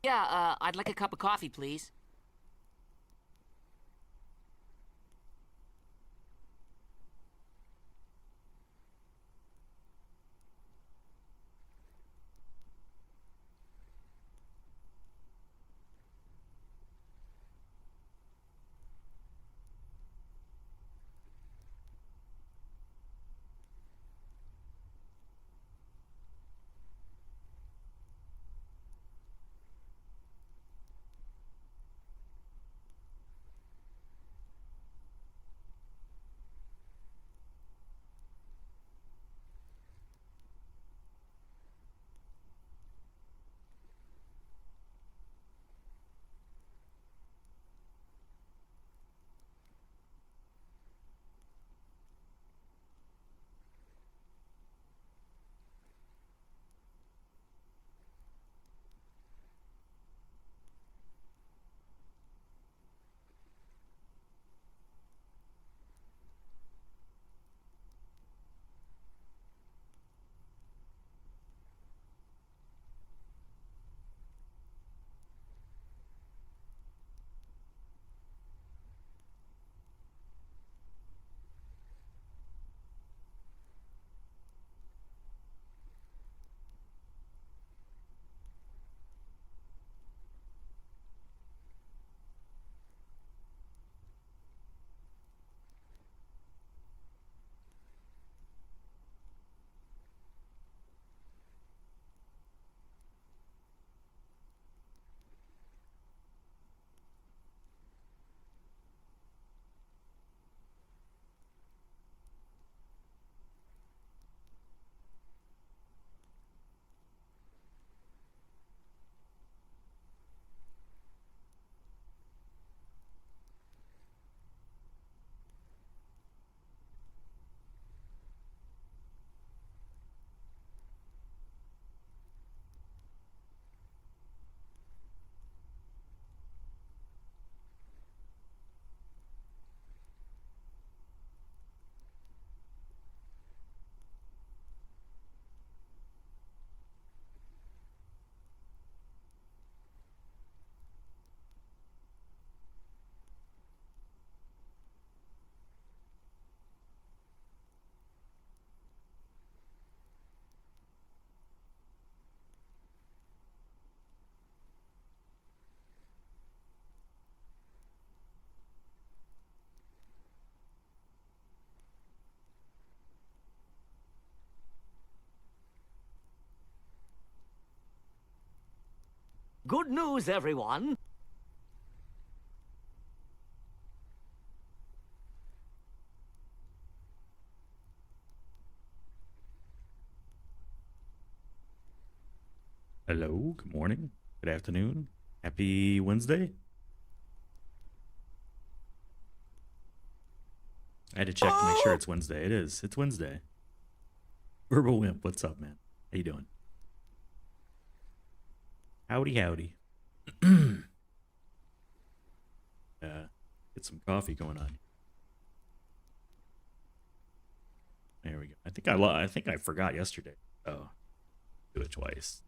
Yeah, I'd like a cup of coffee, please. Good news, everyone. Hello, good morning, good afternoon, happy Wednesday. I had to check to make sure it's Wednesday. It is. It's Wednesday. Verbal Wimp, what's up, man? How you doing? Howdy, howdy. Get some coffee going on. There we go. I think I forgot yesterday. Oh, do it twice.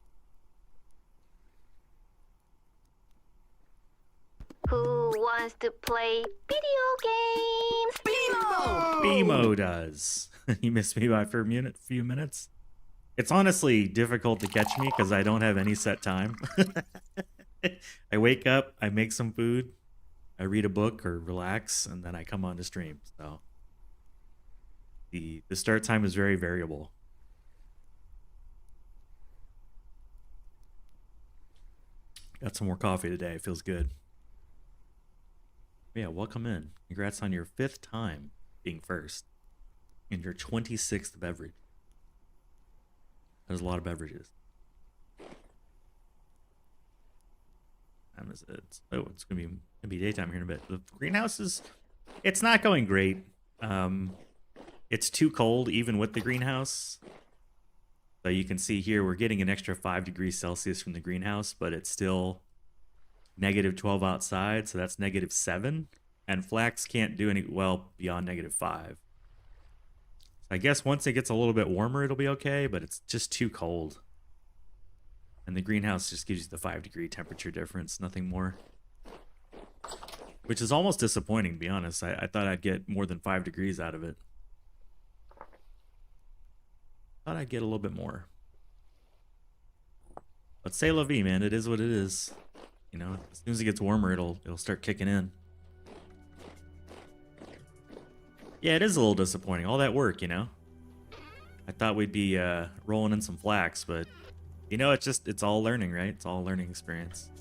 Who wants to play video games? BMO! BMO does. You missed me by for a few minutes. It's honestly difficult to catch me because I don't have any set time. I wake up, I make some food, I read a book or relax, and then I come on to stream. So the start time is very variable. Got some more coffee today. It feels good. Yeah, welcome in. Congrats on your 5th time being first and your 26th beverage. There's a lot of beverages. Time is it? Oh, it's gonna be daytime here in a bit. The greenhouse it's not going great. It's too cold even with the greenhouse. So you can see here we're getting an extra 5 degrees Celsius from the greenhouse, but it's still -12 outside, so that's -7. And flax can't do any well beyond -5. So I guess once it gets a little bit warmer, it'll be okay, but it's just too cold. And the greenhouse just gives you the 5-degree temperature difference, nothing more. Which is almost disappointing, to be honest. I thought I'd get more than 5 degrees out of it. Thought I'd get a little bit more. But c'est la vie, man. It is what it is. You know, as soon as it gets warmer, it'll start kicking in. Yeah, it is a little disappointing. All that work, you know. I thought we'd be rolling in some flax, but you know, it's all learning, right? It's all a learning experience.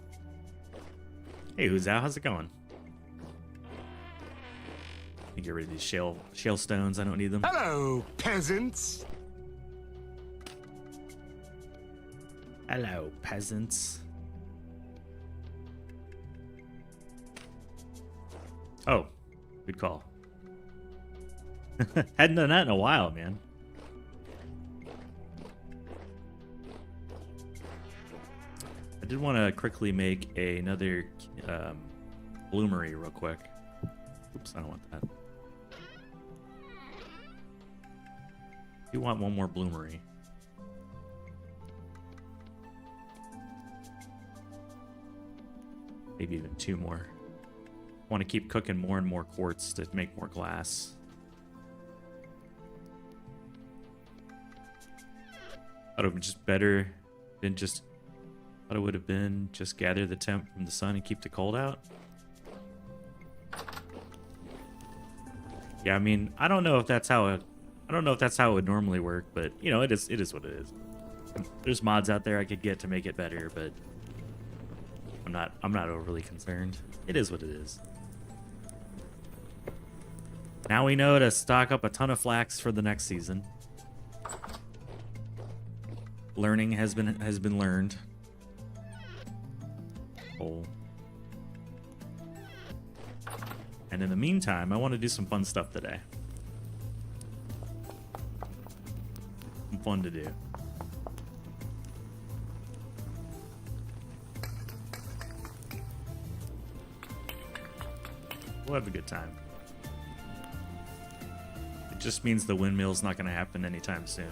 Hey, who's out? How's it going? Let me get rid of these shale stones. I don't need them. Hello, peasants. Hello, peasants. Oh, good call. Hadn't done that in a while, man. I did want to quickly make another bloomery real quick. Oops, I don't want that. You want one more bloomery. Maybe even 2 more. Want to keep cooking more and more quartz to make more glass. Thought it would just better than just. Thought it would have been just gather the temp from the sun and keep the cold out. Yeah, I mean, I don't know if that's how it would normally work, but you know, it is what it is. There's mods out there I could get to make it better, but I'm not overly concerned. It is what it is. Now we know to stock up a ton of flax for the next season. Learning has been learned. Oh. And in the meantime, I want to do some fun stuff today. Some fun to do. We'll have a good time. It just means the windmill's not going to happen anytime soon.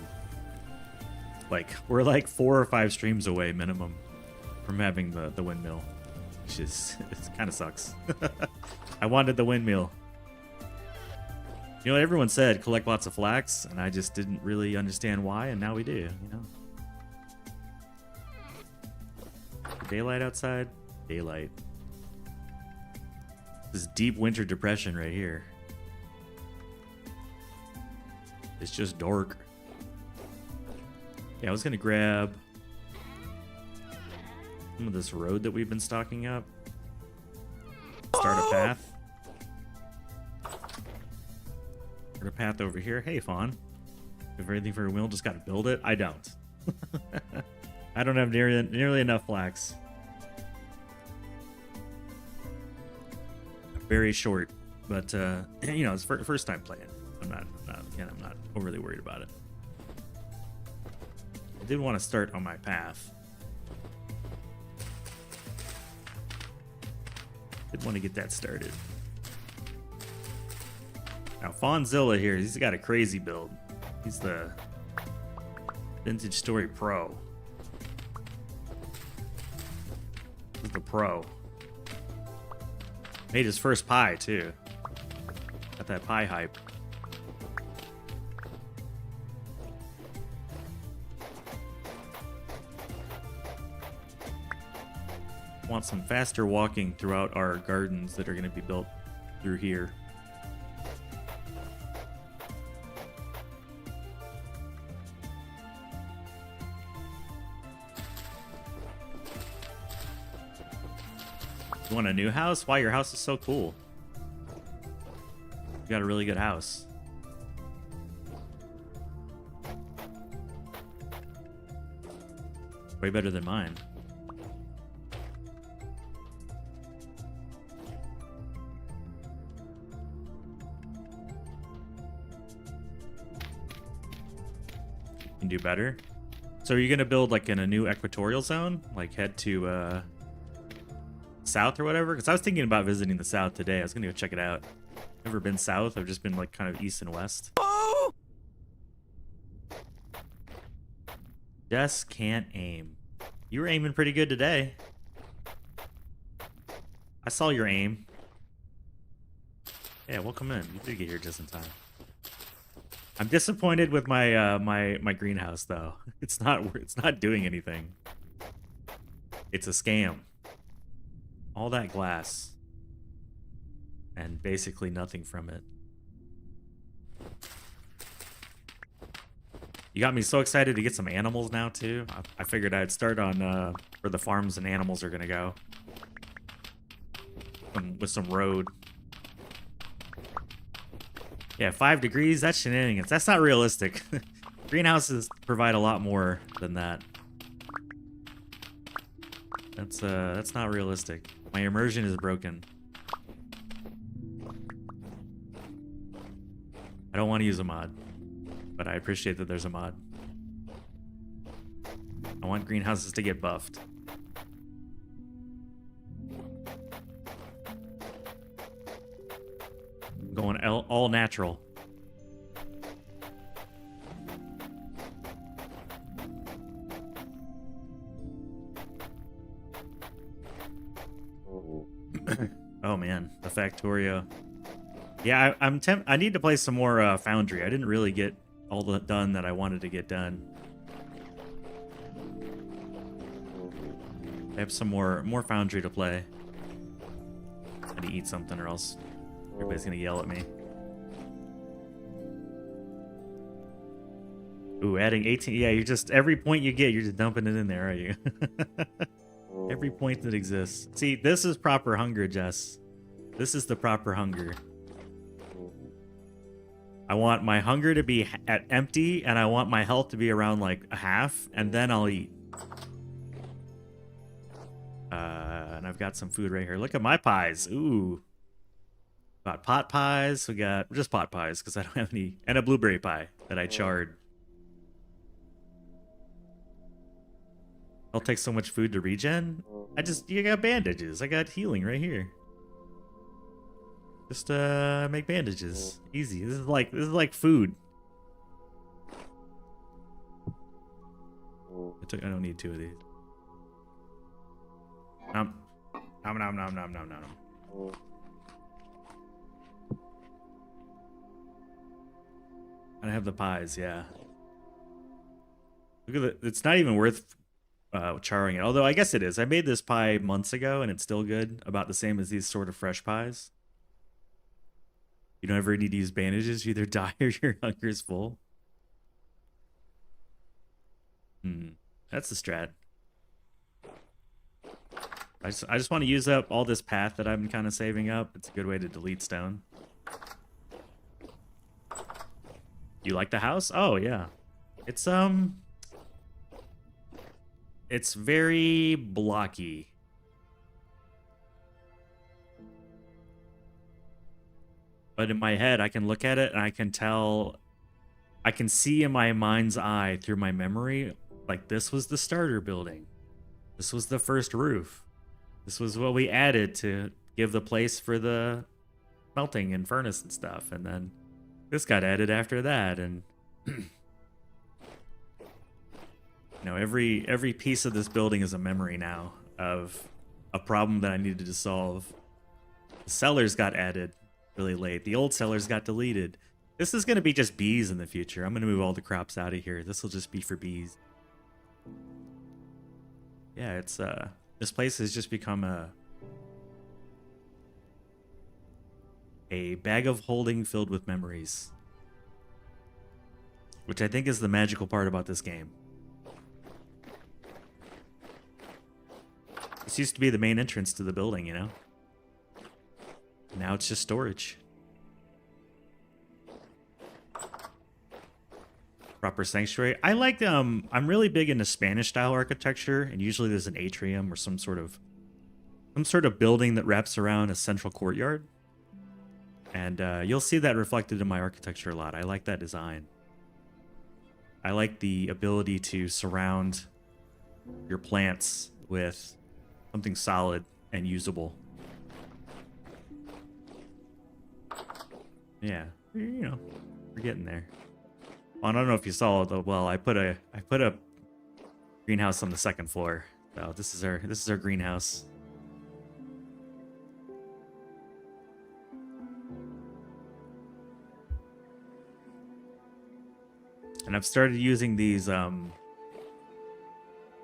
Like, we're like 4 or 5 streams away minimum from having the windmill. Which is, it kind of sucks. I wanted the windmill. You know, everyone said collect lots of flax, and I just didn't really understand why, and now we do, you know. Daylight outside? Daylight. This deep winter depression right here. It's just dark. Yeah, I was gonna grab some of this road that we've been stocking up. Start a path. Start a path over here. Hey, Fawn. If anything for a wheel, just gotta build it. I don't. I don't have nearly enough flax. Very short, but you know, it's first time playing. I'm not overly worried about it. I did want to start on my path. Did want to get that started. Now Fawnzilla here, he's got a crazy build. He's the Vintage Story Pro. He's the pro. Made his first pie too. Got that pie hype. Want some faster walking throughout our gardens that are going to be built through here. You want a new house? Why, your house is so cool. You got a really good house. Way better than mine. Can do better. So are you gonna build like in a new equatorial zone? Like head to south or whatever? Because I was thinking about visiting the south today. I was gonna go check it out. Never been south. I've just been like kind of east and west. Oh! Just can't aim. You were aiming pretty good today. I saw your aim. Yeah, welcome in. You did get here just in time. I'm disappointed with my my greenhouse though. It's not doing anything. It's a scam. All that glass and basically nothing from it. You got me so excited to get some animals now too. I figured I'd start on where the farms and animals are gonna go. With some road. Yeah, 5 degrees, that's shenanigans. That's not realistic. Greenhouses provide a lot more than that. That's not realistic. My immersion is broken. I don't want to use a mod, but I appreciate that there's a mod. I want greenhouses to get buffed. I'm going all natural. Oh man, the Factorio. Yeah, I need to play some more Foundry. I didn't really get all the done that I wanted to get done. I have some more Foundry to play. I need to eat something or else everybody's gonna yell at me. Ooh, adding 18. Yeah, you're just every point you get, you're just dumping it in there, are you? Every point that exists. See, this is proper hunger, Jess. This is the proper hunger. I want my hunger to be at empty, and I want my health to be around like a half, and then I'll eat. And I've got some food right here. Look at my pies. Ooh. Got pot pies. We got just pot pies because I don't have any, and a blueberry pie that I charred. I'll take so much food to regen. You got bandages. I got healing right here. Just make bandages. Easy. This is like food. I don't need 2 of these. Nom nom nom nom nom nom. I have the pies, yeah. Look at it's not even worth charring it. Although I guess it is. I made this pie months ago and it's still good. About the same as these sort of fresh pies. You don't ever need to use bandages. You either die or your hunger is full. That's the strat. I just want to use up all this path that I'm kind of saving up. It's a good way to delete stone. You like the house? Oh yeah. It's very blocky. But in my head, I can look at it and I can tell, I can see in my mind's eye through my memory, like this was the starter building. This was the first roof. This was what we added to give the place for the smelting and furnace and stuff. And then this got added after that. And you know, every piece of this building is a memory now of a problem that I needed to solve. The cellars got added really late. The old cellars got deleted. This is going to be just bees in the future. I'm going to move all the crops out of here. This will just be for bees. Yeah, it's this place has just become a bag of holding filled with memories, which I think is the magical part about this game. This used to be the main entrance to the building, you know? Now it's just storage. Proper sanctuary. I like I'm really big into Spanish style architecture, and usually there's an atrium or some sort of building that wraps around a central courtyard. And you'll see that reflected in my architecture a lot. I like that design. I like the ability to surround your plants with something solid and usable. Yeah, you know, we're getting there. I don't know if you saw it though. Well, I put a greenhouse on the second floor. So this is our greenhouse. And I've started using these Molybdo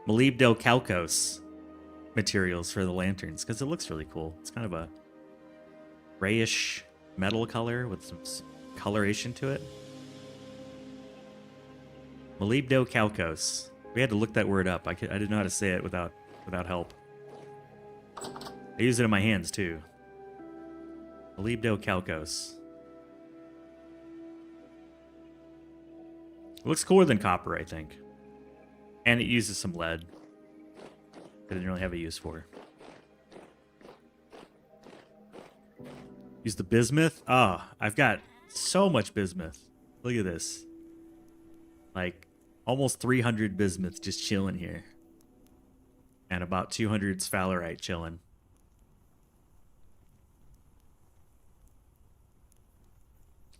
Calcos materials for the lanterns because it looks really cool. It's kind of a grayish metal color with some coloration to it. Molybdo Calcos. We had to look that word up. I didn't know how to say it without help. I use it in my hands too. Molybdo Calcos. It looks cooler than copper, I think. And it uses some lead. I didn't really have a use for. Use the bismuth. Ah, I've got so much bismuth. Look at this. Like, almost 300 bismuth just chilling here. And about 200 sphalerite chilling.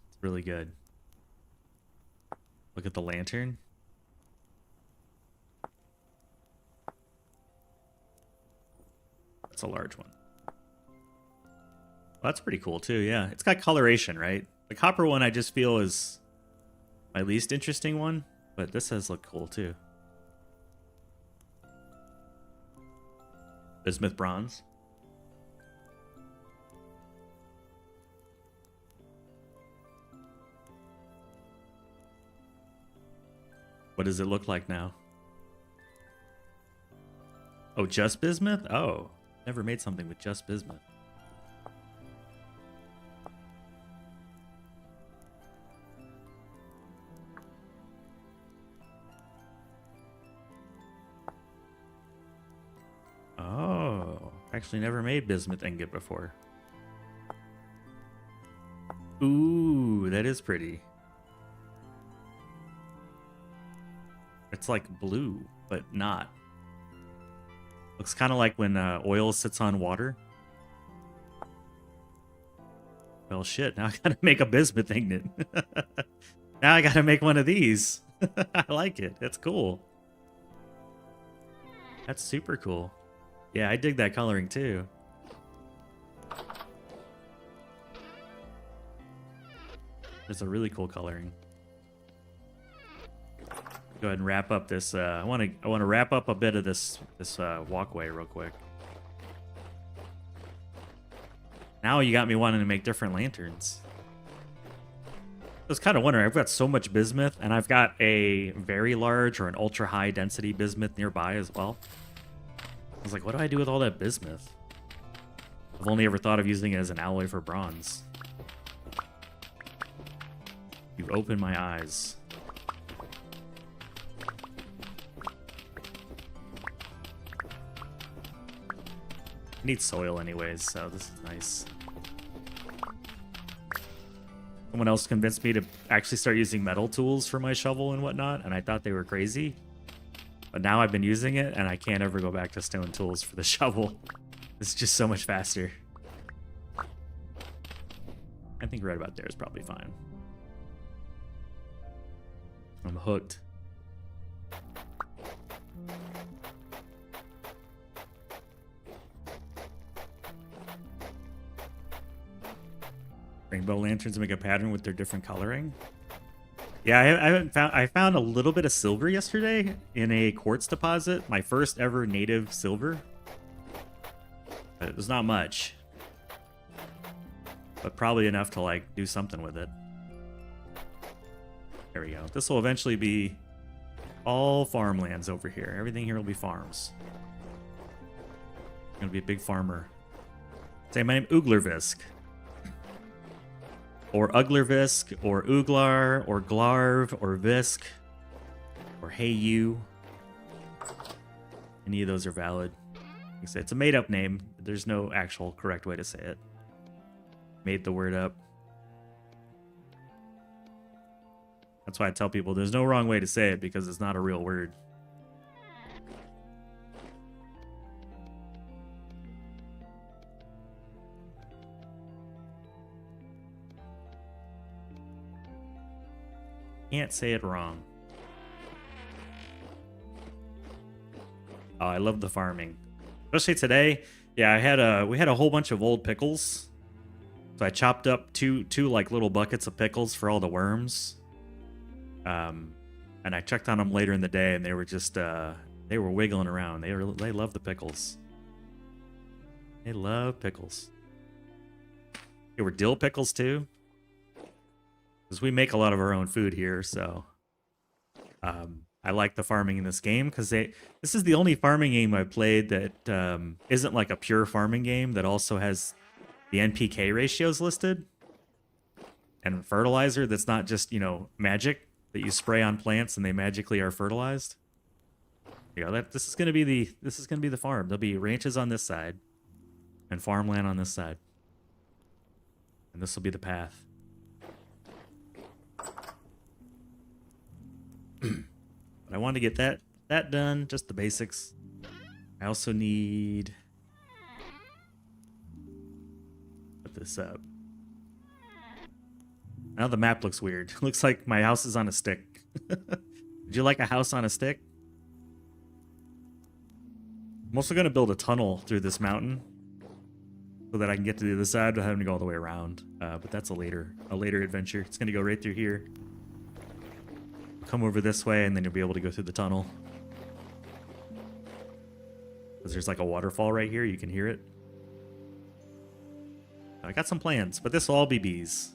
It's really good. Look at the lantern. That's a large one. Well, that's pretty cool too, yeah. It's got coloration, right? The copper one I just feel is my least interesting one, but this does look cool too. Bismuth bronze. What does it look like now? Oh, just bismuth? Oh, never made something with just bismuth. Oh, actually never made bismuth ingot before. Ooh, that is pretty. It's like blue, but not. Looks kind of like when oil sits on water. Well, shit, now I gotta make a bismuth ingot. Now I gotta make one of these. I like it. That's cool. That's super cool. Yeah, I dig that coloring too. There's a really cool coloring. Go ahead and wrap up this. I want to wrap up a bit of this walkway real quick. Now you got me wanting to make different lanterns. I was kind of wondering. I've got so much bismuth, and I've got a very large or an ultra high density bismuth nearby as well. I was like, what do I do with all that bismuth? I've only ever thought of using it as an alloy for bronze. You've opened my eyes. I need soil anyways, so this is nice. Someone else convinced me to actually start using metal tools for my shovel and whatnot, and I thought they were crazy. But now I've been using it, and I can't ever go back to stone tools for the shovel. It's just so much faster. I think right about there is probably fine. I'm hooked. Rainbow lanterns make a pattern with their different coloring. Yeah, I found a little bit of silver yesterday in a quartz deposit. My first ever native silver. But it was not much. But probably enough to like do something with it. There we go. This will eventually be all farmlands over here. Everything here will be farms. I'm gonna be a big farmer. Say my name Uglervisk. Or Uglervisk, or Uglar, or Glarv, or Visk, or Hey You. Any of those are valid. Like I said, it's a made-up name. There's no actual correct way to say it. Made the word up. That's why I tell people there's no wrong way to say it because it's not a real word. Can't say it wrong. Oh, I love the farming, especially today. Yeah, we had a whole bunch of old pickles, so I chopped up two like little buckets of pickles for all the worms. And I checked on them later in the day, and they were just they were wiggling around. They love the pickles. They love pickles. They were dill pickles too, because we make a lot of our own food here. So I like the farming in this game because this is the only farming game I played that isn't like a pure farming game that also has the NPK ratios listed and fertilizer that's not just, you know, magic that you spray on plants and they magically are fertilized. Yeah, this is gonna be the farm. There'll be ranches on this side and farmland on this side, and this will be the path. But I wanted to get that done, just the basics. I also need put this up. Now the map looks weird. Looks like my house is on a stick. Would you like a house on a stick? I'm also going to build a tunnel through this mountain so that I can get to the other side without having to go all the way around. But that's a later adventure. It's going to go right through here. Come over this way, and then you'll be able to go through the tunnel. Because there's like a waterfall right here. You can hear it. I got some plans, but this will all be bees.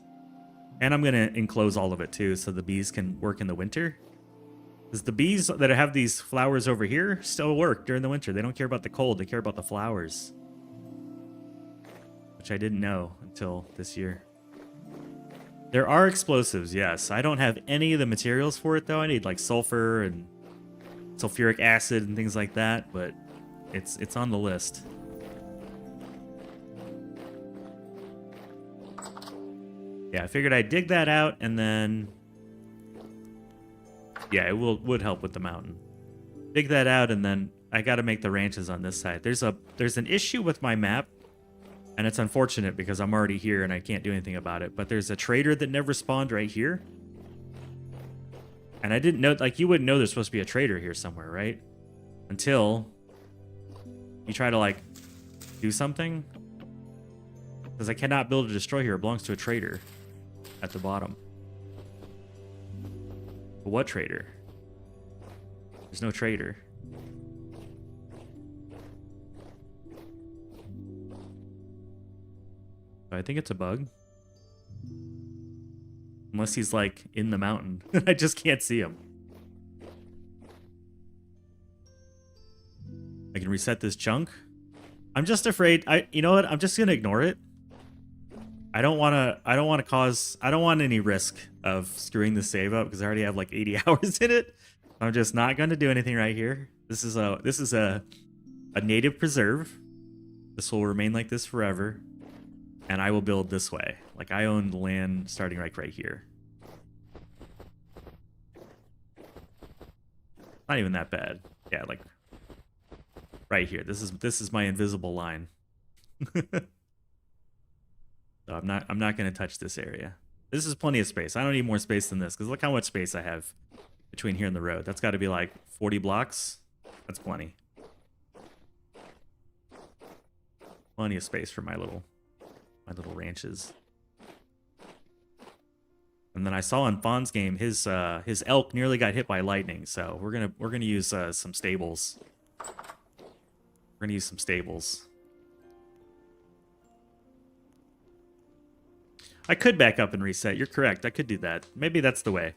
And I'm going to enclose all of it too, so the bees can work in the winter. Because the bees that have these flowers over here still work during the winter. They don't care about the cold, they care about the flowers. Which I didn't know until this year. There are explosives, yes. I don't have any of the materials for it though. I need like sulfur and sulfuric acid and things like that, but it's on the list. Yeah, I figured I'd dig that out, and then yeah, it would help with the mountain. Dig that out, and then I got to make the ranches on this side. There's an issue with my map, and it's unfortunate because I'm already here and I can't do anything about it. But there's a trader that never spawned right here, and I didn't know. Like, you wouldn't know there's supposed to be a trader here somewhere, right? Until you try to like do something, because I cannot build a destroy here. It belongs to a trader at the bottom. But what trader? There's no trader. I think it's a bug. Unless he's like in the mountain. I just can't see him. I can reset this chunk. I'm just afraid. You know what? I'm just gonna ignore it. I don't want any risk of screwing the save up because I already have like 80 hours in it. I'm just not going to do anything right here. This is a native preserve. This will remain like this forever, and I will build this way. Like, I own the land starting like right here. Not even that bad. Yeah, like right here. This is my invisible line. So I'm not going to touch this area. This is plenty of space. I don't need more space than this, because look how much space I have between here and the road. That's got to be like 40 blocks. That's plenty. Plenty of space for my little ranches. And then I saw in Fawn's game his elk nearly got hit by lightning, so we're gonna use some stables. We're gonna use some stables. I could back up and reset. You're correct. I could do that. Maybe that's the way.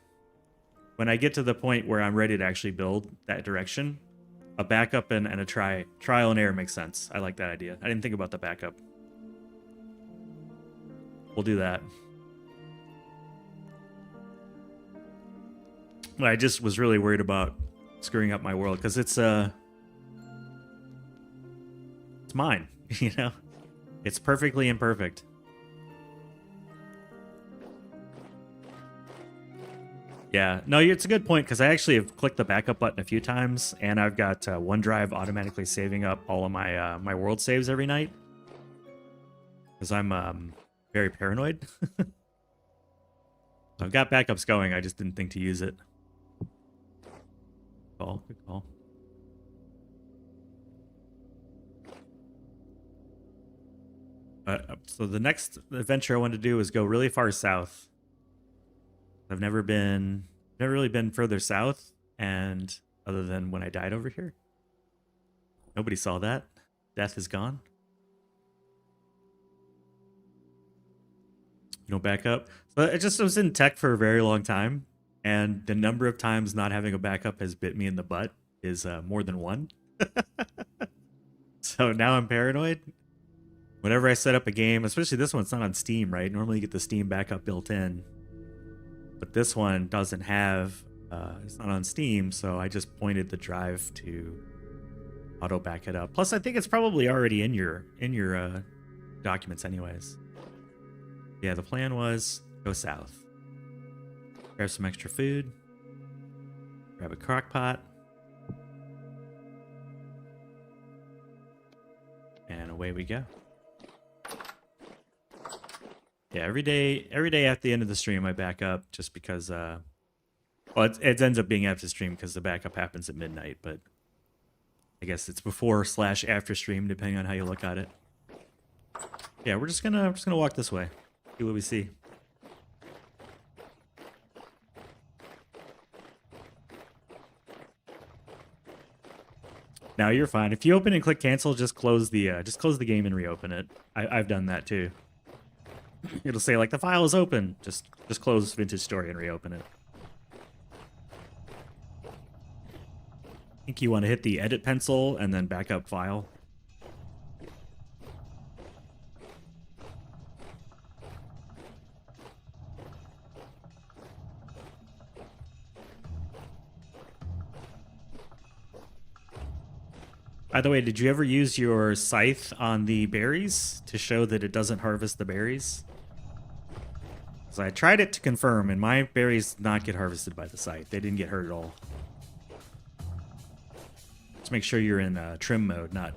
When I get to the point where I'm ready to actually build that direction, a backup and a trial and error makes sense. I like that idea. I didn't think about the backup. We'll do that. I just was really worried about screwing up my world because it's mine, you know? It's perfectly imperfect. Yeah, no, it's a good point because I actually have clicked the backup button a few times, and I've got OneDrive automatically saving up all of my my world saves every night because I'm very paranoid. So I've got backups going. I just didn't think to use it. Good call. So the next adventure I wanted to do was go really far south. I've never really been further south, and other than when I died over here. Nobody saw that. Death is gone. You don't back up. So I just was in tech for a very long time, and the number of times not having a backup has bit me in the butt is more than one. So now I'm paranoid. Whenever I set up a game, especially this one, it's not on Steam, right? Normally you get the Steam backup built in. But this one doesn't have, it's not on Steam, so I just pointed the drive to auto back it up. Plus, I think it's probably already in your documents anyways. Yeah, the plan was go south. Grab some extra food. Grab a crock pot. And away we go. Yeah, every day at the end of the stream I back up just because well, it ends up being after stream because the backup happens at midnight, but I guess it's before/after stream depending on how you look at it. Yeah, we're just gonna walk this way. See what we see. Now you're fine. If you open and click cancel, just close the game and reopen it. I've done that too. It'll say like the file is open. Just close Vintage Story and reopen it. I think you want to hit the edit pencil and then backup file. By the way, did you ever use your scythe on the berries to show that it doesn't harvest the berries? So I tried it to confirm, and my berries did not get harvested by the scythe. They didn't get hurt at all. Just make sure you're in trim mode, not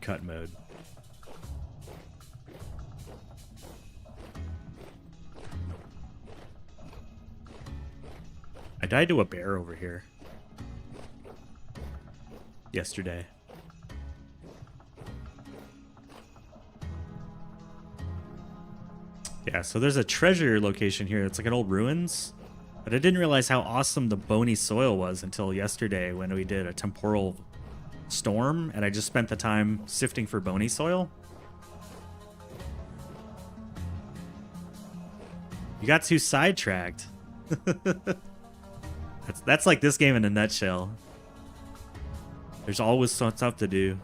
cut mode. I died to a bear over here yesterday. Yeah, so there's a treasure location here. It's like an old ruins. But I didn't realize how awesome the bony soil was until yesterday when we did a temporal storm, and I just spent the time sifting for bony soil. You got too sidetracked. That's like this game in a nutshell. There's always some stuff to do.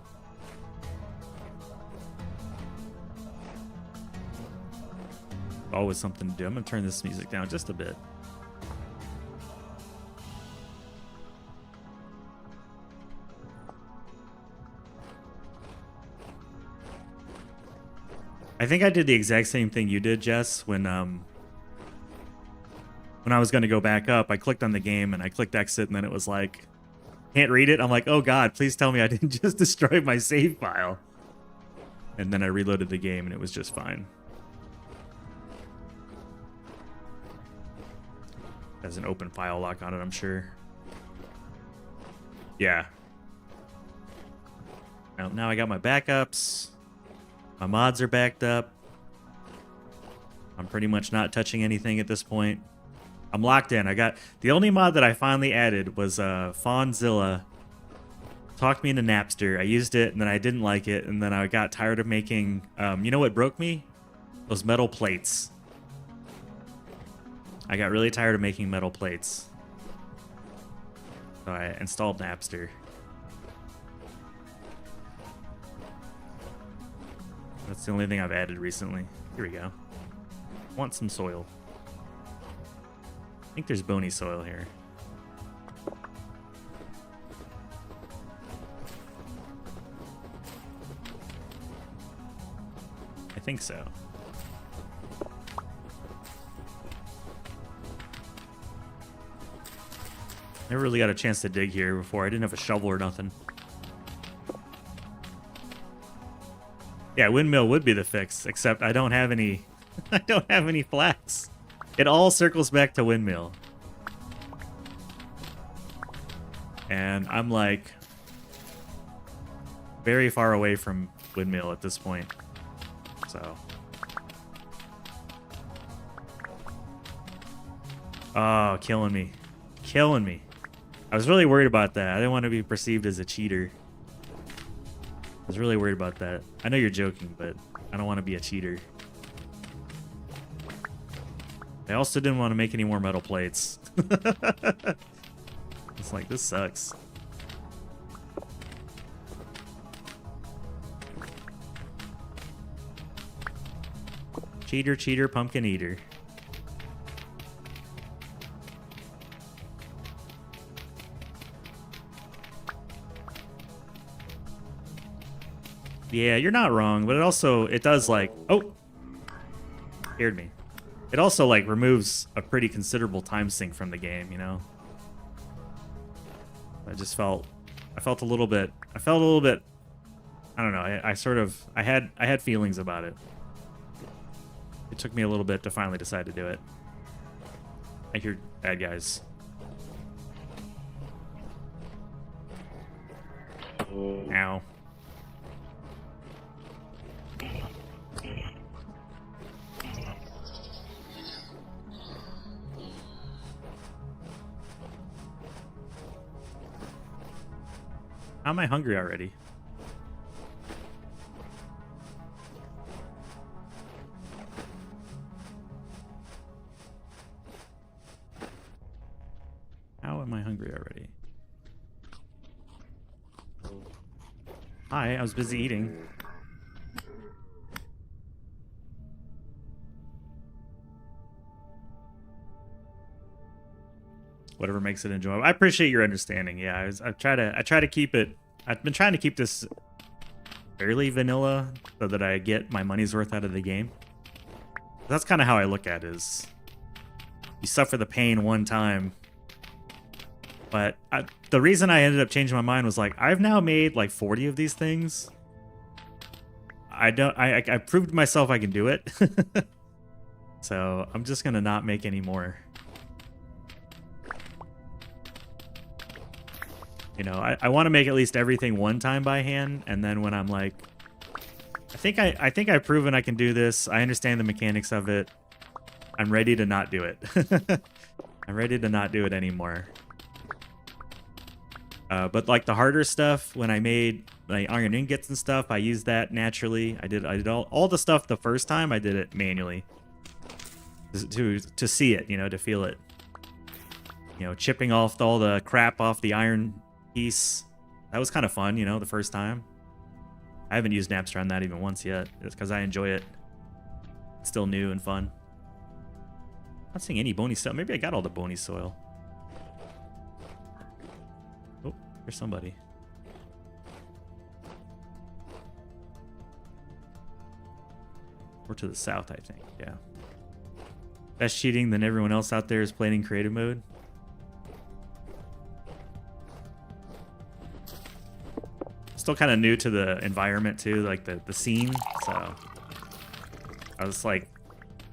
Always something to do. I'm gonna turn this music down just a bit. I think I did the exact same thing you did, Jess, when I was gonna go back up. I clicked on the game and I clicked exit, and then it was like, can't read it. I'm like, oh god, please tell me I didn't just destroy my save file. And then I reloaded the game and it was just fine. Has an open file lock on it, I'm sure. Yeah. Now I got my backups. My mods are backed up. I'm pretty much not touching anything at this point. I'm locked in. I got the only mod that I finally added was Fawnzilla. Talked me into Napster. I used it and then I didn't like it, and then I got tired of making you know what broke me? Those metal plates. I got really tired of making metal plates. So I installed Napster. That's the only thing I've added recently. Here we go. Want some soil. I think there's bony soil here. I think so. Never really got a chance to dig here before. I didn't have a shovel or nothing. Yeah, windmill would be the fix, except I don't have any I don't have any flax. It all circles back to windmill. And I'm like very far away from windmill at this point. So. Oh, killing me. Killing me. I was really worried about that. I didn't want to be perceived as a cheater. I was really worried about that. I know you're joking, but I don't want to be a cheater. I also didn't want to make any more metal plates. It's like, this sucks. Cheater, cheater, pumpkin eater. Yeah, you're not wrong, but it does like, oh, scared me. It also like removes a pretty considerable time sink from the game, you know? I felt a little bit, I don't know, I had feelings about it. It took me a little bit to finally decide to do it. I hear bad guys. Ow. How am I hungry already? How am I hungry already? Hi, I was busy eating. Whatever makes it enjoyable. I appreciate your understanding. Yeah, I try to keep it. I've been trying to keep this fairly vanilla so that I get my money's worth out of the game. That's kind of how I look at it. Is you suffer the pain one time, but the reason I ended up changing my mind was like I've now made like 40 of these things. I proved to myself I can do it. So I'm just gonna not make any more. You know, I want to make at least everything one time by hand, and then when I'm like, I think I've proven I can do this. I understand the mechanics of it. I'm ready to not do it. I'm ready to not do it anymore. But like the harder stuff, when I made like iron ingots and stuff, I used that naturally. I did all the stuff the first time. I did it manually to see it, you know, to feel it. You know, chipping off all the crap off the iron piece. That was kind of fun, you know, the first time. I haven't used Napster on that even once yet. It's because I enjoy it. It's still new and fun. Not seeing any bony stuff. Maybe I got all the bony soil. Oh, there's somebody. Or to the south, I think. Yeah. Best cheating than everyone else out there is playing in creative mode. Still kind of new to the environment too, like the scene. So I was like,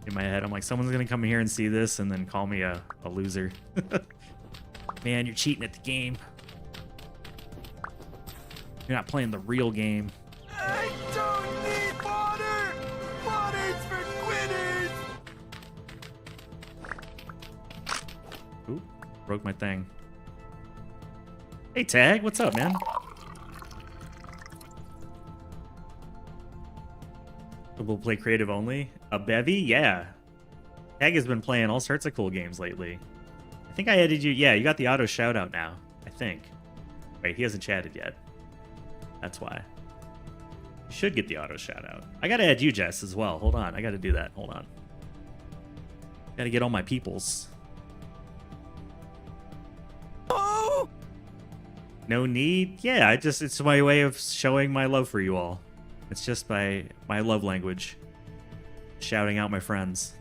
in my head, I'm like, someone's gonna come here and see this and then call me a loser. Man, you're cheating at the game. You're not playing the real game. I don't need water! Water's for quitters! Ooh, broke my thing. Hey, Tag, what's up, man? We'll play creative only. A bevy? Yeah. Tag has been playing all sorts of cool games lately. I think I added you. Yeah, you got the auto shout out now. I think. Wait, he hasn't chatted yet. That's why. You should get the auto shout out. I gotta add you, Jess, as well. Hold on. I gotta do that. Hold on. Gotta get all my peoples. Oh! No need? Yeah, it's my way of showing my love for you all. It's just my love language. Shouting out my friends.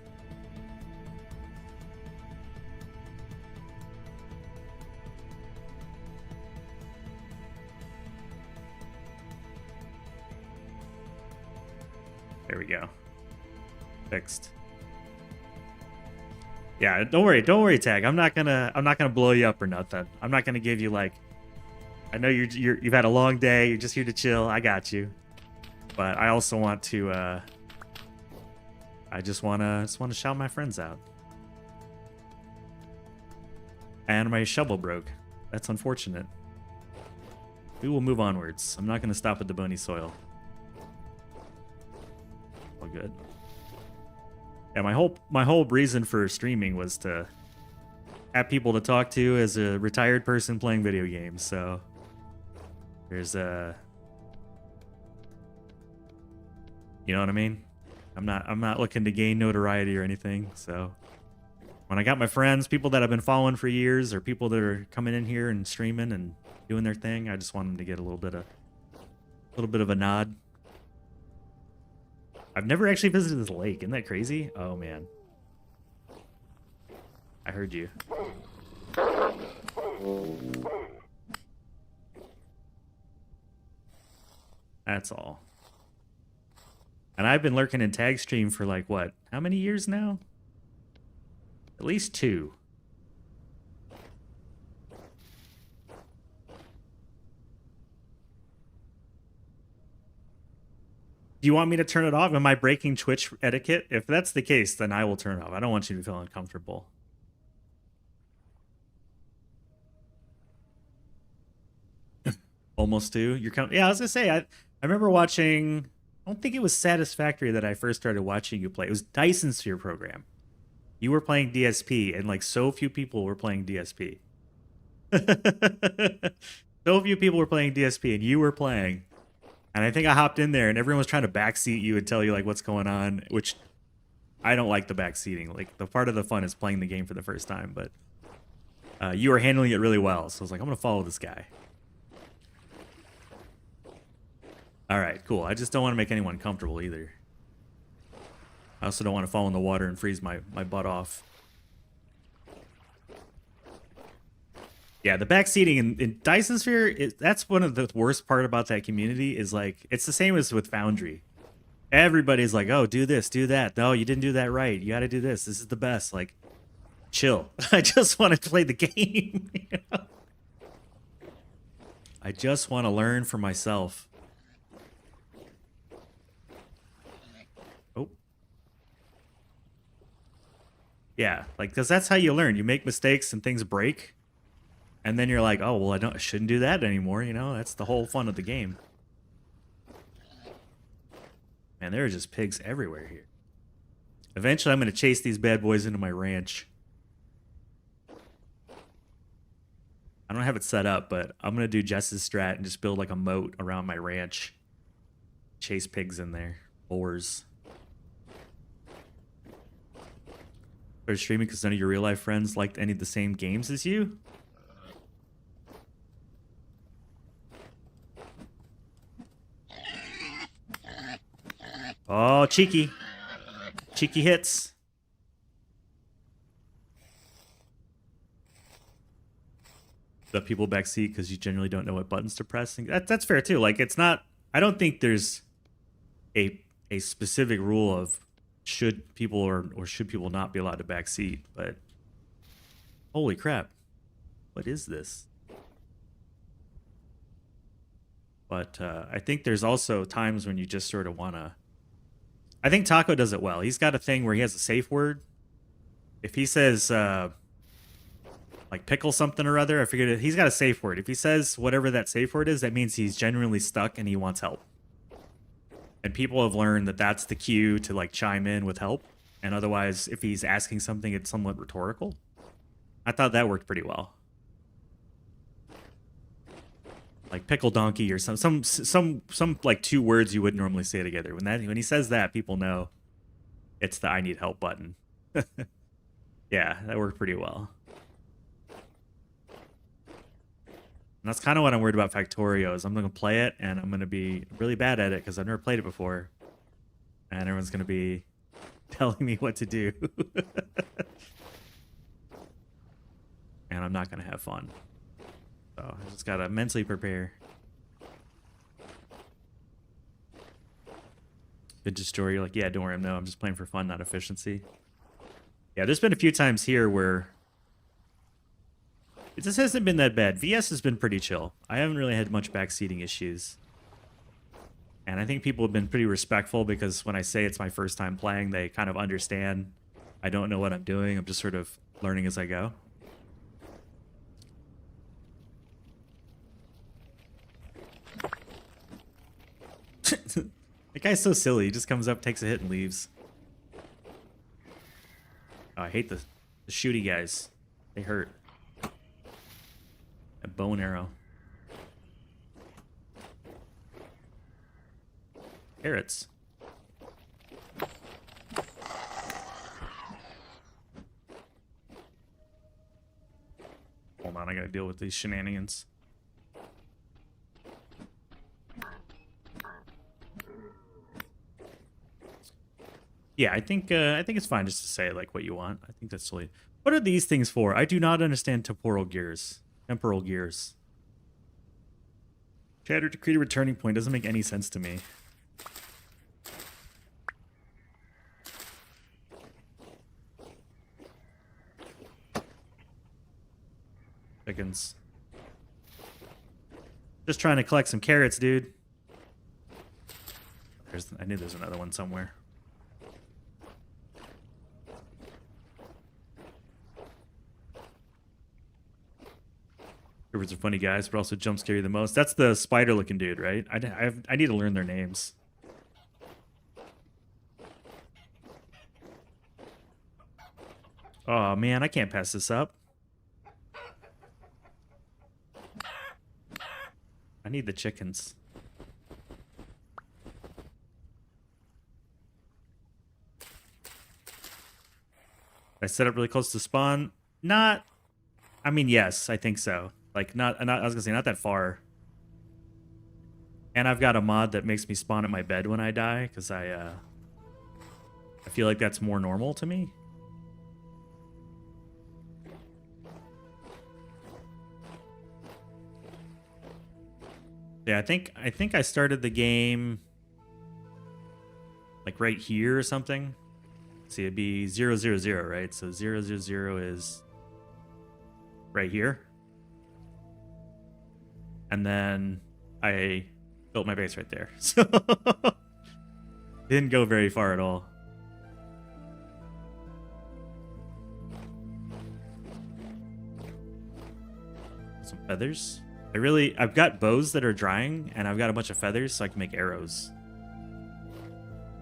There we go. Fixed. Yeah, don't worry, Tag. I'm not gonna blow you up or nothing. I'm not gonna give you like. I know you've had a long day. You're just here to chill. I got you. But I also want to I just wanna shout my friends out. And my shovel broke. That's unfortunate. We will move onwards. I'm not gonna stop at the bony soil. All good. Yeah, my whole reason for streaming was to have people to talk to as a retired person playing video games. So there's a, you know what I mean? I'm not looking to gain notoriety or anything. So when I got my friends, people that I've been following for years, or people that are coming in here and streaming and doing their thing, I just want them to get a little bit of a nod. I've never actually visited this lake. Isn't that crazy? Oh man. I heard you. That's all. And I've been lurking in tag stream for like what? How many years now? At least 2. Do you want me to turn it off? Am I breaking Twitch etiquette? If that's the case, then I will turn it off. I don't want you to feel uncomfortable. Almost 2. You're coming. Yeah, I was gonna say. I remember watching. I don't think it was Satisfactory that I first started watching you play. It was Dyson Sphere Program. You were playing DSP, and like so few people were playing DSP. So few people were playing DSP, and you were playing. And I think I hopped in there, and everyone was trying to backseat you and tell you like what's going on, which I don't like the backseating. Like the part of the fun is playing the game for the first time, but you were handling it really well. So I was like, I'm gonna follow this guy. All right, cool. I just don't want to make anyone comfortable either. I also don't want to fall in the water and freeze my butt off. Yeah, the backseating in Dyson Sphere, that's one of the worst part about that community is like, it's the same as with Foundry. Everybody's like, oh, do this, do that. No, you didn't do that right. You got to do this. This is the best. Like, chill. I just want to play the game. You know? I just want to learn for myself. Oh. Yeah, like, because that's how you learn. You make mistakes and things break. And then you're like, oh, well, I shouldn't do that anymore, you know? That's the whole fun of the game. Man, there are just pigs everywhere here. Eventually, I'm going to chase these bad boys into my ranch. I don't have it set up, but I'm going to do Jess's strat and just build like a moat around my ranch. Chase pigs in there. Boars. Are you streaming because none of your real-life friends liked any of the same games as you? Oh, cheeky. Cheeky hits. The people backseat because you generally don't know what buttons to press. That's fair too. Like, it's not, I don't think there's a specific rule of should people or should people not be allowed to backseat, but holy crap. What is this? But I think there's also times when you just sort of want to, I think Taco does it well. He's got a thing where he has a safe word. If he says, like, pickle something or other, I figured it, he's got a safe word. If he says whatever that safe word is, that means he's genuinely stuck and he wants help. And people have learned that that's the cue to, like, chime in with help. And otherwise, if he's asking something, it's somewhat rhetorical. I thought that worked pretty well. Like pickle donkey or some like 2 words you wouldn't normally say together. When he says that, people know it's the I need help button. Yeah, that worked pretty well. And that's kind of what I'm worried about Factorio is I'm going to play it and I'm going to be really bad at it because I've never played it before. And everyone's going to be telling me what to do. And I'm not going to have fun. So I just gotta mentally prepare. Vintage story, you're like, yeah, don't worry, no, I'm just playing for fun, not efficiency. Yeah, there's been a few times here where it just hasn't been that bad. VS has been pretty chill. I haven't really had much backseating issues. And I think people have been pretty respectful because when I say it's my first time playing, they kind of understand I don't know what I'm doing. I'm just sort of learning as I go. That guy's so silly. He just comes up, takes a hit, and leaves. Oh, I hate the shooty guys. They hurt. A bow and arrow. Carrots. Hold on, I gotta deal with these shenanigans. Yeah, I think it's fine just to say like what you want. I think that's silly. What are these things for? I do not understand temporal gears. Temporal gears. Chatter to create a returning point doesn't make any sense to me. Chickens. Just trying to collect some carrots, dude. I knew there's another one somewhere. Rivers are funny guys, but also jump scare you the most. That's the spider-looking dude, right? I need to learn their names. Oh man, I can't pass this up. I need the chickens. I set up really close to spawn. Not. I mean, yes, I think so. Like, not. I was gonna say not that far. And I've got a mod that makes me spawn at my bed when I die because I feel like that's more normal to me. Yeah, I think I started the game like right here or something. See, it'd be 000, right? So 000 is right here. And then I built my base right there. So didn't go very far at all. Some feathers. I've got bows that are drying, and I've got a bunch of feathers so I can make arrows.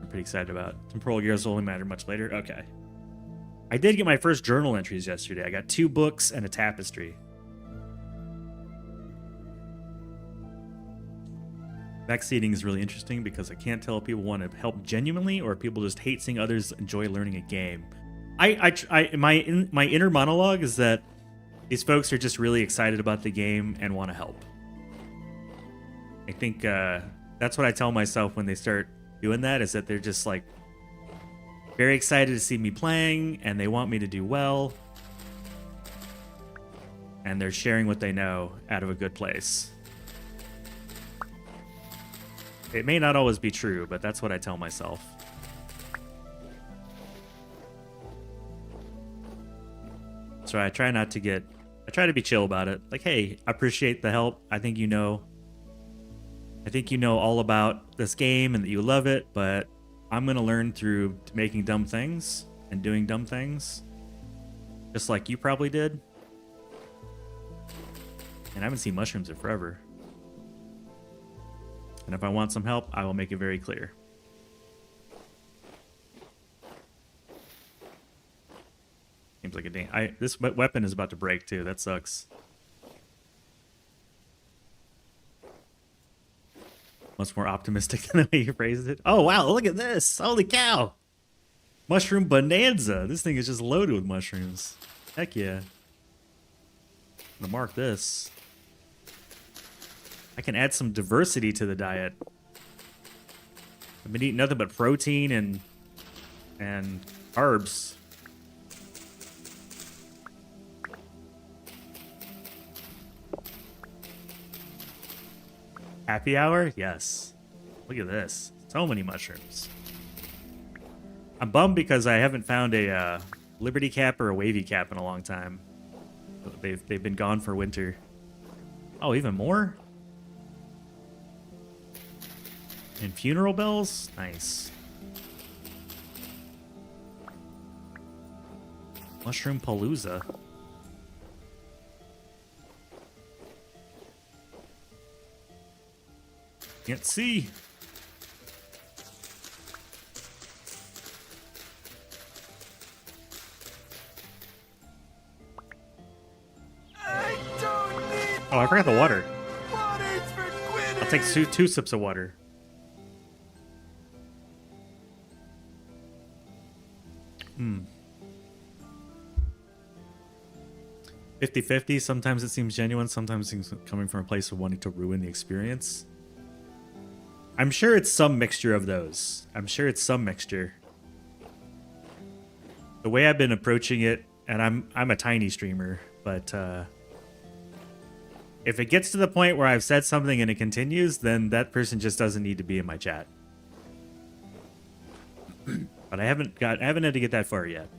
I'm pretty excited about. Temporal gears will only matter much later. Okay. I did get my first journal entries yesterday. I got 2 books and a tapestry. Backseating is really interesting because I can't tell if people want to help genuinely or if people just hate seeing others enjoy learning a game. My inner monologue is that these folks are just really excited about the game and want to help. I think that's what I tell myself when they start doing that, is that they're just like very excited to see me playing and they want me to do well. And they're sharing what they know out of a good place. It may not always be true, but that's what I tell myself. So I try to be chill about it. Like, hey, I appreciate the help. I think you know all about this game and that you love it, but I'm going to learn through making dumb things and doing dumb things. Just like you probably did. And I haven't seen mushrooms in forever. And if I want some help, I will make it very clear. Seems like a this weapon is about to break too. That sucks. Much more optimistic than the way you phrased it. Oh wow, look at this. Holy cow. Mushroom bonanza. This thing is just loaded with mushrooms. Heck yeah. I'm gonna mark this. I can add some diversity to the diet. I've been eating nothing but protein and carbs. Happy hour? Yes. Look at this. So many mushrooms. I'm bummed because I haven't found a Liberty Cap or a Wavy Cap in a long time. They've been gone for winter. Oh, even more? And funeral bells? Nice. Mushroom Palooza. Can't see. I don't need Oh, I forgot the water. water's for quitters. I'll take two sips of water. Hmm. 50-50. Sometimes it seems genuine. Sometimes it's coming from a place of wanting to ruin the experience. I'm sure it's some mixture of those. I'm sure it's some mixture. The way I've been approaching it, and I'm a tiny streamer, but if it gets to the point where I've said something and it continues, then that person just doesn't need to be in my chat. But I haven't had to get that far yet.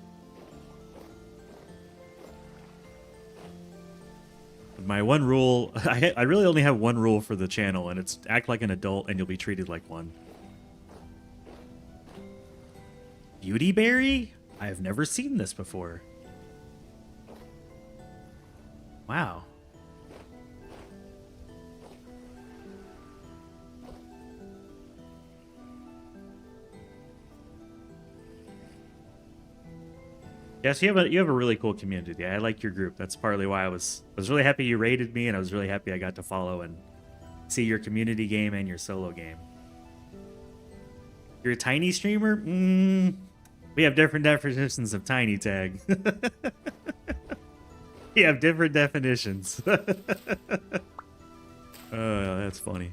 My one rule, I really only have one rule for the channel, and it's act like an adult and you'll be treated like one. Beauty berry? I have never seen this before. Wow. Yes, you have a really cool community. I like your group. That's partly why I was really happy you raided me, and I was really happy I got to follow and see your community game and your solo game. You're a tiny streamer? We have different definitions of tiny, Tag. We have different definitions. Oh, that's funny.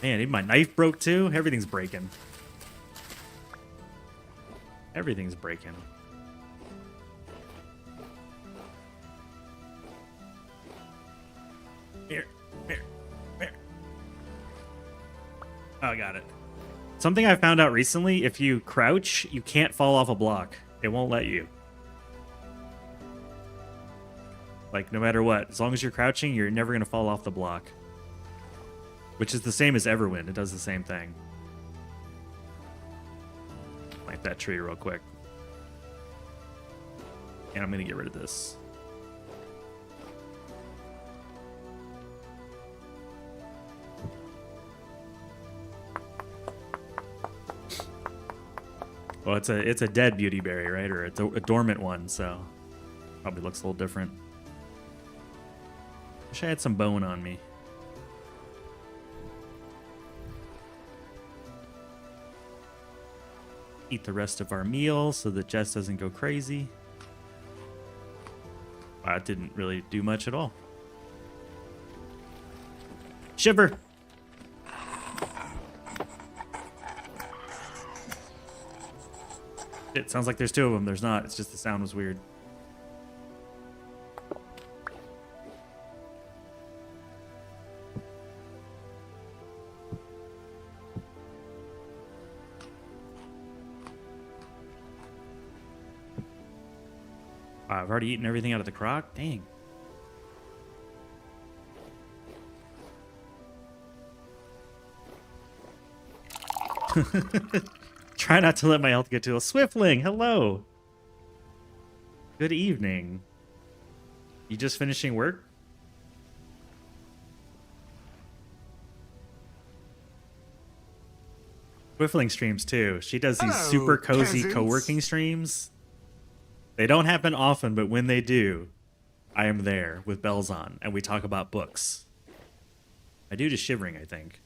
Man, even my knife broke too. Everything's breaking. Everything's breaking. Here. Oh, I got it. Something I found out recently, if you crouch, you can't fall off a block. It won't let you. Like, no matter what. As long as you're crouching, you're never going to fall off the block. Which is the same as Everwind. It does the same thing. Plant that tree real quick. And I'm going to get rid of this. Well, it's a dead beauty berry, right? Or it's a dormant one, so probably looks a little different. Wish I had some bone on me. Eat the rest of our meal so that Jess doesn't go crazy. Wow, it didn't really do much at all. Shiver! It sounds like there's two of them. There's not. It's just the sound was weird. Wow, I've already eaten everything out of the crock? Dang. Try not to let my health get too low. Swiftling, hello. Good evening. You just finishing work? Swiftling streams too. She does these Hello, super cozy peasants. co-working streams. They don't happen often, but when they do, I am there with bells on, and we talk about books. I do just shivering, I think.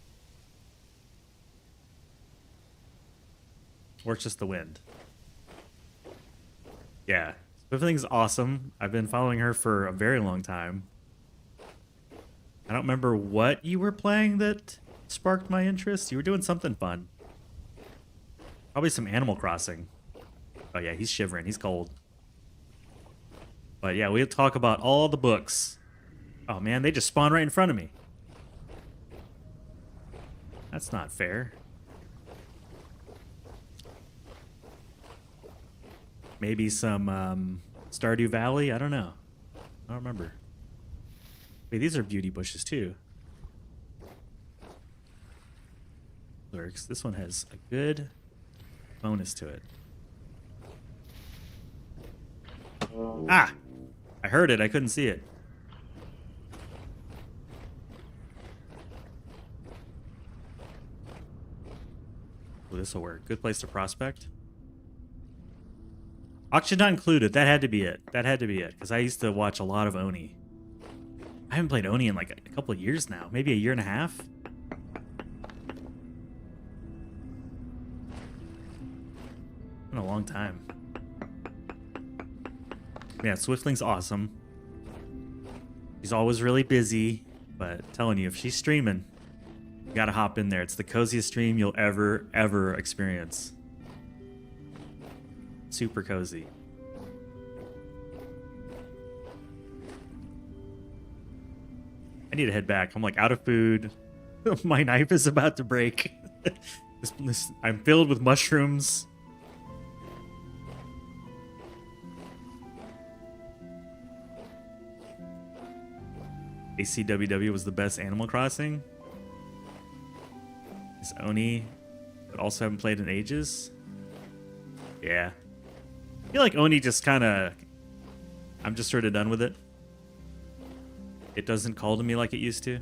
Or it's just the wind. Yeah. Swiftling awesome. I've been following her for a very long time. I don't remember what you were playing that sparked my interest. You were doing something fun. Probably some Animal Crossing. Oh yeah, he's shivering. He's cold. But yeah, we'll talk about all the books. Oh man, they just spawned right in front of me. That's not fair. Maybe some Stardew Valley? I don't know. I don't remember. Wait, these are beauty bushes too. lurks. This one has a good bonus to it. Ah! I heard it. I couldn't see it. Oh, this will work. Good place to prospect. Auction not included. That had to be it. That had to be it. Because I used to watch a lot of Oni. I haven't played Oni in like a couple of years now. Maybe a year and a half. Been a long time. Yeah, Swiftling's awesome. She's always really busy, but telling you, if she's streaming, you gotta hop in there. It's the coziest stream you'll ever experience. Super cozy. I need to head back. I'm like out of food. My knife is about to break. I'm filled with mushrooms. ACWW was the best Animal Crossing. Is Oni, but also haven't played in ages. Yeah. I feel like Oni just kind of... I'm just sort of done with it. It doesn't call to me like it used to.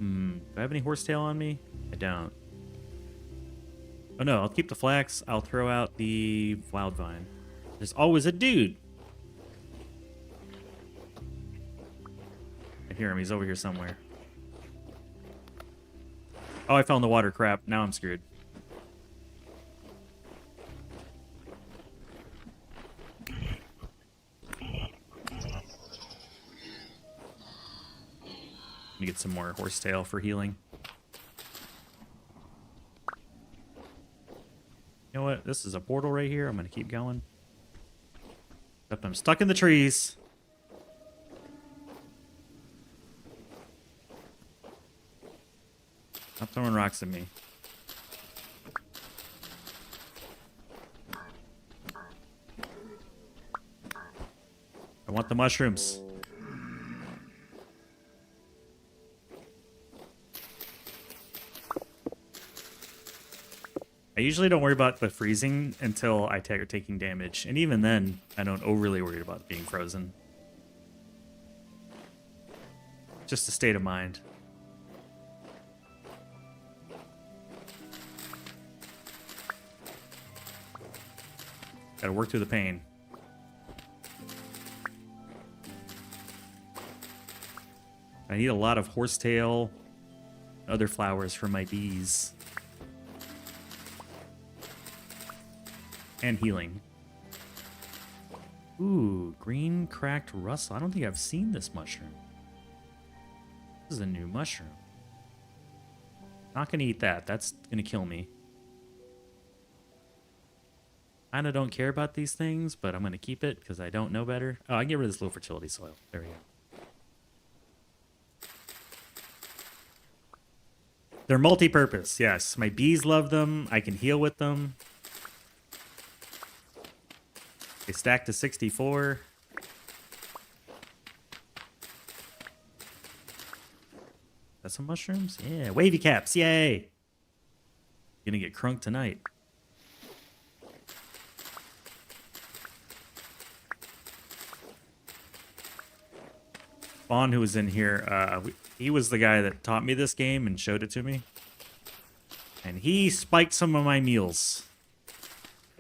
Do I have any horsetail on me? I don't. Oh no, I'll keep the flax. I'll throw out the wild vine. There's always a dude. I hear him. He's over here somewhere. Oh, I fell in the water. Crap. Now I'm screwed. Let me get some more horsetail for healing. You know what? This is a portal right here. I'm going to keep going. Except I'm stuck in the trees. Stop throwing rocks at me. I want the mushrooms. I usually don't worry about the freezing until I are taking damage. And even then, I don't overly worry about being frozen. Just a state of mind. Gotta work through the pain. I need a lot of horsetail, other flowers for my bees. And healing. Ooh, green cracked rustle. I don't think I've seen this mushroom. This is a new mushroom. Not gonna eat that. That's gonna kill me. Kinda don't care about these things, but I'm gonna keep it because I don't know better. Oh, I can get rid of this low fertility soil. There we go. They're multi-purpose, yes. My bees love them. I can heal with them. They stack to 64. That's some mushrooms? Yeah, wavy caps, yay! Gonna get crunked tonight. Vaughn, who was in here, he was the guy that taught me this game and showed it to me. And he spiked some of my meals.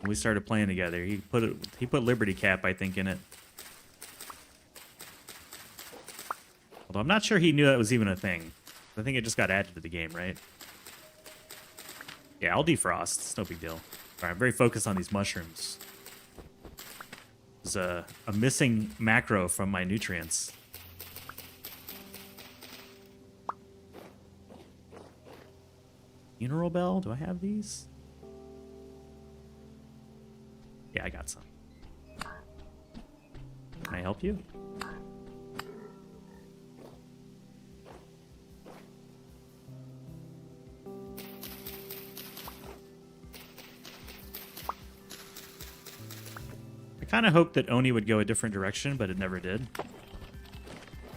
When we started playing together, he put Liberty Cap, I think, in it. Although I'm not sure he knew that was even a thing. I think it just got added to the game, right? Yeah, I'll defrost. It's no big deal. All right, I'm very focused on these mushrooms. There's a missing macro from my nutrients. Funeral bell? Do I have these? Yeah, I got some. Can I help you? I kind of hoped that Oni would go a different direction, but it never did.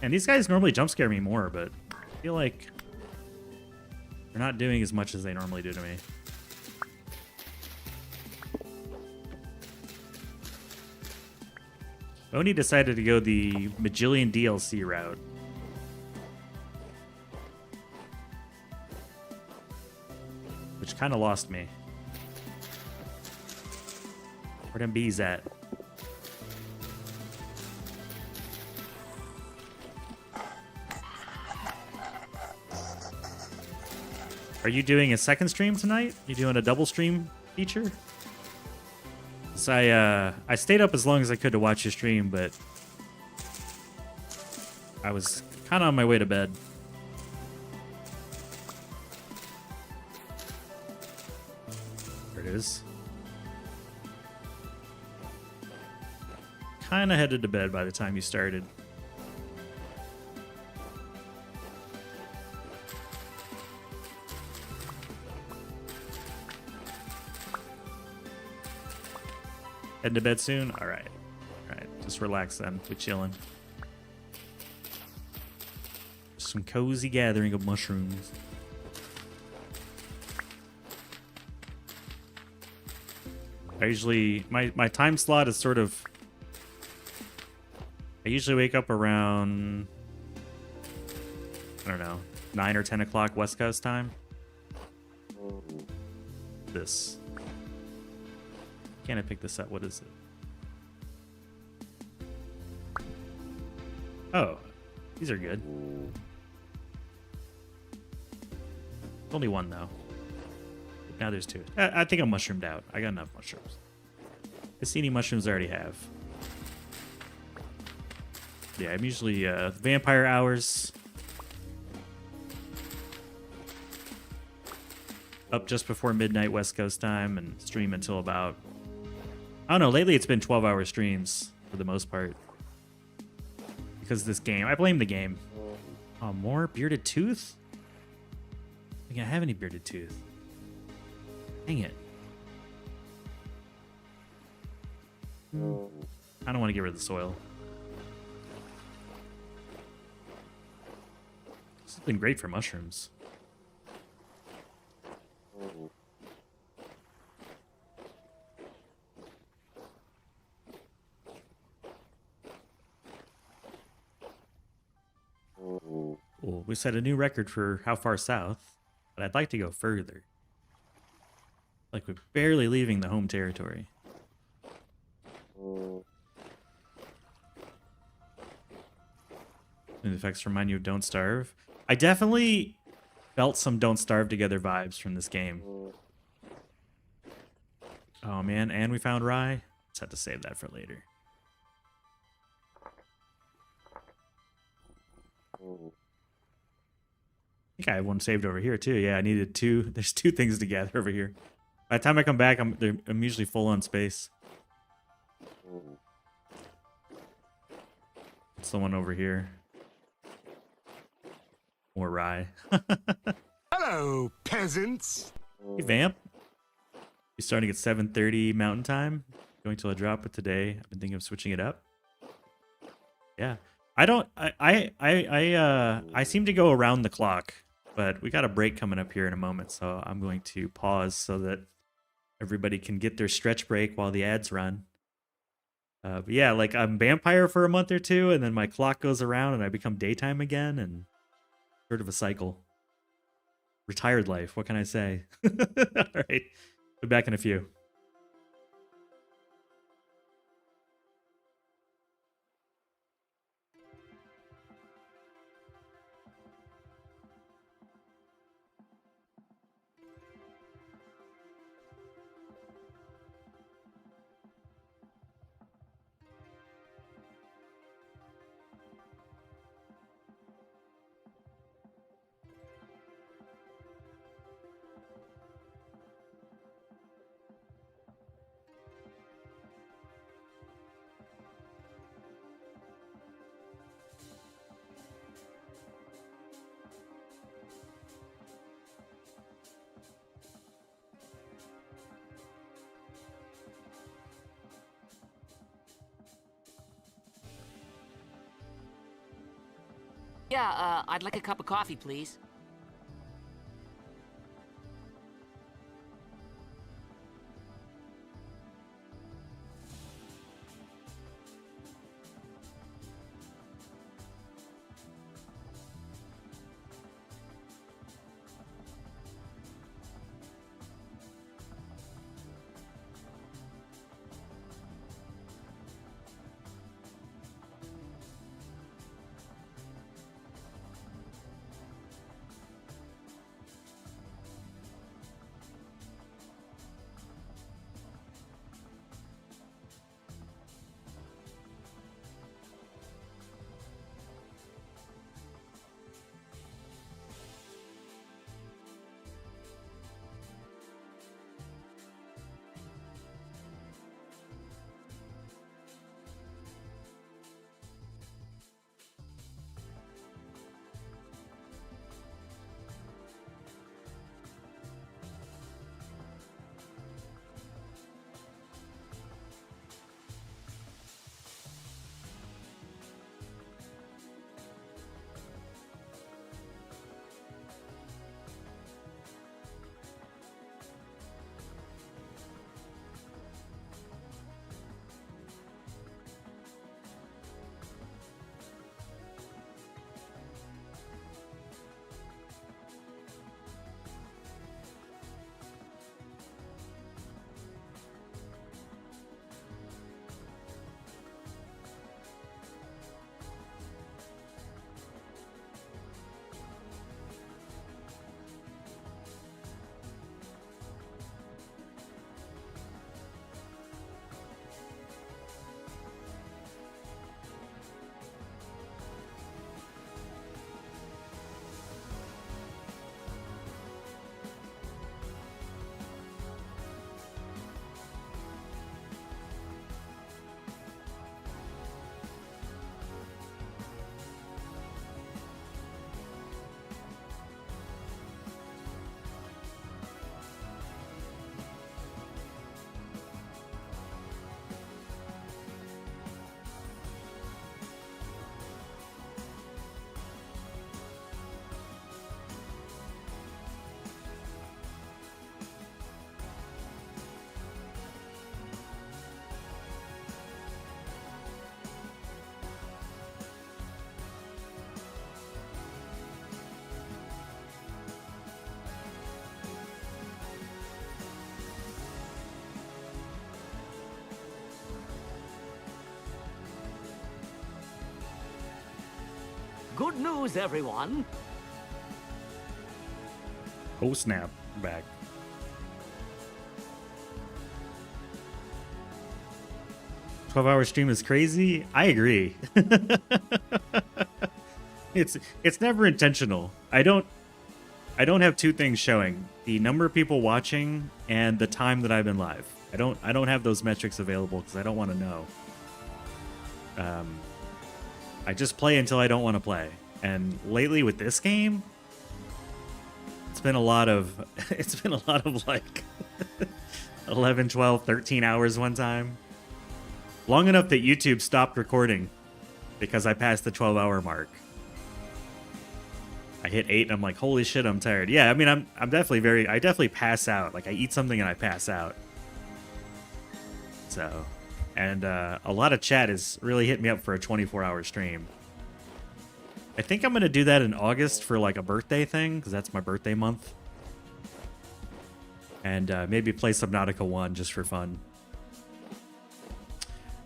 And these guys normally jump scare me more, but I feel like They're not doing as much as they normally do to me. Oni decided to go the Majillion DLC route. Which kind of lost me. Where them bees at? Are you doing a second stream tonight? You doing a double stream feature? 'Cause I stayed up as long as I could to watch your stream, but I was kind of on my way to bed. There it is. Kind of headed to bed by the time you started. Heading to bed soon? Alright. Alright, just relax then. We're chilling. Some cozy gathering of mushrooms. I usually... My time slot is sort of... I usually wake up around... I don't know. 9 or 10 o'clock West Coast time. This. Can I pick this up? What is it? Oh, these are good. Only one though. Now there's two. I think I'm mushroomed out. I got enough mushrooms. Cassini mushrooms I already have. Yeah, I'm usually vampire hours. Up just before midnight West Coast time and stream until about... I don't know, lately it's been 12-hour streams for the most part. Because of this game. I blame the game. Oh, more Bearded Tooth? I don't think I have any Bearded Tooth. Dang it. I don't want to get rid of the soil. This has been great for mushrooms. Well, we set a new record for how far south, but I'd like to go further. Like we're barely leaving the home territory. And the effects remind you of Don't Starve. I definitely felt some Don't Starve Together vibes from this game. Oh man, and we found rye. Let's have to save that for later. I think I have one saved over here too. Yeah, I needed two. There's two things to gather over here. By the time I come back, I'm usually full on space. It's the one over here. More rye. Hello, peasants. Hey, Vamp. You're starting at 7:30 Mountain Time. Going till a drop, but today I've been thinking of switching it up. Yeah, I seem to go around the clock, but we got a break coming up here in a moment, so I'm going to pause so that everybody can get their stretch break while the ads run. But yeah, like I'm vampire for a month or two, and then my clock goes around, and I become daytime again, and sort of a cycle. Retired life. What can I say? All right, be back in a few. Yeah, I'd like a cup of coffee, please. Good news, everyone. Oh snap! I'm back. "12-hour stream is crazy." I agree. It's never intentional. I don't have two things showing: the number of people watching and the time that I've been live. I don't have those metrics available because I don't want to know. I just play until I don't want to play. And lately with this game, it's been a lot of like 11, 12, 13 hours one time. Long enough that YouTube stopped recording because I passed the 12-hour mark. I hit 8 and I'm like, holy shit, I'm tired. Yeah, I mean, I'm definitely I definitely pass out. Like, I eat something and I pass out. So, and a lot of chat has really hit me up for a 24-hour stream. I think I'm going to do that in August for like a birthday thing, because that's my birthday month. And maybe play Subnautica 1 just for fun.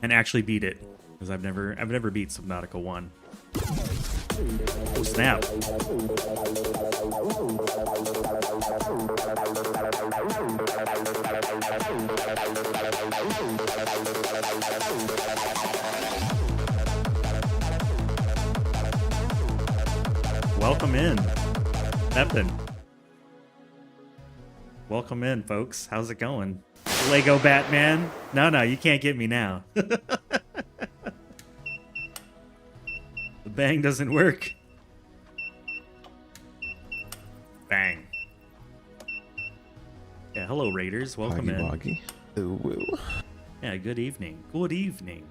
And actually beat it, because I've never beat Subnautica 1. Oh, snap. Welcome in, Eppin. Welcome in, folks. How's it going? Lego Batman? No, you can't get me now. The bang doesn't work. Bang. Yeah, hello, Raiders. Welcome in. Woggy. Ooh, woo. Yeah, good evening. Good evening.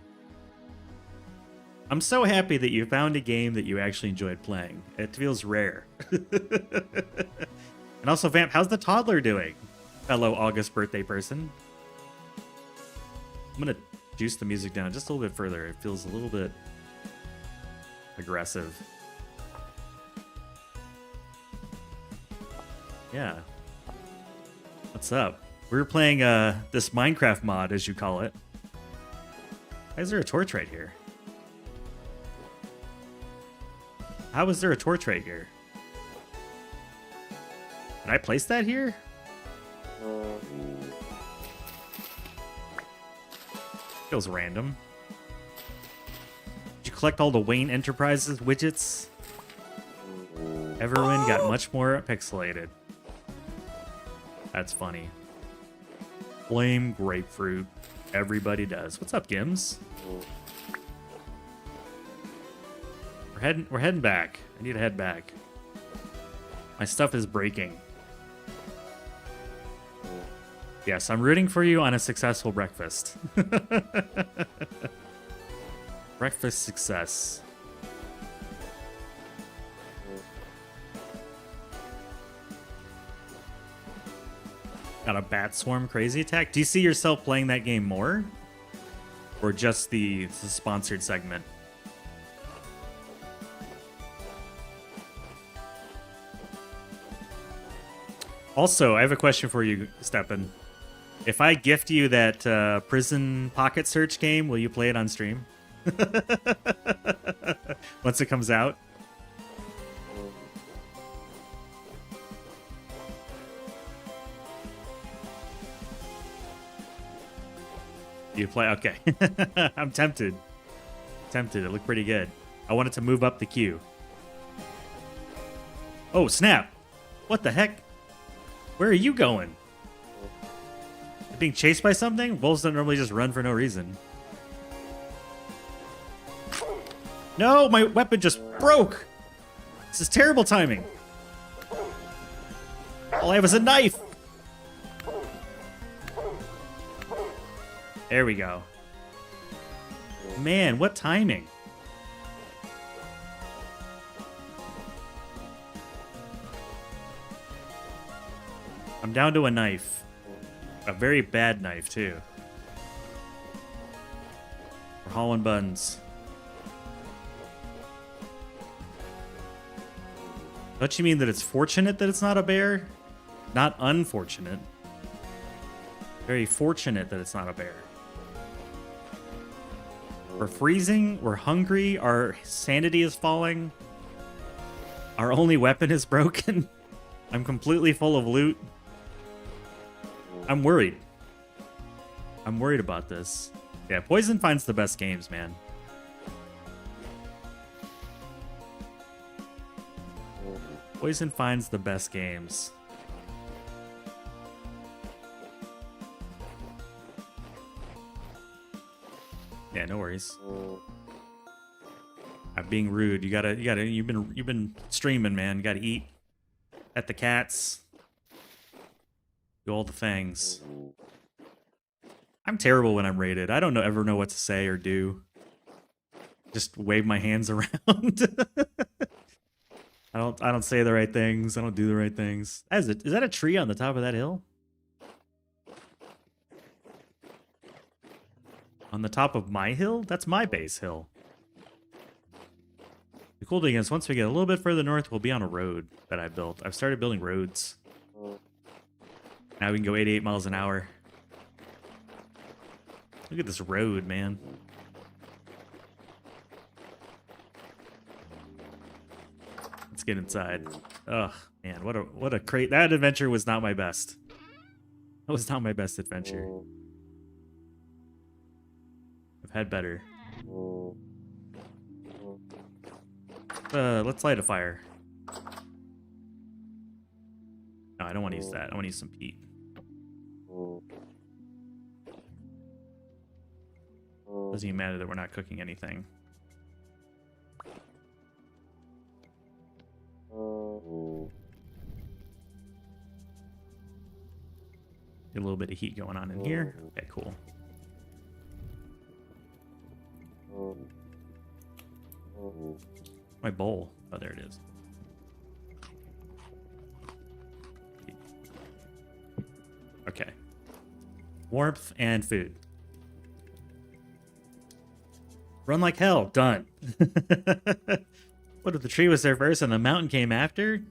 I'm so happy that you found a game that you actually enjoyed playing. It feels rare. And also, Vamp, how's the toddler doing? Fellow August birthday person. I'm going to juice the music down just a little bit further. It feels a little bit aggressive. Yeah. What's up? We were playing this Minecraft mod, as you call it. Why is there a torch right here? How is there a torch right here? Did I place that here? Feels random. Did you collect all the Wayne Enterprises widgets? Everyone got much more pixelated. That's funny. Flame grapefruit. Everybody does. What's up, Gims? We're heading back. I need to head back. My stuff is breaking. Yes, I'm rooting for you on a successful breakfast. Breakfast success. Got a bat swarm crazy attack. Do you see yourself playing that game more? Or just the sponsored segment? Also, I have a question for you, Steppen. If I gift you that prison pocket search game, will you play it on stream? Once it comes out? You play? Okay. I'm tempted. Tempted. It looked pretty good. I wanted to move up the queue. Oh, snap. What the heck? Where are you going? Being chased by something? Wolves don't normally just run for no reason. No, my weapon just broke. This is terrible timing. All I have is a knife. There we go. Man, what timing. I'm down to a knife. A very bad knife, too. We're hauling buns. Don't you mean that it's fortunate that it's not a bear? Not unfortunate. Very fortunate that it's not a bear. We're freezing. We're hungry. Our sanity is falling. Our only weapon is broken. I'm completely full of loot. I'm worried. I'm worried about this. Yeah, Poison finds the best games, man. Poison finds the best games. Yeah, no worries. I'm being rude. You've been streaming, man. You gotta eat. At the cats. Do all the things. I'm terrible when I'm rated. I don't ever know what to say or do. Just wave my hands around. I don't say the right things. I don't do the right things. Is that a tree on the top of that hill? On the top of my hill? That's my base hill. The cool thing is, once we get a little bit further north, we'll be on a road that I built. I've started building roads. Now we can go 88 miles an hour. Look at this road, man. Let's get inside. Ugh, man, what a crate. That adventure was not my best. That was not my best adventure. I've had better. Let's light a fire. No, I don't want to use that. I want to use some peat. Doesn't even matter that we're not cooking anything. Get a little bit of heat going on in here. Okay, cool. My bowl. Oh, there it is. Okay. Warmth and food. Run like hell. Done. What if the tree was there first and the mountain came after?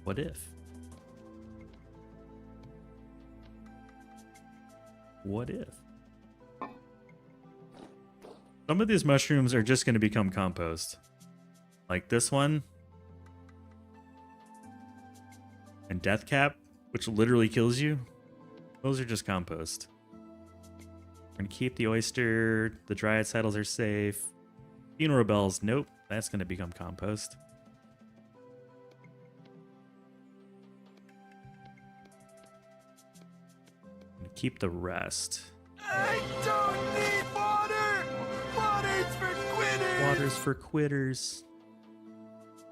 What if? What if? Some of these mushrooms are just going to become compost. Like this one. And Death Cap, which literally kills you. Those are just compost. We're going to keep the oyster. The dryad saddles are safe. Funeral bells, nope. That's going to become compost. Keep the rest. I don't need water! Water's for quitters! Water's for quitters.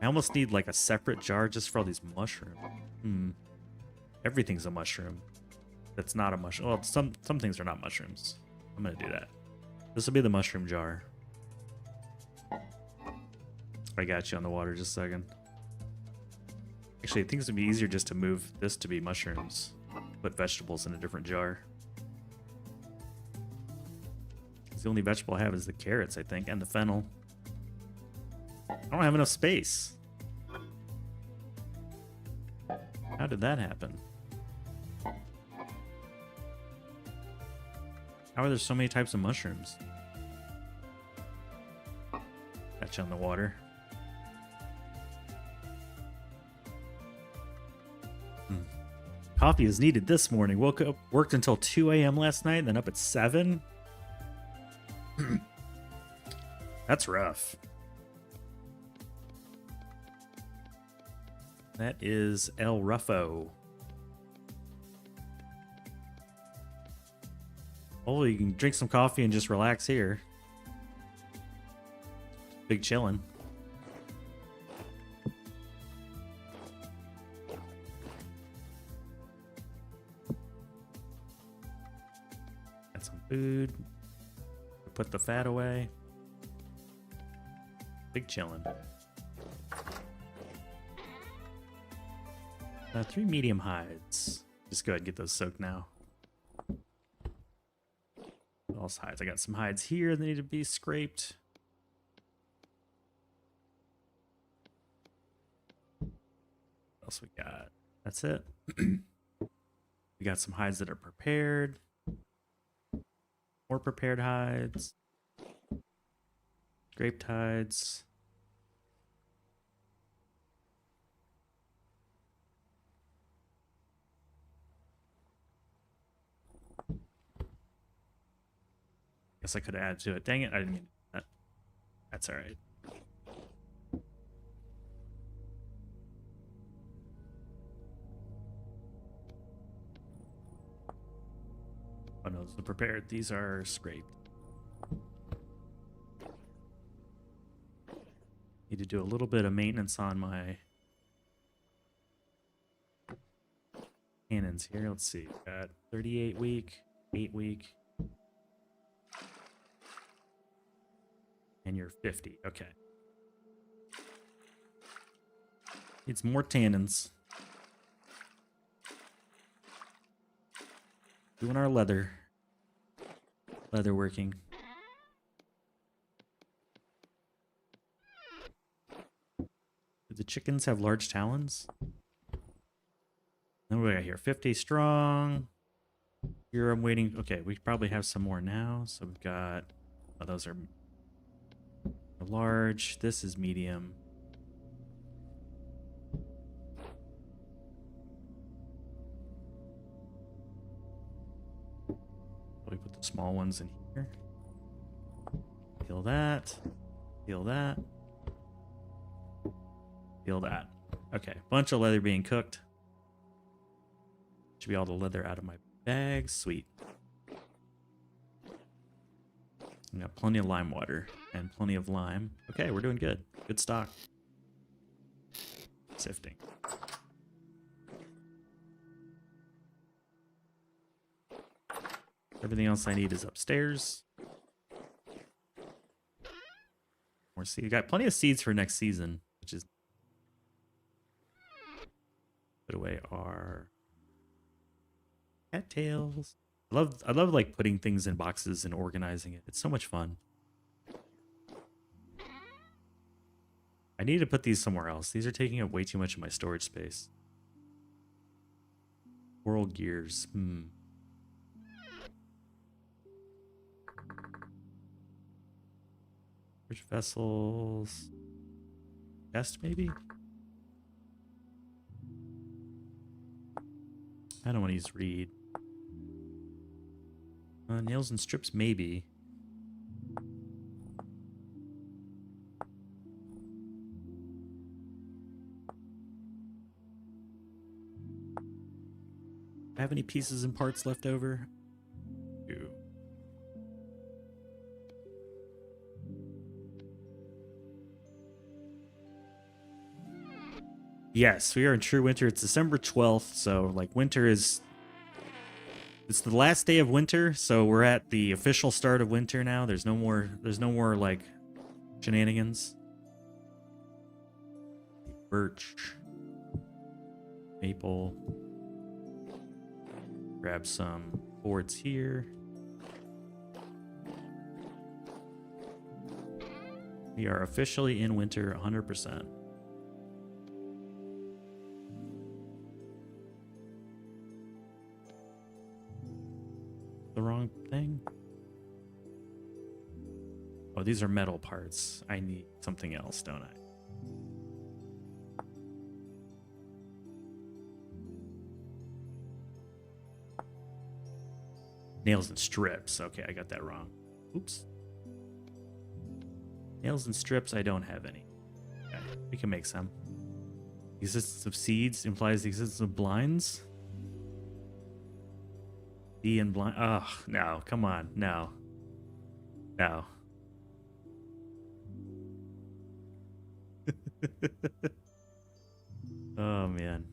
I almost need like a separate jar just for all these mushrooms. Everything's a mushroom. That's not a mushroom. Well, some things are not mushrooms. I'm gonna do that. This will be the mushroom jar. I got you on the water just a second. Actually, I think it's gonna be easier just to move this to be mushrooms. Put vegetables in a different jar. The only vegetable I have is the carrots, I think, and the fennel. I don't have enough space. How did that happen? How are there so many types of mushrooms? Got you on the water. Coffee is needed this morning. Woke up, worked until 2 a.m. last night, then up at 7. That's rough. That is El Ruffo. Oh, you can drink some coffee and just relax here. Big chillin'. Got some food. Put the fat away. Big chillin'. 3 medium hides. Just go ahead and get those soaked now. What else hides? I got some hides here that need to be scraped. What else we got? That's it. We got some hides that are prepared. More prepared hides. Grape tides. Guess I could have added to it. Dang it, I didn't mean that. That's all right. Oh no, those are prepared. These are scraped. Need to do a little bit of maintenance on my cannons here. Let's see. Got 38 week, 8 week. And you're 50. Okay. Needs more tannins. Doing our leather working. Do the chickens have large talons? Then what do we got here? 50 strong. Here I'm waiting. Okay, we probably have some more now. So we've got, oh, those are large. This is medium. We put the small ones in here. Peel that. Peel that. Peel that. Okay, bunch of leather being cooked. Should be all the leather out of my bag. Sweet. We got plenty of lime water and plenty of lime. Okay, we're doing good. Good stock. Sifting. Everything else I need is upstairs. More seed. Got plenty of seeds for next season, which is put away our cattails. I love like putting things in boxes and organizing it. It's so much fun. I need to put these somewhere else. These are taking up way too much of my storage space. Coral gears. Rich vessels. Chest, maybe? I don't want to use reed. Nails and strips, maybe. Have any pieces and parts left over? Ew. Yes, we are in true winter. It's December 12th, so like winter is... It's the last day of winter, so we're at the official start of winter now. There's no more like shenanigans. Birch. Maple. Grab some boards here. We are officially in winter 100%. The wrong thing? Oh, these are metal parts. I need something else, don't I? Nails and strips. Okay, I got that wrong. Oops. Nails and strips, I don't have any. Okay, we can make some. The existence of seeds implies the existence of blinds. D and blind. Oh, no. Come on. No. No. Oh, man.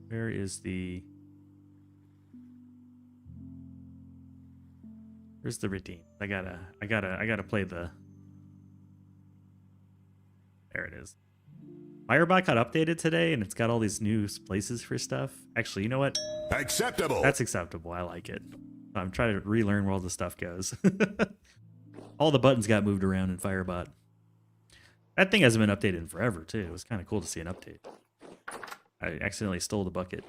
Where is the... Where's the redeem? I gotta play the... There it is. Firebot got updated today, and it's got all these new places for stuff. Actually, you know what? Acceptable. That's acceptable. I like it. I'm trying to relearn where all the stuff goes. All the buttons got moved around in Firebot. That thing hasn't been updated in forever, too. It was kind of cool to see an update. I accidentally stole the bucket.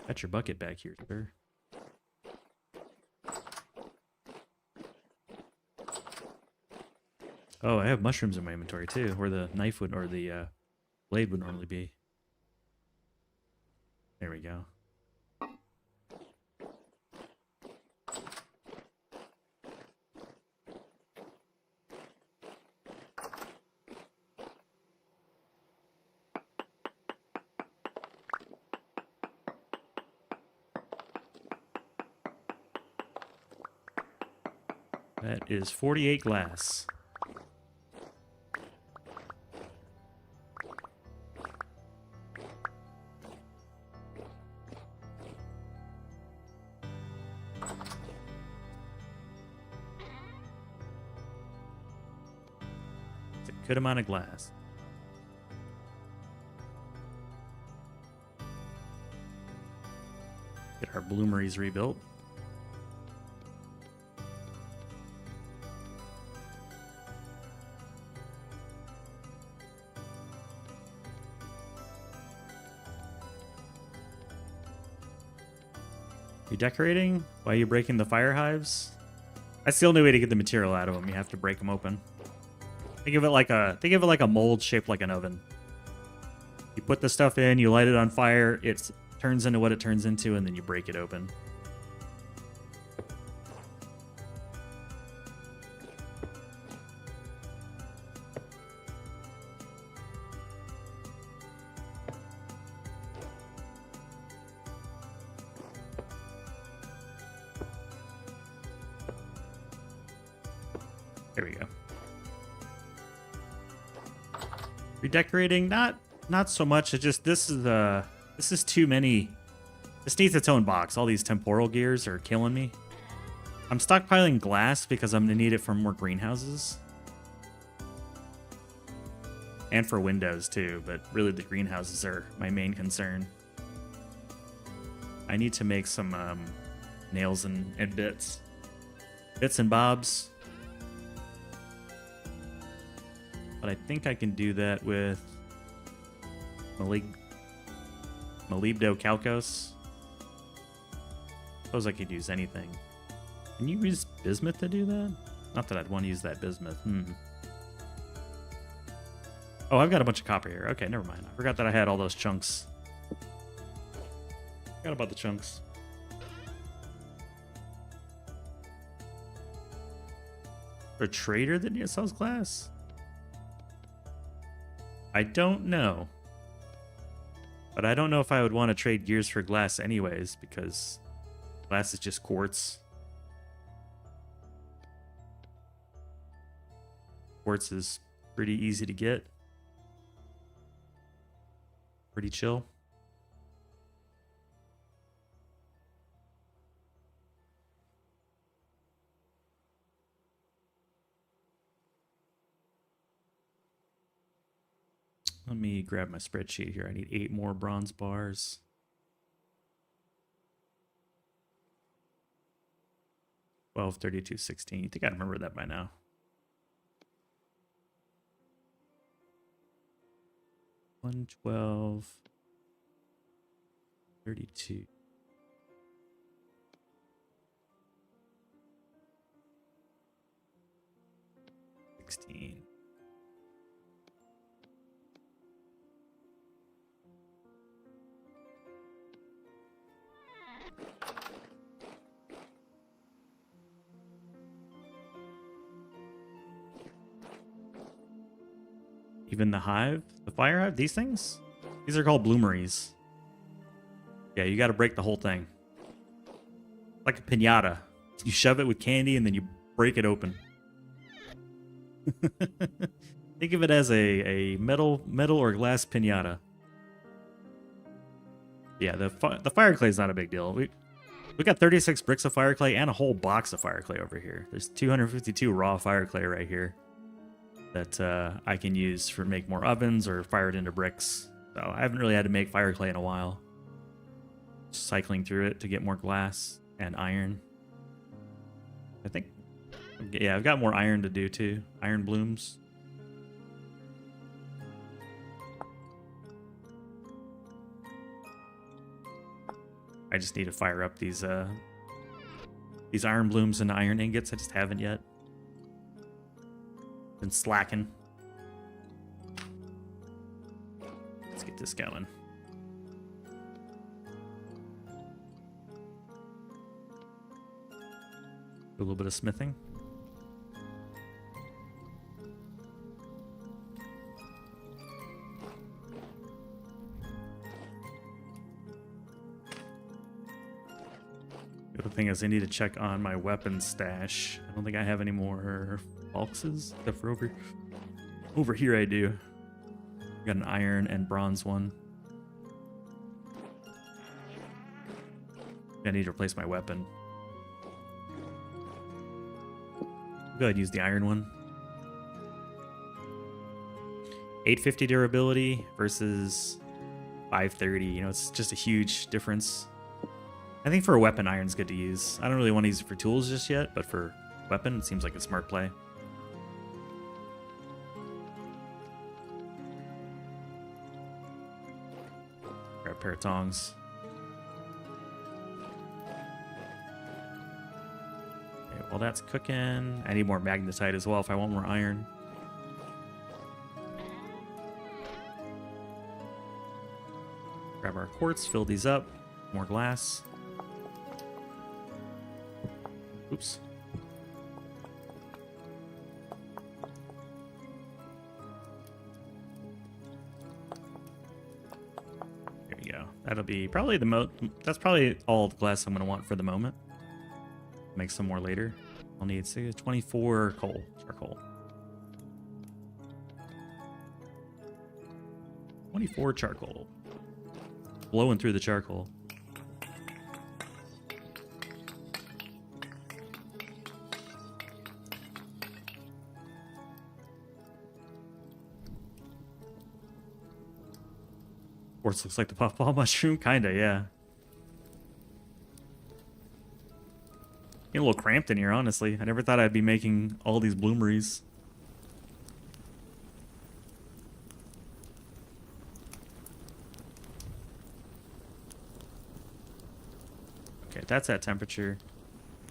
Got your bucket back here, sir. Oh, I have mushrooms in my inventory too, where the knife would or the blade would normally be. There we go. That is 48 glass. It's a good amount of glass. Get our bloomeries rebuilt. You decorating? Why are you breaking the fire hives? That's the only way to get the material out of them. You have to break them open. Think of it like a mold shaped like an oven. You put the stuff in, you light it on fire, it turns into what it turns into, and then you break it open. There we go. Redecorating, not so much. It just this is too many. This needs its own box. All these temporal gears are killing me. I'm stockpiling glass because I'm gonna need it for more greenhouses. And for windows too, but really the greenhouses are my main concern. I need to make some nails and bits. Bits and bobs. But I think I can do that with Molybdo Calcos. Suppose I could use anything. Can you use bismuth to do that? Not that I'd want to use that bismuth. Oh, I've got a bunch of copper here. Okay, never mind. I forgot that I had all those chunks. Forgot about the chunks. For a trader that sells glass? I don't know. But I don't know if I would want to trade gears for glass anyways, because glass is just quartz. Quartz is pretty easy to get. Pretty chill. Let me grab my spreadsheet here. I need 8 more bronze bars. $12, $32, $16. You think I remember that by now? $112, $32. $16. Even the hive? The fire hive? These things? These are called bloomeries. Yeah, you got to break the whole thing. Like a piñata. You shove it with candy and then you break it open. Think of it as a metal or glass piñata. Yeah, the fire clay is not a big deal. We got 36 bricks of fire clay and a whole box of fire clay over here. There's 252 raw fire clay right here that I can use for make more ovens or fire it into bricks. So I haven't really had to make fire clay in a while. Just cycling through it to get more glass and iron. I think, yeah, I've got more iron to do too. Iron blooms. I just need to fire up these iron blooms and iron ingots. I just haven't yet. Been slacking. Let's get this going. A little bit of smithing. The other thing is I need to check on my weapon stash. I don't think I have any more Falxes, except for over here I do. Got an iron and bronze one. I need to replace my weapon. Go ahead and use the iron one. 850 durability versus 530. You know, it's just a huge difference. I think for a weapon, iron's good to use. I don't really want to use it for tools just yet, but for weapon, it seems like a smart play. Grab a pair of tongs. Okay, while that's cooking, I need more magnetite as well if I want more iron. Grab our quartz, fill these up. More glass. Oops. There you go. That'll be probably that's probably all the glass I'm going to want for the moment. Make some more later. I'll need 24 charcoal. 24 charcoal. Blowing through the charcoal. Quartz looks like the puffball mushroom. Kinda, yeah. Getting a little cramped in here, honestly. I never thought I'd be making all these bloomeries. Okay, that's at temperature.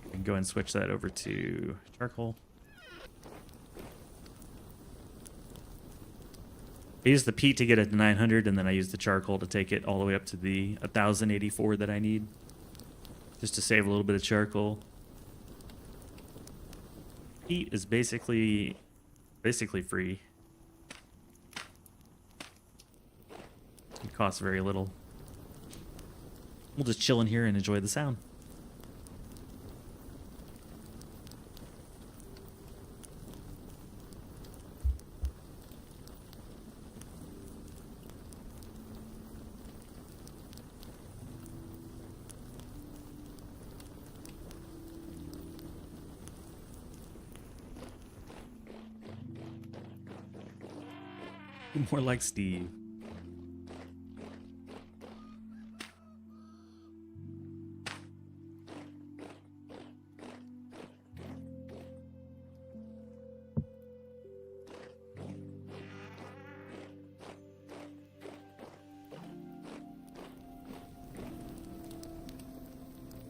I can go and switch that over to charcoal. I use the peat to get it to 900, and then I use the charcoal to take it all the way up to the 1084 that I need. Just to save a little bit of charcoal. Peat is basically free. It costs very little. We'll just chill in here and enjoy the sound. More like Steve.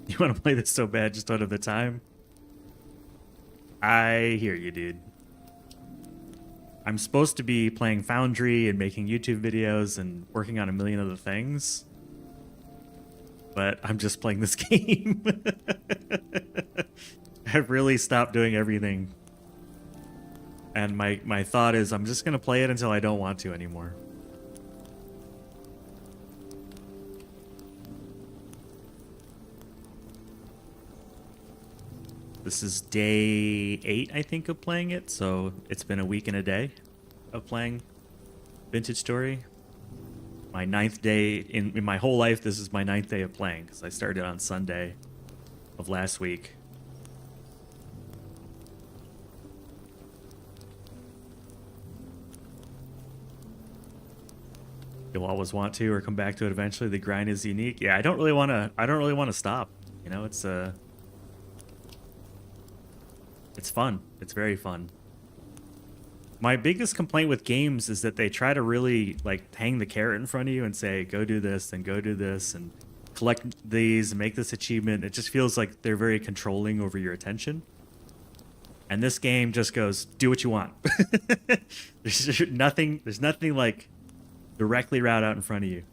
You want to play this so bad, just don't have the time? I hear you, dude. I'm supposed to be playing Foundry and making YouTube videos and working on a million other things. But I'm just playing this game. I've really stopped doing everything. And my thought is I'm just going to play it until I don't want to anymore. This is day 8, I think, of playing it, so it's been a week and a day of playing Vintage Story. My 9th day, in my whole life, this is my 9th day of playing, because I started on Sunday of last week. You'll always want to or come back to it eventually. The grind is unique. Yeah, I don't really want to stop. You know, it's fun. It's very fun. My biggest complaint with games is that they try to really like hang the carrot in front of you and say, go do this and go do this. And collect these and make this achievement. It just feels like they're very controlling over your attention. And this game just goes, do what you want. There's nothing like directly right out in front of you.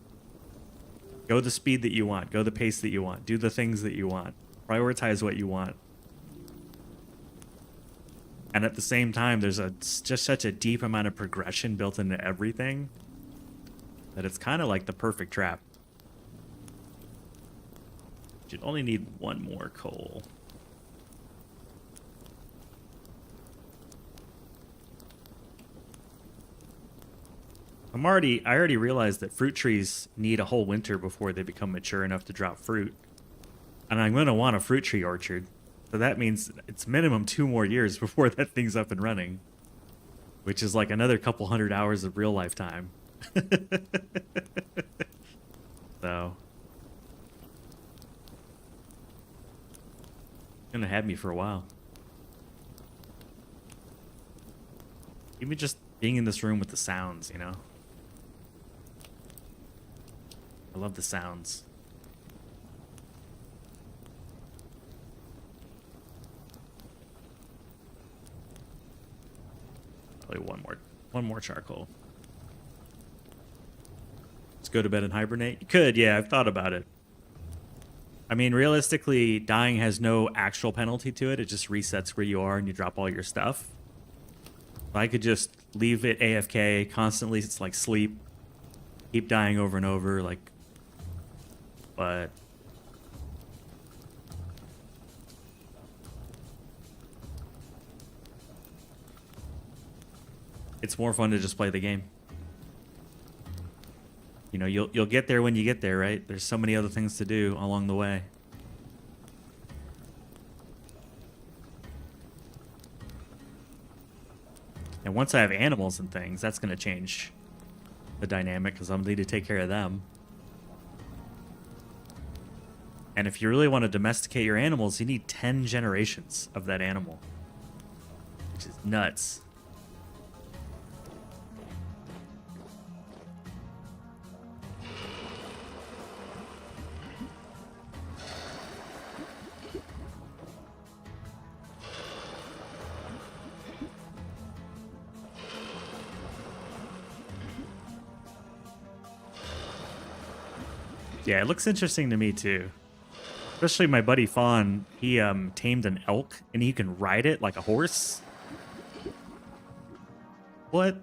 Go the speed that you want. Go the pace that you want. Do the things that you want. Prioritize what you want. And at the same time, there's just such a deep amount of progression built into everything that it's kind of like the perfect trap. You'd only need one more coal. I already realized that fruit trees need a whole winter before they become mature enough to drop fruit. And I'm going to want a fruit tree orchard. So that means it's minimum 2 more years before that thing's up and running. Which is like another couple hundred hours of real life time. So. It's going to have me for a while. Even just being in this room with the sounds, you know? I love the sounds. Probably one more charcoal. Let's go to bed and hibernate. You could, yeah, I've thought about it. I mean, realistically, dying has no actual penalty to it. It just resets where you are and you drop all your stuff. I could just leave it AFK constantly. It's like sleep. Keep dying over and over, like. But it's more fun to just play the game. You know, you'll get there when you get there, right? There's so many other things to do along the way. And once I have animals and things, that's going to change the dynamic because I'm going to need to take care of them. And if you really want to domesticate your animals, you need 10 generations of that animal. Which is nuts. Yeah, it looks interesting to me too. Especially my buddy Fawn, he tamed an elk and he can ride it like a horse. What?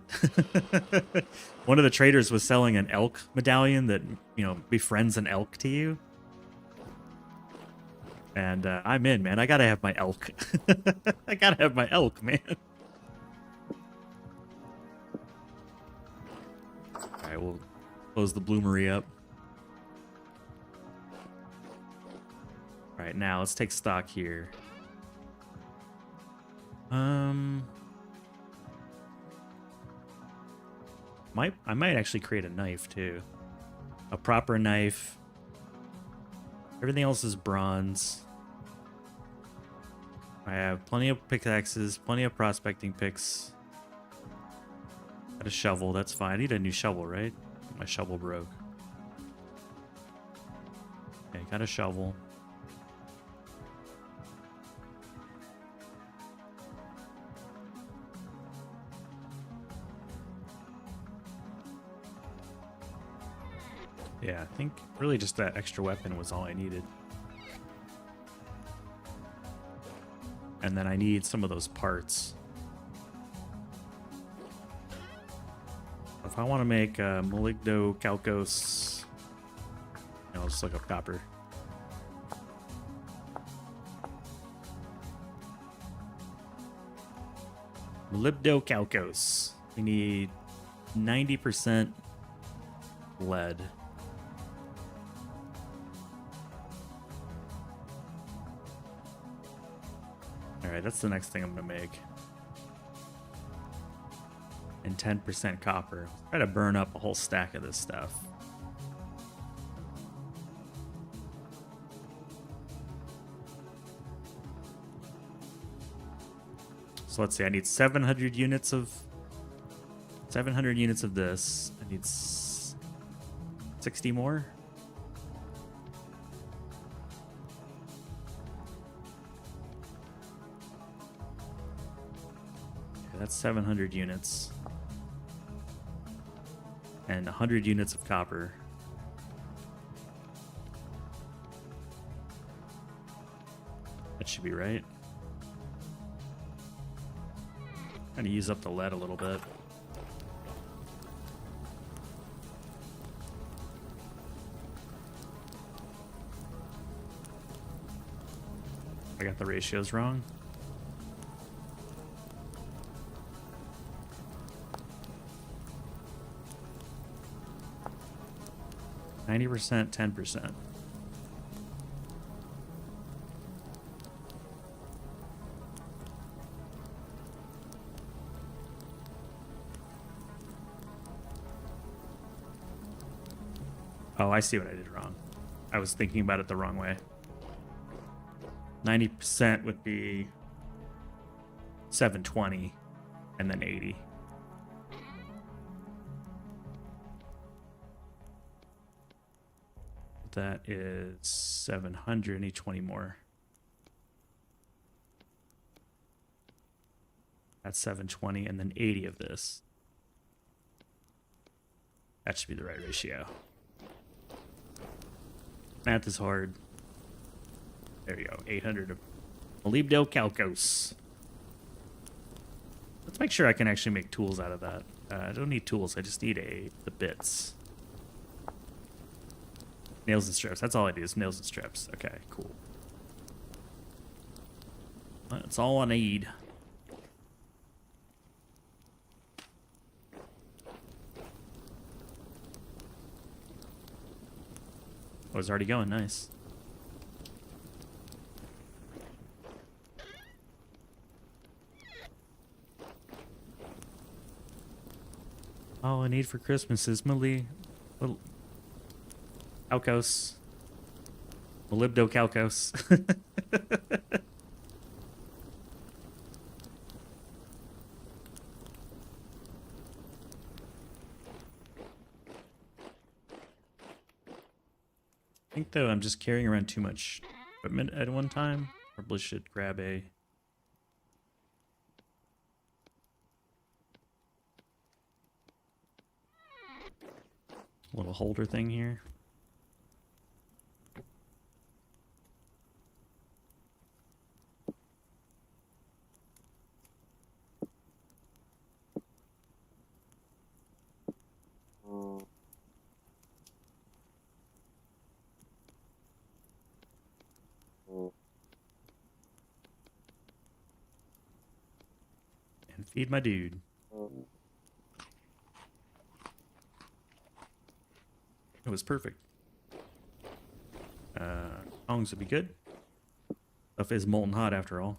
One of the traders was selling an elk medallion that, you know, befriends an elk to you. And I'm in, man. I gotta have my elk. I gotta have my elk, man. Alright, we'll close the bloomery up. Alright, now let's take stock here. I might actually create a knife too. A proper knife. Everything else is bronze. I have plenty of pickaxes, plenty of prospecting picks. Got a shovel, that's fine. I need a new shovel, right? My shovel broke. Okay, got a shovel. Yeah, I think really just that extra weapon was all I needed. And then I need some of those parts. If I want to make Molybdocalcos, I'll just look up copper. Molybdocalcos. We need 90% lead. Alright, that's the next thing I'm going to make. And 10% copper. Try to burn up a whole stack of this stuff. So let's see, I need 700 units of this. I need 60 more. That's 700 units. And 100 units of copper. That should be right. Kind of use up the lead a little bit. I got the ratios wrong. %, 10%. Oh, I see what I did wrong. I was thinking about it the wrong way. 90% would be 720 and then 80. That is 700. I need 20 more. That's 720 and then 80 of this. That should be the right ratio. Math is hard. There you go. 800 of molybdenum calcos. Let's make sure I can actually make tools out of that. I don't need tools. I just need the bits. Nails and strips. That's all I do is nails and strips. Okay, cool. That's all I need. Oh, it's already going. Nice. All I need for Christmas is little Calcos. Molybdo Calcos. I think though I'm just carrying around too much equipment at one time. Probably should grab a little holder thing here. And feed my dude. It was perfect. Tongs would be good. Stuff is molten hot after all.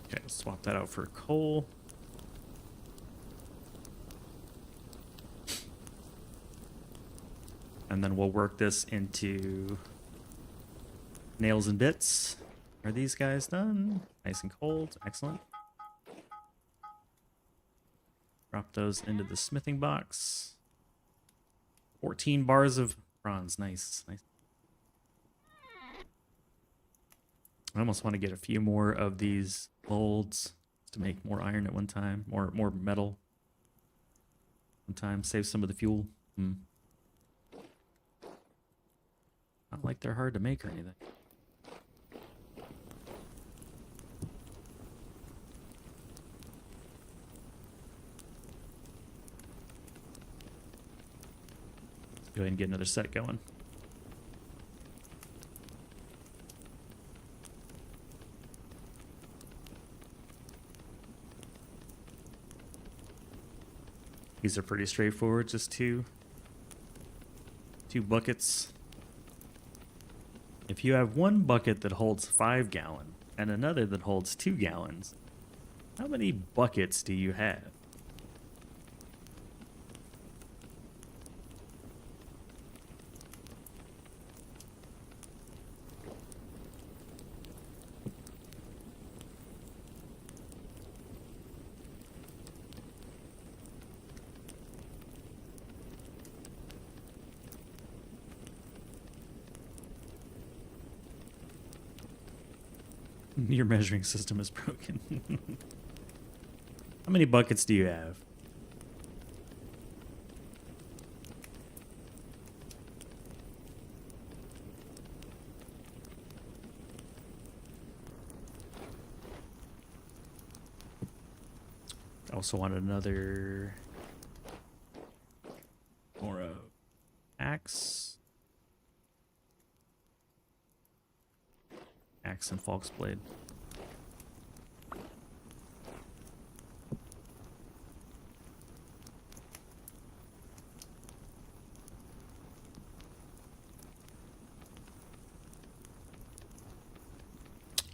Okay, let's swap that out for coal. And then we'll work this into nails and bits. Are these guys done? Nice and cold. Excellent. Drop those into the smithing box. 14 bars of bronze. Nice. Nice. I almost want to get a few more of these molds to make more iron at one time. More metal. One time. Save some of the fuel. Not like they're hard to make or anything. Go ahead and get another set going. These are pretty straightforward, just two buckets. If you have one bucket that holds 5 gallons and another that holds 2 gallons, how many buckets do you have? Your measuring system is broken. How many buckets do you have? I also wanted another more axe. Axe and Falk's blade.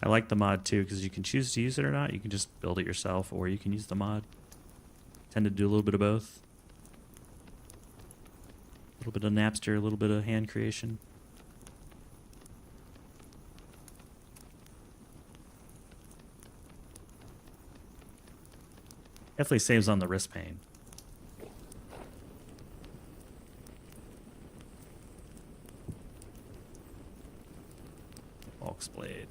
I like the mod too because you can choose to use it or not. You can just build it yourself or you can use the mod. Tend to do a little bit of both. A little bit of Napster, a little bit of hand creation. Definitely saves on the wrist pain. Falk's blade.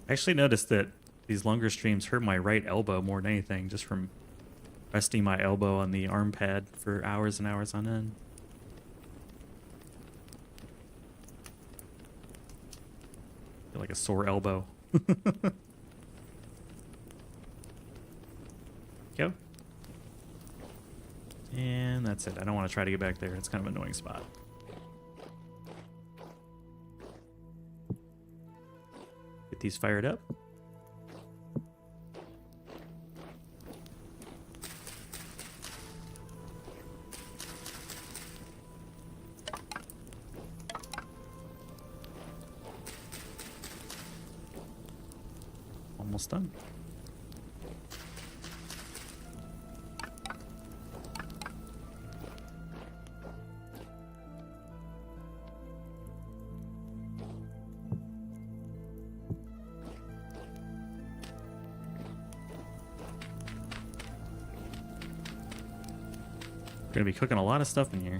I actually noticed that these longer streams hurt my right elbow more than anything, just from resting my elbow on the arm pad for hours and hours on end. I feel like a sore elbow. Go. And that's it. I don't want to try to get back there. It's kind of an annoying spot. Get these fired up. Almost done. Gonna be cooking a lot of stuff in here.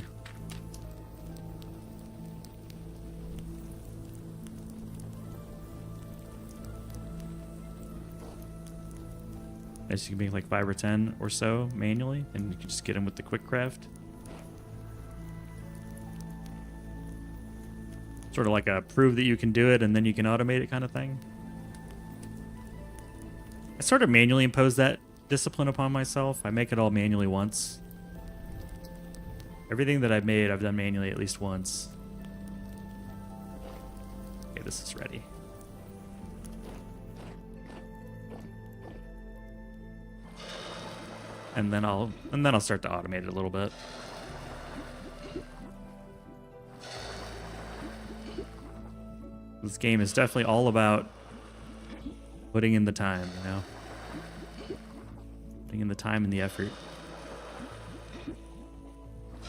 As you can make like 5 or 10 or so manually, and you can just get them with the quick craft. Sort of like a prove that you can do it and then you can automate it kind of thing. I sort of manually impose that discipline upon myself. I make it all manually once. Everything that I've made, I've done manually at least once. Okay, this is ready. And then I'll start to automate it a little bit. This game is definitely all about putting in the time, you know? Putting in the time and the effort.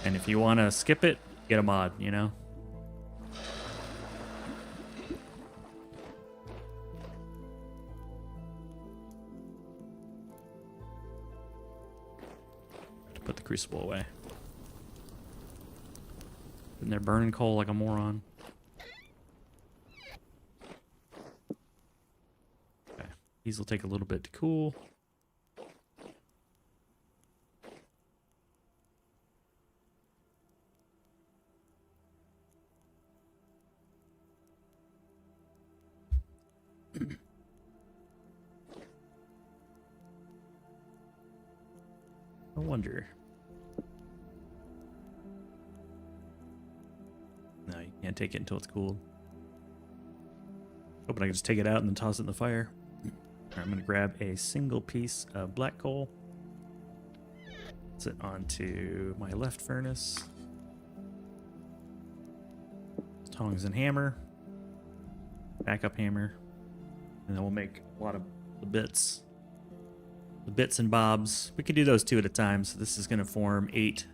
And if you want to skip it, get a mod, you know? To put the crucible away. And they're burning coal like a moron. Okay. These will take a little bit to cool. I wonder. No, you can't take it until it's cooled. Hoping I can just take it out and then toss it in the fire. Alright, I'm going to grab a single piece of black coal. Set it onto my left furnace. Tongs and hammer. Backup hammer. And then we'll make a lot of the bits. The bits and bobs. We could do those 2 at a time, so this is going to form 8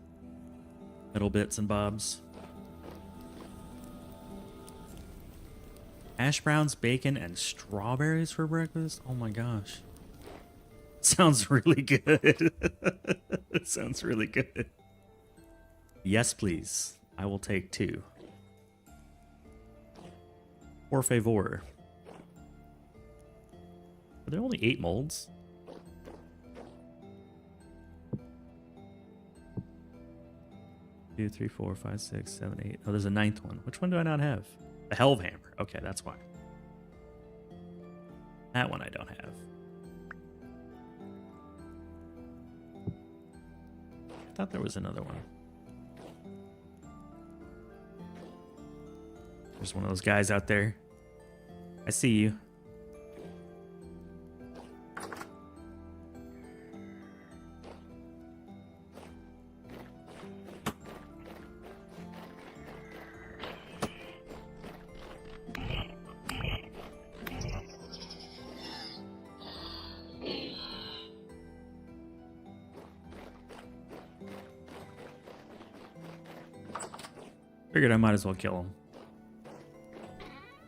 metal bits and bobs. Hash browns, bacon, and strawberries for breakfast? Oh my gosh. Sounds really good. It sounds really good. Yes, please. I will take 2. Por favor. Are there only 8 molds? Two, three, 4, 5, 6, 7, 8. Oh, there's a 9th one. Which one do I not have? The Helvhammer. Okay, that's why. That one I don't have. I thought there was another one. There's one of those guys out there. I see you. Figured I might as well kill him.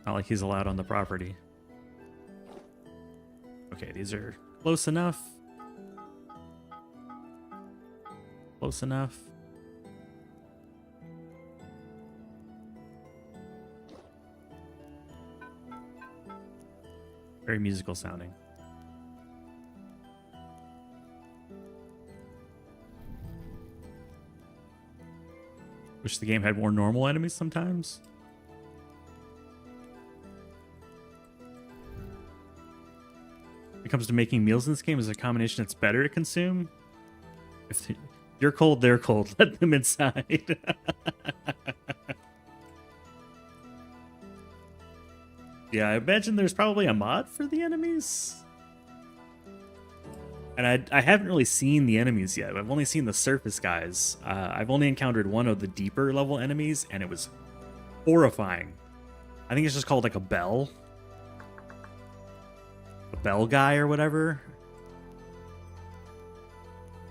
Not like he's allowed on the property. Okay, these are close enough. Close enough. Very musical sounding. Wish the game had more normal enemies sometimes. When it comes to making meals in this game, is a combination that's better to consume. If you're cold, they're cold. Let them inside. Yeah, I imagine there's probably a mod for the enemies. And I haven't really seen the enemies yet. I've only seen the surface guys. I've only encountered one of the deeper level enemies, and it was horrifying. I think it's just called like a bell. A bell guy or whatever.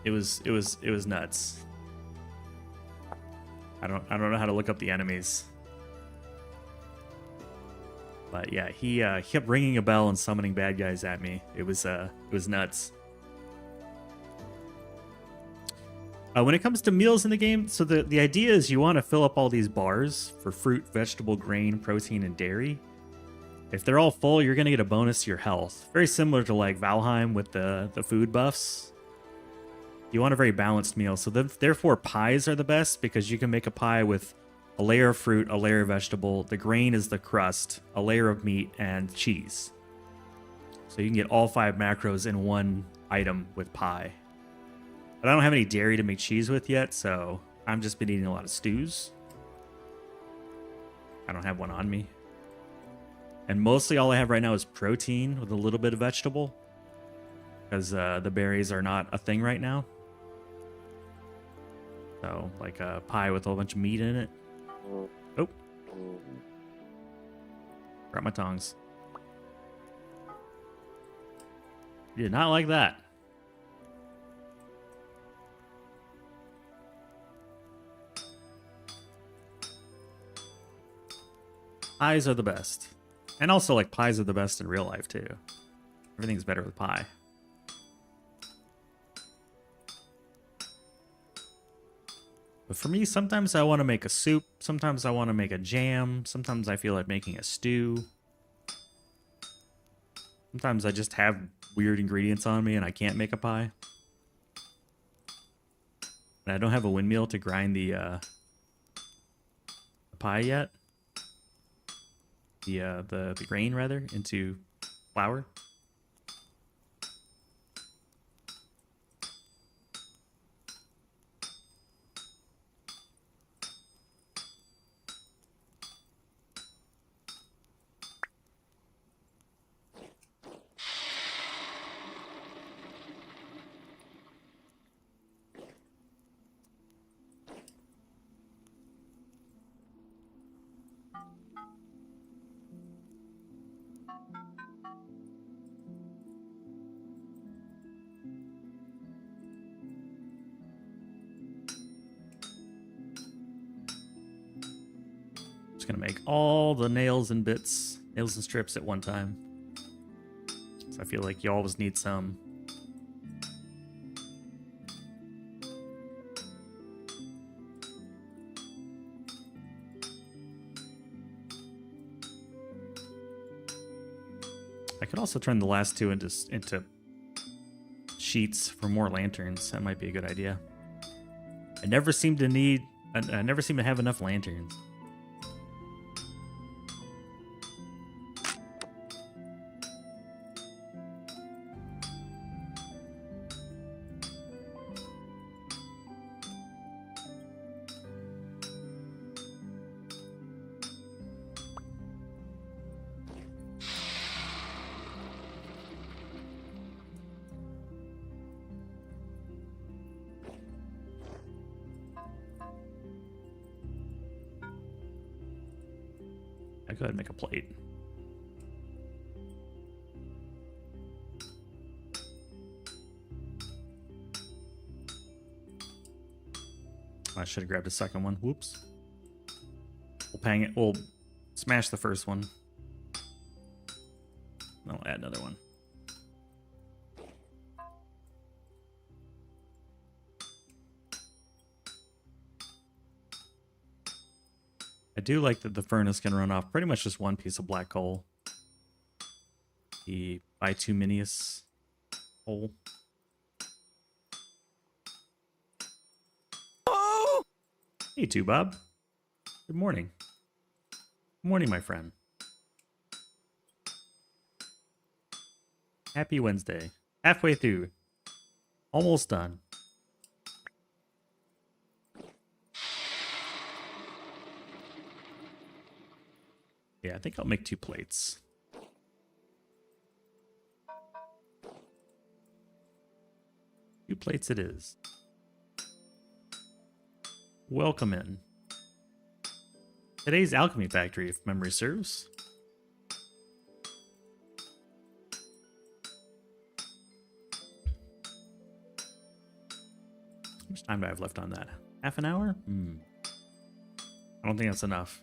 It was nuts. I don't know how to look up the enemies. But yeah, he kept ringing a bell and summoning bad guys at me. It was nuts. When it comes to meals in the game, so the idea is you want to fill up all these bars for fruit, vegetable, grain, protein, and dairy. If they're all full, you're going to get a bonus to your health. Very similar to like Valheim with the food buffs. You want a very balanced meal. So therefore, pies are the best because you can make a pie with a layer of fruit, a layer of vegetable. The grain is the crust, a layer of meat, and cheese. So you can get all 5 macros in one item with pie. But I don't have any dairy to make cheese with yet, so I've just been eating a lot of stews. I don't have one on me. And mostly all I have right now is protein with a little bit of vegetable. Because the berries are not a thing right now. So, like a pie with a whole bunch of meat in it. Oh. Grab my tongs. You did not like that. Pies are the best. And also, like, pies are the best in real life, too. Everything's better with pie. But for me, sometimes I want to make a soup. Sometimes I want to make a jam. Sometimes I feel like making a stew. Sometimes I just have weird ingredients on me and I can't make a pie. And I don't have a windmill to grind the pie yet. The grain rather into flour. Gonna make all the nails and strips at one time. So I feel like you always need some. I could also turn the last two into sheets for more lanterns. That might be a good idea. I never seem to have enough lanterns. I go ahead and make a plate. I should have grabbed a second one. Whoops. We'll pang it. We'll smash the first one. I'll add another one. I do like that the furnace can run off pretty much just one piece of black coal. The bituminous coal. Oh! Hey, too, Bob. Good morning. Good morning, my friend. Happy Wednesday. Halfway through. Almost done. Yeah, I think I'll make 2 plates. Two plates it is. Welcome in. Today's Alchemy Factory, if memory serves. How much time do I have left on that? Half an hour? I don't think that's enough.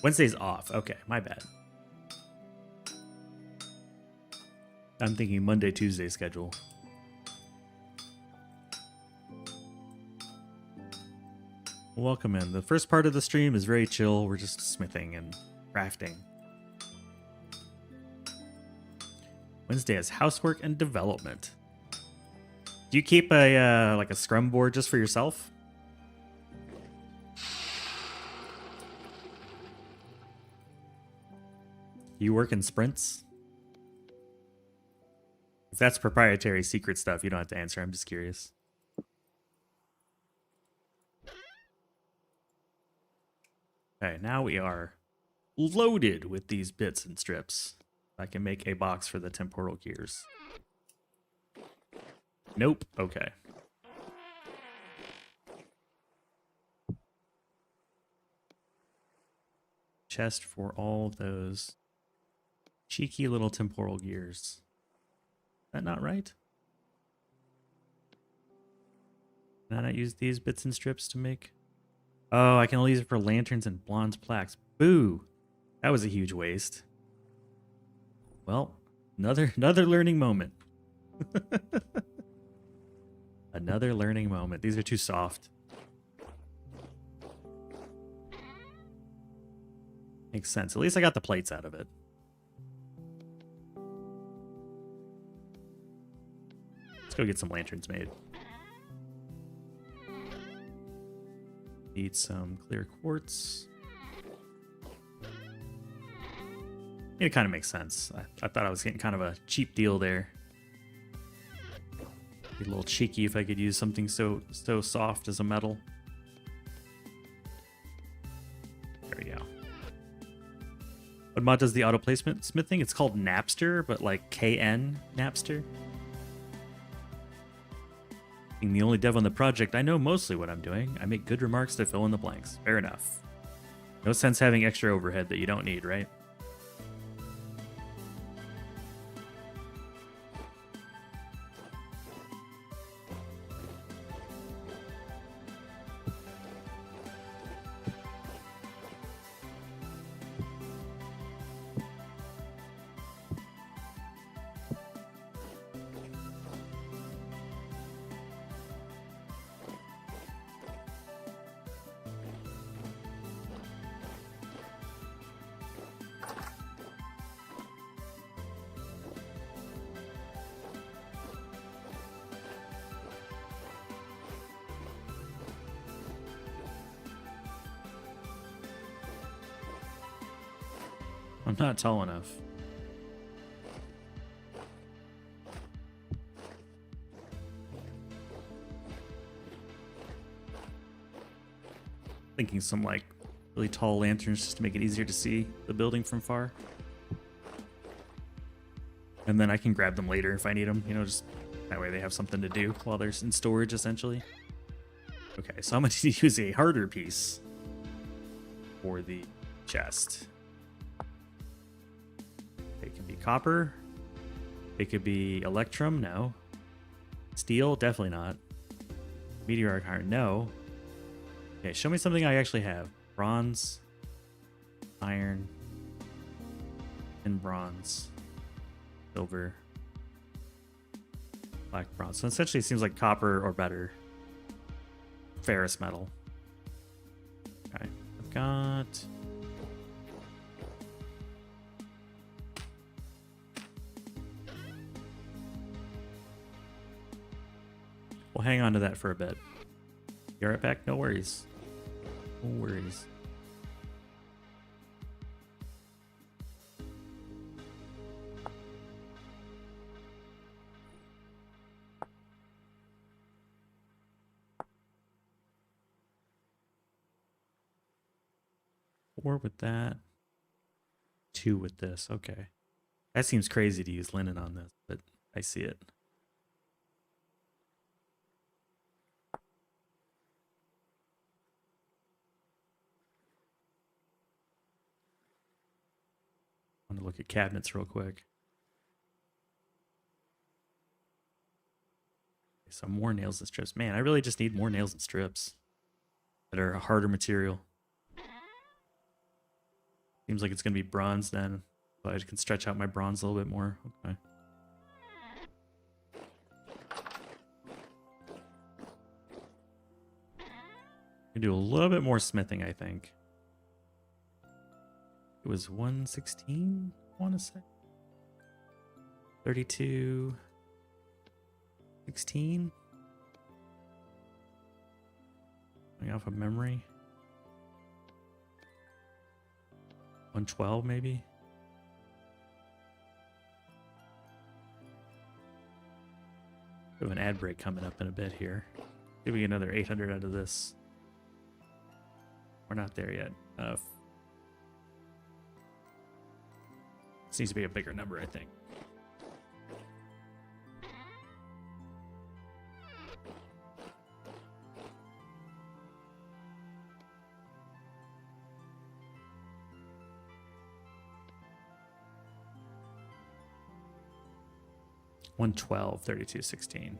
Wednesday's off. Okay, my bad. I'm thinking Monday, Tuesday schedule. Welcome in. The first part of the stream is very chill. We're just smithing and crafting. Wednesday is housework and development. Do you keep a like a scrum board just for yourself? You work in sprints? If that's proprietary secret stuff, you don't have to answer. I'm just curious. Okay, now we are loaded with these bits and strips. I can make a box for the temporal gears. Nope. Okay. Chest for all those cheeky little temporal gears. Is that not right? Can I not use these bits and strips to make? Oh, I can only use it for lanterns and bronze plaques. Boo! That was a huge waste. Well, another learning moment. Another learning moment. These are too soft. Makes sense. At least I got the plates out of it. Let's go get some lanterns made. Need some clear quartz. It kind of makes sense. I thought I was getting kind of a cheap deal there. Be a little cheeky if I could use something so soft as a metal. There we go. What mod does the auto placement smithing? It's called Napster, but like KN Napster. Being the only dev on the project, I know mostly what I'm doing. I make good remarks to fill in the blanks. Fair enough. No sense having extra overhead that you don't need, right? I'm not tall enough. Thinking some like really tall lanterns just to make it easier to see the building from far. And then I can grab them later if I need them, you know, just that way they have something to do while they're in storage essentially. Okay, so I'm going to use a harder piece for the chest. It can be copper. It could be electrum, no. Steel, definitely not. Meteoric iron, no. Okay, show me something I actually have. Bronze, iron, and bronze, silver, black bronze. So essentially it seems like copper or better. Ferrous metal. Okay, I've got... We'll hang on to that for a bit. Be right back, no worries. No worries. Four with that. Two with this. Okay. That seems crazy to use linen on this, but I see it. I'm gonna look at cabinets real quick. Some more nails and strips. Man, I really just need more nails and strips that are a harder material. Seems like it's gonna be bronze then, but I can stretch out my bronze a little bit more. Okay. Can do a little bit more smithing, I think. It was 116, I want to say. 32, 16. Going off of memory. 112 maybe. We have an ad break coming up in a bit here. Maybe we get another 800 out of this. We're not there yet. This needs to be a bigger number, I think. $112, 32, 16.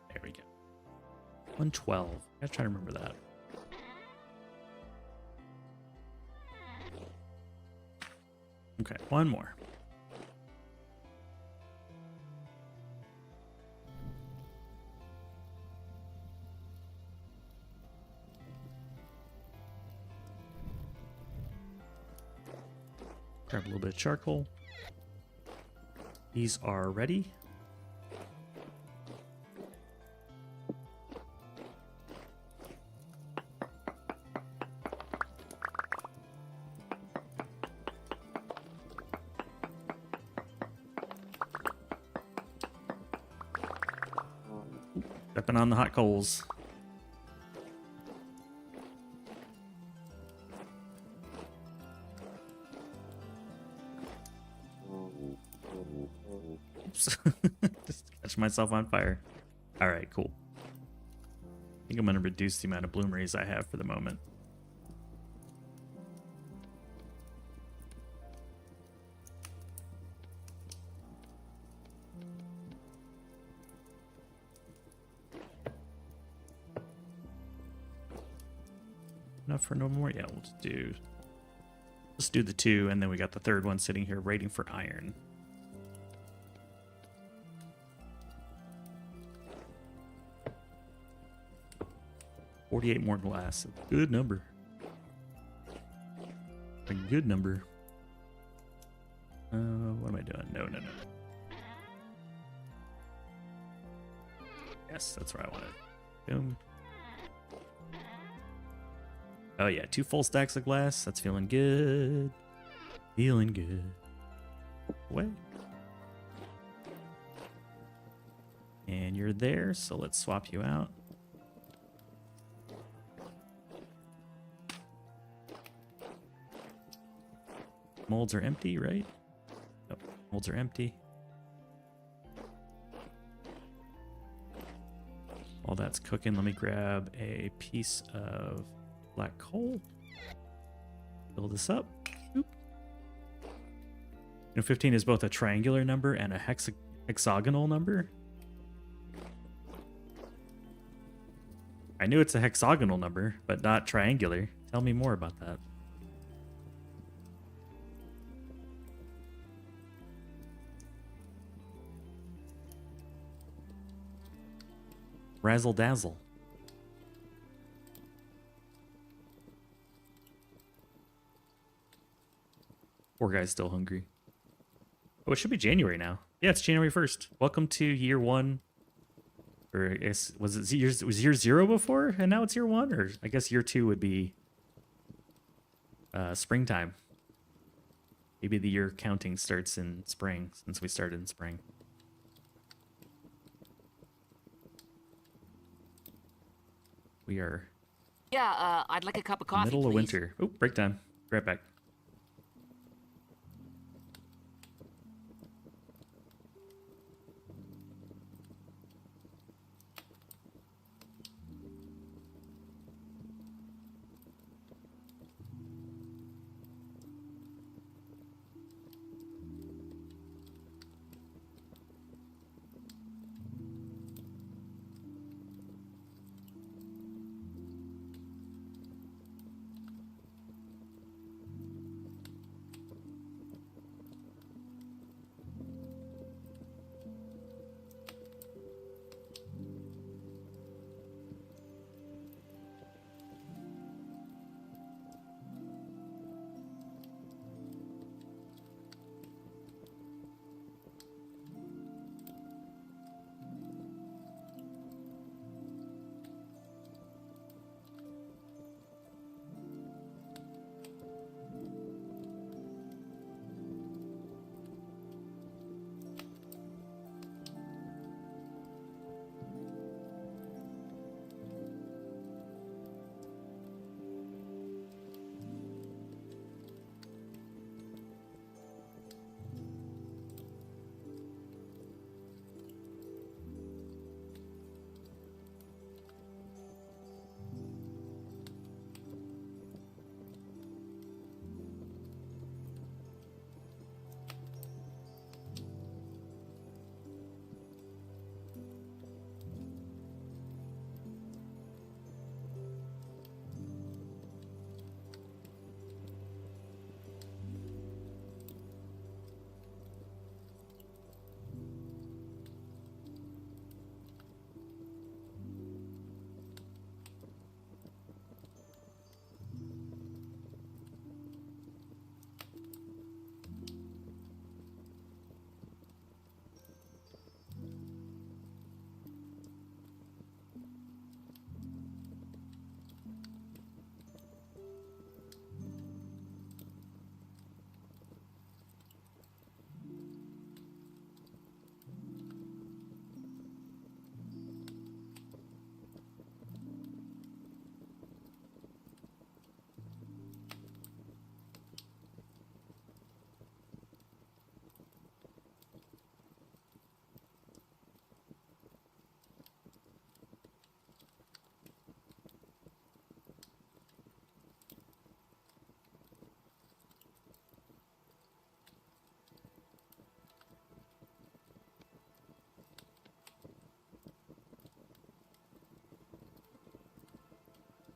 There we go. 112. I gotta try to remember that. Okay, one more. Grab a little bit of charcoal. These are ready. Stepping on the hot coals. Oops. Just catch myself on fire. All right, cool. I think I'm going to reduce the amount of bloomeries I have for the moment. Enough for no more? Yeah, let's do the two, and then we got the third one sitting here waiting for iron. $48 more glass. A good number. A good number. What am I doing? No. Yes, that's where I want it. Boom. Oh yeah, 2 full stacks of glass. That's feeling good. Feeling good. Away. And you're there, so let's swap you out. Molds are empty, right? Nope, molds are empty. While that's cooking, let me grab a piece of black coal. Fill this up. Boop. 15 is both a triangular number and a hexagonal number. I knew it's a hexagonal number, but not triangular. Tell me more about that. Razzle dazzle. Poor guy's still hungry. Oh, it should be January now. Yeah, it's January 1st. Welcome to year 1. Or I guess, was year 0 before? And now it's year 1? Or I guess year 2 would be springtime. Maybe the year counting starts in spring, since we started in spring. We are Yeah, I'd like a cup of coffee, middle please. of winter. Oh, break time. Be right back.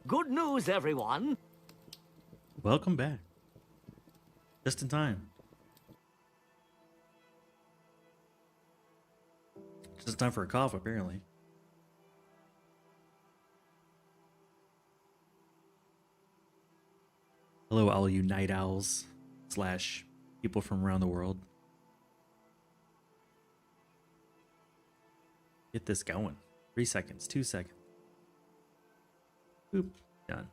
Good news, everyone. Welcome back. Just in time. Just in time for a cough, apparently. Hello, all you night owls / people from around the world. Get this going. 3 seconds, 2 seconds. Boop, done.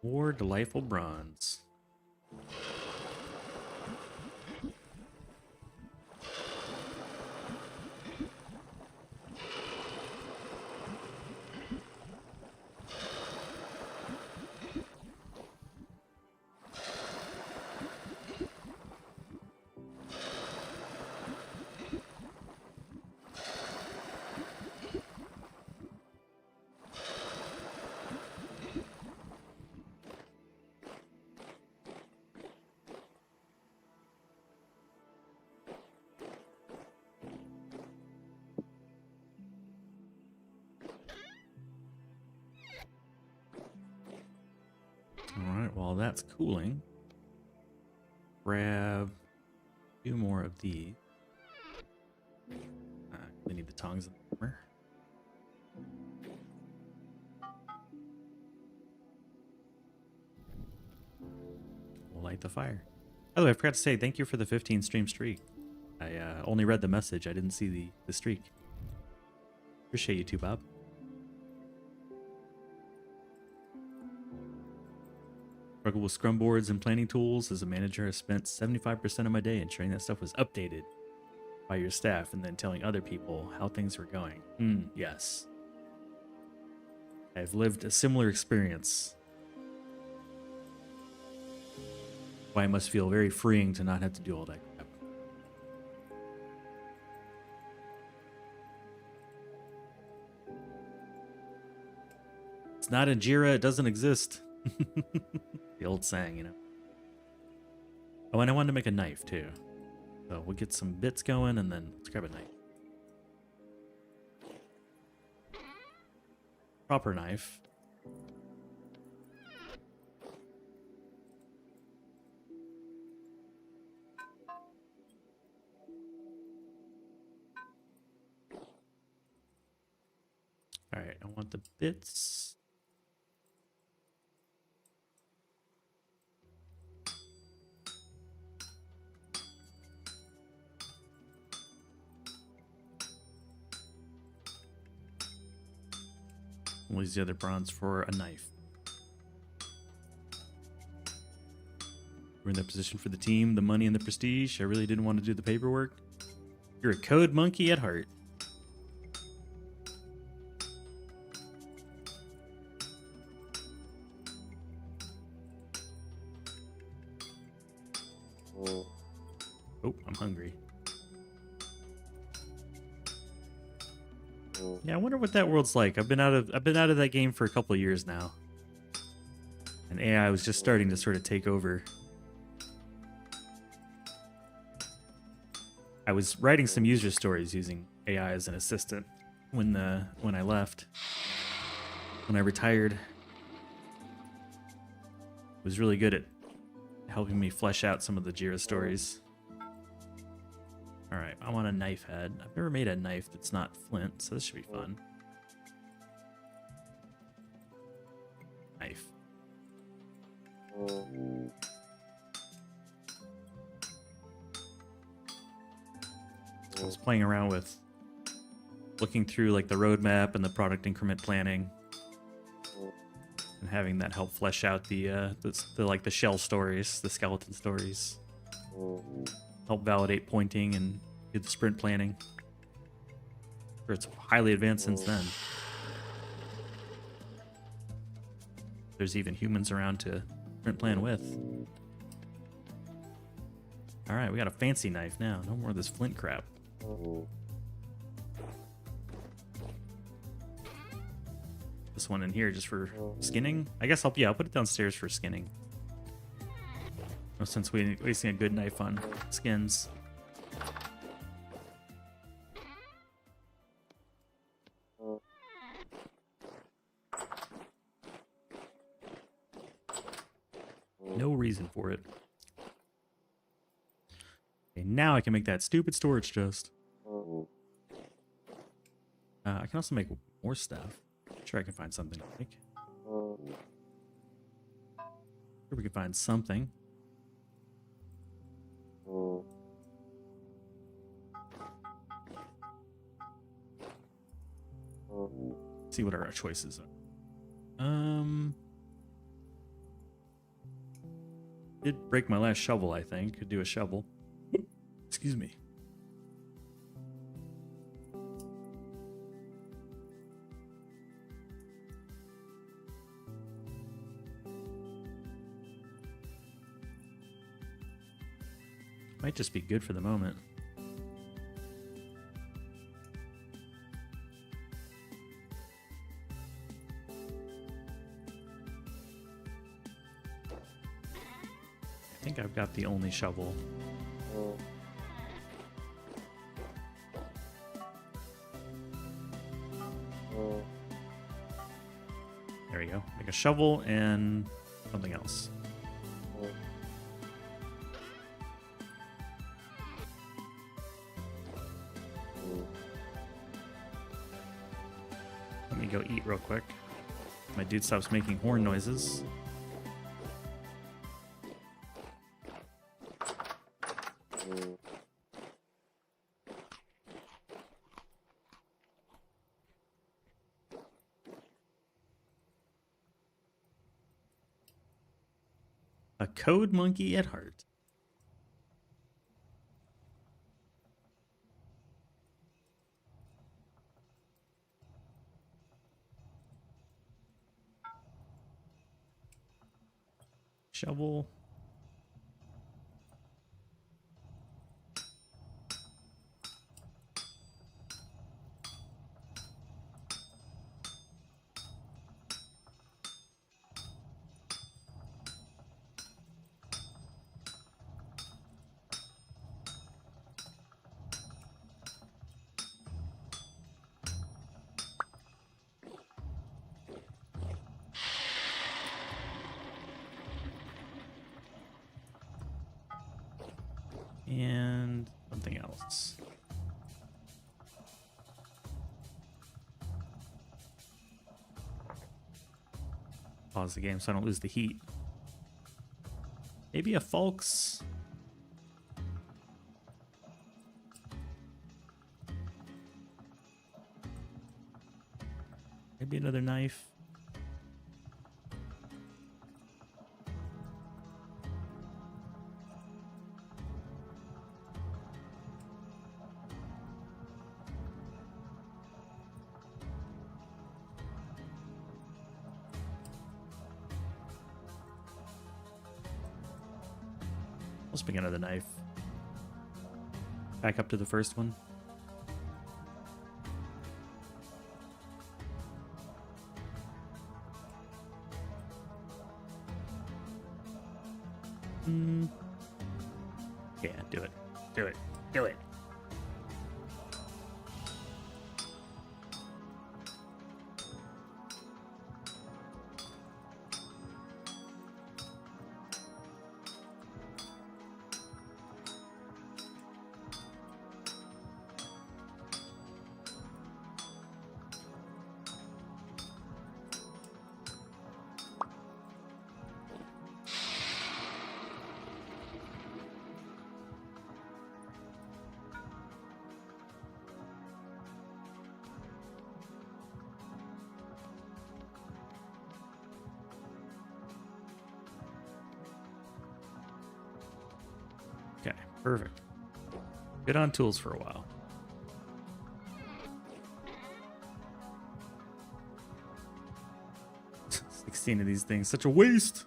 More delightful bronze. Alright, while that's cooling, grab a few more of these. We need the tongs and the hammer. We'll light the fire. By the way, I forgot to say thank you for the 15 stream streak. I only read the message. I didn't see the streak. Appreciate you too, Bob. Struggle with scrum boards and planning tools. As a manager, I spent 75% of my day ensuring that stuff was updated by your staff and then telling other people how things were going. Yes. I've lived a similar experience. Why it must feel very freeing to not have to do all that crap. It's not in Jira, it doesn't exist. The old saying, you know. Oh, and I wanted to make a knife too. So we'll get some bits going and then let's grab a knife. Proper knife. Alright, I want the bits. We'll use the other bronze for a knife. We're in that position for the team, the money and the prestige. I really didn't want to do the paperwork. You're a code monkey at heart. Oh, I'm hungry. Yeah, I wonder what that world's like. I've been out of that game for a couple of years now. And AI was just starting to sort of take over. I was writing some user stories using AI as an assistant when I left. When I retired. It was really good at helping me flesh out some of the Jira stories. Alright, I want a knife head. I've never made a knife that's not flint, so this should be fun. Knife. I was playing around with looking through like the roadmap and the product increment planning and having that help flesh out the like the shell stories, the skeleton stories. Help validate pointing and do the sprint planning. Sure, it's highly advanced since then. There's even humans around to sprint plan with. Alright, we got a fancy knife now. No more of this flint crap. This one in here just for skinning? I guess I'll put it downstairs for skinning. No sense wasting a good knife on skins. No reason for it. Okay, now I can make that stupid storage chest. I can also make more stuff. I'm sure I can find something to make. Sure we can find something. see what our choices are. Did break my last shovel, I think. Could do a shovel. Excuse me. Might just be good for the moment. I think I've got the only shovel. There we go. Make a shovel and something else. Let me go eat real quick. My dude stops making horn noises. A code monkey at heart. Shovel. And something else. Pause the game so I don't lose the heat. Maybe a Fulks. Maybe another knife. Let's pick another knife. Back up to the first one. Yeah, do it. Do it. Do it. Okay, perfect. Good on tools for a while. $16 of these things, such a waste.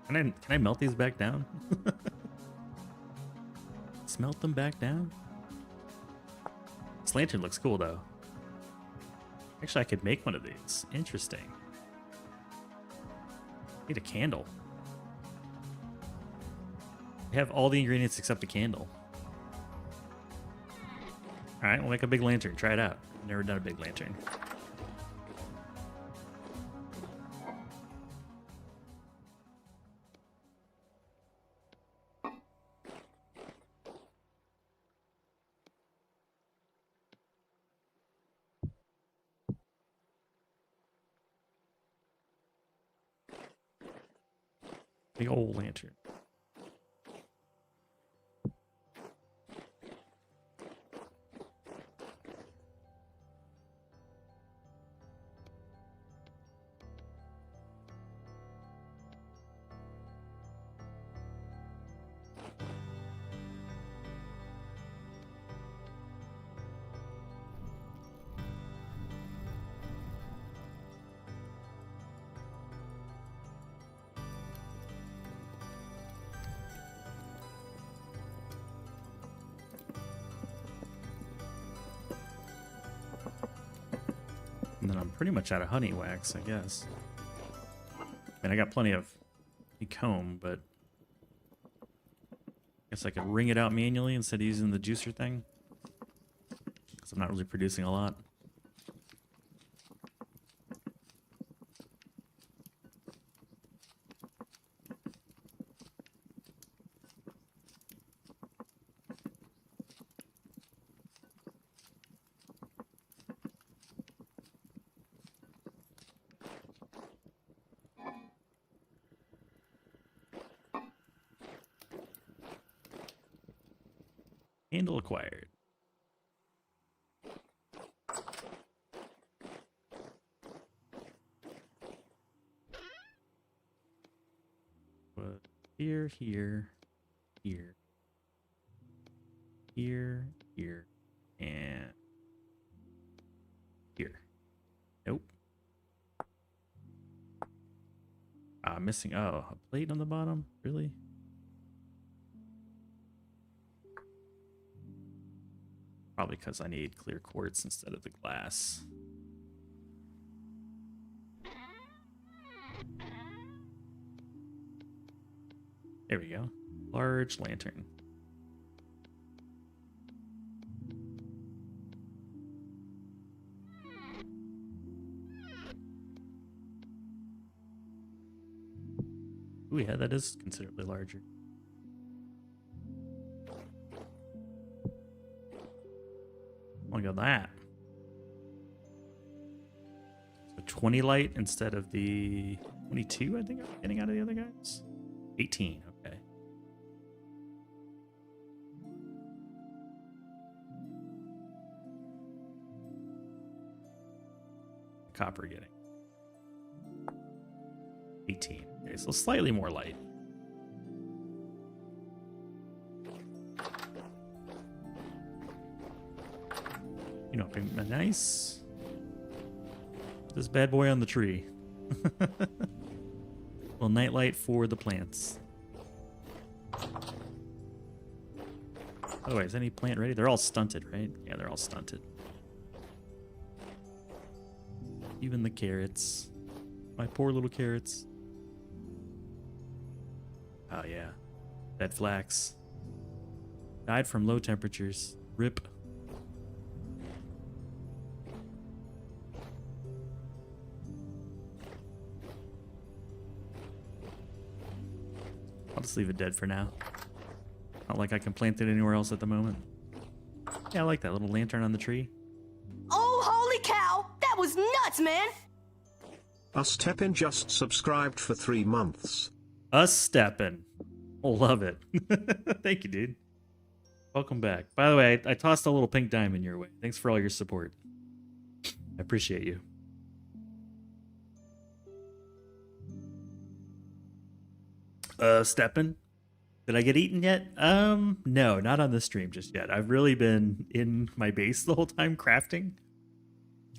Can I melt these back down? Smelt them back down? This lantern looks cool though. Actually, I could make one of these. Interesting. Need a candle. We have all the ingredients except the candle. Alright, we'll make a big lantern. Try it out. Never done a big lantern. Big old lantern. I'm pretty much out of honey wax, I guess. And I got plenty of comb, but I guess I could wring it out manually instead of using the juicer thing. Because I'm not really producing a lot. Handle acquired. But here, here, here, and here. Nope. Missing. Oh, a plate on the bottom? Really? Probably because I need clear quartz instead of the glass. There we go. Large lantern. Ooh, yeah, that is considerably larger. Look at that. So 20 light instead of the 22, I think I'm getting out of the other guys. 18, okay. Copper getting 18. Okay, so slightly more light. You know, nice. This bad boy on the tree. Well, nightlight for the plants. Oh, wait, is any plant ready? They're all stunted, right? Yeah, they're all stunted. Even the carrots. My poor little carrots. Oh, yeah. Dead flax. Died from low temperatures. Rip. I'll just leave it dead for now. Not like I can plant it anywhere else at the moment. Yeah, I like that little lantern on the tree. Oh, holy cow! That was nuts, man! Steppin just subscribed for 3 months. Steppin. Love it. Thank you, dude. Welcome back. By the way, I tossed a little pink diamond your way. Thanks for all your support. I appreciate you. Steppin. Did I get eaten yet? No, not on the stream just yet. I've really been in my base the whole time crafting.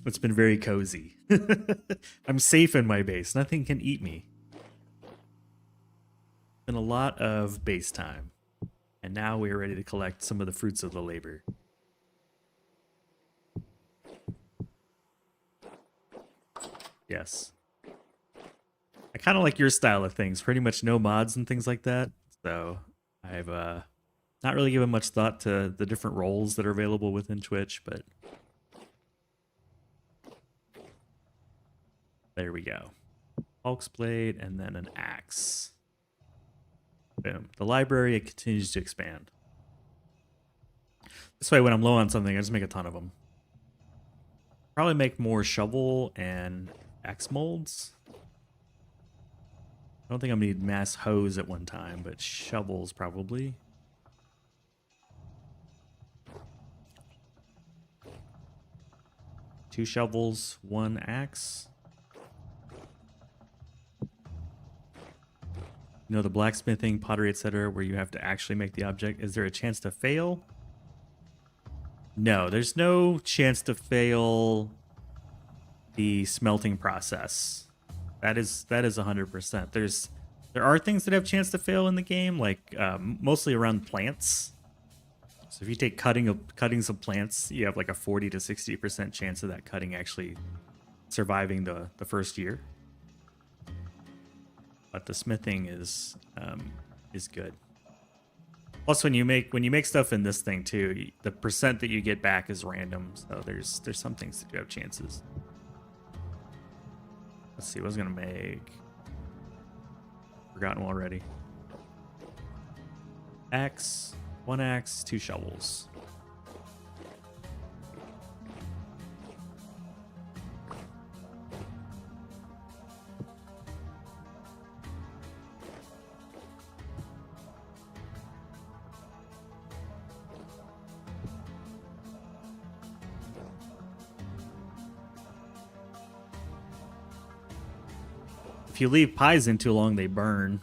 It's been very cozy. I'm safe in my base. Nothing can eat me. Been a lot of base time. And now we're ready to collect some of the fruits of the labor. Yes. I kind of like your style of things. Pretty much no mods and things like that. So I've not really given much thought to the different roles that are available within Twitch, but there we go. Hulk's blade and then an axe. Boom. The library, it continues to expand. This way, when I'm low on something, I just make a ton of them. Probably make more shovel and axe molds. I don't think I'm gonna need mass hoes at one time, but shovels probably. Two shovels, one axe. You know, the blacksmithing, pottery, etc., where you have to actually make the object. Is there a chance to fail? No, there's no chance to fail the smelting process. That is 100%. There are things that have chance to fail in the game, like mostly around plants. So if you take cutting some plants, you have like a 40 to 60% chance of that cutting actually surviving the first year. But the smithing is good. Plus, when you make stuff in this thing too, the percent that you get back is random. So there's some things that you have chances. Let's see, what I was gonna make. Forgotten already. Axe, 1 axe, 2 shovels. If you leave pies in too long, they burn.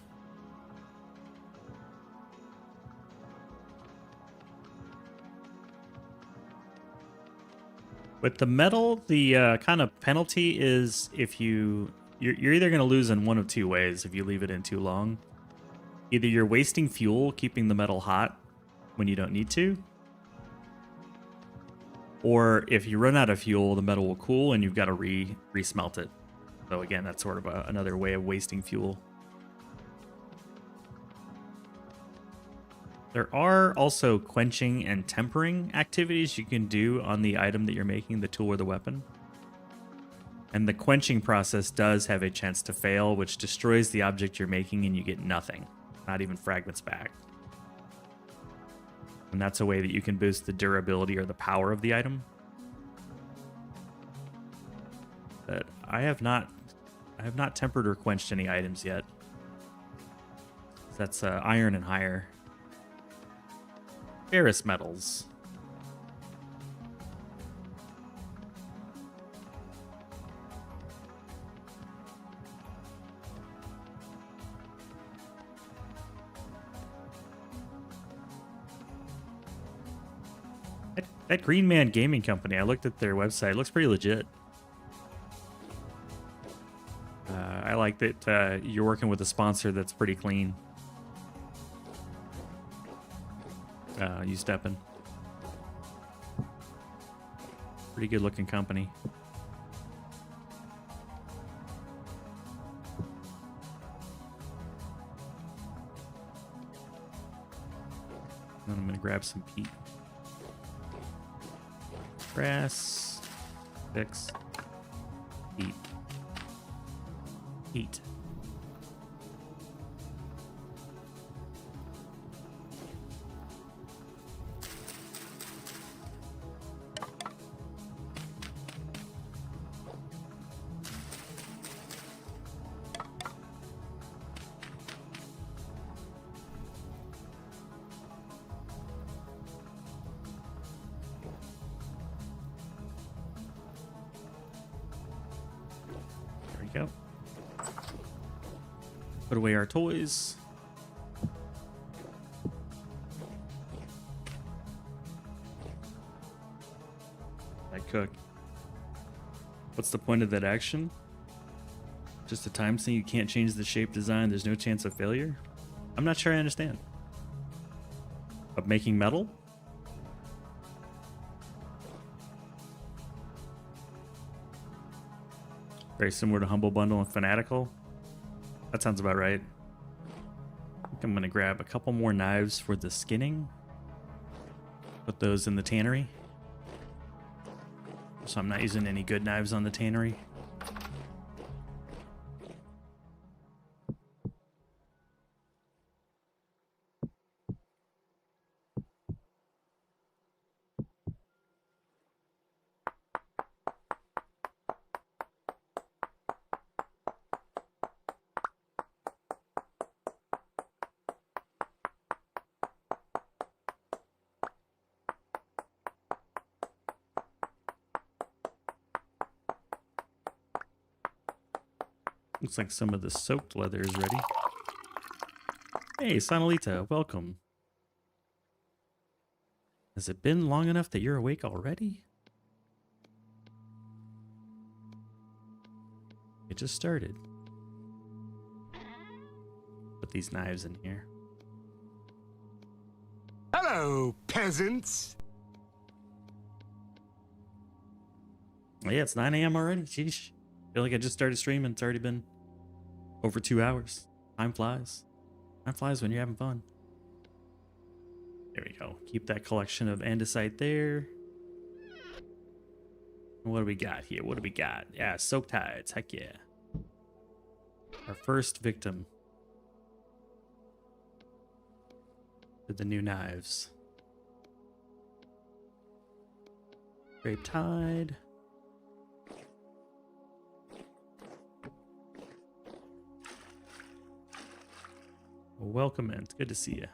With the metal, the kind of penalty is if you're either going to lose in one of two ways if you leave it in too long. Either you're wasting fuel keeping the metal hot when you don't need to, or if you run out of fuel, the metal will cool and you've got to re-smelt it. So again, that's sort of another way of wasting fuel. There are also quenching and tempering activities you can do on the item that you're making, the tool or the weapon. And the quenching process does have a chance to fail, which destroys the object you're making and you get nothing, not even fragments back. And that's a way that you can boost the durability or the power of the item. But I have not tempered or quenched any items yet. That's iron and higher. Ferrous metals. That Green Man Gaming Company, I looked at their website. It looks pretty legit. I like that you're working with a sponsor that's pretty clean. You Steppin'. Pretty good looking company. And I'm gonna grab some peat. Grass. Fix. Peat. Heat. There we go. Put away our toys. I cook. What's the point of that action? Just a time thing, you can't change the shape design, there's no chance of failure? I'm not sure I understand. Of making metal? Very similar to Humble Bundle and Fanatical. That sounds about right. I think I'm gonna grab a couple more knives for the skinning. Put those in the tannery. So I'm not using any good knives on the tannery. Looks like some of the soaked leather is ready. Hey, Sonalita, welcome. Has it been long enough that you're awake already? It just started. Put these knives in here. Hello, peasants. Oh, yeah, it's 9 a.m. already. Sheesh. feel like I just started streaming. It's already been over 2 hours. Time flies. Time flies when you're having fun. There we go. Keep that collection of andesite there. What do we got here? What do we got? Yeah, soaked hides. Heck yeah. Our first victim to the new knives. Scraped hide. Well, welcome in. It's good to see you.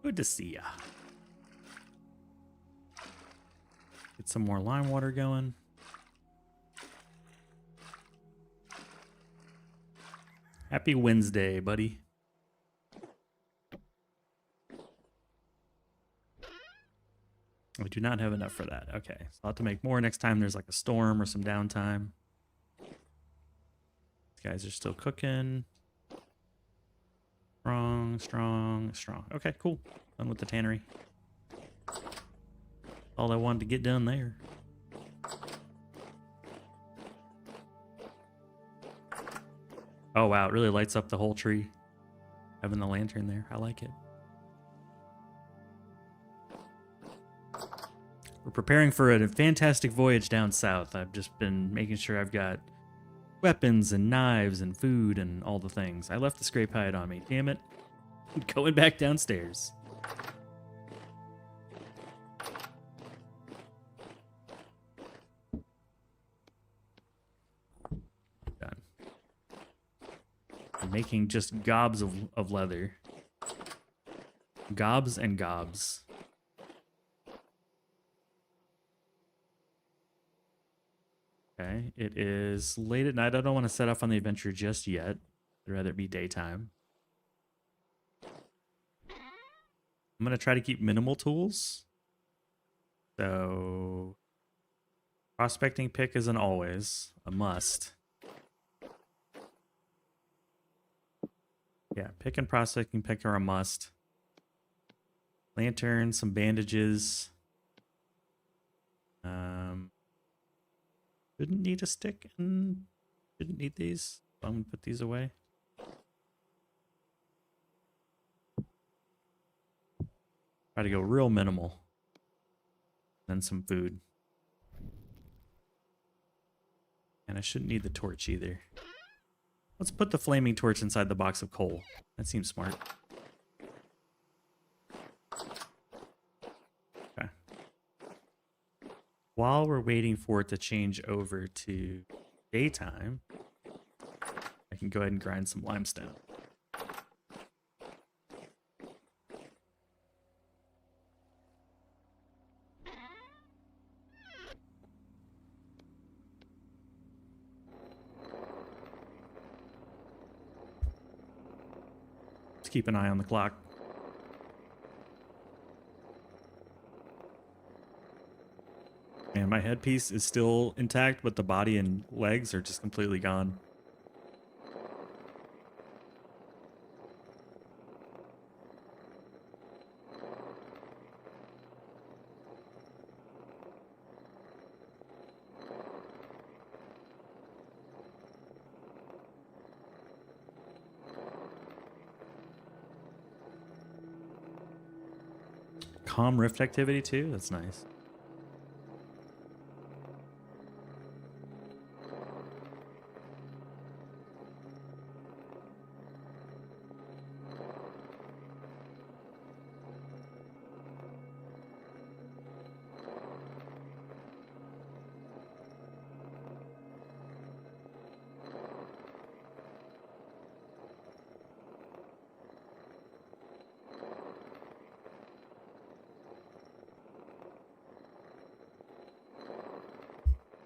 Good to see ya. Get some more lime water going. Happy Wednesday, buddy. We do not have enough for that. Okay, so I'll have to make more next time there's like a storm or some downtime. These guys are still cooking. Strong, strong, strong. Okay, cool. Done with the tannery. All I wanted to get done there. Oh wow, it really lights up the whole tree. Having the lantern there. I like it. We're preparing for a fantastic voyage down south. I've just been making sure I've got weapons and knives and food and all the things. I left the scrape hide on me. Damn it. Going back downstairs. Done. I'm making just gobs of leather. Gobs and gobs. Okay, it is late at night. I don't want to set off on the adventure just yet. I'd rather it be daytime. I'm going to try to keep minimal tools. So, prospecting pick isn't always a must. Yeah, pick and prospecting pick are a must. Lantern, some bandages. Didn't need a stick and didn't need these. So I'm gonna put these away. Try to go real minimal. Then some food. And I shouldn't need the torch either. Let's put the flaming torch inside the box of coal. That seems smart. Okay. While we're waiting for it to change over to daytime, I can go ahead and grind some limestone. Let's keep an eye on the clock. And my headpiece is still intact, but the body and legs are just completely gone. Calm rift activity too? That's nice.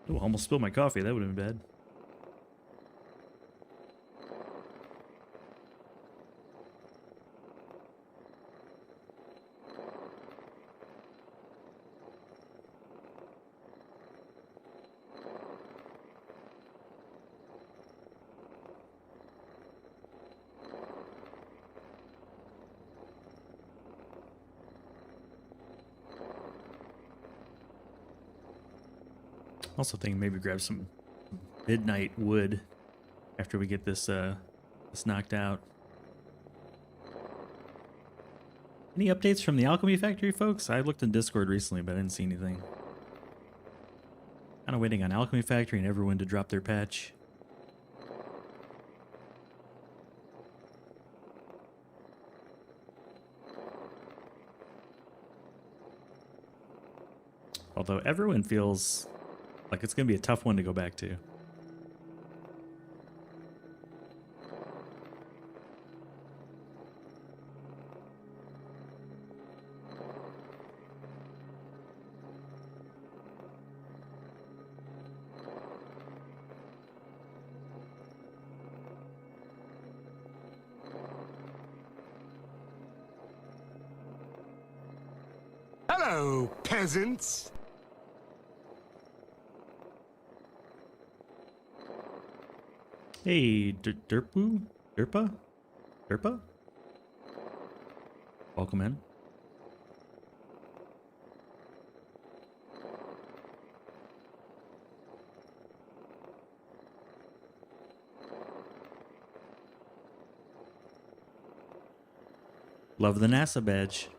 Ooh, almost spilled my coffee. That would have been bad. Also thinking maybe grab some midnight wood after we get this knocked out. Any updates from the Alchemy Factory, folks? I looked in Discord recently, but I didn't see anything. Kind of waiting on Alchemy Factory and everyone to drop their patch. Although everyone feels like it's going to be a tough one to go back to. Hello, peasants. Hey, Derpa? Derpa? Welcome in. Love the NASA badge.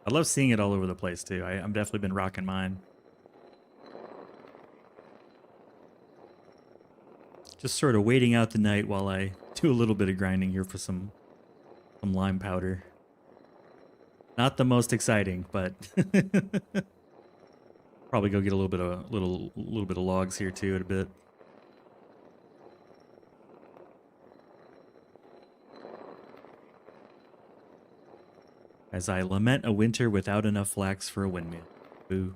I love seeing it all over the place too. I'm definitely been rocking mine. Just sort of waiting out the night while I do a little bit of grinding here for some lime powder. Not the most exciting, but probably go get a little bit of logs here too in a bit. As I lament a winter without enough flax for a windmill. Boo.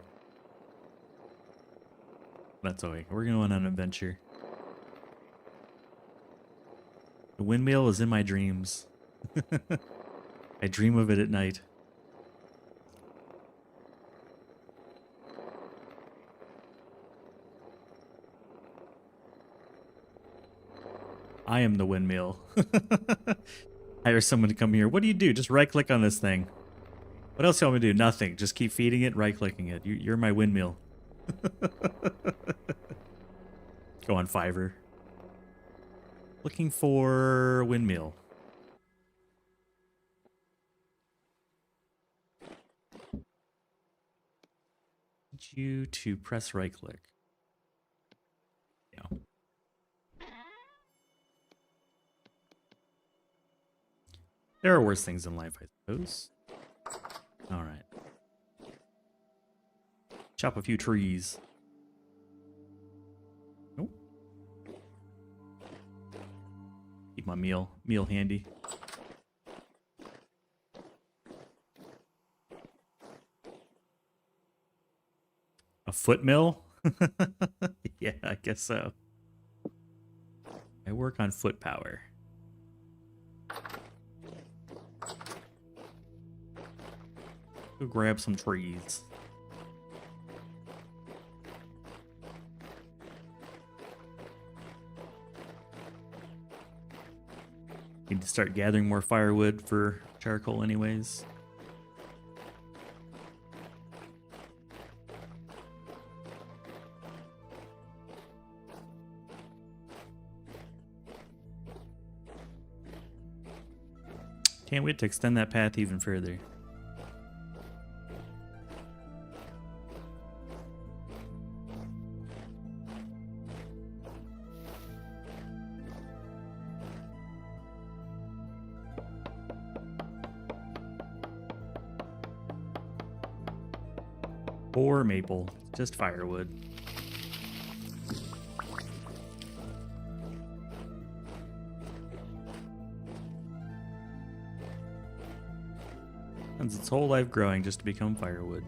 That's okay. We're going on an adventure. The windmill is in my dreams. I dream of it at night. I am the windmill. Hire someone to come here. What do you do? Just right click on this thing. What else do you want me to do? Nothing. Just keep feeding it, right clicking it. You're my windmill. Go on Fiverr. Looking for windmill. Need you to press right click. Yeah. There are worse things in life, I suppose. All right. Chop a few trees. Nope. Keep my meal handy. A foot mill? Yeah, I guess so. I work on foot power. Go grab some trees. Need to start gathering more firewood for charcoal anyways. Can't wait to extend that path even further. Or maple, just firewood. Spends its whole life growing just to become firewood.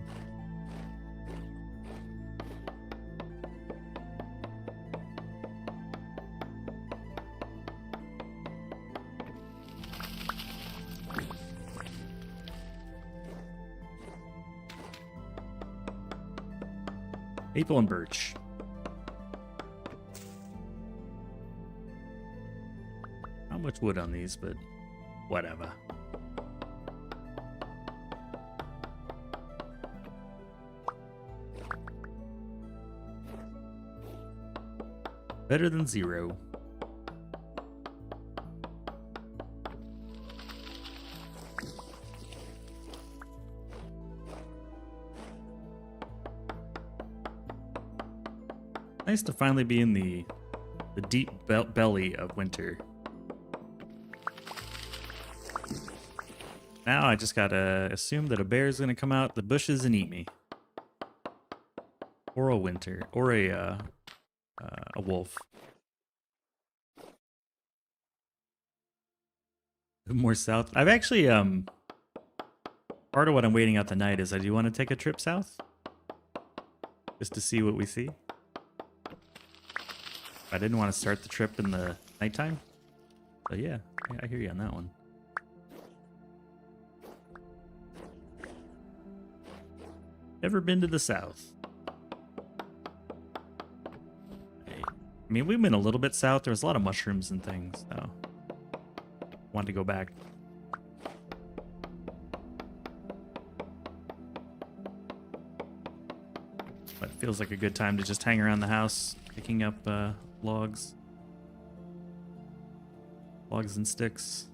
Maple and birch. Not much wood on these, but whatever. Better than 0. Nice to finally be in the deep belly of winter. Now I just gotta assume that a bear is gonna come out the bushes and eat me, or a winter, or a wolf. More south. I've actually part of what I'm waiting out the night is I do want to take a trip south, just to see what we see. I didn't want to start the trip in the nighttime, but yeah, I hear you on that one. Ever been to the south? I mean, we've been a little bit south. There was a lot of mushrooms and things, so wanted to go back. But it feels like a good time to just hang around the house, picking up logs and sticks.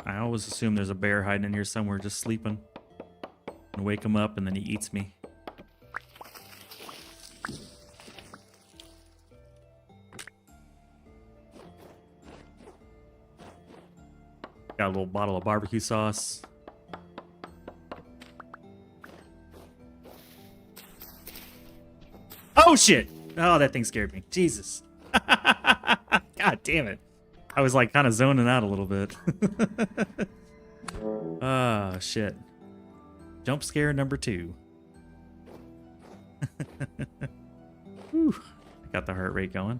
I always assume there's a bear hiding in here somewhere just sleeping. And wake him up and then he eats me. Got a little bottle of barbecue sauce. Oh shit! Oh, that thing scared me. Jesus. God damn it. I was like kind of zoning out a little bit. Oh shit. Jump scare number 2. Whew. I got the heart rate going.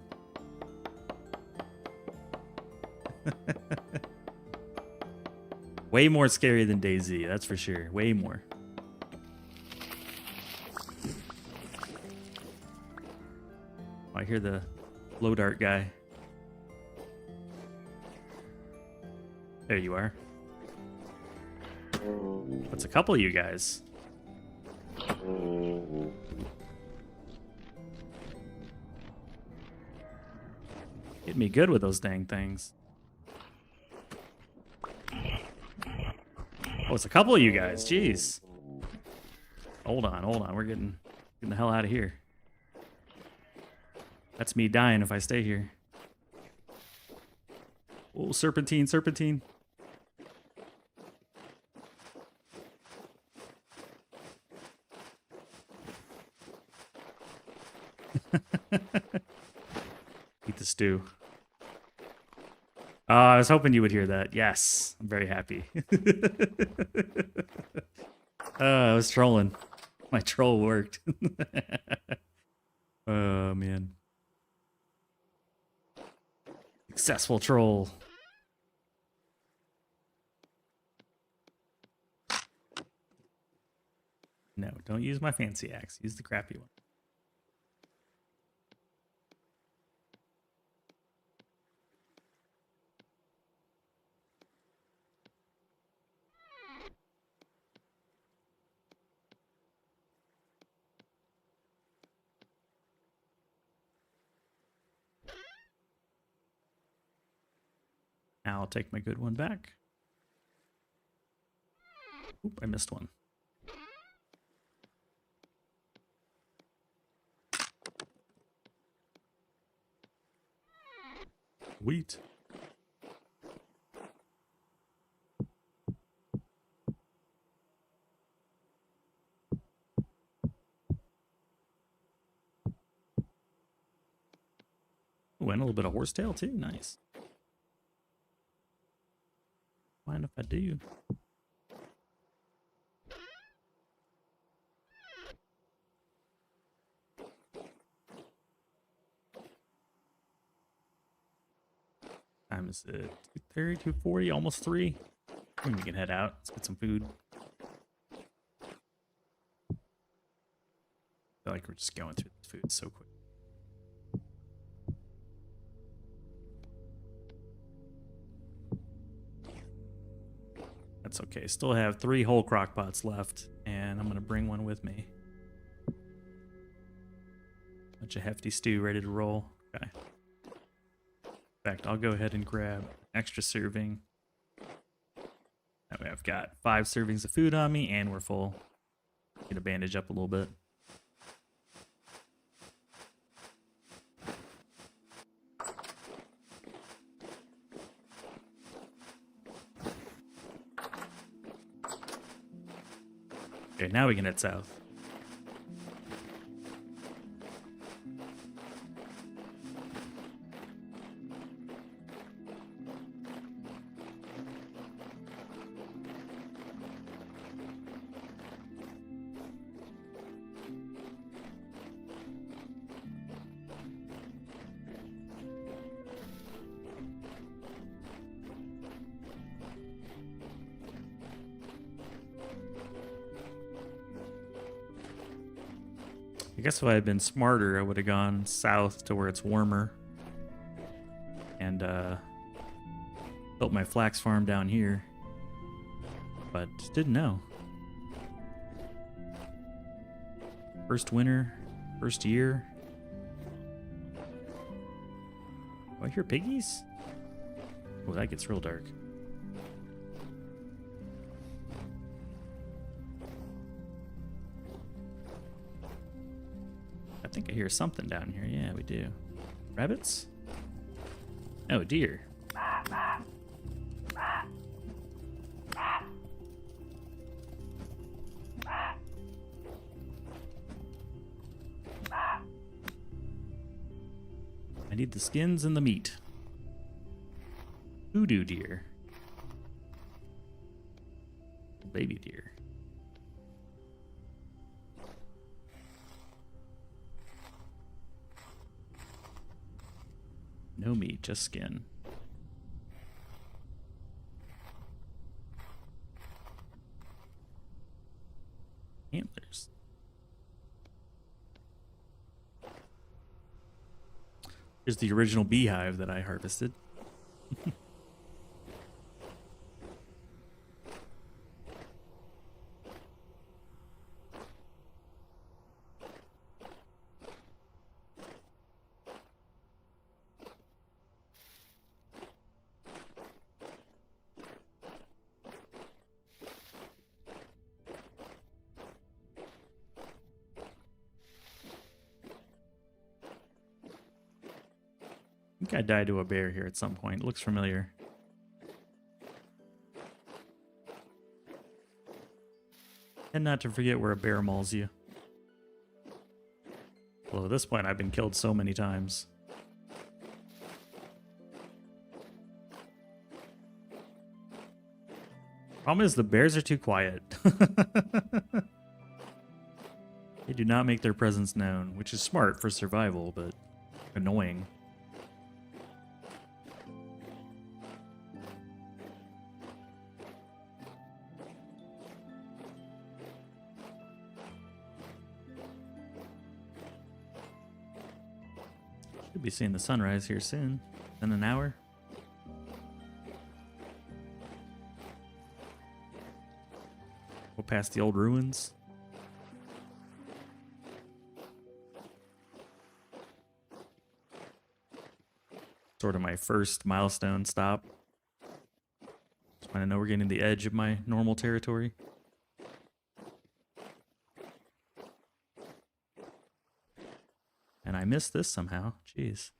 Way more scary than DayZ, that's for sure. Way more. I hear the blow dart guy. There you are. What's a couple of you guys? Hit me good with those dang things. Oh, it's a couple of you guys. Jeez. Hold on. We're getting the hell out of here. That's me dying if I stay here. Oh, serpentine. Eat the stew. Oh, I was hoping you would hear that. Yes, I'm very happy. I was trolling. My troll worked. Oh, man. Successful troll. No, don't use my fancy axe. Use the crappy one. Now I'll take my good one back. Oop, I missed one. Wheat. Ooh, and a little bit of horsetail too. Nice. Mind if I do? Time is it? 2:30, 2:40, almost 3. We can head out. Let's get some food. I feel like we're just going through the food so quick. That's okay. Still have 3 whole crock pots left, and I'm gonna bring one with me. Bunch of hefty stew ready to roll. Okay. In fact, I'll go ahead and grab extra serving. That way I've got 5 servings of food on me, and we're full. Get a bandage up a little bit. Okay, now we can head south. I guess if I had been smarter, I would have gone south to where it's warmer and built my flax farm down here, but didn't know. First winter, first year. Do I hear piggies? Oh, that gets real dark. I think I hear something down here. Yeah, we do. Rabbits? Oh, deer. I need the skins and the meat. Hoodoo deer. Baby deer. No meat, just skin. Antlers. Here's the original beehive that I harvested. I think I died to a bear here at some point. It looks familiar. And not to forget where a bear mauls you. Well, at this point, I've been killed so many times. Problem is, the bears are too quiet. They do not make their presence known, which is smart for survival, but annoying. Should be seeing the sunrise here soon. In an hour. We'll pass the old ruins. Sort of my first milestone stop. Just want to know we're getting to the edge of my normal territory. And I missed this somehow. Jeez.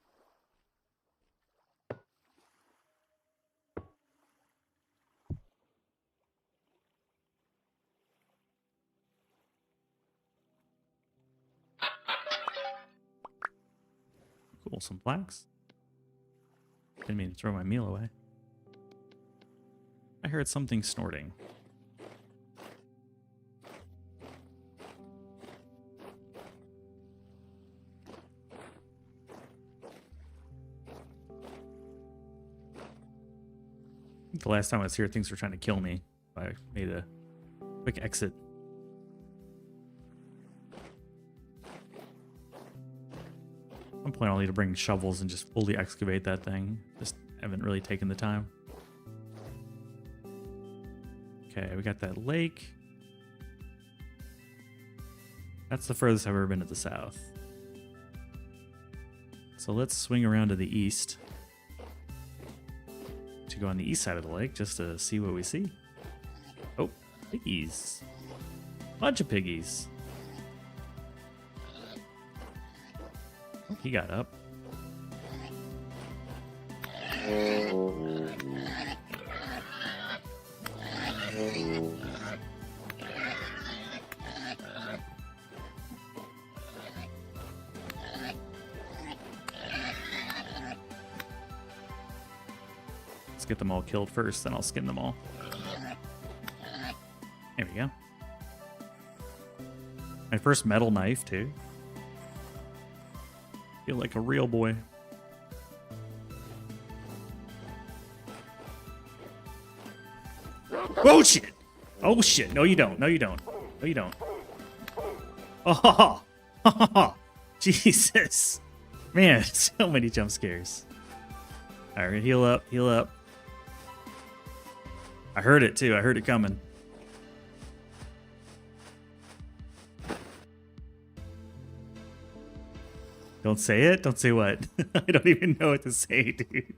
Cool, some flax. Didn't mean to throw my meal away. I heard something snorting. The last time I was here, things were trying to kill me. I made a quick exit. At some point, I'll need to bring shovels and just fully excavate that thing. Just haven't really taken the time. Okay, we got that lake. That's the furthest I've ever been to the south. So let's swing around to the east. To go on the east side of the lake just to see what we see. Oh, piggies. Bunch of piggies. Oh, he got up. Let's get them all killed first, then I'll skin them all. There we go. My first metal knife, too. Feel like a real boy. Oh, shit! Oh, shit. No, you don't. No, you don't. No, you don't. Oh, Jesus. Man, so many jump scares. All right, heal up, heal up. I heard it, too. I heard it coming. Don't say it? Don't say what? I don't even know what to say, dude.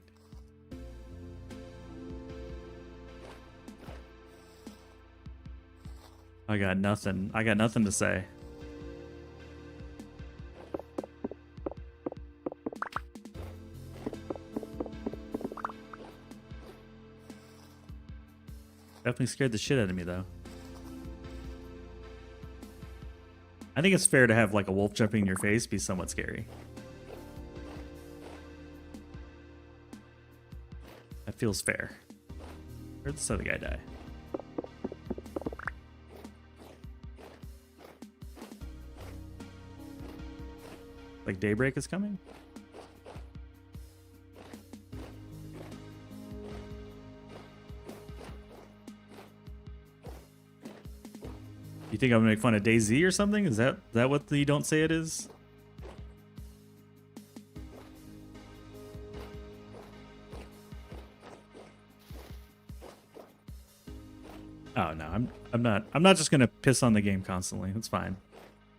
I got nothing. I got nothing to say. Definitely scared the shit out of me, though. I think it's fair to have like a wolf jumping in your face be somewhat scary. That feels fair. Where'd this other guy die? Like daybreak is coming? You think I'm gonna make fun of DayZ or something? Is that what the don't say it is? Oh no, I'm not just gonna piss on the game constantly. It's fine.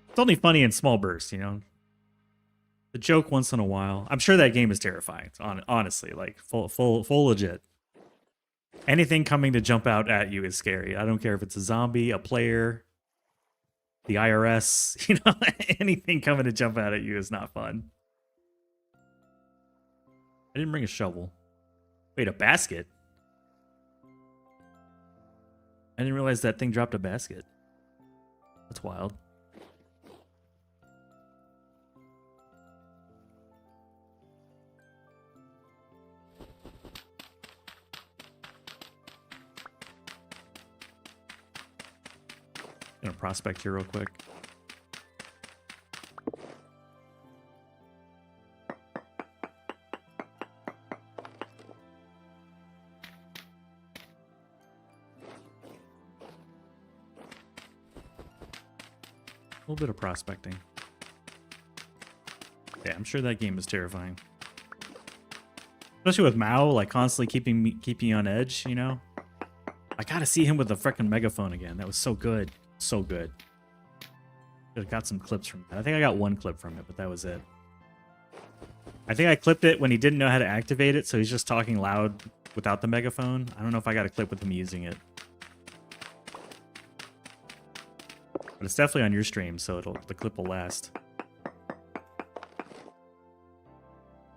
It's only funny in small bursts, you know. The joke once in a while. I'm sure that game is terrifying. Honestly, like full legit. Anything coming to jump out at you is scary. I don't care if it's a zombie, a player, the IRS, you know, anything coming to jump out at you is not fun. I didn't bring a shovel. Wait, a basket? I didn't realize that thing dropped a basket. That's wild. Gonna prospect here real quick. A little bit of prospecting. Yeah, I'm sure that game is terrifying. Especially with Mao, like constantly keeping me on edge, you know? I gotta see him with the frickin' megaphone again. That was so good. So good. Could have got some clips from that. I think I got one clip from it, but that was it. I think I clipped it when he didn't know how to activate it, so he's just talking loud without the megaphone. I don't know if I got a clip with him using it. But it's definitely on your stream, so the clip will last.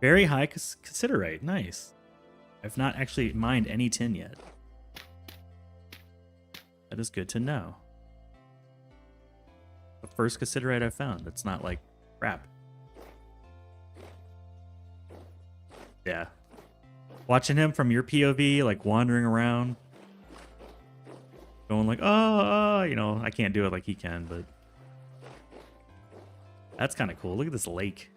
Very high considerate. Nice. I've not actually mined any tin yet. That is good to know. The first considerate I found that's not like crap. Yeah. Watching him from your POV, like wandering around, going like, oh, you know, I can't do it like he can, but that's kind of cool. Look at this lake.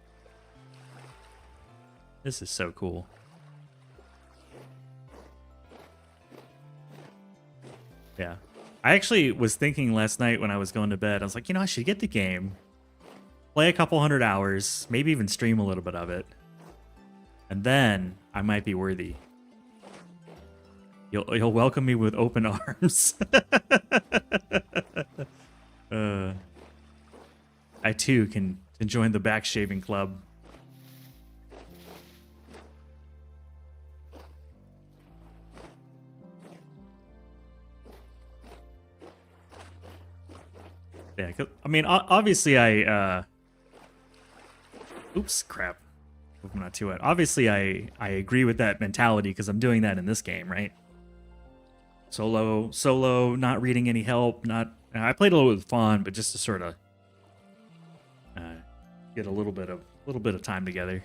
This is so cool. Yeah. I actually was thinking last night when I was going to bed, I was like, you know, I should get the game, play a couple 100 hours, maybe even stream a little bit of it, and then I might be worthy. You'll welcome me with open arms. I too can join the back shaving club. Yeah, I mean, obviously oops, crap. Hope I'm not too wet. Obviously, I agree with that mentality because I'm doing that in this game, right? Solo, not reading any help, I played a little with Fawn, but just to sort of get a little bit of time together.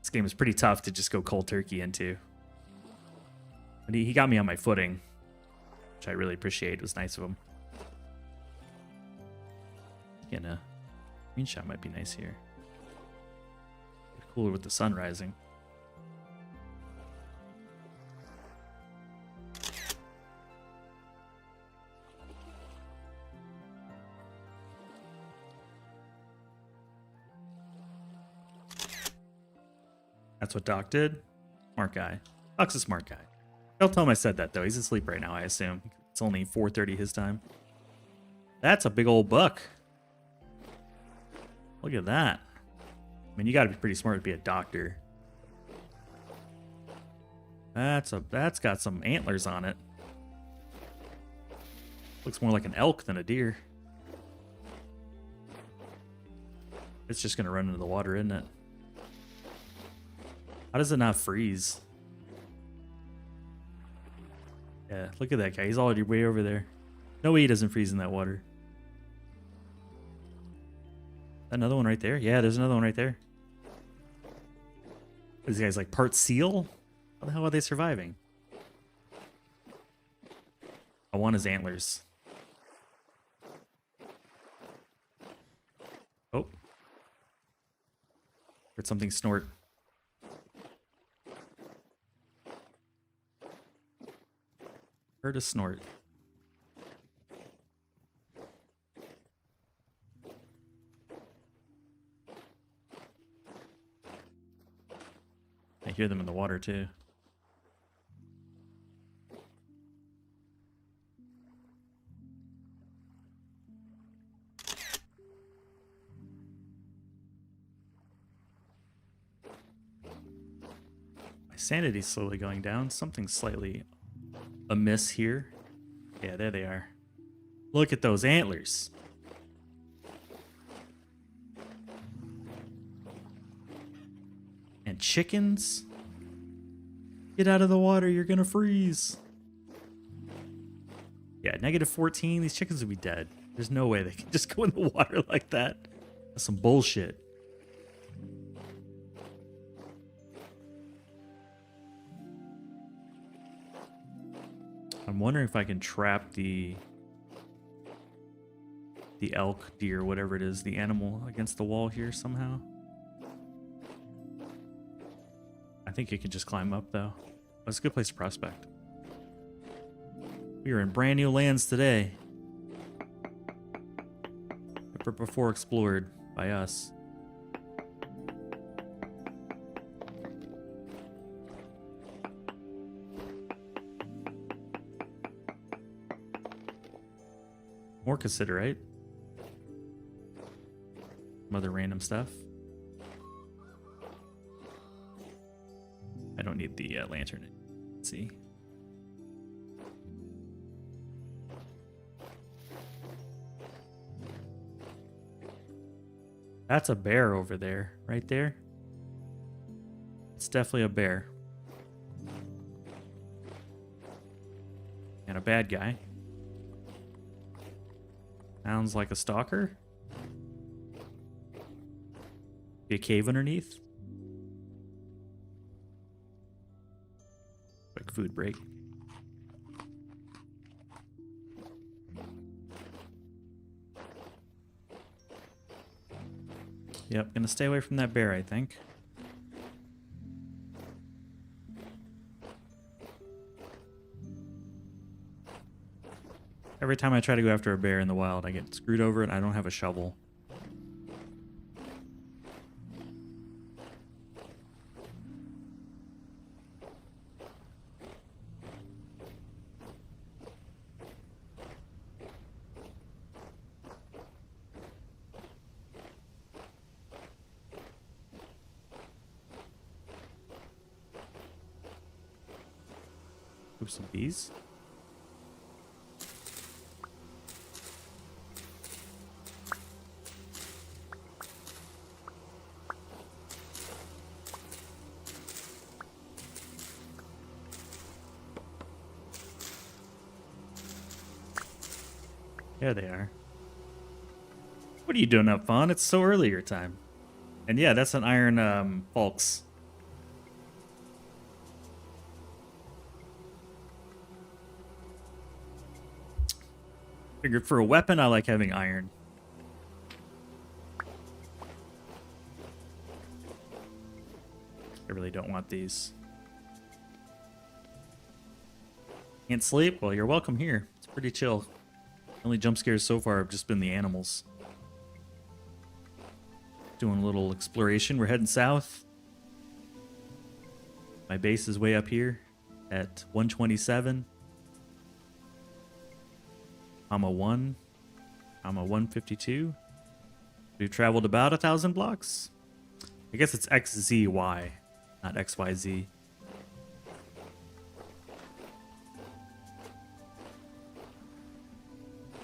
This game is pretty tough to just go cold turkey into. But he got me on my footing, which I really appreciate. It was nice of him. Again, a green shot might be nice here. Cooler with the sun rising. That's what Doc did. Smart guy. Doc's a smart guy. Don't tell him I said that, though. He's asleep right now, I assume. It's only 4:30 his time. That's a big old buck. Look at that. I mean, you gotta be pretty smart to be a doctor. That's got some antlers on it. Looks more like an elk than a deer. It's just gonna run into the water, isn't it? How does it not freeze? Yeah, look at that guy. He's already way over there. No way he doesn't freeze in that water. Another one right there? Yeah, there's another one right there. These guys like part seal? How the hell are they surviving? I want his antlers. Oh. Heard something snort. Heard a snort. I hear them in the water too. My sanity's slowly going down. Something's slightly amiss here. Yeah, there they are. Look at those antlers. And chickens? Get out of the water, you're gonna freeze. Yeah, -14, these chickens would be dead. There's no way they can just go in the water like that. That's some bullshit. I'm wondering if I can trap the elk, deer, whatever it is, the animal against the wall here somehow. I think it can just climb up though. That's a good place to prospect. We are in brand new lands today. Never before explored by us. More considerate. Some other random stuff. I don't need the lantern. Let's see. That's a bear over there, right there. It's definitely a bear. And a bad guy. Sounds like a stalker. Be a cave underneath. Quick food break. Yep, gonna stay away from that bear, I think. Every time I try to go after a bear in the wild, I get screwed over and I don't have a shovel. Oops, some bees. There they are. What are you doing up, Fawn? It's so early your time. And yeah, that's an iron Falx. Figured for a weapon, I like having iron. I really don't want these. Can't sleep? Well, you're welcome here. It's pretty chill. Only jump scares so far have just been the animals. Doing a little exploration. We're heading south. My base is way up here at 127. I'm a 1. I'm a 152. We've traveled about 1,000 blocks. I guess it's XZY, not XYZ.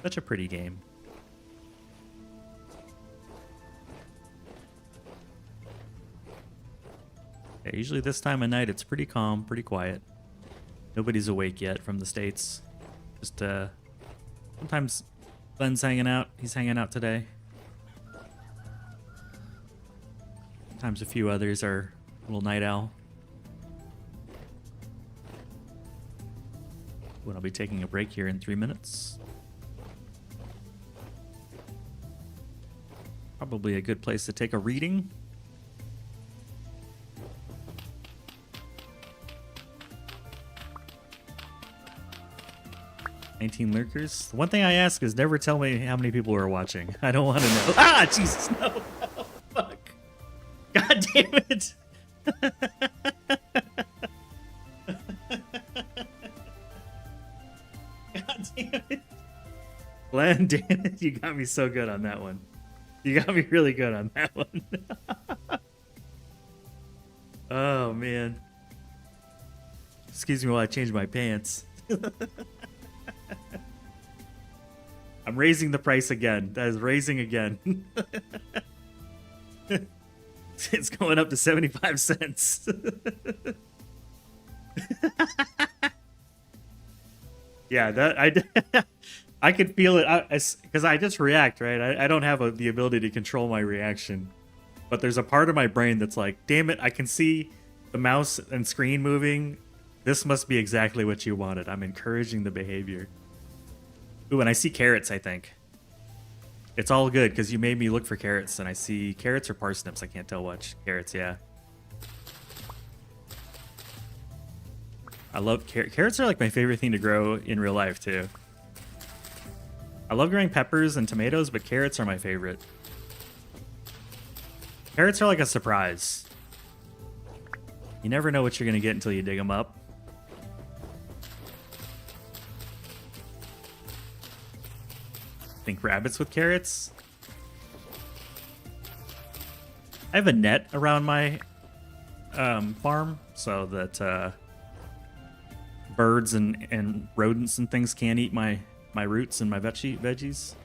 Such a pretty game. Yeah, usually this time of night it's pretty calm, pretty quiet. Nobody's awake yet from the States. Just sometimes Glenn's hanging out. He's hanging out today. Sometimes a few others are a little night owl. When I'll be taking a break here in 3 minutes. Probably a good place to take a reading. $19 lurkers. The one thing I ask is never tell me how many people are watching. I don't want to know. Ah, Jesus, no. Oh, fuck. God damn it. God damn it. Glenn, damn it. You got me so good on that one. You got me really good on that one. Oh, man. Excuse me while I change my pants. I'm raising the price again. That is raising again. It's going up to 75 cents. Yeah, that I could feel it because I just react, right? I don't have the ability to control my reaction, but there's a part of my brain that's like, damn it, I can see the mouse and screen moving. This must be exactly what you wanted. I'm encouraging the behavior. Ooh, and I see carrots, I think. It's all good because you made me look for carrots, and I see carrots or parsnips. I can't tell which. Carrots, yeah. I love carrots are like my favorite thing to grow in real life too. I love growing peppers and tomatoes, but carrots are my favorite. Carrots are like a surprise. You never know what you're gonna get until you dig them up. Think rabbits with carrots? I have a net around my farm so that birds and rodents and things can't eat my roots and my veggies.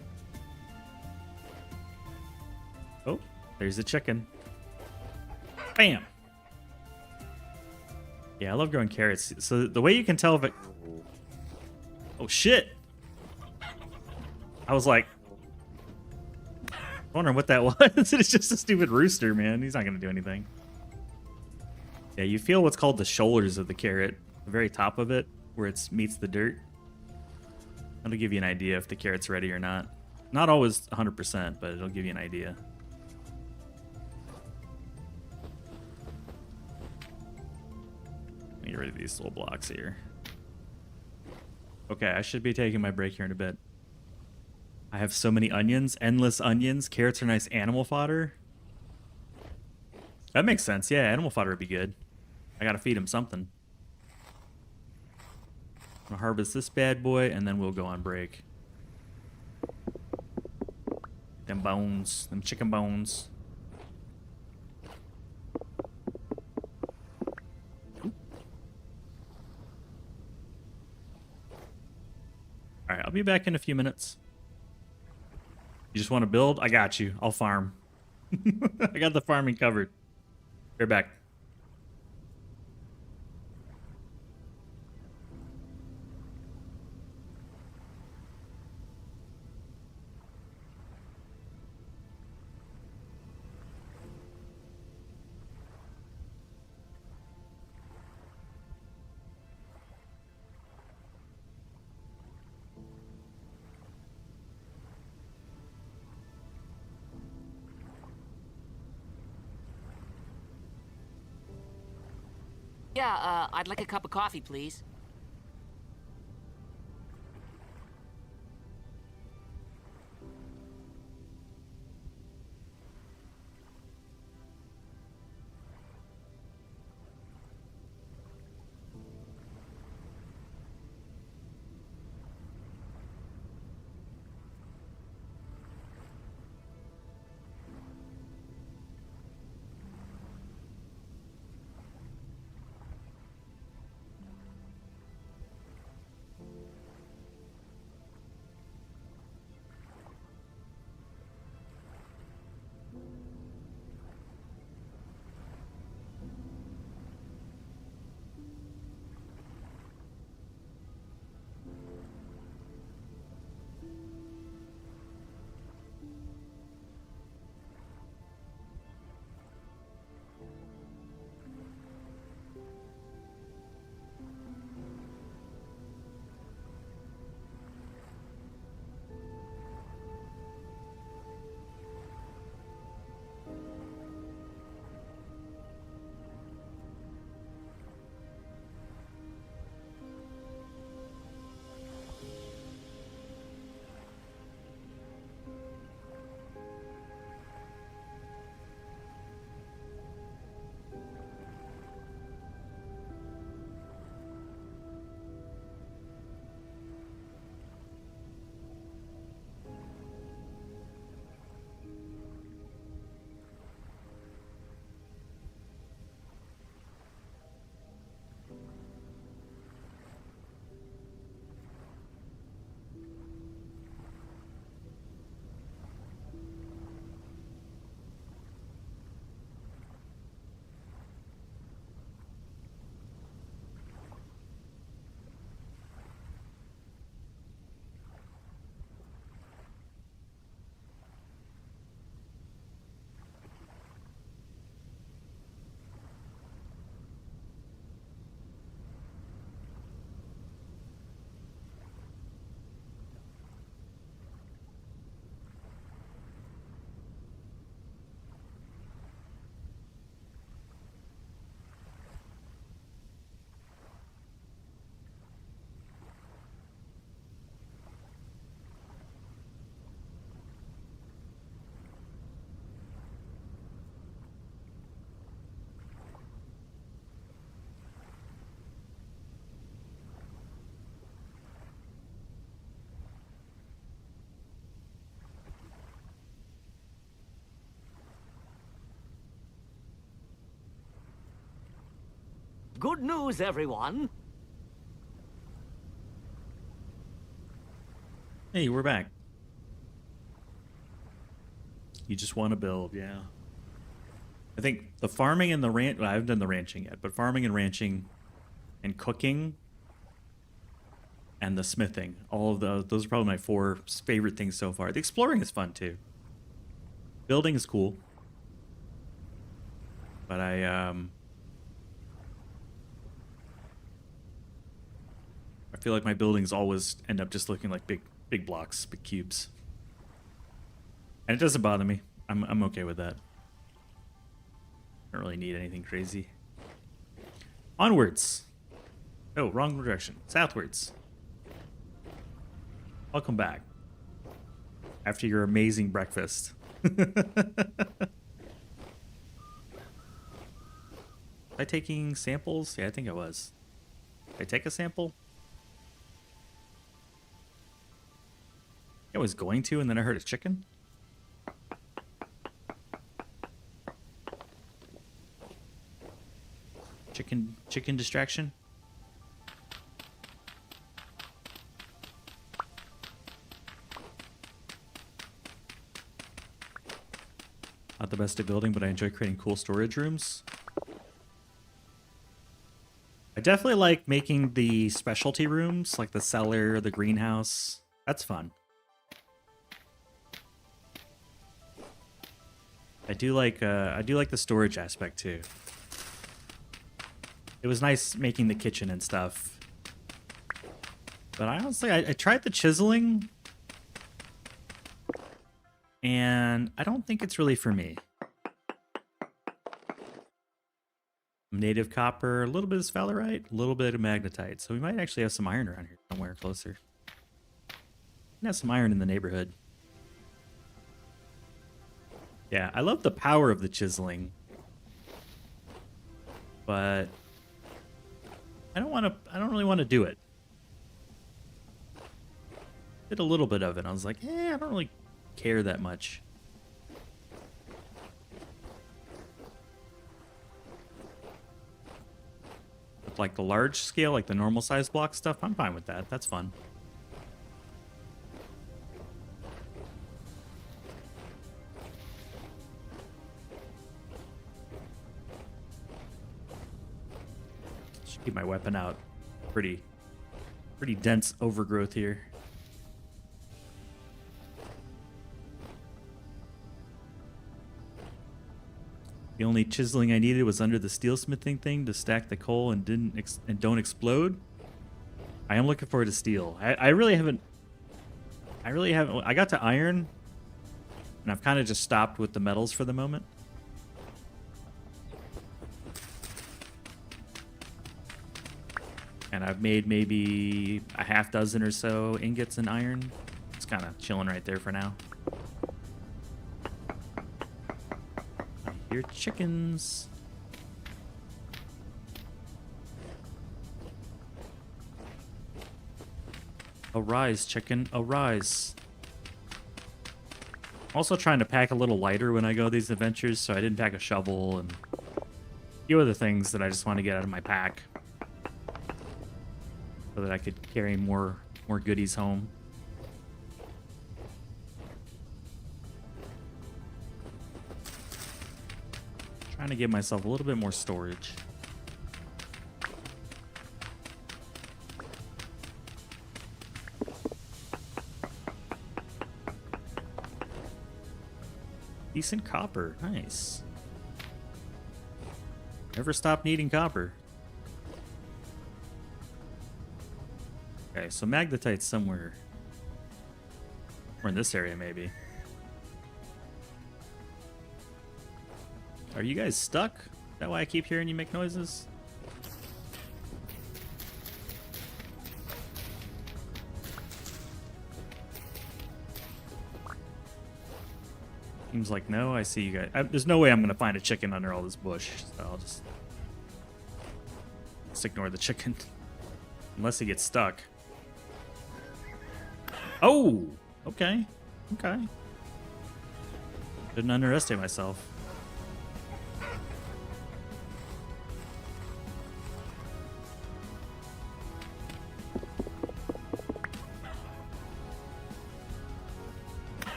Oh, there's a chicken. Bam! Yeah, I love growing carrots. So the way you can tell if it... Oh, shit! I was like... wondering what that was. It's just a stupid rooster, man. He's not going to do anything. Yeah, you feel what's called the shoulders of the carrot. The very top of it, where it meets the dirt. That'll give you an idea if the carrot's ready or not. Not always 100%, but it'll give you an idea. Let me get rid of these little blocks here. Okay, I should be taking my break here in a bit. I have so many onions, endless onions. Carrots are nice animal fodder. That makes sense. Yeah, animal fodder would be good. I gotta feed him something. I'm gonna harvest this bad boy, and then we'll go on break. Them bones, them chicken bones. All right, I'll be back in a few minutes. You just want to build? I got you. I'll farm. I got the farming covered. Be right back. Yeah, I'd like a cup of coffee, please. Good news, everyone. Hey, we're back. You just want to build, yeah. I think the farming and the ranch. Well, I haven't done the ranching yet, but farming and ranching and cooking and the smithing, all of those are probably my 4 favorite things so far. The exploring is fun too. Building is cool. But I feel like my buildings always end up just looking like big blocks, big cubes. And it doesn't bother me. I'm okay with that. I don't really need anything crazy. Onwards. Oh, wrong direction. Southwards. Welcome back. After your amazing breakfast. Was I taking samples? Yeah, I think I was. Did I take a sample? I was going to, and then I heard a chicken. Chicken distraction. Not the best at building, but I enjoy creating cool storage rooms. I definitely like making the specialty rooms, like the cellar, the greenhouse. That's fun. I do like the storage aspect too. It was nice making the kitchen and stuff. But I honestly, I tried the chiseling, and I don't think it's really for me. Native copper, a little bit of sphalerite, a little bit of magnetite. So we might actually have some iron around here somewhere closer. We have some iron in the neighborhood. Yeah, I love the power of the chiseling, but I don't really want to do it. Did a little bit of it. I was like, I don't really care that much. With like the large scale, like the normal size block stuff, I'm fine with that. That's fun. Should keep my weapon out. Pretty dense overgrowth here. The only chiseling I needed was under the steelsmithing thing to stack the coal and don't explode. I am looking forward to steel. I really haven't. I got to iron, and I've kind of just stopped with the metals for the moment. And I've made maybe a half dozen or so ingots in iron. It's kind of chilling right there for now. Your chickens. Arise, chicken, arise. Also trying to pack a little lighter when I go these adventures, so I didn't pack a shovel and a few other things that I just want to get out of my pack so that I could carry more goodies home. Trying to give myself a little bit more storage. Decent copper, nice. Never stop needing copper. Okay, so magnetite's somewhere. Or in this area, maybe. Are you guys stuck? Is that why I keep hearing you make noises? Seems like no. I see you guys. There's no way I'm going to find a chicken under all this bush. So I'll just ignore the chicken. Unless he gets stuck. Oh! Okay. Okay. Didn't underestimate myself.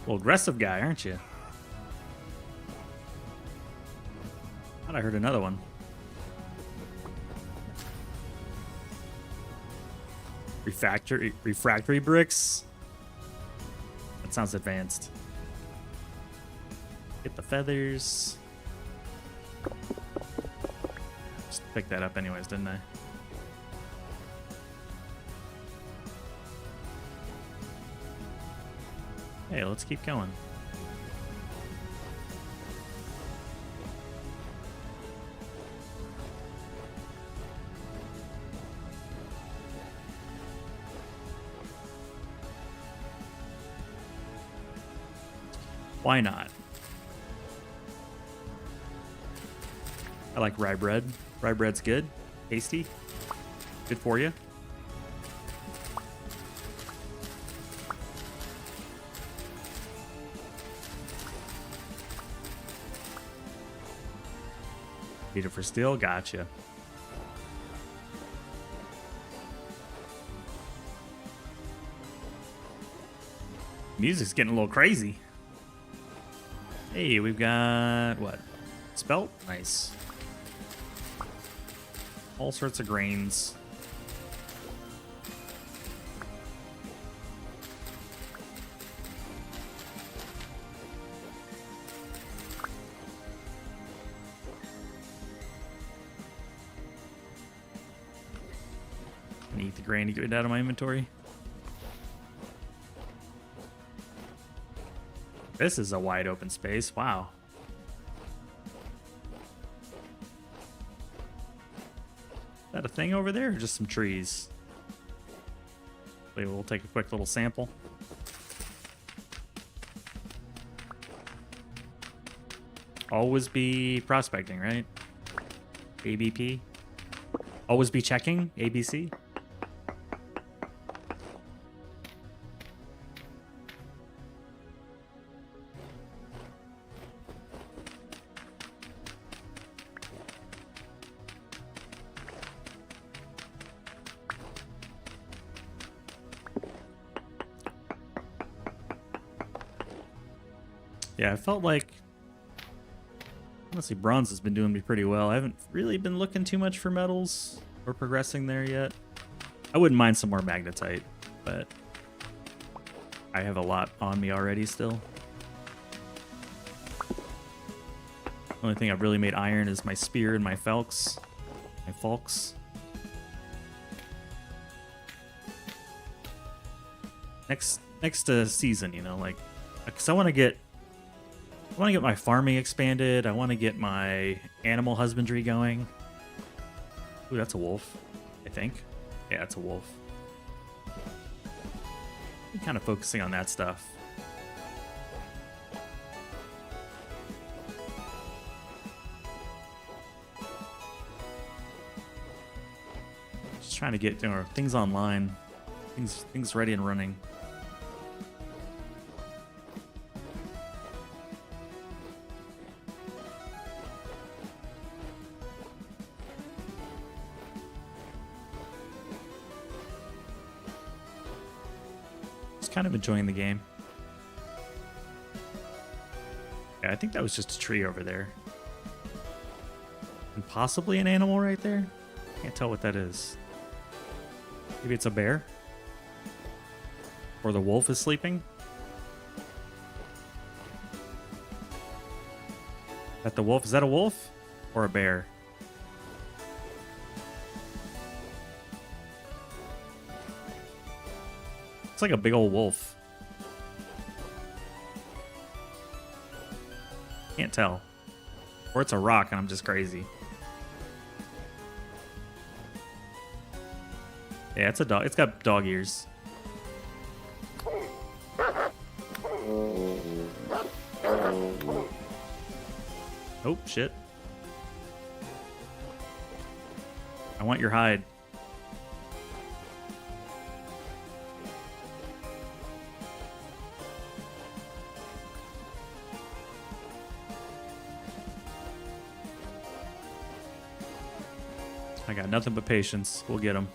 Well, aggressive guy, aren't you? Thought I heard another one. Refractory bricks? That sounds advanced. Get the feathers. Just picked that up anyways, didn't I? Hey, let's keep going. Why not? I like rye bread. Rye bread's good. Tasty. Good for you. Need it for steel? Gotcha. Music's getting a little crazy. Hey, we've got what? Spelt? Nice. All sorts of grains. Gonna eat the grain to get it out of my inventory. This is a wide open space. Wow. Is that a thing over there or just some trees? Wait, we'll take a quick little sample. Always be prospecting, right? ABP. Always be checking, ABC. Yeah, I felt like, honestly, bronze has been doing me pretty well. I haven't really been looking too much for metals or progressing there yet. I wouldn't mind some more magnetite, but I have a lot on me already still. Only thing I've really made iron is my spear and my falx. Next season, you know, like, because I want to get my farming expanded. I want to get my animal husbandry going. Ooh, that's a wolf, I think. Yeah, it's a wolf. I'm kind of focusing on that stuff. Just trying to get things online, things ready and running. Kind of enjoying the game. Yeah, I think that was just a tree over there. And possibly an animal right there. Can't tell what that is. Maybe it's a bear? Or the wolf is sleeping? Is that a wolf? Or a bear? It's like a big old wolf. Can't tell. Or it's a rock and I'm just crazy. Yeah, it's a dog. It's got dog ears. Oh, shit. I want your hide. I got nothing but patience. We'll get him.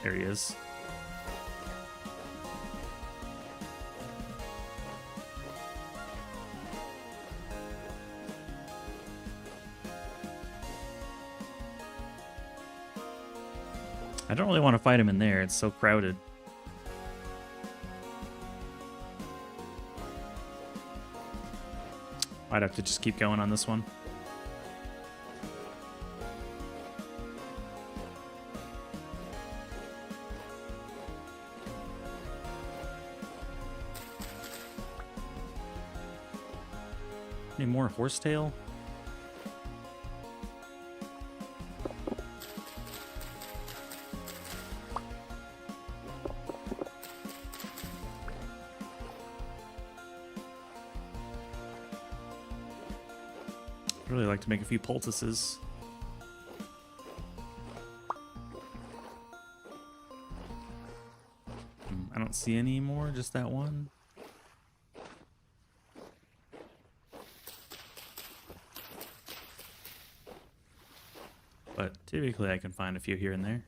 There he is. I don't really want to fight him in there. It's so crowded. I'd have to just keep going on this one. Any more horsetail? I'd really like to make a few poultices. I don't see any more, just that one. Typically, I can find a few here and there.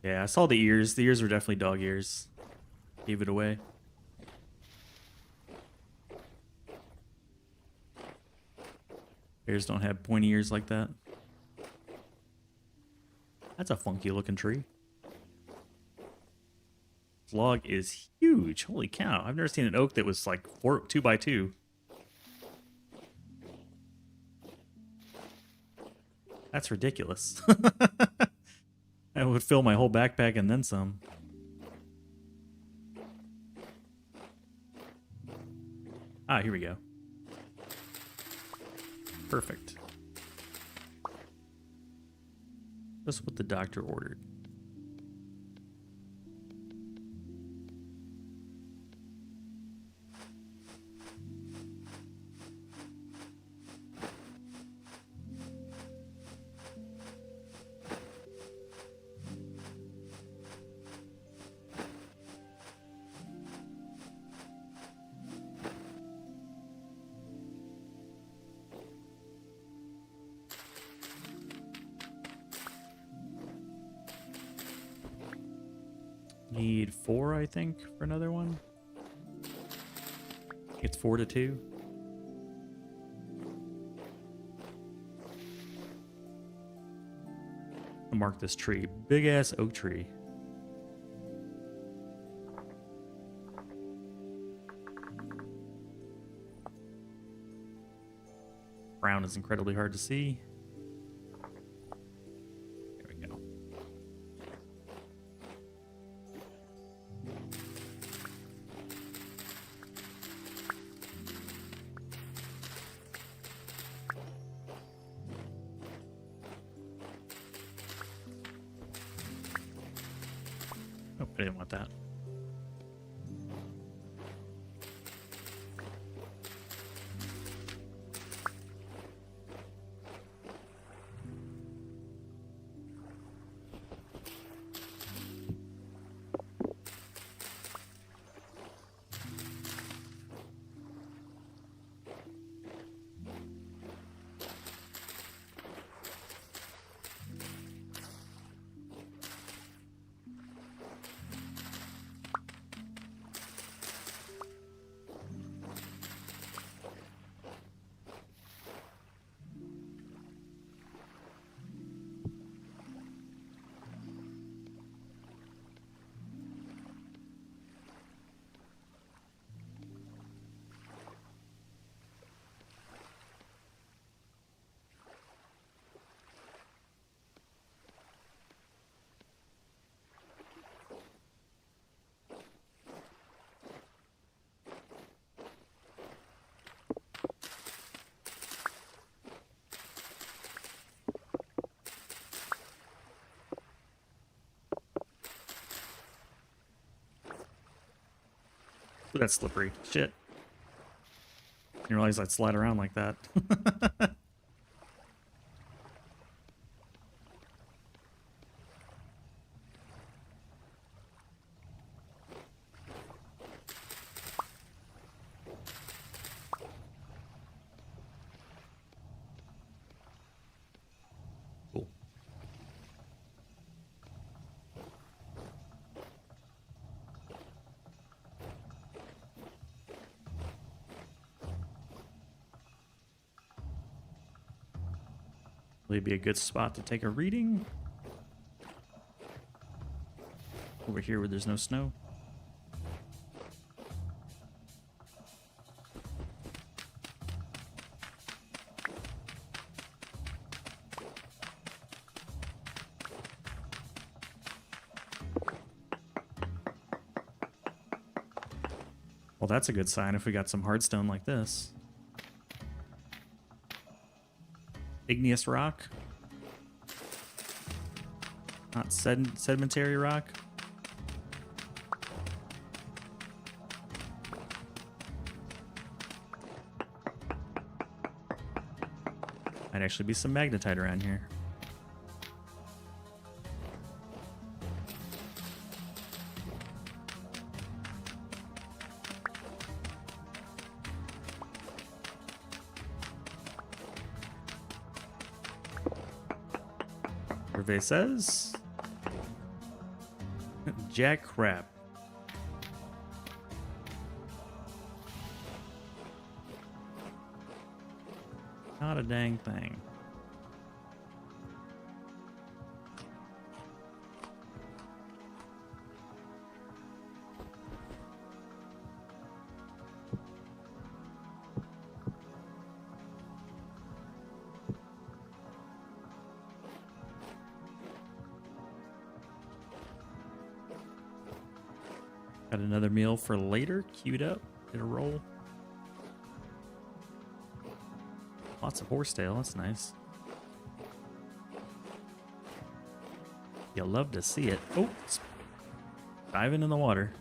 Yeah, I saw the ears. The ears were definitely dog ears. Gave it away. Bears don't have pointy ears like that. That's a funky looking tree. This log is huge. Holy cow. I've never seen an oak that was like 2x2. That's ridiculous. That would fill my whole backpack and then some. Ah, here we go. Perfect. That's what the doctor ordered. Need 4, I think, for another one. It's 4 to 2. I'll mark this tree. Big ass oak tree. Brown is incredibly hard to see. There we go. Oh, I didn't want that. Ooh, that's slippery. Shit. Didn't realize I'd slide around like that. Cool. Be a good spot to take a reading. Over here where there's no snow. Well, that's a good sign if we got some hardstone like this. Igneous rock. Not sedimentary rock. Might actually be some magnetite around here. Survey says jack crap. Not a dang thing. Got another meal for later, queued up, get a roll. Lots of horsetail, that's nice. You'll love to see it. Oh, it's diving in the water.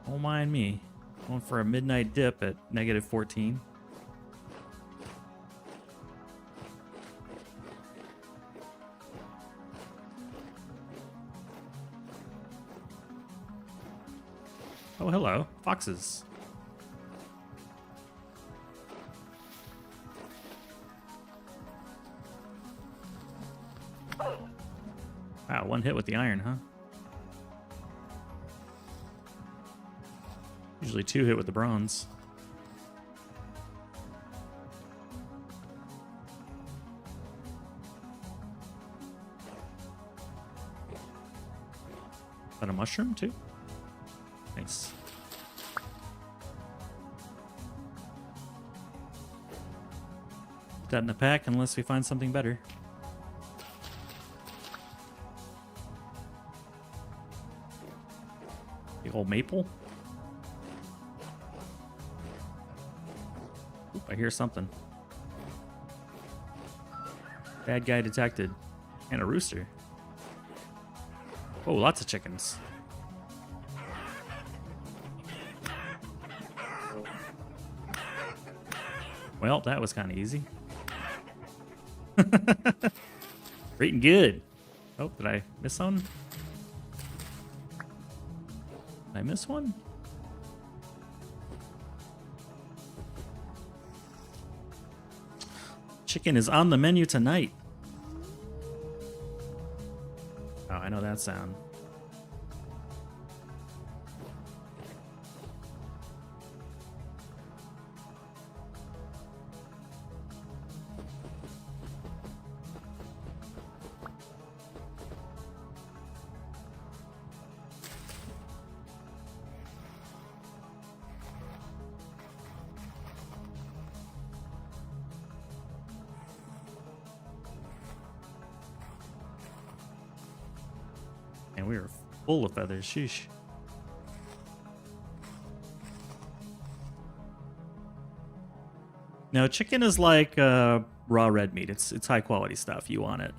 Don't mind me. Going for a midnight dip at -14. Oh, hello. Foxes. Wow, one hit with the iron, huh? Usually 2 hit with the bronze. Is that a mushroom, too? Nice. Put that in the pack unless we find something better. The old maple. Oop, I hear something. Bad guy detected. And a rooster. Oh, lots of chickens. Well, that was kind of easy. Eating good. Oh, did I miss one? Did I miss one? Chicken is on the menu tonight. Oh, I know that sound. And we are full of feathers. Sheesh. No, chicken is like raw red meat. It's high quality stuff. You want it.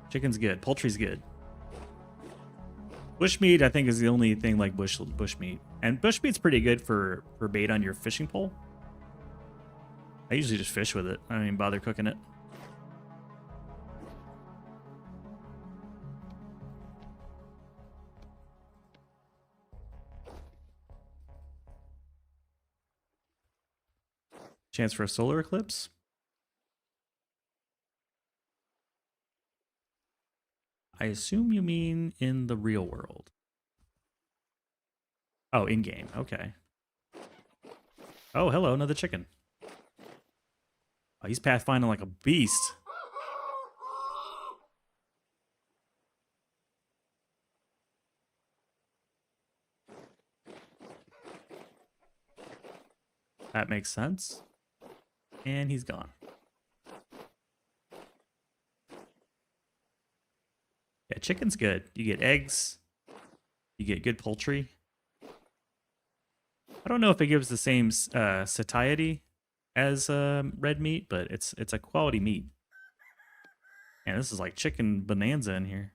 Chicken's good. Poultry's good. Bushmeat, I think, is the only thing like bushmeat. And bushmeat's pretty good for bait on your fishing pole. I usually just fish with it. I don't even bother cooking it. Chance for a solar eclipse? I assume you mean in the real world. Oh, in game. Okay. Oh, hello, another chicken. Oh, he's pathfinding like a beast. That makes sense. And he's gone. Yeah, chicken's good. You get eggs. You get good poultry. I don't know if it gives the same satiety as red meat, but it's a quality meat. And this is like chicken bonanza in here.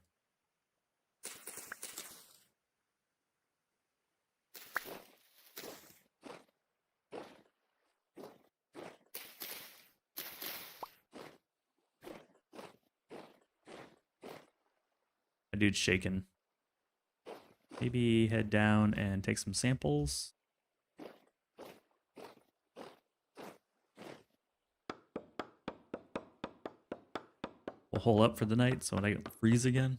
That dude's shaking. Maybe head down and take some samples. We'll hole up for the night so I don't freeze again.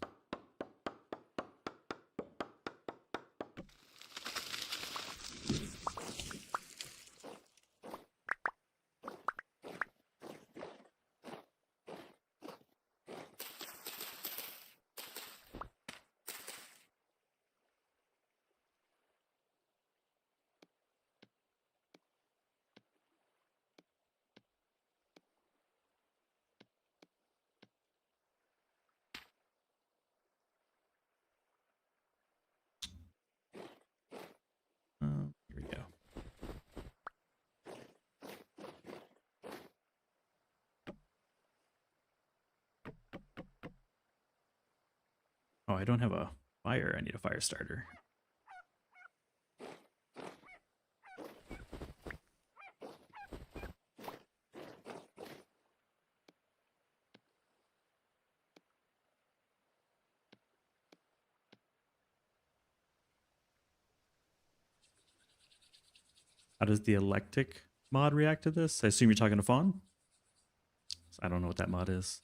Here we go. Oh, I don't have a fire. I need a fire starter. How does the Electric mod react to this? I assume you're talking to Fawn? I don't know what that mod is.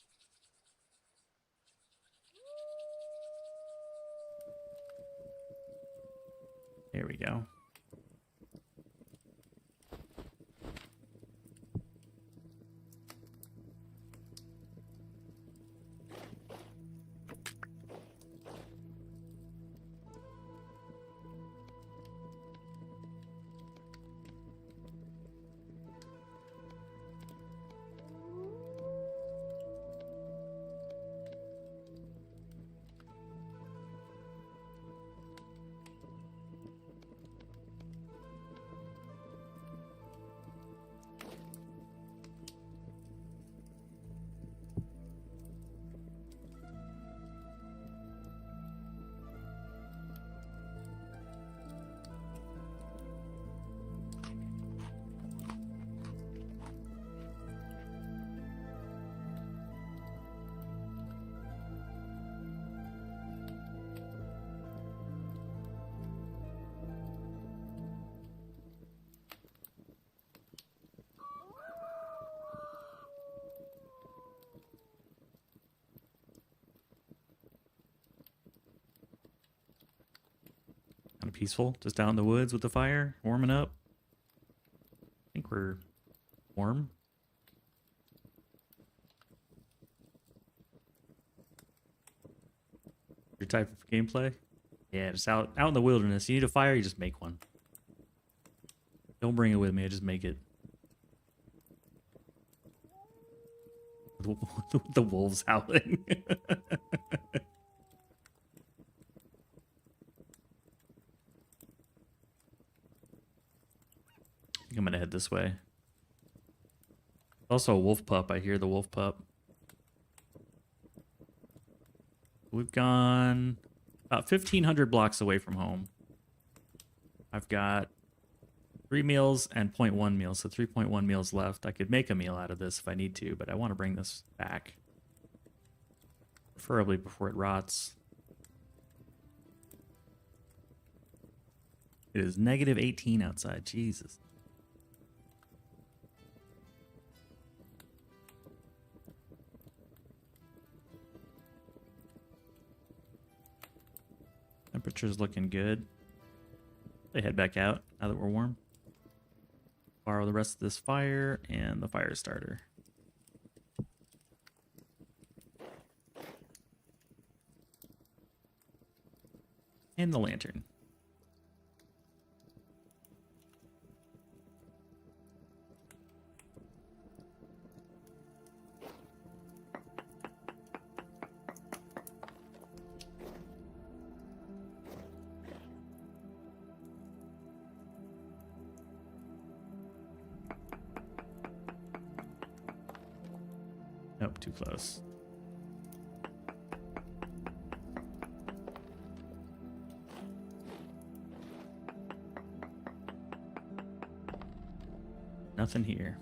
There we go. Kind of peaceful, just out in the woods with the fire, warming up. I think we're warm. Your type of gameplay? Yeah, just out in the wilderness. You need a fire, you just make one. Don't bring it with me, I just make it. The wolves howling. I'm gonna head this way. Also a wolf pup. I hear the wolf pup. We've gone about 1,500 blocks away from home. I've got 3 meals and 0.1 meals, so 3.1 meals left. I could make a meal out of this if I need to, but I want to bring this back. Preferably before it rots. It is negative 18 outside. Jesus. Temperature's looking good. They head back out now that we're warm. Borrow the rest of this fire and the fire starter. And the lantern. Nope, too close. Nothing here.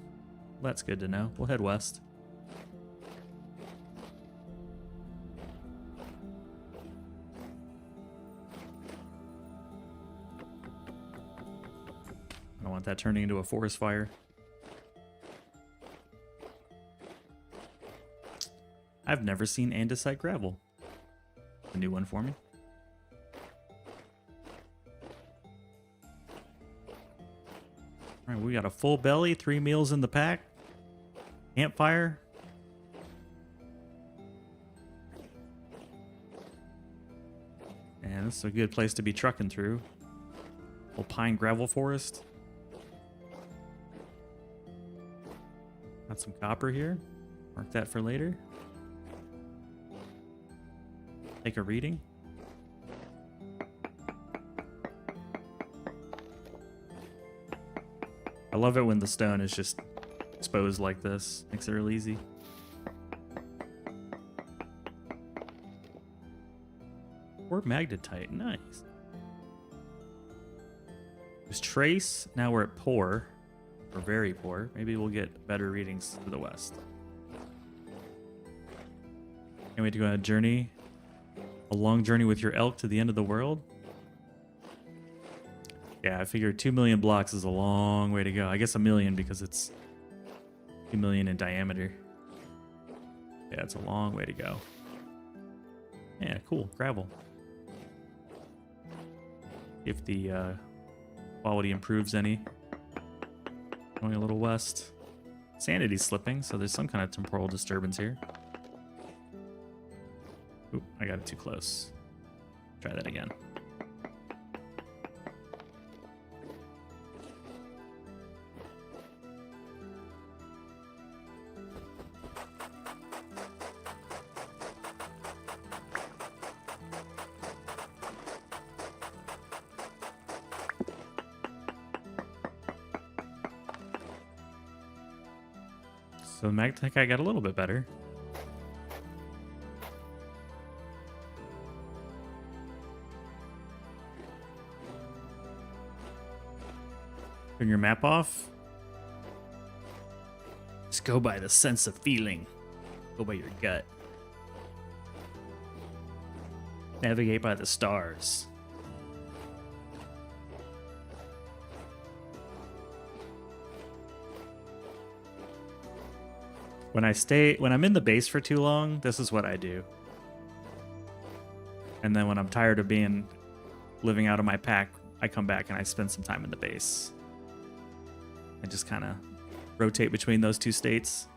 Well, that's good to know. We'll head west. I don't want that turning into a forest fire. I've never seen andesite gravel. A new one for me. All right, we got a full belly, 3 meals in the pack, campfire. And this is a good place to be trucking through. Little pine gravel forest. Got some copper here. Mark that for later. Take a reading. I love it when the stone is just exposed like this. Makes it real easy. Or magnetite. Nice. There's trace. Now we're at poor. Or very poor. Maybe we'll get better readings to the west. Can't wait to go on a journey. A long journey with your elk to the end of the world. Yeah, I figure 2 million blocks is a long way to go. I guess a million because it's 2 million in diameter. Yeah, it's a long way to go. Yeah, cool. Gravel. If the quality improves any. Going a little west. Sanity's slipping, so there's some kind of temporal disturbance here. Oop, I got it too close. Try that again. So the magnetite got a little bit better. Turn your map off. Just go by the sense of feeling. Go by your gut. Navigate by the stars. When I'm in the base for too long, this is what I do. And then when I'm tired of living out of my pack, I come back and I spend some time in the base. I just kind of rotate between those two states.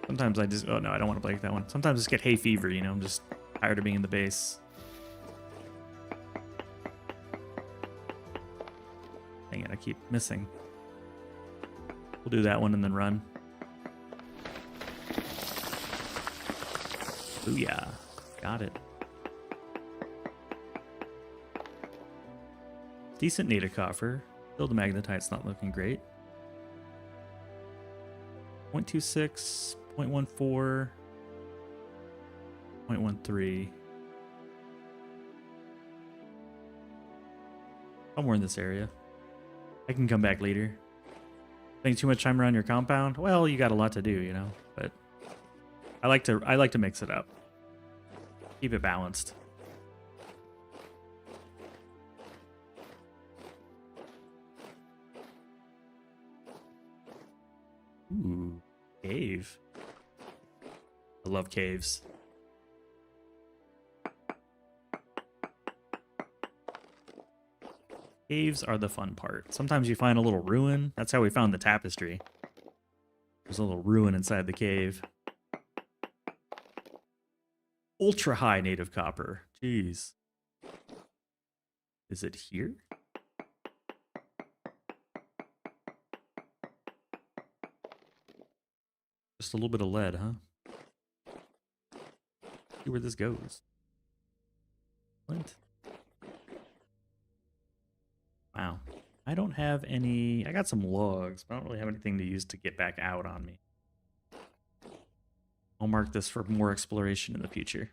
Sometimes I just, oh no, I don't want to break that one. Sometimes I just get hay fever, you know, I'm just tired of being in the base. Dang it, I keep missing. We'll do that one and then run. Booyah. Got it. Decent native copper. Still the magnetite's not looking great. 0.26, 0.14, 0.13. Somewhere in this area. I can come back later. Spending too much time around your compound? Well, you got a lot to do, you know, but I like to mix it up. Keep it balanced. Ooh, cave. I love caves. Caves are the fun part. Sometimes you find a little ruin. That's how we found the tapestry. There's a little ruin inside the cave. Ultra high native copper. Jeez. Is it here? Just a little bit of lead, huh? See where this goes. Flint. Wow. I don't have any... I got some logs, but I don't really have anything to use to get back out on me. I'll mark this for more exploration in the future.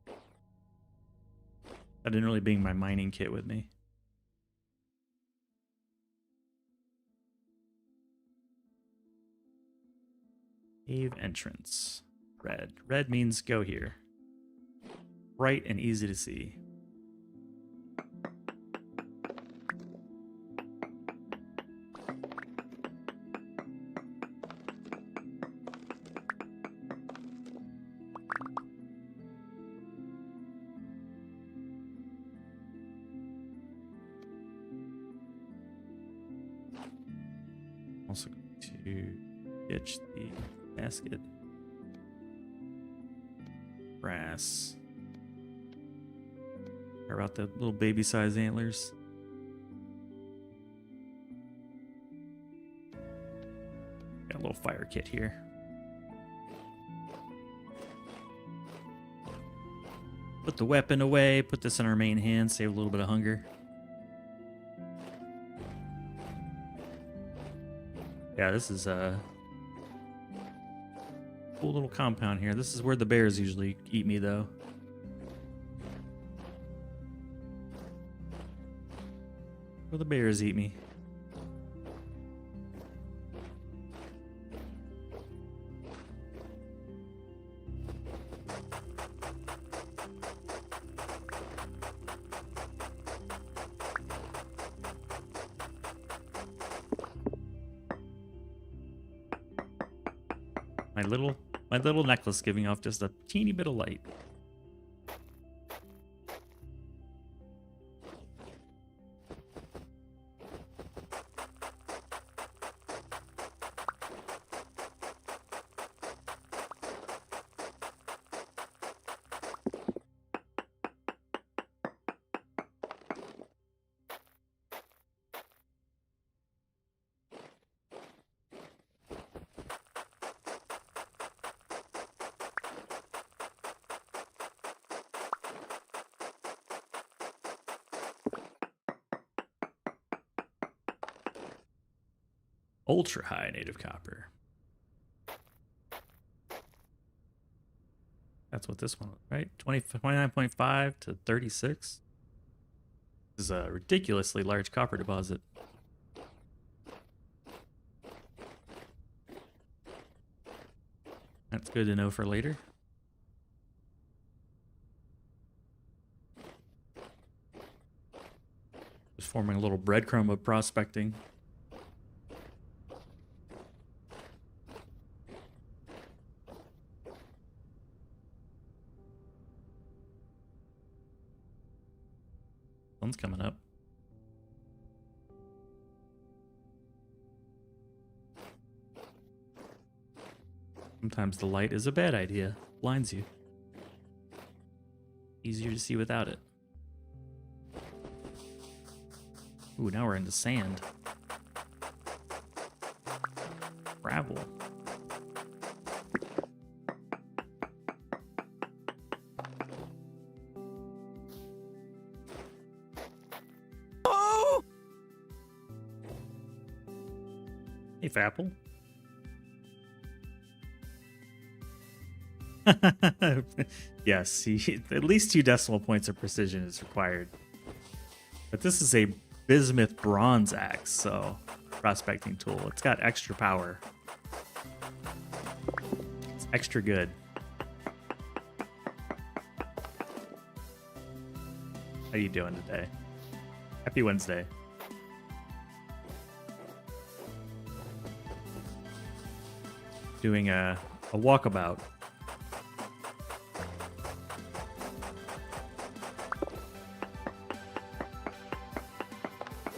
I didn't really bring my mining kit with me. Cave entrance. Red. Red means go here. Bright and easy to see. to ditch the basket. Brass. How about the little baby size antlers? Got a little fire kit here. Put the weapon away, put this in our main hand, save a little bit of hunger. Yeah, this is a cool little compound here. This is where the bears usually eat me, though. Where the bears eat me. My little necklace giving off just a teeny bit of light. Ultra high native copper. That's what this one was, right? 29.5 to 36. This is a ridiculously large copper deposit. That's good to know for later. Just forming a little breadcrumb of prospecting. Sun's coming up. Sometimes the light is a bad idea. Blinds you. Easier to see without it. Ooh, now we're into sand. Gravel. Hey, Fapple. Yes, at least 2 decimal points of precision is required. But this is a bismuth bronze axe, so prospecting tool. It's got extra power. It's extra good. How you doing today? Happy Wednesday. Doing a walkabout.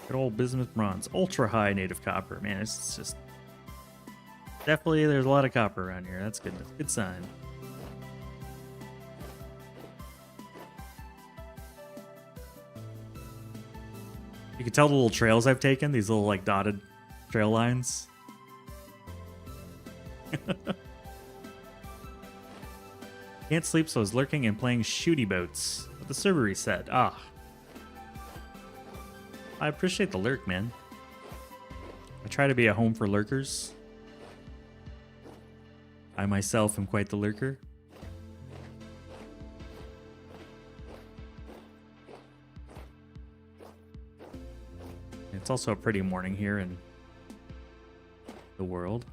Good old bismuth bronze. Ultra high native copper. Man, it's just... Definitely there's a lot of copper around here. That's good. That's a good sign. You can tell the little trails I've taken. These little like dotted trail lines. Can't sleep, so I was lurking and playing shooty boats with the server reset. Ah, I appreciate the lurk, man. I try to be a home for lurkers. I myself am quite the lurker. It's also a pretty morning here in the world.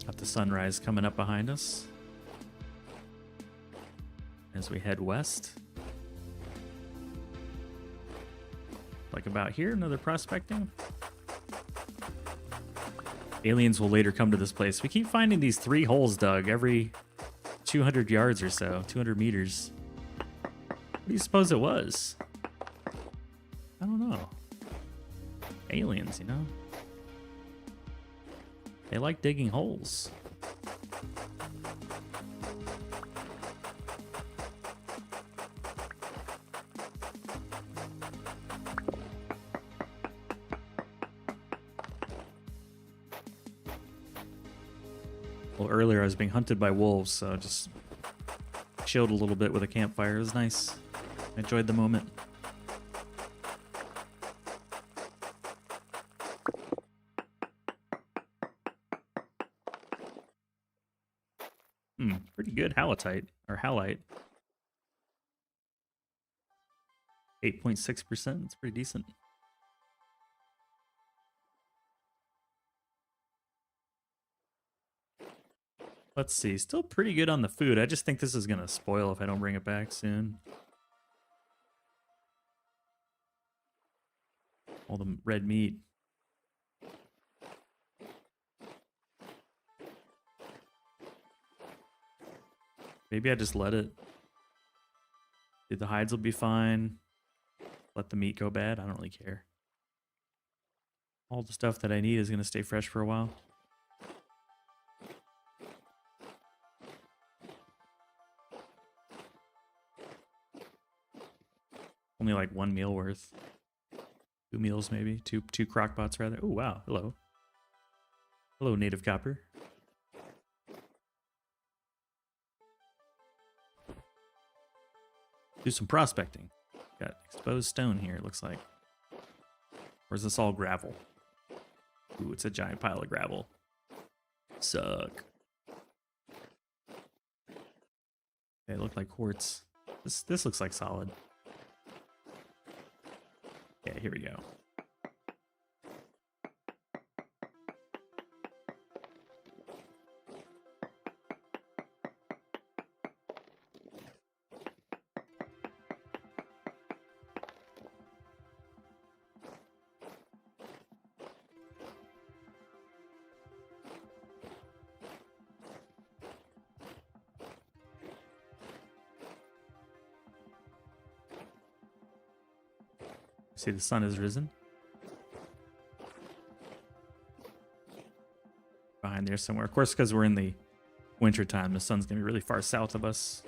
Got the sunrise coming up behind us as we head west. Like about here, another prospecting. Aliens will later come to this place. We keep finding these 3 holes dug every 200 yards or so, 200 meters. What do you suppose it was? I don't know. Aliens, you know? They like digging holes. Well, earlier I was being hunted by wolves, so I just chilled a little bit with a campfire. It was nice. I enjoyed the moment. Pretty good halotite, or halite. 8.6%, it's pretty decent. Let's see, still pretty good on the food. I just think this is gonna spoil if I don't bring it back soon. All the red meat. Maybe I just let it. The hides will be fine. Let the meat go bad. I don't really care. All the stuff that I need is going to stay fresh for a while. Only like one meal worth. 2 meals maybe. Two crock pots rather. Oh wow. Hello. Hello, native copper. Do some prospecting. Got exposed stone here, it looks like. Or is this all gravel? Ooh, it's a giant pile of gravel. Suck. They look like quartz. This looks like solid. Yeah, here we go. See, the sun has risen. Behind there somewhere. Of course, because we're in the winter time, the sun's going to be really far south of us.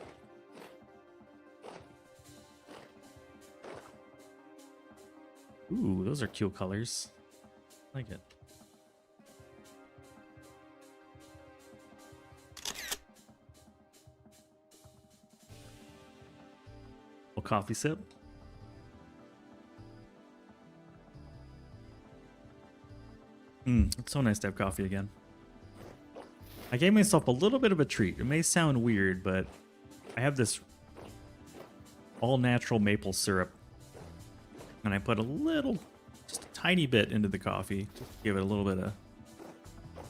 Ooh, those are cute colors. I like it. A coffee sip. It's so nice to have coffee again. I gave myself a little bit of a treat. It may sound weird, but I have this all-natural maple syrup. And I put a little, just a tiny bit into the coffee to give it a little bit of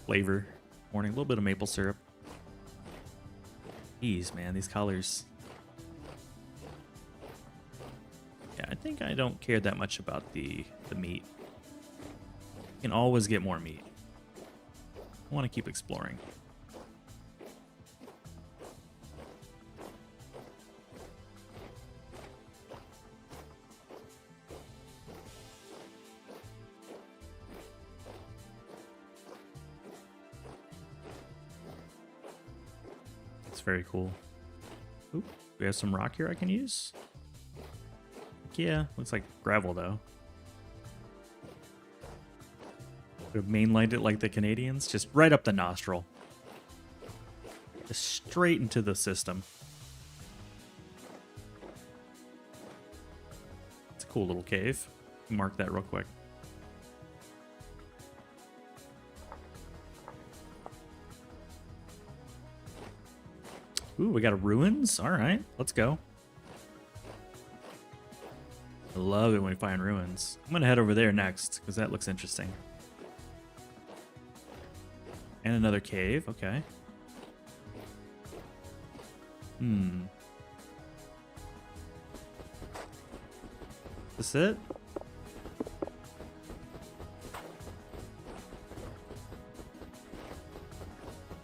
flavor. Morning, a little bit of maple syrup. Jeez, man, these colors. Yeah, I think I don't care that much about the meat. Can always get more meat. I want to keep exploring. It's very cool. Ooh, we have some rock here I can use. Yeah, looks like gravel though. Could have mainlined it like the Canadians, just right up the nostril. Just straight into the system. It's a cool little cave. Mark that real quick. Ooh, we got a ruins? Alright, let's go. I love it when we find ruins. I'm gonna head over there next, because that looks interesting. And another cave, okay. Is this it?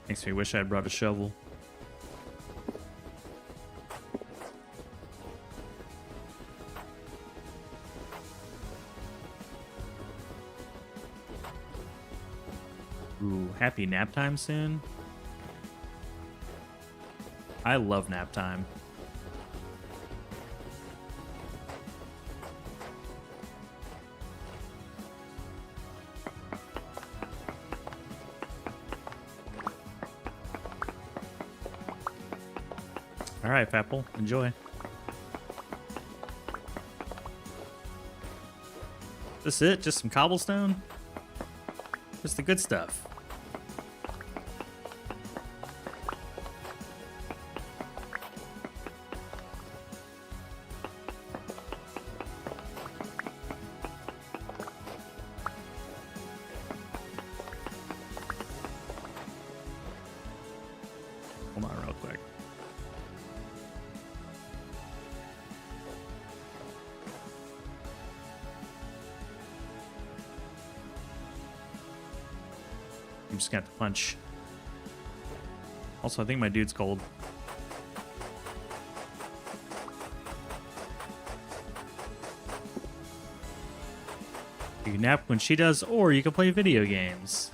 Makes me wish I had brought a shovel. Ooh, happy nap time soon. I love nap time. All right, Fapple, enjoy. This it? Just some cobblestone? Just the good stuff. Hold on real quick. I'm just gonna have to punch. Also, I think my dude's cold. You can nap when she does, or you can play video games.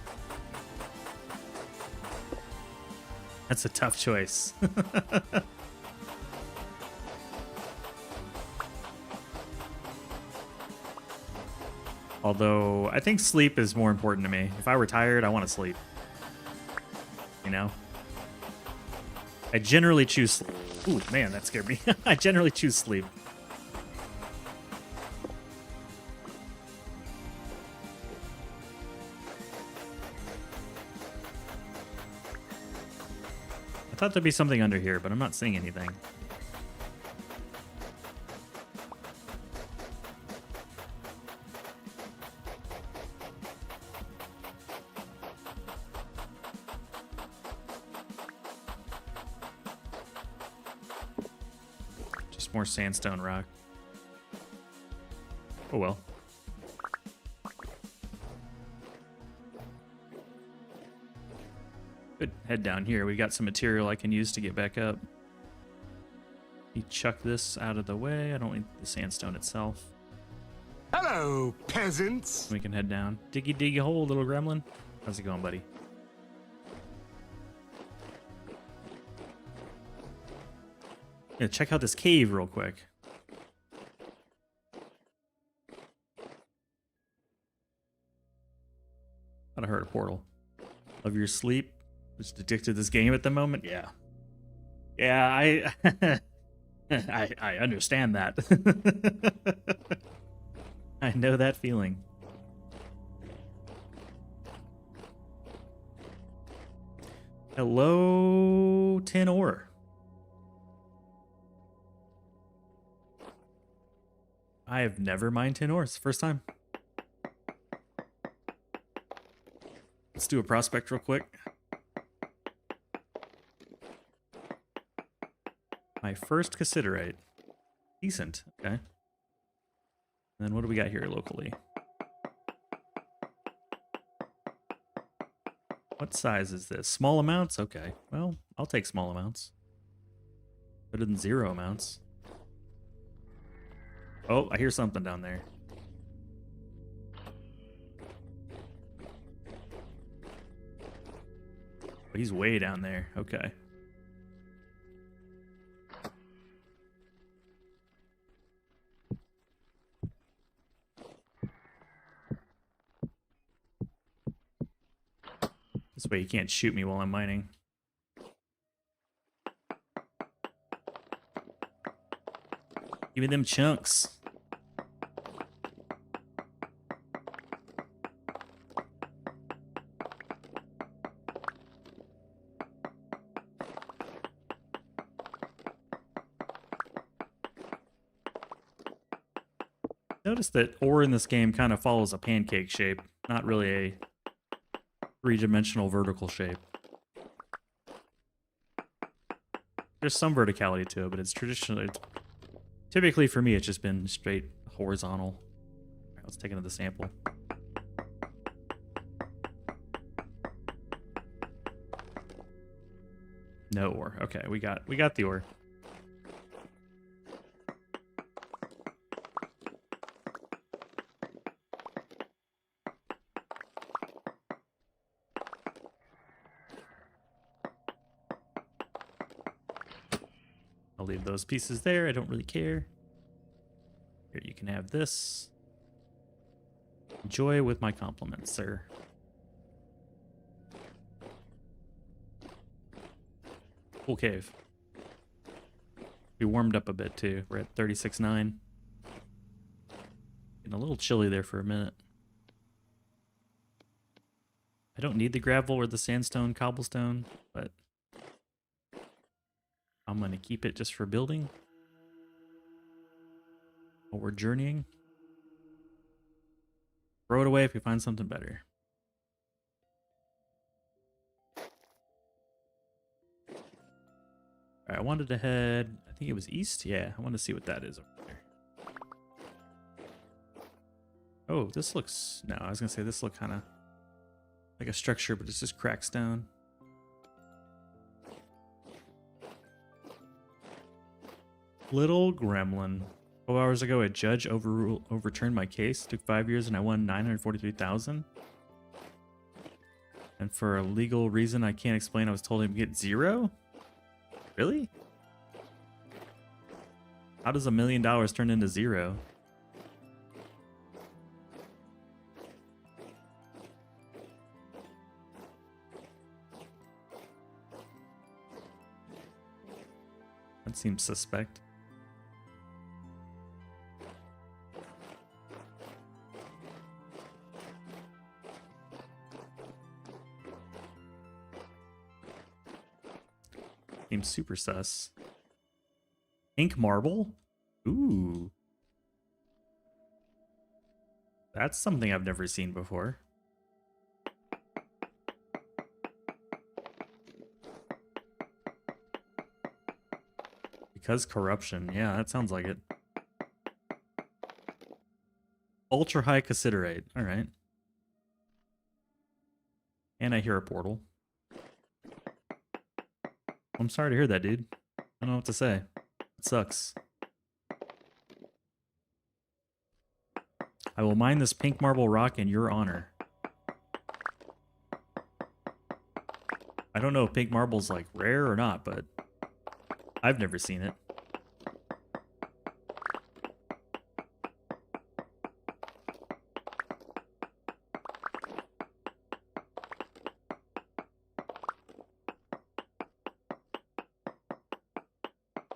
That's a tough choice. Although, I think sleep is more important to me. If I were tired, I want to sleep. You know? I generally choose sleep. Ooh, man, that scared me. I generally choose sleep. I thought there'd be something under here, but I'm not seeing anything. Just more sandstone rock. Oh well. Good. Head down here. We got some material I can use to get back up. You chuck this out of the way. I don't need the sandstone itself. Hello, peasants. We can head down. Diggy diggy hole, little gremlin. How's it going, buddy? Yeah, check out this cave real quick. Thought I heard a portal. Love your sleep. Just addicted to this game at the moment. Yeah. Yeah, I understand that. I know that feeling. Hello, tin ore. I have never mined tin ore. It's the first time. Let's do a prospect real quick. My first cassiterite. Decent. Okay. And then what do we got here locally? What size is this? Small amounts? Okay. Well, I'll take small amounts. Better than 0 amounts. Oh, I hear something down there. Oh, he's way down there. Okay. This way you can't shoot me while I'm mining. Give me them chunks. Notice that ore in this game kind of follows a pancake shape, not really a three-dimensional vertical shape. There's some verticality to it, but it's traditionally, typically for me, it's just been straight horizontal. All right, let's take another sample. No ore. Okay, we got the ore. I'll leave those pieces there. I don't really care. Here, you can have this. Enjoy with my compliments, sir. Cool cave. We warmed up a bit too. We're at 36.9. Getting a little chilly there for a minute. I don't need the gravel or the sandstone, cobblestone, but I'm going to keep it just for building while we're journeying. Throw it away if we find something better. All right, I wanted to head, I think it was east. Yeah, I want to see what that is over there. Oh, this looks, no, I was going to say this looks kind of like a structure, but it's just cracked stone. Little gremlin. 12 hours ago, a judge overturned my case. It took 5 years and I won $943,000. And for a legal reason I can't explain, I was told him to get 0? Really? How does $1 million turn into 0? That seems suspect. Seems super sus. Ink marble? Ooh. That's something I've never seen before. Because corruption. Yeah, that sounds like it. Ultra high cassiterite. Alright. And I hear a portal. I'm sorry to hear that, dude. I don't know what to say. It sucks. I will mine this pink marble rock in your honor. I don't know if pink marble's like rare or not, but I've never seen it.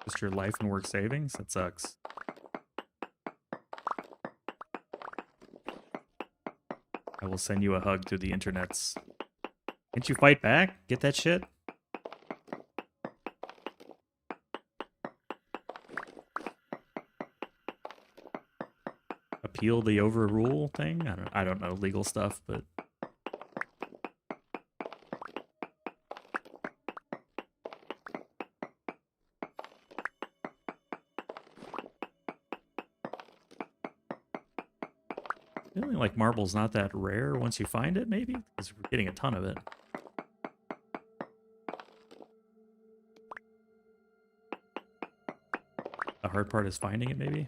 Just your life and work savings? That sucks. I will send you a hug through the internets. Can't you fight back? Get that shit? Appeal the overrule thing? I don't know legal stuff, but feeling like marble's not that rare once you find it, maybe? Because we're getting a ton of it. The hard part is finding it, maybe?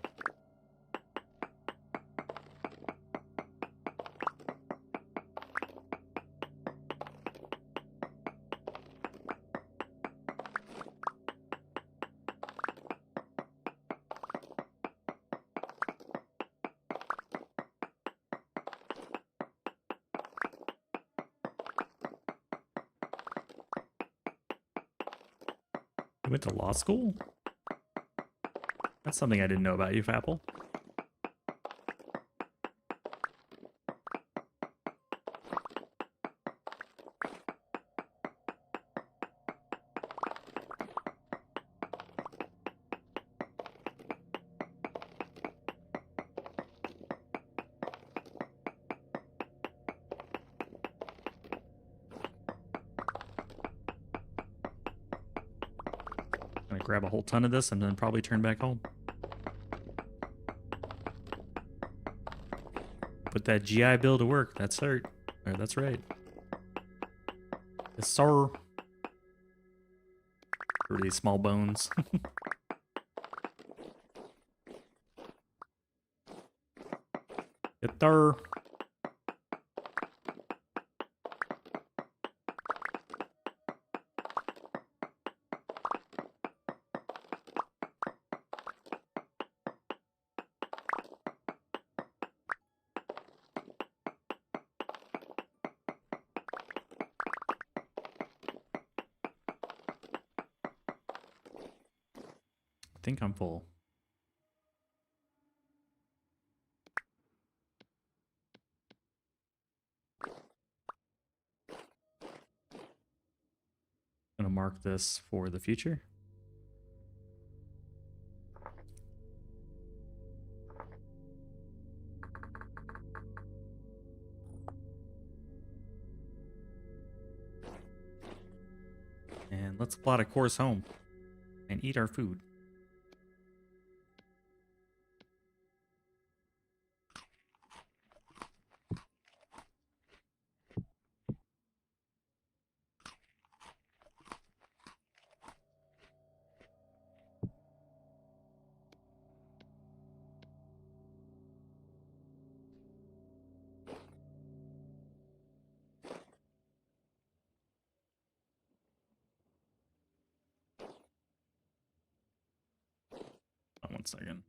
You went to law school? That's something I didn't know about you, Fapple. Gonna grab a whole ton of this and then probably turn back home. Put that GI bill to work. That's right. Or that's right. Yes, sir. Pretty small bones. Yes, sir. think I'm full. Gonna mark this for the future. And let's plot a course home and eat our food. One second.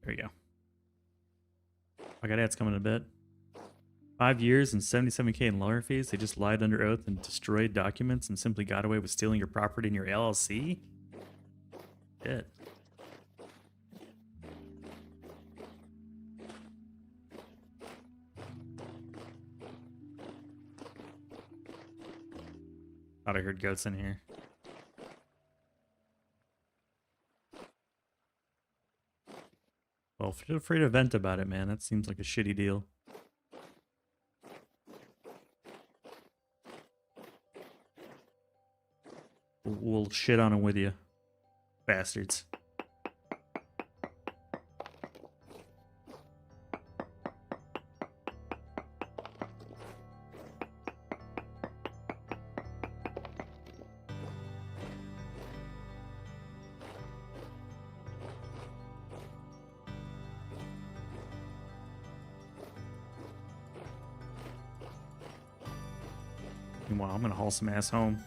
There we go. I got ads coming in a bit. 5 years and 77K in lawyer fees. They just lied under oath and destroyed documents and simply got away with stealing your property in your LLC. Shit. Thought I heard goats in here. Well, feel free to vent about it, man. That seems like a shitty deal. We'll shit on them with you, bastards. Meanwhile, I'm gonna haul some ass home.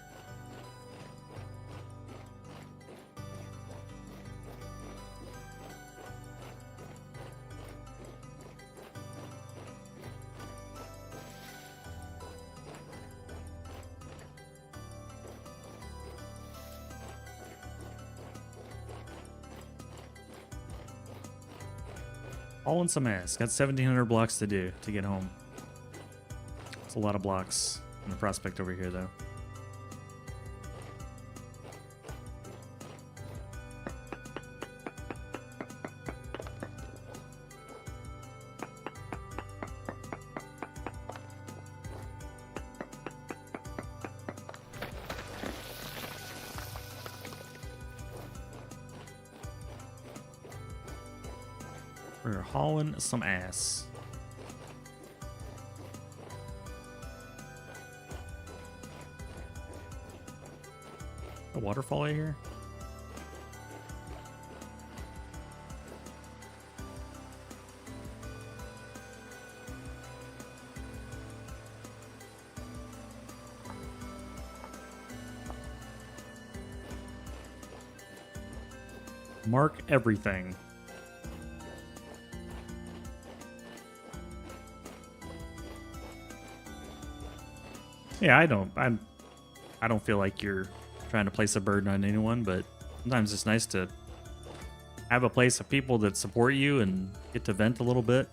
Hauling some ass. Got 1,700 blocks to do to get home. It's a lot of blocks. The prospect over here, though. We're hauling some ass. A waterfall right here. Mark everything. Yeah, I don't feel like you're trying to place a burden on anyone, but sometimes it's nice to have a place of people that support you and get to vent a little bit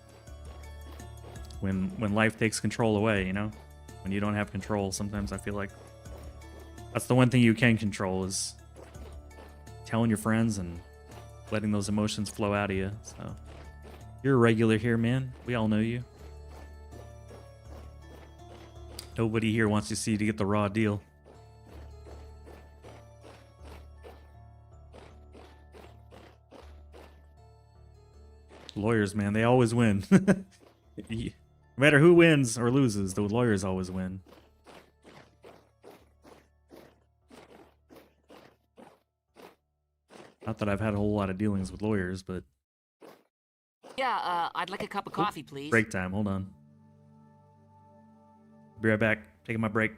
when life takes control away, you know? When you don't have control, sometimes I feel like that's the one thing you can control is telling your friends and letting those emotions flow out of you. So you're a regular here, man. We all know you. Nobody here wants to see you to get the raw deal. Lawyers, man, they always win. No matter who wins or loses, the lawyers always win. Not that I've had a whole lot of dealings with lawyers, but... Yeah, I'd like a cup of coffee, please. Break time, hold on. Be right back. Taking my break.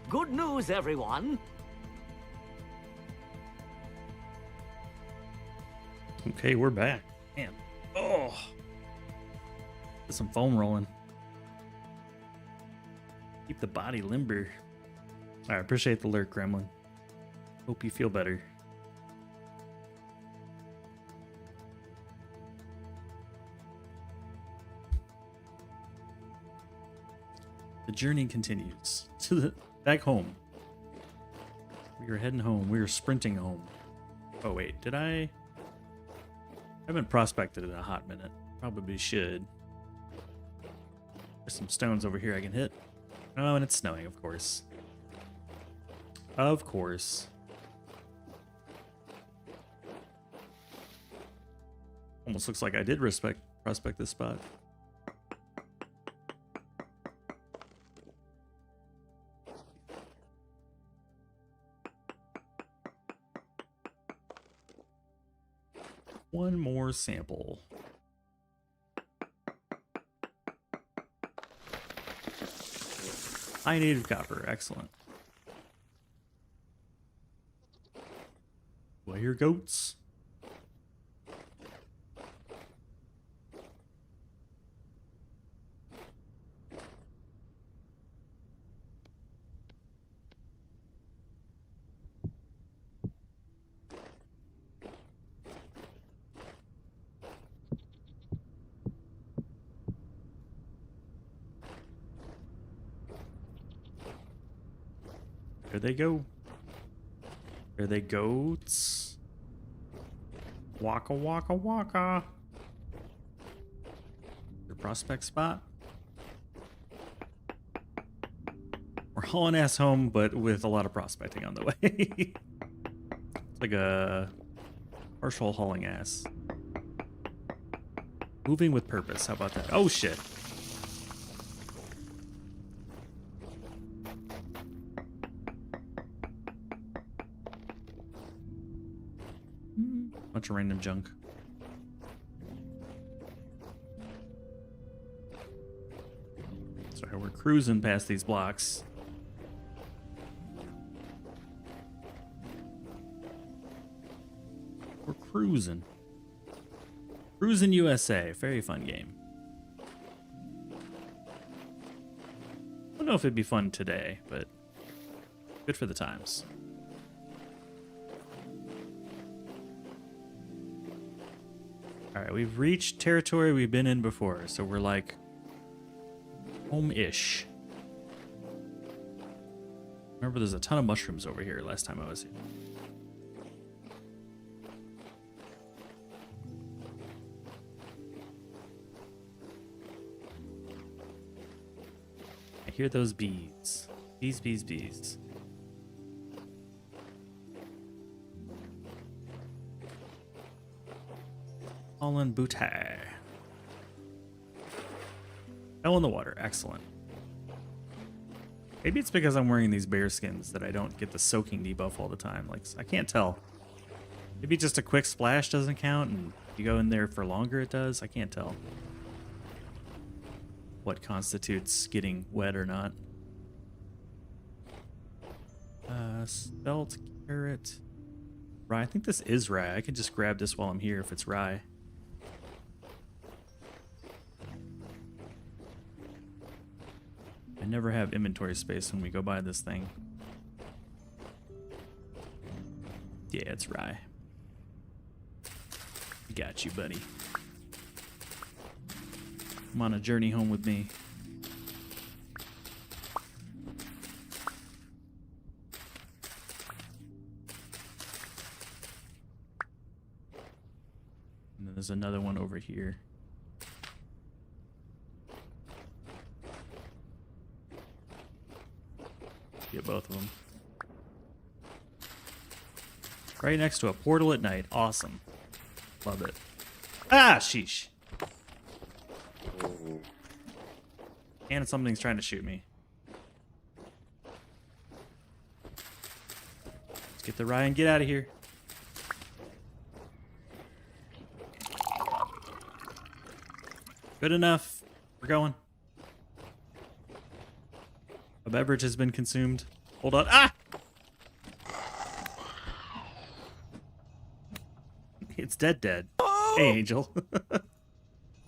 Good news, everyone. Okay, we're back. Man. Oh. Get some foam rolling. Keep the body limber. I appreciate the lurk, Gremlin. Hope you feel better. The journey continues to the back home. We are heading home. We are sprinting home. Oh wait, did I haven't prospected in a hot minute. Probably should. There's some stones over here I can hit. Oh, and it's snowing, of course. Of course. Almost looks like I did prospect this spot. One more sample. High native copper, excellent. Do I hear goats? There they go. There they goats. Waka waka waka. Your prospect spot. We're hauling ass home, but with a lot of prospecting on the way. It's like a partial hauling ass. Moving with purpose. How about that? Oh shit. Bunch of random junk. So we're cruising past these blocks. We're cruising. Cruising USA. Very fun game. I don't know if it'd be fun today, but good for the times. Alright, we've reached territory we've been in before, so we're like home-ish. Remember, there's a ton of mushrooms over here last time I was here. I hear those bees. Bees, bees, bees. Colin Boutet. Fell in the water. Excellent. Maybe it's because I'm wearing these bear skins that I don't get the soaking debuff all the time. Like, I can't tell. Maybe just a quick splash doesn't count, and you go in there for longer it does. I can't tell what constitutes getting wet or not. Spelt, carrot, rye. I think this is rye. I can just grab this while I'm here if it's rye. I never have inventory space when we go by this thing. Yeah, it's rye. Got you, buddy. Come on a journey home with me. And then there's another one over here. Get both of them. Right next to a portal at night. Awesome. Love it. Ah, sheesh. And something's trying to shoot me. Let's get the Ryan. Get out of here. Good enough. We're going. A beverage has been consumed. Hold on. Ah! It's dead. Hey, Angel.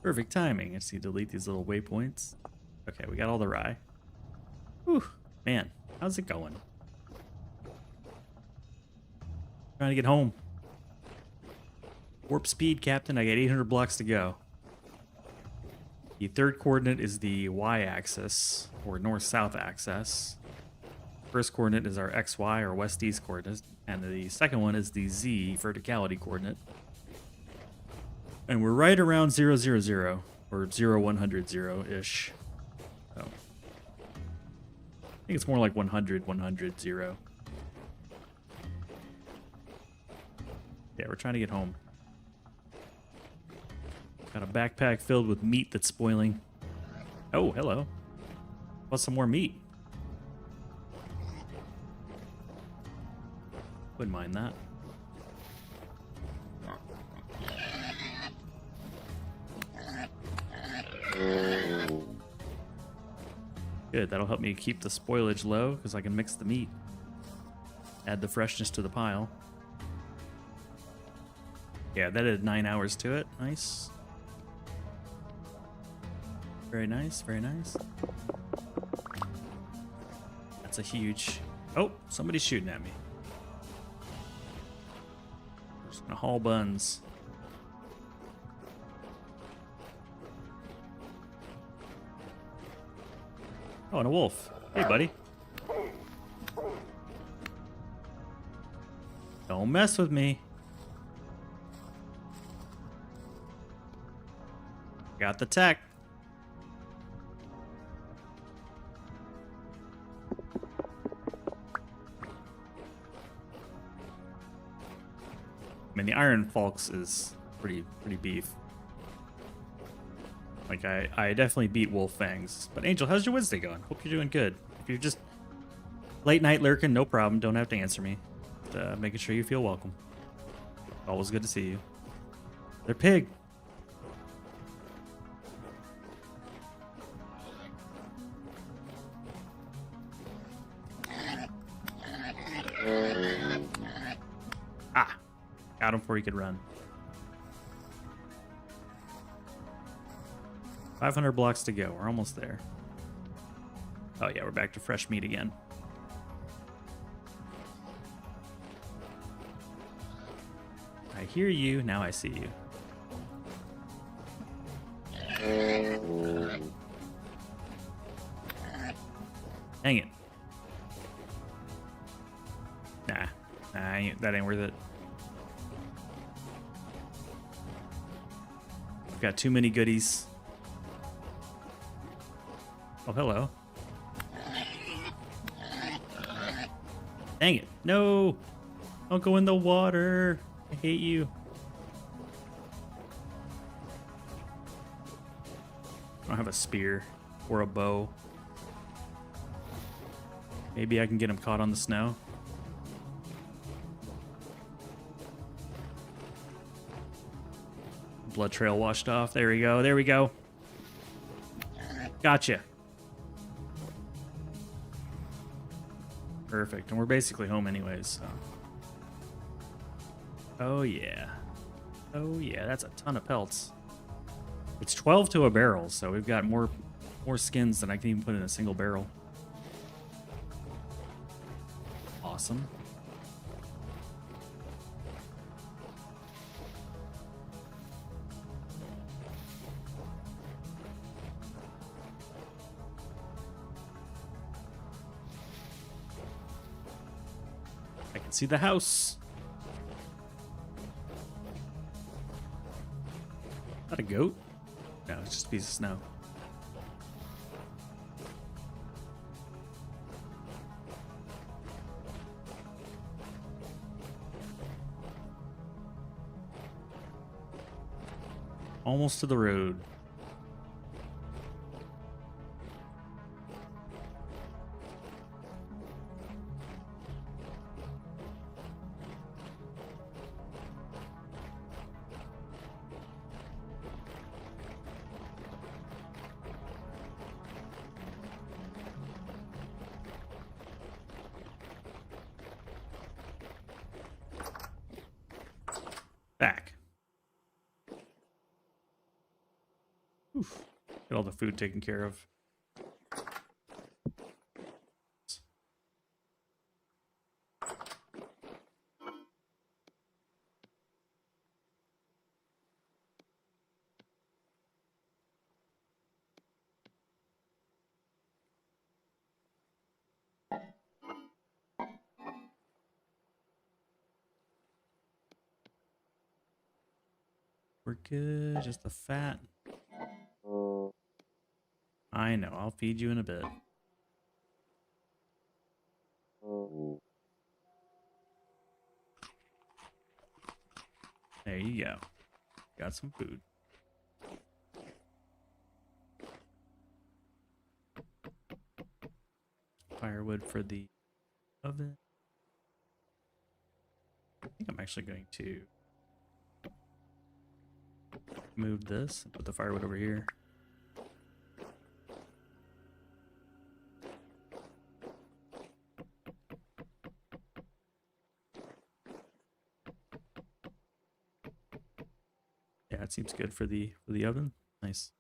Perfect timing. I just need to delete these little waypoints. Okay, we got all the rye. Whew. Man, how's it going? Trying to get home. Warp speed, Captain. I got 800 blocks to go. The third coordinate is the y-axis, or north-south axis. First coordinate is our xy, or west-east coordinate. And the second one is the z, verticality coordinate. And we're right around 0, 0, 0, or 0, 100, 0-ish. So, I think it's more like 100, 100, 0. Yeah, we're trying to get home. Got a backpack filled with meat that's spoiling. Oh, hello. Want some more meat? Wouldn't mind that. Good, that'll help me keep the spoilage low because I can mix the meat. Add the freshness to the pile. Yeah, that added 9 hours to it. Nice. Very nice, very nice. That's a huge... Oh, somebody's shooting at me. I'm just gonna haul buns. Oh, and a wolf. Hey, buddy. Don't mess with me. Got the tech. I mean, the Iron Falx is pretty beef. Like, I definitely beat Wolf Fangs. But Angel, how's your Wednesday going? Hope you're doing good. If you're just late night lurking, no problem. Don't have to answer me. But, making sure you feel welcome. Always good to see you. They're pig. Ah, got him before he could run. 500 blocks to go. We're almost there. Oh yeah, we're back to fresh meat again. I hear you. Now I see you. Dang it. Nah, that ain't worth it. I've got too many goodies. Oh, hello. Dang it. No! Don't go in the water. I hate you. I don't have a spear or a bow. Maybe I can get him caught on the snow. Blood trail washed off. There we go. There we go. Gotcha. Perfect. And we're basically home anyways, so. Oh yeah. Oh yeah, that's a ton of pelts. It's 12 to a barrel, so we've got more skins than I can even put in a single barrel. Awesome. I can see the house. Is that a goat? No, it's just a piece of snow. Almost to the road. Get all the food taken care of. We're good. Just the fat. I know. I'll feed you in a bit. There you go. Got some food. Firewood for the oven. I think I'm actually going to move this and put the firewood over here. Yeah, it seems good for the oven. Nice.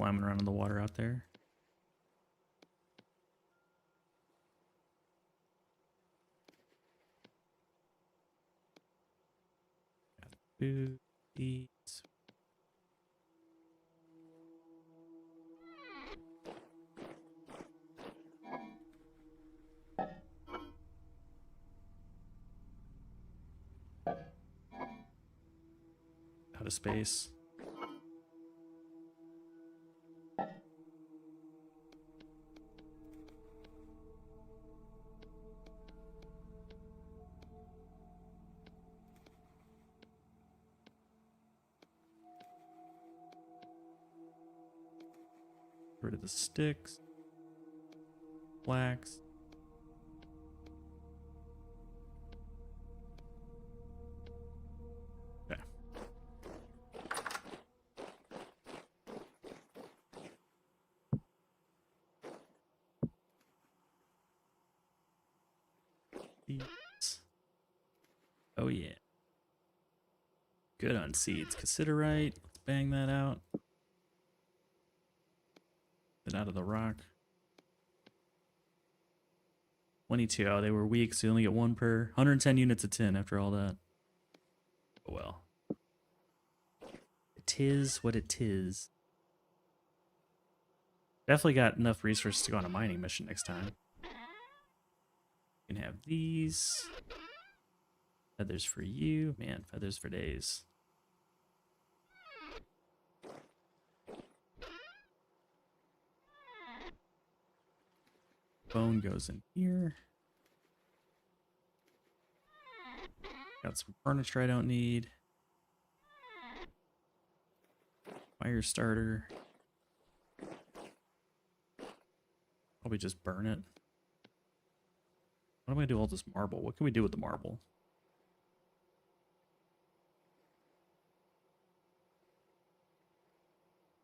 Climbing around in the water out there. Got food, eat. Out of space. Rid of the sticks. Flax. Okay. Seeds. Oh yeah. Good on seeds. Cassiterite. Let's bang that out. Get out of the rock. 22. Oh, they were weak, so you only get one per. 110 units of tin after all that. Oh well. It is what it is. Definitely got enough resources to go on a mining mission next time. You can have these. Feathers for you. Man, feathers for days. Bone goes in here. Got some furniture I don't need. Fire starter. Probably just burn it. What am I gonna do with all this marble? What can we do with the marble?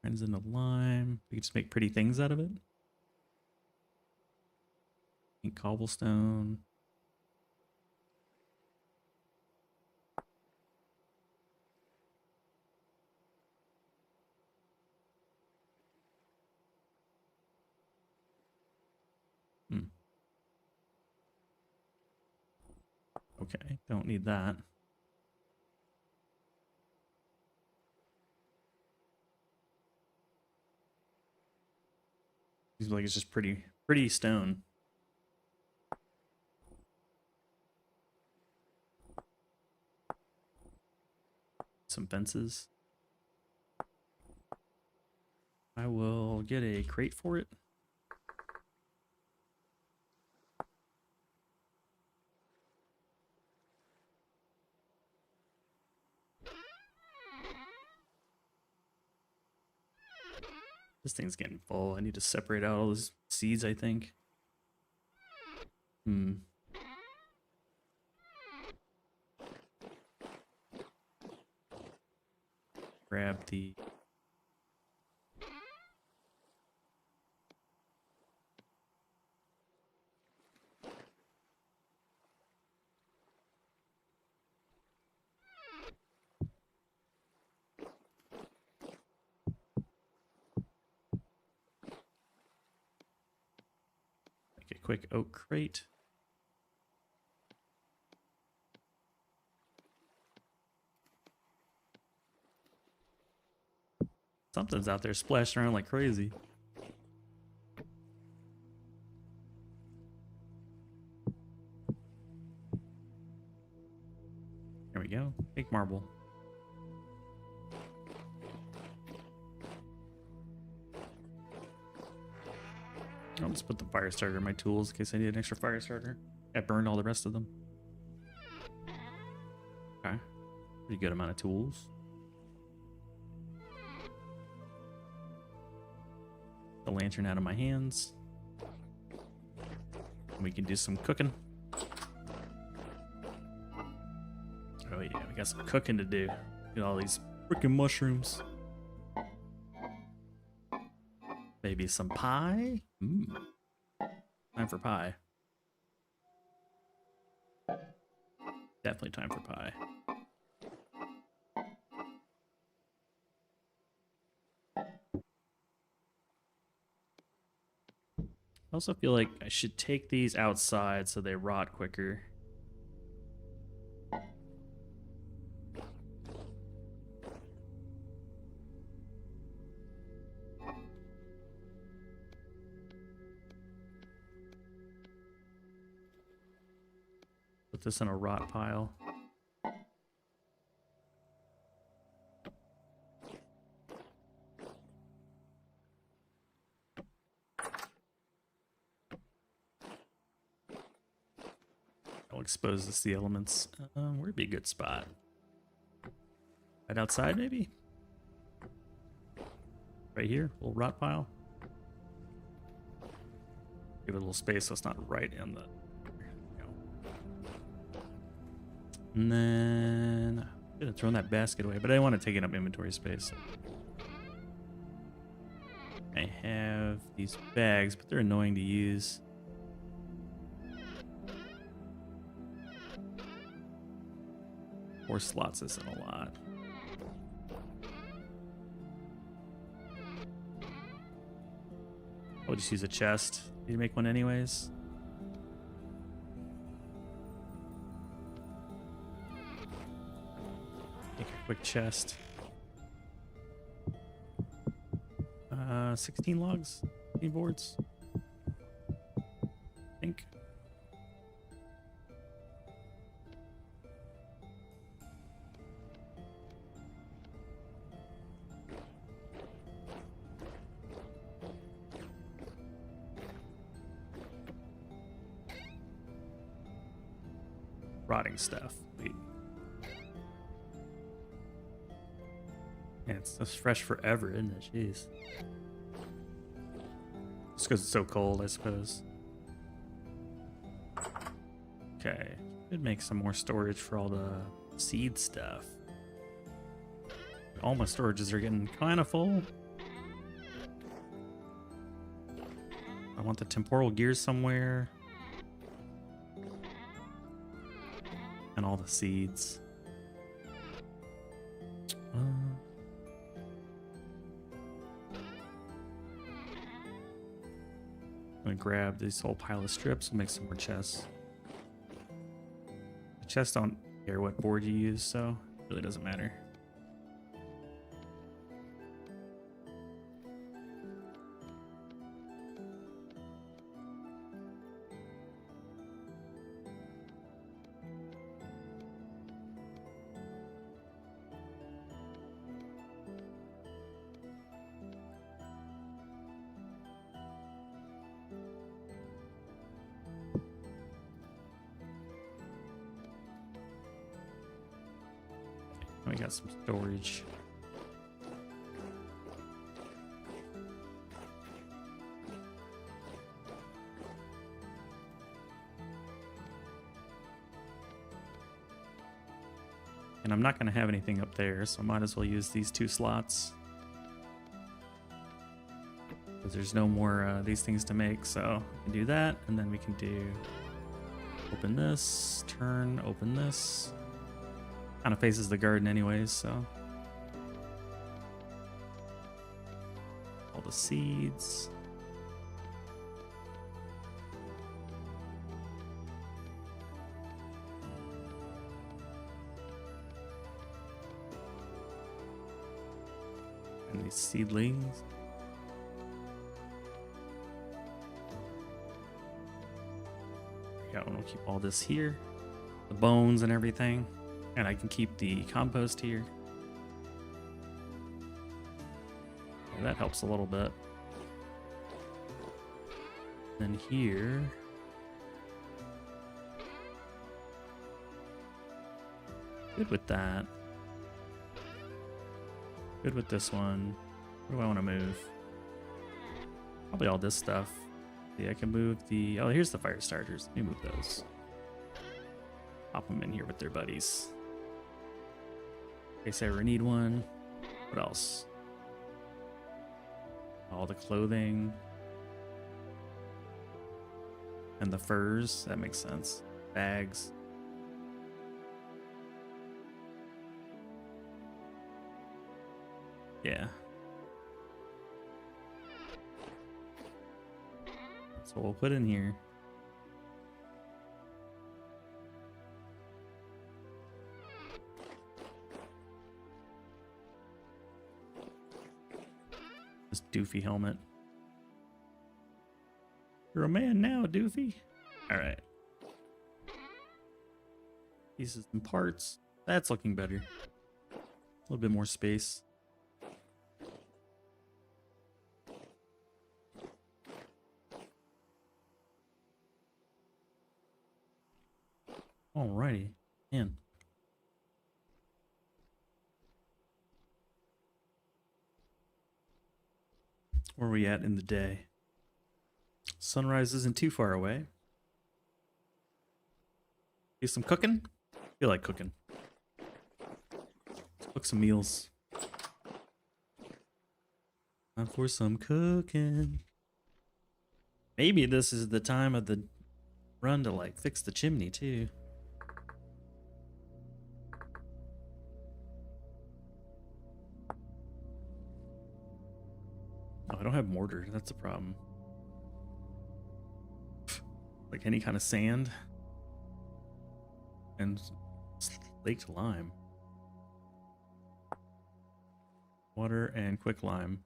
Turns into lime. We can just make pretty things out of it. And cobblestone. Okay, don't need that. Seems like it's just pretty stone. Some fences. I will get a crate for it. This thing's getting full. I need to separate out all those seeds, I think. Grab the quick oak crate. Something's out there splashing around like crazy. There we go. Big marble. I'll just put the fire starter in my tools in case I need an extra fire starter. I burned all the rest of them. Okay. Pretty good amount of tools. The lantern out of my hands. We can do some cooking. Oh yeah, we got some cooking to do. Get all these freaking mushrooms. Maybe some pie? Time for pie. Definitely time for pie. I also feel like I should take these outside so they rot quicker. Put this in a rot pile. I'll expose this to the elements. Where'd be a good spot? Right outside, maybe? Right here, little rot pile. Give it a little space so it's not right in the... And then I could have thrown that basket away, but I didn't want to take up inventory space. I have these bags, but they're annoying to use. 4 slots isn't a lot. I'll just use a chest. Need to make one anyways. Make a quick chest. 16 logs, 16 boards. I think. Rotting stuff. Wait. Yeah, it's just fresh forever, isn't it? Jeez. Just because it's so cold, I suppose. Okay. Could make some more storage for all the seed stuff. All my storages are getting kind of full. I want the temporal gears somewhere. And all the seeds. I'm gonna grab this whole pile of strips and make some more chests. The chests don't care what board you use, so it really doesn't matter. We got some storage. And I'm not going to have anything up there, so I might as well use these 2 slots. Because there's no more these things to make, so we can do that, and then we can do open this, turn, open this. Kind of faces the garden anyways, so. All the seeds. And these seedlings. Got one. We'll keep all this here, the bones and everything, and I can keep the compost here. Yeah, that helps a little bit. Then here, good with that. Good with this one. What do I want to move? Probably all this stuff. Yeah, I can move the... Oh, here's the fire starters. Let me move those. Pop them in here with their buddies. In case I ever need one. What else? All the clothing. And the furs. That makes sense. Bags. Yeah. That's what we'll put in here. This doofy helmet. You're a man now, doofy. Alright. Pieces and parts. That's looking better. A little bit more space. Alrighty, man. Where are we at in the day? Sunrise isn't too far away. Do some cooking? Feel like cooking. Let's cook some meals. Time for some cooking. Maybe this is the time of the run to like fix the chimney too. Oh, I don't have mortar. That's the problem. Like any kind of sand and slaked lime. Water and quick lime.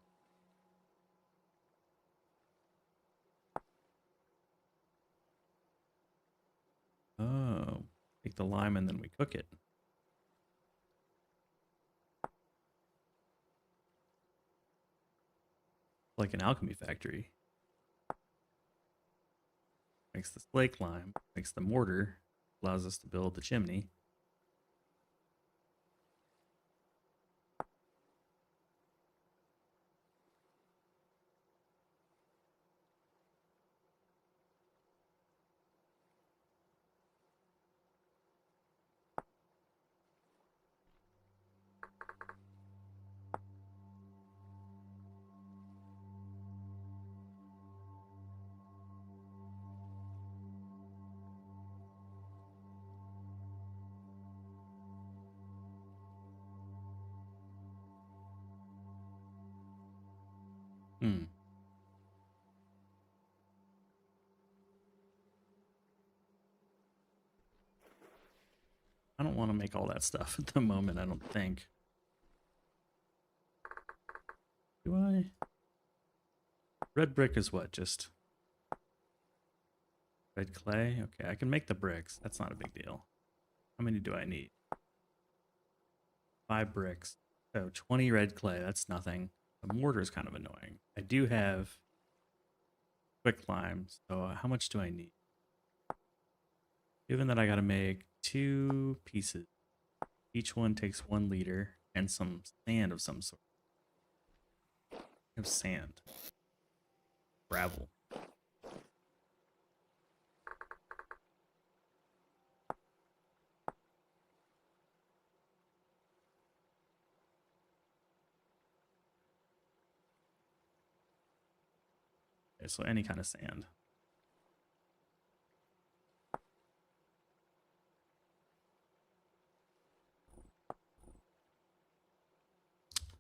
Oh, take the lime and then we cook it. Like an alchemy factory. Makes the slake lime, makes the mortar, allows us to build the chimney. I don't want to make all that stuff at the moment, I don't think. Do I? Red brick is what? Just red clay? Okay, I can make the bricks. That's not a big deal. How many do I need? 5 bricks. So 20 red clay, that's nothing. The mortar is kind of annoying. I do have quick lime, so how much do I need? Given that I gotta make 2 pieces, each one takes 1 liter and some sand of some sort. I have sand. Gravel. Okay, so any kind of sand.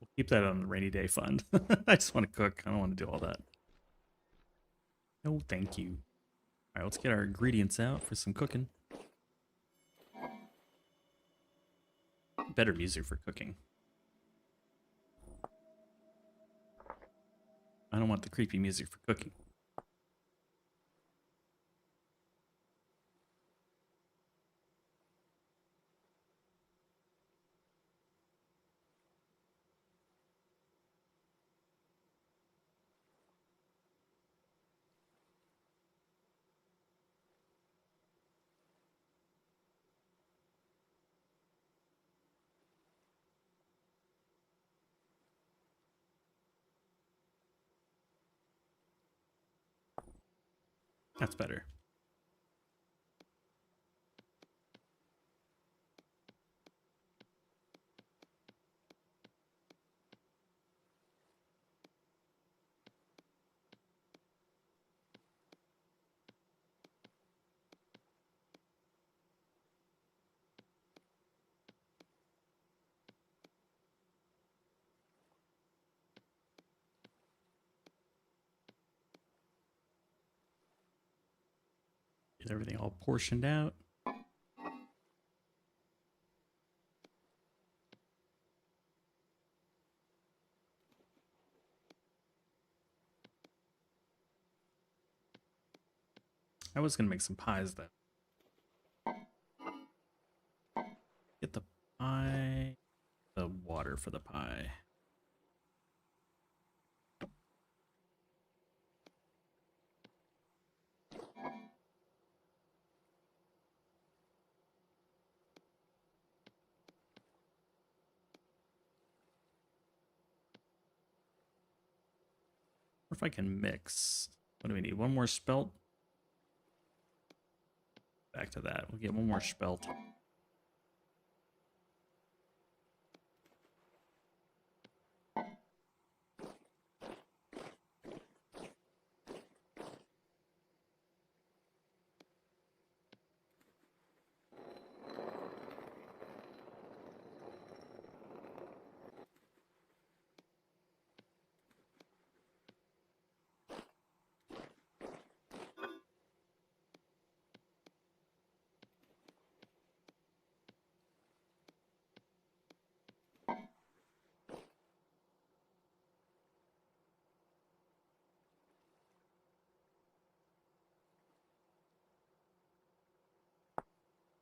We'll keep that on the rainy day fund. I just want to cook. I don't want to do all that. No, thank you. All right, let's get our ingredients out for some cooking. Better music for cooking. I don't want the creepy music for cooking. That's better. Get everything all portioned out. I was gonna make some pies then. Get the pie, the water for the pie. Or if I can mix. What do we need? One more spelt? Back to that. We'll get one more spelt.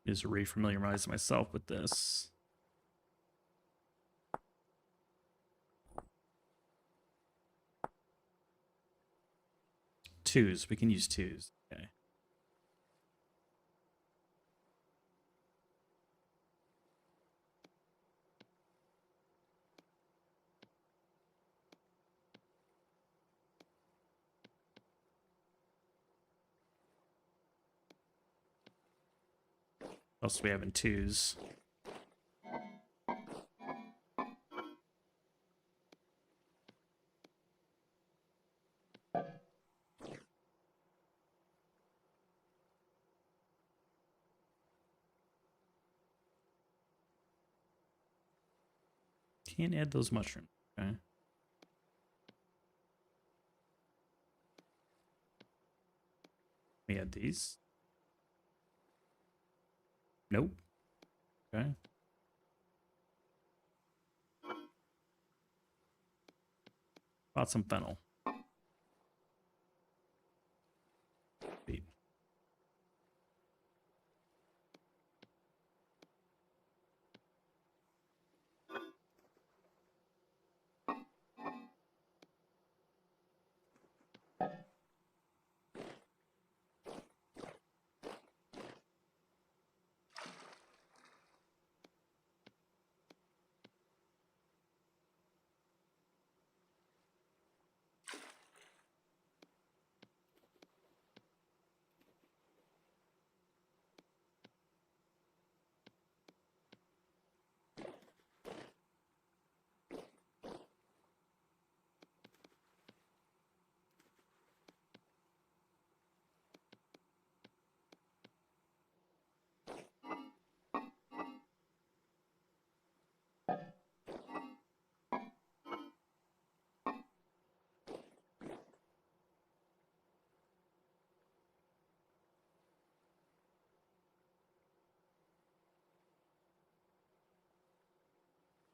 Just refamiliarize myself with this. Twos. We can use twos. Okay. What else do we have in twos? Can't add those mushrooms. Okay. We add these. Nope. Okay. Bought some fennel. Sweet.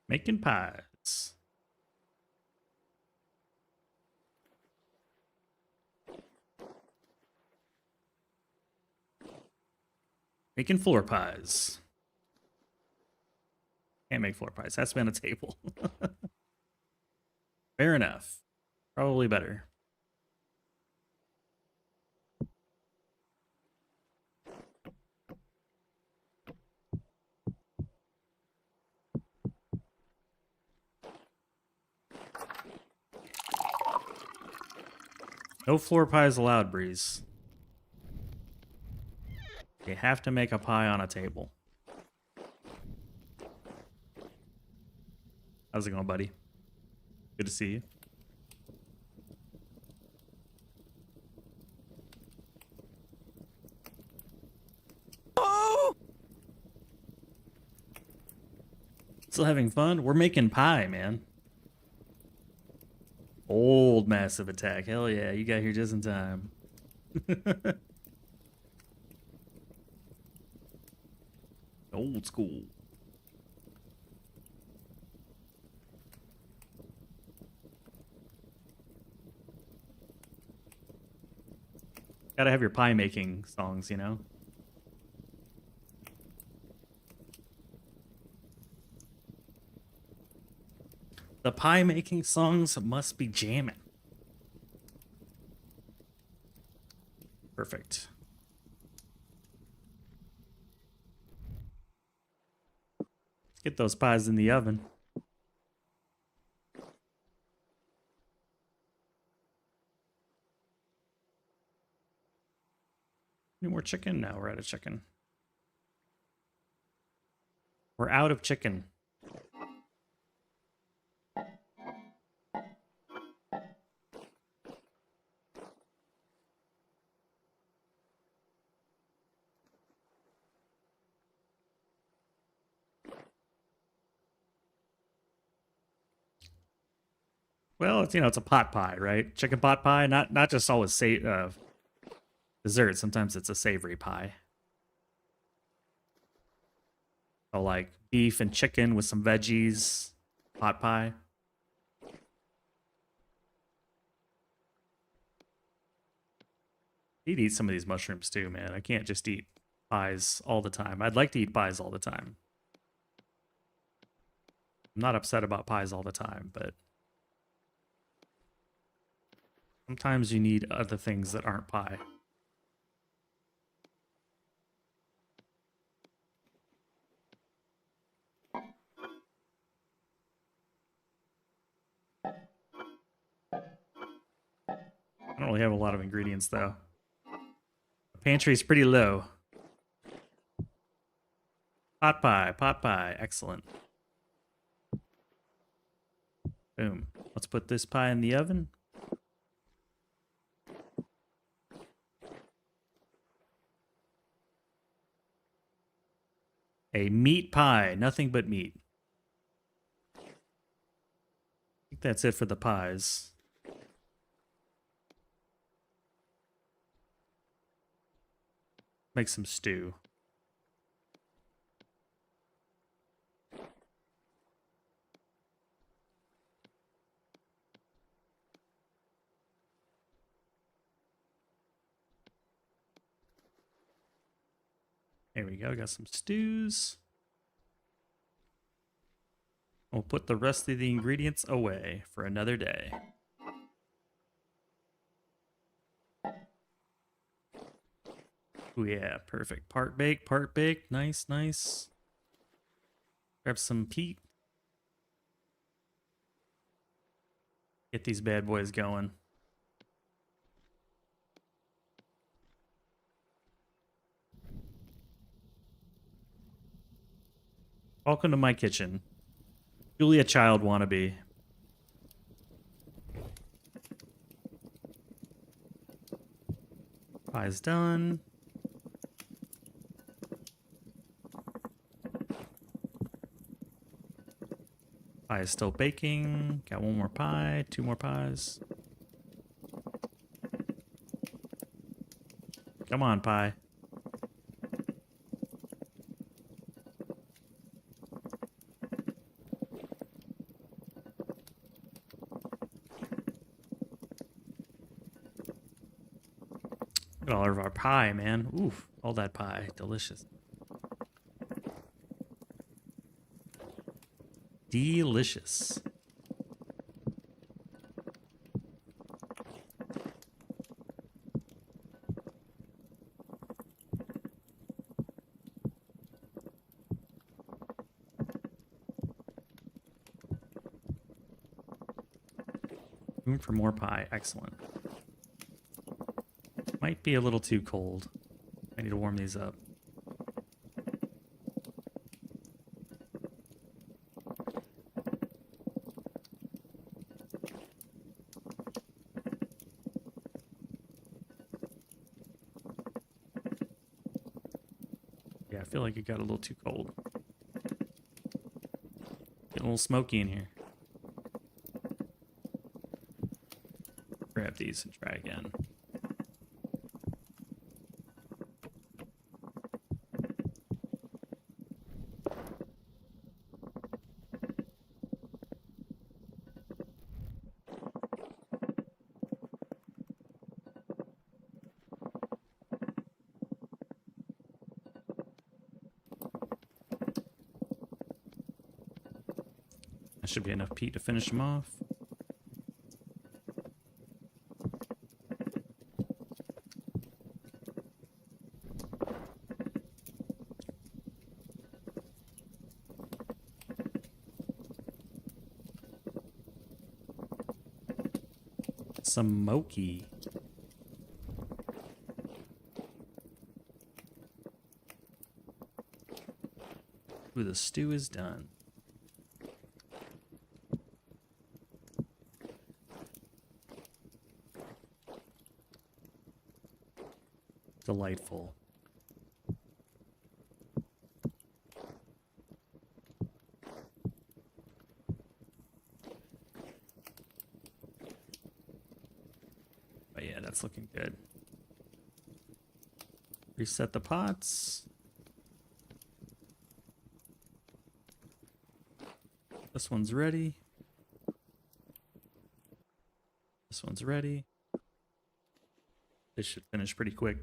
Making pies. Making floor pies. Can't make floor pies. Has to be on a table. Fair enough. Probably better. No floor pies allowed, Breeze. You have to make a pie on a table. How's it going, buddy? Good to see you. Oh! Still having fun? We're making pie, man. Old massive attack. Hell yeah, you got here just in time. Old school. Gotta have your pie making songs, you know? The pie making songs must be jamming. Perfect. Let's get those pies in the oven. Any more chicken? No, we're out of chicken. We're out of chicken. Well, it's, you know, it's a pot pie, right? Chicken pot pie, not just always dessert. Sometimes it's a savory pie. So like beef and chicken with some veggies, pot pie. I'd eat some of these mushrooms too, man. I can't just eat pies all the time. I'd like to eat pies all the time. I'm not upset about pies all the time, but sometimes you need other things that aren't pie. I don't really have a lot of ingredients though. The pantry's pretty low. Pot pie, excellent. Boom. Let's put this pie in the oven. A meat pie, nothing but meat. I think that's it for the pies. Make some stew. There we go, got some stews. We'll put the rest of the ingredients away for another day. Oh yeah, perfect. Part baked, nice, nice. Grab some peat. Get these bad boys going. Welcome to my kitchen. Julia Child wannabe. Pie's done. Pie is still baking. Got one more pie, two more pies. Come on, pie. Look at all of our pie, man. Oof, all that pie. Delicious. Delicious. Room for more pie. Excellent. Might be a little too cold. I need to warm these up. Yeah, I feel like it got a little too cold. Getting a little smoky in here. Grab these and try again. That should be enough peat to finish them off. Smoky. Ooh, the stew is done. Delightful. But yeah, that's looking good. Reset the pots. This one's ready. This one's ready. This should finish pretty quick.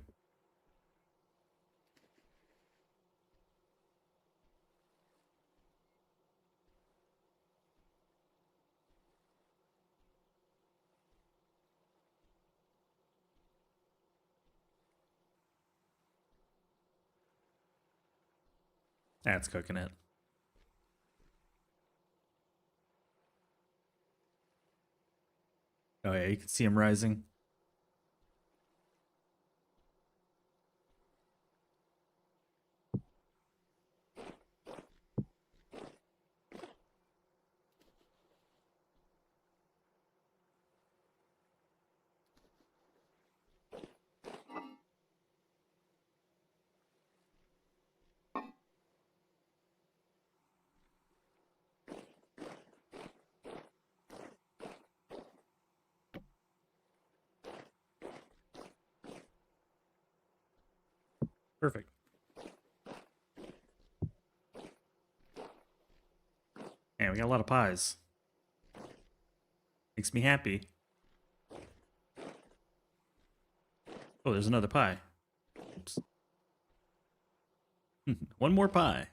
That's cooking it. Oh yeah, you can see them rising. Perfect. Man, we got a lot of pies. Makes me happy. Oh, there's another pie. Oops. One more pie.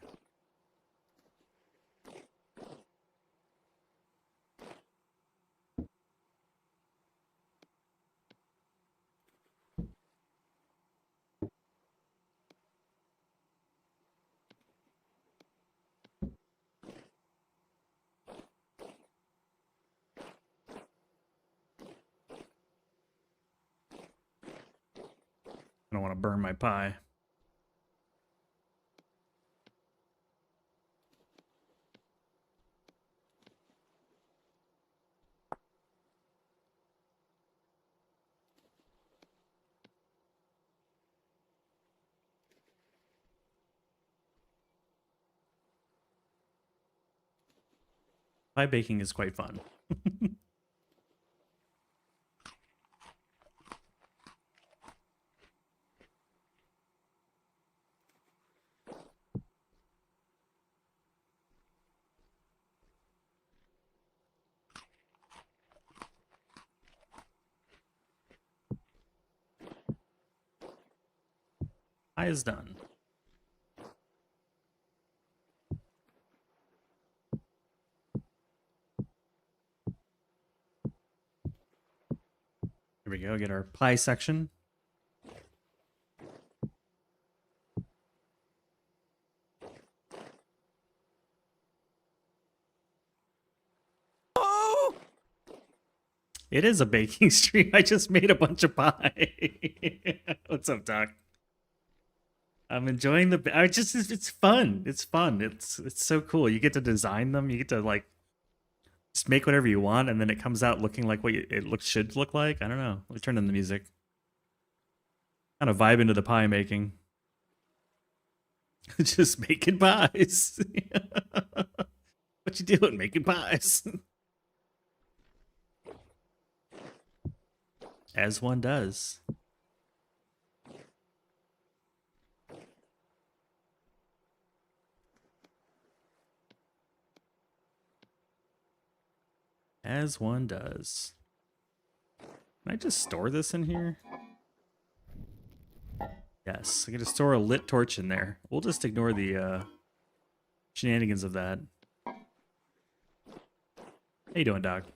I don't want to burn my pie. Pie baking is quite fun. Pie is done. Here we go. Get our pie section. Oh! It is a baking stream. I just made a bunch of pie. What's up, Doc? I'm enjoying it's fun. It's fun. It's so cool. You get to design them. You get to like just make whatever you want, and then it comes out looking like what should look like. I don't know. Let me turn on the music. Kind of vibe into the pie making. Just making pies. What you doing? Making pies. As one does. As one does. Can I just store this in here? Yes, I can just store a lit torch in there. We'll just ignore the shenanigans of that. How you doing, Doc?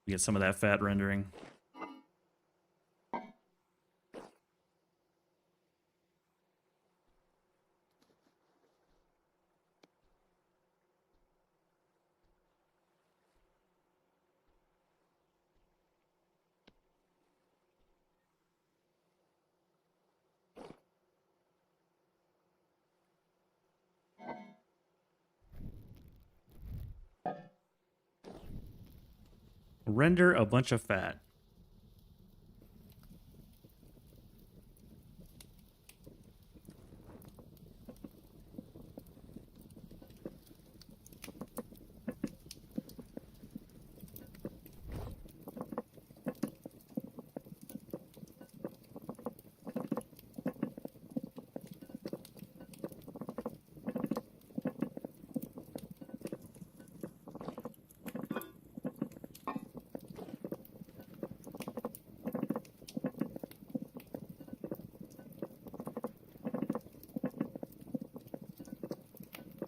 Get some of that fat rendering. Render a bunch of fat.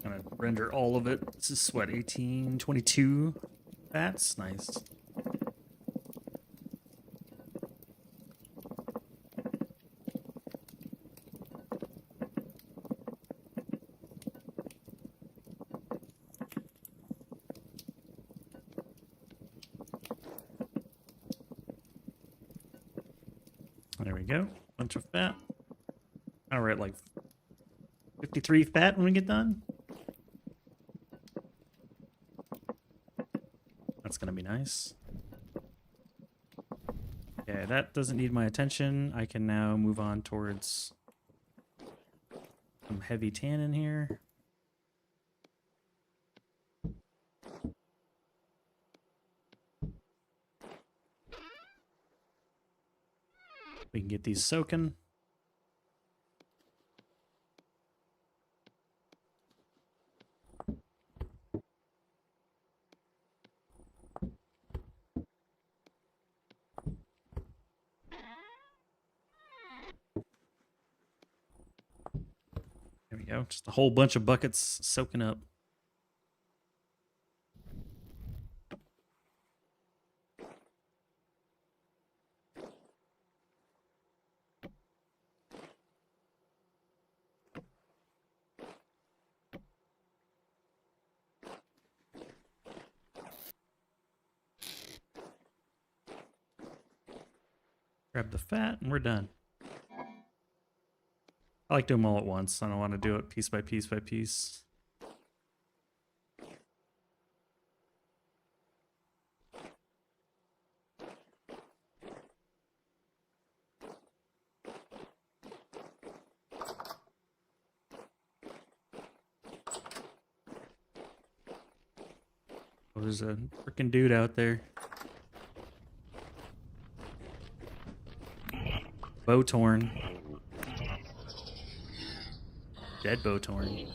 Gonna render all of it. This is what, 1822 fats? Nice. There we go. Bunch of fat. Now we're at like 53 fat when we get done. That's gonna be nice. Okay, that doesn't need my attention. I can now move on towards some heavy tan in here. We can get these soaking. There we go. Just a whole bunch of buckets soaking up. Grab the fat and we're done. I like doing them all at once. I don't want to do it piece by piece by piece. Oh, there's a freaking dude out there. Bow torn. Dead bow torn.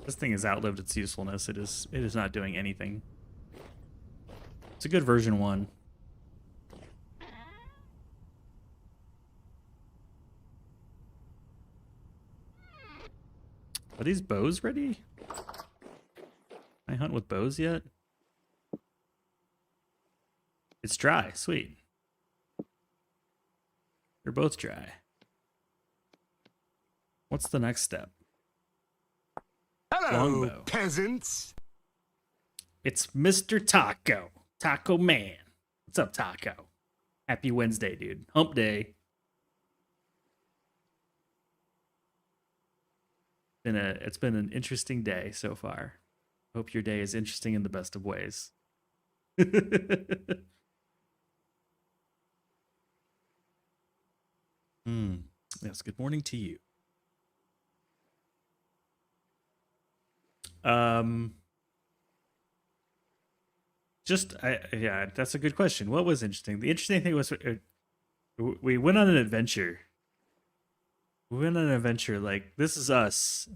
This thing has outlived its usefulness. It is not doing anything. It's a good version 1. Are these bows ready? Can I hunt with bows yet? It's dry. Sweet. They're both dry. What's the next step? Hello, Longbow. peasants. It's Mr. Taco. Taco Man. What's up, Taco? Happy Wednesday, dude. Hump day. It's been an interesting day so far. Hope your day is interesting in the best of ways. Yes, good morning to you. Yeah, that's a good question. What was interesting? The interesting thing was we went on an adventure. We went on an adventure like This Is Us.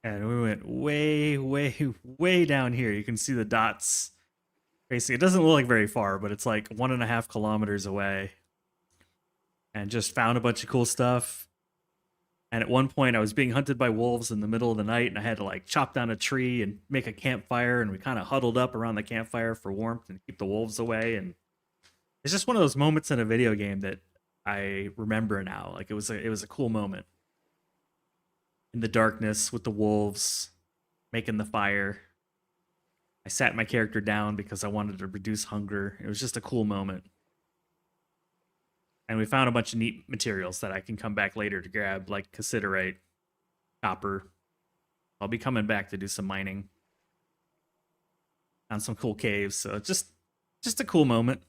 And we went way, way, way down here. You can see the dots. Basically, it doesn't look like very far, but it's like 1.5 kilometers away. And just found a bunch of cool stuff. And at one point, I was being hunted by wolves in the middle of the night, and I had to like chop down a tree and make a campfire. And we kind of huddled up around the campfire for warmth and keep the wolves away. And it's just one of those moments in a video game that I remember now. Like it was a cool moment in the darkness with the wolves making the fire. I sat my character down because I wanted to reduce hunger. It was just a cool moment. And we found a bunch of neat materials that I can come back later to grab, like cassiterite, copper. I'll be coming back to do some mining on some cool caves. So just a cool moment.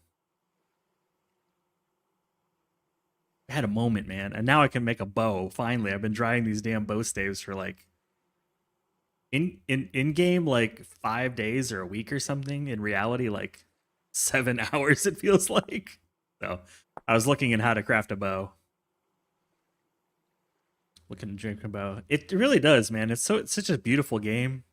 I had a moment, man. And now I can make a bow. Finally, I've been drying these damn bow staves for like in game like 5 days or a week or something. In reality, like 7 hours it feels like. So I was looking at how to craft a bow. Looking to drink a bow. It really does, man. It's such a beautiful game.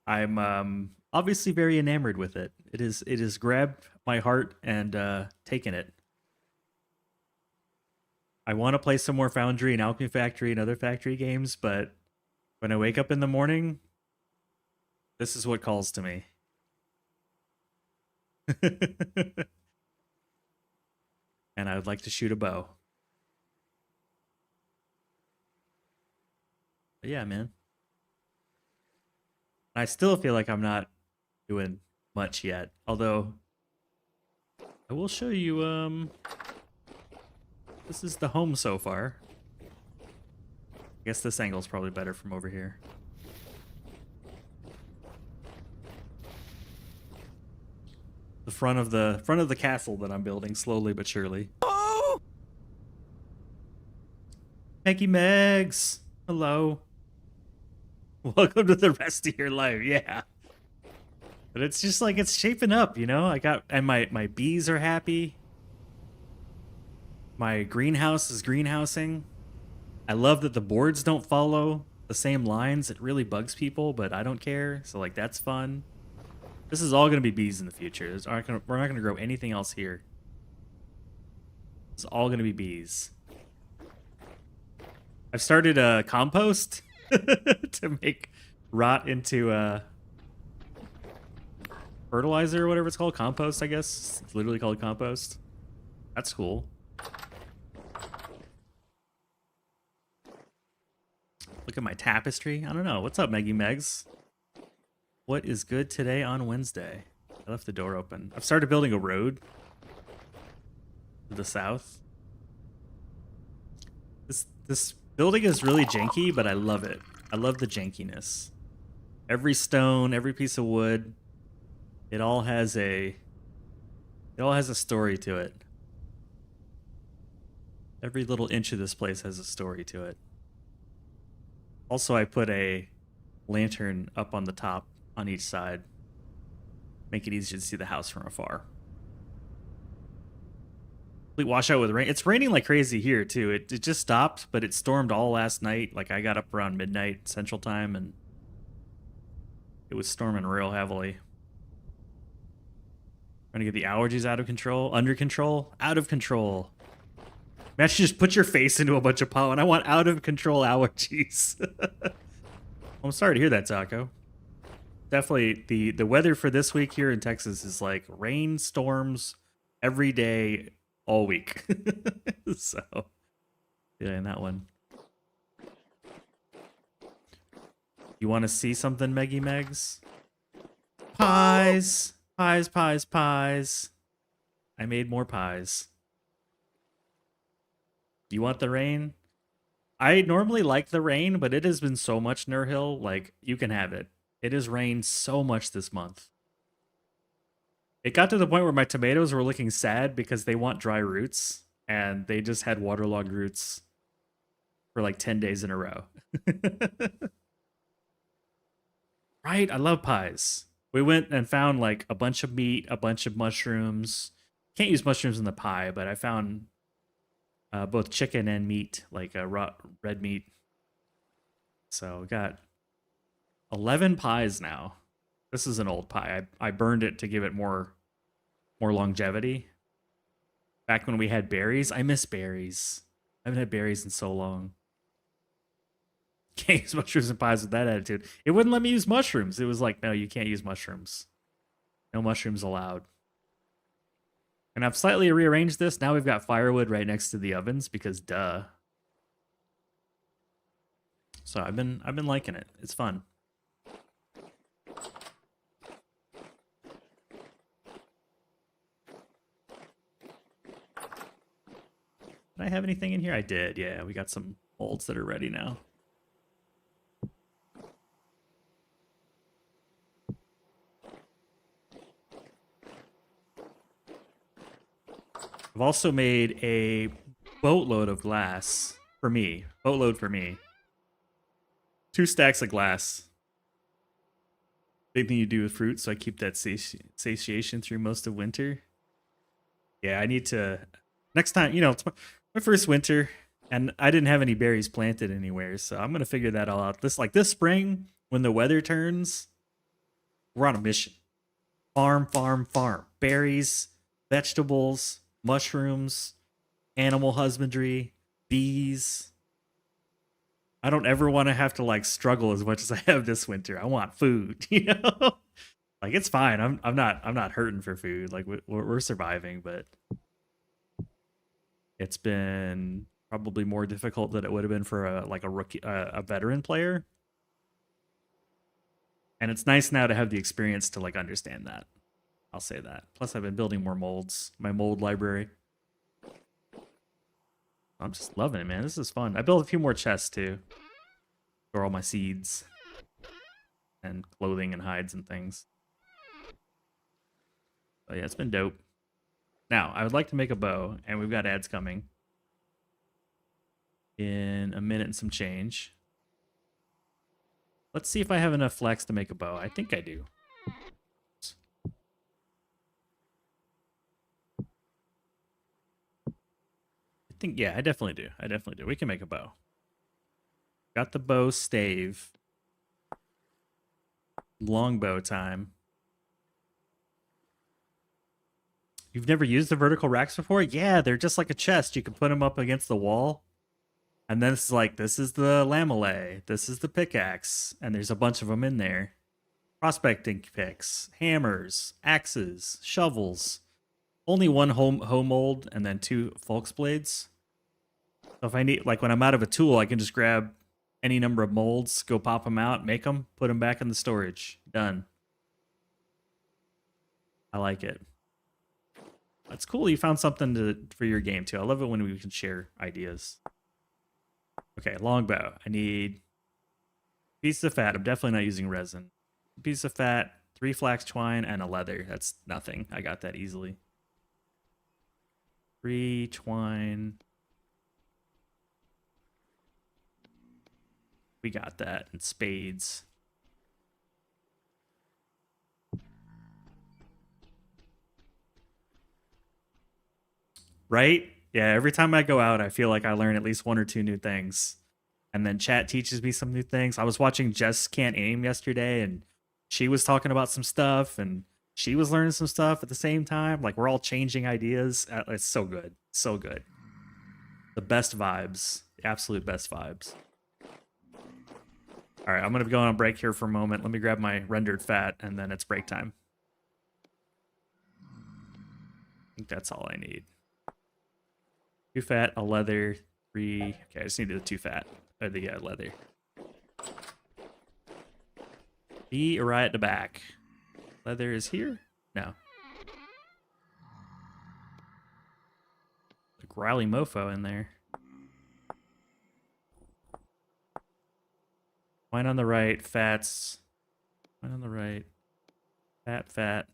I'm obviously very enamored with it. It is grabbed my heart and taken it. I want to play some more Foundry and Alchemy Factory and other factory games, but when I wake up in the morning, this is what calls to me. And I would like to shoot a bow. But yeah, man. I still feel like I'm not doing much yet. Although I will show you this is the home so far. I guess this angle is probably better from over here. The front of the castle that I'm building slowly but surely. Oh! Meggy Megs, hello. Welcome to the rest of your life. Yeah. But it's just like it's shaping up, you know? My bees are happy. My greenhouse is greenhousing. I love that the boards don't follow the same lines. It really bugs people, but I don't care. So like that's fun. This is all going to be bees in the future. We're not going to grow anything else here. It's all going to be bees. I've started a compost to make rot into fertilizer or whatever it's called. Compost, I guess. It's literally called compost. That's cool. Look at my tapestry. I don't know. What's up, Meggy Megs? What is good today on Wednesday? I left the door open. I've started building a road to the south. This building is really janky, but I love it. I love the jankiness. Every stone, every piece of wood, it all has a story to it. Every little inch of this place has a story to it. Also, I put a lantern up on the top on each side. Make it easier to see the house from afar. Complete washout with rain. It's raining like crazy here, too. It just stopped, but it stormed all last night. Like, I got up around midnight Central Time, and it was storming real heavily. Trying to get the allergies out of control. Under control. Out of control. Imagine just put your face into a bunch of pollen. I want out of control allergies. I'm sorry to hear that, Taco. Definitely the weather for this week here in Texas is like rain, storms every day, all week. So, yeah, in that one. You want to see something, Meggy Megs? Pies, pies, pies, pies. I made more pies. You want the rain? I normally like the rain, but it has been so much, Nurhill. Like, you can have it. It has rained so much this month. It got to the point where my tomatoes were looking sad because they want dry roots, and they just had waterlogged roots for like 10 days in a row. Right? I love pies. We went and found like a bunch of meat, a bunch of mushrooms. Can't use mushrooms in the pie, but I found both chicken and meat, like raw red meat. So we got 11 pies now. This is an old pie. I burned it to give it more longevity. Back when we had berries. I miss berries. I haven't had berries in so long. Can't use mushrooms and pies with that attitude. It wouldn't let me use mushrooms. It was like, no, you can't use mushrooms. No mushrooms allowed. And I've slightly rearranged this. Now we've got firewood right next to the ovens because duh. So I've been liking it. It's fun. Did I have anything in here? I did. Yeah, we got some molds that are ready now. I've also made a boatload of glass for me. Boatload for me. 2 stacks of glass. Big thing you do with fruit, so I keep that satiation through most of winter. Yeah, I need to... Next time, you know, it's my first winter, and I didn't have any berries planted anywhere, so I'm going to figure that all out. This spring, when the weather turns, we're on a mission. Farm, farm, farm. Berries, vegetables, mushrooms, animal husbandry, bees. I don't ever want to have to like struggle as much as I have this winter. I want food, you know? Like it's fine. I'm not hurting for food. Like we're surviving, but it's been probably more difficult than it would have been for a rookie, a veteran player. And it's nice now to have the experience to like understand that. I'll say that. Plus, I've been building more molds. My mold library. I'm just loving it, man. This is fun. I built a few more chests too. For all my seeds and clothing and hides and things. But yeah, it's been dope. Now, I would like to make a bow, and we've got ads coming in a minute and some change. Let's see if I have enough flex to make a bow. I think I do. Yeah, I definitely do. I definitely do. We can make a bow. Got the bow stave. Longbow time. You've never used the vertical racks before? Yeah, they're just like a chest. You can put them up against the wall. And then it's like, this is the lamellay. This is the pickaxe. And there's a bunch of them in there. Prospecting picks, hammers, axes, shovels. Only one hoe mold and then 2 Folks blades. So if I need, like when I'm out of a tool, I can just grab any number of molds, go pop them out, make them, put them back in the storage. Done. I like it. That's cool. You found something for your game too. I love it when we can share ideas. Okay, longbow. I need a piece of fat. I'm definitely not using resin. A piece of fat, 3 flax twine, and a leather. That's nothing. I got that easily. 3 twine. We got that. And spades. Right? Yeah, every time I go out, I feel like I learn at least 1 or 2 new things. And then chat teaches me some new things. I was watching Jess Can't Aim yesterday, and she was talking about some stuff, and she was learning some stuff at the same time. Like, we're all changing ideas. It's so good. So good. The best vibes. Absolute best vibes. All right, I'm going to go on a break here for a moment. Let me grab my rendered fat, and then it's break time. I think that's all I need. 2 fat, a leather, 3... Okay, I just needed the 2 fat. Or the leather. Be right at the back. Leather is here? No. The growly mofo in there. Wine on the right, fats. Wine on the right. Fat.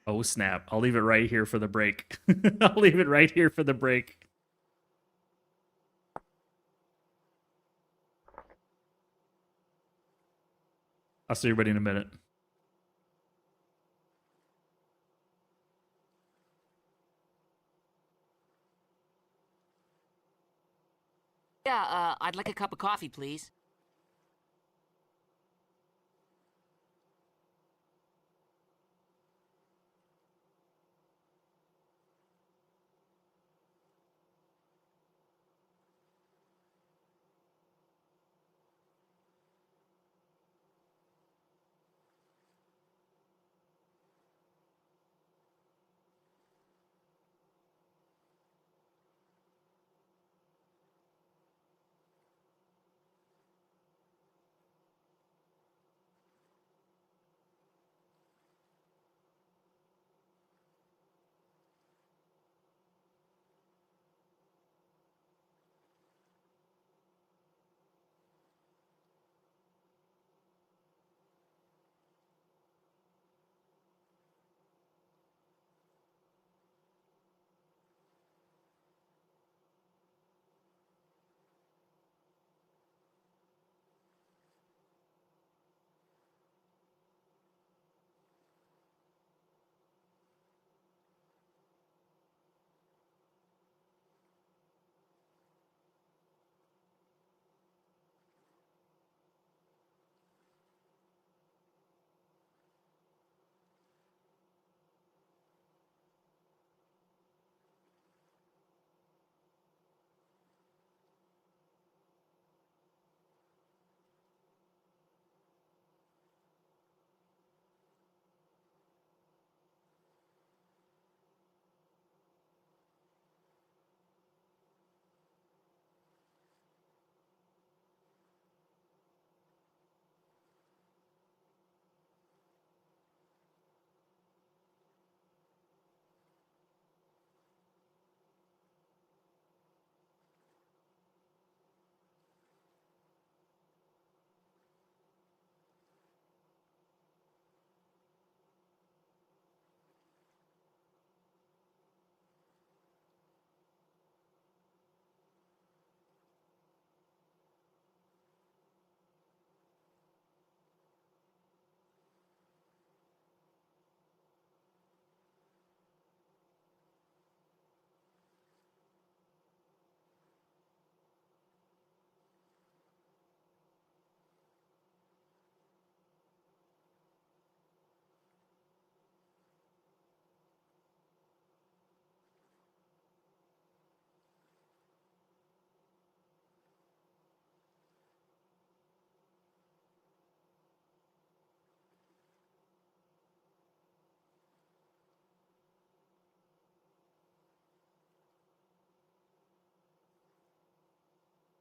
Oh, snap. I'll leave it right here for the break. I'll leave it right here for the break. I'll see everybody in a minute. Yeah, I'd like a cup of coffee, please.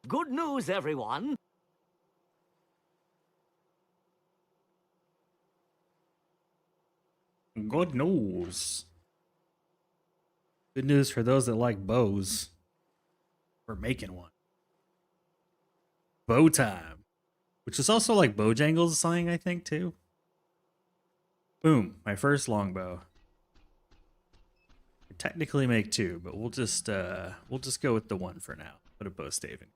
Good news, everyone. Good news. Good news for those that like bows. We're making one. Bow time. Which is also like Bojangles slang, I think, too. Boom. My first longbow. I technically make 2, but we'll just go with the 1 for now. Put a bow staving.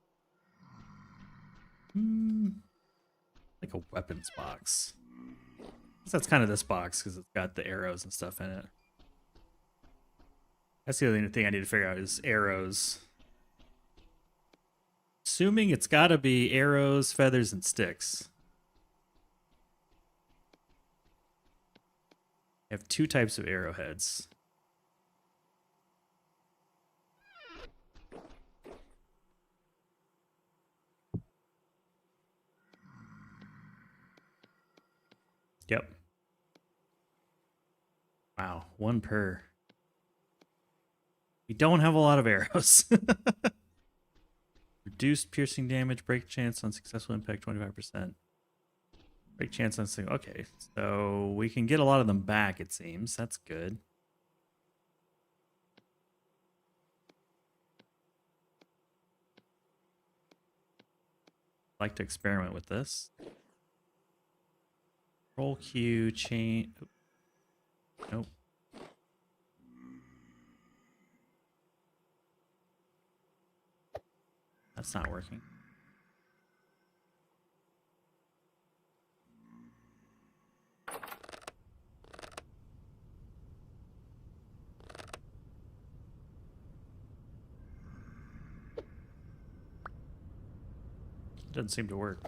Like a weapons box. That's kind of this box because it's got the arrows and stuff in it. That's the only thing I need to figure out is arrows. Assuming it's got to be arrows, feathers, and sticks. I have 2 types of arrowheads. Yep. Wow, 1 per. We don't have a lot of arrows. Reduced piercing damage, break chance on successful impact 25%. Break chance on single. Okay, so we can get a lot of them back, it seems. That's good. Like to experiment with this. Roll Q, chain. Nope. That's not working. Doesn't seem to work.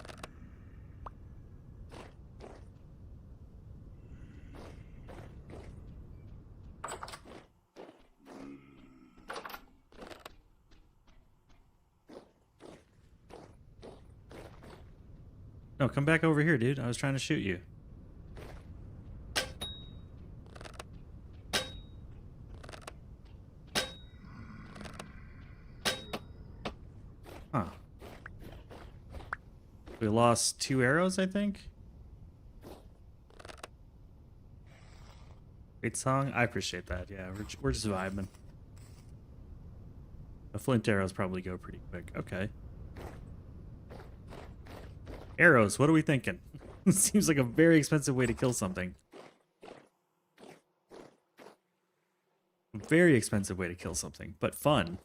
No, come back over here, dude. I was trying to shoot you. Huh. We lost 2 arrows, I think. Great song. I appreciate that. Yeah, we're just vibing. The flint arrows probably go pretty quick. Okay. Arrows, what are we thinking? Seems like a very expensive way to kill something. Very expensive way to kill something, but fun.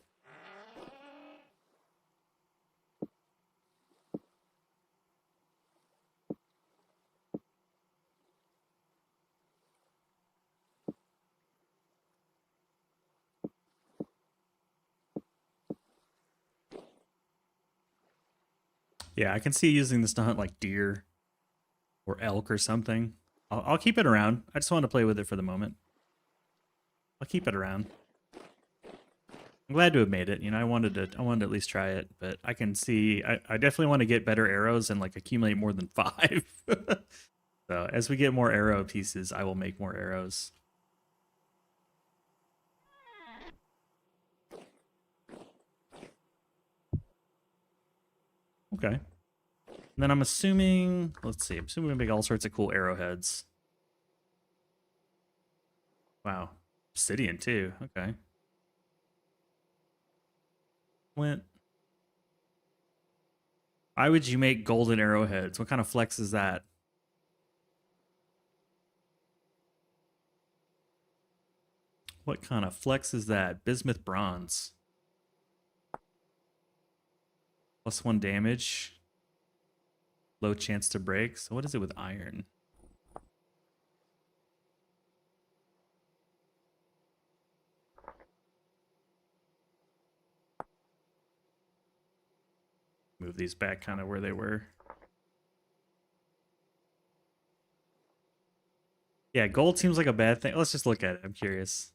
Yeah, I can see using this to hunt like deer or elk or something. I'll keep it around. I just want to play with it for the moment. I'll keep it around. I'm glad to have made it. You know, I wanted to at least try it, but I can see I definitely want to get better arrows and like accumulate more than 5. So as we get more arrow pieces, I will make more arrows. Okay. And then I'm assuming, let's see, I'm assuming we make all sorts of cool arrowheads. Wow. Obsidian too. Okay. Why would you make golden arrowheads? What kind of flex is that? What kind of flex is that? Bismuth bronze. +1 damage. Low chance to break. So what is it with iron? Move these back kind of where they were. Yeah, gold seems like a bad thing. Let's just look at it. I'm curious.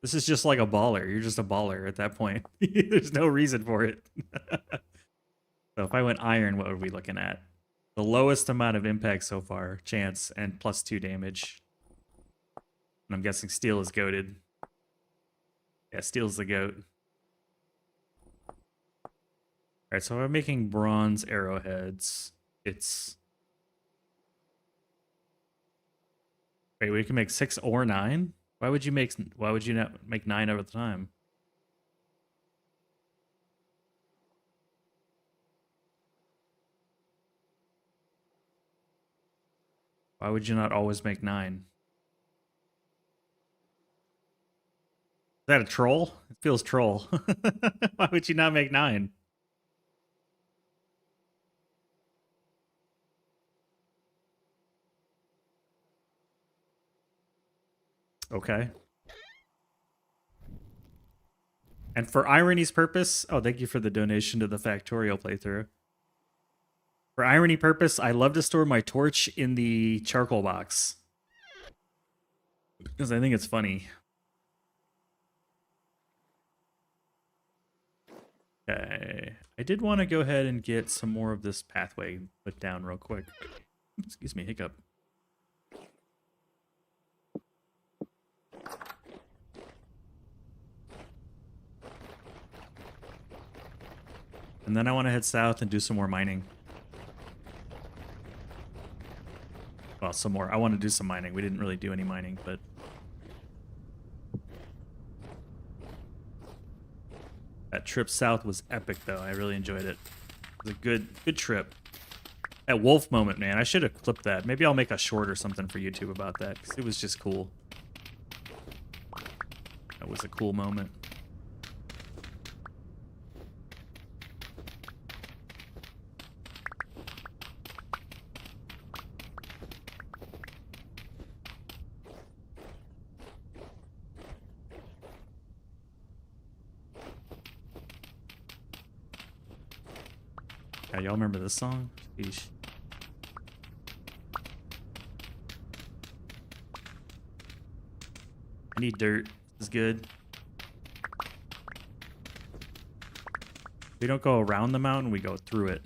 This is just like a baller. You're just a baller at that point. There's no reason for it. So if I went iron, what are we looking at? The lowest amount of impact so far, chance, and +2 damage. And I'm guessing steel is goated. Yeah, steel's the goat. Alright, so I'm making bronze arrowheads. It's... Wait, we can make 6 or 9? Why would you not make 9 over the time? Why would you not always make 9? Is that a troll? It feels troll. Why would you not make 9? Okay. And for irony's purpose, oh, thank you for the donation to the Factorial playthrough. For irony purpose, I love to store my torch in the charcoal box. Because I think it's funny. Okay. I did want to go ahead and get some more of this pathway put down real quick. Excuse me, hiccup. And then I want to head south and do some more mining. Well, some more. I want to do some mining. We didn't really do any mining, but... That trip south was epic, though. I really enjoyed it. It was a good trip. That wolf moment, man. I should have clipped that. Maybe I'll make a short or something for YouTube about that, because it was just cool. That was a cool moment. Yeah, y'all remember this song? Sheesh. I need dirt. This is good. We don't go around the mountain, we go through it.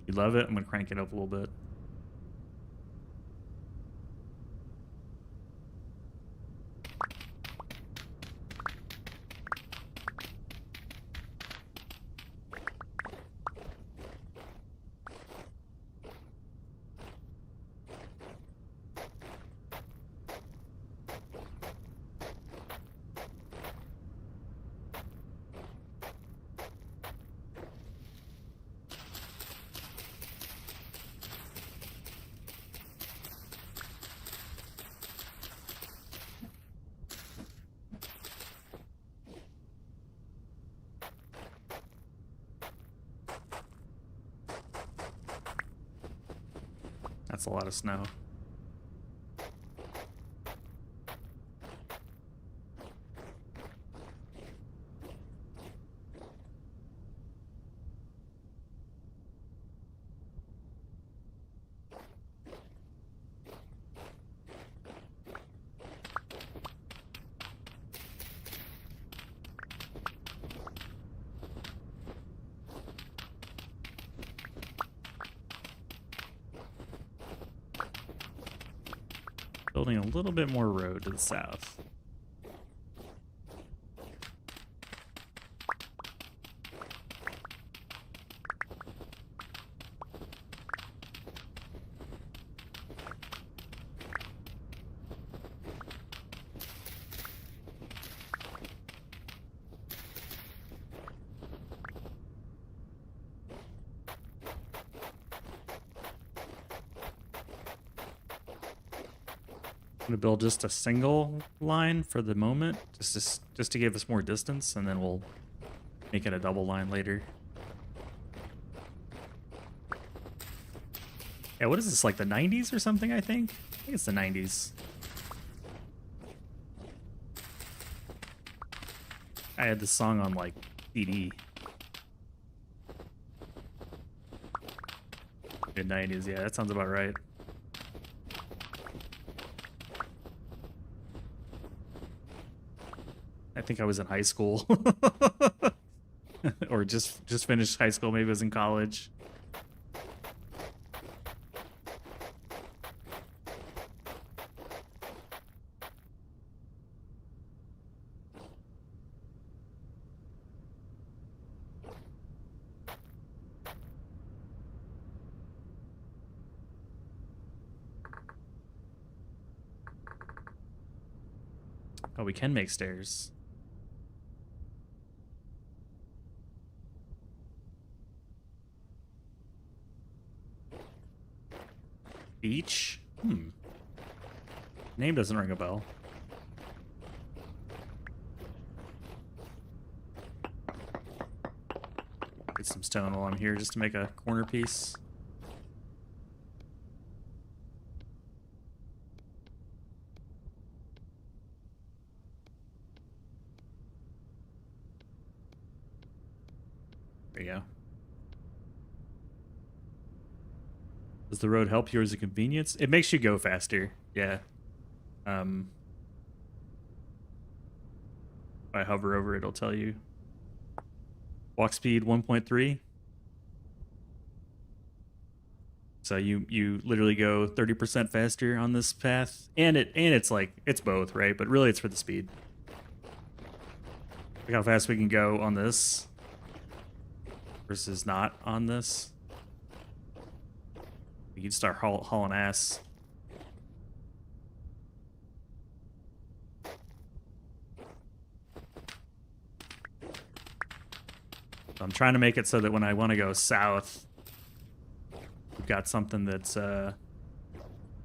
You love it? I'm gonna crank it up a little bit. That's a lot of snow. Building a little bit more road to the south. I'm gonna build just a single line for the moment, just to give us more distance, and then we'll make it a double line later. Yeah, what is this, like the 90s or something, I think? I think it's the 90s. I had this song on, like, CD. Mid-90s, yeah, that sounds about right. I think I was in high school. Or just finished high school, maybe I was in college. Oh, we can make stairs. Beach? Name doesn't ring a bell. Get some stone while I'm here just to make a corner piece. There you go. Does the road help you as a convenience? It makes you go faster. Yeah. If I hover over it, it'll tell you. Walk speed 1.3. So you literally go 30% faster on this path, and it's like it's both, right? But really, it's for the speed. Look how fast we can go on this versus not on this. You can start hauling ass. So I'm trying to make it so that when I want to go south, we've got something that's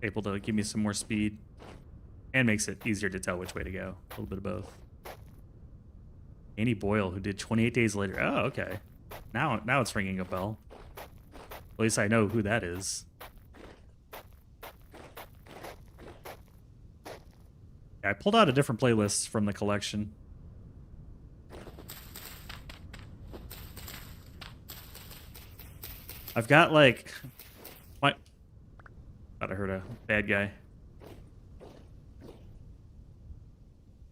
able to give me some more speed and makes it easier to tell which way to go. A little bit of both. Annie Boyle, who did 28 Days Later. Oh, okay. Now it's ringing a bell. At least I know who that is. I pulled out a different playlist from the collection. I've got like... What? Thought I heard a bad guy.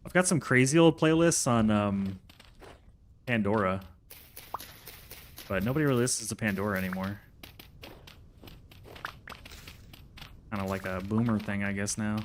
I've got some crazy old playlists on Pandora. But nobody really listens to Pandora anymore. Kind of like a boomer thing, I guess, now.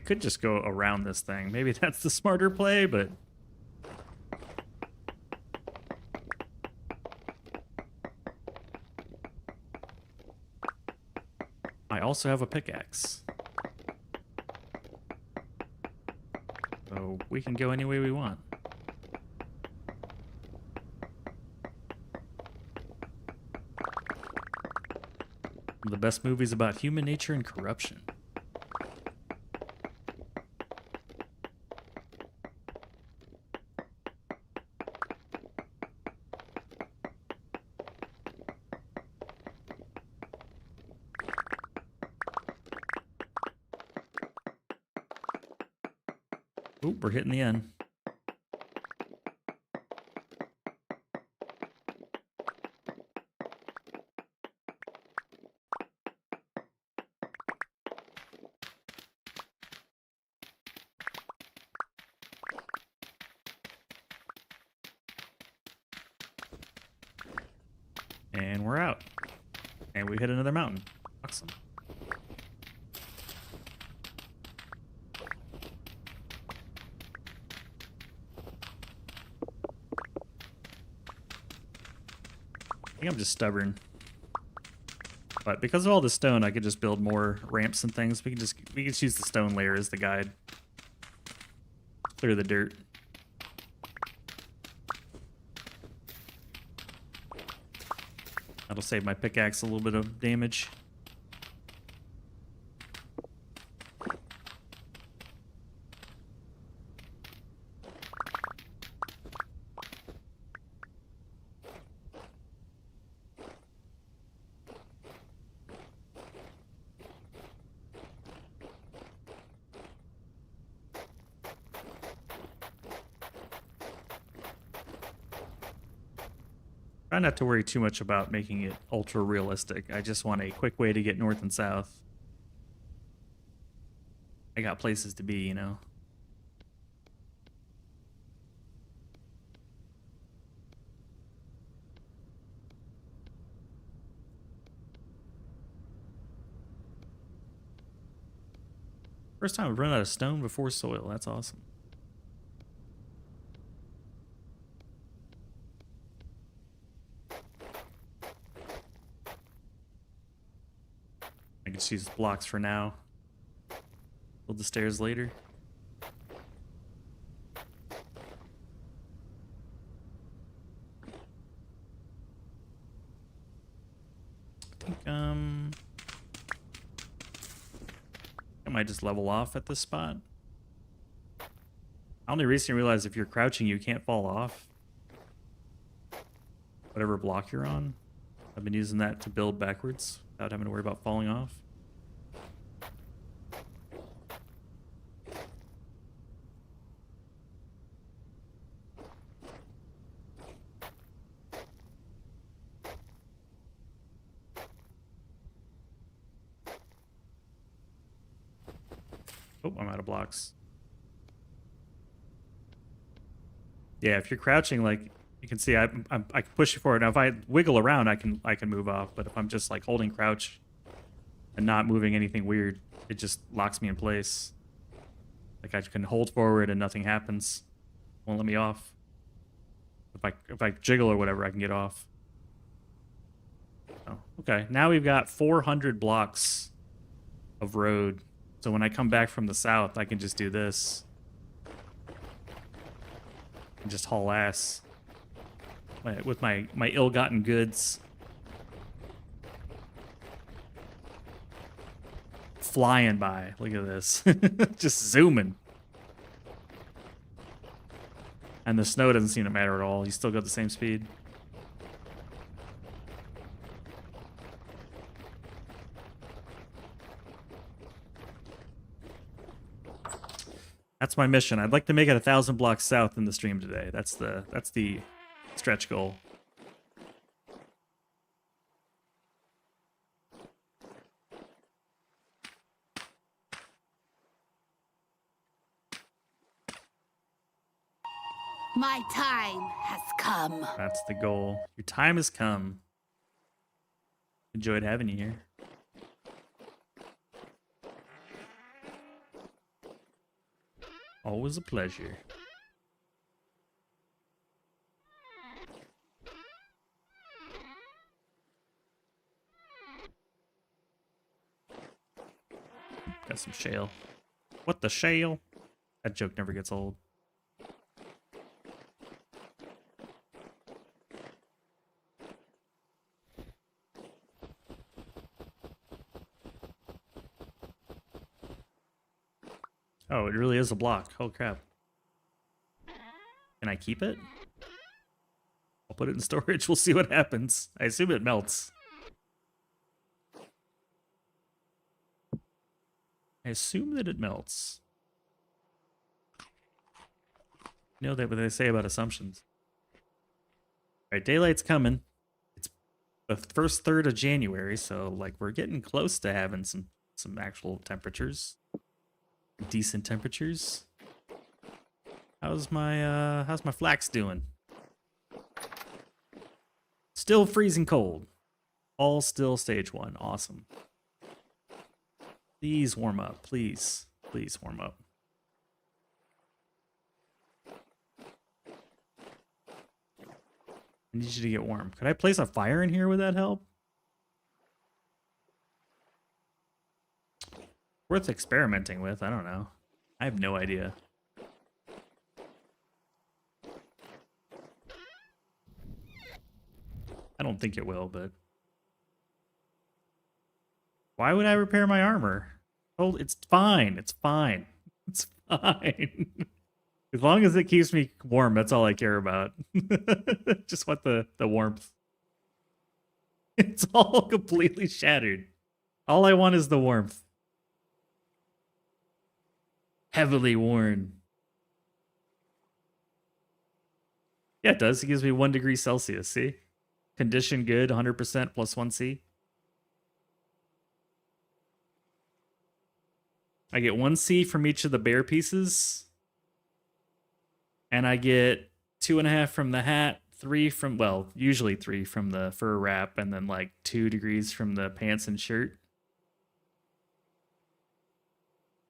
Could just go around this thing. Maybe that's the smarter play, but I also have a pickaxe. So we can go any way we want. One of the best movies about human nature and corruption. Oop, we're hitting the end. And we're out. And we hit another mountain. Awesome. I think I'm just stubborn. But because of all the stone, I could just build more ramps and things. We can just use the stone layer as the guide. Clear the dirt. That'll save my pickaxe a little bit of damage. Try not to worry too much about making it ultra realistic. I just want a quick way to get north and south. I got places to be, you know. First time I've run out of stone before soil. That's awesome. I can just use blocks for now. Build the stairs later. I think I might just level off at this spot. I only recently realized if you're crouching, you can't fall off. Whatever block you're on. I've been using that to build backwards without having to worry about falling off. Oh, I'm out of blocks. Yeah, if you're crouching, like you can see, I can push you forward. Now, if I wiggle around, I can move off. But if I'm just like holding crouch and not moving anything weird, it just locks me in place. Like I can hold forward and nothing happens. Won't let me off. If I jiggle or whatever, I can get off. Oh, okay. Now we've got 400 blocks of road. So when I come back from the south, I can just do this. And just haul ass. With my ill-gotten goods. Flying by. Look at this. Just zooming. And the snow doesn't seem to matter at all. You still got the same speed. That's my mission. I'd like to make it 1,000 blocks south in the stream today. That's the stretch goal. My time has come. That's the goal. Your time has come. Enjoyed having you here. Always a pleasure. Got some shale. What the shale? That joke never gets old. Oh, it really is a block. Oh, crap. Can I keep it? I'll put it in storage. We'll see what happens. I assume it melts. I assume that it melts. You know that what they say about assumptions. Alright, daylight's coming. It's the first third of January, so like we're getting close to having some actual temperatures. Decent temperatures. How's my flax doing? Still freezing cold. All still stage 1. Awesome. Please warm up. Please. Please warm up. I need you to get warm. Could I place a fire in here? Would that help? Worth experimenting with. I don't know. I have no idea. I don't think it will, but... Why would I repair my armor? Oh, it's fine. It's fine. It's fine. As long as it keeps me warm, that's all I care about. Just want the warmth. It's all completely shattered. All I want is the warmth. Heavily worn. Yeah, it does. It gives me 1 degree Celsius, see? Condition good, 100% plus 1C. I get 1C from each of the bear pieces. And I get 2.5 from the hat, 3 from, well, usually 3 from the fur wrap, and then like 2 degrees from the pants and shirt.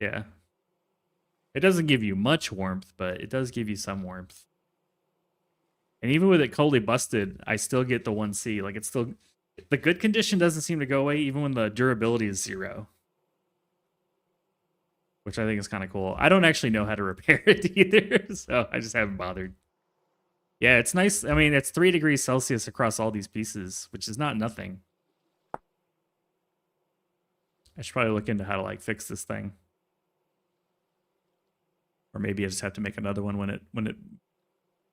Yeah. It doesn't give you much warmth, but it does give you some warmth. And even with it coldly busted, I still get the 1C. Like it's still, the good condition doesn't seem to go away even when the durability is 0. Which I think is kind of cool. I don't actually know how to repair it either, so I just haven't bothered. Yeah, it's nice. I mean, it's 3 degrees Celsius across all these pieces, which is not nothing. I should probably look into how to like fix this thing. Or maybe I just have to make another one when it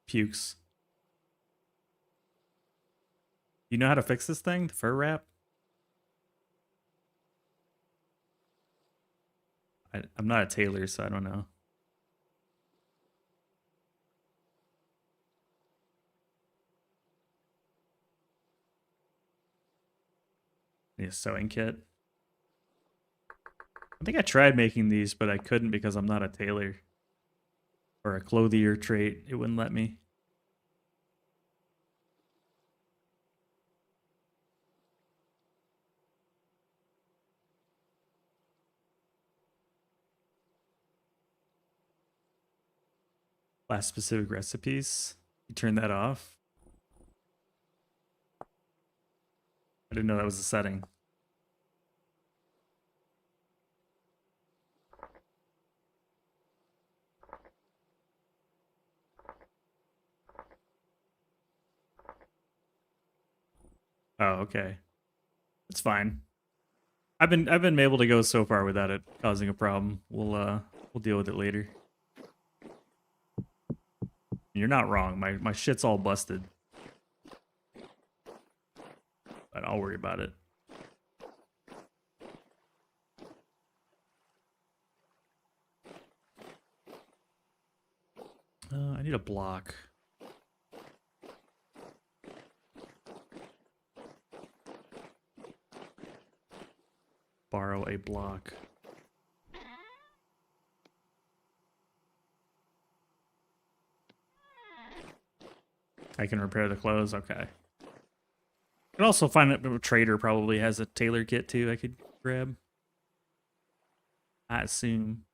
pukes. You know how to fix this thing? The fur wrap? I'm not a tailor, so I don't know. Need a sewing kit. I think I tried making these, but I couldn't because I'm not a tailor. Or a clothier trait. It wouldn't let me. Last specific recipes. You turn that off. I didn't know that was a setting. Oh, okay. It's fine. I've been able to go so far without it causing a problem. We'll deal with it later. You're not wrong. My shit's all busted. But I'll worry about it. I need a block. Borrow a block. I can repair the clothes. Okay. I could also find a trader probably has a tailor kit too I could grab. I assume.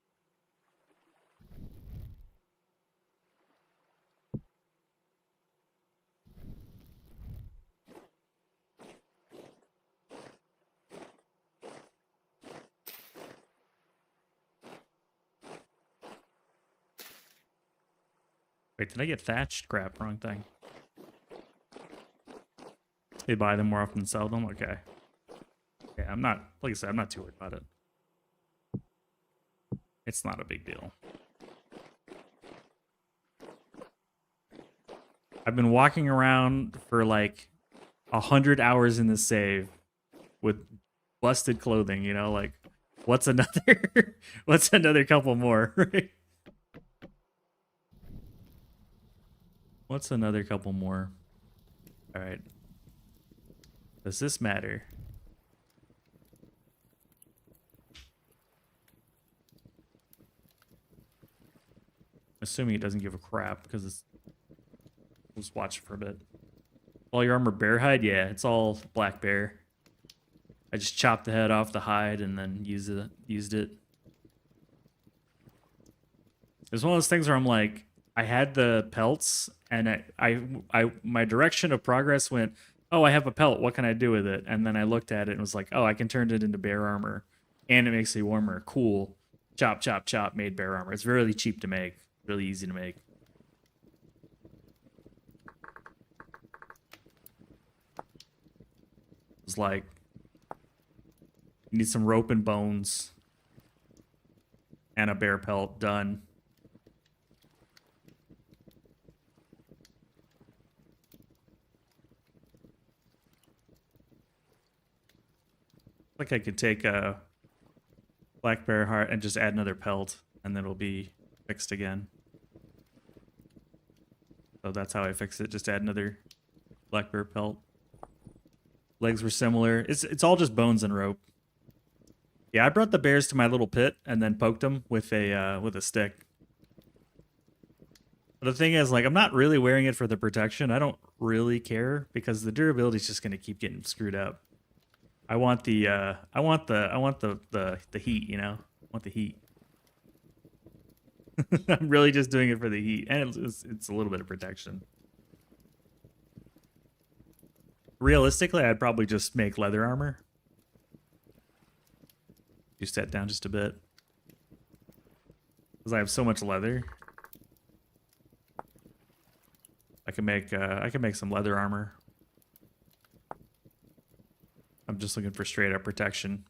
Wait, did I get thatched? Crap, wrong thing. They buy them more often than sell them? Okay. Yeah, I'm not, like I said, I'm not too worried about it. It's not a big deal. I've been walking around for like 100 hours in the save with busted clothing, you know, like what's another what's another couple more, right? What's another couple more? All right. Does this matter? Assuming it doesn't give a crap because it's. We'll just watch it for a bit. All your armor bear hide? Yeah, it's all black bear. I just chopped the head off the hide and then used it. It's one of those things where I'm like, I had the pelts and my direction of progress went, oh, I have a pelt. What can I do with it? And then I looked at it and was like, oh, I can turn it into bear armor and it makes me warmer. Cool. Chop, chop, chop, made bear armor. It's really cheap to make. Really easy to make. It's like, you need some rope and bones and a bear pelt. Done. Like I could take a black bear heart and just add another pelt and then it'll be fixed again. So that's how I fix it. Just add another black bear pelt. Legs were similar. It's all just bones and rope. Yeah, I brought the bears to my little pit and then poked them with a stick. But the thing is, like, I'm not really wearing it for the protection. I don't really care because the durability is just going to keep getting screwed up. I want the heat, you know? I want the heat. I'm really just doing it for the heat, and it's a little bit of protection. Realistically, I'd probably just make leather armor. Reduce that down just a bit. Because I have so much leather. I can make some leather armor. I'm just looking for straight up protection.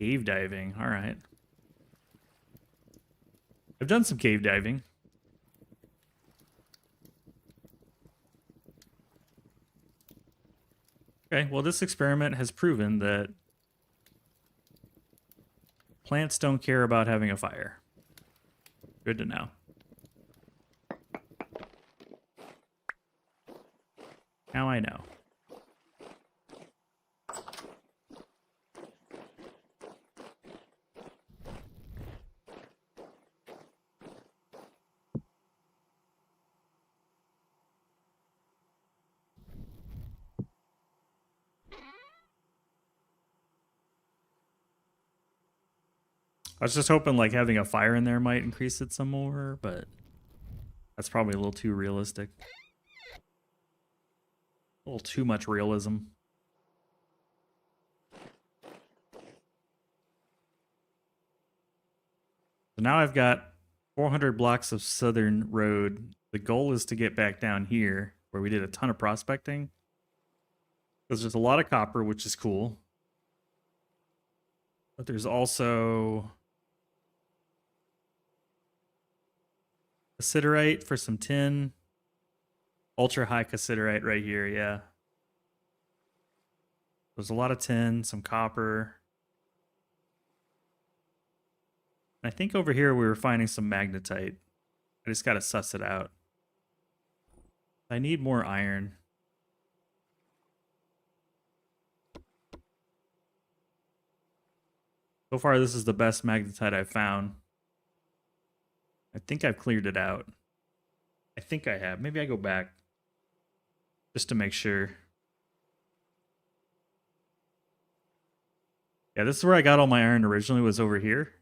Cave diving. All right. I've done some cave diving. Okay, well, this experiment has proven that plants don't care about having a fire. Good to know. Now I know. I was just hoping like having a fire in there might increase it some more, but that's probably a little too realistic. A little too much realism. So now I've got 400 blocks of southern road. The goal is to get back down here where we did a ton of prospecting. Because there's a lot of copper, which is cool. But there's also cassiterite for some tin. Ultra high cassiterite right here, yeah. There's a lot of tin, some copper. I think over here we were finding some magnetite. I just gotta suss it out. I need more iron. So far, this is the best magnetite I've found. I think I've cleared it out. I think I have. Maybe I go back just to make sure. Yeah, this is where I got all my iron originally, was over here.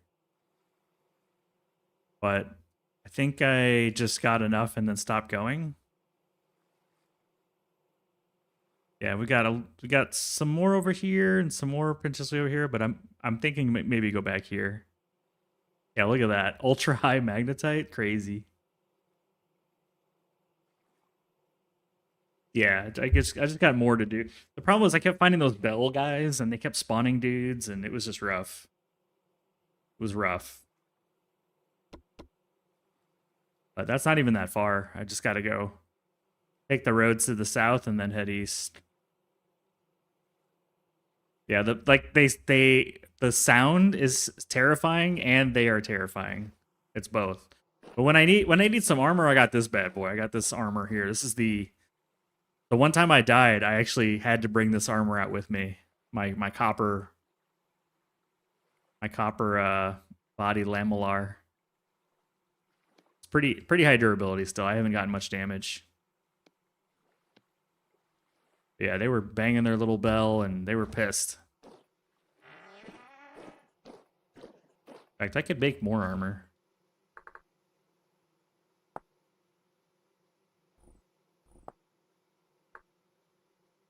But I think I just got enough and then stopped going. Yeah, we got some more over here and some more potentially over here, but I'm thinking maybe go back here. Yeah, look at that. Ultra high magnetite, crazy. Yeah, I just got more to do. The problem was I kept finding those bell guys and they kept spawning dudes and it was just rough. It was rough. But that's not even that far. I just got to go take the roads to the south and then head east. Yeah, the sound is terrifying and they are terrifying. It's both. But when I need some armor, I got this bad boy. I got this armor here. This is the one time I died, I actually had to bring this armor out with me. My copper body lamellar. It's pretty high durability still. I haven't gotten much damage. Yeah, they were banging their little bell and they were pissed. In fact, I could make more armor.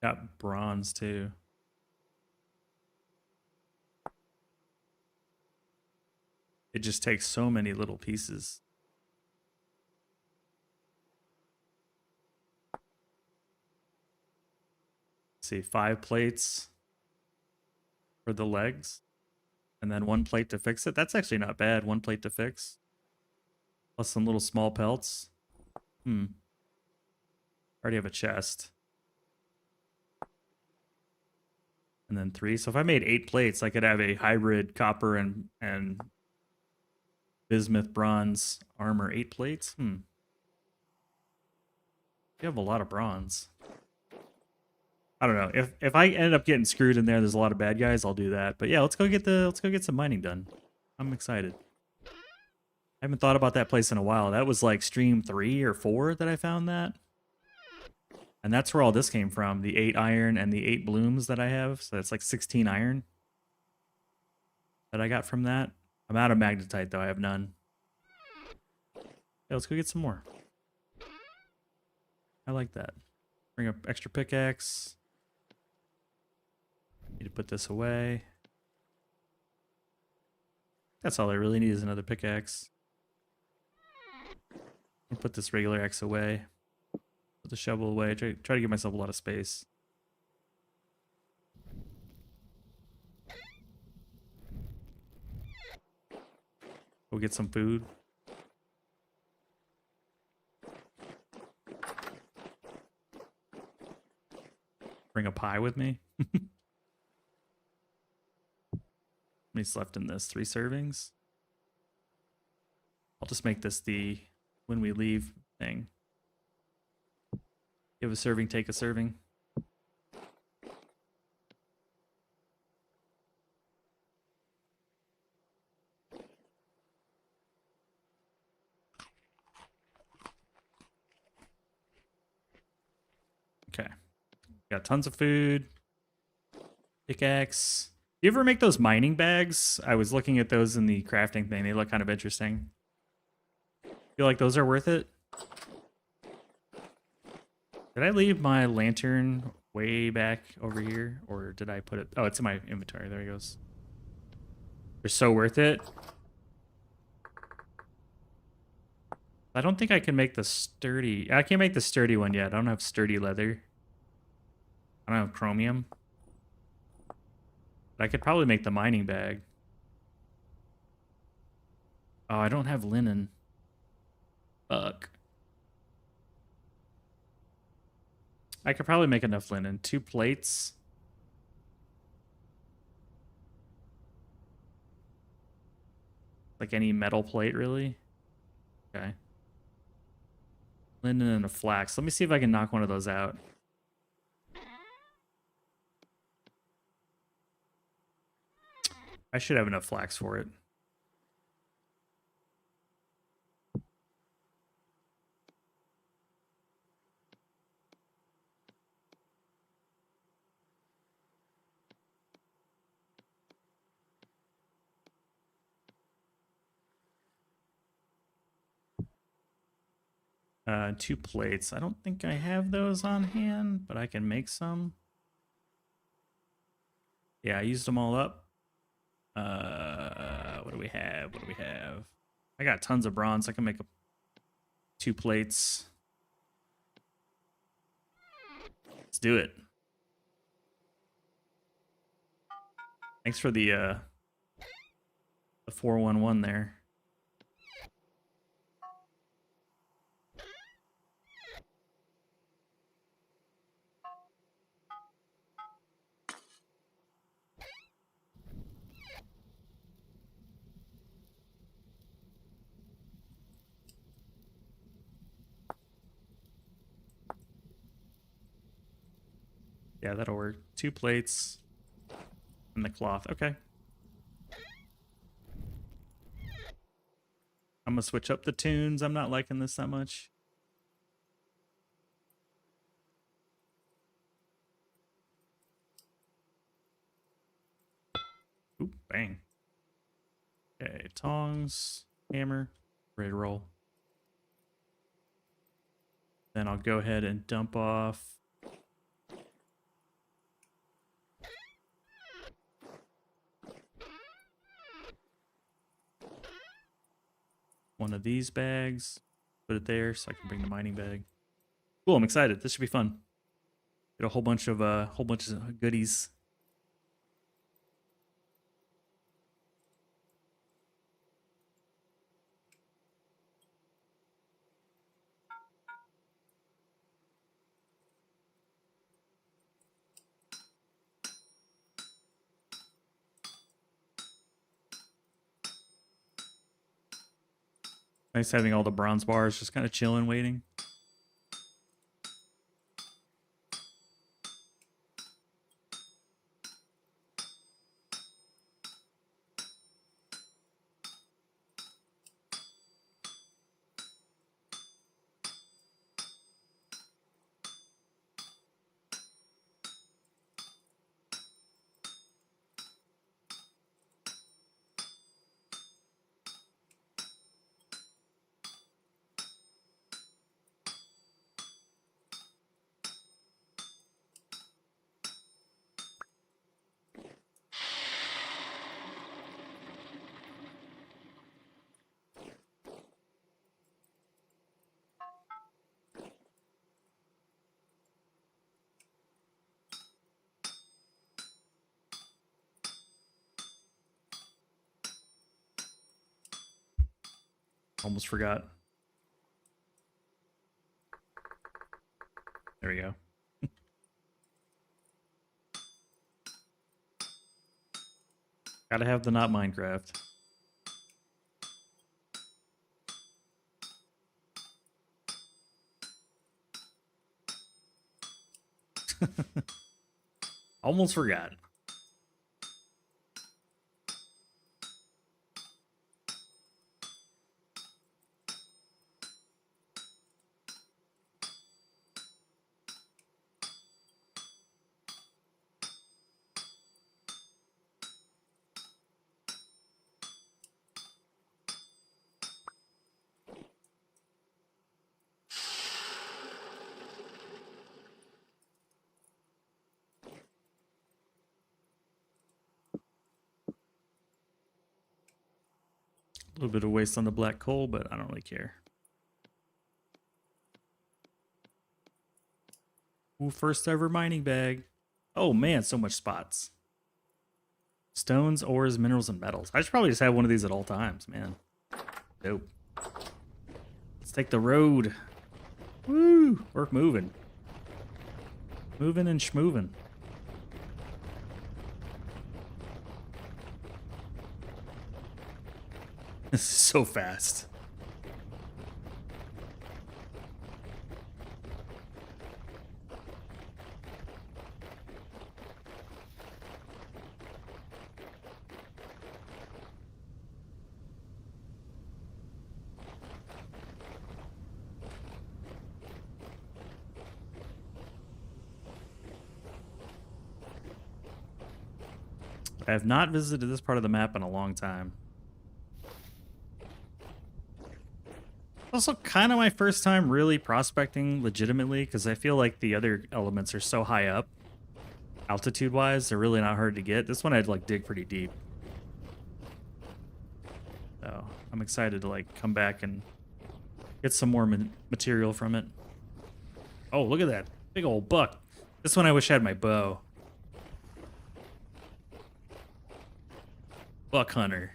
Got bronze too. It just takes so many little pieces. Let's see, 5 plates for the legs. And then 1 plate to fix it. That's actually not bad. 1 plate to fix. Plus some little small pelts. Already have a chest. And then 3. So if I made 8 plates, I could have a hybrid copper and bismuth bronze armor. 8 plates? You have a lot of bronze. I don't know. If I end up getting screwed in there's a lot of bad guys, I'll do that. But yeah, let's go get some mining done. I'm excited. I haven't thought about that place in a while. That was like stream 3 or 4 that I found that. And that's where all this came from. The 8 iron and the 8 blooms that I have. So that's like 16 iron that I got from that. I'm out of magnetite though. I have none. Yeah, let's go get some more. I like that. Bring up extra pickaxe. Need to put this away. That's all I really need is another pickaxe. I'll put this regular axe away. Put the shovel away. Try to give myself a lot of space. Go get some food. Bring a pie with me. How many's left in this? 3 servings? I'll just make this the when we leave thing. Give a serving, take a serving. Okay. Got tons of food. Pickaxe. You ever make those mining bags? I was looking at those in the crafting thing. They look kind of interesting. Feel like those are worth it? Did I leave my lantern way back over here? Or did I put it? Oh, it's in my inventory. There it goes. They're so worth it. I don't think I can make the sturdy. I can't make the sturdy one yet. I don't have sturdy leather. I don't have chromium. But I could probably make the mining bag. Oh, I don't have linen. Fuck. I could probably make enough linen. 2 plates. Like any metal plate, really? Okay. Linen and a flax. Let me see if I can knock one of those out. I should have enough flax for it. Two plates. I don't think I have those on hand, but I can make some. Yeah, I used them all up. What do we have? What do we have? I got tons of bronze. I can make 2 plates. Let's do it. Thanks for the 411 there. Yeah, that'll work. 2 plates and the cloth. Okay. I'm gonna switch up the tunes. I'm not liking this that much. Ooh, bang. Okay, tongs, hammer, ready to roll. Then I'll go ahead and dump off one of these bags, put it there so I can bring the mining bag. Cool, I'm excited. This should be fun. Get a whole bunch of goodies. Nice having all the bronze bars just kind of chilling, waiting. Almost forgot. There we go. Gotta have the not Minecraft. Almost forgot. A little bit of waste on the black coal, but I don't really care. Ooh, first ever mining bag. Oh man, so much spots. Stones, ores, minerals, and metals. I should probably just have one of these at all times, man. Dope. Let's take the road. Woo! We're moving. Moving and schmoving. This is so fast. I have not visited this part of the map in a long time. Also, kind of my first time really prospecting legitimately, because I feel like the other elements are so high up, altitude-wise, they're really not hard to get. This one I'd like dig pretty deep. So I'm excited to like come back and get some more material from it. Oh, look at that big old buck. This one I wish I had my bow. Buck hunter.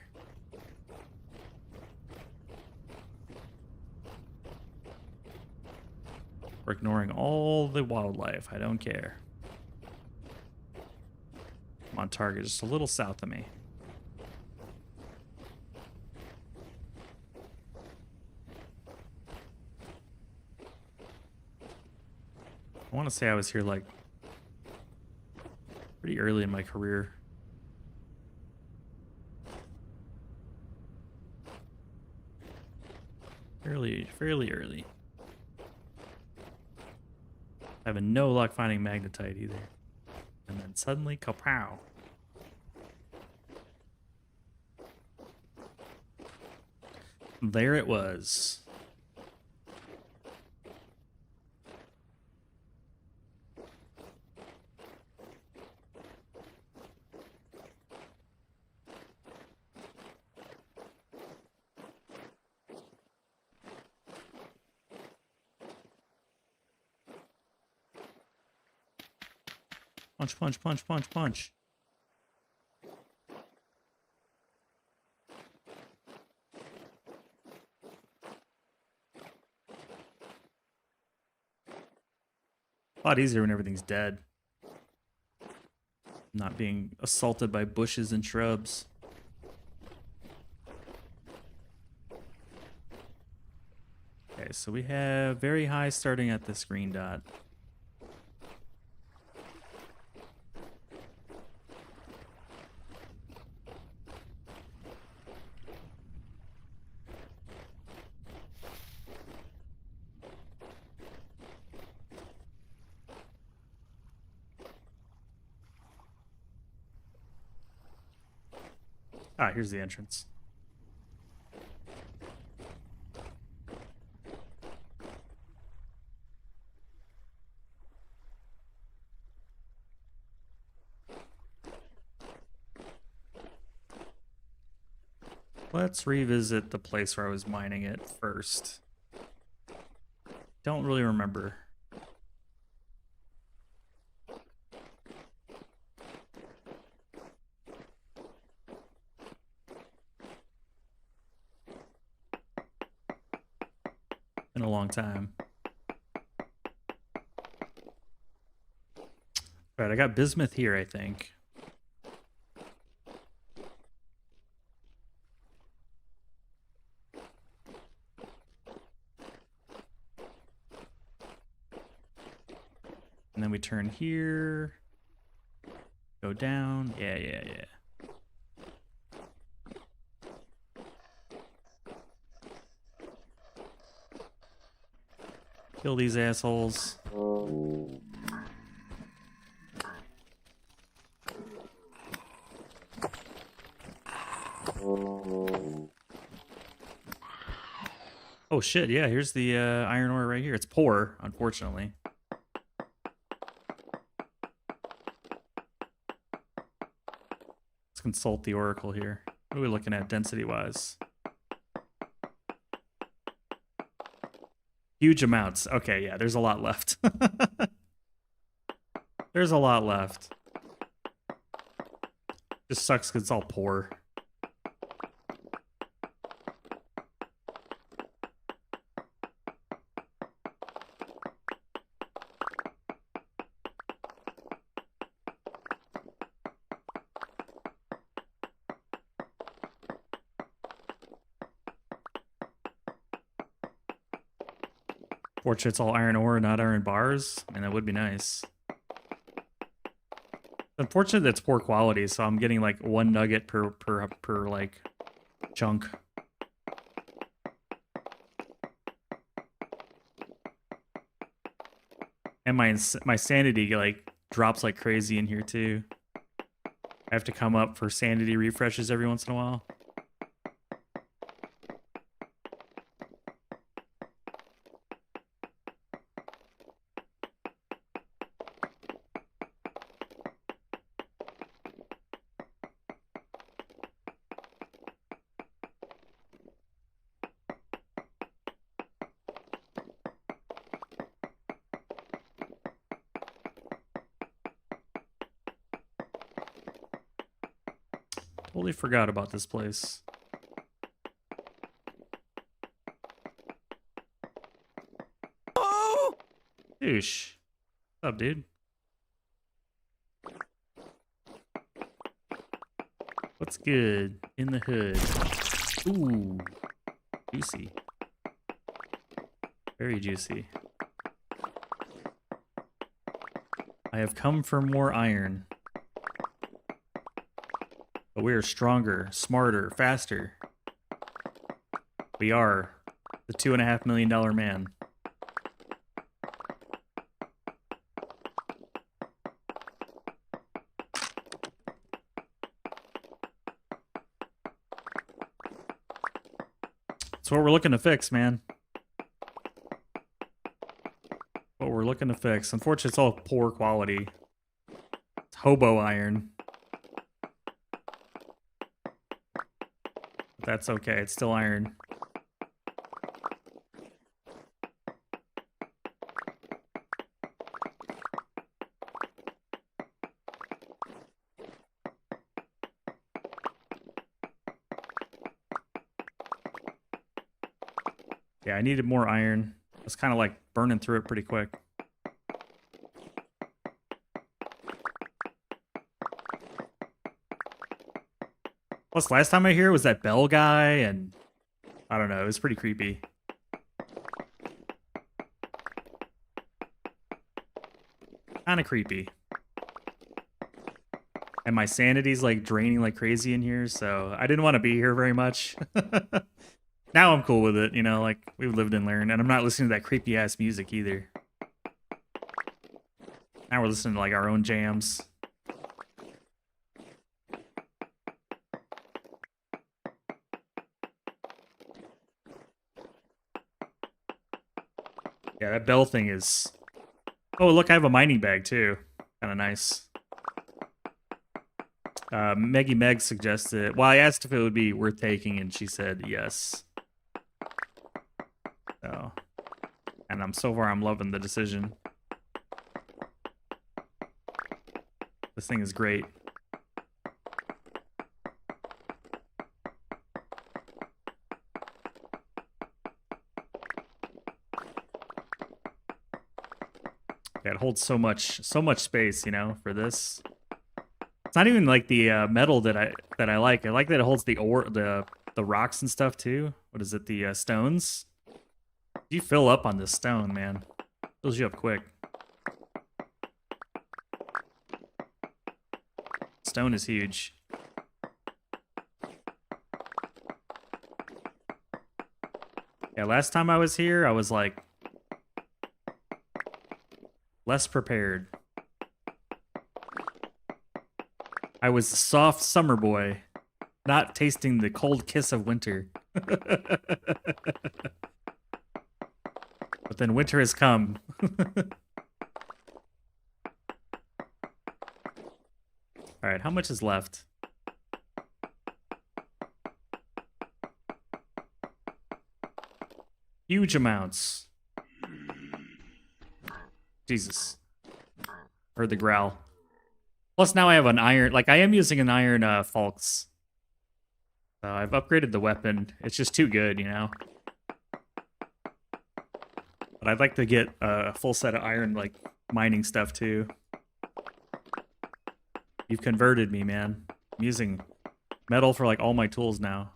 We're ignoring all the wildlife. I don't care. I'm on target, just a little south of me. I want to say I was here like pretty early in my career. Fairly early. Having no luck finding magnetite either. And then suddenly, kapow. There it was. Punch, punch, punch, punch, punch. A lot easier when everything's dead. Not being assaulted by bushes and shrubs. Okay, so we have very high starting at this green dot. Ah, here's the entrance. Let's revisit the place where I was mining it first. Don't really remember. Been a long time. All right, I got bismuth here, I think. And then we turn here. Go down. Yeah. Kill these assholes. Oh shit, yeah, here's the iron ore right here. It's poor, unfortunately. Let's consult the oracle here. What are we looking at density-wise? Huge amounts. Okay, yeah, there's a lot left. There's a lot left. Just sucks because it's all poor. Fortunately, it's all iron ore, not iron bars. I mean, that would be nice. Unfortunately, that's poor quality, so I'm getting like 1 nugget per like chunk. And my sanity like drops like crazy in here too. I have to come up for sanity refreshes every once in a while. Totally forgot about this place. Oh! Douche. What's up, dude? What's good in the hood? Ooh. Juicy. Very juicy. I have come for more iron. But we are stronger, smarter, faster. We are the $2.5 million man. That's what we're looking to fix, man. What we're looking to fix. Unfortunately, it's all poor quality. It's hobo iron. That's okay, it's still iron. Yeah, I needed more iron. I was kind of like burning through it pretty quick. Plus, last time I here was that bell guy, and I don't know, it was pretty creepy. Kind of creepy. And my sanity's like draining like crazy in here, so I didn't want to be here very much. Now I'm cool with it, you know, like we've lived and learned, and I'm not listening to that creepy ass music either. Now we're listening to like our own jams. Yeah, that bell thing is... Oh, look, I have a mining bag, too. Kind of nice. Meggy Meg suggested... Well, I asked if it would be worth taking, and she said yes. So... And so far, I'm loving the decision. This thing is great. it holds so much space, you know, for this. It's not even like the metal that I like. I like that it holds the ore, the rocks and stuff too. What is it? The stones. You fill up on this stone, man. Fills you up quick. Stone is huge. Yeah, last time I was here, I was like less prepared. I was a soft summer boy, not tasting the cold kiss of winter. But then winter has come. All right, how much is left? Huge amounts. Jesus. Heard the growl. Plus now I have an iron, like I am using an iron Falx. I've upgraded the weapon. It's just too good, you know? But I'd like to get a full set of iron, like, mining stuff too. You've converted me, man. I'm using metal for like all my tools now.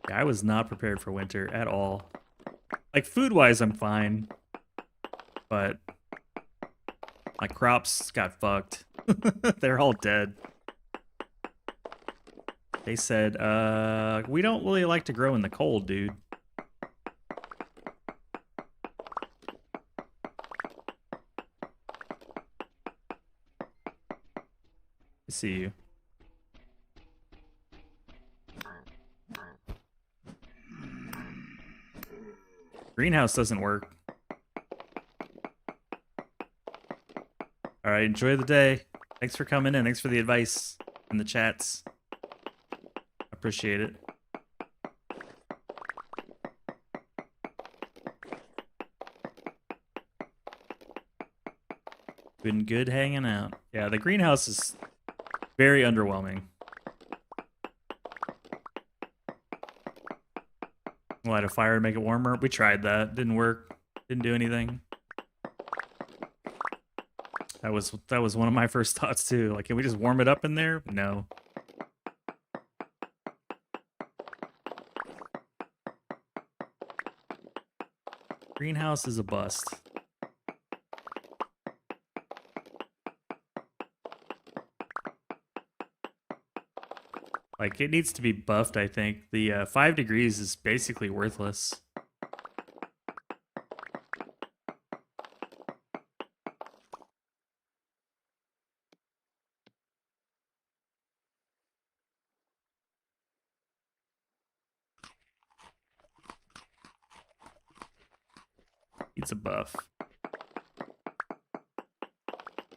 Yeah, I was not prepared for winter at all. Like food-wise, I'm fine. But my crops got fucked. They're all dead. They said, we don't really like to grow in the cold, dude. I see you. Greenhouse doesn't work. All right, enjoy the day. Thanks for coming in. Thanks for the advice in the chats. Appreciate it. Been good hanging out. Yeah, the greenhouse is very underwhelming. Light a fire to make it warmer. We tried that. Didn't work. Didn't do anything. That was one of my first thoughts too. Like, can we just warm it up in there? No. Greenhouse is a bust. Like, it needs to be buffed, I think. The 5 degrees is basically worthless. Needs a buff.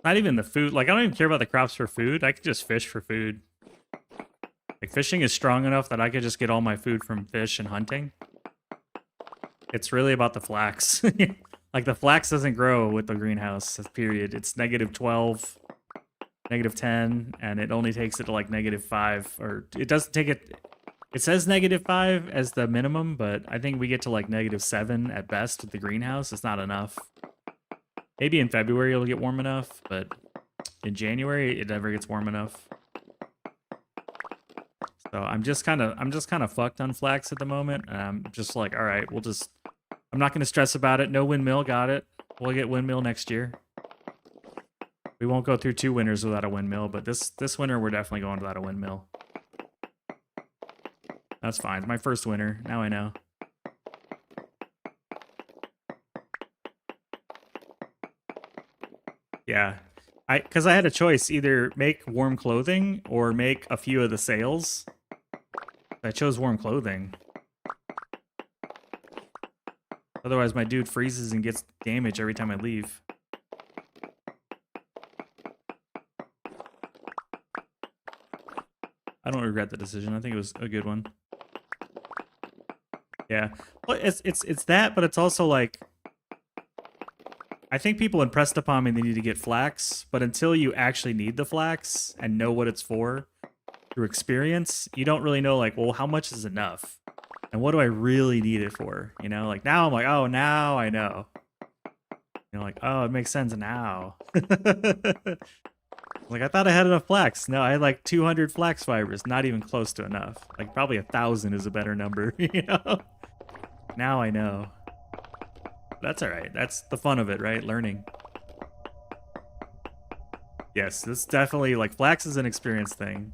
Not even the food. Like, I don't even care about the crops for food. I could just fish for food. Like, fishing is strong enough that I could just get all my food from fish and hunting. It's really about the flax. Like, the flax doesn't grow with the greenhouse, period. It's -12, -10, and it only takes it to, like, -5. Or, it doesn't take it... It says -5 as the minimum, but I think we get to, like, -7 at best with the greenhouse. It's not enough. Maybe in February it'll get warm enough, but in January it never gets warm enough. So I'm just kind of fucked on flax at the moment. And I'm just like, all right, I'm not going to stress about it. No windmill, got it. We'll get windmill next year. We won't go through 2 winters without a windmill, but this winter we're definitely going without a windmill. That's fine. It's my first winter. Now I know. Yeah. Because I had a choice, either make warm clothing or make a few of the sails. I chose warm clothing. Otherwise, my dude freezes and gets damage every time I leave. I don't regret the decision. I think it was a good one. Yeah. Well, it's that, but it's also like, I think people impressed upon me they need to get flax, but until you actually need the flax and know what it's for, through experience, you don't really know like, well, how much is enough? And what do I really need it for? You know, like now I'm like, oh, now I know. You know, like, oh, it makes sense now. Like I thought I had enough flax. No, I had like 200 flax fibers, not even close to enough. Like probably 1,000 is a better number, you know? Now I know. That's all right. That's the fun of it, right? Learning. Yes, this definitely, like, flax is an experience thing.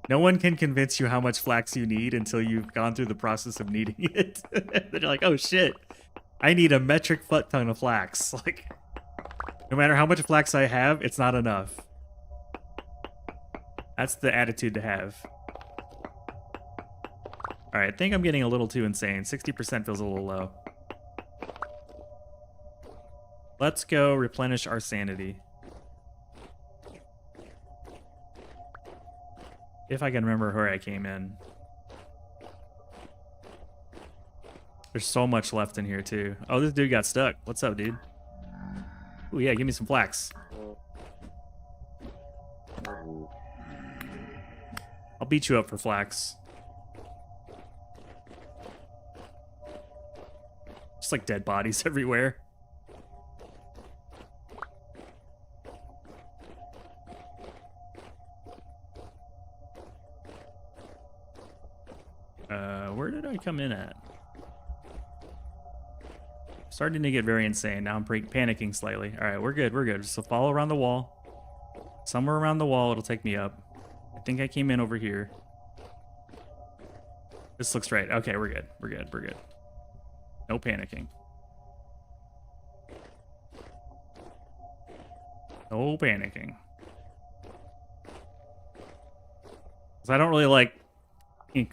No one can convince you how much flax you need until you've gone through the process of needing it. Then you're like, oh shit, I need a metric foot ton of flax. Like, no matter how much flax I have, it's not enough. That's the attitude to have. All right, I think I'm getting a little too insane. 60% feels a little low. Let's go replenish our sanity. If I can remember where I came in. There's so much left in here too. Oh, this dude got stuck. What's up, dude? Oh yeah, give me some flax. I'll beat you up for flax. Just like dead bodies everywhere. Where did I come in at? Starting to get very insane. Now I'm panicking slightly. All right, we're good. We're good. Just follow around the wall. Somewhere around the wall, it'll take me up. I think I came in over here. This looks right. Okay, we're good. We're good. We're good. No panicking. No panicking. 'Cause I don't really like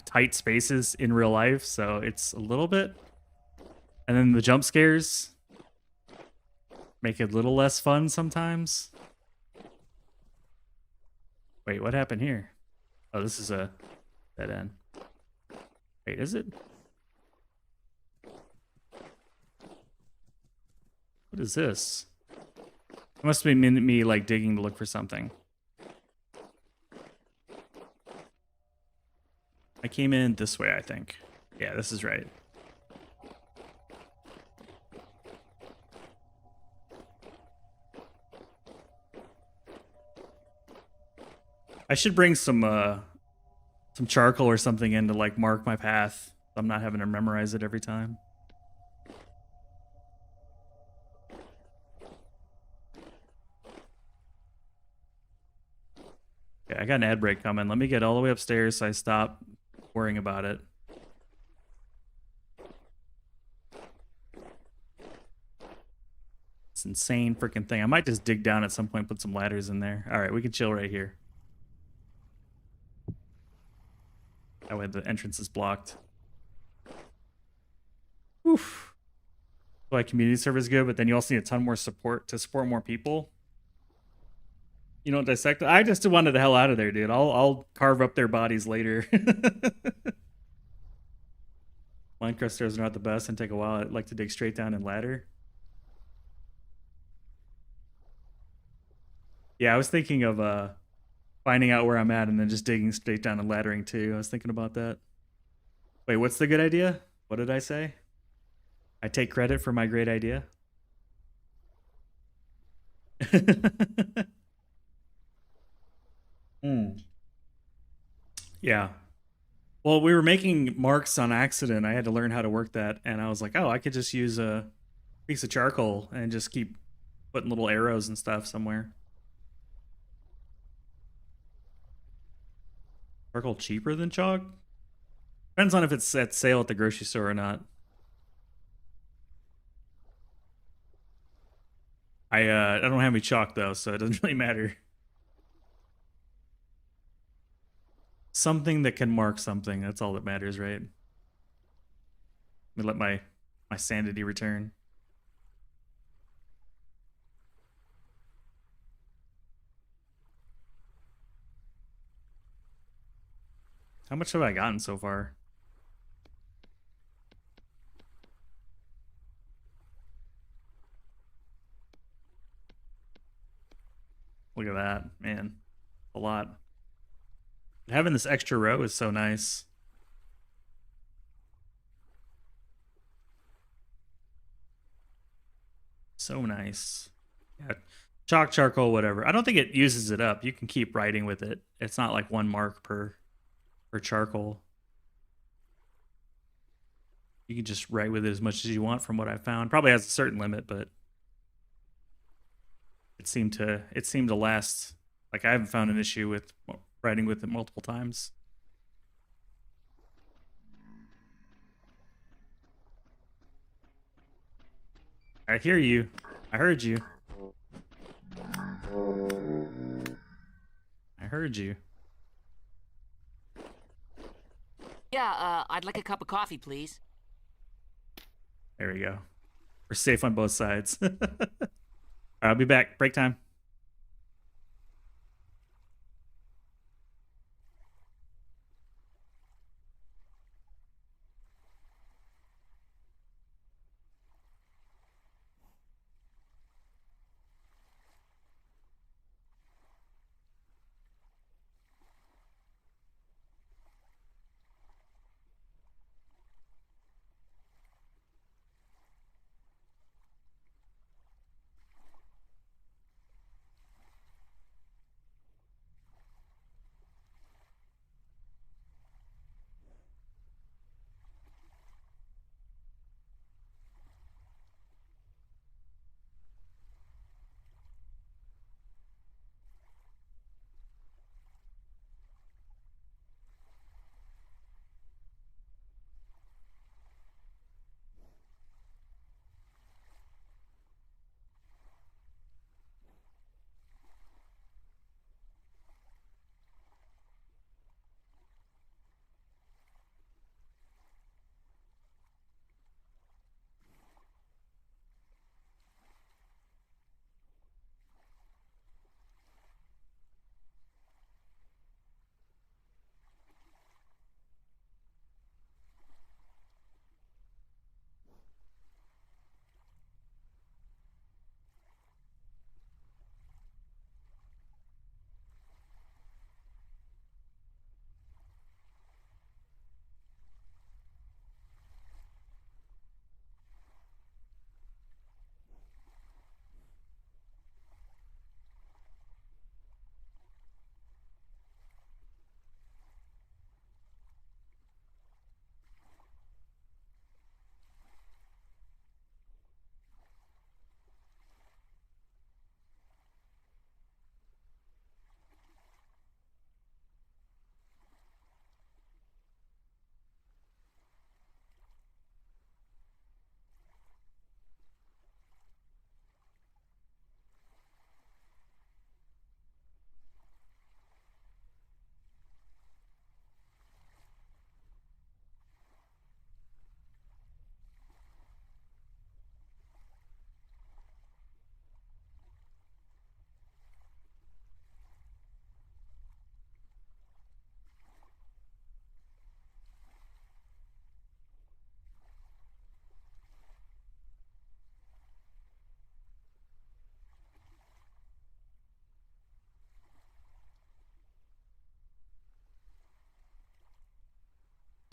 tight spaces in real life, so it's a little bit. And then the jump scares make it a little less fun sometimes. Wait, what happened here? Oh, this is a dead end. Wait, is it? What is this? It must be me like digging to look for something. I came in this way, I think. Yeah, this is right. I should bring some charcoal or something in to like mark my path. I'm not having to memorize it every time. Okay, I got an ad break coming. Let me get all the way upstairs so I stop worrying about it. It's an insane freaking thing. I might just dig down at some point, put some ladders in there. All right, we can chill right here. That way the entrance is blocked. Oof. So like community service is good, but then you also need a ton more support to support more people. You don't dissect it. I just wanted the hell out of there, dude. I'll carve up their bodies later. Minecraft stairs are not the best and take a while. I'd like to dig straight down and ladder. Yeah, I was thinking of finding out where I'm at and then just digging straight down and laddering too. I was thinking about that. Wait, what's the good idea? What did I say? I take credit for my great idea. Yeah. Well, we were making marks on accident. I had to learn how to work that, and I was like, oh, I could just use a piece of charcoal and just keep putting little arrows and stuff somewhere. Charcoal cheaper than chalk? Depends on if it's at sale at the grocery store or not. I don't have any chalk though, so it doesn't really matter. Something that can mark something, that's all that matters, right? Let me let my sanity return. How much have I gotten so far? Look at that, man. A lot. Having this extra row is so nice. So nice. Yeah. Chalk, charcoal, whatever. I don't think it uses it up. You can keep writing with it. It's not like 1 mark per charcoal. You can just write with it as much as you want from what I found. Probably has a certain limit, but it seemed to last. Like I haven't found an issue with writing with it multiple times. I hear you. I heard you. I heard you. Yeah, I'd like a cup of coffee, please. There we go. We're safe on both sides. All right, I'll be back. Break time.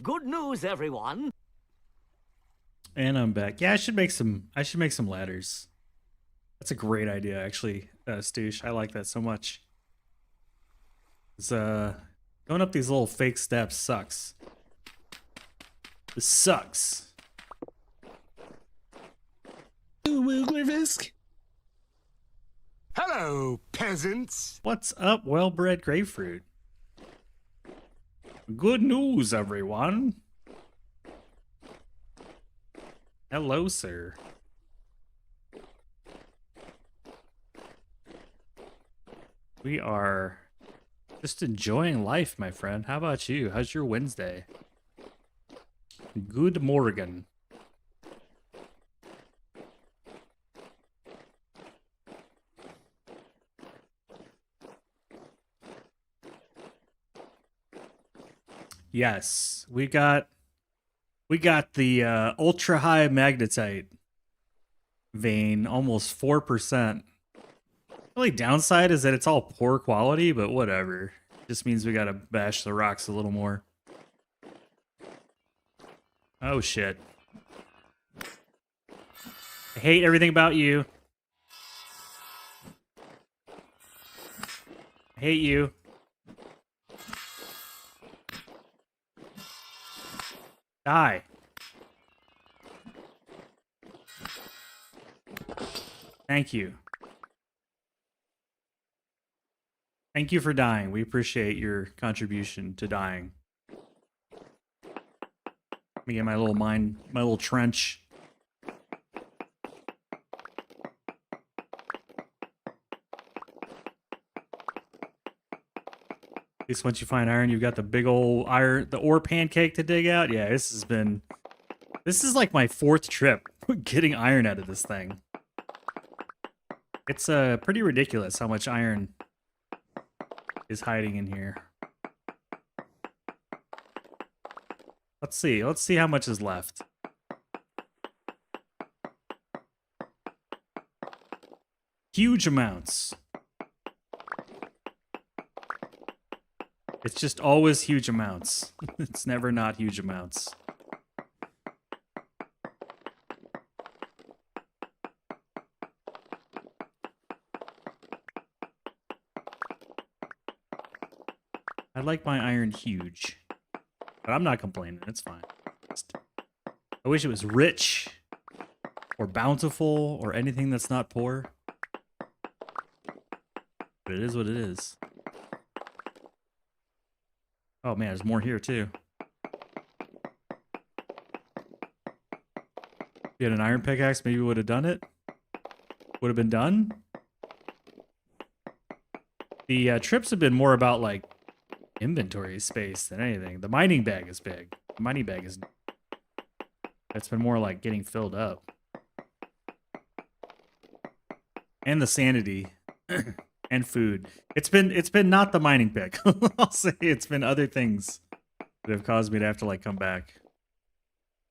Good news, everyone. And I'm back. Yeah, I should make some ladders. That's a great idea, actually, Stoosh. I like that so much. It's, going up these little fake steps sucks. This sucks. Hello, peasants. What's up, well-bred grapefruit? Good news, everyone. Hello, sir. We are just enjoying life, my friend. How about you? How's your Wednesday? Good morgen. Yes, we got the ultra high magnetite vein, almost 4%. The only downside is that it's all poor quality, but whatever. Just means we gotta bash the rocks a little more. Oh shit. I hate everything about you. I hate you. Die. Thank you. Thank you for dying. We appreciate your contribution to dying. Let me get my little my little trench. At least once you find iron, you've got the big old the ore pancake to dig out. Yeah, this is like my 4th trip getting iron out of this thing. It's pretty ridiculous how much iron is hiding in here. Let's see how much is left. Huge amounts. It's just always huge amounts. It's never not huge amounts. I like my iron huge, but I'm not complaining. It's fine. I wish it was rich or bountiful or anything that's not poor. But it is what it is. Oh man, there's more here too. If you had an iron pickaxe, maybe we would have done it. Would have been done. The trips have been more about like inventory space than anything. The mining bag is big. The mining bag is... It's been more like getting filled up. And the sanity. And food. It's been not the mining pick. I'll say it's been other things that have caused me to have to like come back.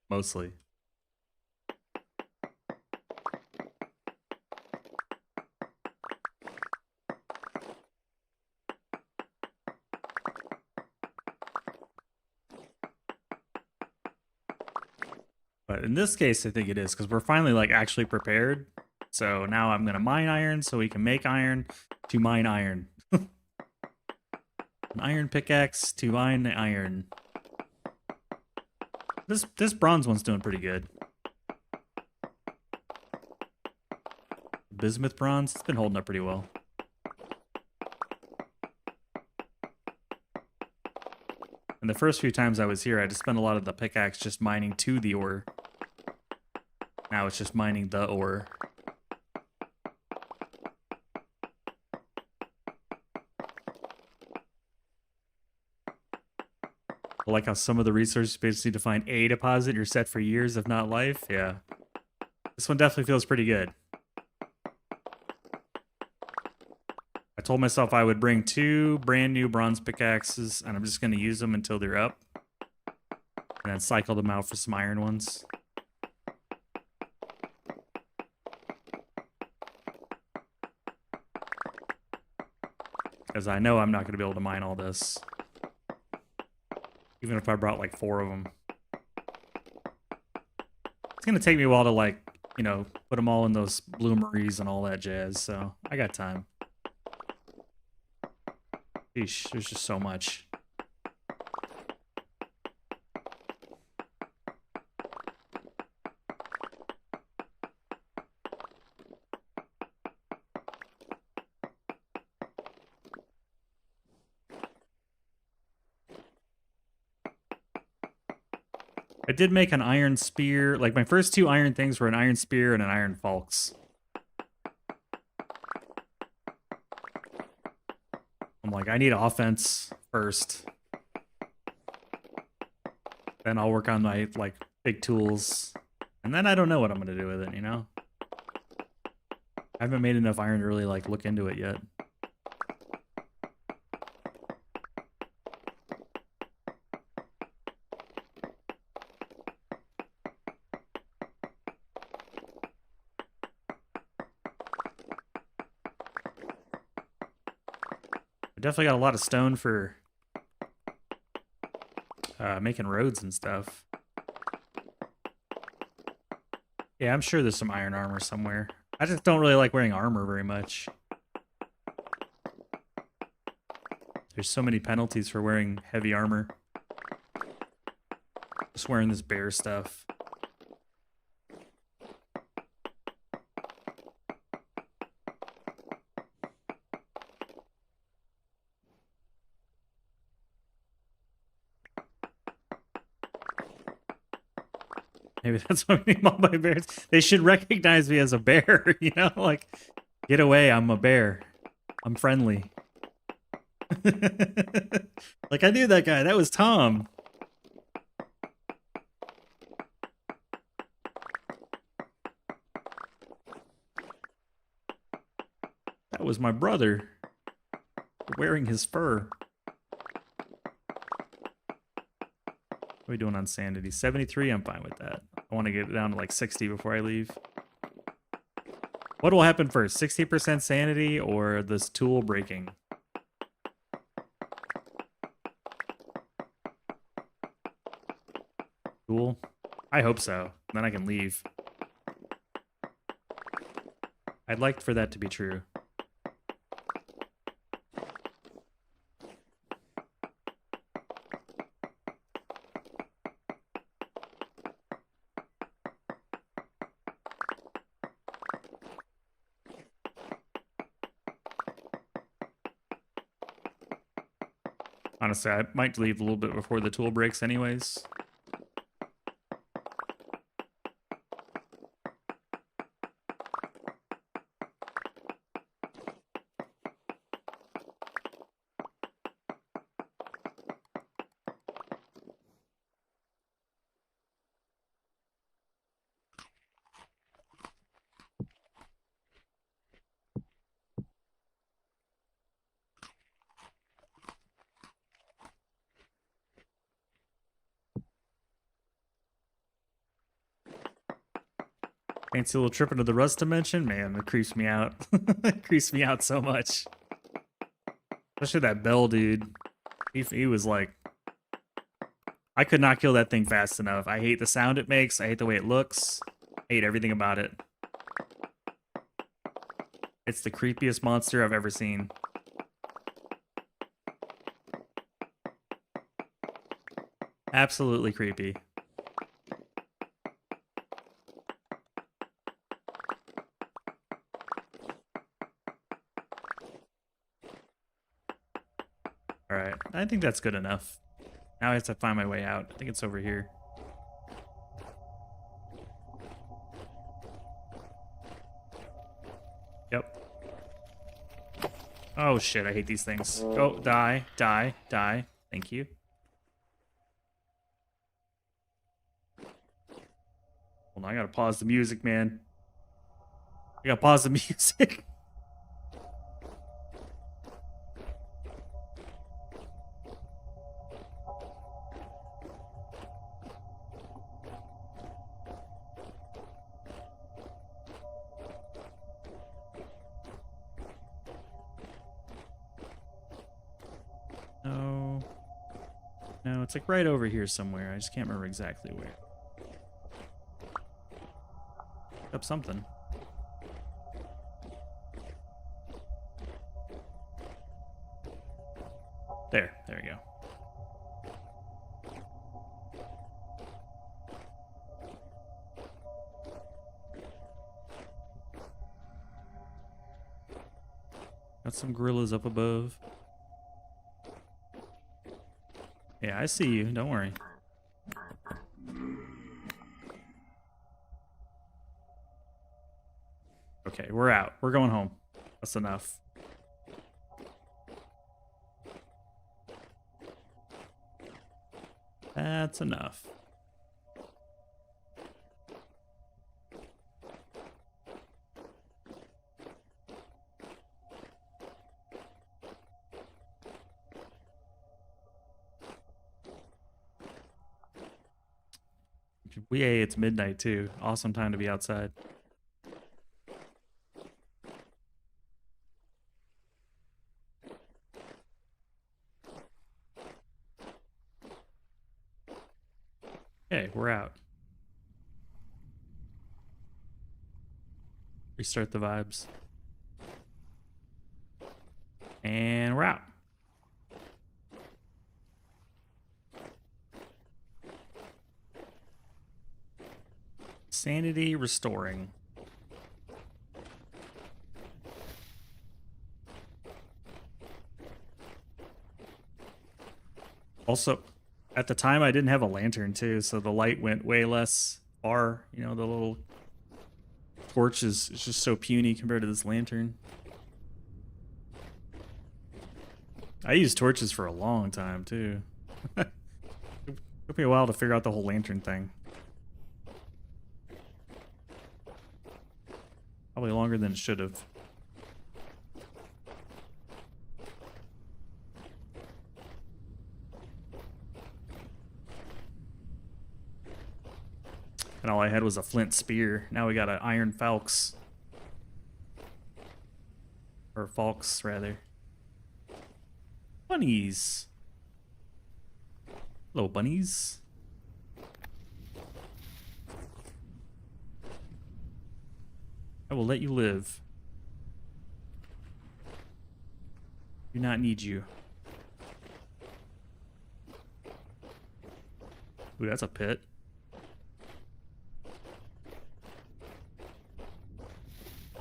Mostly. But in this case, I think it is, because we're finally like actually prepared. So now I'm gonna mine iron so we can make iron to mine iron. An iron pickaxe to mine iron. This bronze one's doing pretty good. Bismuth bronze, it's been holding up pretty well. And the first few times I was here, I just spent a lot of the pickaxe just mining to the ore. Now it's just mining the ore. I like how some of the research basically to find a deposit, you're set for years, if not life. Yeah. This one definitely feels pretty good. I told myself I would bring 2 brand new bronze pickaxes, and I'm just going to use them until they're up. And then cycle them out for some iron ones. Because I know I'm not going to be able to mine all this. Even if I brought like 4 of them. It's going to take me a while to like, you know, put them all in those bloomeries and all that jazz. So I got time. Sheesh, there's just so much. I did make an iron spear. Like my first 2 iron things were an iron spear and an iron falx. I'm like, I need offense first. Then I'll work on my like big tools. And then I don't know what I'm gonna do with it, you know? I haven't made enough iron to really like look into it yet. I definitely got a lot of stone for making roads and stuff. Yeah, I'm sure there's some iron armor somewhere. I just don't really like wearing armor very much. There's so many penalties for wearing heavy armor. Just wearing this bear stuff. Maybe that's why we name all my bears. They should recognize me as a bear, you know? Like, get away, I'm a bear. I'm friendly. Like, I knew that guy. That was Tom. That was my brother. Wearing his fur. What are we doing on sanity? 73? I'm fine with that. I want to get it down to like 60 before I leave. What will happen first? 60% sanity or this tool breaking? Tool? I hope so. Then I can leave. I'd like for that to be true. Honestly, I might leave a little bit before the tool breaks anyways. Fancy little trip into the Rust dimension? Man, it creeps me out. It creeps me out so much. Especially that Bell dude. He was like... I could not kill that thing fast enough. I hate the sound it makes. I hate the way it looks. I hate everything about it. It's the creepiest monster I've ever seen. Absolutely creepy. Alright, I think that's good enough. Now I have to find my way out. I think it's over here. Yep. Oh shit, I hate these things. Go, die, die, die. Thank you. Hold on, I gotta pause the music, man. I gotta pause the music. No, it's like right over here somewhere. I just can't remember exactly where. Up something. There we go. Got some gorillas up above. Yeah, I see you. Don't worry. Okay, we're out. We're going home. That's enough. That's enough. Yay, it's midnight too. Awesome time to be outside. we're out. Restart the vibes. And we're out. Sanity restoring. Also, at the time I didn't have a lantern too, so the light went way less far. You know, the little torch is just so puny compared to this lantern. I used torches for a long time too. It took me a while to figure out the whole lantern thing. Probably longer than it should have. And all I had was a flint spear. Now we got an iron falx. Or falx, rather. Bunnies. Hello, bunnies. I will let you live. Do not need you. Ooh, that's a pit.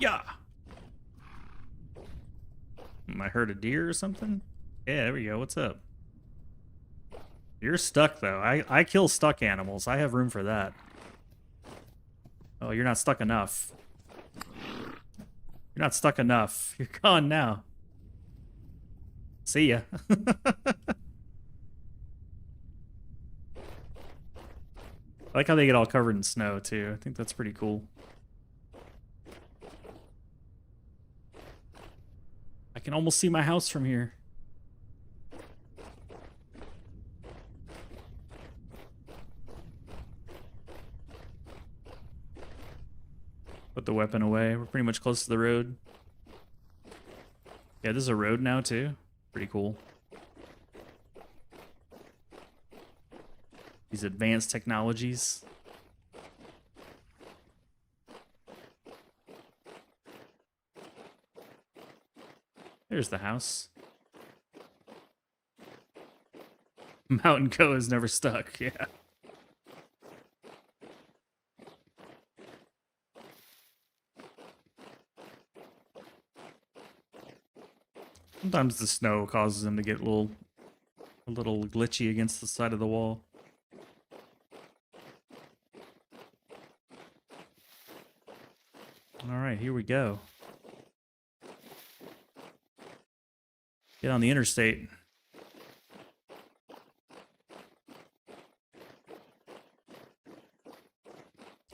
Yeah. I heard a deer or something? Yeah, there we go. What's up? You're stuck, though. I kill stuck animals. I have room for that. Oh, you're not stuck enough. You're not stuck enough. You're gone now. See ya. I like how they get all covered in snow, too. I think that's pretty cool. I can almost see my house from here. Put the weapon away. We're pretty much close to the road. Yeah, this is a road now, too. Pretty cool. These advanced technologies. There's the house. Mountain Goat is never stuck, yeah. Sometimes the snow causes them to get a little glitchy against the side of the wall. All right, here we go. Get on the interstate.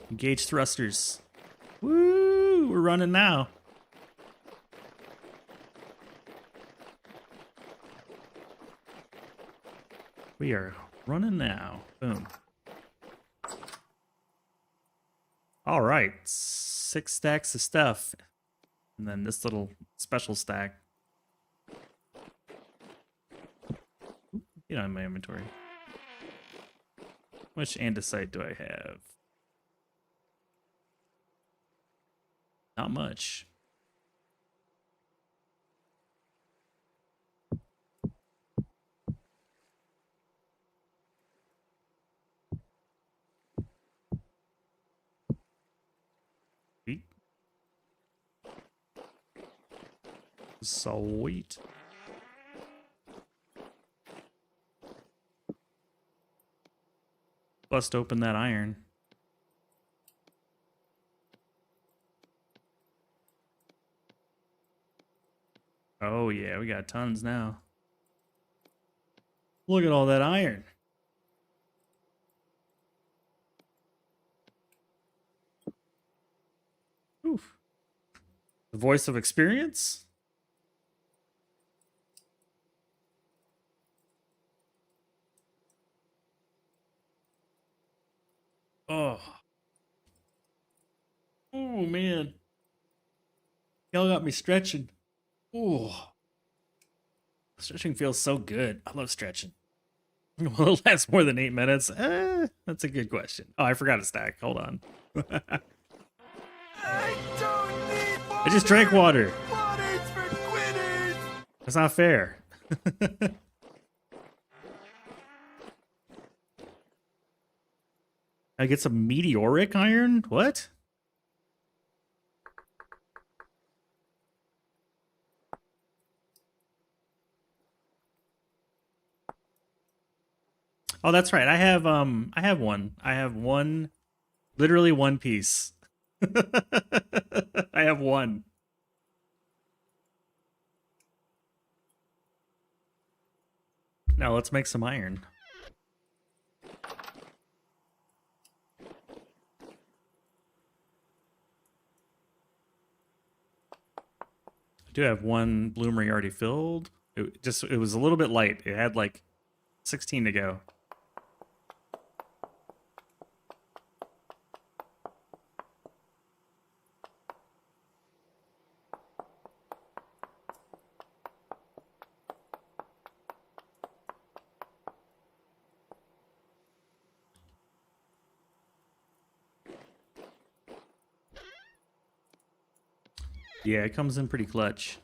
Engage thrusters. Woo! We're running now. We are running now. Boom. All right. 6 stacks of stuff. And then this little special stack. Get on my inventory. How much andesite do I have? Not much. Sweet. Bust open that iron. Oh yeah, we got tons now. Look at all that iron. Oof. The voice of experience? Oh. Oh, man. Y'all got me stretching. Oh. Stretching feels so good. I love stretching. Will it last more than 8 minutes? That's a good question. Oh, I forgot to stack. Hold on. I don't need water. I just drank water. Water's for quitters. That's not fair. I get some meteoric iron? What? Oh, that's right. I have one. I have one, literally one piece. I have one. Now let's make some iron. I do have one bloomery already filled. It was a little bit light. It had like 16 to go. Yeah, it comes in pretty clutch.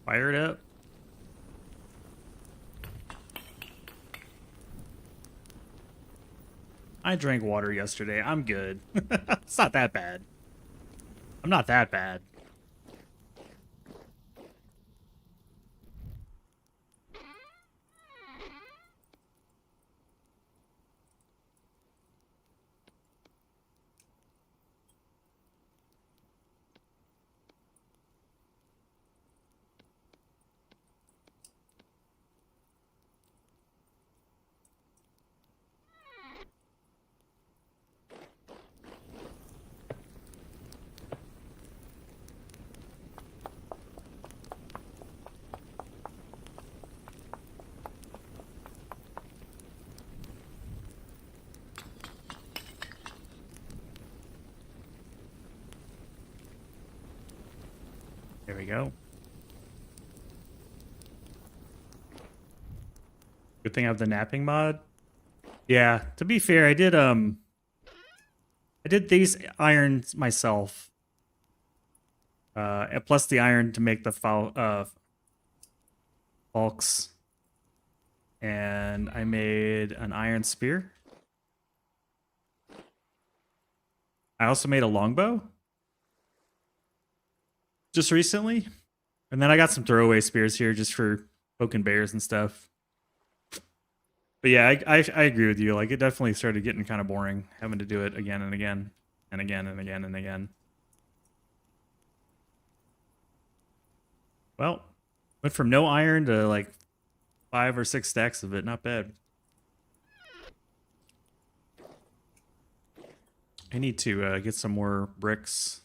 Fire it up. I drank water yesterday. I'm good. It's not that bad. I'm not that bad. There we go. Good thing I have the napping mod. Yeah, to be fair, I did these irons myself. And plus the iron to make the bulks. And I made an iron spear. I also made a longbow. Just recently. And then I got some throwaway spears here just for poking bears and stuff. But yeah, I agree with you. Like, it definitely started getting kind of boring having to do it again and again and again and again and again. Well, went from no iron to like 5 or 6 stacks of it. Not bad. I need to get some more bricks.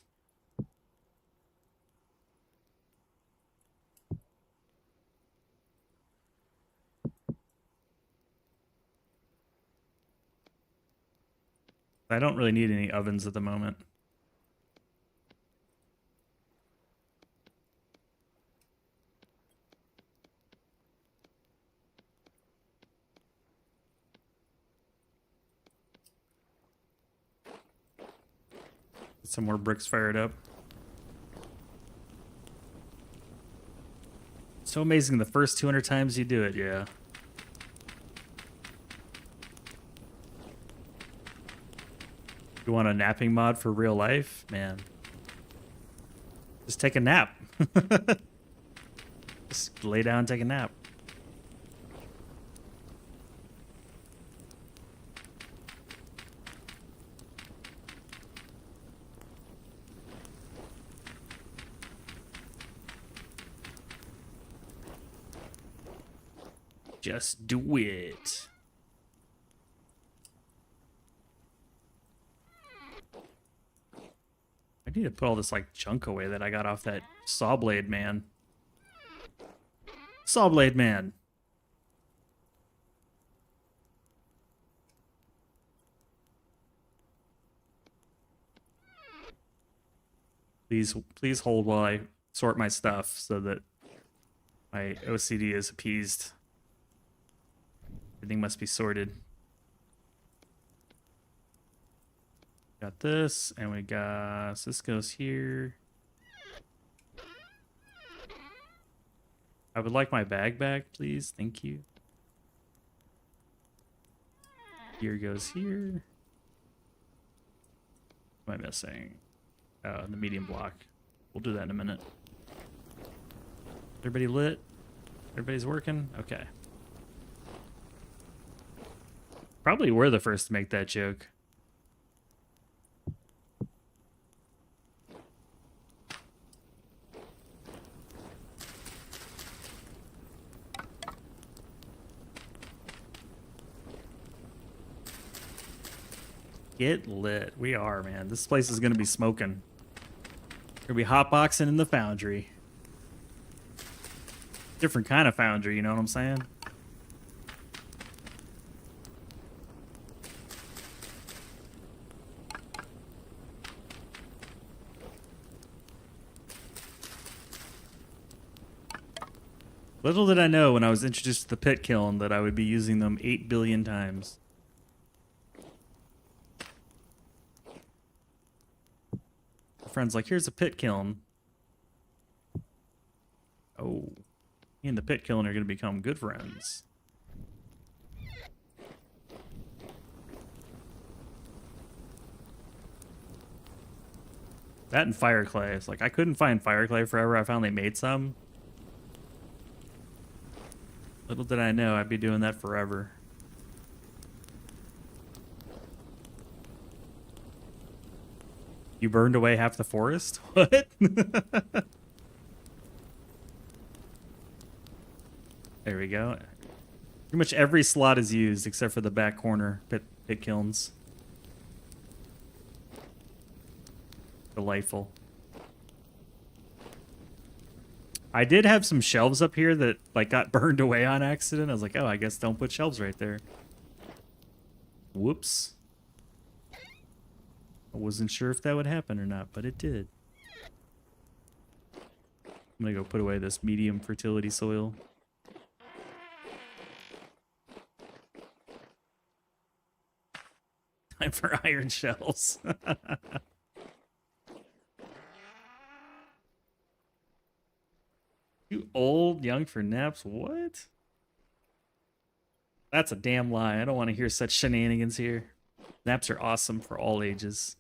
I don't really need any ovens at the moment. Get some more bricks fired up. So amazing the first 200 times you do it, yeah. You want a napping mod for real life? Man. Just take a nap. Just lay down and take a nap. Just do it. I need to put all this like junk away that I got off that saw blade, man. Sawblade Man. Please hold while I sort my stuff so that my OCD is appeased. Everything must be sorted. Got this, and we got... So this goes here. I would like my bag back, please. Thank you. Here goes here. What am I missing? The medium block. We'll do that in a minute. Everybody lit? Everybody's working? Okay. Probably we're the first to make that joke. Get lit. We are, man. This place is going to be smoking. We're going to be hotboxing in the foundry. Different kind of foundry, you know what I'm saying? Little did I know when I was introduced to the pit kiln that I would be using them 8 billion times. Friend's like, here's a pit kiln. Oh, me and the pit kiln are going to become good friends. That and fire clay. It's like, I couldn't find fire clay forever. I finally made some. Little did I know I'd be doing that forever. You burned away half the forest? What? There we go. Pretty much every slot is used except for the back corner pit kilns. Delightful. I did have some shelves up here that like got burned away on accident. I was like, oh, I guess don't put shelves right there. Whoops. I wasn't sure if that would happen or not, but it did. I'm gonna go put away this medium fertility soil. Time for iron shells. You old, young for naps? What? That's a damn lie. I don't want to hear such shenanigans here. Naps are awesome for all ages.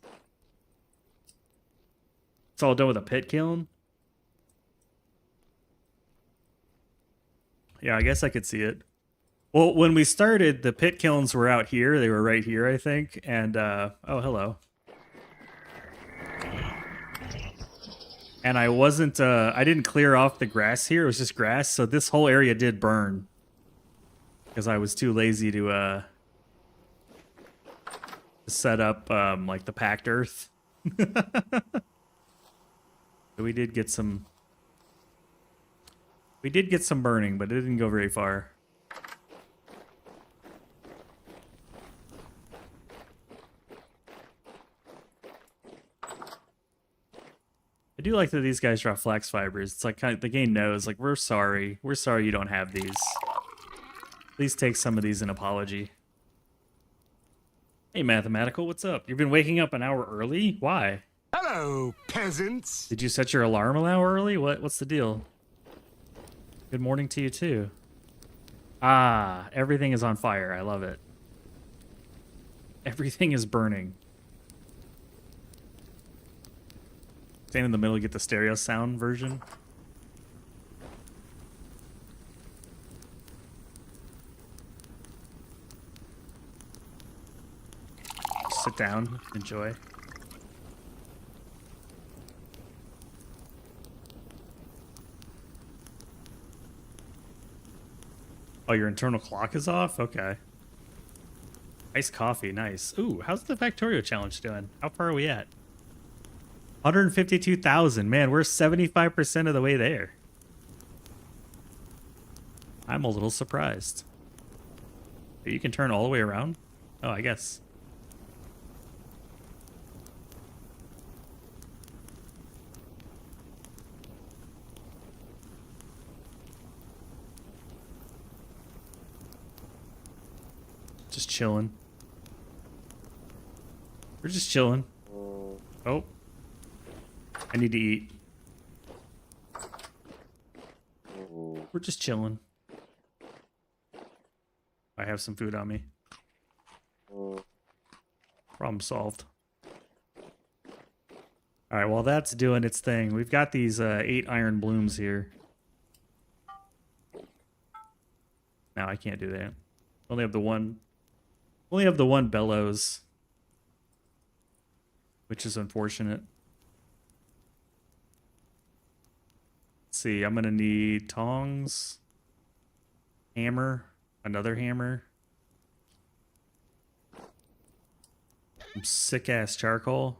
It's all done with a pit kiln? Yeah, I guess I could see it. Well, when we started, the pit kilns were out here. They were right here, I think. And, oh, hello. And I wasn't, I didn't clear off the grass here. It was just grass. So this whole area did burn. Because I was too lazy to set up, like, the packed earth. So we did get some... We did get some burning, but it didn't go very far. I do like that these guys drop flax fibers. It's like kind of, the game knows, like, we're sorry. We're sorry you don't have these. Please take some of these in apology. Hey, Mathematical, what's up? You've been waking up an hour early? Why? Hello, peasants. Did you set your alarm an hour early? What's the deal? Good morning to you, too. Ah, everything is on fire. I love it. Everything is burning. Stand in the middle, get the stereo sound version. Sit down, enjoy. Oh, your internal clock is off? Okay. Iced coffee, nice. Ooh, how's the Factorio challenge doing? How far are we at? 152,000. Man, we're 75% of the way there. I'm a little surprised. You can turn all the way around? Oh, I guess. Just chilling. We're just chilling. Oh. I need to eat. We're just chilling. I have some food on me. Problem solved. Alright, while that's doing its thing, we've got these 8 iron blooms here. No, I can't do that. Only have the one bellows. Which is unfortunate. Let's see, I'm gonna need tongs, hammer, another hammer, some sick ass charcoal.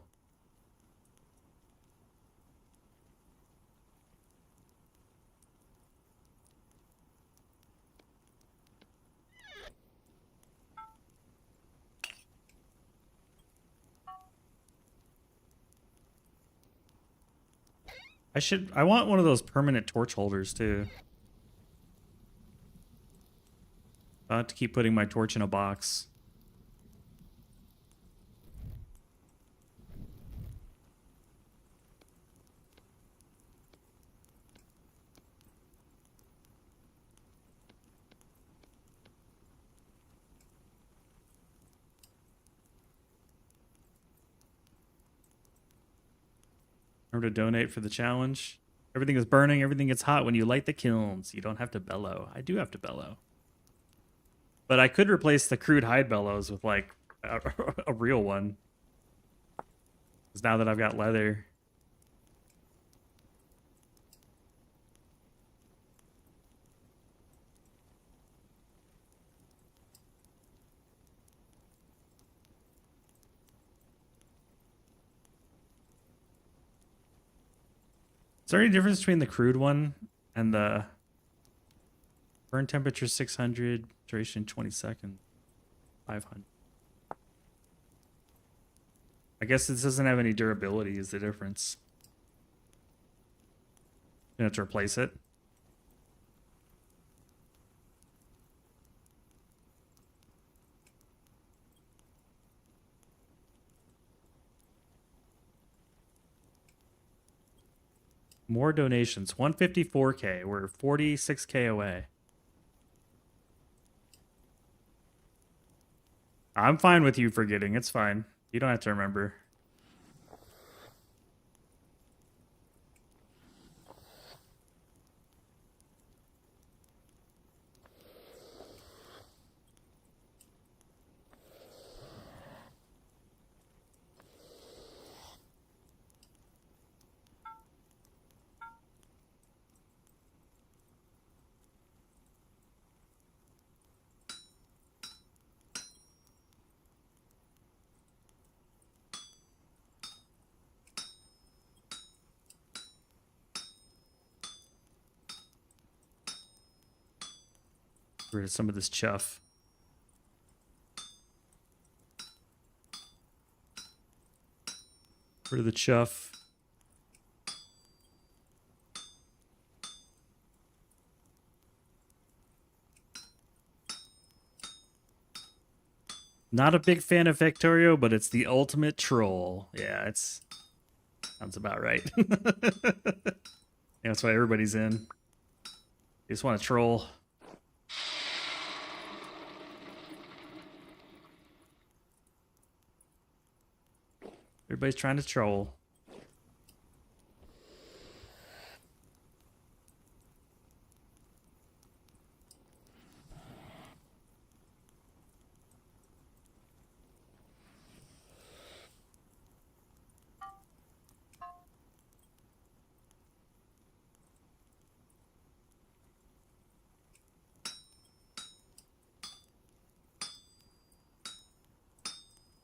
I want one of those permanent torch holders too. I'll have to keep putting my torch in a box. Remember to donate for the challenge. Everything is burning, everything gets hot when you light the kilns. You don't have to bellow. I do have to bellow. But I could replace the crude hide bellows with like a real one. Because now that I've got leather. Is there any difference between the crude one and the burn temperature 600, duration 20 seconds, 500? I guess this doesn't have any durability is the difference. You have to replace it. More donations. 154K. We're 46K away. I'm fine with you forgetting. It's fine. You don't have to remember. Get rid of some of this chuff. Rid of the chuff. Not a big fan of Factorio, but it's the ultimate troll. Yeah, it's sounds about right. Yeah, that's why everybody's in. You just want to troll. Everybody's trying to troll.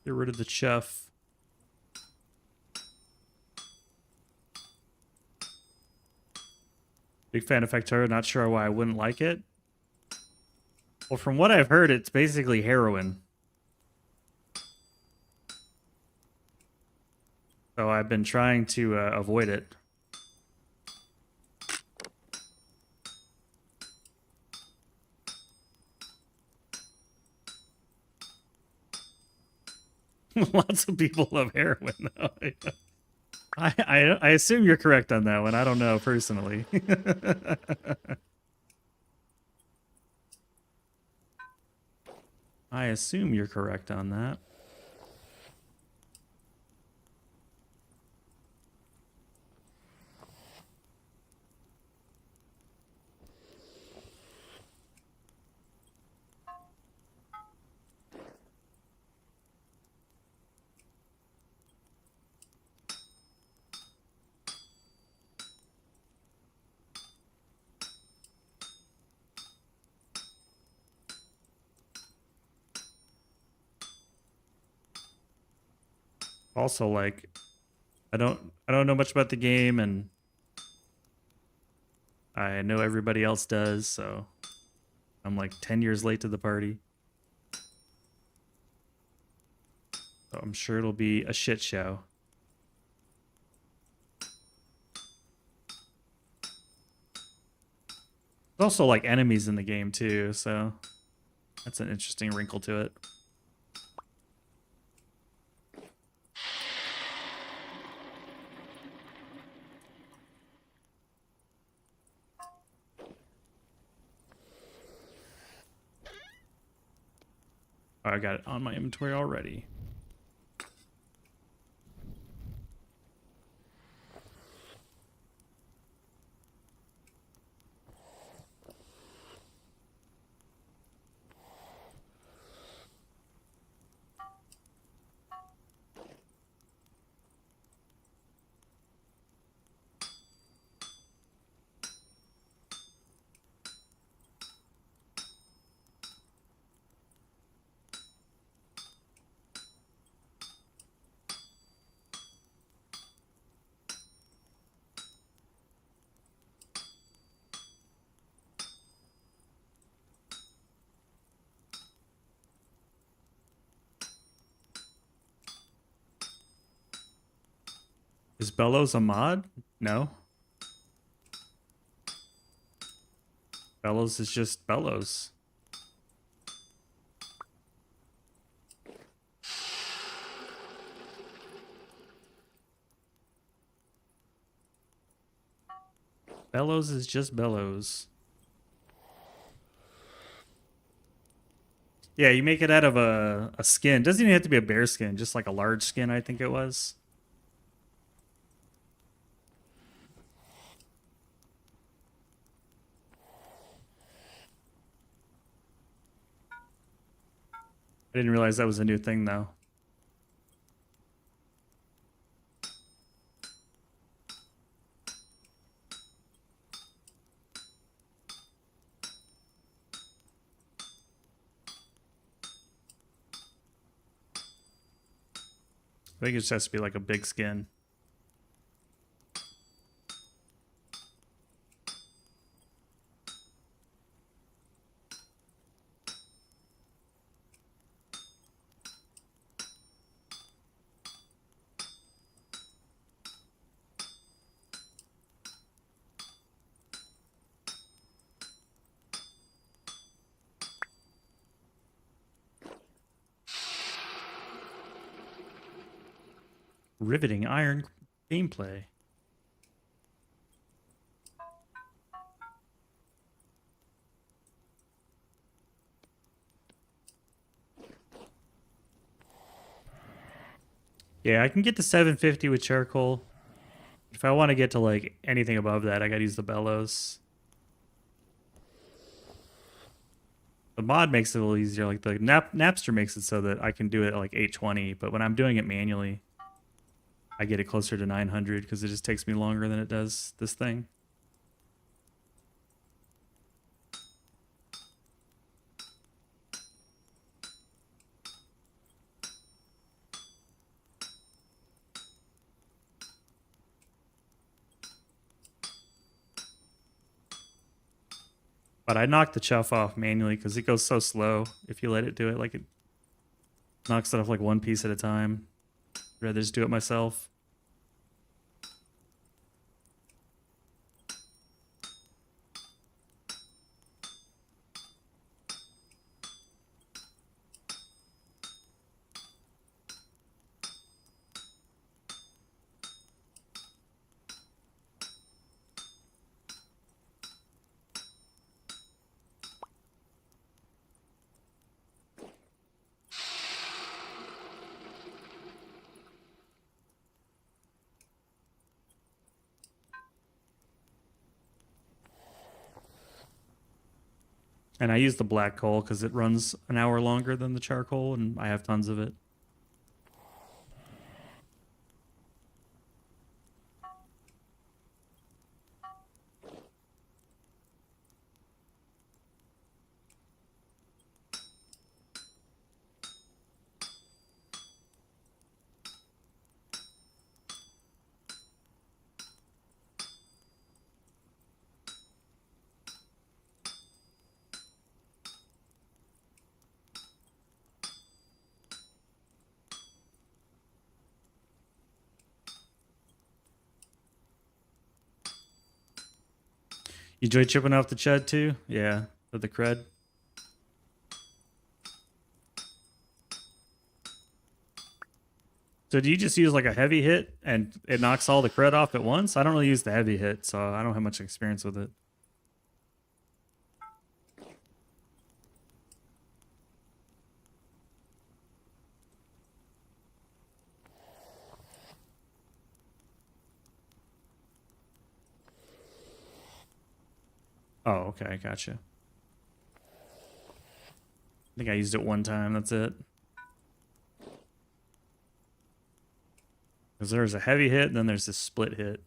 Get rid of the chuff. Big fan of Factorio, not sure why I wouldn't like it. Well, from what I've heard, it's basically heroin. So I've been trying to avoid it. Lots of people love heroin, though. I assume you're correct on that one. I don't know personally. I assume you're correct on that. Also, like, I don't know much about the game, and I know everybody else does, so I'm like 10 years late to the party. So I'm sure it'll be a shit show. There's also like enemies in the game too, so that's an interesting wrinkle to it. I got it on my inventory already. Is Bellows a mod? No. Bellows is just Bellows. Bellows is just Bellows. Yeah, you make it out of a skin. Doesn't even have to be a bear skin, just like a large skin, I think it was. I didn't realize that was a new thing, though. I think it just has to be like a big skin. Riveting iron gameplay. Yeah, I can get to 750 with charcoal. If I want to get to like anything above that, I gotta use the bellows. The mod makes it a little easier. Like the Napster makes it so that I can do it at like 820, but when I'm doing it manually, I get it closer to 900 because it just takes me longer than it does this thing. But I knocked the chuff off manually because it goes so slow if you let it do it. Like, it knocks it off like one piece at a time. I'd rather just do it myself. And I use the black coal because it runs an hour longer than the charcoal, and I have tons of it. You enjoy chipping off the chud too? Yeah, with the crud. So do you just use like a heavy hit and it knocks all the crud off at once? I don't really use the heavy hit, so I don't have much experience with it. Oh, okay, gotcha. I think I used it one time, that's it. Because there's a heavy hit, and then there's this split hit.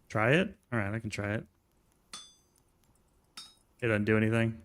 Try it? Alright, I can try it. It doesn't do anything.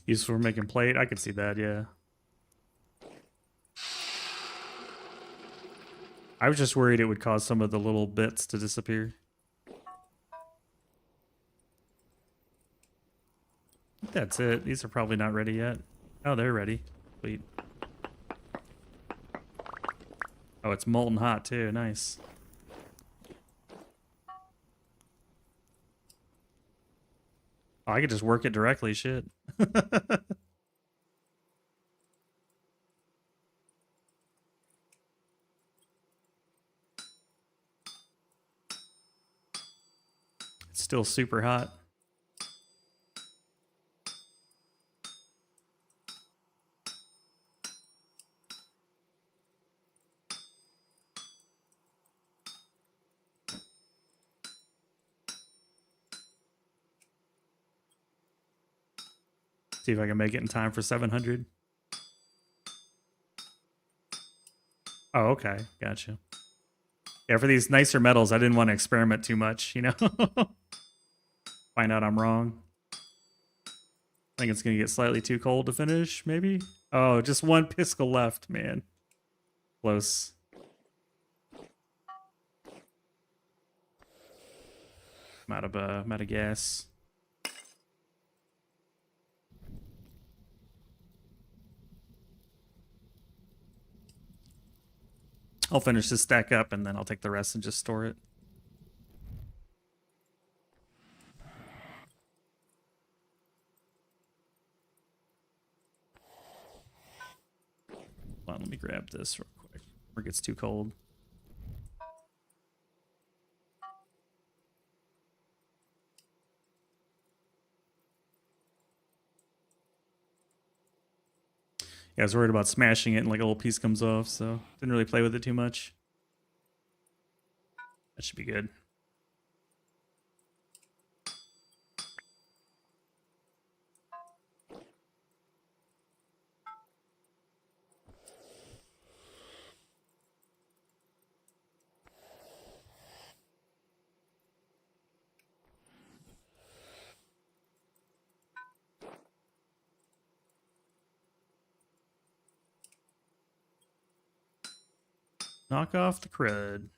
Useful for making plate. I could see that, yeah. I was just worried it would cause some of the little bits to disappear. I think that's it. These are probably not ready yet. Oh, they're ready. Sweet. Oh, it's molten hot too. Nice. Oh, I could just work it directly. Shit. It's still super hot. See if I can make it in time for 700. Oh, okay. Gotcha. Yeah, for these nicer metals, I didn't want to experiment too much, you know? Find out I'm wrong. I think it's going to get slightly too cold to finish, maybe? Oh, just one piscal left, man. Close. I'm out of gas. I'll finish this stack up and then I'll take the rest and just store it. Hold on, let me grab this real quick before it gets too cold. Yeah, I was worried about smashing it and like a little piece comes off, so didn't really play with it too much. That should be good. Knock off the crud.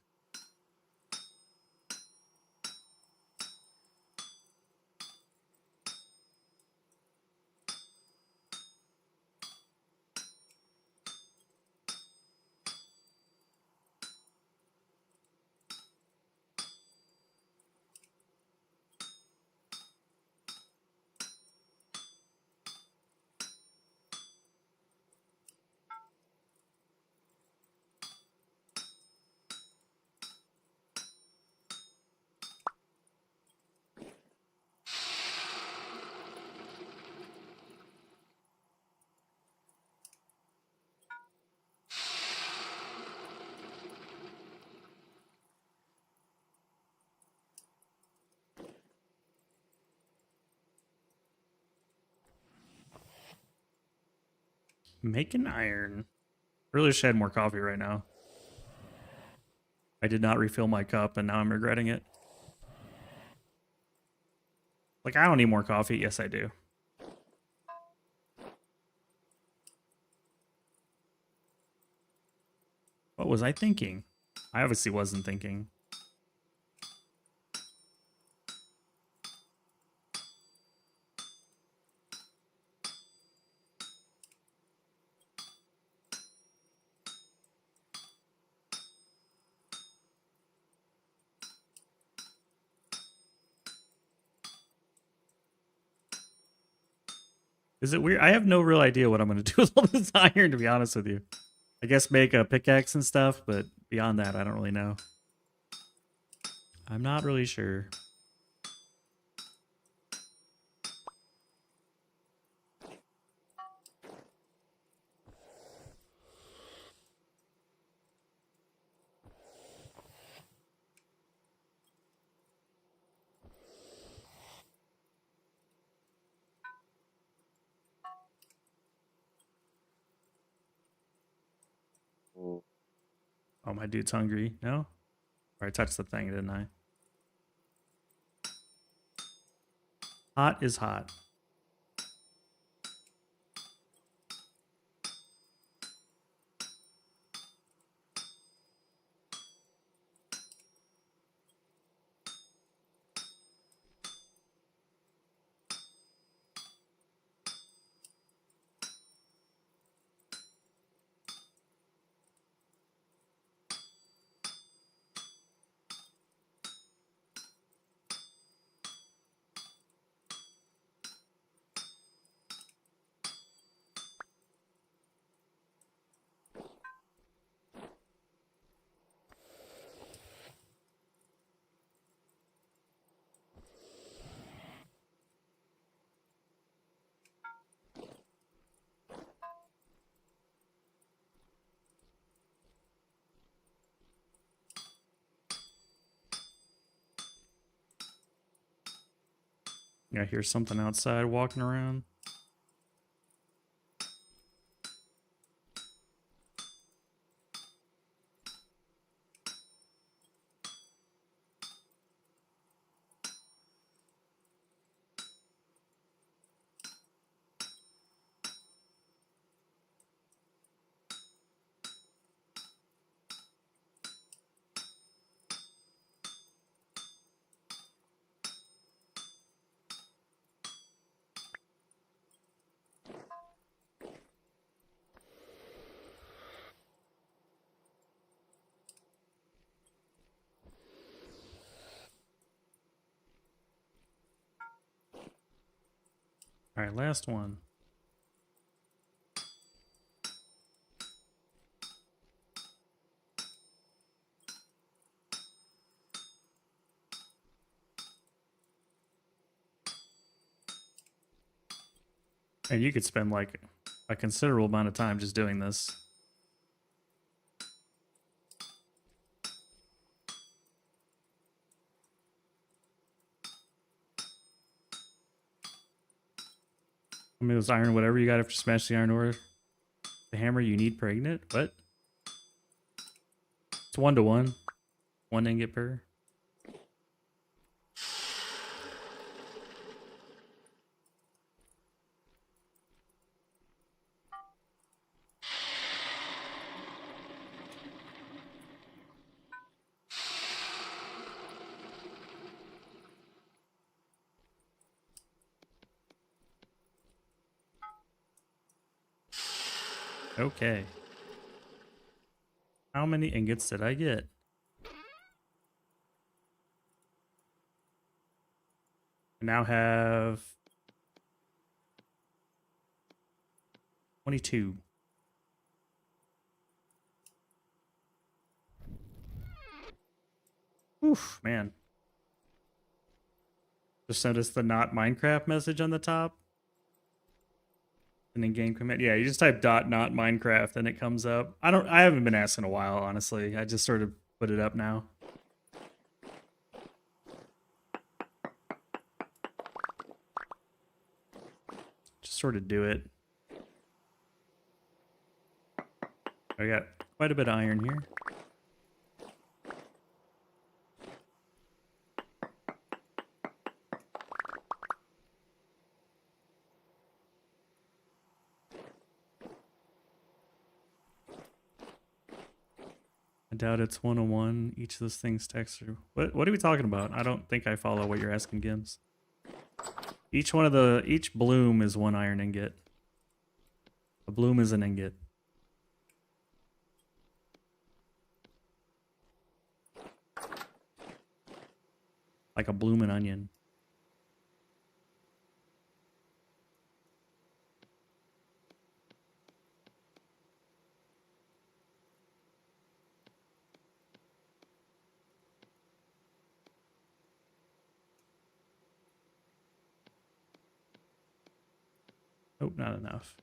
Making iron. Really wish I had more coffee right now. I did not refill my cup and now I'm regretting it. Like, I don't need more coffee. Yes, I do. What was I thinking? I obviously wasn't thinking. Is it weird? I have no real idea what I'm going to do with all this iron, to be honest with you. I guess make a pickaxe and stuff, but beyond that, I don't really know. I'm not really sure. Oh, my dude's hungry. No? Or I touched the thing, didn't I? Hot is hot. I hear something outside walking around. All right, last one. And you could spend like a considerable amount of time just doing this. I mean, it was iron, whatever you got after smash the iron ore. The hammer you need per ingot? What? It's 1-to-1. 1 ingot per. Okay. How many ingots did I get? I now have 22. Oof, man. Just noticed the not Minecraft message on the top. And then game commit. Yeah, you just type .not Minecraft and it comes up. I haven't been asked in a while, honestly. I just sort of put it up now. Just sort of do it. I got quite a bit of iron here. I doubt it's 101. Each of those things text through. What are we talking about? I don't think I follow what you're asking, Gims. Each bloom is 1 iron ingot. A bloom is an ingot. Like a bloomin' onion. Oh, not enough.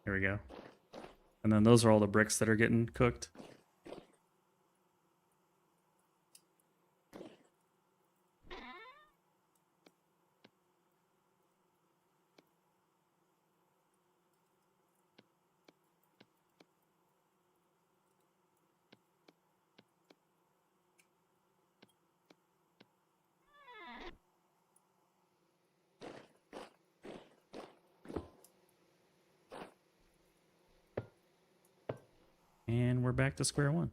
There we go. And then those are all the bricks that are getting cooked. And we're back to square one.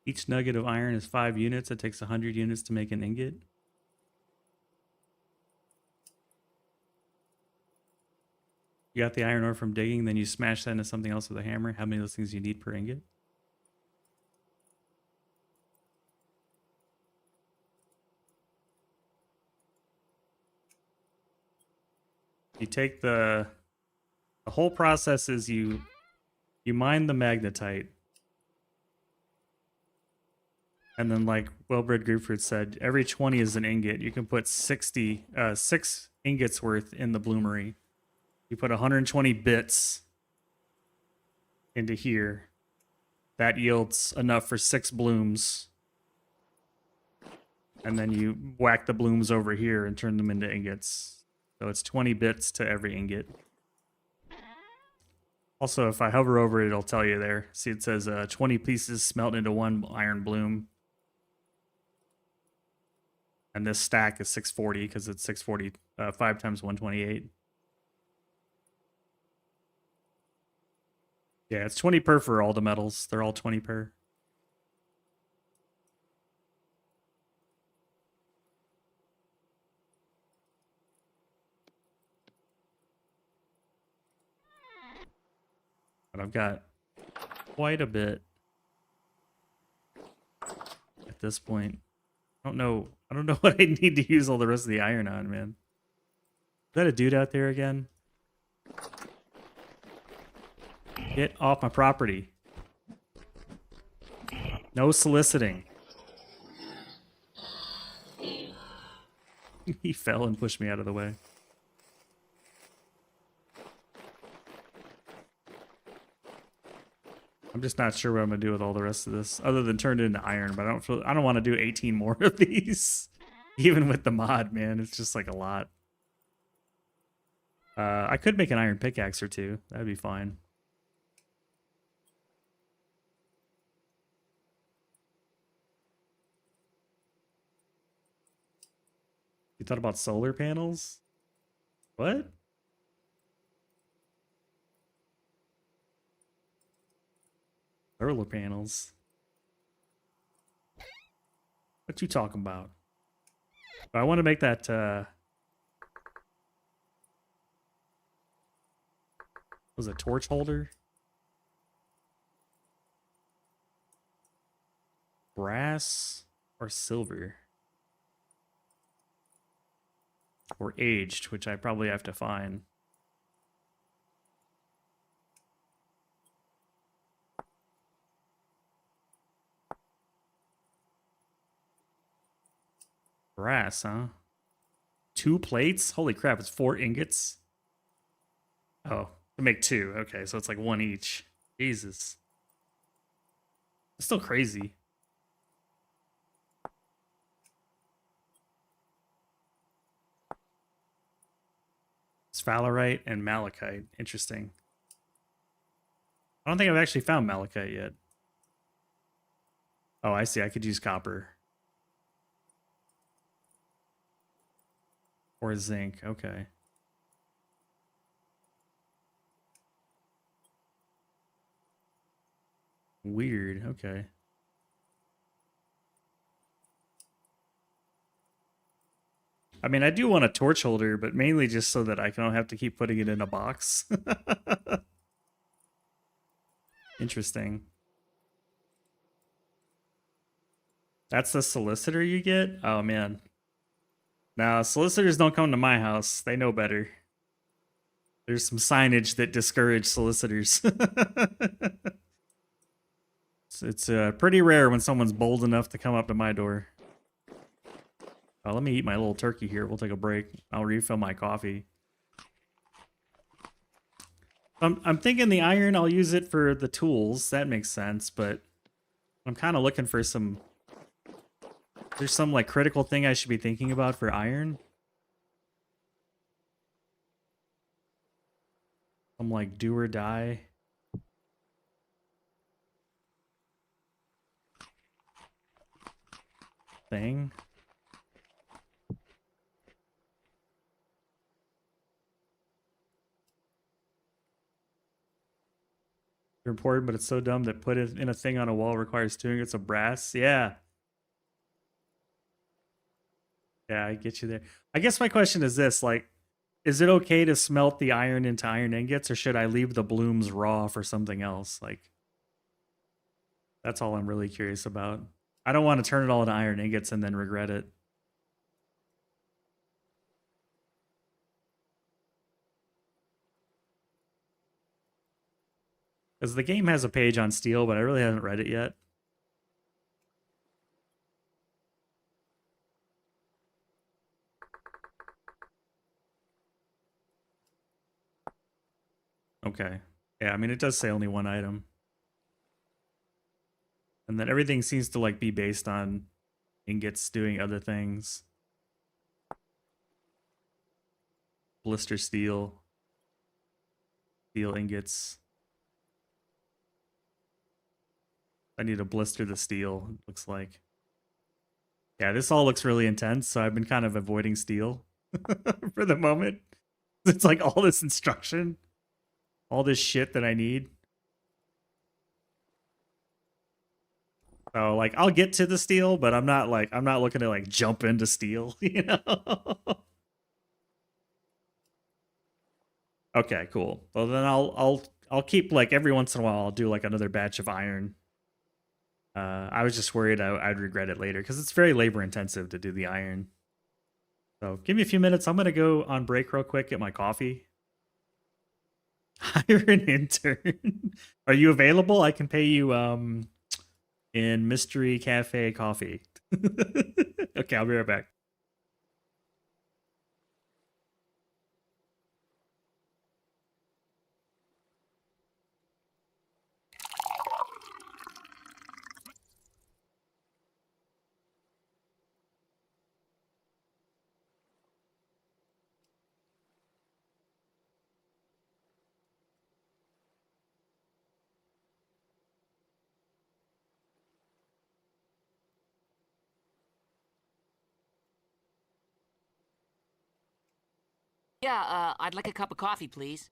Each nugget of iron is 5 units. It takes 100 units to make an ingot. You got the iron ore from digging, then you smash that into something else with a hammer. How many of those things you need per ingot? You take the whole process is you mine the magnetite. And then like Wellbred Gruford said, every 20 is an ingot. You can put 6 ingots worth in the bloomery. You put 120 bits into here. That yields enough for 6 blooms. And then you whack the blooms over here and turn them into ingots. So it's 20 bits to every ingot. Also, if I hover over it, it'll tell you there. See, it says 20 pieces smelt into 1 iron bloom. And this stack is 640 because it's 640, 5 times 128. Yeah, it's 20 per for all the metals. They're all 20 per. But I've got quite a bit at this point. I don't know what I need to use all the rest of the iron on, man. Is that a dude out there again? Get off my property. No soliciting. He fell and pushed me out of the way. I'm just not sure what I'm gonna do with all the rest of this, other than turn it into iron. But I don't want to do 18 more of these, even with the mod, man. It's just like a lot. I could make an iron pickaxe or two. That'd be fine. You thought about solar panels? What? Solar panels? What you talking about? I want to make that, was it torch holder? Brass or silver? Or aged, which I probably have to find. Brass, huh? 2 plates? Holy crap, it's 4 ingots? Oh, to make 2. Okay, so it's like 1 each. Jesus. It's still crazy. Sphalerite and malachite. Interesting. I don't think I've actually found malachite yet. Oh, I see. I could use copper. Or zinc. Okay. Weird. Okay. I mean, I do want a torch holder, but mainly just so that I don't have to keep putting it in a box. Interesting. That's the solicitor you get? Oh, man. Now, solicitors don't come to my house. They know better. There's some signage that discourage solicitors. It's pretty rare when someone's bold enough to come up to my door. Let me eat my little turkey here. We'll take a break. I'll refill my coffee. I'm thinking the iron, I'll use it for the tools. That makes sense, but I'm kind of looking for some... There's some like critical thing I should be thinking about for iron. Some like do or die thing. They're important, but it's so dumb that put it in a thing on a wall requires 2 ingots of brass. Yeah. Yeah, I get you there. I guess my question is this, like, is it okay to smelt the iron into iron ingots, or should I leave the blooms raw for something else? Like, that's all I'm really curious about. I don't want to turn it all into iron ingots and then regret it. Because the game has a page on steel, but I really haven't read it yet. Okay. Yeah, I mean, it does say only 1 item. And then everything seems to like be based on ingots doing other things. Blister steel. Steel ingots. I need to blister the steel, it looks like. Yeah, this all looks really intense, so I've been kind of avoiding steel for the moment. It's like all this instruction. All this shit that I need. So like I'll get to the steel, but I'm not looking to like jump into steel, you know? Okay, cool. Well then I'll I'll keep like every once in a while. I'll do like another batch of iron. I was just worried I'd regret it later because it's very labor intensive to do the iron. So give me a few minutes. I'm gonna go on break real quick, get my coffee. Hire an intern. Are you available? I can pay you in Mystery Cafe coffee. Okay, I'll be right back. Yeah, I'd like a cup of coffee, please.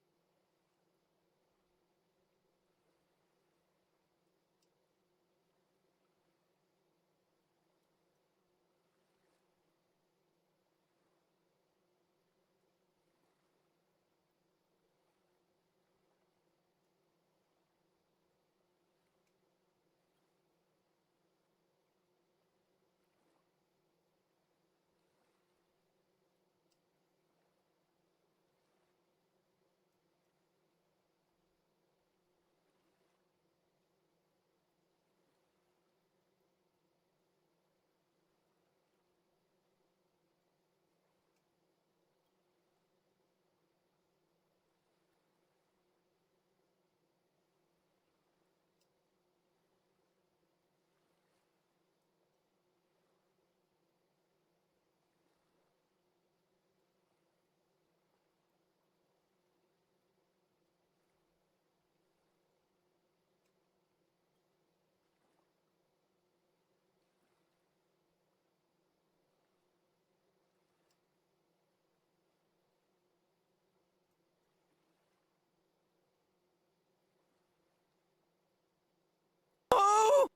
Oh!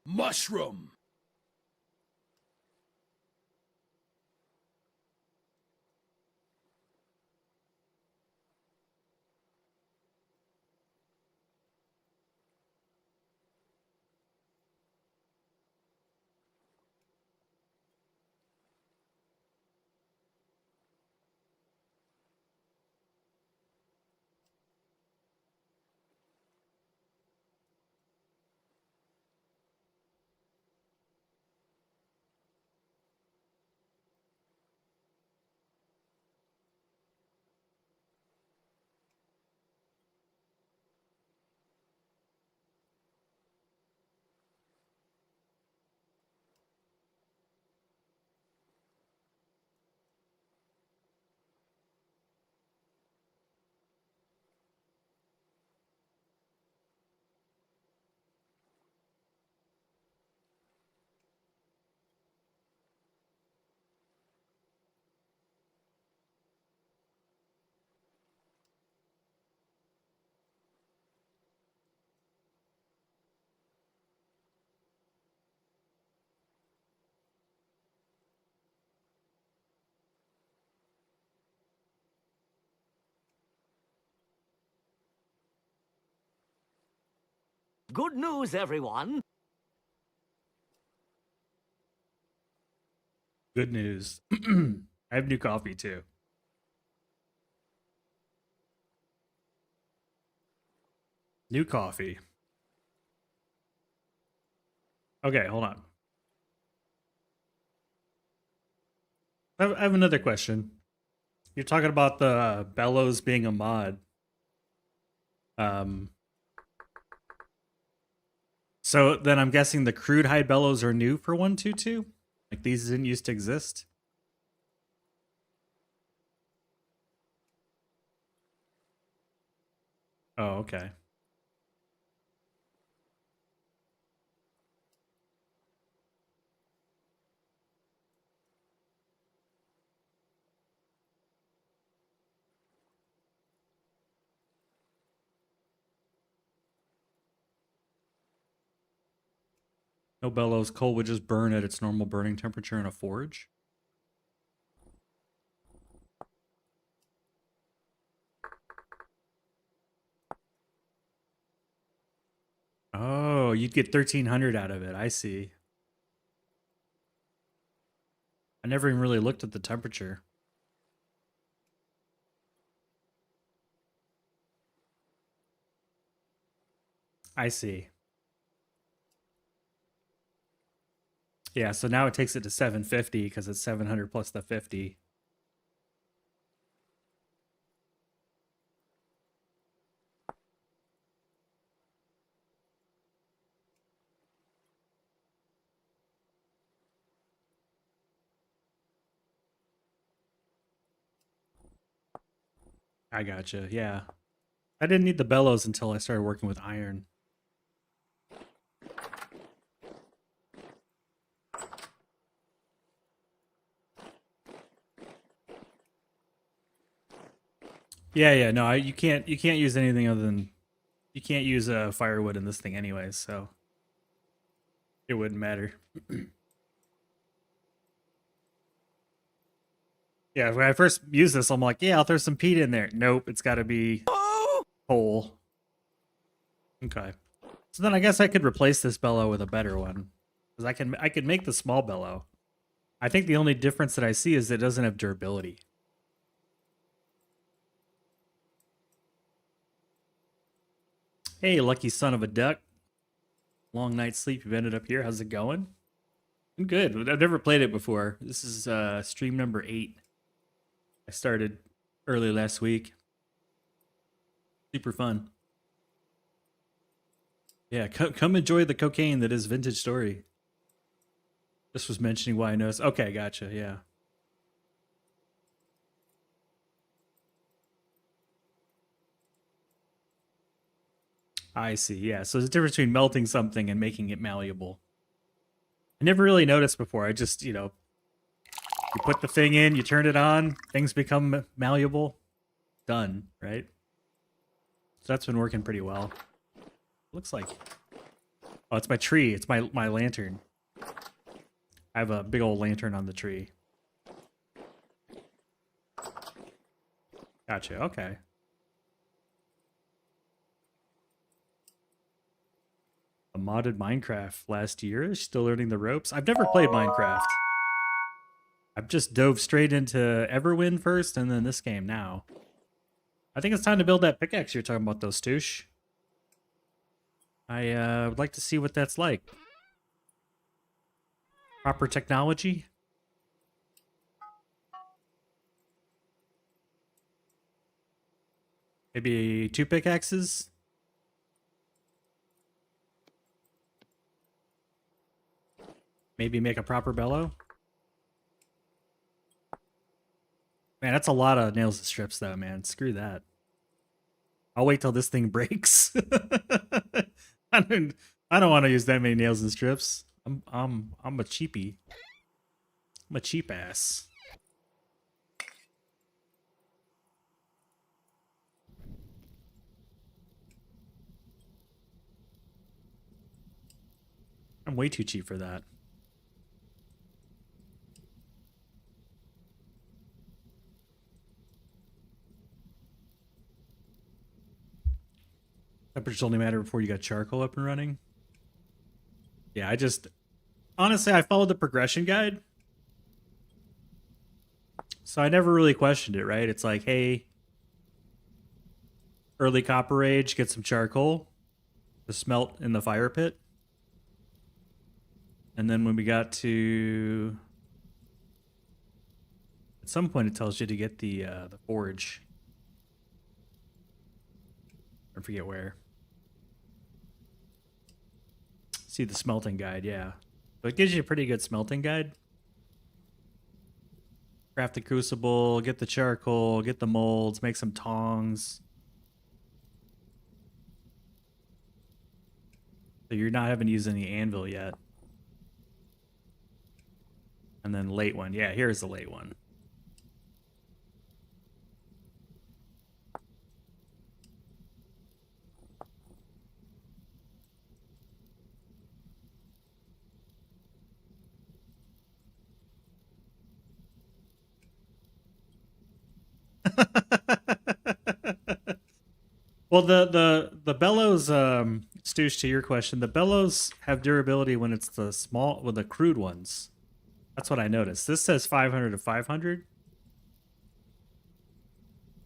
Mushroom. Good news, everyone. Good news. I have new coffee too. New coffee. Okay, hold on. I have another question. You're talking about the bellows being a mod. Um, so then I'm guessing the crude high bellows are new for 122? Like these didn't used to exist? Oh, okay. No bellows. Coal would just burn at its normal burning temperature in a forge. Oh, you'd get 1300 out of it. I see. I never even really looked at the temperature. I see. Yeah, so now it takes it to 750 because it's 700 plus the 50. I gotcha. Yeah. I didn't need the bellows until I started working with iron. Yeah, no, you can't use anything other than you can't use firewood in this thing anyways, so it wouldn't matter. Yeah, when I first used this, I'm like, yeah, I'll throw some peat in there. Nope, it's got to be coal. Okay, so then I guess I could replace this bellow with a better one, because I could make the small bellow. I think the only difference that I see is it doesn't have durability. Hey, lucky son of a duck. Long night's sleep. You've ended up here. How's it going? I'm good. I've never played it before. This is stream number 8. I started early last week. Super fun. Yeah, come enjoy the cocaine that is Vintage Story. This was mentioning why I noticed. Okay, gotcha. Yeah. I see. Yeah. So there's a difference between melting something and making it malleable. I never really noticed before. I just, you put the thing in, you turn it on, things become malleable. Done, right? So that's been working pretty well. Looks like. Oh, it's my tree. It's my lantern. I have a big old lantern on the tree. Gotcha. Okay. A modded Minecraft last year. Still learning the ropes. I've never played Minecraft. I've just dove straight into Everwind first and then this game now. I think it's time to build that pickaxe you're talking about, though, Stoosh. I would like to see what that's like. Proper technology. Maybe 2 pickaxes. Maybe make a proper bellow. Man, that's a lot of nails and strips, though, man. Screw that. I'll wait till this thing breaks. I don't want to use that many nails and strips. I'm a cheapie. I'm a cheap ass. I'm way too cheap for that. Temperatures only matter before you got charcoal up and running. Yeah, honestly, I followed the progression guide. So I never really questioned it, right? It's like, hey, early Copper Age, get some charcoal to smelt in the fire pit. And then when we got to... At some point it tells you to get the forge. I forget where. See the smelting guide, yeah. So it gives you a pretty good smelting guide. Craft the crucible, get the charcoal, get the molds, make some tongs. So you're not having to use any anvil yet. And then late one. Yeah, here's the late one. Well, the bellows, Stoosh, to your question, the bellows have durability when it's the small, with the crude ones. That's what I noticed. This says 500 to 500,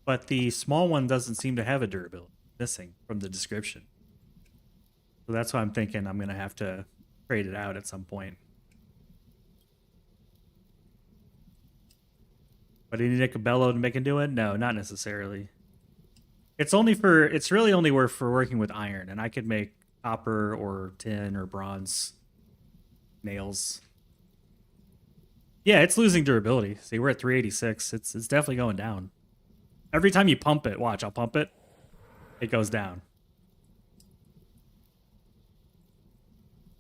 but the small one doesn't seem to have a durability. Missing from the description. So that's why I'm thinking I'm gonna have to trade it out at some point. But do you need a bellow to make a new one? No, not necessarily. It's really only worth for working with iron, and I could make copper or tin or bronze nails. Yeah, it's losing durability. See, we're at 386. It's definitely going down. Every time you pump it, watch, I'll pump it. It goes down.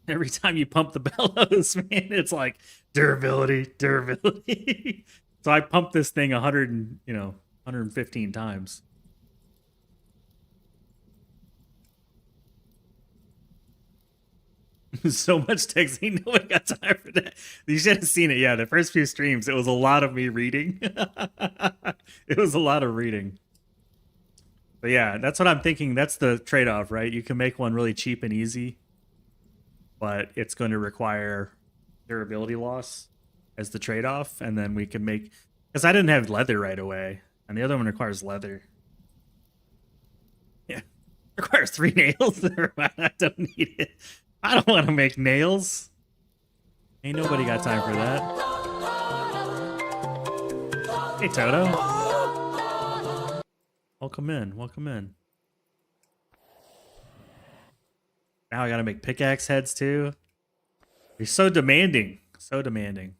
Every time you pump the bellows, man, it's like durability. So I pumped this thing 115 times. So much texting, nobody got time for that. You should have seen it. Yeah, the first few streams, it was a lot of me reading. It was a lot of reading. But yeah, that's what I'm thinking. That's the trade-off, right? You can make one really cheap and easy, but it's going to require durability loss as the trade-off. And then we can make, because I didn't have leather right away, and the other one requires leather. Yeah, requires 3 nails. I don't need it. I don't want to make nails. Ain't nobody got time for that. Hey, Toto. Welcome in. Welcome in. Now I gotta make pickaxe heads too. You're so demanding. So demanding.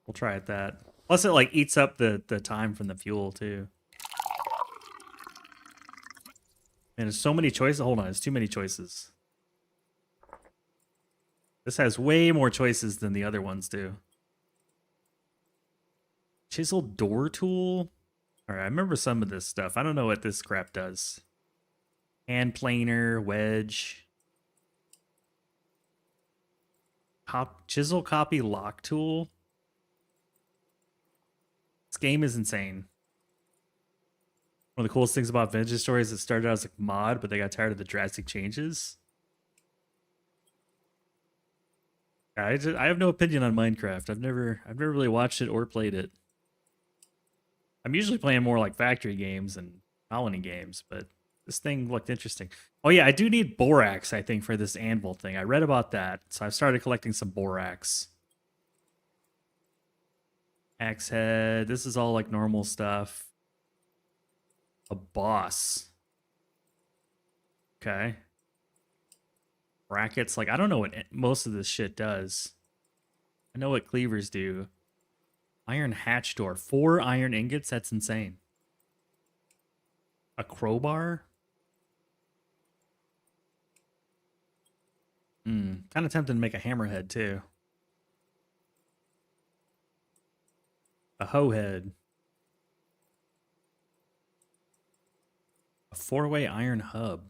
We'll try at that. Plus it like eats up the time from the fuel too. Man, there's so many choices. Hold on, there's too many choices. This has way more choices than the other ones do. Chisel door tool. All right, I remember some of this stuff. I don't know what this crap does. Hand planer, wedge. Chisel copy lock tool. This game is insane. One of the coolest things about Vintage Story is it started out as a mod, but they got tired of the drastic changes. I have no opinion on Minecraft. I've never really watched it or played it. I'm usually playing more like factory games and colony games, but this thing looked interesting. Oh yeah, I do need borax, I think, for this anvil thing. I read about that, so I've started collecting some borax. Axe head. This is all like normal stuff. A boss. Okay. Brackets. Like, I don't know what most of this shit does. I know what cleavers do. Iron hatch door. 4 iron ingots? That's insane. A crowbar? Kind of tempted to make a hammerhead, too. A hoe head. A 4-way iron hub.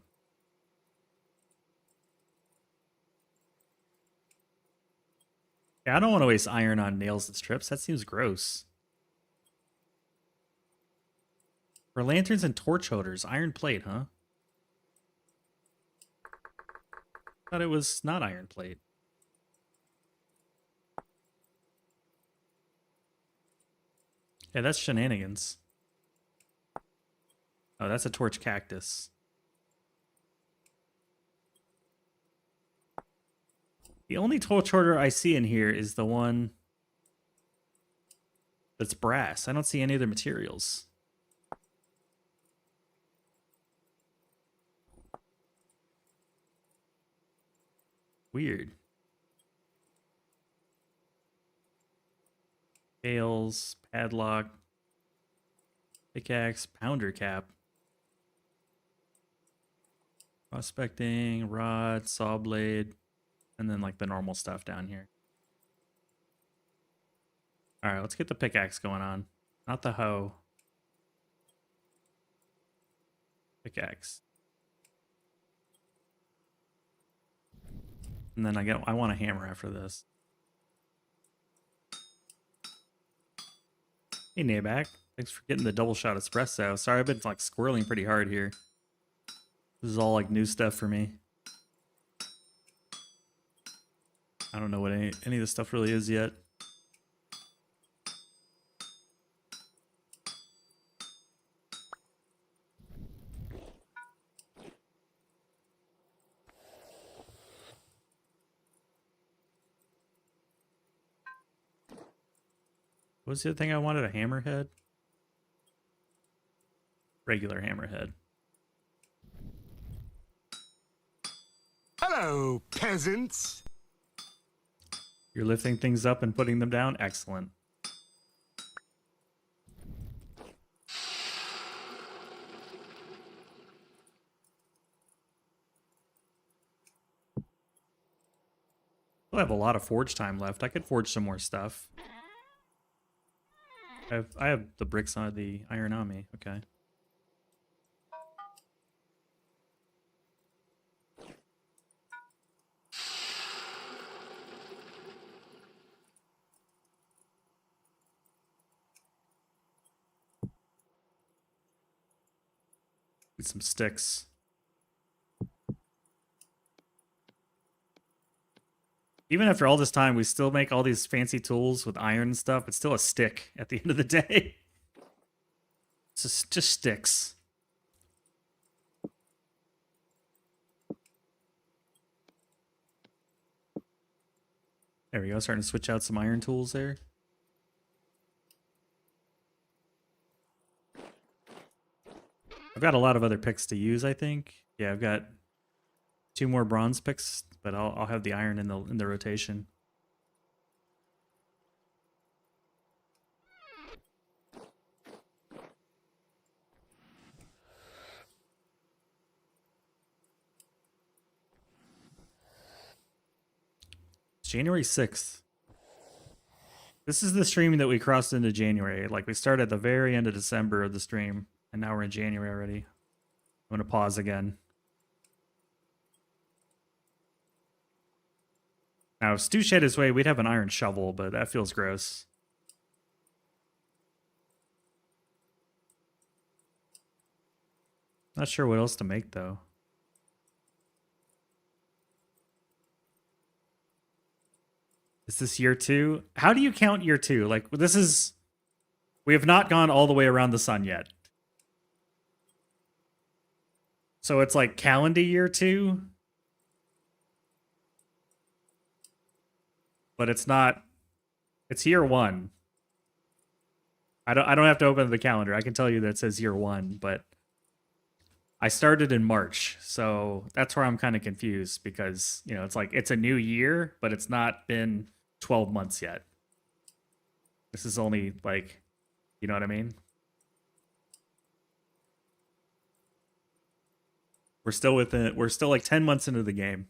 Yeah, I don't want to waste iron on nails and strips. That seems gross. For lanterns and torch holders, iron plate, huh? Thought it was not iron plate. Yeah, that's shenanigans. Oh, that's a torch cactus. The only torch holder I see in here is the one that's brass. I don't see any other materials. Weird. Scales, padlock, pickaxe, pounder cap. Prospecting, rod, saw blade. And then like the normal stuff down here. All right, let's get the pickaxe going on. Not the hoe. Pickaxe. And then I want a hammer after this. Hey, Nayback. Thanks for getting the double shot espresso. Sorry, I've been like squirreling pretty hard here. This is all like new stuff for me. I don't know what any of this stuff really is yet. What was the other thing I wanted? A hammerhead? Regular hammerhead. Hello, peasants. You're lifting things up and putting them down? Excellent. I have a lot of forge time left. I could forge some more stuff. I have the bricks on the iron on me. Okay. Need some sticks. Even after all this time, we still make all these fancy tools with iron and stuff. It's still a stick at the end of the day. It's just sticks. There we go. Starting to switch out some iron tools there. I've got a lot of other picks to use, I think. Yeah, I've got 2 more bronze picks, but I'll have the iron in the rotation. It's January 6th. This is the stream that we crossed into January. Like, we started at the very end of December of the stream, and now we're in January already. I'm going to pause again. Now, if Stu shed his way, we'd have an iron shovel, but that feels gross. Not sure what else to make, though. Is this year 2? How do you count year 2? Like, this is... We have not gone all the way around the sun yet. So it's like calendar year 2? But it's not... It's year 1. I don't have to open the calendar. I can tell you that it says year 1, but... I started in March, so that's where I'm kind of confused because, you know, it's like it's a new year, but it's not been 12 months yet. This is only like, you know what I mean? We're still like 10 months into the game.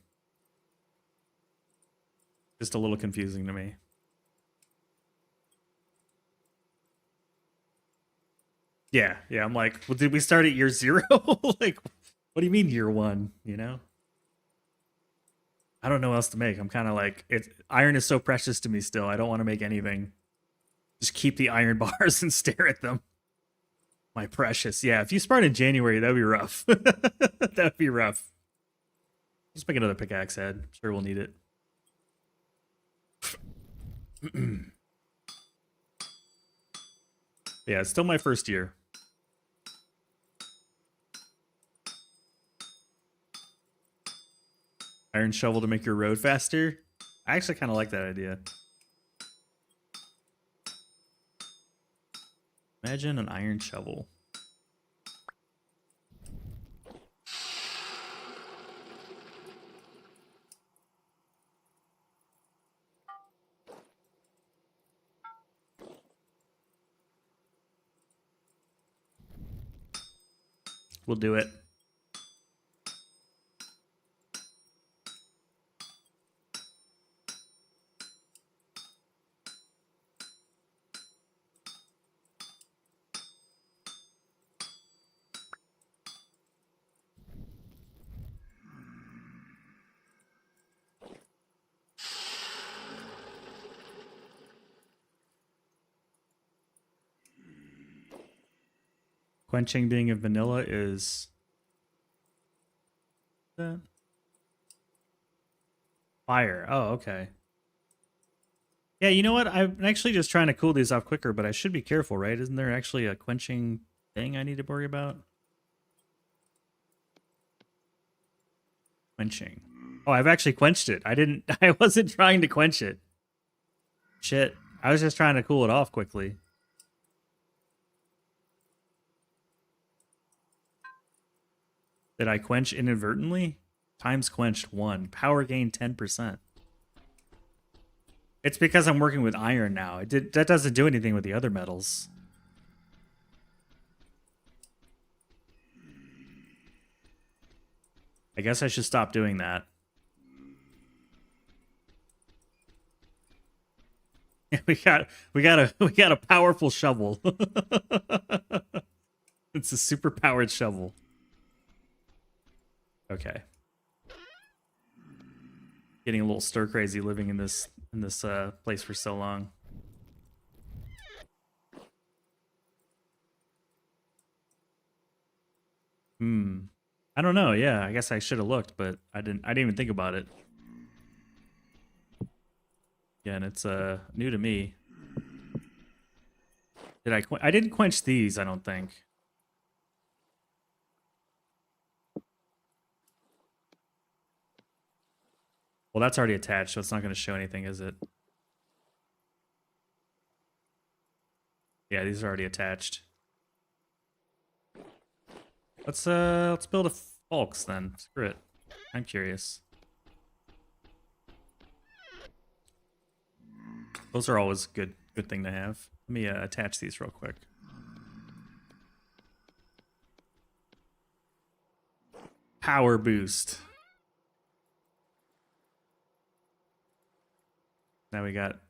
Just a little confusing to me. Yeah, I'm like, well, did we start at year 0? Like, what do you mean year 1, you know? I don't know what else to make. I'm kind of like, iron is so precious to me still. I don't want to make anything. Just keep the iron bars and stare at them. My precious. Yeah, if you start in January, that'd be rough. That'd be rough. Let's make another pickaxe head. I'm sure we'll need it. Yeah, it's still my first year. Iron shovel to make your road faster. I actually kind of like that idea. Imagine an iron shovel. We'll do it. quenching being in vanilla is that fire. Oh, okay. Yeah, you know what? I'm actually just trying to cool these off quicker, but I should be careful, right? Isn't there actually a quenching thing I need to worry about? Quenching. Oh, I've actually quenched it. I wasn't trying to quench it. Shit. I was just trying to cool it off quickly. Did I quench inadvertently? Times quenched 1. Power gain 10%. It's because I'm working with iron now. That doesn't do anything with the other metals. I guess I should stop doing that. we got a powerful shovel. It's a super powered shovel. Okay. Getting a little stir crazy living in this place for so long. I don't know. Yeah, I guess I should have looked, but I didn't even think about it. Yeah, and it's new to me. I didn't quench these, I don't think. Well, that's already attached, so it's not going to show anything, is it? Yeah, these are already attached. Let's build a Fulks then. Screw it. I'm curious. Those are always good thing to have. Let me attach these real quick. Power boost. Now we got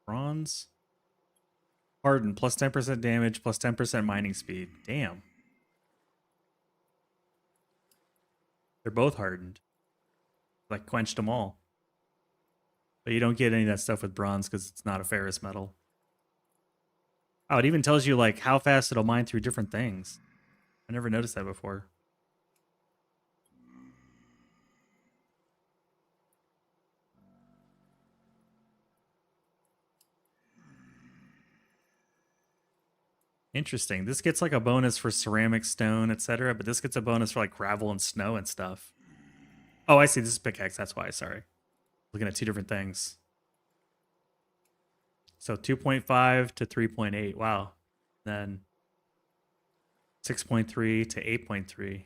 bronze. Harden, plus 10% damage, plus 10% mining speed. Damn. They're both hardened. Like, quenched them all. But you don't get any of that stuff with bronze because it's not a ferrous metal. Oh, it even tells you, like, how fast it'll mine through different things. I never noticed that before. Interesting. This gets like a bonus for ceramic, stone, etc. But this gets a bonus for like gravel and snow and stuff. Oh, I see. This is pickaxe. That's why. Sorry. Looking at two different things. So 2.5 to 3.8. Wow. Then 6.3 to 8.3.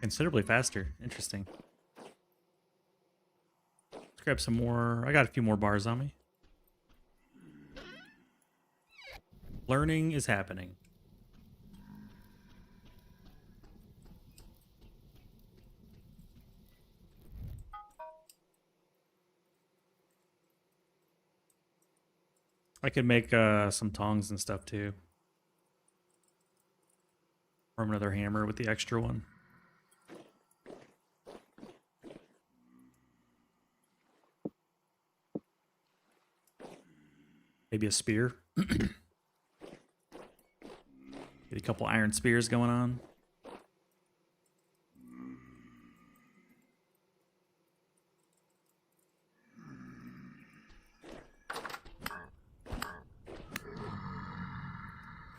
Considerably faster. Interesting. Let's grab some more. I got a few more bars on me. Learning is happening. I could make some tongs and stuff too. Or another hammer with the extra one. Maybe a spear. Get a couple iron spears going on.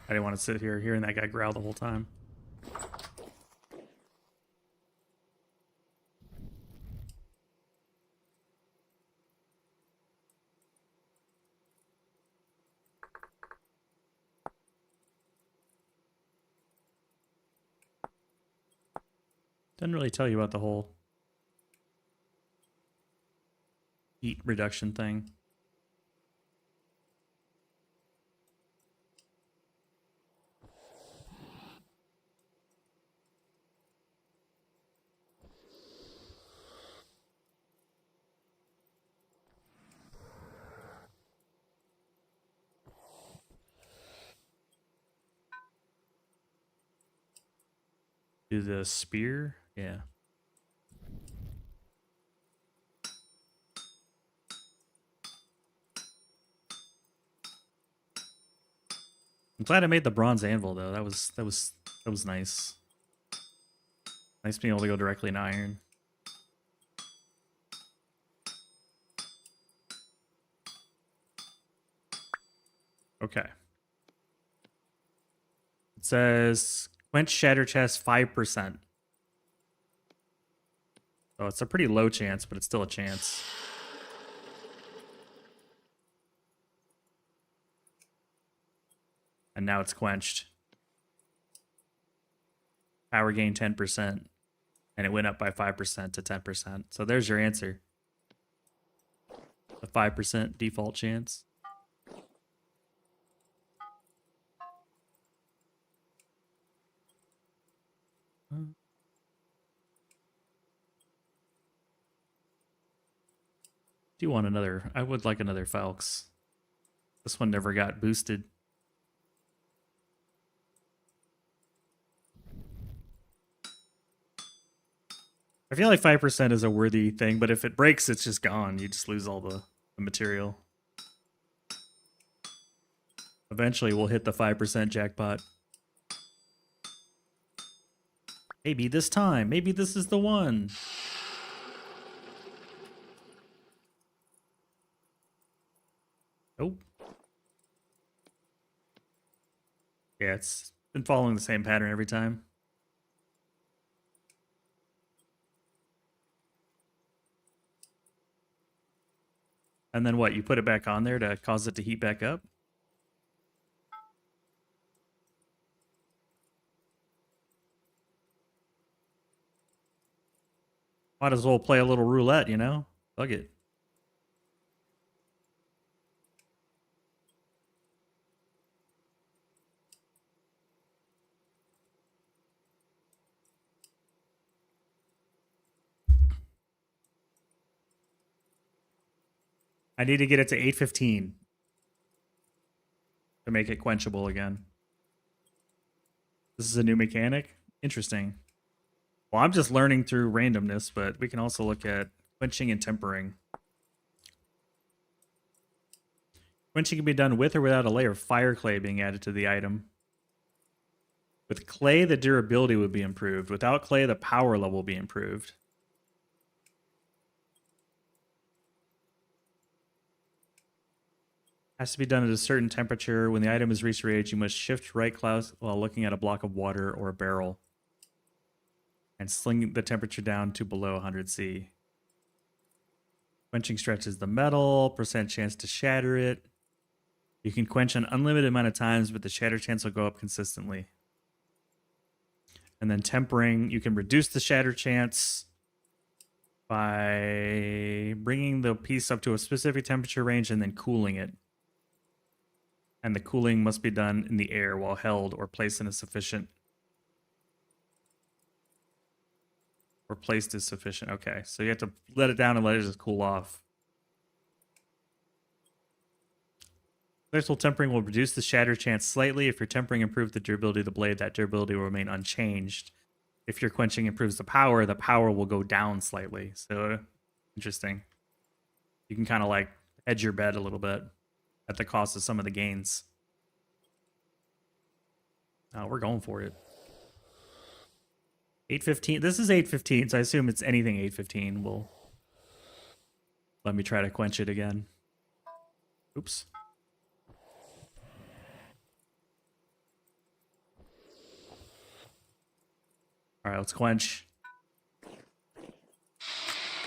I didn't want to sit here hearing that guy growl the whole time. Doesn't really tell you about the whole heat reduction thing. Do the spear? Yeah. I'm glad I made the bronze anvil though. That was nice. Nice being able to go directly in iron. Okay. It says quench shatter chest 5%. So it's a pretty low chance, but it's still a chance. And now it's quenched. Power gain 10%. And it went up by 5% to 10%. So there's your answer. A 5% default chance. Do you want another? I would like another Falx. This one never got boosted. I feel like 5% is a worthy thing, but if it breaks, it's just gone. You just lose all the material. Eventually, we'll hit the 5% jackpot. Maybe this time. Maybe this is the one. Nope. Yeah, it's been following the same pattern every time. And then what? You put it back on there to cause it to heat back up? Might as well play a little roulette, you know? Fuck it. I need to get it to 815 to make it quenchable again. This is a new mechanic? Interesting. Well, I'm just learning through randomness, but we can also look at quenching and tempering. Quenching can be done with or without a layer of fire clay being added to the item. With clay, the durability would be improved. Without clay, the power level will be improved. Has to be done at a certain temperature. When the item is reached rage, you must shift right mouse while looking at a block of water or a barrel and sling the temperature down to below 100 C. Quenching stretches the metal, percent chance to shatter it. You can quench an unlimited amount of times, but the shatter chance will go up consistently. And then tempering, you can reduce the shatter chance by bringing the piece up to a specific temperature range and then cooling it. And the cooling must be done in the air while held or placed in a sufficient. Or placed is sufficient. Okay, so you have to let it down and let it just cool off. Flexible tempering will reduce the shatter chance slightly. If your tempering improves the durability of the blade, that durability will remain unchanged. If your quenching improves the power will go down slightly. So, interesting. You can kind of like hedge your bet a little bit at the cost of some of the gains. Oh, we're going for it. 815. This is 815, so I assume it's anything 815 will let me try to quench it again. Oops. All right, let's quench.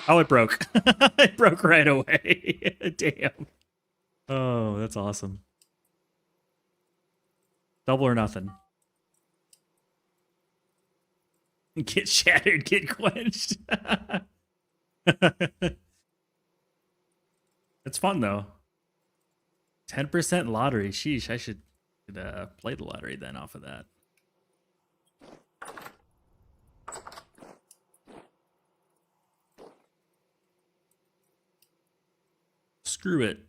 Oh, it broke. It broke right away. Damn. Oh, that's awesome. Double or nothing. Get shattered, get quenched. It's fun, though. 10% lottery. Sheesh, I should play the lottery then off of that. Screw it.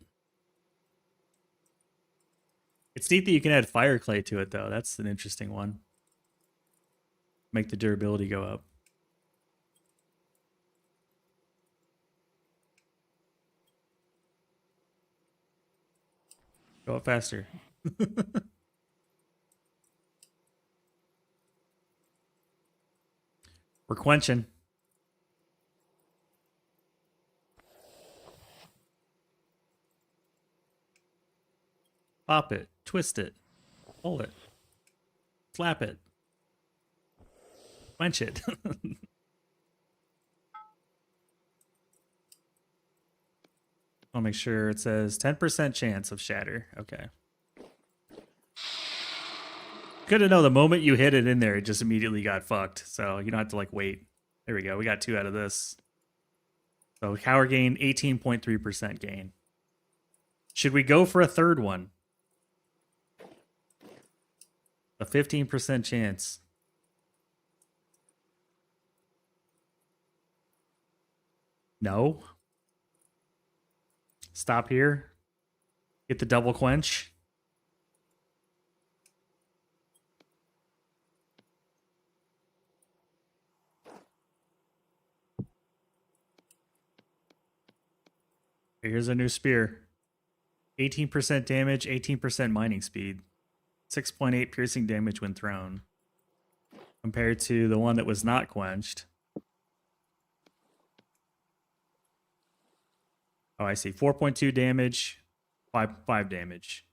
It's neat that you can add fire clay to it, though. That's an interesting one. Make the durability go up. Go up faster. We're quenching. Pop it, twist it, pull it, slap it, quench it. I'll make sure it says 10% chance of shatter. Okay. Good to know the moment you hit it in there, it just immediately got fucked. So you don't have to like wait. There we go. We got 2 out of this. So power gain, 18.3% gain. Should we go for a third one? A 15% chance. No. Stop here. Get the double quench. Here's a new spear. 18% damage, 18% mining speed. 6.8 piercing damage when thrown. Compared to the one that was not quenched. Oh, I see. 4.2 damage, 5 damage.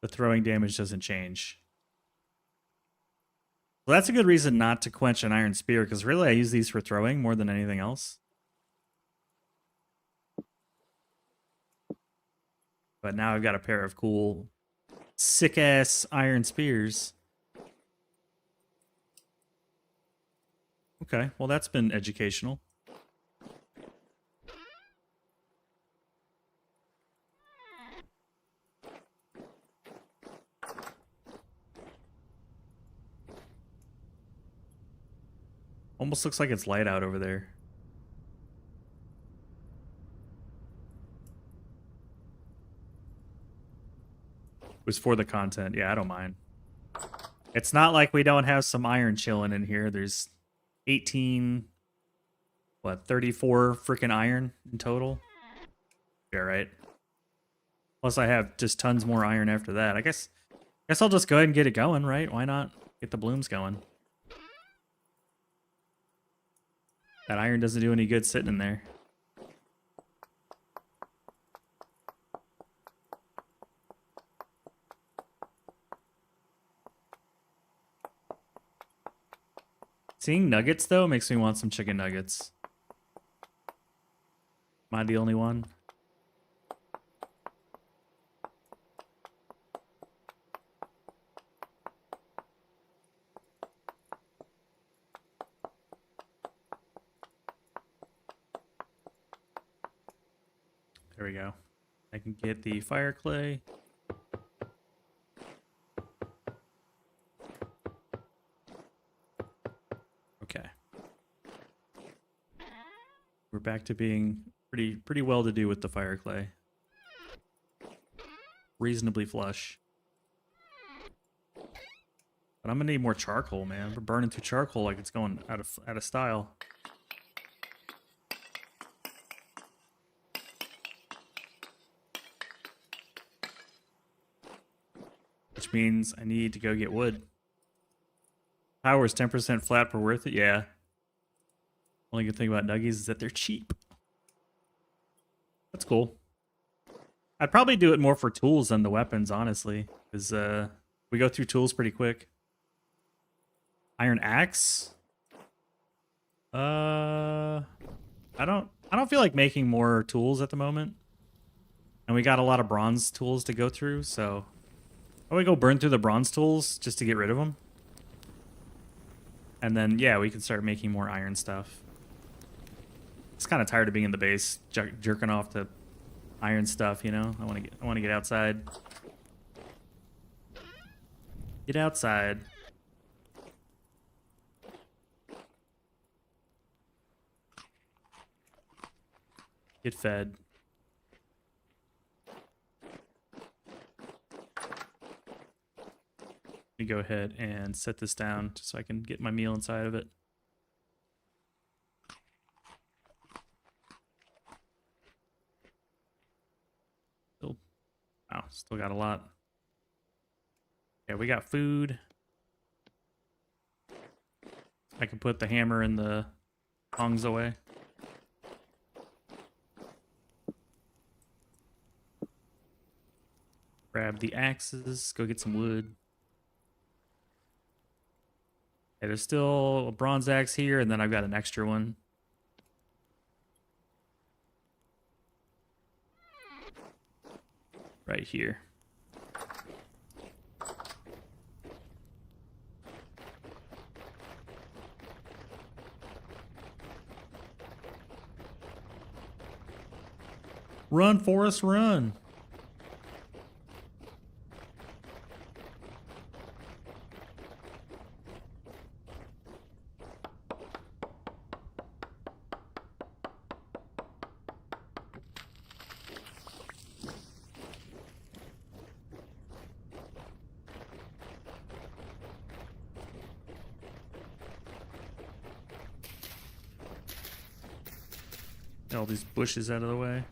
The throwing damage doesn't change. Well, that's a good reason not to quench an iron spear, because really I use these for throwing more than anything else. But now I've got a pair of cool, sick-ass iron spears. Okay, well that's been educational. Almost looks like it's light out over there. It was for the content. Yeah, I don't mind. It's not like we don't have some iron chilling in here. There's 18, 34 freaking iron in total. Yeah, right. Plus I have just tons more iron after that. I guess I'll just go ahead and get it going, right? Why not get the blooms going? That iron doesn't do any good sitting in there. Seeing nuggets, though, makes me want some chicken nuggets. Am I the only one? There we go. I can get the fire clay. Okay. We're back to being pretty well to do with the fire clay. Reasonably flush. But I'm gonna need more charcoal, man. We're burning through charcoal like it's going out of style. Which means I need to go get wood. Power is 10% flat per worth it. Yeah. Only good thing about nuggies is that they're cheap. That's cool. I'd probably do it more for tools than the weapons, honestly, because we go through tools pretty quick. Iron axe. I don't feel like making more tools at the moment, and we got a lot of bronze tools to go through, so I would go burn through the bronze tools just to get rid of them. And then, yeah, we can start making more iron stuff. It's kind of tired of being in the base, jerking off to iron stuff, you know? I want to get outside. Get outside. Get fed. Let me go ahead and set this down just so I can get my meal inside of it. Still got a lot. Yeah, we got food. I can put the hammer and the tongs away. Grab the axes, go get some wood. Yeah, there's still a bronze axe here, and then I've got an extra one. Right here. Run, Forrest, run. Get all these bushes out of the way.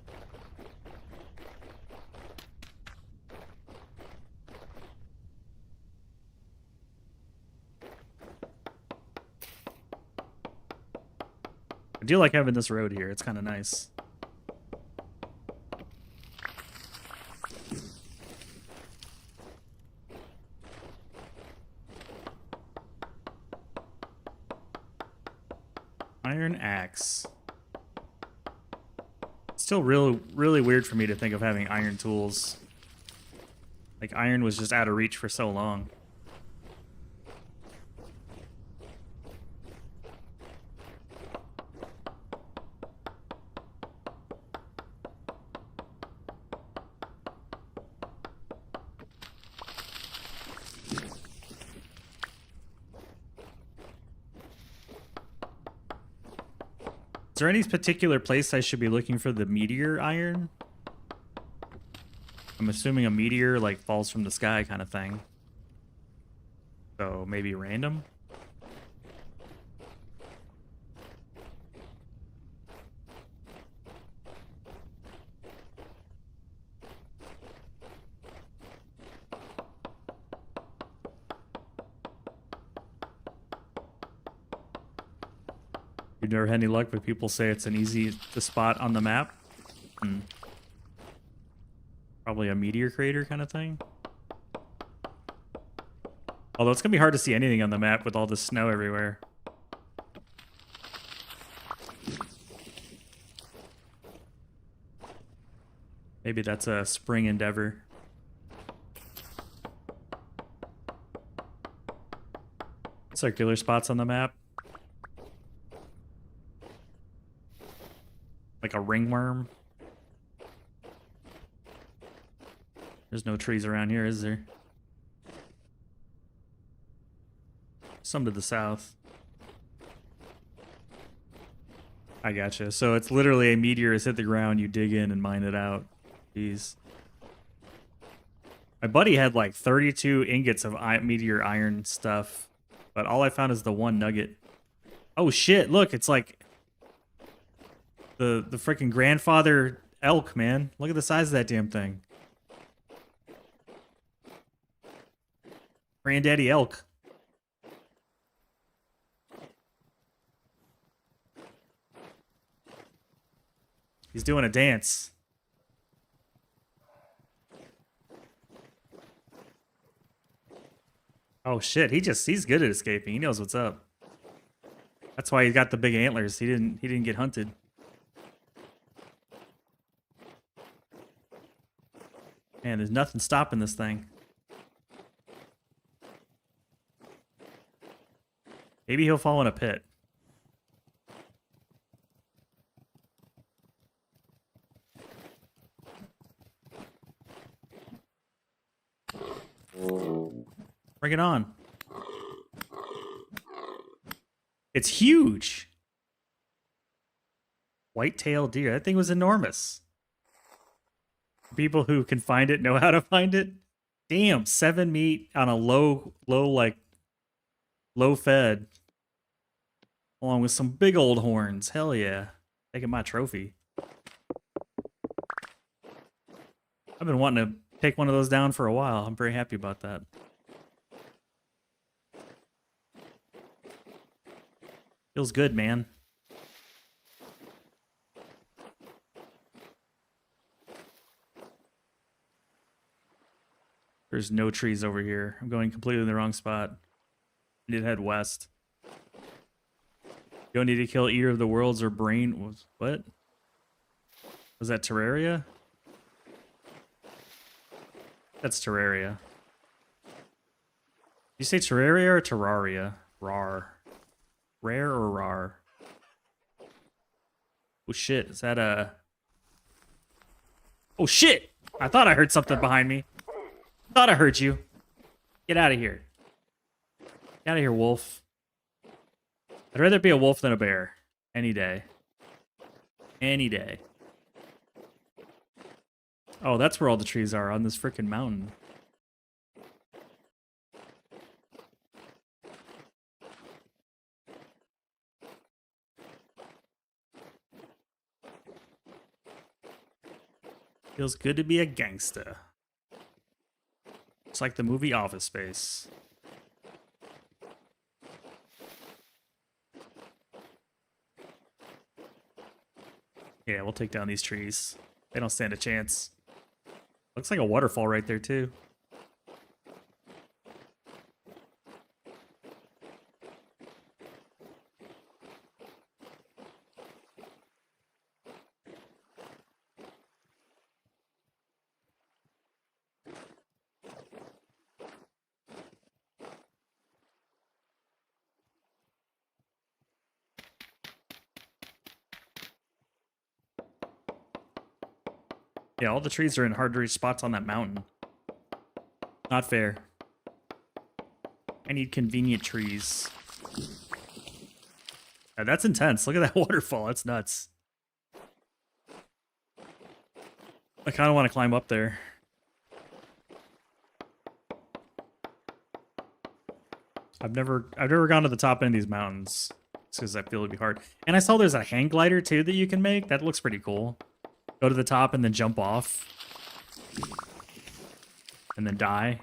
I do like having this road here. It's kind of nice. Iron axe. Still really weird for me to think of having iron tools. Like iron was just out of reach for so long. Is there any particular place I should be looking for the meteor iron? I'm assuming a meteor like falls from the sky kind of thing. So maybe random? You've never had any luck, but people say it's an easy to spot on the map. Probably a meteor crater kind of thing. Although it's gonna be hard to see anything on the map with all the snow everywhere. Maybe that's a spring endeavor. Circular spots on the map. Like a ringworm. There's no trees around here, is there? Some to the south. I gotcha. So it's literally a meteor has hit the ground, you dig in and mine it out. Jeez. My buddy had like 32 ingots of meteor iron stuff, but all I found is the one nugget. Oh shit, look, it's like the freaking grandfather elk, man. Look at the size of that damn thing. Granddaddy elk. He's doing a dance. Oh shit, he's good at escaping. He knows what's up. That's why he got the big antlers. He didn't get hunted. Man, there's nothing stopping this thing. Maybe he'll fall in a pit. Bring it on. It's huge. White-tailed deer. That thing was enormous. People who can find it know how to find it. Damn, 7 meat on a low fed. Along with some big old horns. Hell yeah. Taking my trophy. I've been wanting to take one of those down for a while. I'm very happy about that. Feels good, man. There's no trees over here. I'm going completely in the wrong spot. I need to head west. You don't need to kill Ear of the Worlds or Brain. What? Was that Terraria? That's Terraria. You say Terraria or Terraria? Rar. Rare or rar? Oh shit, is that a... Oh shit! I thought I heard something behind me. Thought I heard you. Get out of here. Get out of here, wolf. I'd rather be a wolf than a bear. Any day. Any day. Oh, that's where all the trees are, on this freaking mountain. Feels good to be a gangsta. It's like the movie Office Space. Yeah, we'll take down these trees. They don't stand a chance. Looks like a waterfall right there, too. Yeah, all the trees are in hard to reach spots on that mountain. Not fair. I need convenient trees. Yeah, that's intense. Look at that waterfall. That's nuts. I kind of want to climb up there. I've never gone to the top end of these mountains. It's because I feel it'd be hard. And I saw there's a hang glider too that you can make. That looks pretty cool. Go to the top and then jump off. And then die.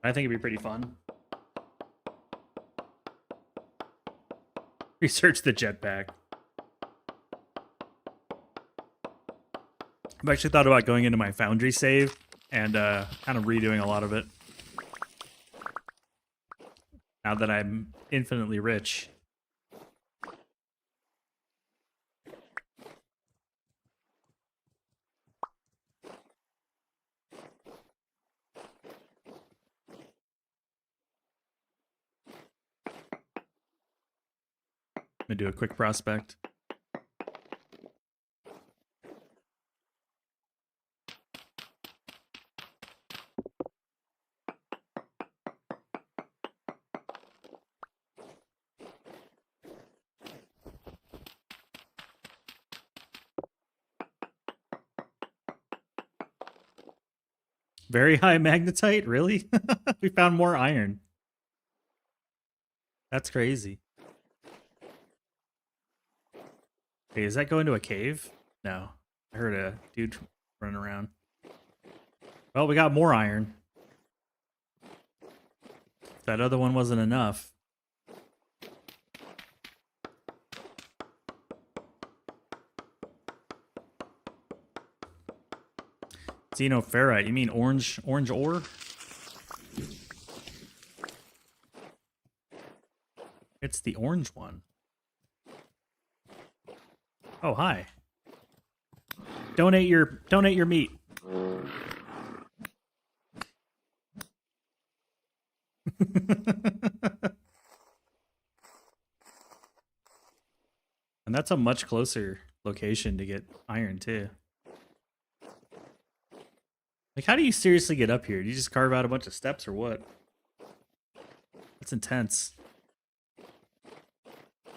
I think it'd be pretty fun. Research the jetpack. I've actually thought about going into my Foundry save and kind of redoing a lot of it. Now that I'm infinitely rich. I'm gonna do a quick prospect. Very high magnetite? Really? We found more iron. That's crazy. Hey, does that go into a cave? No. I heard a dude running around. Well, we got more iron. That other one wasn't enough. Xenoferrite, you mean orange ore? It's the orange one. Oh, hi. Donate your meat. And that's a much closer location to get iron too. Like, how do you seriously get up here? Do you just carve out a bunch of steps or what? That's intense.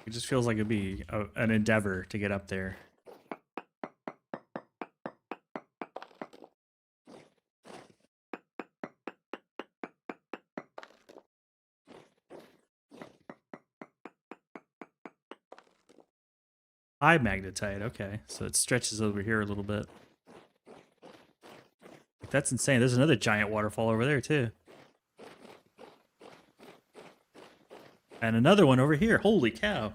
It just feels like it'd be an endeavor to get up there. High magnetite, okay. So it stretches over here a little bit. That's insane. There's another giant waterfall over there, too. And another one over here. Holy cow. Have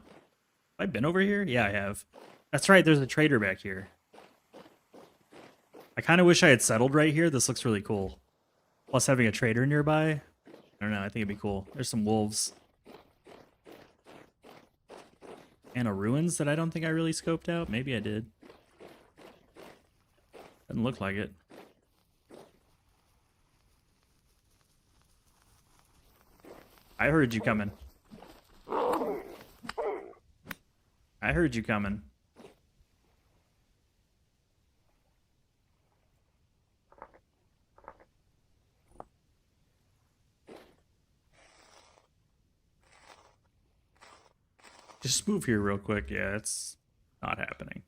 I been over here? Yeah, I have. That's right, there's a trader back here. I kind of wish I had settled right here. This looks really cool. Plus having a trader nearby. I don't know, I think it'd be cool. There's some wolves. And a ruins that I don't think I really scoped out. Maybe I did. Doesn't look like it. I heard you coming. I heard you coming. Just move here real quick. Yeah, it's not happening.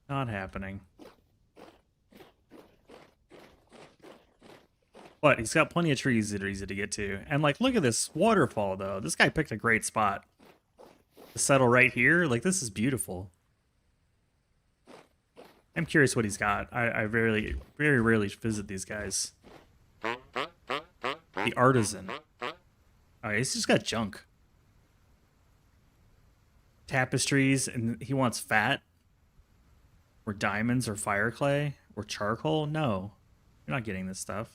Not happening. But he's got plenty of trees that are easy to get to. And like, look at this waterfall though. This guy picked a great spot to settle right here. Like, this is beautiful. I'm curious what he's got. I very rarely visit these guys. The artisan. Alright, he's just got junk. Tapestries, and he wants fat. Or diamonds, or fire clay, or charcoal. No, you're not getting this stuff.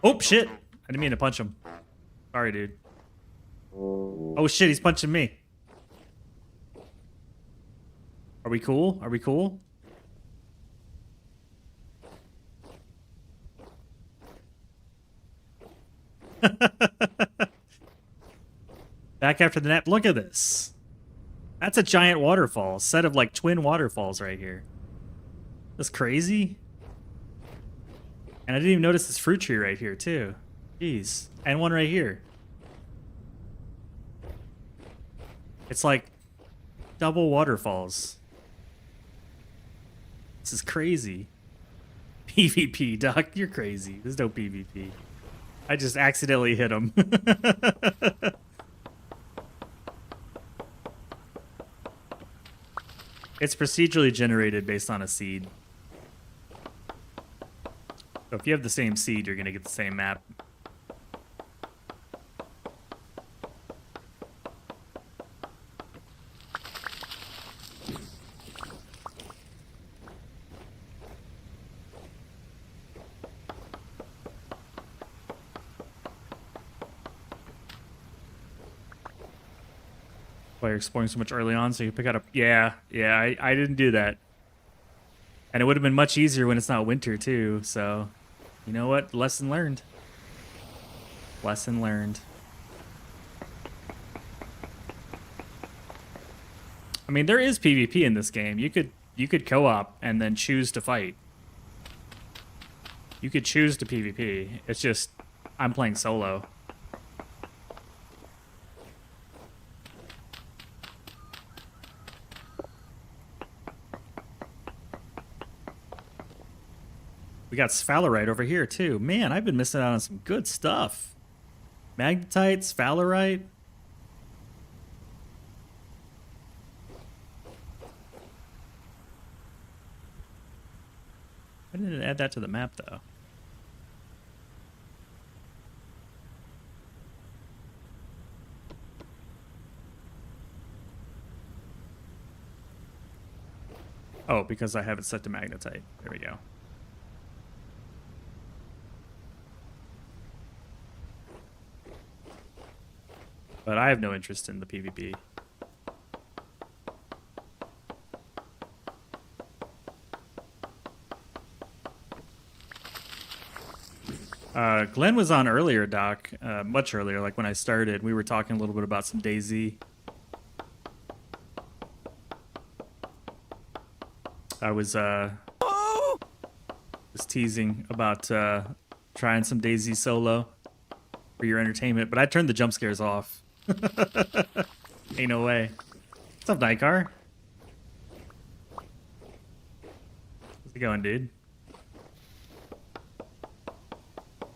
Oh, shit. I didn't mean to punch him. Sorry, dude. Oh, shit, he's punching me. Are we cool? Are we cool? Back after the nap. Look at this. That's a giant waterfall. Set of, like, twin waterfalls right here. That's crazy. And I didn't even notice this fruit tree right here, too. Jeez. And one right here. It's like double waterfalls. This is crazy. PvP, Doc, you're crazy. There's no PvP. I just accidentally hit him. It's procedurally generated based on a seed. So if you have the same seed, you're going to get the same map. Why you're exploring so much early on so you pick out a... Yeah, I didn't do that. And it would have been much easier when it's not winter, too. So, you know what? Lesson learned. Lesson learned. I mean, there is PvP in this game. You could co-op and then choose to fight. You could choose to PvP. It's just, I'm playing solo. We got sphalerite over here, too. Man, I've been missing out on some good stuff. Magnetite, sphalerite. I didn't add that to the map, though. Oh, because I have it set to magnetite. There we go. But I have no interest in the PvP. Glenn was on earlier, Doc. Much earlier, like when I started. We were talking a little bit about some DayZ. I was teasing about trying some DayZ solo for your entertainment, but I turned the jump scares off. Ain't no way. What's up, Nightcar? How's it going, dude?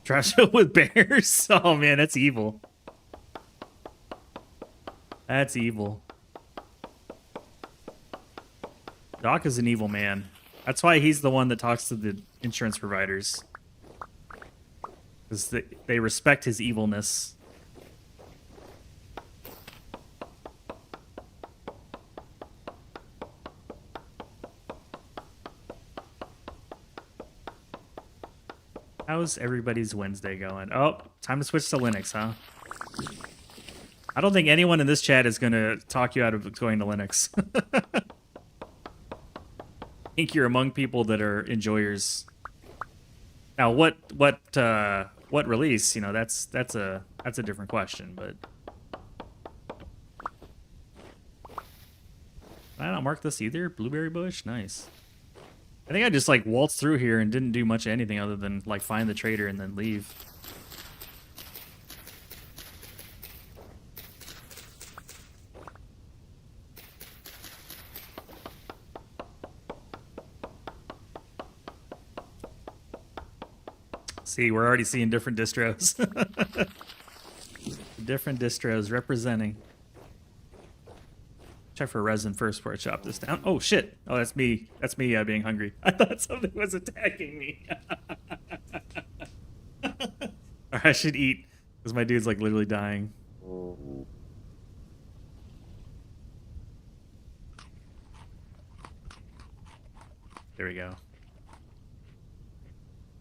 Trash show with bears? Oh man, that's evil. That's evil. Doc is an evil man. That's why he's the one that talks to the insurance providers. Because they respect his evilness. How's everybody's Wednesday going? Oh, time to switch to Linux, huh? I don't think anyone in this chat is going to talk you out of going to Linux. I think you're among people that are enjoyers. Now, what release? You know, that's a different question. But did I not mark this either? Blueberry bush, nice. I think I just like waltzed through here and didn't do much of anything other than like find the trader and then leave. See, we're already seeing different distros. Different distros representing. Check for resin first before I chop this down. Oh shit! Oh, that's me. That's me being hungry. I thought something was attacking me. I should eat because my dude's like literally dying. There we go.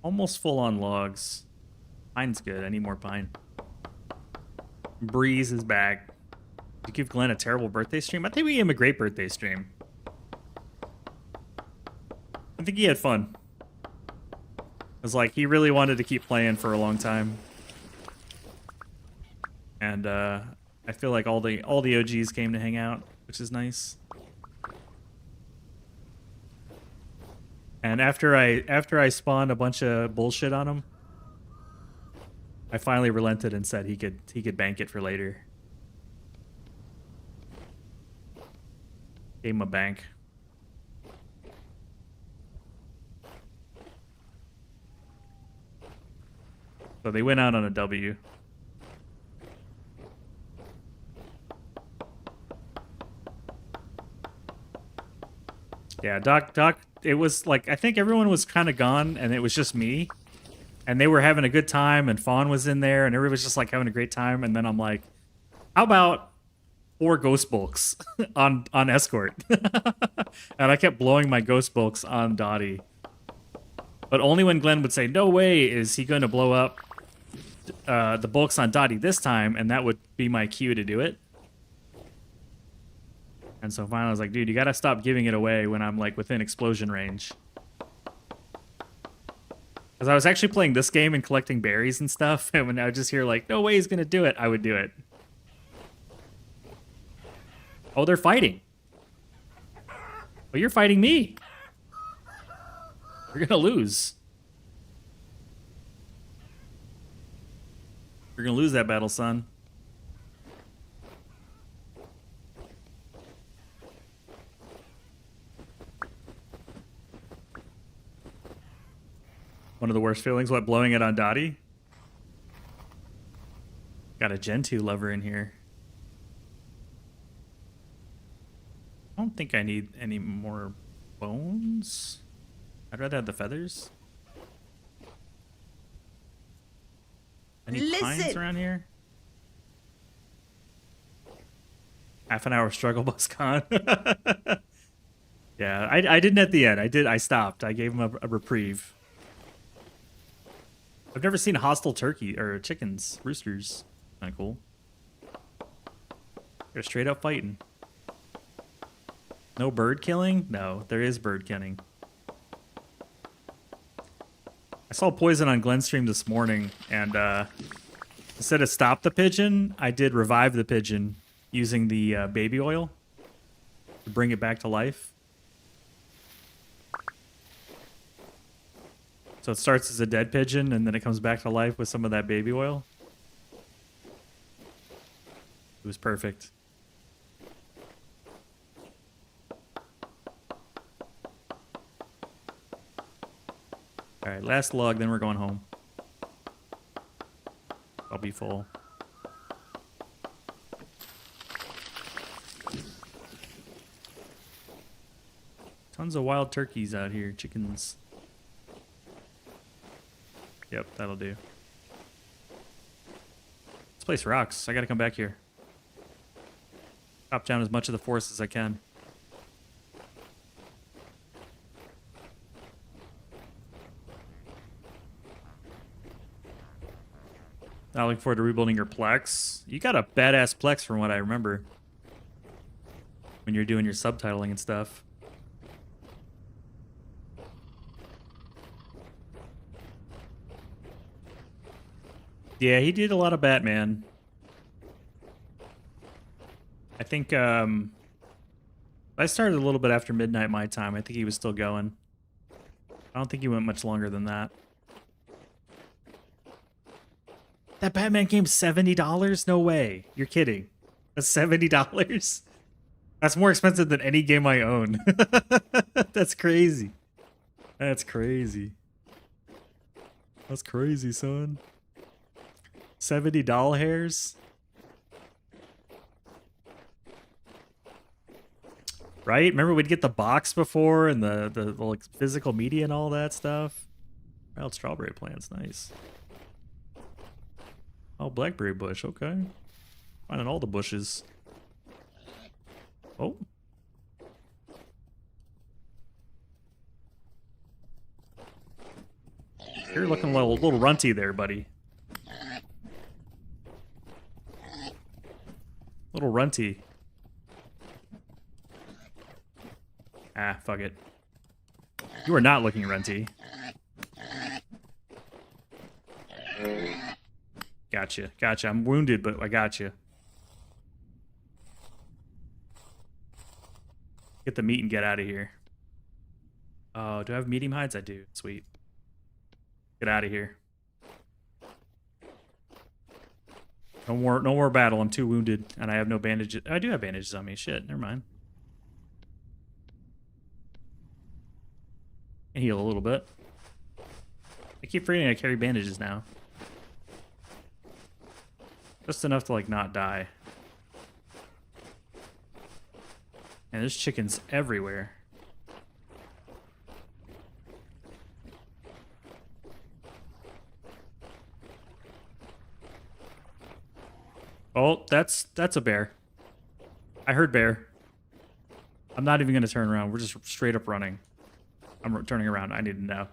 Almost full on logs. Pine's good. I need more pine. Breeze is back. Did you give Glenn a terrible birthday stream? I think we gave him a great birthday stream. I think he had fun. It was like he really wanted to keep playing for a long time. And I feel like all the OGs came to hang out, which is nice. And after I spawned a bunch of bullshit on him, I finally relented and said he could bank it for later. Gave him a bank. So they went out on a W. Yeah, Doc, it was like, I think everyone was kind of gone and it was just me. And they were having a good time and Fawn was in there and everybody was just like having a great time. And then I'm like, how about 4 ghost bulks on escort? And I kept blowing my ghost bulks on Dottie. But only when Glenn would say, no way is he going to blow up the bulks on Dottie this time. And that would be my cue to do it. And so finally I was like, dude, you gotta stop giving it away when I'm like within explosion range. Because I was actually playing this game and collecting berries and stuff, and when I would just hear like, no way he's gonna do it, I would do it. Oh, they're fighting. Well, you're fighting me. You're gonna lose. You're gonna lose that battle, son. One of the worst feelings, what, blowing it on Dottie? Got a Gen 2 lover in here. I don't think I need any more bones. I'd rather have the feathers. Any pines around here? Half an hour struggle bus con. Yeah, I didn't at the end. I stopped. I gave him a reprieve. I've never seen hostile turkey or chickens, roosters. Kind of cool. They're straight up fighting. No bird killing? No, there is bird killing. I saw poison on Glenn's stream this morning, and instead of stop the pigeon, I did revive the pigeon using the baby oil to bring it back to life. So it starts as a dead pigeon, and then it comes back to life with some of that baby oil. It was perfect. All right, last log, then we're going home. I'll be full. Tons of wild turkeys out here. Chickens. Yep, that'll do. This place rocks. I gotta come back here. Chop down as much of the forest as I can. Not looking forward to rebuilding your Plex. You got a badass Plex from what I remember. When you're doing your subtitling and stuff. Yeah, he did a lot of Batman. I think I started a little bit after midnight my time. I think he was still going. I don't think he went much longer than that. That Batman game's $70? No way. You're kidding. That's $70? That's more expensive than any game I own. That's crazy. That's crazy. That's crazy, son. 70 doll hairs? Right? Remember we'd get the box before and the like physical media and all that stuff? Wild strawberry plants, nice. Oh, blackberry bush, okay. Finding all the bushes. Oh. You're looking a little runty there, buddy. Little runty. Ah, fuck it. You are not looking runty. Gotcha, gotcha. I'm wounded, but I got you. Get the meat and get out of here. Oh, do I have medium hides? I do. Sweet. Get out of here. No more battle. I'm too wounded, and I have no bandages. I do have bandages on me. Shit, never mind. I heal a little bit. I keep forgetting I carry bandages now. Just enough to, like, not die. And there's chickens everywhere. Oh, that's a bear. I heard bear. I'm not even going to turn around. We're just straight up running. I'm turning around. I need to know.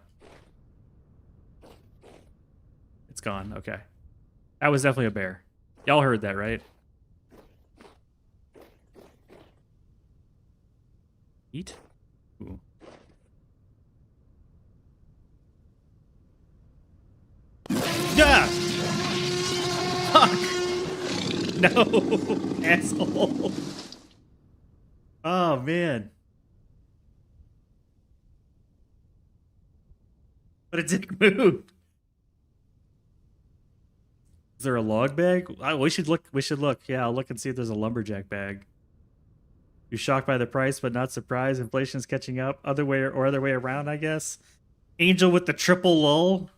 It's gone. Okay. That was definitely a bear. Y'all heard that, right? Eat? Ooh. Yeah! Fuck! No! Asshole! Oh, man. But it didn't move. Is there a log bag? We should look. We should look. Yeah, I'll look and see if there's a lumberjack bag. You're shocked by the price, but not surprised. Inflation is catching up. Other way around, I guess. Angel with the triple lull.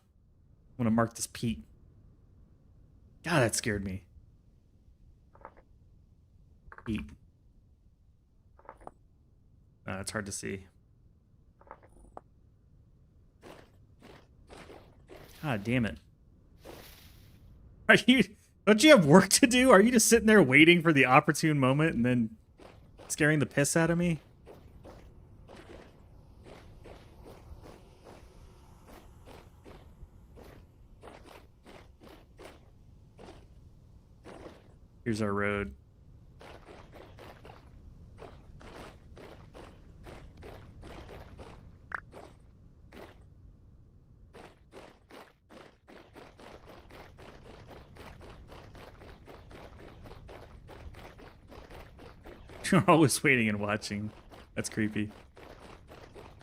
I'm gonna mark this Pete. God, that scared me. Pete. It's hard to see. God damn it. Don't you have work to do? Are you just sitting there waiting for the opportune moment and then scaring the piss out of me? Here's our road. You're always waiting and watching. That's creepy.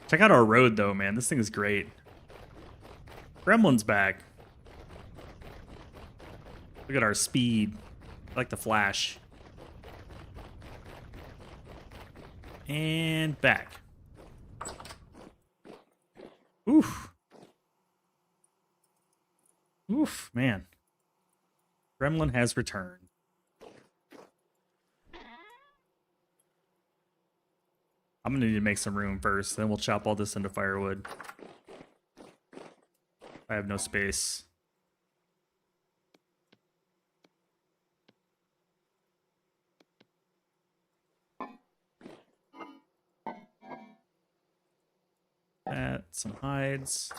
Check out our road, though, man. This thing is great. Gremlin's back. Look at our speed. Like the Flash. And back. Oof. Oof, man. Gremlin has returned. I'm I'm gonna need to make some room first, then we'll chop all this into firewood. I have no space. That, some hides.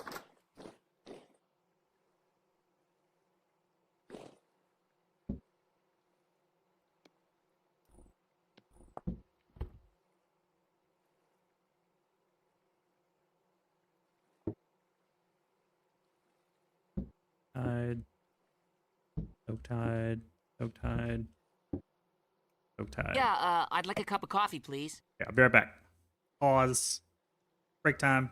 Tide. Oak tide. Oak tide. Oak tide. Yeah, I'd like a cup of coffee, please. Yeah, I'll be right back. Pause. Break time.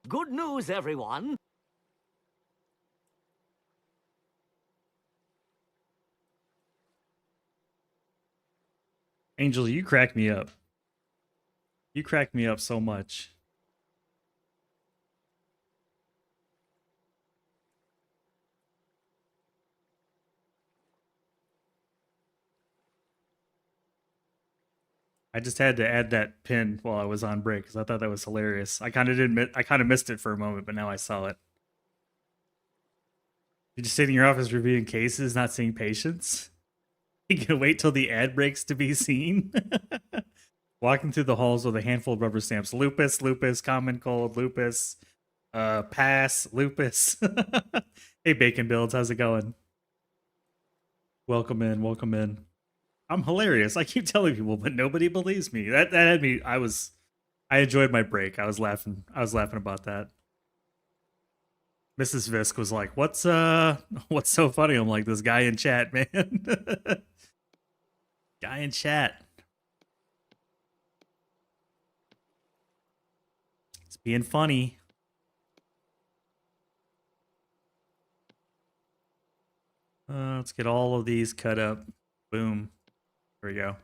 Good news, everyone. Angel, you crack me up. You crack me up so much. I just had to add that pin while I was on break because I thought that was hilarious. I kind of missed it for a moment, but now I saw it. You're just sitting in your office reviewing cases, not seeing patients. You can wait till the ad breaks to be seen. Walking through the halls with a handful of rubber stamps. Lupus, lupus, common cold, lupus, pass, lupus. Hey, Bacon Builds, how's it going? Welcome in, welcome in. I'm hilarious. I keep telling people, but nobody believes me. That had me. I enjoyed my break. I was laughing about that. Mrs. Visk was like, what's so funny? I'm like, this guy in chat, man. Guy in chat. It's being funny. Let's get all of these cut up. Boom. There we go.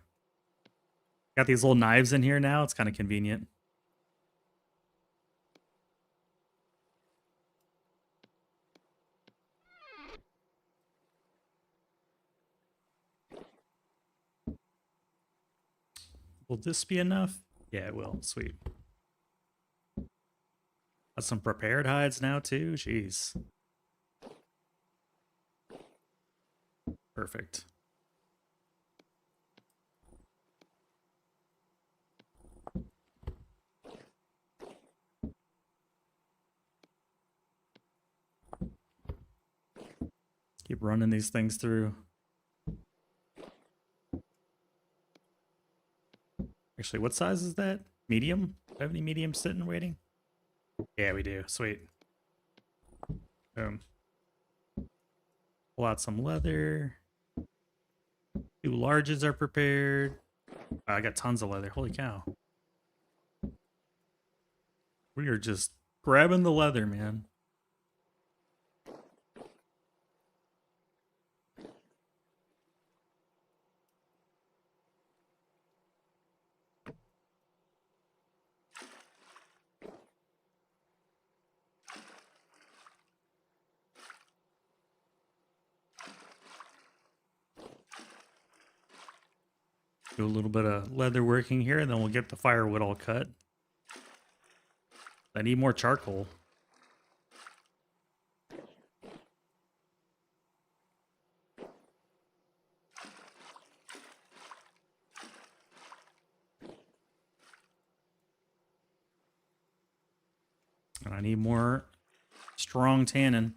Got these little knives in here now. It's kind of convenient. Will this be enough? Yeah, it will. Sweet. Got some prepared hides now too. Jeez. Perfect. Keep running these things through. Actually, what size is that? Medium? Do I have any medium sitting waiting? Yeah, we do. Sweet. Boom. Pull out some leather. 2 larges are prepared. Oh, I got tons of leather. Holy cow. We are just grabbing the leather, man. Do a little bit of leather working here, and then we'll get the firewood all cut. I need more charcoal. And I need more strong tannin.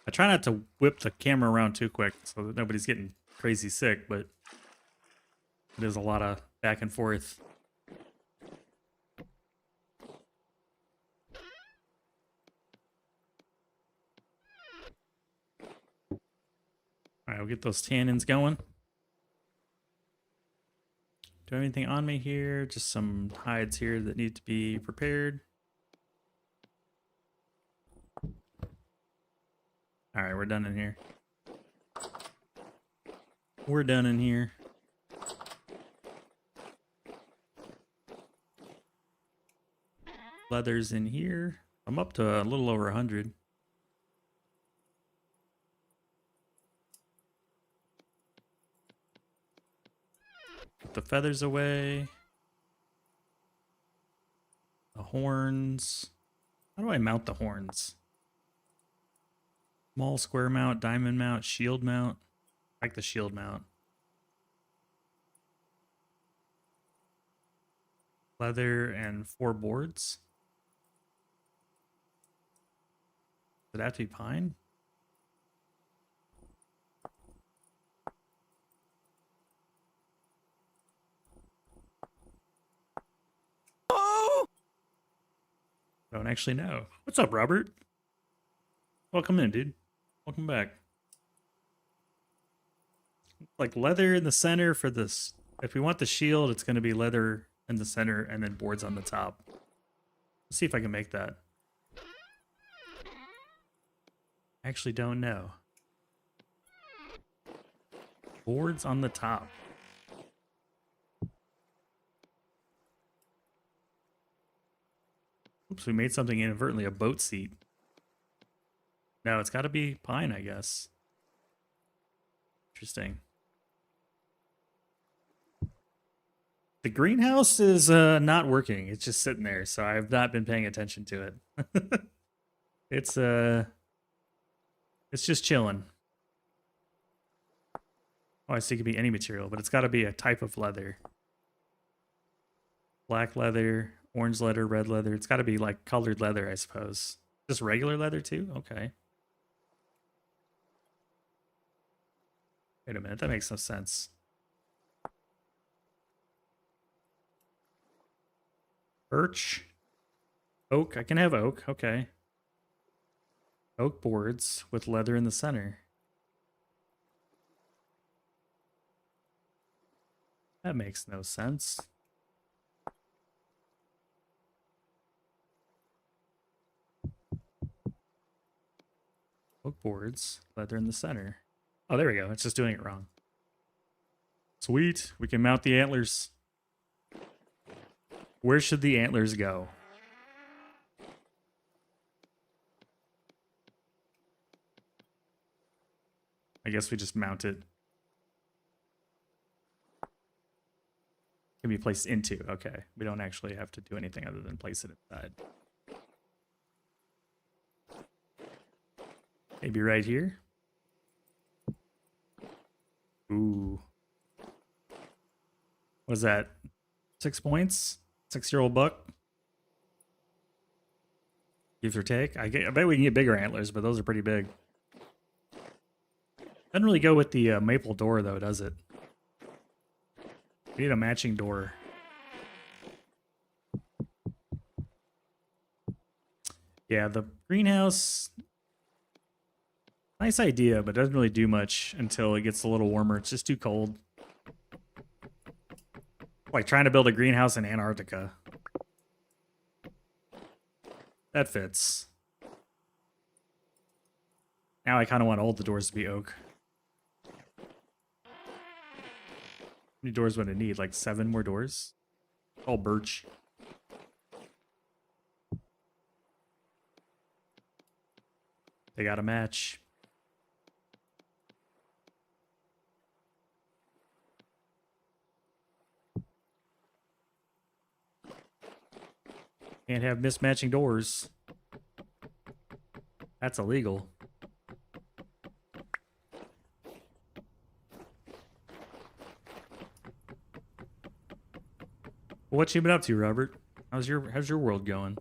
I try not to whip the camera around too quick so that nobody's getting crazy sick, but there's a lot of back and forth. Alright, we'll get those tannins going. Do I have anything on me here? Just some hides here that need to be prepared. Alright, we're done in here. We're done in here. Leather's in here. I'm up to a little over 100. Put the feathers away. The horns. How do I mount the horns? Small square mount, diamond mount, shield mount. I like the shield mount. Leather and 4 boards. Does it have to be pine? Oh! Don't actually know. What's up, Robert? Welcome in, dude. Welcome back. Like leather in the center for this. If we want the shield, it's going to be leather in the center and then boards on the top. Let's see if I can make that. Actually don't know. Boards on the top. Oops, we made something inadvertently a boat seat. No, it's got to be pine, I guess. Interesting. The greenhouse is not working. It's just sitting there, so I've not been paying attention to it. It's just chilling. Oh, I see it could be any material, but it's got to be a type of leather. Black leather, orange leather, red leather. It's got to be like colored leather, I suppose. Just regular leather too? Okay. Wait a minute, that makes no sense. Birch. Oak, I can have oak, okay. Oak boards with leather in the center. That makes no sense. Book boards, but they're in the center. Oh, there we go. It's just doing it wrong. Sweet. We can mount the antlers. Where should the antlers go? I guess we just mount it. Can be placed into. Okay. We don't actually have to do anything other than place it inside. Maybe right here. Ooh. What's that? 6 points? 6-year-old buck? Give or take? I bet we can get bigger antlers, but those are pretty big. Doesn't really go with the maple door, though, does it? We need a matching door. Yeah, the greenhouse... Nice idea, but doesn't really do much until it gets a little warmer. It's just too cold. Like trying to build a greenhouse in Antarctica. That fits. Now I kind of want all the doors to be oak. How many doors would it need? Like 7 more doors? All birch. They got a match. Can't have mismatching doors. That's illegal. What you been up to, Robert? How's your world going?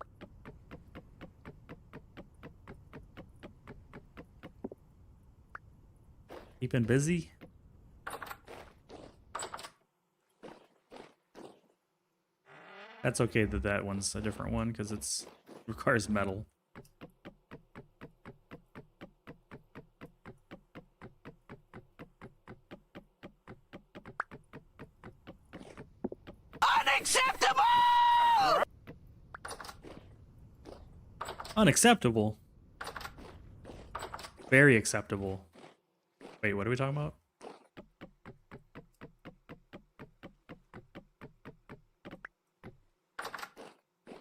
Keeping busy? That's okay that that one's a different one because it's requires metal. Unacceptable! Unacceptable. Very acceptable. Wait, what are we talking about?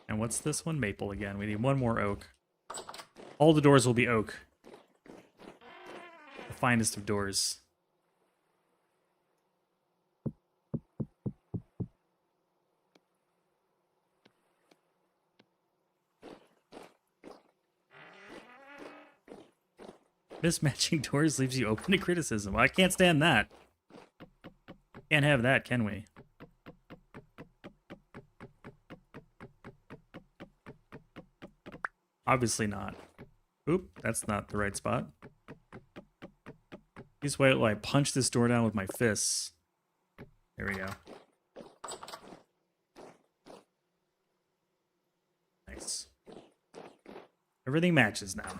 And what's this one? Maple again. We need one more oak. All the doors will be oak. The finest of doors. Mismatching doors leaves you open to criticism. I can't stand that. Can't have that, can we? Obviously not. Oop, that's not the right spot. Just wait till I punch this door down with my fists. There we go. Nice. Everything matches now.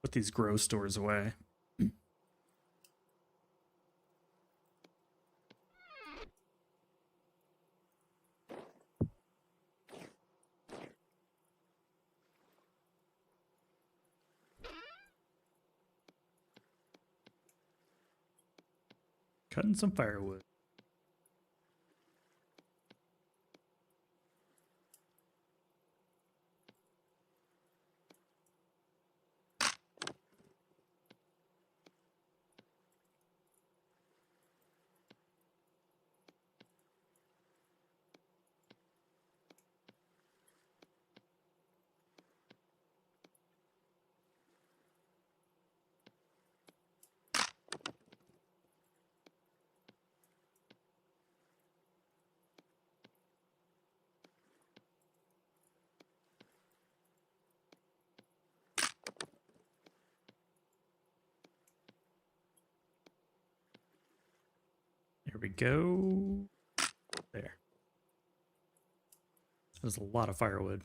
Put these gross doors away. Cutting some firewood. Here we go. There. There's a lot of firewood.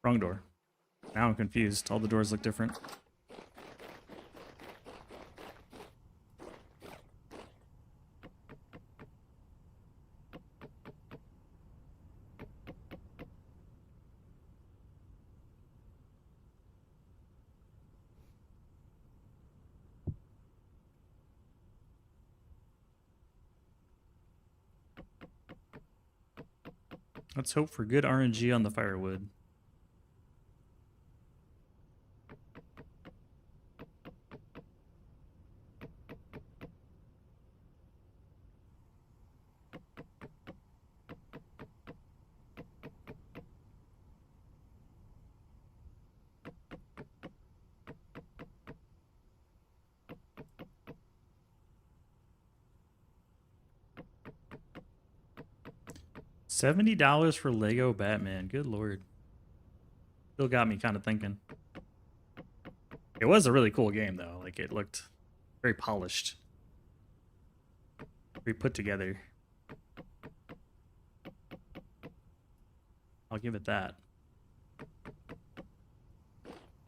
Wrong door. Now I'm confused. All the doors look different. Let's hope for good RNG on the firewood. $70 for Lego Batman. Good lord. Still got me kind of thinking. It was a really cool game though. Like it looked very polished. Very put together. I'll give it that.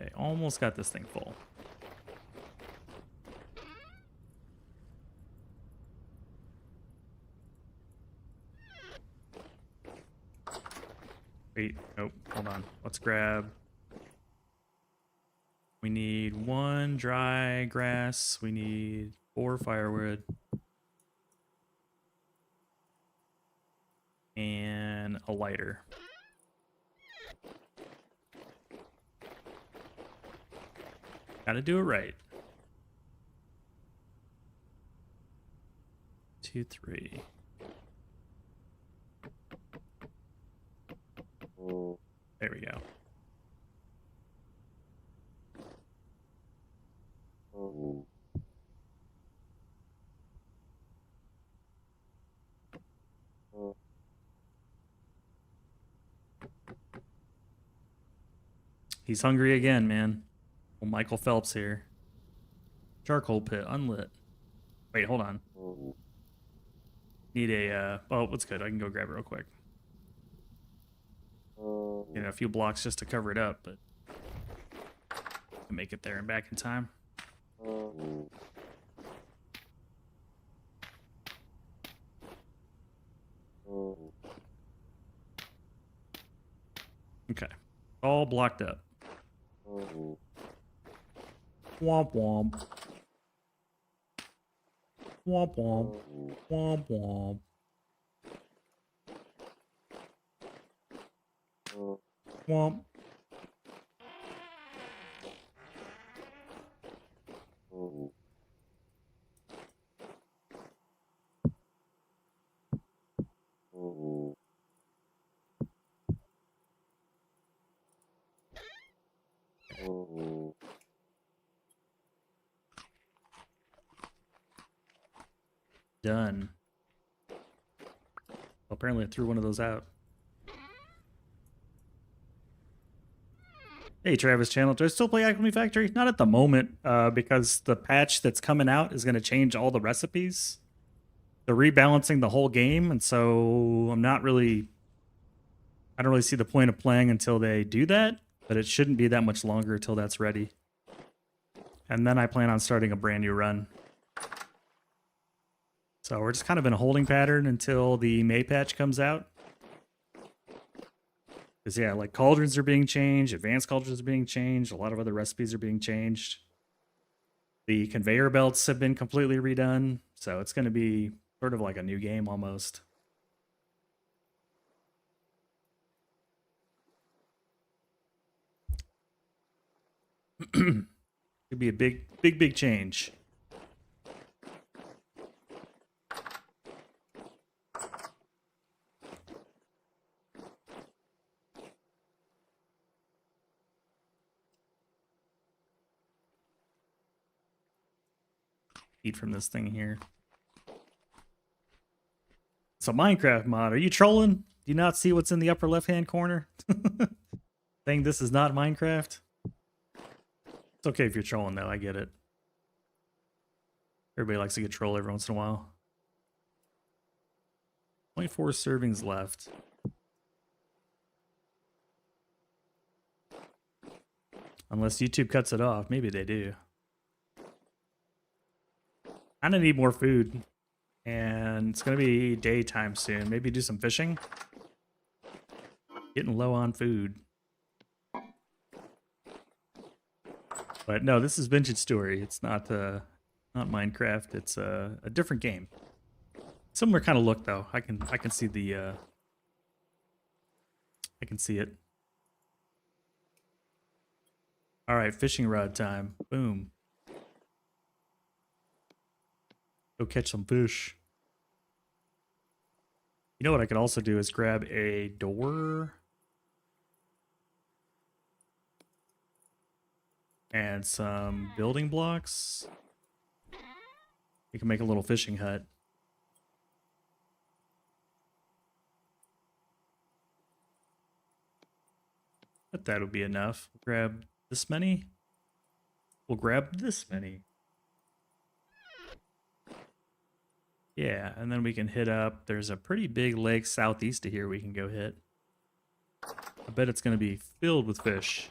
Okay, almost got this thing full. Wait, nope, hold on. Let's grab. We need 1 dry grass. We need 4 firewood. And a lighter. Gotta do it right. 2, 3. There we go. He's hungry again, man. Well, Michael Phelps here. Charcoal pit, unlit. Wait, hold on. Need a, oh, it's good. I can go grab it real quick. You know, a few blocks just to cover it up, but make it there and back in time. Okay, all blocked up. Womp womp. Womp womp. Womp womp. Womp. Done. Apparently I threw one of those out. Hey Travis Channel, do I still play Alchemy Factory? Not at the moment, because the patch that's coming out is going to change all the recipes. They're rebalancing the whole game, and so I don't really see the point of playing until they do that, but it shouldn't be that much longer until that's ready. And then I plan on starting a brand new run. So we're just kind of in a holding pattern until the May patch comes out. Because, yeah, like cauldrons are being changed, advanced cauldrons are being changed, a lot of other recipes are being changed. The conveyor belts have been completely redone, so it's going to be sort of like a new game almost. Could be a big change. Eat from this thing here. So Minecraft mod, are you trolling? Do you not see what's in the upper left-hand corner? Saying this is not Minecraft? It's okay if you're trolling though, I get it. Everybody likes to get trolled every once in a while. 24 servings left. Unless YouTube cuts it off. Maybe they do. I need more food. And it's going to be daytime soon. Maybe do some fishing. Getting low on food. But no, this is Vintage Story. It's not Minecraft. It's a different game. Similar kind of look though. I can see the I can see it. All right, fishing rod time. Boom. Go catch some fish. You know what I could also do is grab a door and some building blocks. We can make a little fishing hut. But that'll be enough. Grab this many. We'll grab this many. Yeah, and then we can hit up. There's a pretty big lake southeast of here we can go hit. I bet it's going to be filled with fish.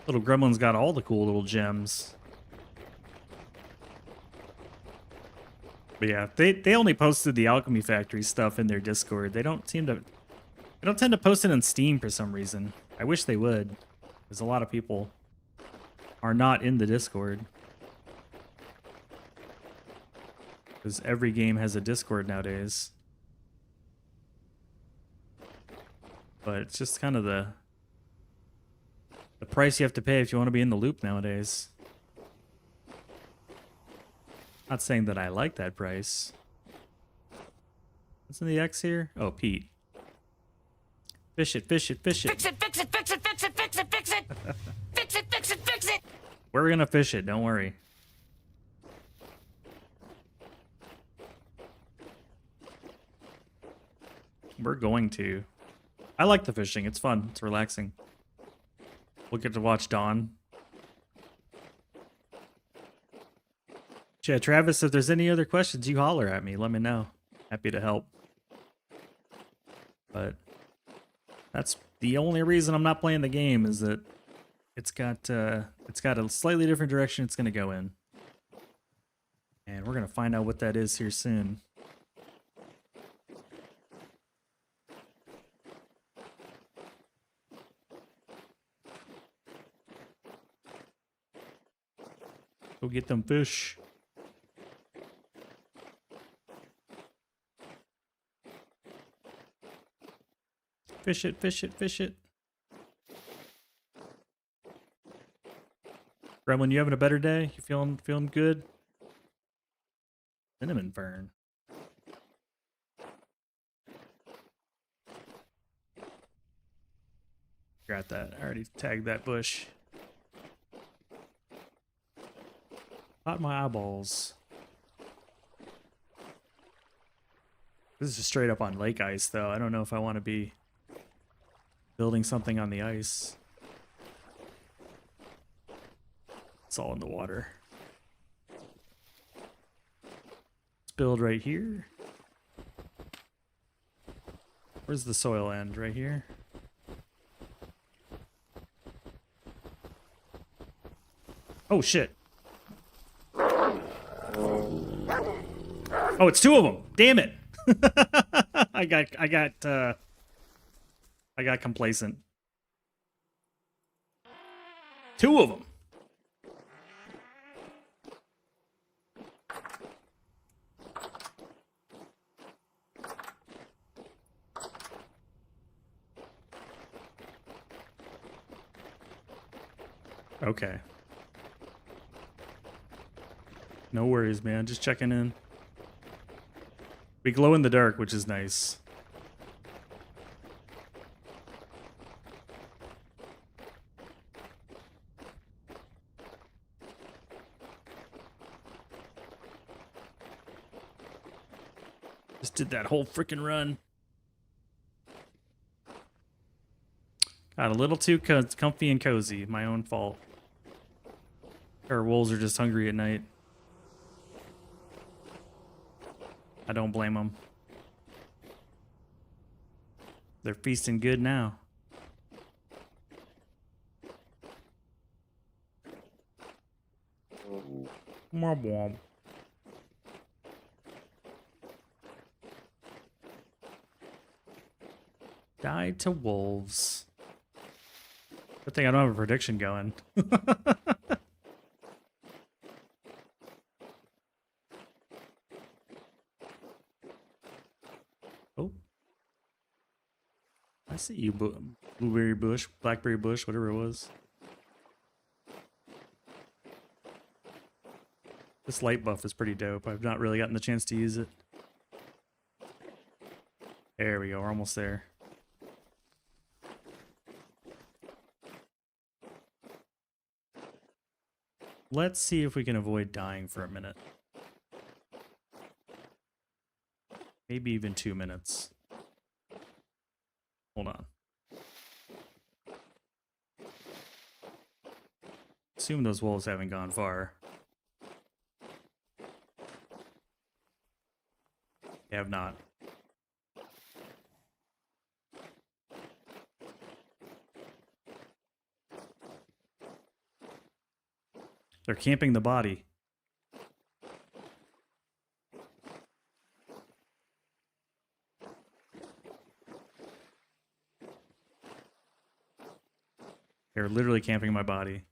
Little Gremlin's got all the cool little gems. But yeah, they only posted the Alchemy Factory stuff in their Discord. They don't tend to post it on Steam for some reason. I wish they would, because a lot of people are not in the Discord. Because every game has a Discord nowadays. But it's just kind of the price you have to pay if you want to be in the loop nowadays. Not saying that I like that price. What's in the X here? Oh, Pete. Fish it, fish it, fish it. Fix it, fix it, fix it, fix it, fix it, fix it. Fix it, fix it, fix it. We're gonna fish it, don't worry. We're going to. I like the fishing. It's fun. It's relaxing. We'll get to watch Dawn. Yeah, Travis, if there's any other questions, you holler at me. Let me know. Happy to help. But that's the only reason I'm not playing the game, is that it's got a slightly different direction it's going to go in. And we're going to find out what that is here soon. Go get them fish. Fish it, fish it, fish it. Gremlin, you having a better day? You feeling good? Cinnamon fern. Got that. I already tagged that bush. Caught my eyeballs. This is straight up on lake ice, though. I don't know if I want to be building something on the ice. It's all in the water. Let's build right here. Where's the soil end? Right here? Oh, shit. Oh, it's two of them. Damn it. I got complacent. Two of them. Okay. No worries, man. Just checking in. We glow in the dark, which is nice. Just did that whole freaking run. Got a little too comfy and cozy. My own fault. Our wolves are just hungry at night. I don't blame them. They're feasting good now. Womp womp. Died to wolves. Good thing I don't have a prediction going. Oh. I see you, blueberry bush, blackberry bush, whatever it was. This light buff is pretty dope. I've not really gotten the chance to use it. There we go. We're almost there. Let's see if we can avoid dying for a minute. Maybe even 2 minutes. Hold on. Assume those wolves haven't gone far. They have not. They're camping the body. They're literally camping my body.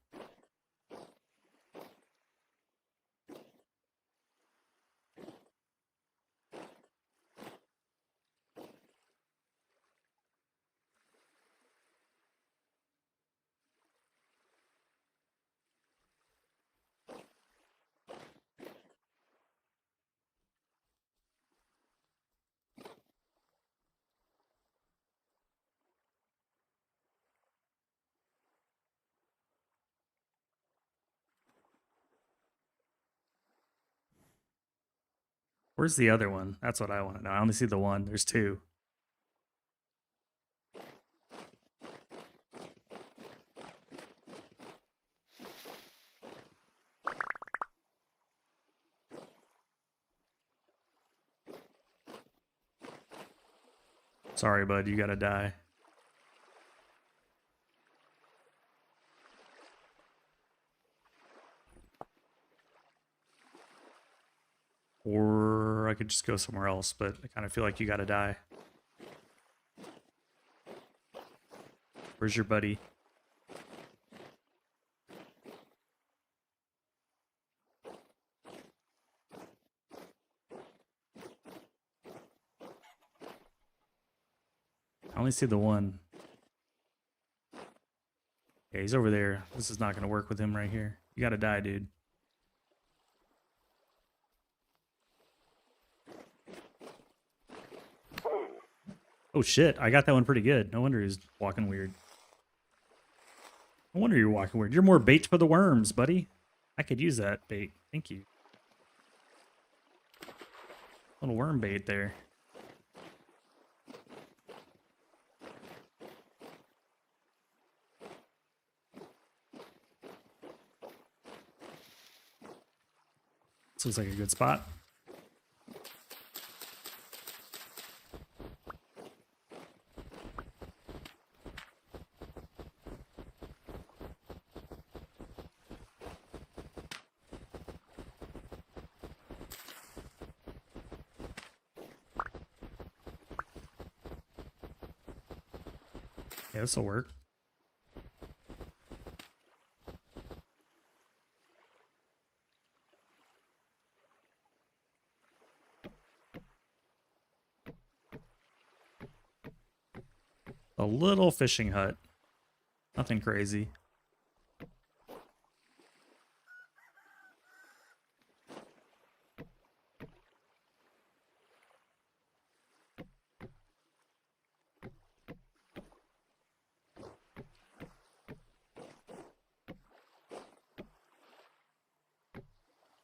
Where's the other one? That's what I want to know. I only see the one. There's two. Sorry, bud. You gotta die. Or I could just go somewhere else, but I kind of feel like you gotta die. Where's your buddy? I only see the one. Yeah, he's over there. This is not gonna work with him right here. You gotta die, dude. Oh shit, I got that one pretty good. No wonder he's walking weird. No wonder you're walking weird. You're more bait for the worms, buddy. I could use that bait. Thank you. Little worm bait there. This looks like a good spot. Yeah, this will work. A little fishing hut. Nothing crazy.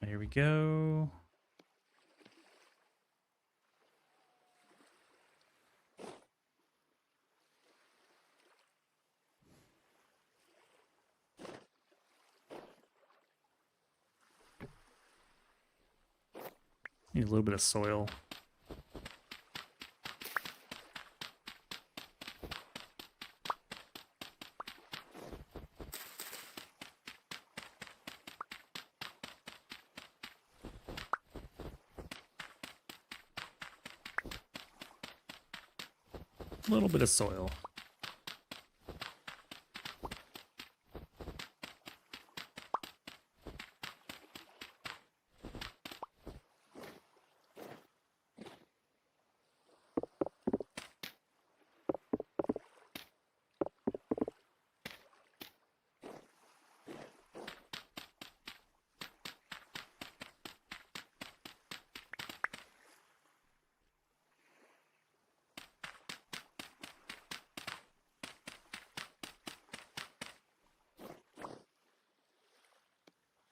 There we go. Need a little bit of soil. A little bit of soil.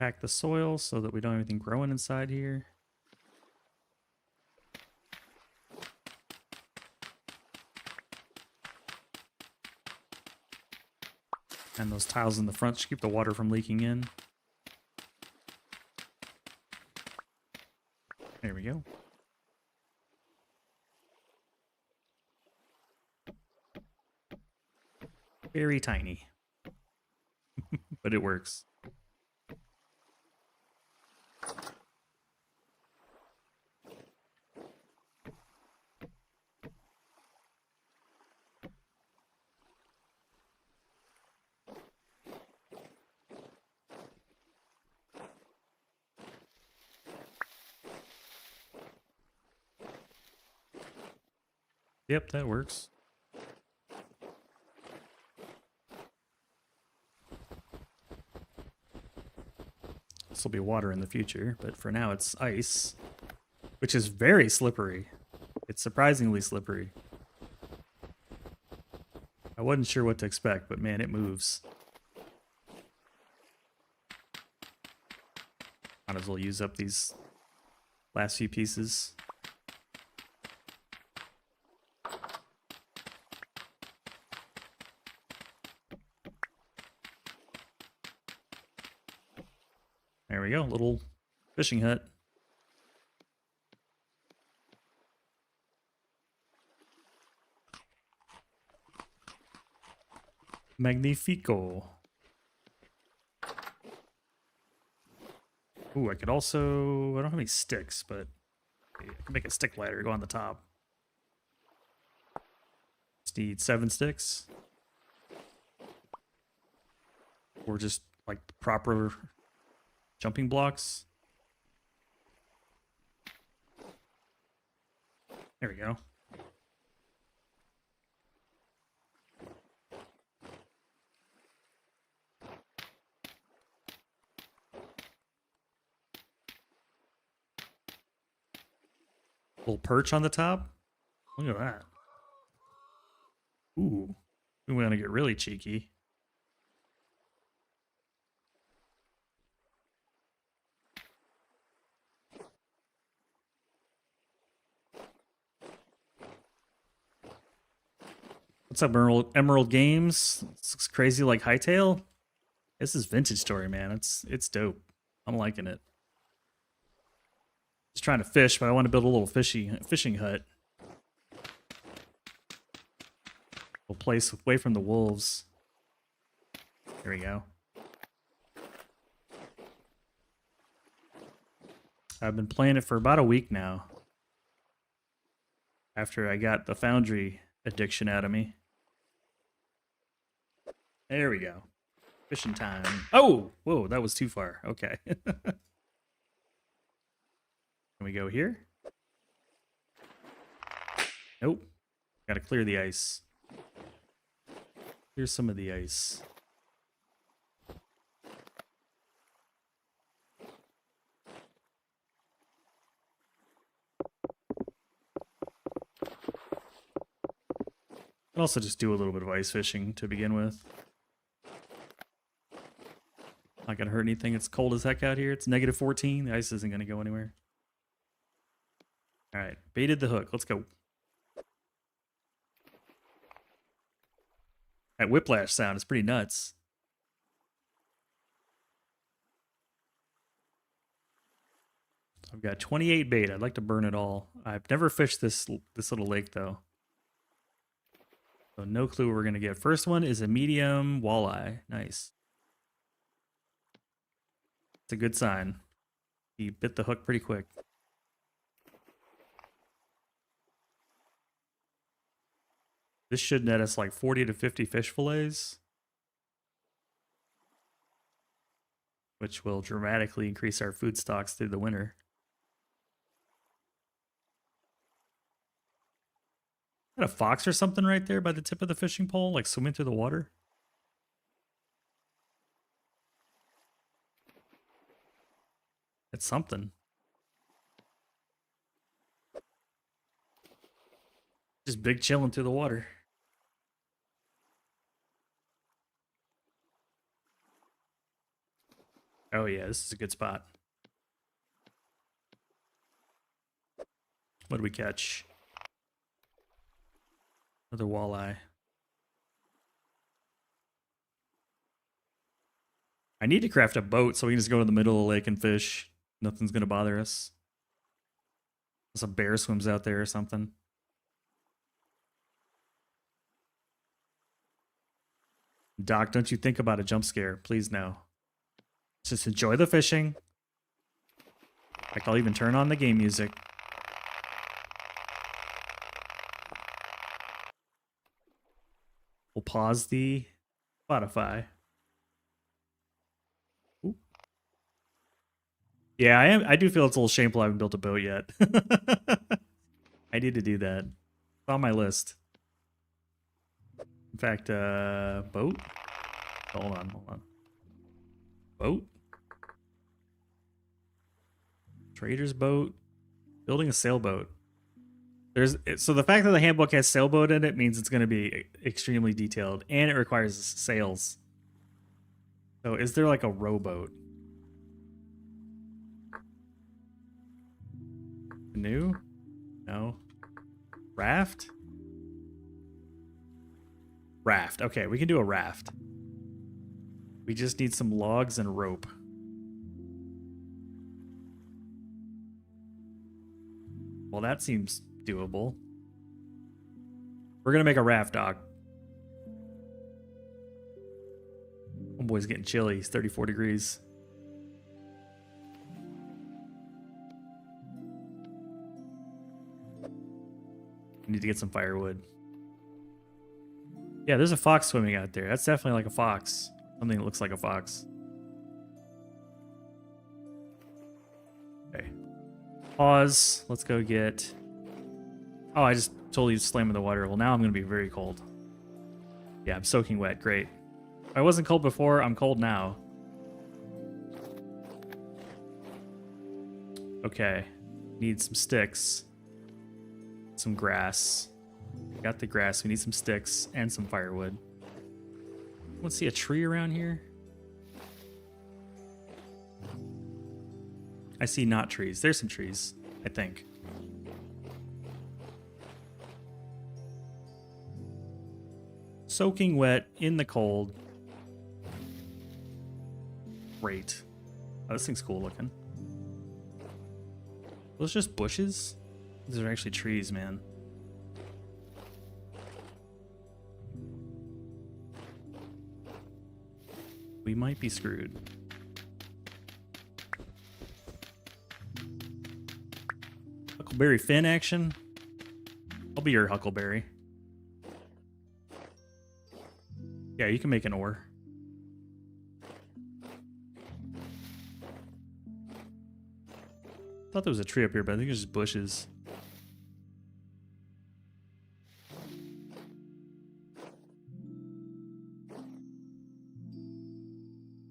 Pack the soil so that we don't have anything growing inside here. And those tiles in the front should keep the water from leaking in. There we go. Very tiny. But it works. Yep, that works. This will be water in the future, but for now it's ice, which is very slippery. It's surprisingly slippery. I wasn't sure what to expect, but man, it moves. Might as well use up these last few pieces. There we go, little fishing hut. Magnifico. Ooh, I could also... I don't have any sticks, but I can make a stick ladder, go on the top. Just need 7 sticks. Or just, like, proper jumping blocks. There we go. Little perch on the top. Look at that. Ooh. We want to get really cheeky. What's up, Emerald Games? This looks crazy like Hytale. This is vintage story, man. It's dope. I'm liking it. Just trying to fish, but I want to build a little fishing hut. A place away from the wolves. Here we go. I've been playing it for about a week now. After I got the Foundry addiction out of me. There we go. Fishing time. Oh! Whoa, that was too far. Okay. Can we go here? Nope. Gotta clear the ice. Here's some of the ice. I'll also just do a little bit of ice fishing to begin with. Not gonna hurt anything. It's cold as heck out here. It's -14. The ice isn't gonna go anywhere. All right, baited the hook. Let's go. That whiplash sound is pretty nuts. I've got 28 bait. I'd like to burn it all. I've never fished this little lake though. So no clue what we're gonna get. First one is a medium walleye. Nice. It's a good sign. He bit the hook pretty quick. This should net us like 40 to 50 fish fillets, which will dramatically increase our food stocks through the winter. Got a fox or something right there by the tip of the fishing pole, like swimming through the water. It's something. Just big chilling through the water. Oh yeah, this is a good spot. What did we catch? Another walleye. I need to craft a boat so we can just go to the middle of the lake and fish. Nothing's gonna bother us. Unless a bear swims out there or something. Doc, don't you think about a jump scare. Please no. Just enjoy the fishing. In fact, I'll even turn on the game music. We'll pause the Spotify. Ooh. Yeah, I do feel it's a little shameful I haven't built a boat yet. I need to do that. It's on my list. In fact, boat? Hold on. Boat? Trader's boat? Building a sailboat. So the fact that the handbook has sailboat in it means it's going to be extremely detailed, and it requires sails. So is there like a rowboat? Canoe? No. Raft? Raft. Okay, we can do a raft. We just need some logs and rope. Well, that seems doable. We're gonna make a raft, Doc. Homeboy's getting chilly. It's 34 degrees. We need to get some firewood. Yeah, there's a fox swimming out there. That's definitely like a fox. Something that looks like a fox. Okay. Pause. Let's go get... Oh, I just totally slammed in the water. Well, now I'm going to be very cold. Yeah, I'm soaking wet. Great. If I wasn't cold before, I'm cold now. Okay. Need some sticks. Some grass. Got the grass. We need some sticks and some firewood. Let's see a tree around here. I see not trees. There's some trees, I think. Soaking wet in the cold. Great. Oh, this thing's cool looking. Those just bushes? These are actually trees, man. We might be screwed. Huckleberry fin action. I'll be your Huckleberry. Yeah, you can make an oar. Thought there was a tree up here, but I think it's just bushes.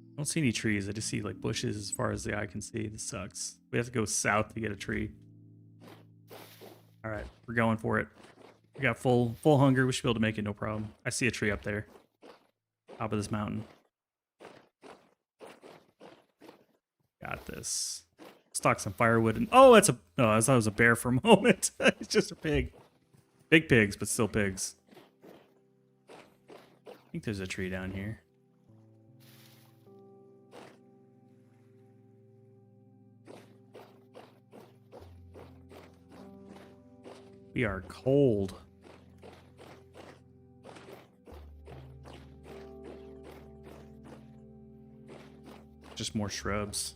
I don't see any trees. I just see like bushes as far as the eye can see. This sucks. We have to go south to get a tree. All right, we're going for it. We got full hunger. We should be able to make it, no problem. I see a tree up there. Top of this mountain. Got this. Stock some firewood and oh, that's a no, I thought it was a bear for a moment. It's just a pig. Big pigs, but still pigs. I think there's a tree down here. We are cold. Just more shrubs.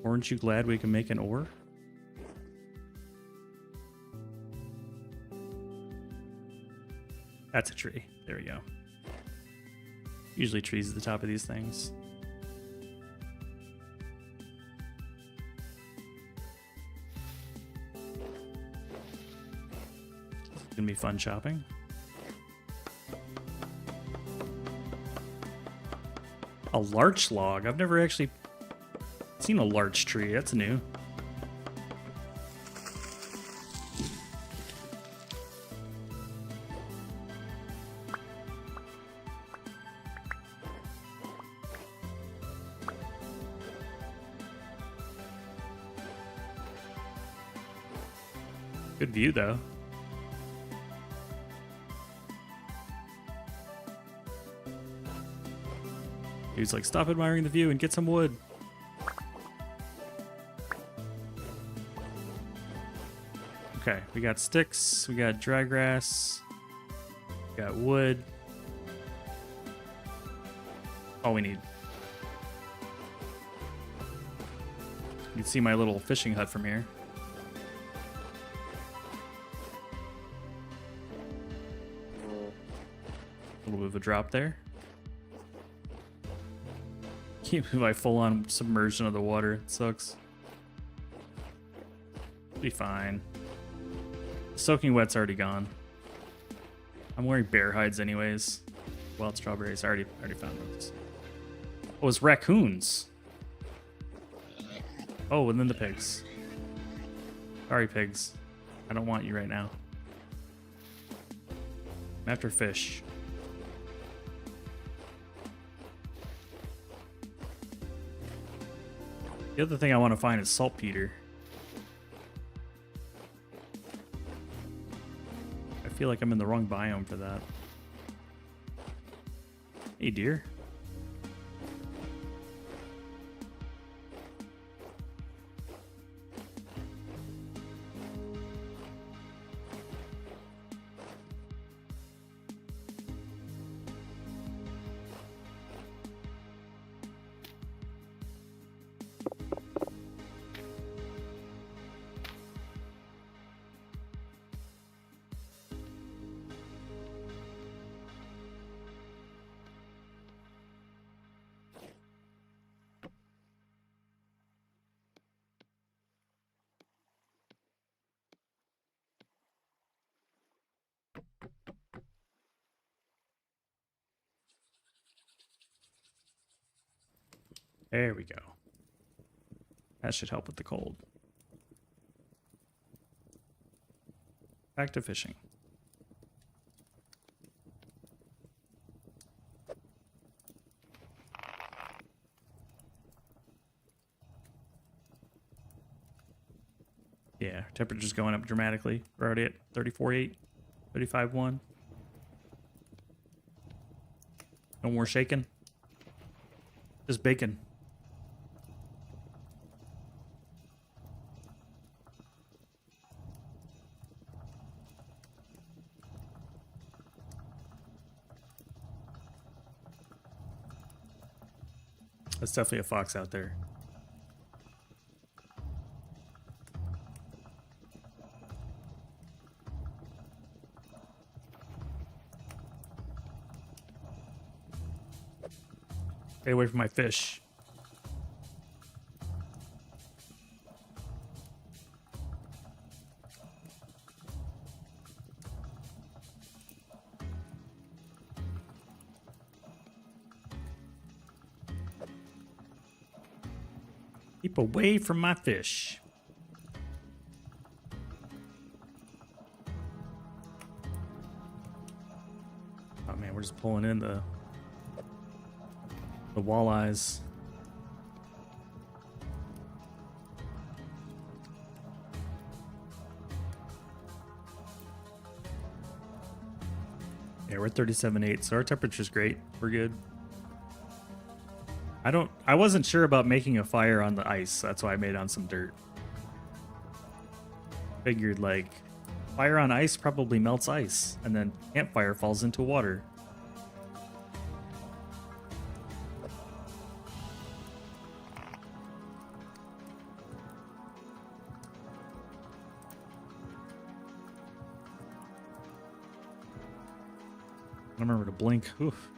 Aren't you glad we can make an ore? That's a tree. There we go. Usually trees at the top of these things. It's gonna be fun shopping. A larch log. I've never actually seen a larch tree. That's new. Good view, though. He's like, stop admiring the view and get some wood. Okay, we got sticks, we got dry grass, we got wood. All we need. You can see my little fishing hut from here. A little bit of a drop there. Can't believe I full on submersion of the water. It sucks. Be fine. Soaking wet's already gone. I'm wearing bear hides anyways. Wild strawberries. I already found those. Oh, it's raccoons. Oh, and then the pigs. Sorry, pigs. I don't want you right now. I'm after fish. The other thing I want to find is saltpeter. I feel like I'm in the wrong biome for that. Hey, deer. There we go. That should help with the cold. Back to fishing. Yeah, temperature's going up dramatically. We're already at 34.8, 35.1. No more shaking. Just bacon. That's definitely a fox out there. Stay away from my fish. Keep away from my fish. Oh man, we're just pulling in the walleyes. Yeah, we're at 37.8, so our temperature's great. We're good. I wasn't sure about making a fire on the ice. That's why I made it on some dirt. Figured like fire on ice probably melts ice, and then campfire falls into water. I don't remember to blink. Oof.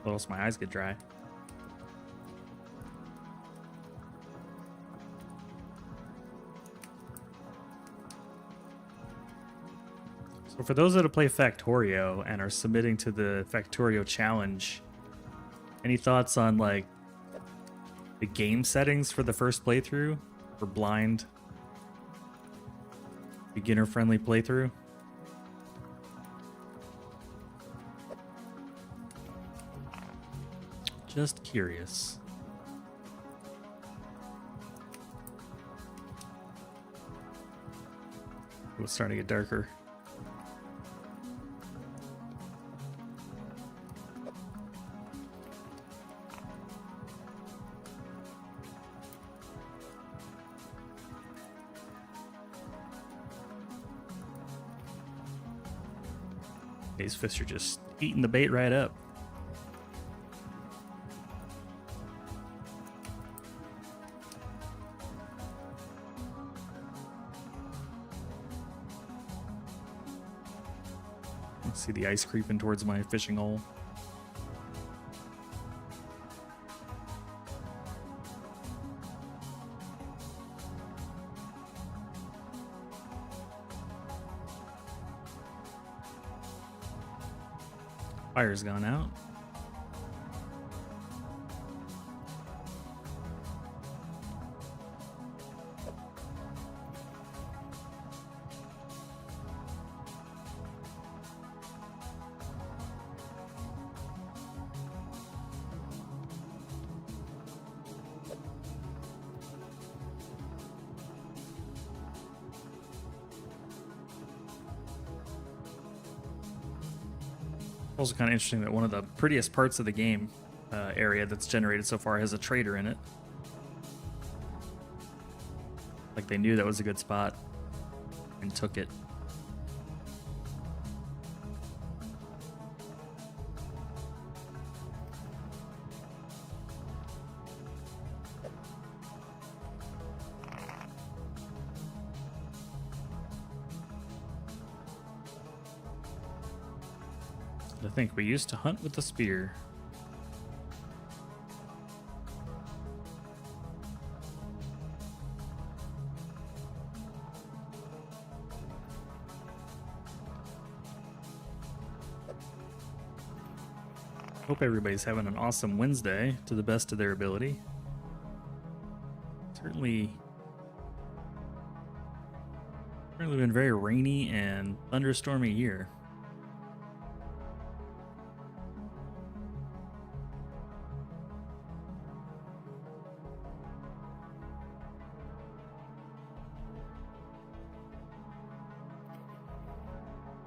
Or else my eyes get dry. So for those that play Factorio and are submitting to the Factorio challenge, any thoughts on like the game settings for the first playthrough for blind beginner friendly playthrough? Just curious. Oh, it's starting to get darker. These fish are just eating the bait right up. See the ice creeping towards my fishing hole. Fire's gone out. Also kind of interesting that one of the prettiest parts of the game area that's generated so far has a trader in it. Like they knew that was a good spot and took it. I think we used to hunt with the spear. Hope everybody's having an awesome Wednesday to the best of their ability. Certainly been very rainy and thunderstormy here.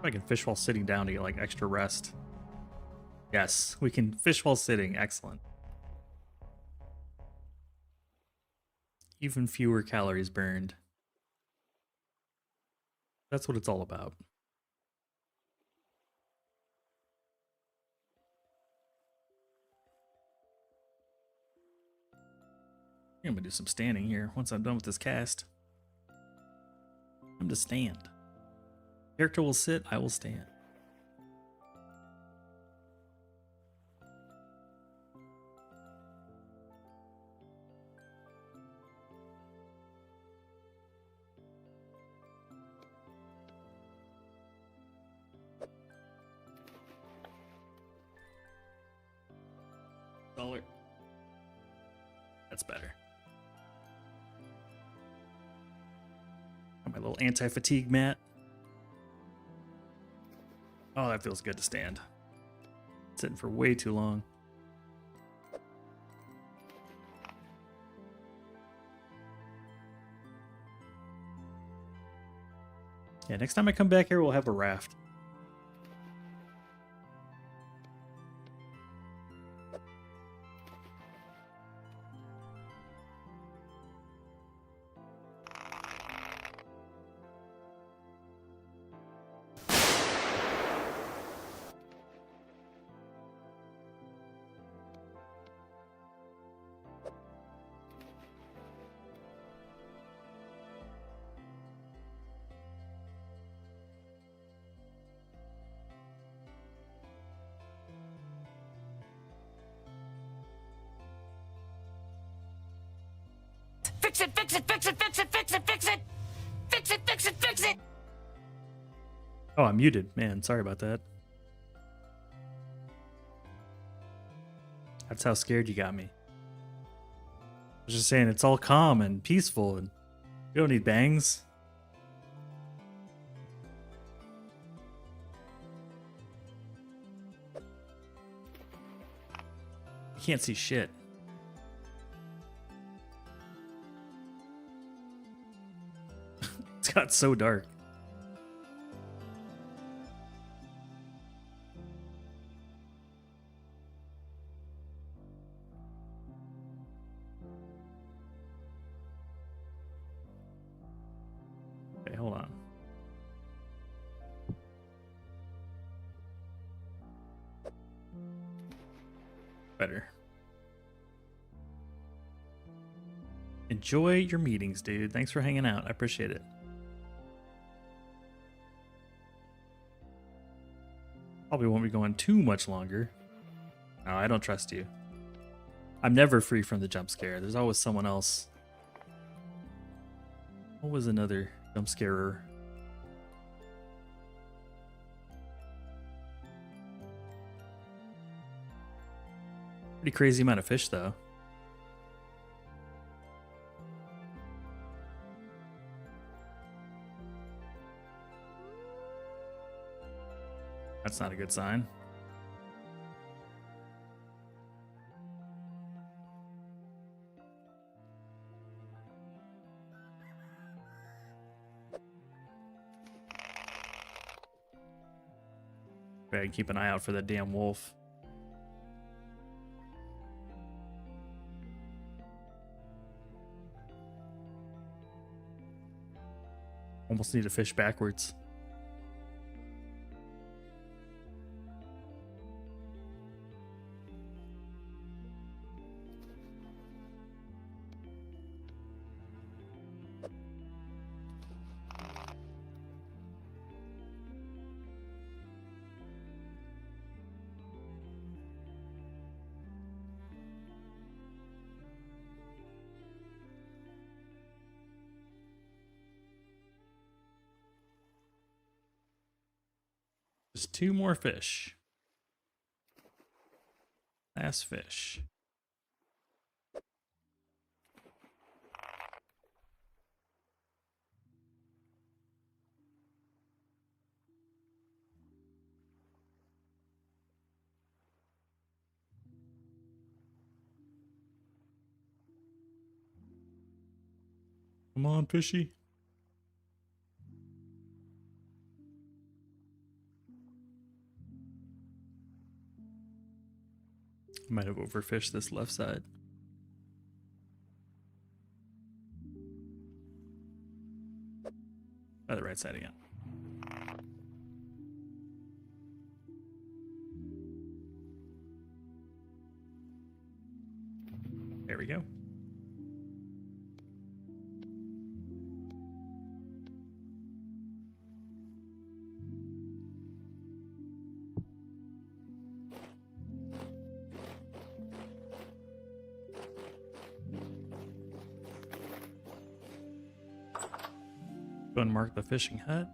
I can fish while sitting down to get like extra rest. Yes, we can fish while sitting. Excellent. Even fewer calories burned. That's what it's all about. I'm gonna do some standing here once I'm done with this cast. I'm to stand. Character will sit, I will stand. $1. That's better. Got my little anti-fatigue mat. Oh, that feels good to stand. Sitting for way too long. Yeah, next time I come back here, we'll have a raft. Fix it, fix it, fix it, fix it, fix it, fix it! Fix it, fix it, fix it! Oh, I'm muted. Man, sorry about that. That's how scared you got me. I was just saying it's all calm and peaceful and you don't need bangs. You can't see shit. It's got so dark. Okay, hold on. Better. Enjoy your meetings, dude. Thanks for hanging out. I appreciate it. Probably won't be going too much longer. No, I don't trust you. I'm never free from the jump scare. There's always someone else. What was another jump scarer? Pretty crazy amount of fish, though. That's not a good sign. Gotta keep an eye out for that damn wolf. Almost need to fish backwards. Just 2 more fish. Last fish. Come on, fishy. I might have overfished this left side. Try the right side again. There we go. Go and mark the fishing hut.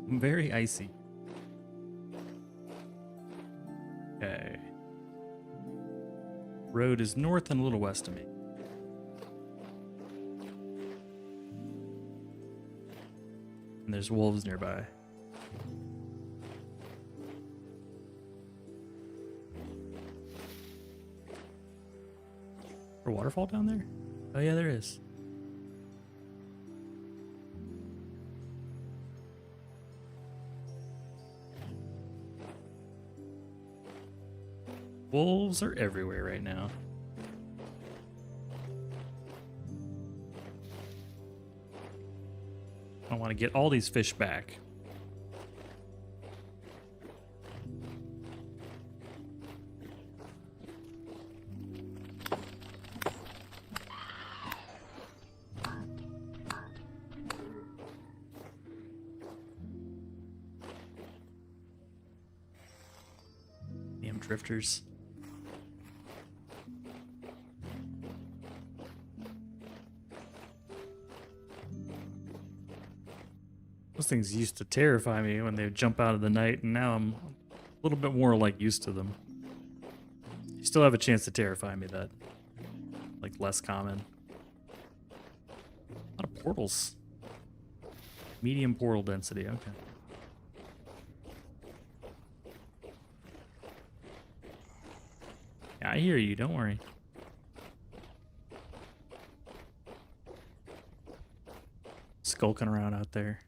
Very icy. Okay. Road is north and a little west of me. And there's wolves nearby. A waterfall down there? Oh yeah, there is. Wolves are everywhere right now. I want to get all these fish back. drifters. Those things used to terrify me when they would jump out of the night, and now I'm a little bit more like used to them. You still have a chance to terrify me, that like less common. A lot of portals. Medium portal density, okay. Yeah, I hear you, don't worry. Skulking around out there.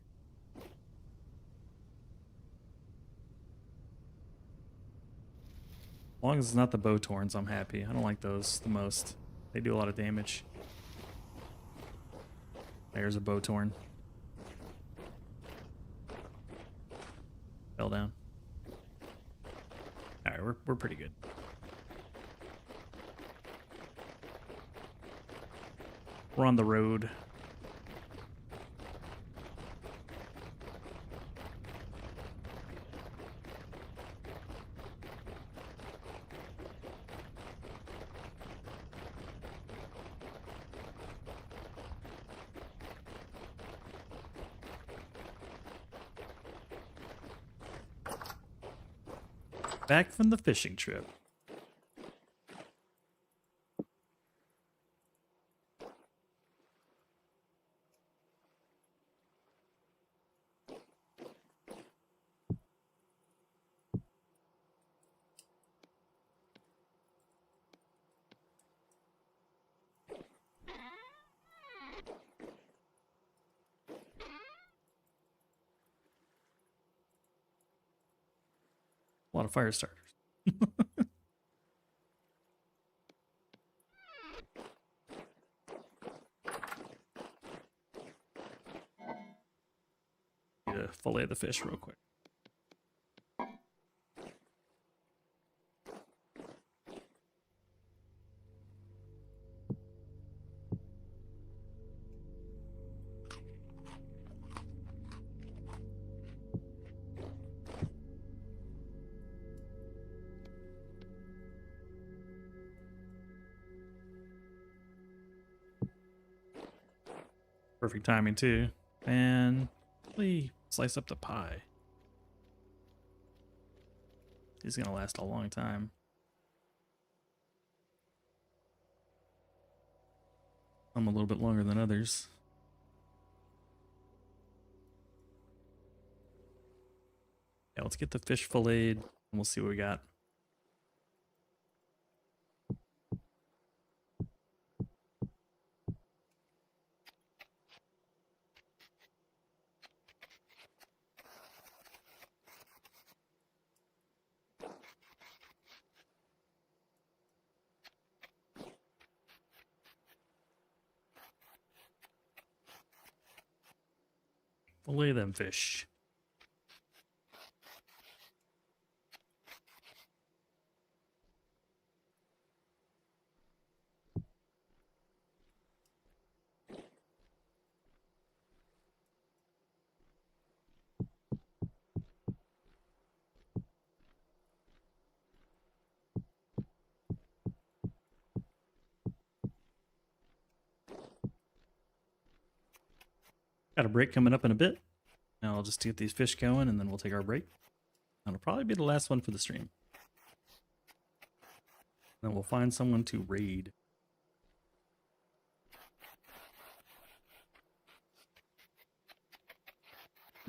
As long as it's not the Bowtorns, I'm happy. I don't like those the most. They do a lot of damage. There's a Bowtorn. Fell down. Alright, we're pretty good. We're on the road. Back from the fishing trip. A lot of fire starters. Need to fillet the fish real quick. Perfect timing too. And really slice up the pie. This is gonna last a long time. I'm a little bit longer than others. Yeah, let's get the fish filleted and we'll see what we got. Fillet them fish. Got a break coming up in a bit. Now I'll just get these fish going and then we'll take our break. That'll probably be the last one for the stream. Then we'll find someone to raid.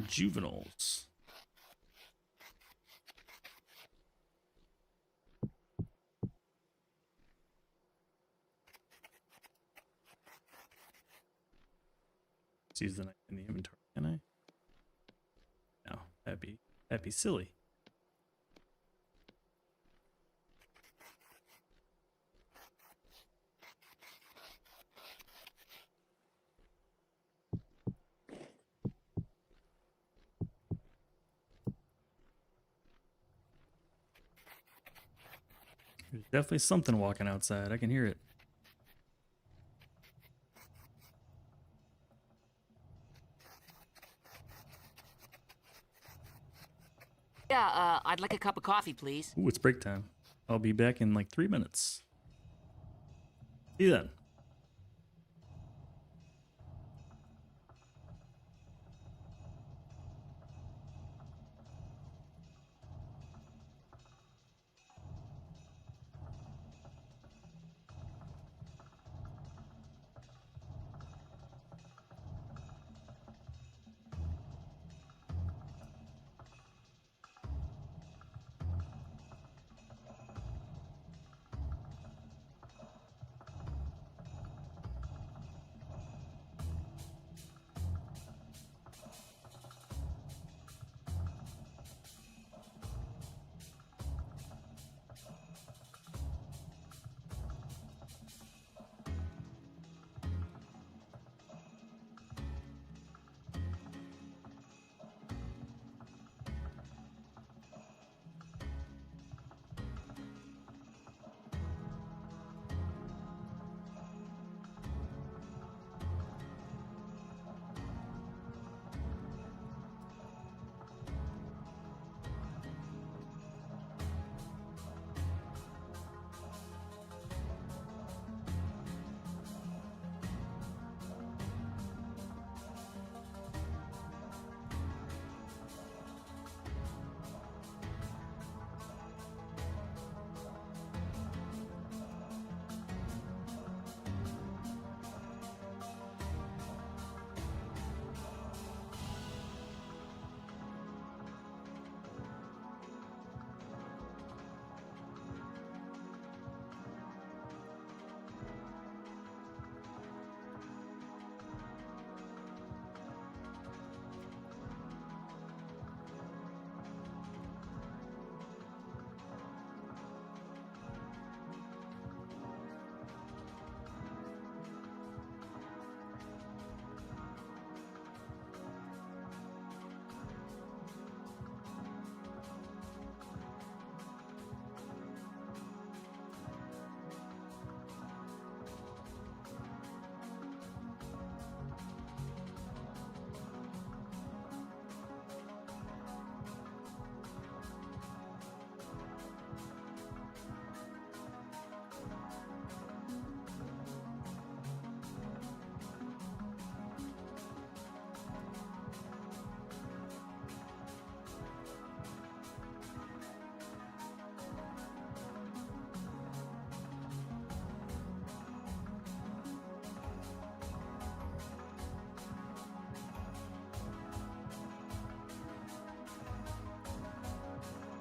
Juveniles. Let's use the knife in the inventory, can I? No, that'd be silly. There's definitely something walking outside. I can hear it. Yeah, I'd like a cup of coffee, please. Ooh, it's break time. I'll be back in like 3 minutes. See you then.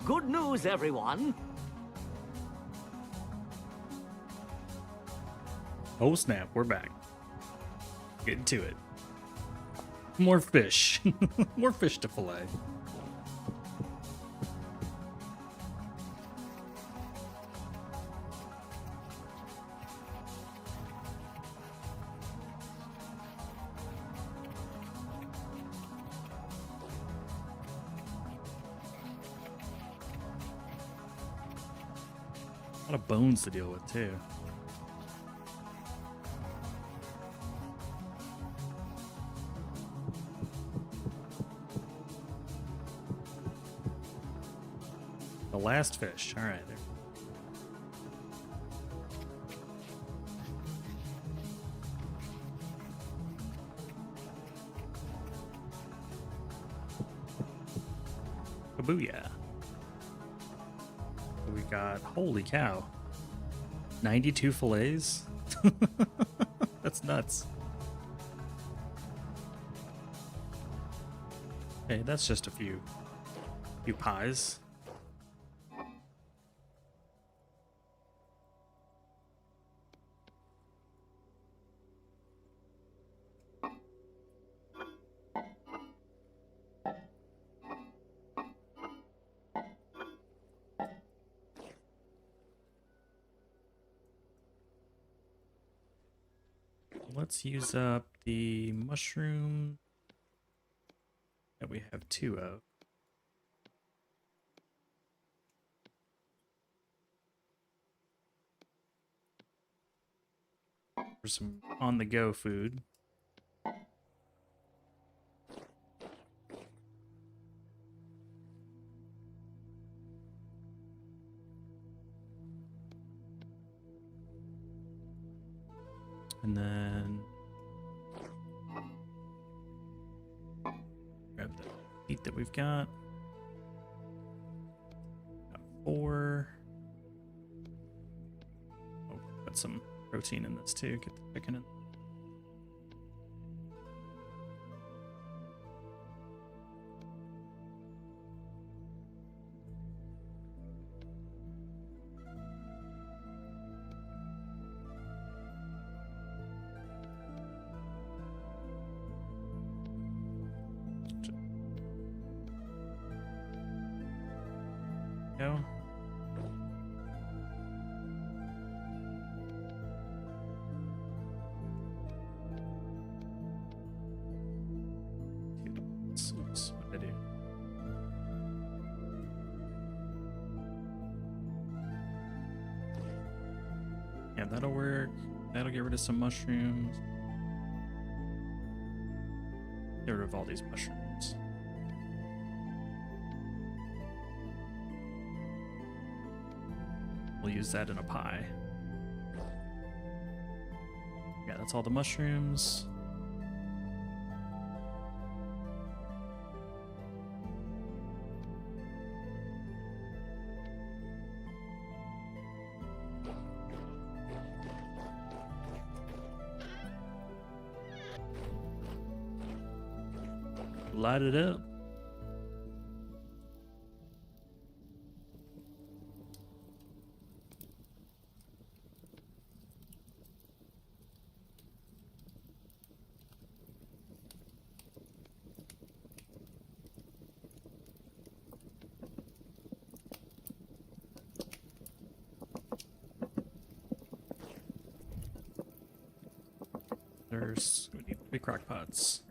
Good news, everyone. Oh snap, we're back. Getting to it. More fish. More fish to fillet. A lot of bones to deal with too. The last fish. All right, there. Booyah. We got, holy cow, 92 fillets. That's nuts. Okay, that's just a few pies. Let's use up the mushroom that we have 2 of. For some on-the-go food. And then grab the meat that we've got. Got 4. Oh, got some protein in this too. Get the chicken in. Go. Oops, what did I do? Yeah, that'll work. That'll get rid of some mushrooms. Get rid of all these mushrooms. We'll use that in a pie. Yeah, that's all the mushrooms. Light it up. We need 3 crock pots.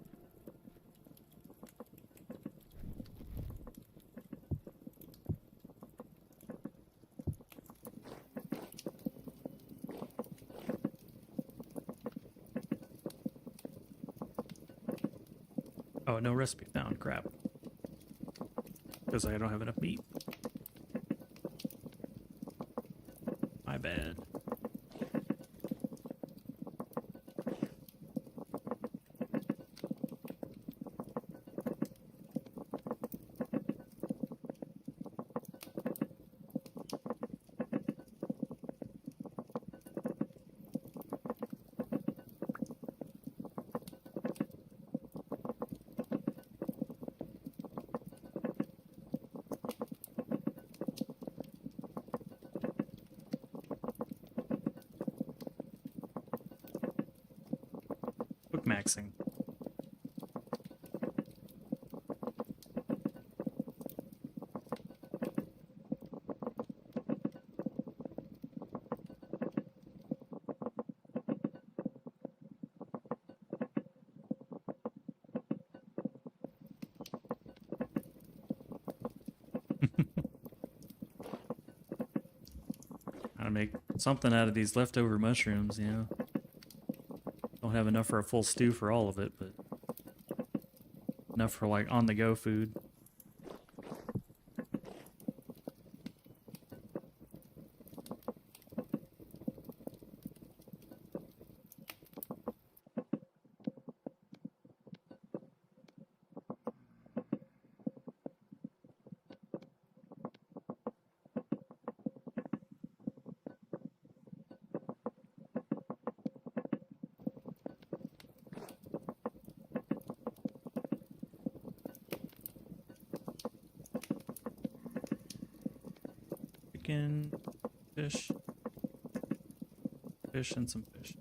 Oh, no recipe found. Crap. Because I don't have enough meat. My bad. Bookmaxing. Gotta make something out of these leftover mushrooms, you know. Don't have enough for a full stew for all of it, but enough for like on the go food. Chicken, fish, and some fish.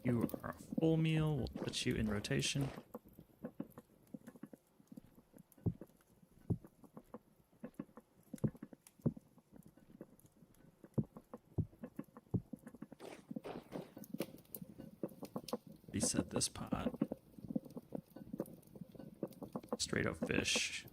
You are a full meal. We'll put you in rotation. Reset this pot. Straight up fish.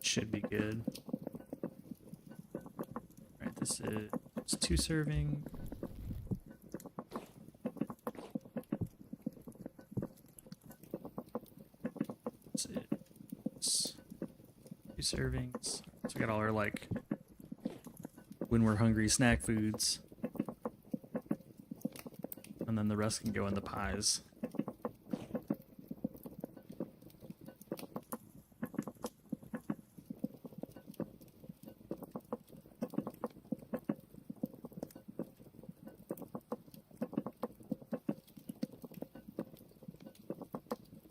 Should be good. Alright, this is 2 serving. This is 2 servings. So we got all our, like, when we're hungry snack foods. And then the rest can go in the pies.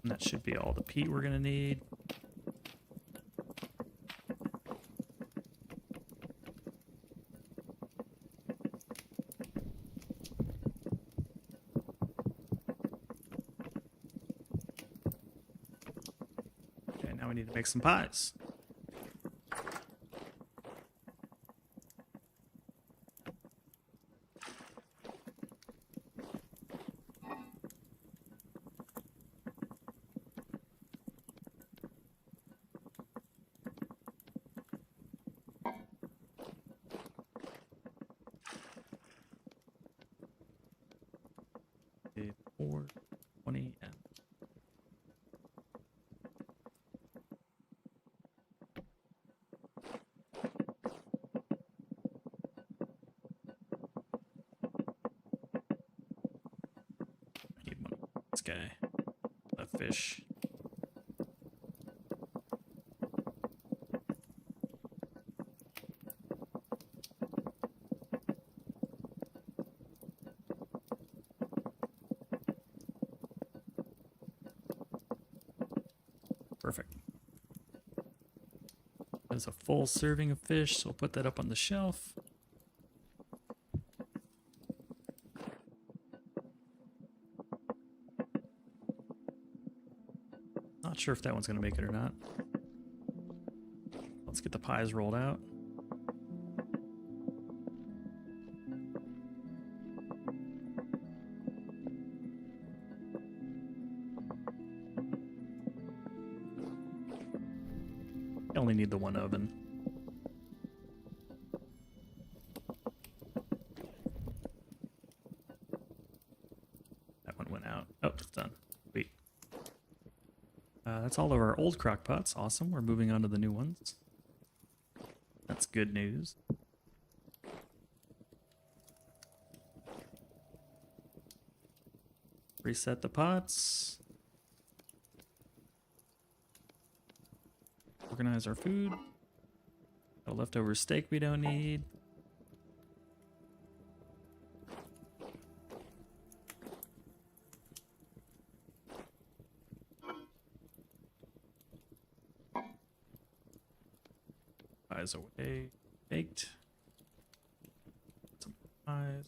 And that should be all the peat we're gonna need. Okay, now we need to make some pies. Okay, 420 and I need one of this guy. A fish. Perfect. That's a full serving of fish, so we'll put that up on the shelf. Not sure if that one's going to make it or not. Let's get the pies rolled out. I only need the one oven. That one went out. Oh, it's done. Wait. That's all of our old crock pots. Awesome. We're moving on to the new ones. That's good news. Reset the pots. Organize our food. Got a leftover steak we don't need. Pies away. Baked. Some pies.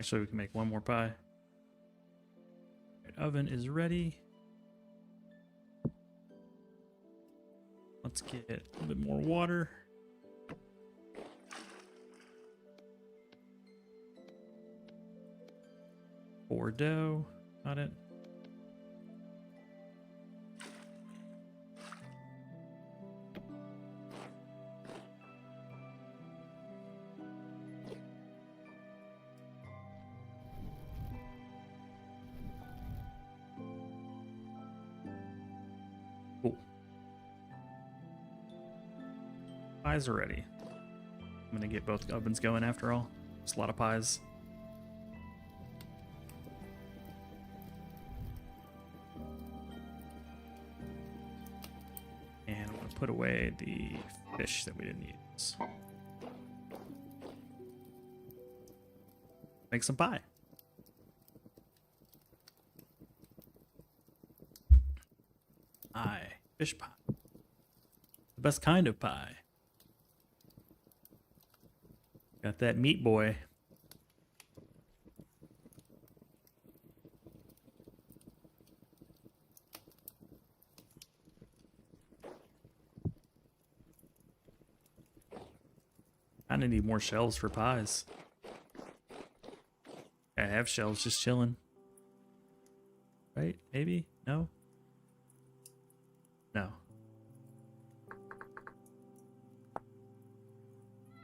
Actually, we can make one more pie. Right, oven is ready. Let's get a little bit more water. Pour dough. Got it. Cool. Pies are ready. I'm gonna get both ovens going after all. It's a lot of pies. And I'm gonna put away the fish that we didn't use. Make some pie. Fish pie. The best kind of pie. Got that meat boy. Kind Kinda need more shelves for pies. I have shelves just chilling. Right? Maybe? No? No.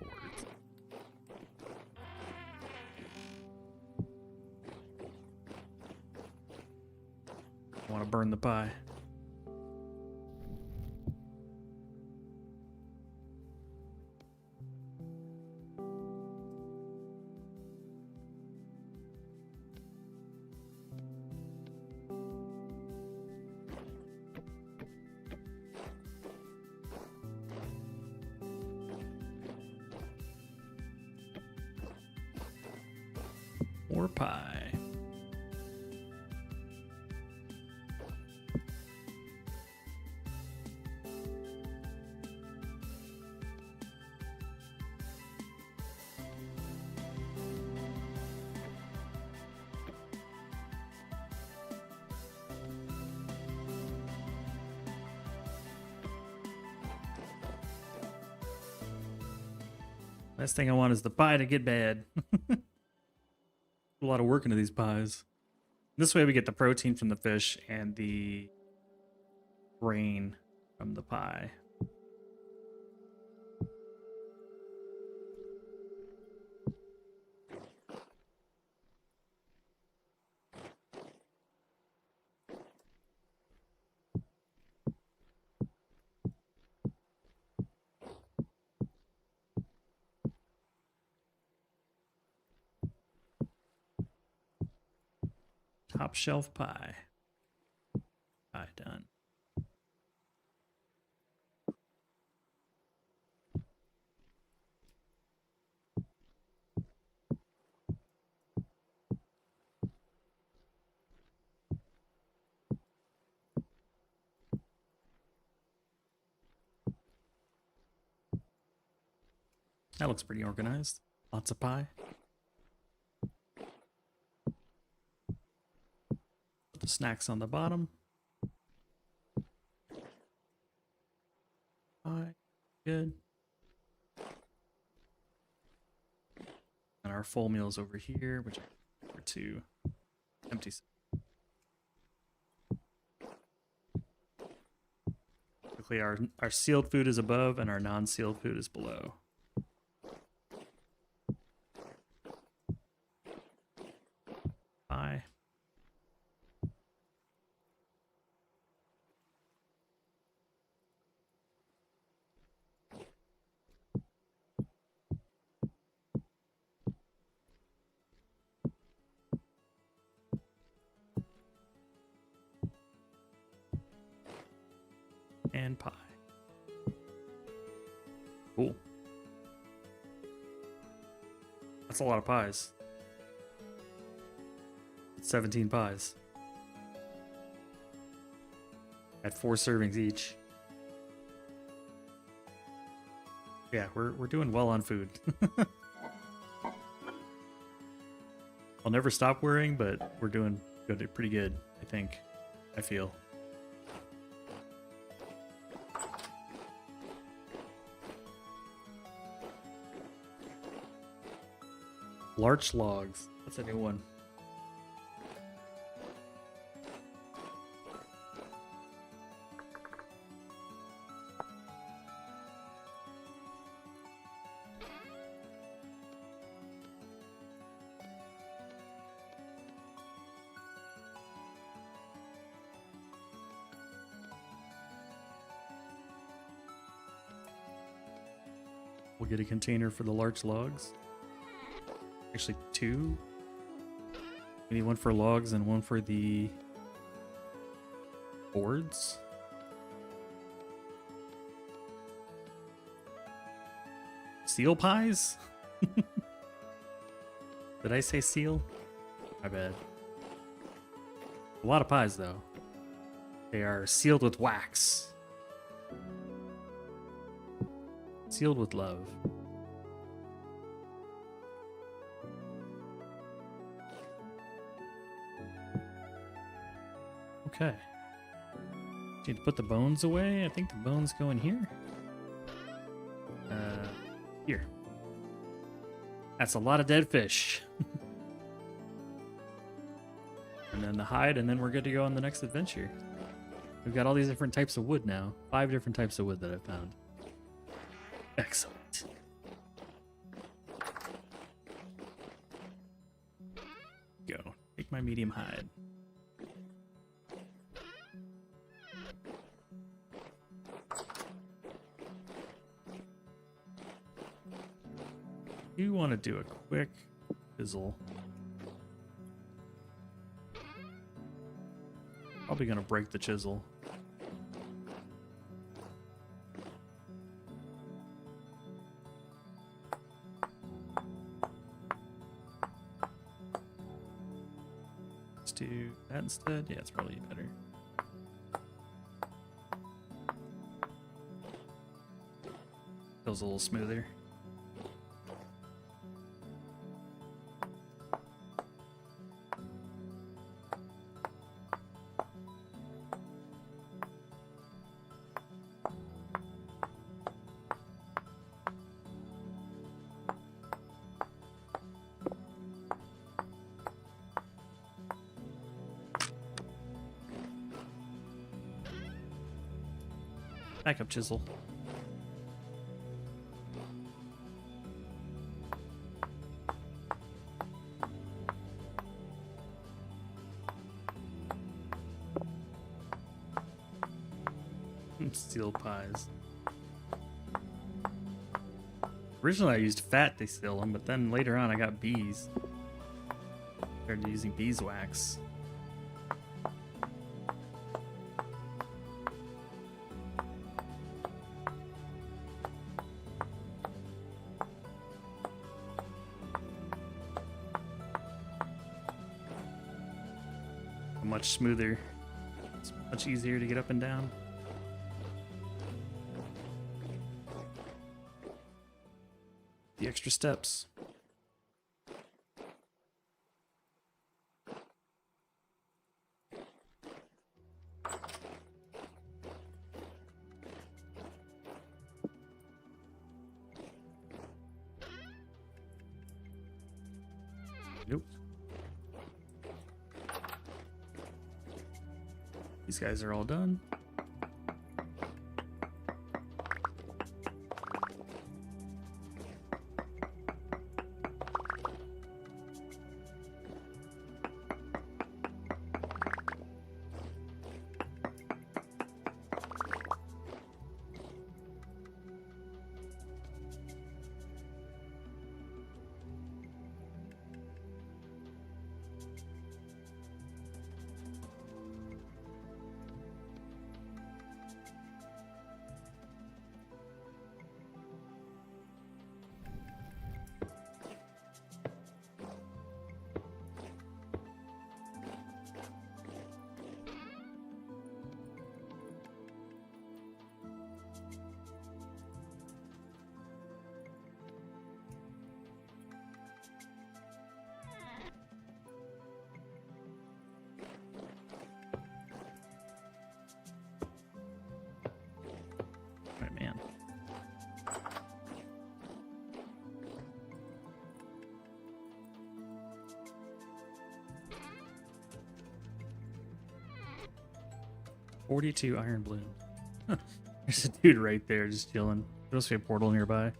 Boards. I want to burn the pie. More pie. Last thing I want is the pie to get bad. A lot of work into these pies. This way we get the protein from the fish and the grain from the pie. Top shelf pie. Pie done. That looks pretty organized. Lots of pie. Put the snacks on the bottom. Pie. Good. And our full meals over here, which are 2 empty. Basically, our sealed food is above and our non-sealed food is below. Pie. And pie. Cool. That's a lot of pies. 17 pies. At 4 servings each. Yeah, we're doing well on food. I'll never stop worrying, but we're doing good, pretty good, I think. I feel. Larch logs. That's a new one. We'll get a container for the larch logs. Actually 2. We need one for logs and one for the boards. Seal pies? Did I say seal? My bad. A lot of pies though. They are sealed with wax. Sealed with love. Okay. Need to put the bones away. I think the bones go in here. Here. That's a lot of dead fish. And then the hide, and then we're good to go on the next adventure. We've got all these different types of wood now. 5 different types of wood that I found. Excellent. Go. Take my medium hide. You want to do a quick fizzle. Probably gonna break the chisel. Let's do that instead. Yeah, it's probably better. Feels a little smoother. Backup chisel. Steel pies. Originally I used fat to seal them, but then later on I got bees. Started using beeswax. Much smoother. It's much easier to get up and down. The extra steps. Nope. These guys are all done. Right, man. $42 iron bloom. There's a dude right there just chilling. There's supposed to be a portal nearby.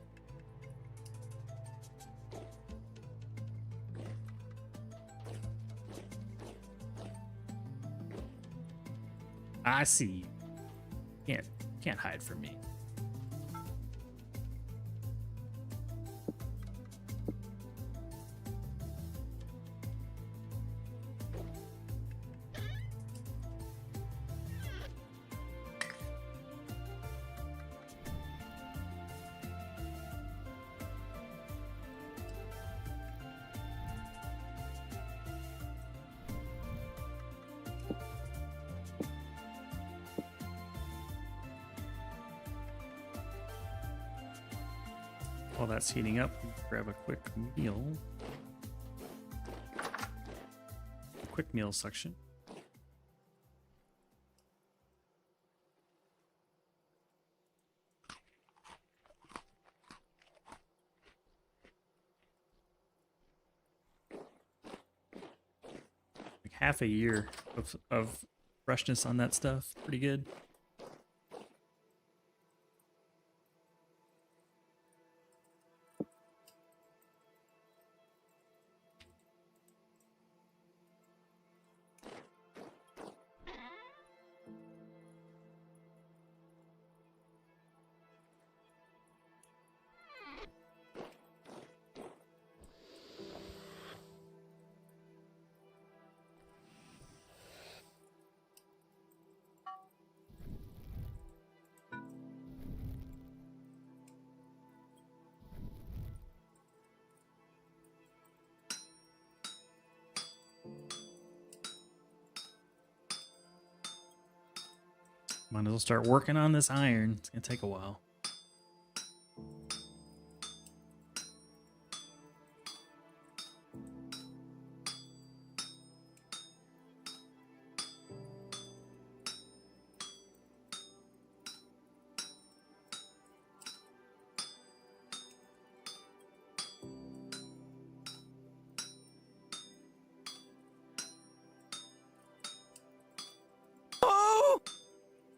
I see you. Can't hide from me. While that's heating up, grab a quick meal. Quick meal section. half a year of freshness on that stuff. Pretty good. Might as well start working on this iron. It's gonna take a while.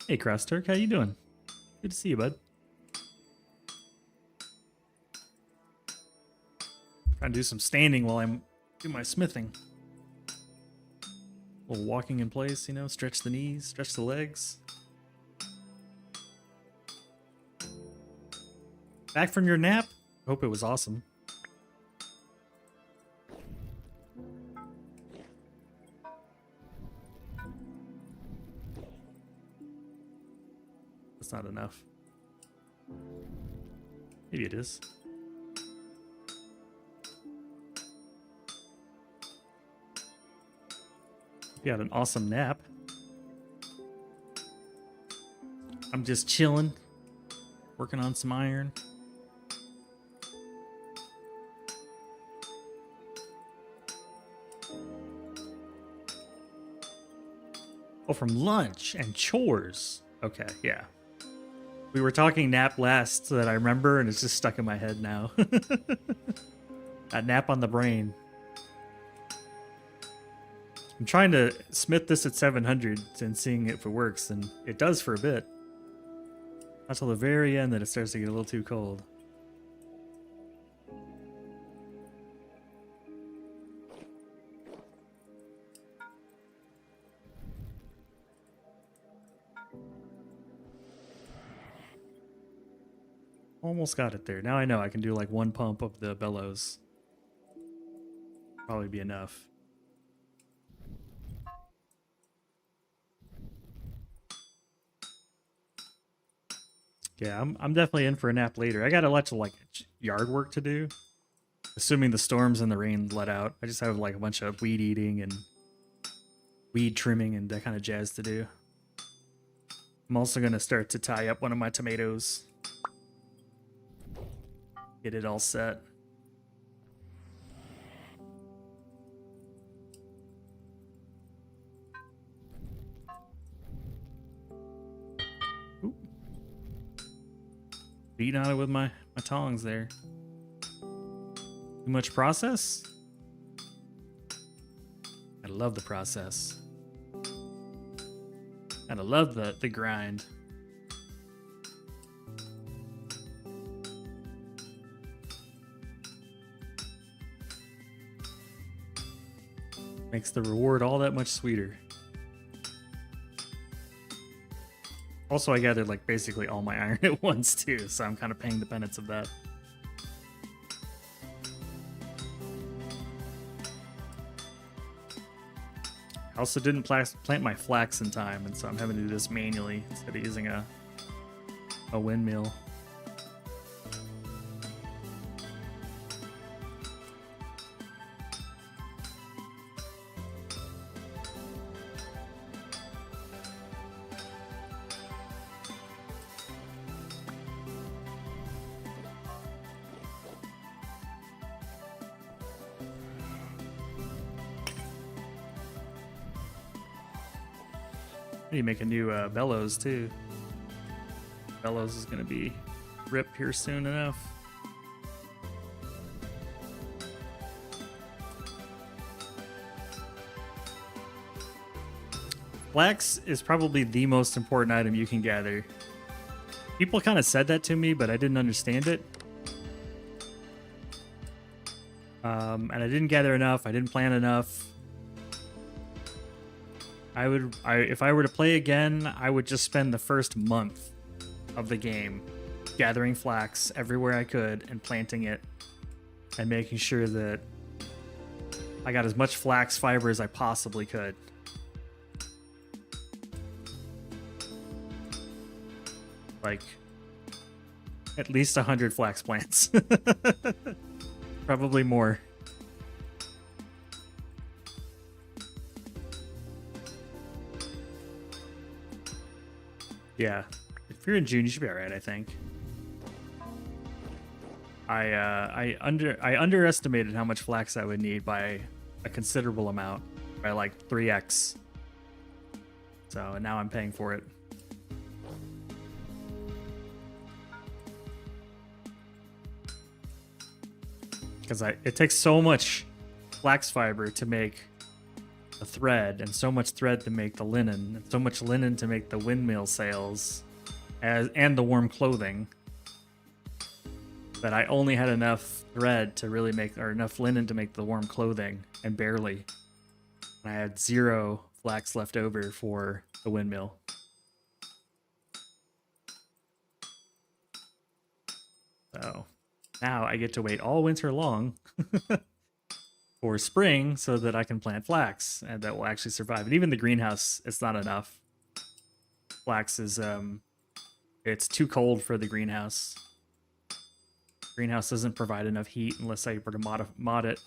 Hey, Cross Turk, how you doing? Good to see you, bud. Trying to do some standing while I'm doing my smithing. A little walking in place, you know, stretch the knees, stretch the legs. Back from your nap? Hope it was awesome. That's not enough. Maybe it is. You had an awesome nap. I'm just chilling, working on some iron. Oh, from lunch and chores. Okay, yeah. We were talking nap last that I remember, and it's just stuck in my head now. That nap on the brain. I'm trying to smith this at 700 and seeing if it works, and it does for a bit. Until the very end that it starts to get a little too cold. Almost got it there. Now I know I can do like one pump of the bellows. Probably be enough. Yeah, I'm definitely in for a nap later. I got a lot of like yard work to do. Assuming the storms and the rain let out. I just have like a bunch of weed eating and weed trimming and that kind of jazz to do. I'm also going to start to tie up one of my tomatoes. Get it all set. Oop. Beating on it with my tongs there. Too much process? I love the process. And I love the grind. Makes the reward all that much sweeter. Also, I gathered like basically all my iron at once too, so I'm kind of paying the penance of that. I also didn't plant my flax in time, and so I'm having to do this manually instead of using a windmill. I need to make a new bellows too. Bellows is going to be ripped here soon enough. Flax is probably the most important item you can gather. People kind of said that to me, but I didn't understand it. And I didn't gather enough. I didn't plan enough. If I were to play again, I would just spend the first month of the game gathering flax everywhere I could and planting it and making sure that I got as much flax fiber as I possibly could. Like at least 100 flax plants. Probably more. Yeah. If you're in June, you should be alright, I think. I underestimated how much flax I would need by a considerable amount, by like 3x. So now I'm paying for it. Because it takes so much flax fiber to make the thread, and so much thread to make the linen, and so much linen to make the windmill sails, and the warm clothing, that I only had enough thread to really make, or enough linen to make the warm clothing, and barely. And I had 0 flax left over for the windmill. So now I get to wait all winter long for spring so that I can plant flax and that will actually survive. And even the greenhouse, it's not enough. Flax is, it's too cold for the greenhouse. Greenhouse doesn't provide enough heat unless I were to mod it.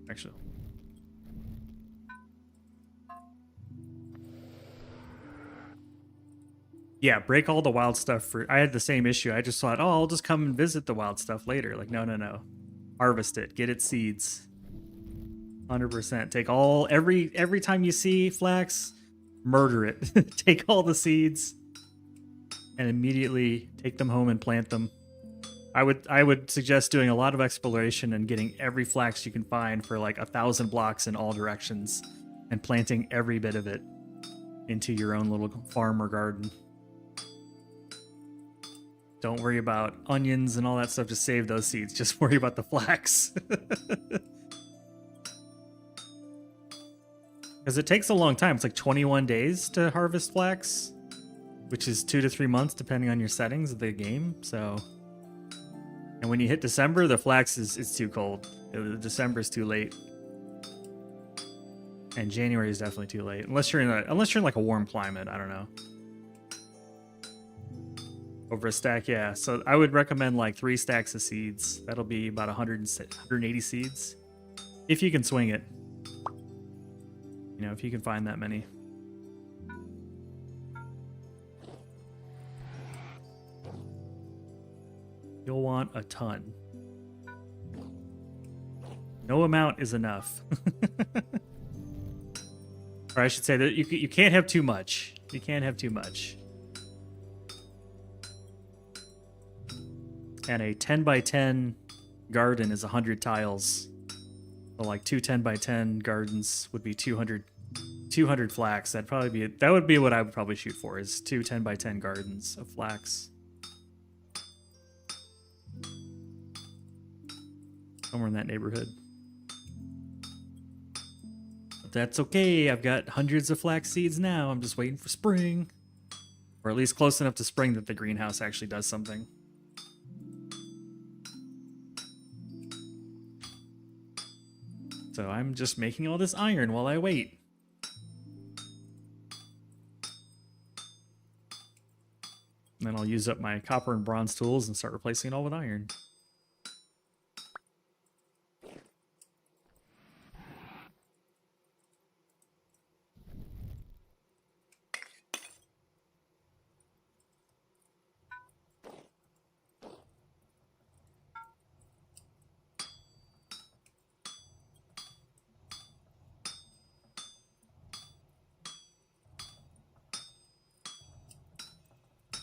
Actually, yeah, break all the wild stuff for. I had the same issue. I just thought, oh, I'll just come and visit the wild stuff later. Like, no. Harvest it. Get its seeds. 100%. Take all every time you see flax, murder it. Take all the seeds and immediately take them home and plant them. I would suggest doing a lot of exploration and getting every flax you can find for like 1,000 blocks in all directions and planting every bit of it into your own little farm or garden. Don't worry about onions and all that stuff. Just save those seeds. Just worry about the flax. Because it takes a long time. It's like 21 days to harvest flax, which is 2 to 3 months depending on your settings of the game. So... And when you hit December, the flax is too cold. December is too late, and January is definitely too late. Unless you're in like a warm climate, I don't know. Over a stack, yeah. So I would recommend like 3 stacks of seeds. That'll be about 180 seeds, if you can swing it. You know, if you can find that many. You'll want a ton. No amount is enough. Or I should say that you can't have too much. You can't have too much. And a 10 by 10 garden is 100 tiles. So like 2 10 by 10 gardens would be 200 flax. That would be what I would probably shoot for, is 2 10 by 10 gardens of flax. Somewhere in that neighborhood. But that's okay. I've got hundreds of flax seeds now. I'm just waiting for spring. Or at least close enough to spring that the greenhouse actually does something. So I'm just making all this iron while I wait. And then I'll use up my copper and bronze tools and start replacing it all with iron.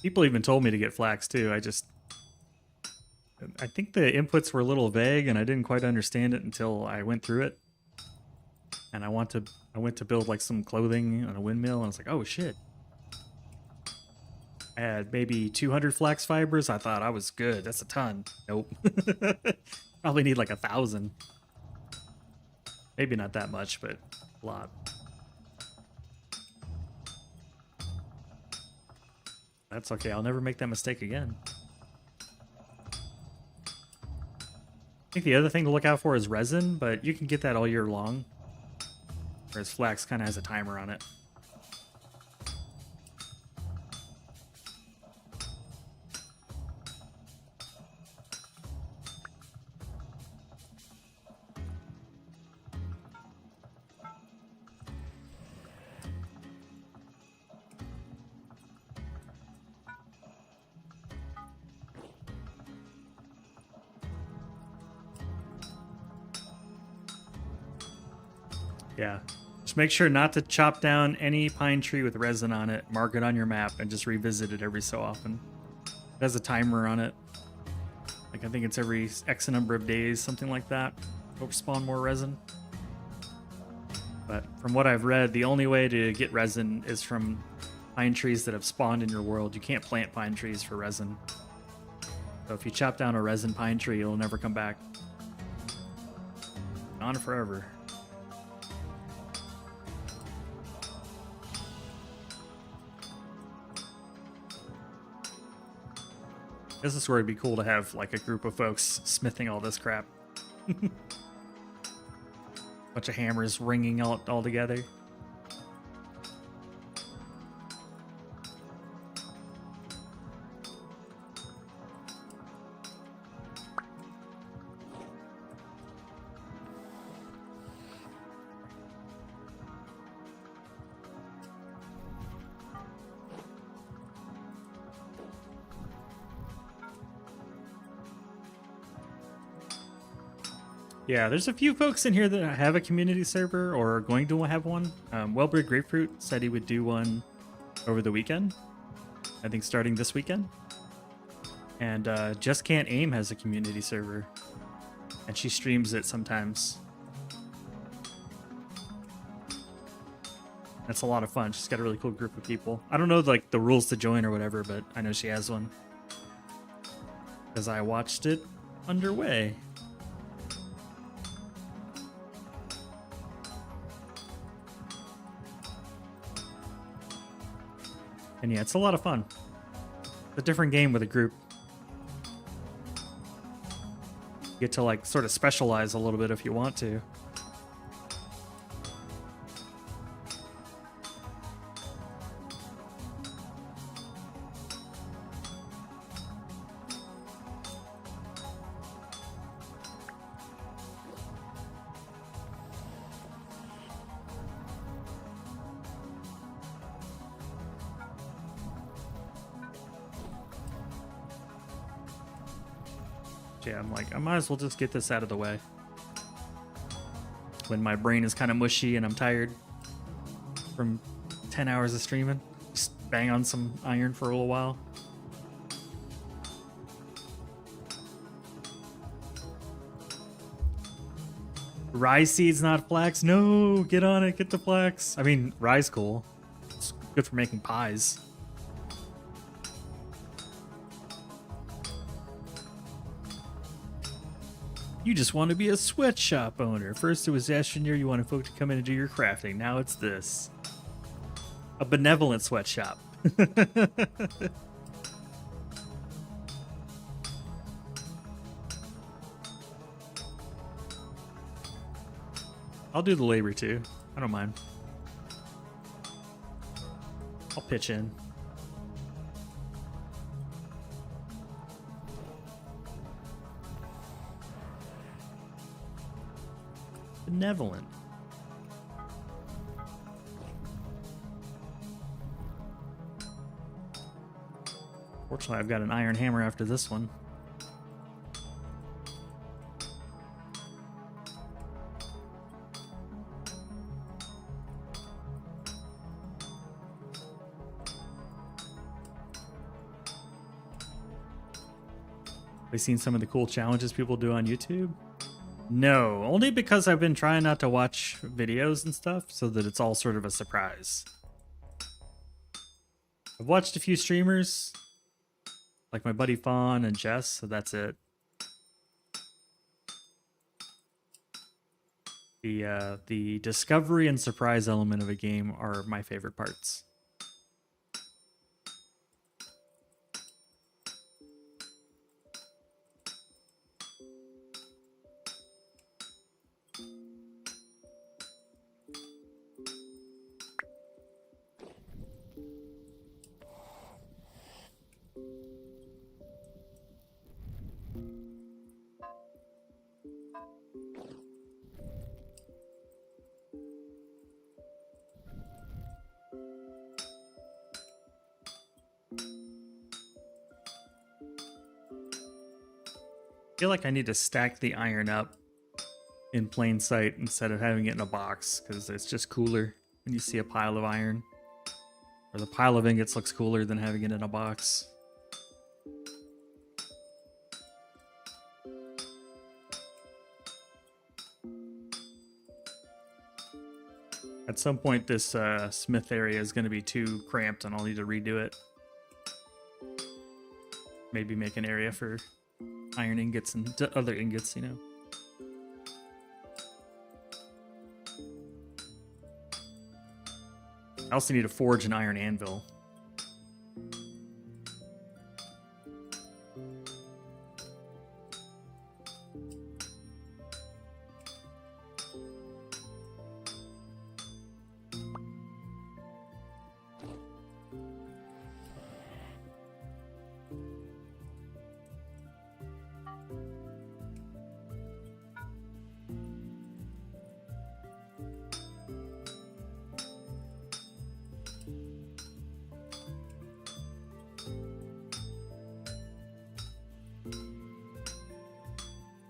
People even told me to get flax too. I think the inputs were a little vague and I didn't quite understand it until I went through it. And I went to build like some clothing on a windmill and I was like, oh shit. I had maybe 200 flax fibers. I thought I was good. That's a ton. Nope. Probably need like 1,000. Maybe not that much, but a lot. That's okay. I'll never make that mistake again. I think the other thing to look out for is resin, but you can get that all year long. Whereas flax kind of has a timer on it. Yeah. Just make sure not to chop down any pine tree with resin on it. Mark it on your map and just revisit it every so often. It has a timer on it. Like I think it's every X number of days, something like that. Go spawn more resin. But from what I've read, the only way to get resin is from pine trees that have spawned in your world. You can't plant pine trees for resin. So if you chop down a resin pine tree, it'll never come back. Gone forever. This is where it'd be cool to have like a group of folks smithing all this crap. Bunch of hammers ringing out all together. Yeah, there's a few folks in here that have a community server or are going to have one. Wellbred Grapefruit said he would do one over the weekend. I think starting this weekend. And Just Can't Aim has a community server. And she streams it sometimes. That's a lot of fun. She's got a really cool group of people. I don't know like the rules to join or whatever, but I know she has one. Because I watched it underway. And yeah, it's a lot of fun. It's a different game with a group. You get to like sort of specialize a little bit if you want to. Yeah, I'm like, I might as well just get this out of the way. When my brain is kind of mushy and I'm tired from 10 hours of streaming, just bang on some iron for a little while. Rye seeds, not flax. No, get on it, get the flax. I mean, rye's cool. It's good for making pies. You just want to be a sweatshop owner. First it was Astroneer, you wanted folk to come in and do your crafting. Now it's this. A benevolent sweatshop. I'll do the labor too. I don't mind. I'll pitch in. Benevolent. Fortunately, I've got an iron hammer after this one. Have you seen some of the cool challenges people do on YouTube? No, only because I've been trying not to watch videos and stuff so that it's all sort of a surprise. I've watched a few streamers, like my buddy Fawn and Jess, so that's it. The discovery and surprise element of a game are my favorite parts. I feel like I need to stack the iron up in plain sight instead of having it in a box, because it's just cooler when you see a pile of iron. Or the pile of ingots looks cooler than having it in a box. At some point, this smith area is going to be too cramped and I'll need to redo it. Maybe make an area for iron ingots and other ingots, you know. I also need to forge an iron anvil.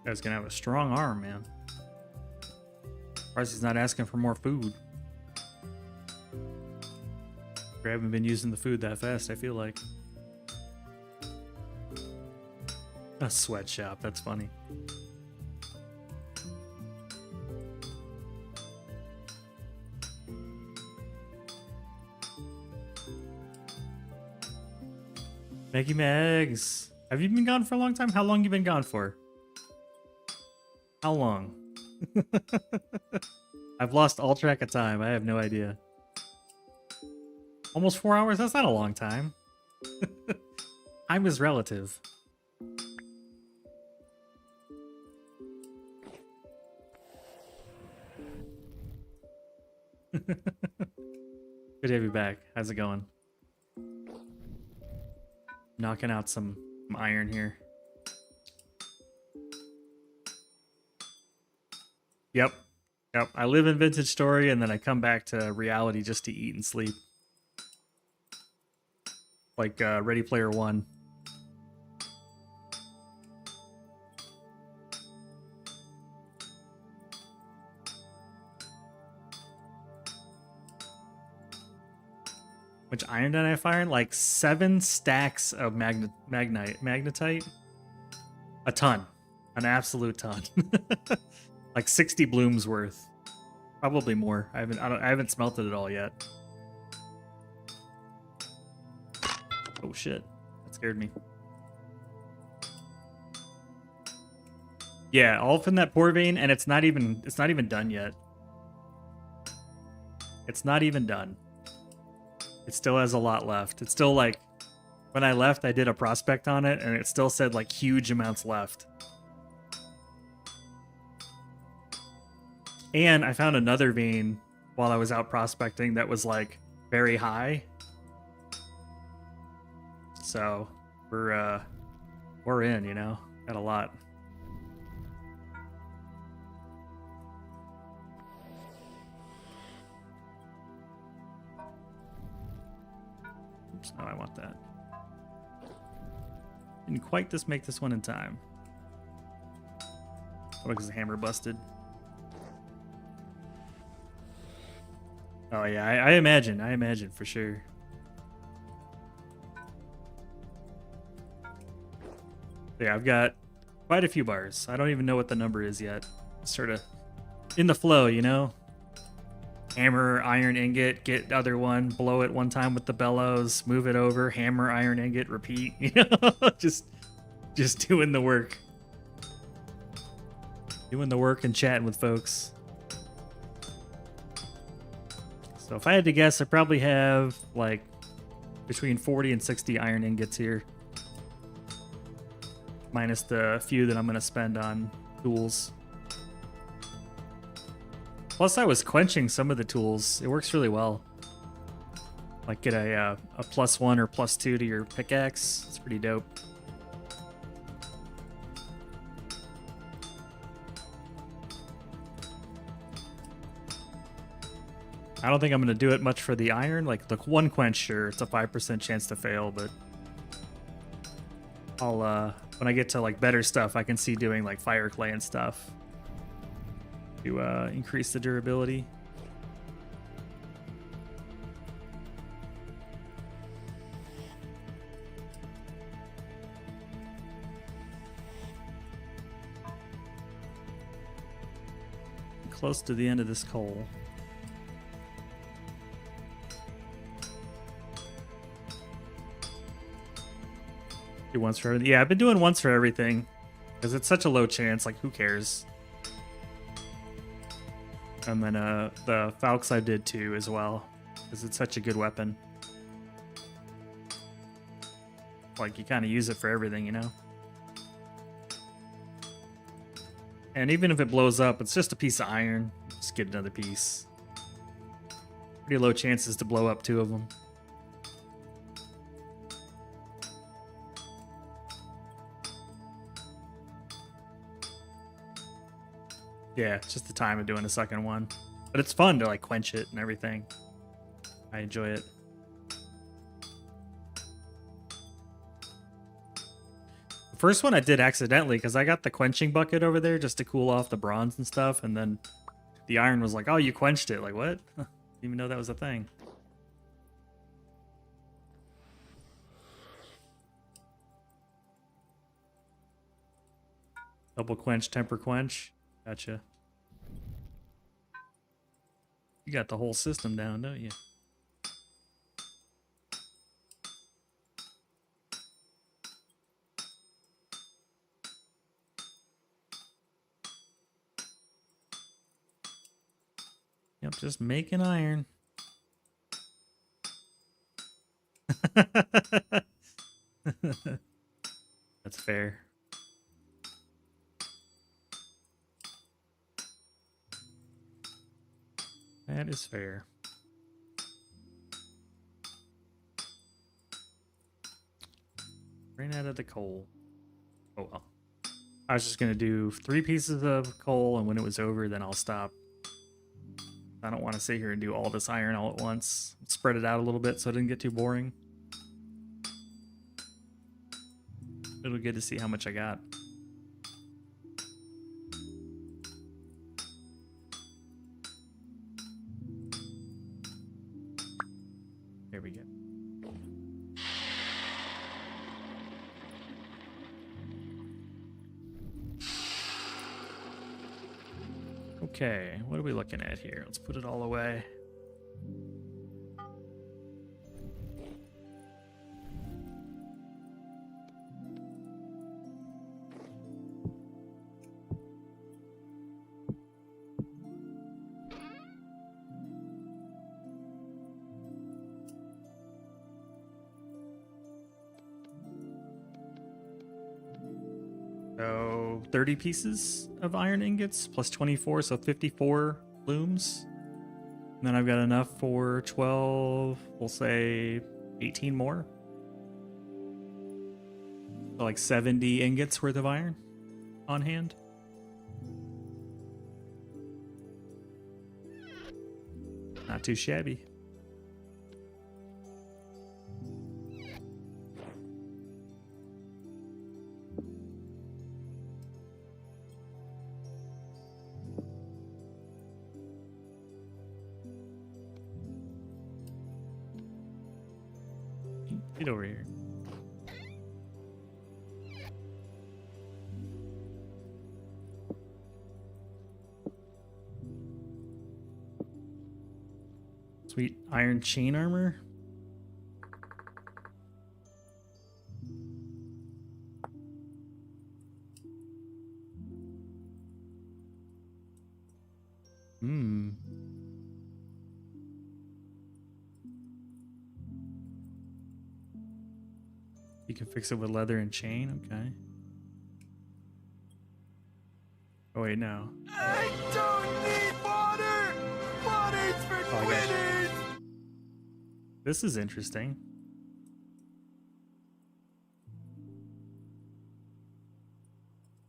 Guy's gonna have a strong arm, man. Surprised he's not asking for more food. We haven't been using the food that fast, I feel like. A sweatshop, that's funny. Maggie Mags, have you been gone for a long time? How long you been gone for? How long? I've lost all track of time. I have no idea. Almost 4 hours? That's not a long time. Time is relative. Good to have you back. How's it going? Knocking out some iron here. Yep. I live in Vintage Story and then I come back to reality just to eat and sleep. Like Ready Player One. Which iron did I find? Like 7 stacks of magnetite. A ton. An absolute ton. Like 60 blooms worth. Probably more. I haven't smelted it all yet. Oh shit. That scared me. Yeah, all from that pore vein, and it's not even done yet. It's not even done. It still has a lot left. It's still like, when I left, I did a prospect on it, and it still said like huge amounts left. And I found another vein while I was out prospecting that was like very high. So we're in, you know, got a lot. Oops, no, I want that. Didn't quite make this one in time. Oh, because the hammer busted. Oh yeah, I imagine for sure. Yeah, I've got quite a few bars. I don't even know what the number is yet. Sort of in the flow, you know? Hammer, iron ingot, get other one, blow it one time with the bellows, move it over, hammer, iron ingot, repeat, you know? just doing the work. Doing the work and chatting with folks. So if I had to guess, I probably have like between 40 and 60 iron ingots here. Minus the few that I'm going to spend on tools. Plus, I was quenching some of the tools. It works really well. Like get a +1 or +2 to your pickaxe. It's pretty dope. I don't think I'm going to do it much for the iron. Like the one quench, sure, it's a 5% chance to fail, but I'll when I get to like better stuff, I can see doing like fire clay and stuff to increase the durability. Close to the end of this coal. Do once for everything. Yeah, I've been doing once for everything because it's such a low chance. Like, who cares? And then the Falx I did too as well because it's such a good weapon. Like, you kind of use it for everything, you know? And even if it blows up, it's just a piece of iron. Just get another piece. Pretty low chances to blow up two of them. Yeah, it's just the time of doing a second one. But it's fun to like quench it and everything. I enjoy it. The first one I did accidentally because I got the quenching bucket over there just to cool off the bronze and stuff. And then the iron was like, oh, you quenched it. Like, what? Didn't even know that was a thing. Double quench, temper quench. Gotcha. You got the whole system down, don't you? Yep, just making iron. That's fair. That is fair. Ran out of the coal. Oh well. I was just gonna do 3 pieces of coal, and when it was over, then I'll stop. I don't want to sit here and do all this iron all at once. Spread it out a little bit so it didn't get too boring. It'll be good to see how much I got. There we go. Okay, what are we looking at here? Let's put it all away. So 30 pieces of iron ingots plus 24, so 54 looms. And then I've got enough for 12, we'll say 18 more. So like 70 ingots worth of iron on hand. Not too shabby. Get over here. Sweet iron chain armor. Hmm. You can fix it with leather and chain. Okay. Oh wait, no. I don't need water! Water's for Oh, I got you. quitters! This is interesting.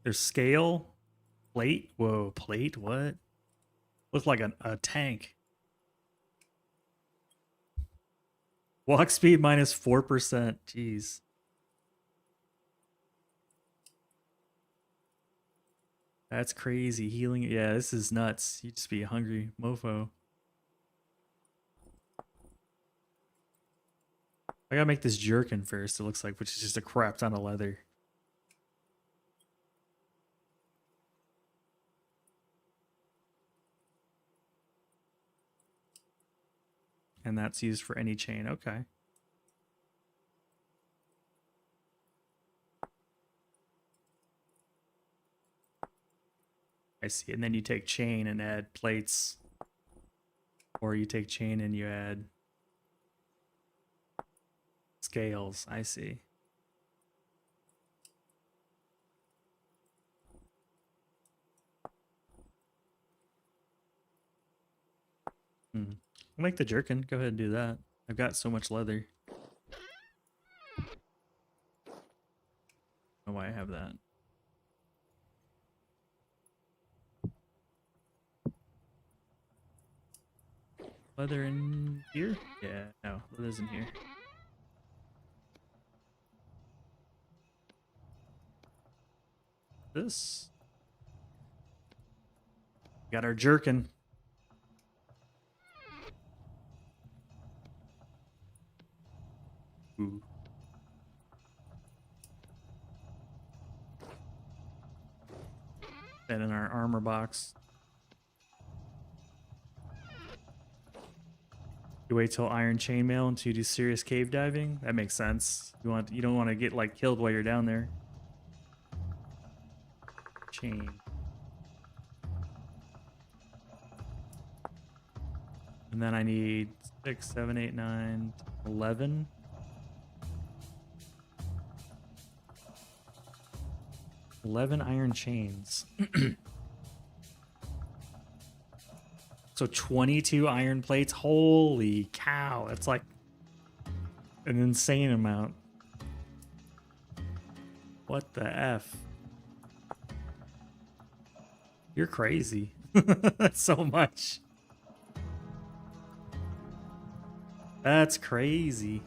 There's scale, plate. Whoa, plate? What? Looks like a tank. Walk speed minus 4%. Jeez. That's crazy. Healing. Yeah, this is nuts. You just be a hungry mofo. I gotta make this jerkin first, it looks like, which is just a crap ton of leather. And that's used for any chain. Okay. I see. And then you take chain and add plates. Or you take chain and you add scales. I see. I'll make the jerkin. Go ahead and do that. I've got so much leather. I don't know why I have that. Leather in here? Yeah, no, leather's in here. This. Got our jerkin. Ooh. That in our armor box. You wait till iron chainmail until you do serious cave diving. That makes sense. You don't want to get like killed while you're down there. Chain. And then I need 6, 7, 8, 9, 11. Iron chains. So 22 iron plates. Holy cow. That's like an insane amount. What the F? You're crazy. That's so much. That's crazy.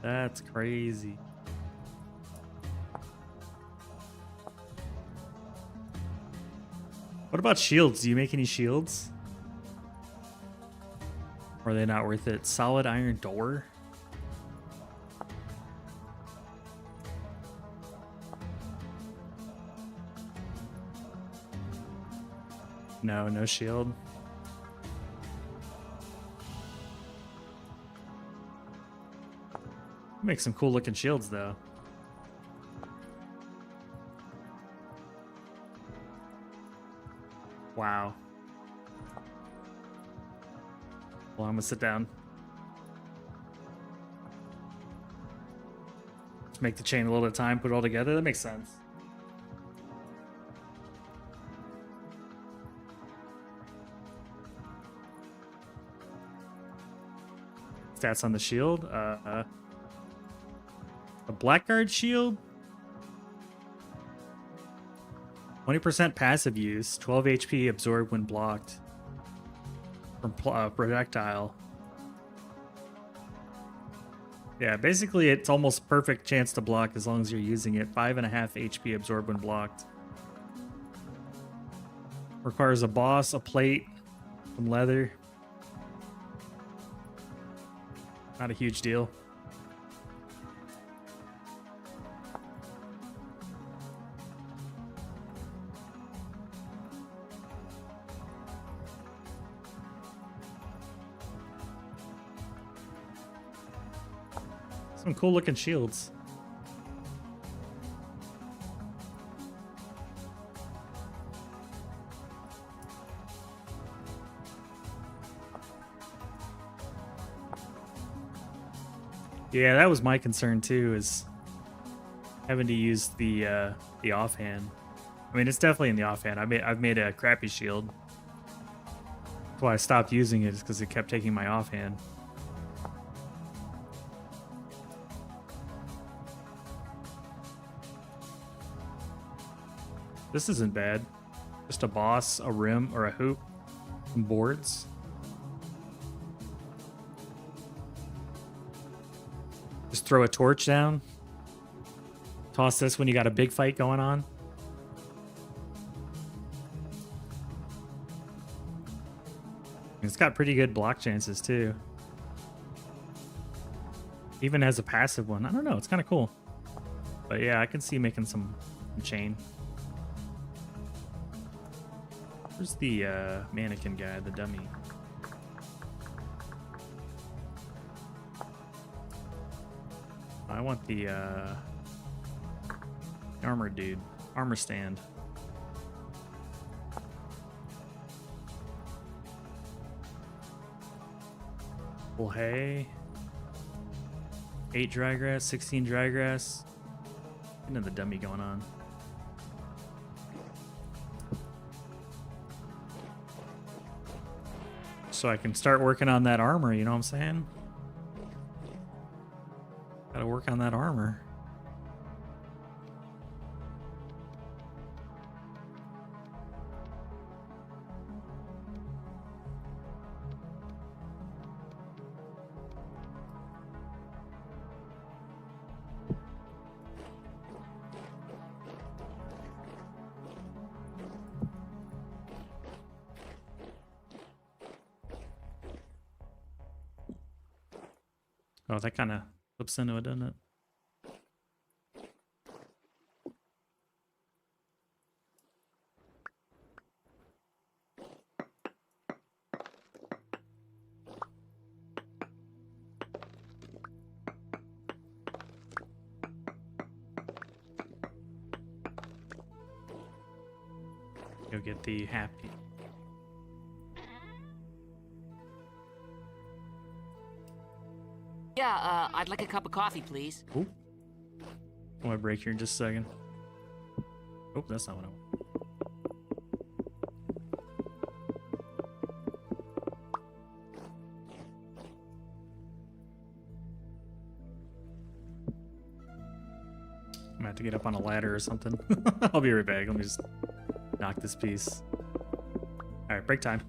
That's crazy. What about shields? Do you make any shields? Or are they not worth it? Solid iron door? No, no shield. Make some cool looking shields though. Wow. Well, I'm gonna sit down. Just make the chain a little at a time, put it all together. That makes sense. Stats on the shield. A Blackguard shield. 20% passive use. 12 HP absorbed when blocked from projectile. Yeah, basically it's almost perfect chance to block as long as you're using it. 5.5 HP absorbed when blocked. Requires a boss, a plate, some leather. Not a huge deal. Some cool looking shields. Yeah, that was my concern too, is having to use the offhand. I mean, it's definitely in the offhand. I've made a crappy shield. That's why I stopped using it, is because it kept taking my offhand. This isn't bad. Just a boss, a rim, or a hoop, some boards. Just throw a torch down. Toss this when you got a big fight going on. It's got pretty good block chances too. Even has a passive one. I don't know, it's kind of cool. But yeah, I can see making some chain. Where's the mannequin guy, the dummy? I want the armor dude. Armor stand. Full hay. 8 dry grass, 16 dry grass. Another dummy going on. So I can start working on that armor, you know what I'm saying? Gotta work on that armor. Oh, that kind of flips into it, doesn't it? You'll get the happy. Yeah, I'd like a cup of coffee, please. Ooh. I'm gonna break here in just a second. Oh, that's not what I want. I'm gonna have to get up on a ladder or something. I'll be right back. Let me just knock this piece. Alright, break time.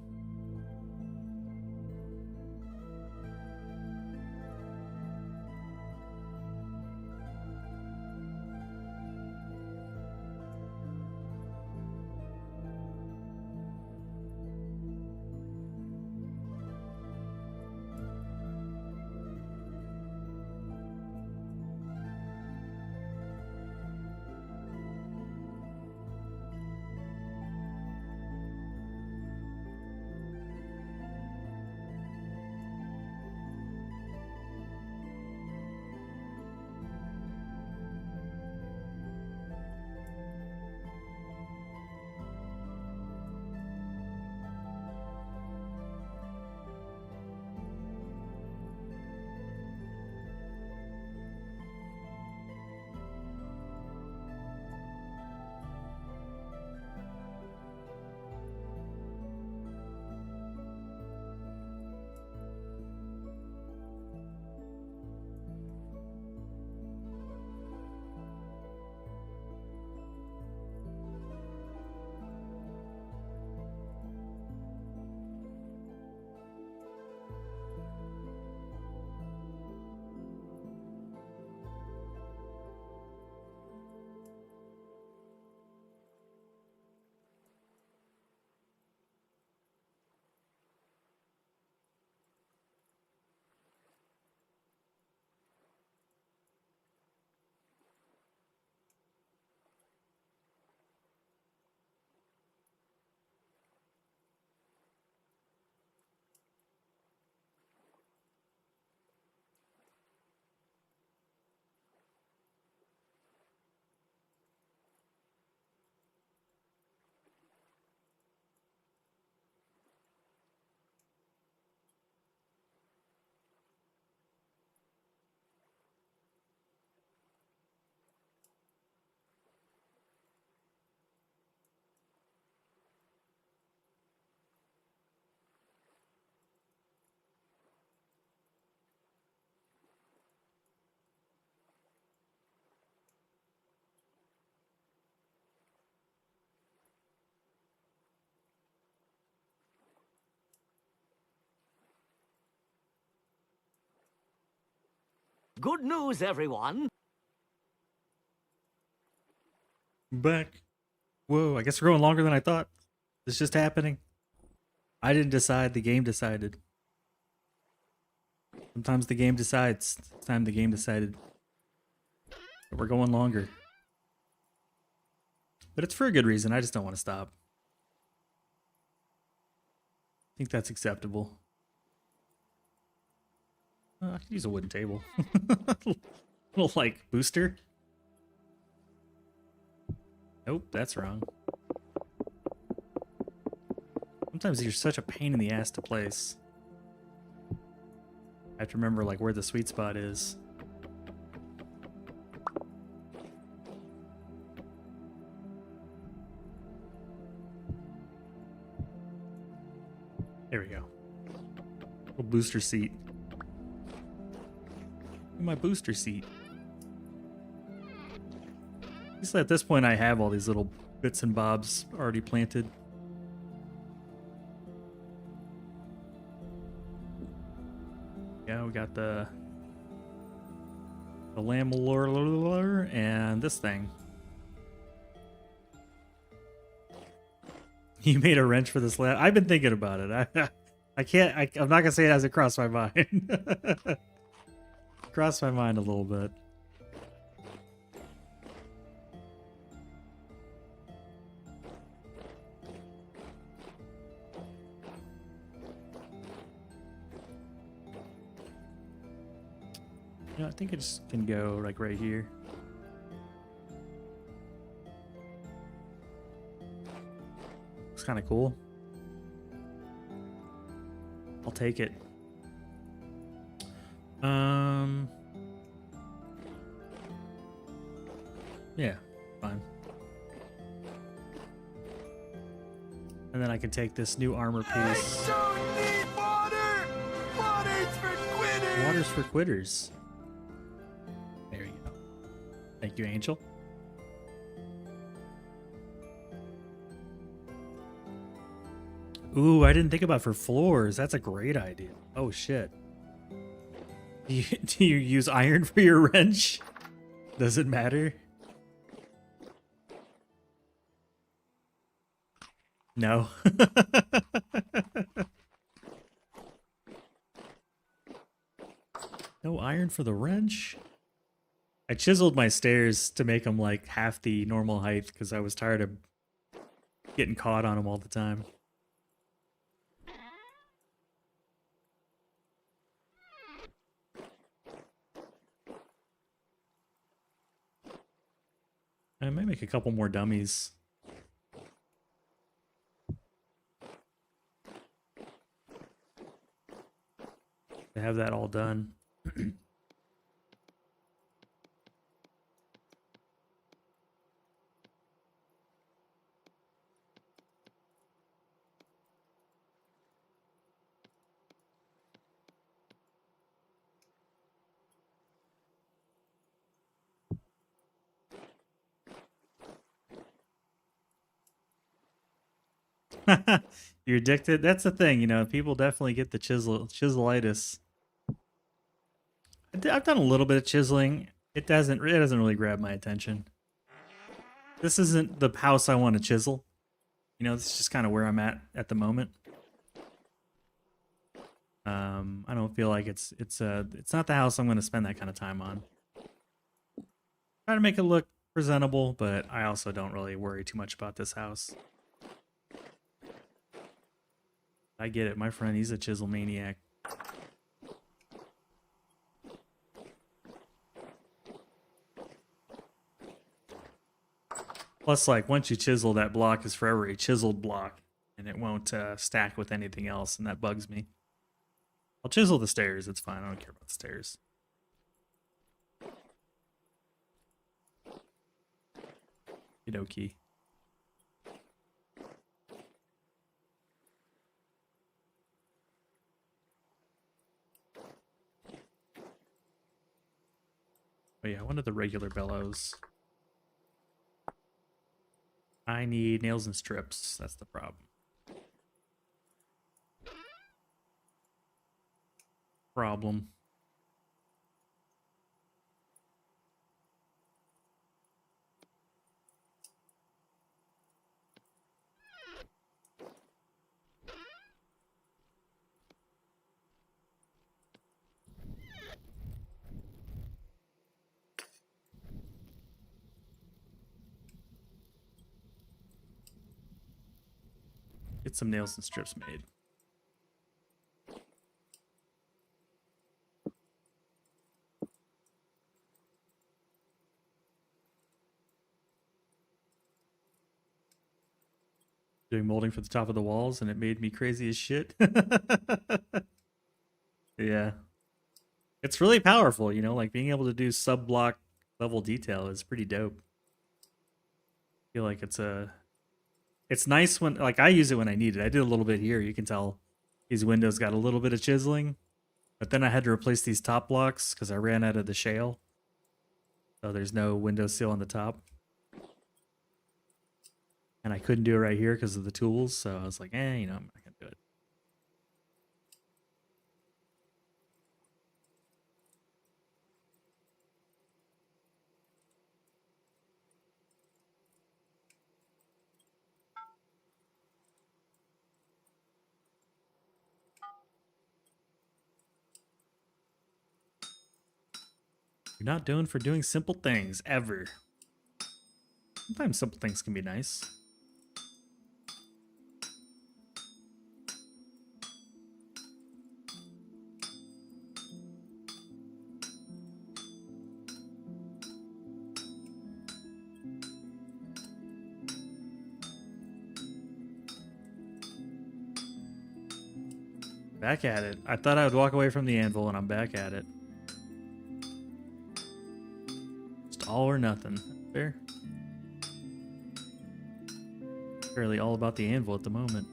Good news, everyone. Back. Whoa, I guess we're going longer than I thought. It's just happening. I didn't decide, the game decided. Sometimes the game decides. This time the game decided. But we're going longer. But it's for a good reason. I just don't want to stop. I think that's acceptable. I could use a wooden table. Little, like, booster. Nope, that's wrong. Sometimes you're such a pain in the ass to place. I have to remember, like, where the sweet spot is. There we go. Little booster seat. My booster seat. At least at this point I have all these little bits and bobs already planted. Yeah, we got the lamellor and this thing. You made a wrench for this lamp. I've been thinking about it. I'm not gonna say it hasn't crossed my mind. Crossed my mind a little bit. You know, I think it just can go like right here. Looks kind of cool. I'll take it. Yeah, fine. And then I can take this new armor piece. Don't need water! Water's for quitters! Water's for quitters. There you go. Thank you, Angel. Ooh, I didn't think about for floors. That's a great idea. Oh, shit. Do you use iron for your wrench? Does it matter? No. No iron for the wrench? I chiseled my stairs to make them like half the normal height because I was tired of getting caught on them all the time. I might make a couple more dummies. To have that all done. You're addicted? That's the thing, you know, people definitely get the chiselitis. I've done a little bit of chiseling. It doesn't really grab my attention. This isn't the house I want to chisel. You know, this is just kind of where I'm at the moment. I don't feel like it's not the house I'm going to spend that kind of time on. Try to make it look presentable, but I also don't really worry too much about this house. I get it. My friend, he's a chisel maniac. Plus, like, once you chisel, that block is forever a chiseled block, and it won't stack with anything else, and that bugs me. I'll chisel the stairs. It's fine. I don't care about the stairs. Okie. Oh yeah, one of the regular bellows. I need nails and strips. That's the problem. Get some nails and strips made. Doing molding for the top of the walls, and it made me crazy as shit. Yeah. It's really powerful, you know, like being able to do sub-block level detail is pretty dope. I feel like it's nice when, like, I use it when I need it. I did a little bit here. You can tell these windows got a little bit of chiseling, but then I had to replace these top blocks because I ran out of the shale. So there's no window sill on the top. And I couldn't do it right here because of the tools. So I was like, you know, I'm not going to do it. You're not doing for doing simple things, ever. Sometimes simple things can be nice. Back at it. I thought I would walk away from the anvil, and I'm back at it. Just all or nothing. Fair. Fairly all about the anvil at the moment.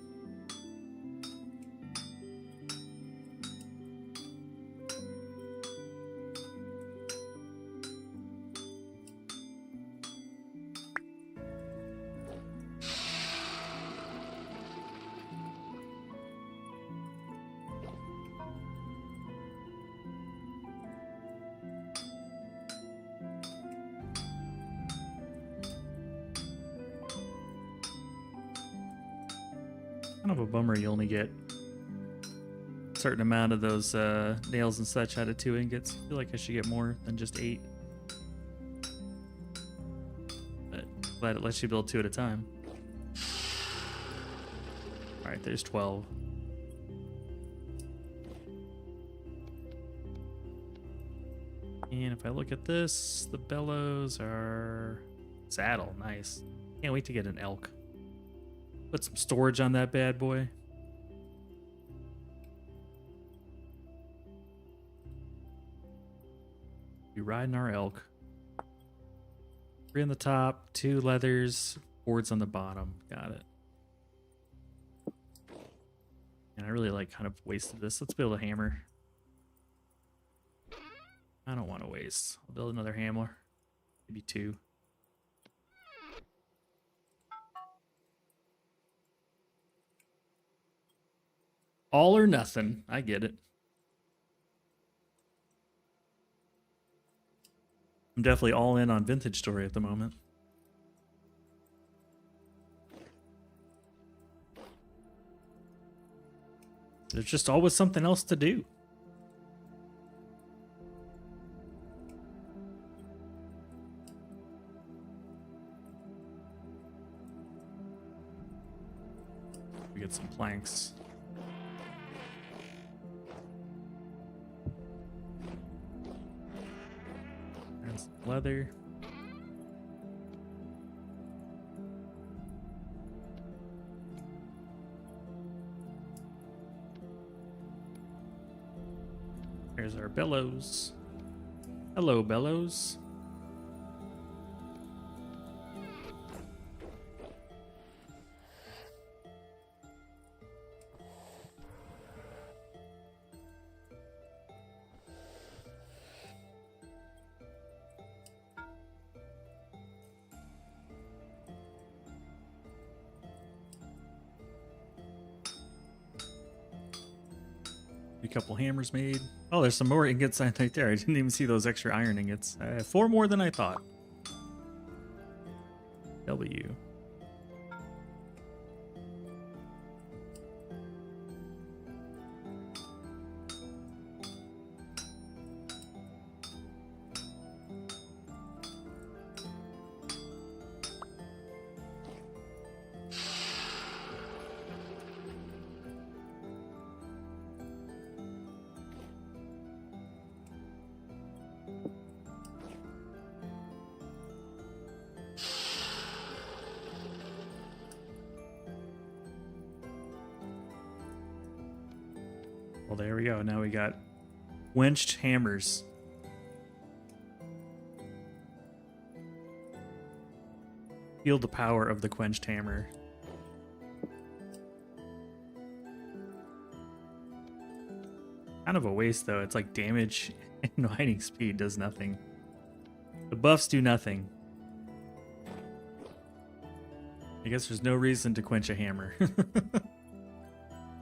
Kind of a bummer you only get a certain amount of those nails and such out of 2 ingots. I feel like I should get more than just 8. But glad it lets you build 2 at a time. Alright, there's 12. And if I look at this, the bellows are saddle. Nice. Can't wait to get an elk. Put some storage on that bad boy. Be riding our elk. 3 on the top, 2 leathers, boards on the bottom. Got it. And I really like kind of wasted this. Let's build a hammer. I don't want to waste. I'll build another hammer. Maybe 2. All or nothing. I get it. I'm definitely all in on Vintage Story at the moment. There's just always something else to do. We get some planks. And some leather. There's our bellows. Hello, bellows. A couple hammers made. Oh, there's some more ingots right there. I didn't even see those extra iron ingots. 4 more than I thought. W. Well, there we go. Now we got quenched hammers. Feel the power of the quenched hammer. Kind of a waste, though. It's like damage and mining speed does nothing. The buffs do nothing. I guess there's no reason to quench a hammer.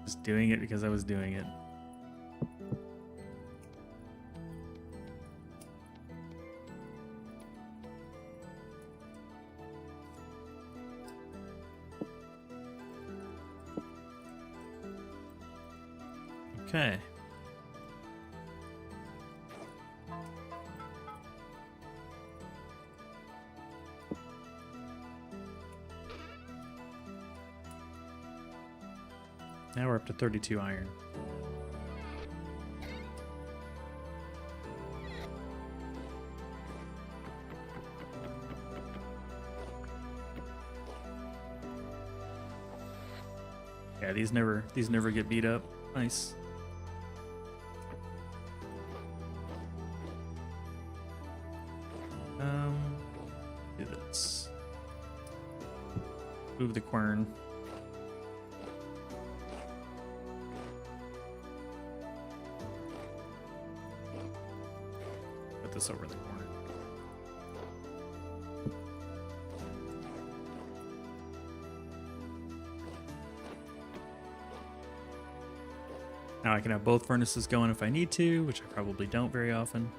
Just doing it because I was doing it. Okay. Now we're up to 32 iron. Yeah, these never get beat up. Nice. Do this. Move the quern. Put this over the corner. Now I can have both furnaces going if I need to, which I probably don't very often.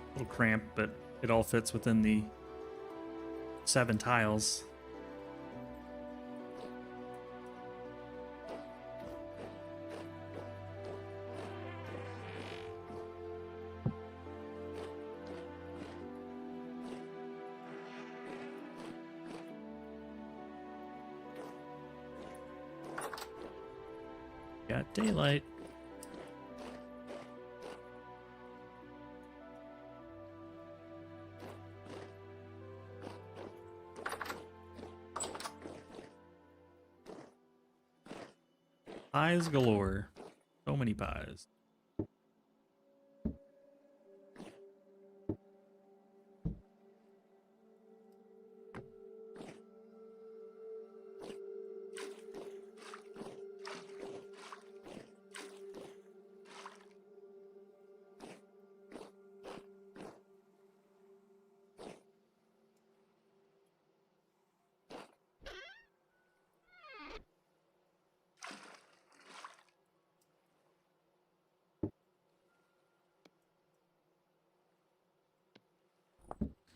A little cramped, but it all fits within the 7 tiles. Got daylight. Pies galore. So many pies.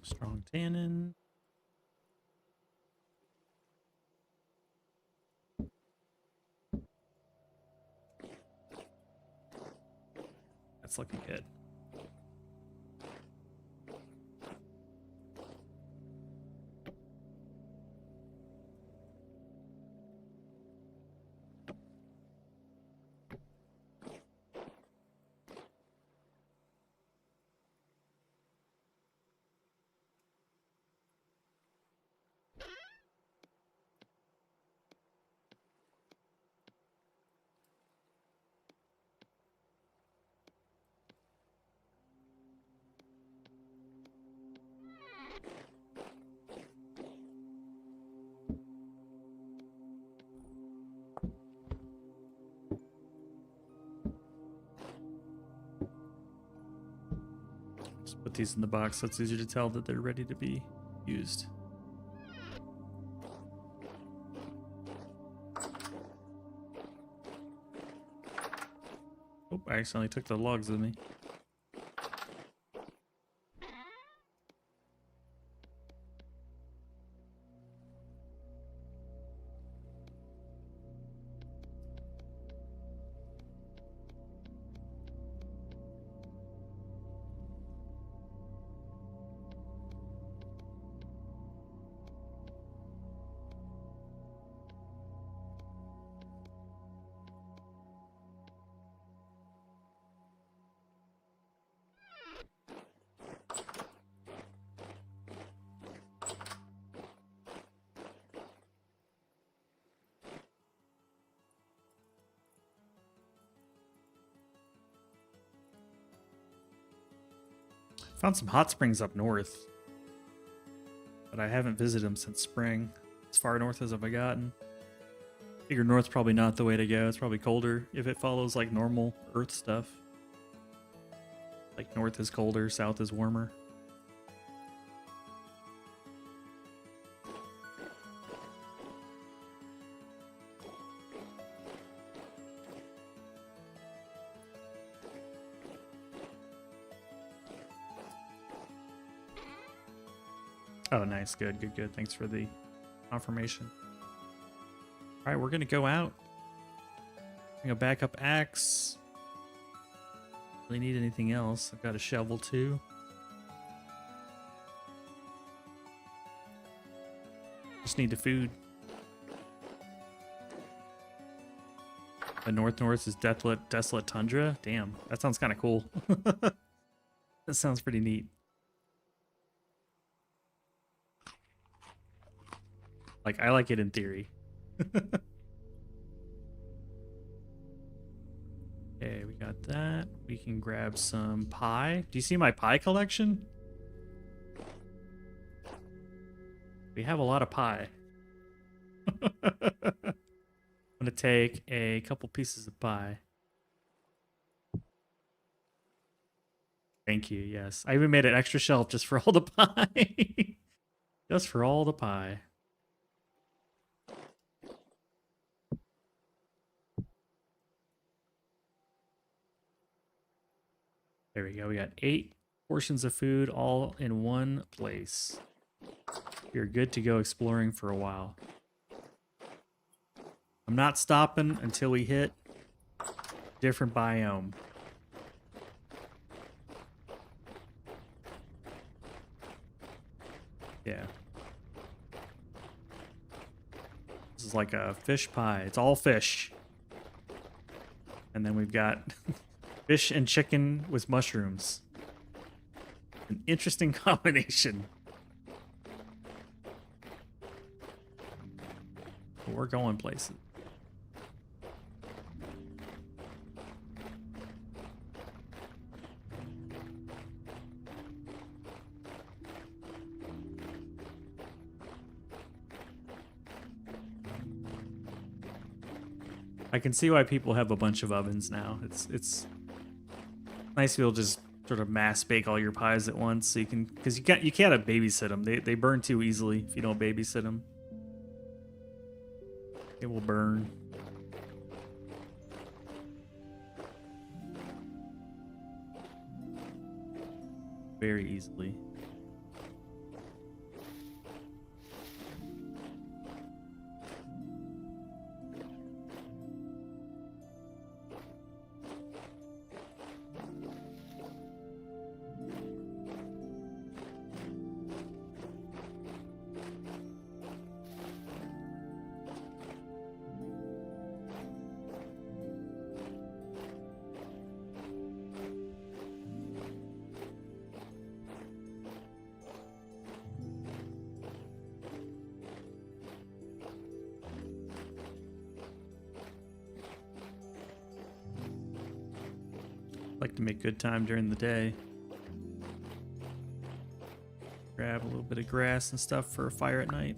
Strong tannin. That's looking good. Just put these in the box so it's easier to tell that they're ready to be used. Oh, I accidentally took the logs with me. Found some hot springs up north, but I haven't visited them since spring. As far north as have I gotten. Figure north's probably not the way to go. It's probably colder if it follows like normal Earth stuff. Like north is colder, south is warmer. Oh, nice. Good, good, good. Thanks for the confirmation. All right, we're going to go out. Bring a backup axe. Really need anything else. I've got a shovel too. Just need the food. The north is desolate tundra. Damn, that sounds kind of cool. That sounds pretty neat. Like, I like it in theory. Okay, we got that. We can grab some pie. Do you see my pie collection? We have a lot of pie. I'm gonna take a couple pieces of pie. Thank you, yes. I even made an extra shelf just for all the pie. Just for all the pie. There we go. We got 8 portions of food all in one place. You're good to go exploring for a while. I'm not stopping until we hit different biome. Yeah. This is like a fish pie. It's all fish. And then we've got fish and chicken with mushrooms. An interesting combination. But we're going places. I can see why people have a bunch of ovens now. It's nice to be able to just sort of mass bake all your pies at once, so you can, because you can't babysit them. They burn too easily if you don't babysit them. It will burn. Very easily. Like to make good time during the day. Grab a little bit of grass and stuff for a fire at night.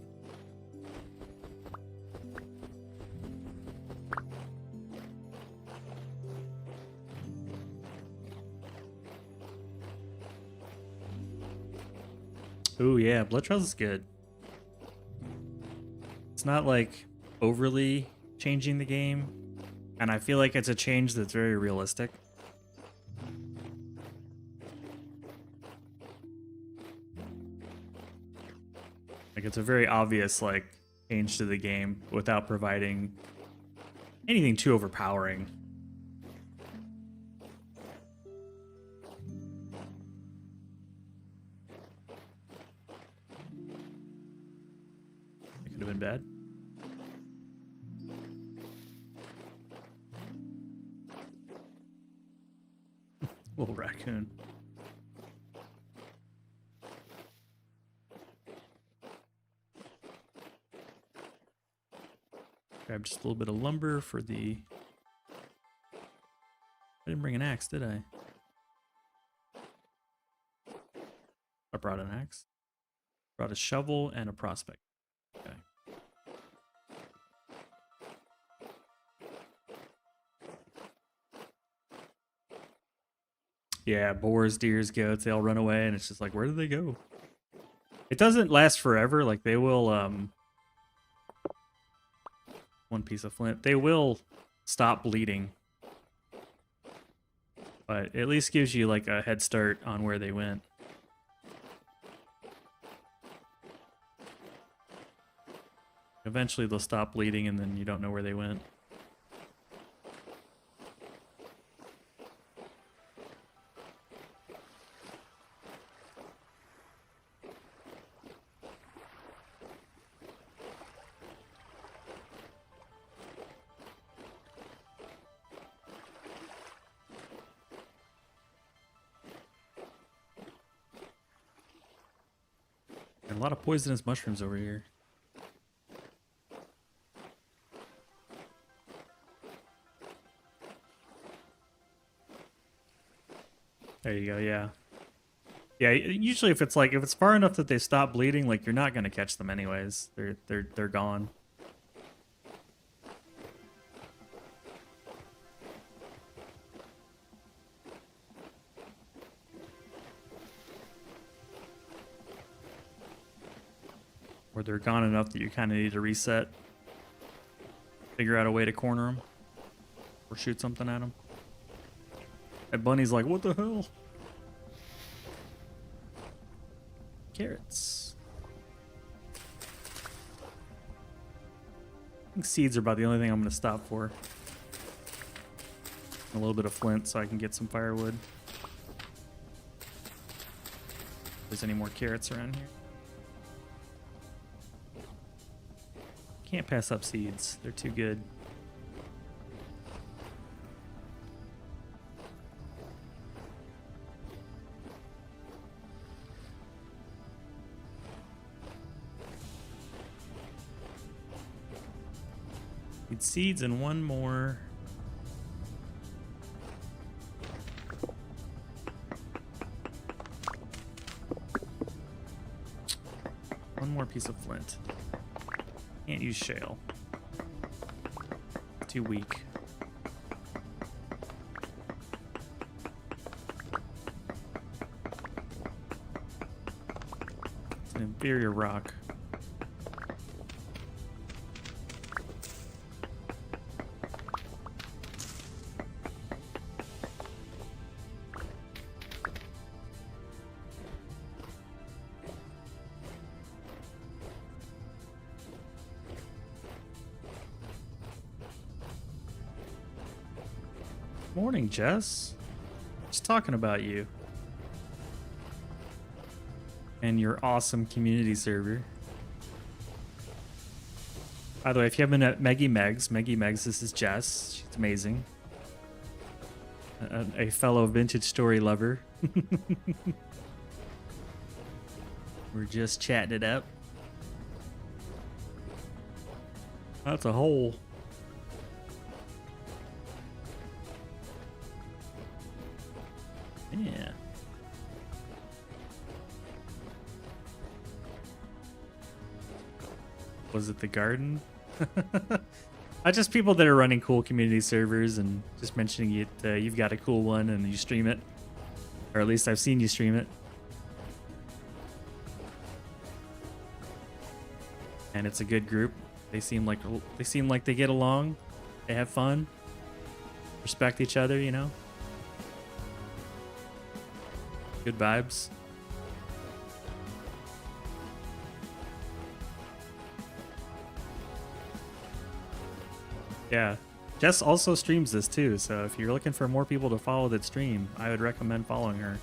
Ooh, yeah, Blood Trails is good. It's not like overly changing the game, and I feel like it's a change that's very realistic. Like, it's a very obvious, like, change to the game without providing anything too overpowering. It could have been bad. Little raccoon. Grab just a little bit of lumber for the... I didn't bring an axe, did I? brought an axe. Brought a shovel and a prospect. Okay. Yeah, boars, deers, goats, they all run away, and it's just like, where did they go? It doesn't last forever. Like, they will, one piece of flint. They will stop bleeding. But it at least gives you, like, a head start on where they went. Eventually they'll stop bleeding, and then you don't know where they went. And a lot of poisonous mushrooms over here. There you go, yeah. Yeah, usually if it's far enough that they stop bleeding, like, you're not gonna catch them anyways. They're gone. Or they're gone enough that you kind of need to reset. Figure out a way to corner them. Or shoot something at them. And Bunny's like, what the hell? Carrots. I think seeds are about the only thing I'm going to stop for. A little bit of flint so I can get some firewood. If there's any more carrots around here. Can't pass up seeds. They're too good. Need seeds and one more. One more piece of flint. Can't use shale. Too weak. It's an inferior rock. Morning, Jess. Just talking about you. And your awesome community server. By the way, if you haven't met Meggy Megs, this is Jess. She's amazing. A fellow vintage story lover. We're just chatting it up. That's a hole. Yeah. Was it the garden? Just people that are running cool community servers and just mentioning it. You've got a cool one and you stream it, or at least I've seen you stream it. And it's a good group. They seem like they get along. They have fun. Respect each other, you know. Good vibes. Yeah. Jess also streams this too, so if you're looking for more people to follow that stream, I would recommend following her.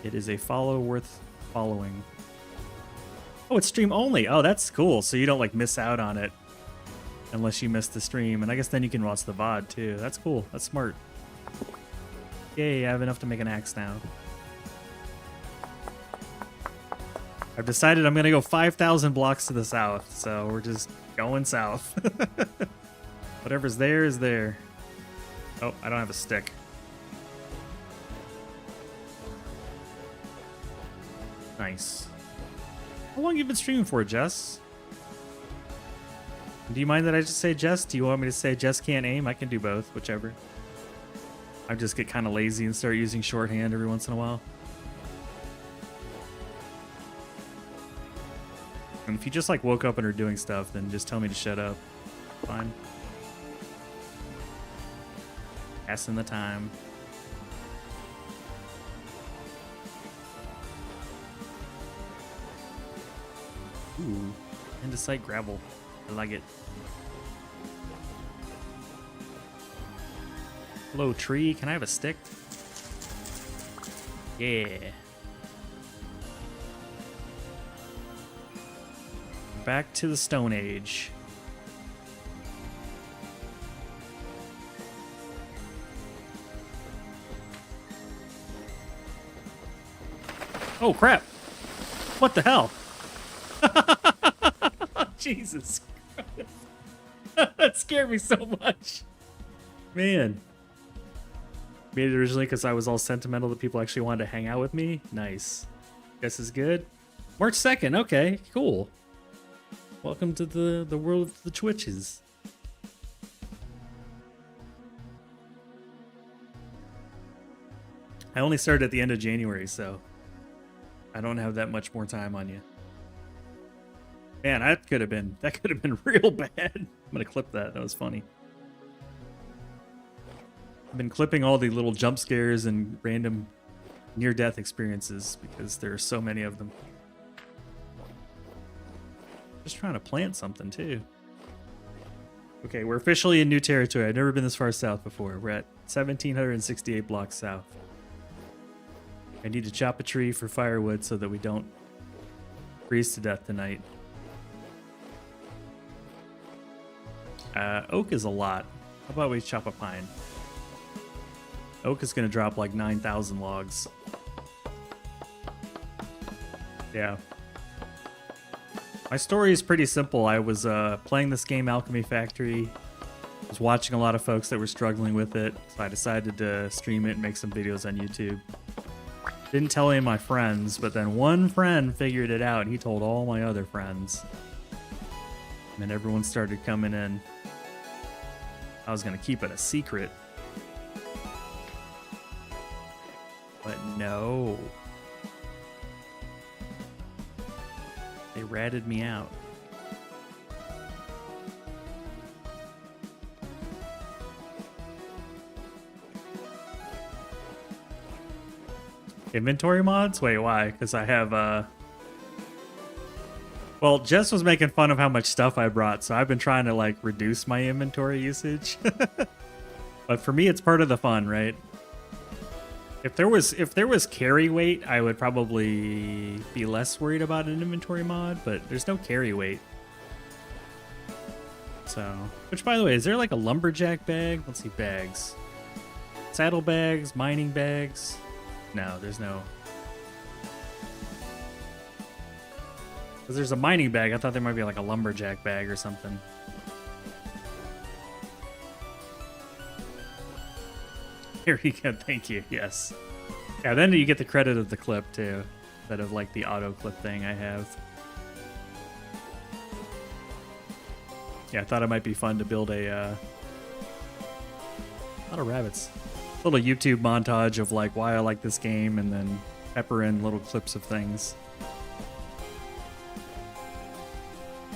It is a follow worth following. Oh, it's stream only. Oh, that's cool. So you don't like miss out on it. Unless you missed the stream, and I guess then you can watch the VOD too. That's cool. That's smart. Yay, I have enough to make an axe now. I've decided I'm gonna go 5,000 blocks to the south, so we're just going south. Whatever's there is there. Oh, I don't have a stick. Nice. How long have you been streaming for, Jess? Do you mind that I just say Jess? Do you want me to say Jess can't aim? I can do both, whichever. I just get kind of lazy and start using shorthand every once in a while. And if you just like woke up and are doing stuff, then just tell me to shut up. Fine. Passing the time. Ooh, andesite gravel. I like it. Hello, tree. Can I have a stick? Yeah. Back to the Stone Age. Oh, crap. What the hell? Jesus Christ. That scared me so much. Man. Made it originally because I was all sentimental that people actually wanted to hang out with me. Nice. Guess is good. March 2nd. Okay, cool. Welcome to the world of the Twitches. I only started at the end of January, so I don't have that much more time on you. Man, that could have been real bad. I'm gonna clip that. That was funny. I've been clipping all the little jump scares and random near-death experiences because there are so many of them. Just trying to plant something too. Okay, we're officially in new territory. I've never been this far south before. We're at 1,768 blocks south. I need to chop a tree for firewood so that we don't freeze to death tonight. Oak is a lot. How about we chop a pine? Oak is going to drop like 9,000 logs. Yeah. My story is pretty simple. I was playing this game, Alchemy Factory. I was watching a lot of folks that were struggling with it, so I decided to stream it and make some videos on YouTube. Didn't tell any of my friends, but then one friend figured it out, and he told all my other friends. And then everyone started coming in. I was going to keep it a secret. But no. They ratted me out. Inventory mods? Wait, why? Because I have, Well, Jess was making fun of how much stuff I brought, so I've been trying to, like, reduce my inventory usage. But for me, it's part of the fun, right? If there was carry weight, I would probably be less worried about an inventory mod, but there's no carry weight. So, which by the way, is there like a lumberjack bag? Let's see, bags. Saddle bags, mining bags. No, there's no. Because there's a mining bag. I thought there might be like a lumberjack bag or something. Here you go. Thank you. Yes. Yeah, then you get the credit of the clip too, instead of like the auto clip thing I have. Yeah, I thought it might be fun to build a lot of rabbits. Little YouTube montage of like why I like this game, and then pepper in little clips of things.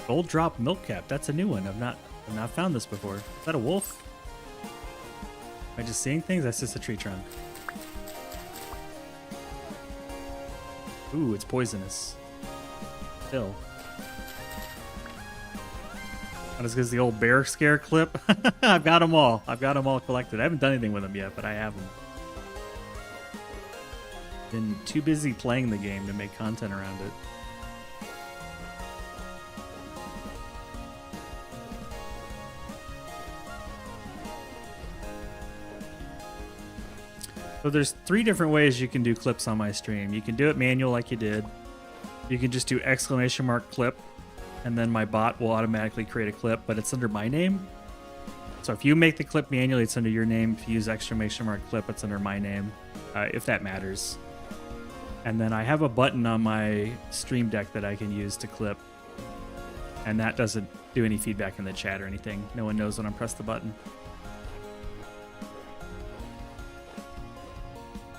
Gold drop milk cap. That's a new one. I've not found this before. Is that a wolf? Am I just seeing things? That's just a tree trunk. Ooh, it's poisonous. Still. Not as good as the old bear scare clip. I've got them all. I've got them all collected. I haven't done anything with them yet, but I have them. Been too busy playing the game to make content around it. So there's 3 different ways you can do clips on my stream. You can do it manual like you did. You can just do !clip, and then my bot will automatically create a clip, but it's under my name. So if you make the clip manually, it's under your name. If you use exclamation mark clip, it's under my name, if that matters. And then I have a button on my Stream Deck that I can use to clip. And that doesn't do any feedback in the chat or anything. No one knows when I press the button.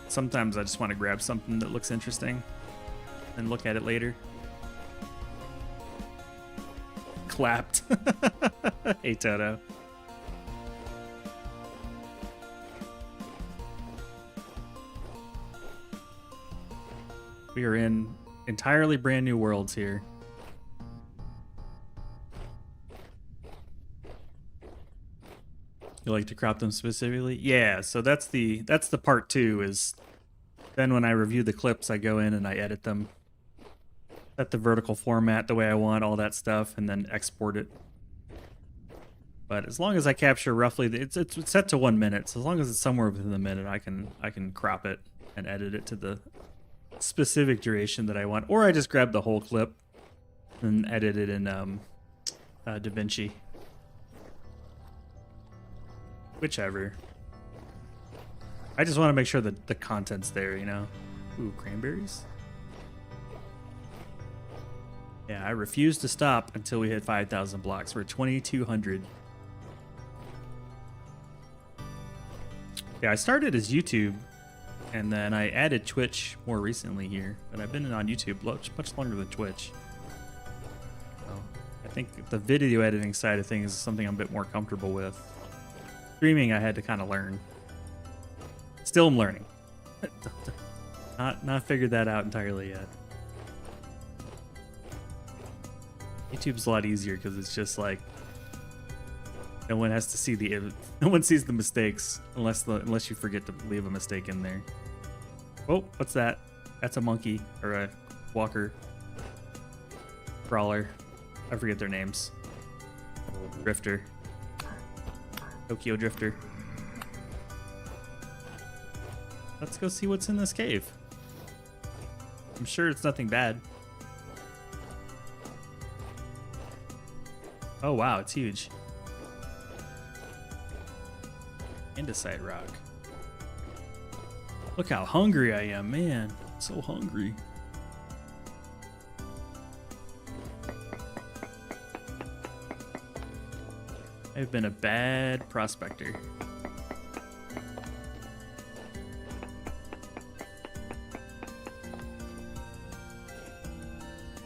Sometimes I just want to grab something that looks interesting and look at it later. Clapped. Hey, Toto. We are in entirely brand new worlds here. You like to crop them specifically? Yeah, so that's the part 2 is then when I review the clips, I go in and I edit them. Set the vertical format the way I want, all that stuff, and then export it. But as long as I capture roughly, it's set to 1 minute. So as long as it's somewhere within the minute, I can crop it and edit it to the specific duration that I want. Or I just grab the whole clip and edit it in DaVinci. Whichever. I just want to make sure that the content's there, you know? Ooh, cranberries? Yeah, I refuse to stop until we hit 5,000 blocks. We're 2,200. Yeah, I started as YouTube, and then I added Twitch more recently here. But I've been on YouTube much longer than Twitch. So I think the video editing side of things is something I'm a bit more comfortable with. Streaming, I had to kind of learn. Still am learning. Not figured that out entirely yet. YouTube's a lot easier because it's just like no one has to see no one sees the mistakes unless you forget to leave a mistake in there. Oh, what's that? That's a monkey or a walker, crawler. I forget their names. Drifter. Tokyo Drifter. Let's go see what's in this cave. I'm sure it's nothing bad. Oh wow, it's huge. Andesite rock. Look how hungry I am, man. I'm so hungry. I've been a bad prospector.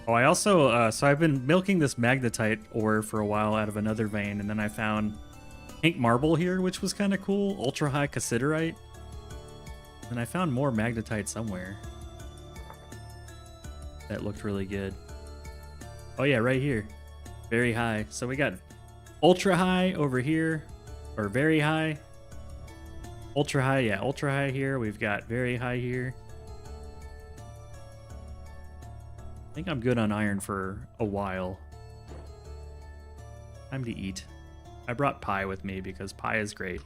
Oh, I also, so I've been milking this magnetite ore for a while out of another vein, and then I found pink marble here, which was kind of cool. Ultra high cassiterite. And I found more magnetite somewhere. That looked really good. Oh yeah, right here. Very high. So we got ultra high over here, or very high. Ultra high, yeah, ultra high here. We've got very high here. I think I'm good on iron for a while. Time to eat. I brought pie with me because pie is great.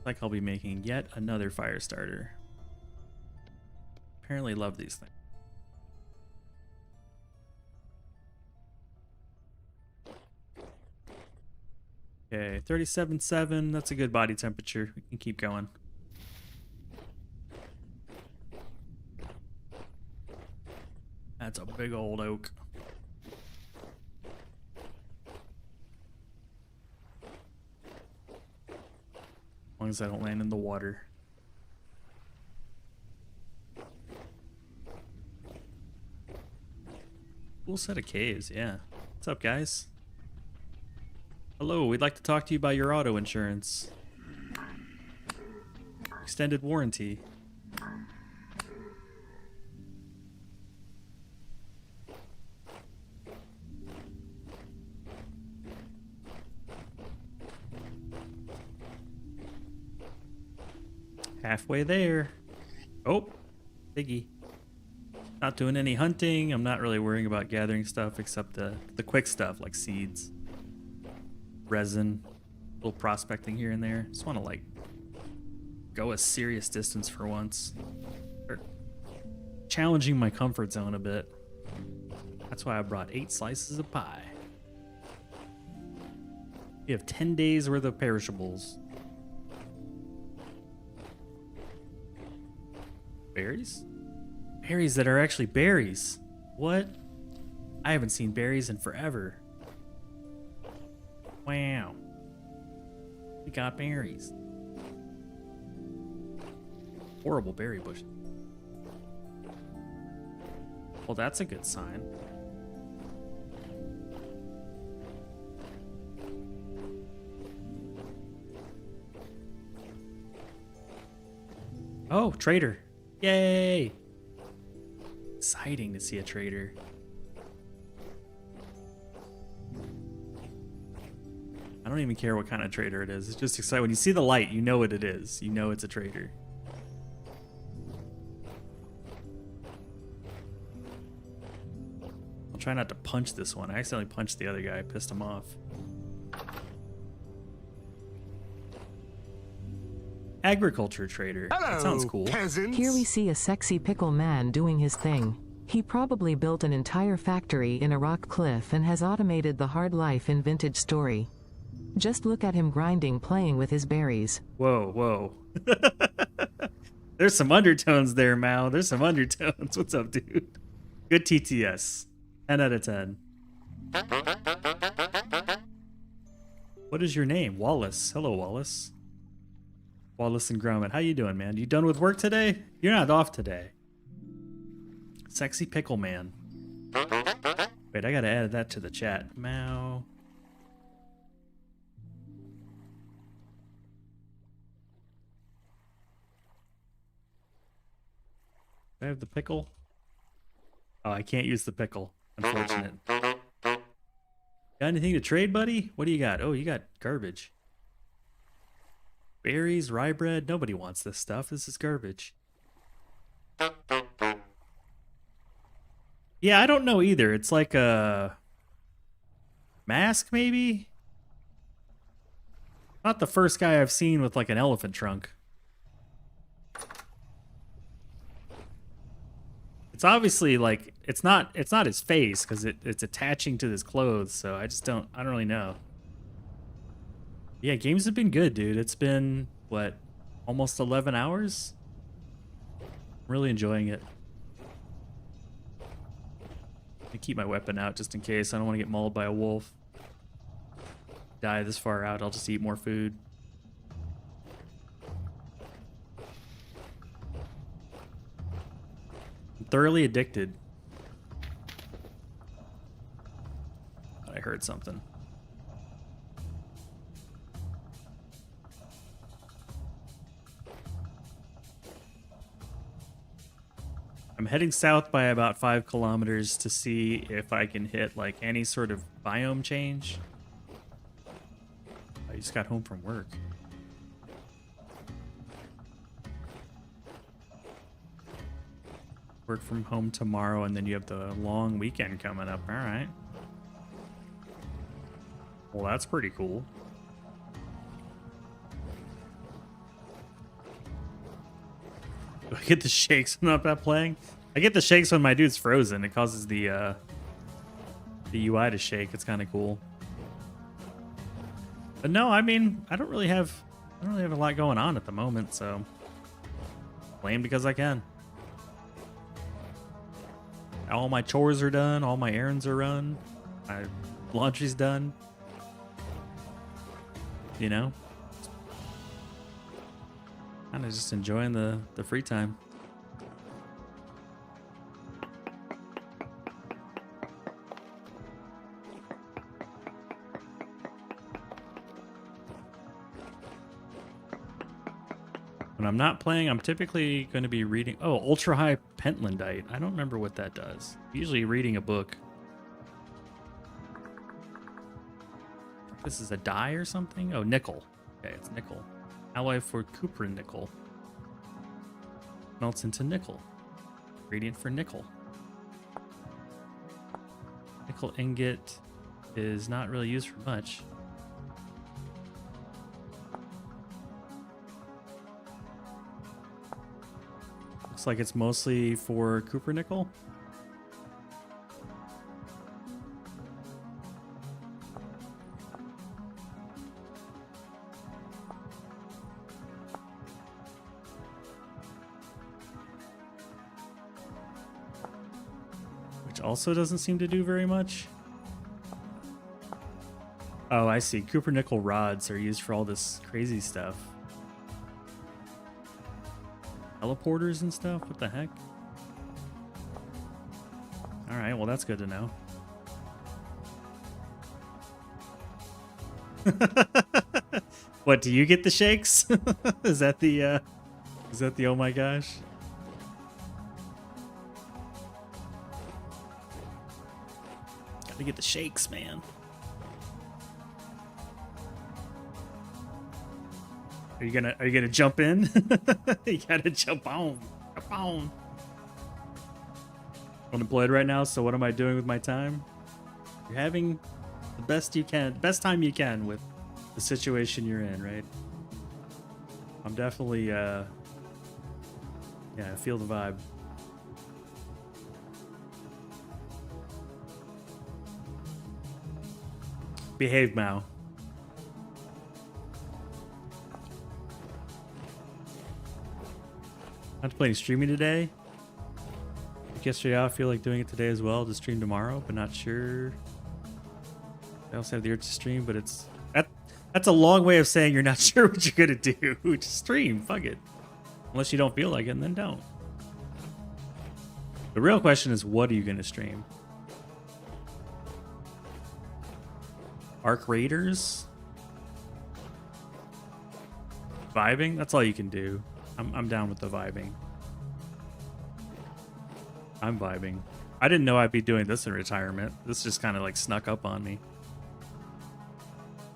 Like I'll be making yet another fire starter. Apparently love these things. Okay, 37.7. That's a good body temperature. We can keep going. That's a big old oak. As long as I don't land in the water. Cool set of caves, yeah. What's up, guys? Hello, we'd like to talk to you about your auto insurance. Extended warranty. Halfway there. Oh, piggy. Not doing any hunting. I'm not really worrying about gathering stuff except the quick stuff like seeds, resin, little prospecting here and there. Just want to like go a serious distance for once. Or challenging my comfort zone a bit. That's why I brought 8 slices of pie. You have 10 days worth of perishables. Berries? Berries that are actually berries. What? I haven't seen berries in forever. Wow. We got berries. Horrible berry bush. Well, that's a good sign. Oh, trader. Yay! Exciting to see a trader. I don't even care what kind of trader it is. It's just exciting. When you see the light, you know what it is. You know it's a trader. I'll try not to punch this one. I accidentally punched the other guy. I pissed him off. Agriculture trader. That sounds cool. Peasants. Here we see a sexy pickle man doing his thing. He probably built an entire factory in a rock cliff and has automated the hard life in Vintage Story. Just look at him grinding, playing with his berries. Whoa, whoa. There's some undertones there, Mao. There's some undertones. What's up, dude? Good TTS. 10 out of 10. What is your name? Wallace. Hello, Wallace. Wallace and Gromit. How you doing, man? You done with work today? You're not off today. Sexy pickle man. Wait, I gotta add that to the chat. Mao. Do I have the pickle? Oh, I can't use the pickle. Unfortunate. Got anything to trade, buddy? What do you got? Oh, you got garbage. Berries, rye bread. Nobody wants this stuff. This is garbage. Yeah, I don't know either. It's like a mask, maybe? Not the first guy I've seen with like an elephant trunk. It's obviously like it's not his face because it's attaching to his clothes, so I don't really know. Yeah, games have been good, dude. It's been what, almost 11 hours? I'm really enjoying it. I keep my weapon out just in case. I don't want to get mauled by a wolf. Die this far out, I'll just eat more food. I'm thoroughly addicted. I heard something. I'm heading south by about 5 kilometers to see if I can hit like any sort of biome change. I just got home from work. Work from home tomorrow, and then you have the long weekend coming up. All right. Well, that's pretty cool. Do I get the shakes when I'm not playing? I get the shakes when my dude's frozen. It causes the UI to shake. It's kind of cool. But no, I mean, I don't really have a lot going on at the moment, so playing because I can. All my chores are done. All my errands are run. My laundry's done. You know? Kind of just enjoying the free time. When I'm not playing, I'm typically going to be reading... Oh, Ultra High Pentlandite. I don't remember what that does. Usually reading a book. This is a dye or something? Oh, nickel. Okay, it's nickel. Alloy for cuprin nickel. Melts into nickel. Ingredient for nickel. Nickel ingot is not really used for much. Looks Looks like it's mostly for Cooper Nickel. Which also doesn't seem to do very much. Oh, I see. Cooper Nickel rods are used for all this crazy stuff. Teleporters and stuff? What the heck? Alright, well that's good to know. What, do you get the shakes? Is that the oh my gosh? Gotta get the shakes, man. Are you gonna jump in? You gotta jump on. Jump on. Unemployed right now, so what am I doing with my time? You're having the best you can, best time you can with the situation you're in, right? I'm definitely yeah, I feel the vibe. Behave, Mao. Not playing streaming today. Yesterday, I feel like doing it today as well to stream tomorrow, but not sure. I also have the urge to stream, but that's a long way of saying you're not sure what you're gonna do. Just stream, fuck it. Unless you don't feel like it, and then don't. The real question is, what are you gonna stream? Arc Raiders? Vibing? That's all you can do. I'm down with the vibing. I'm vibing. I didn't know I'd be doing this in retirement. This just kind of like snuck up on me.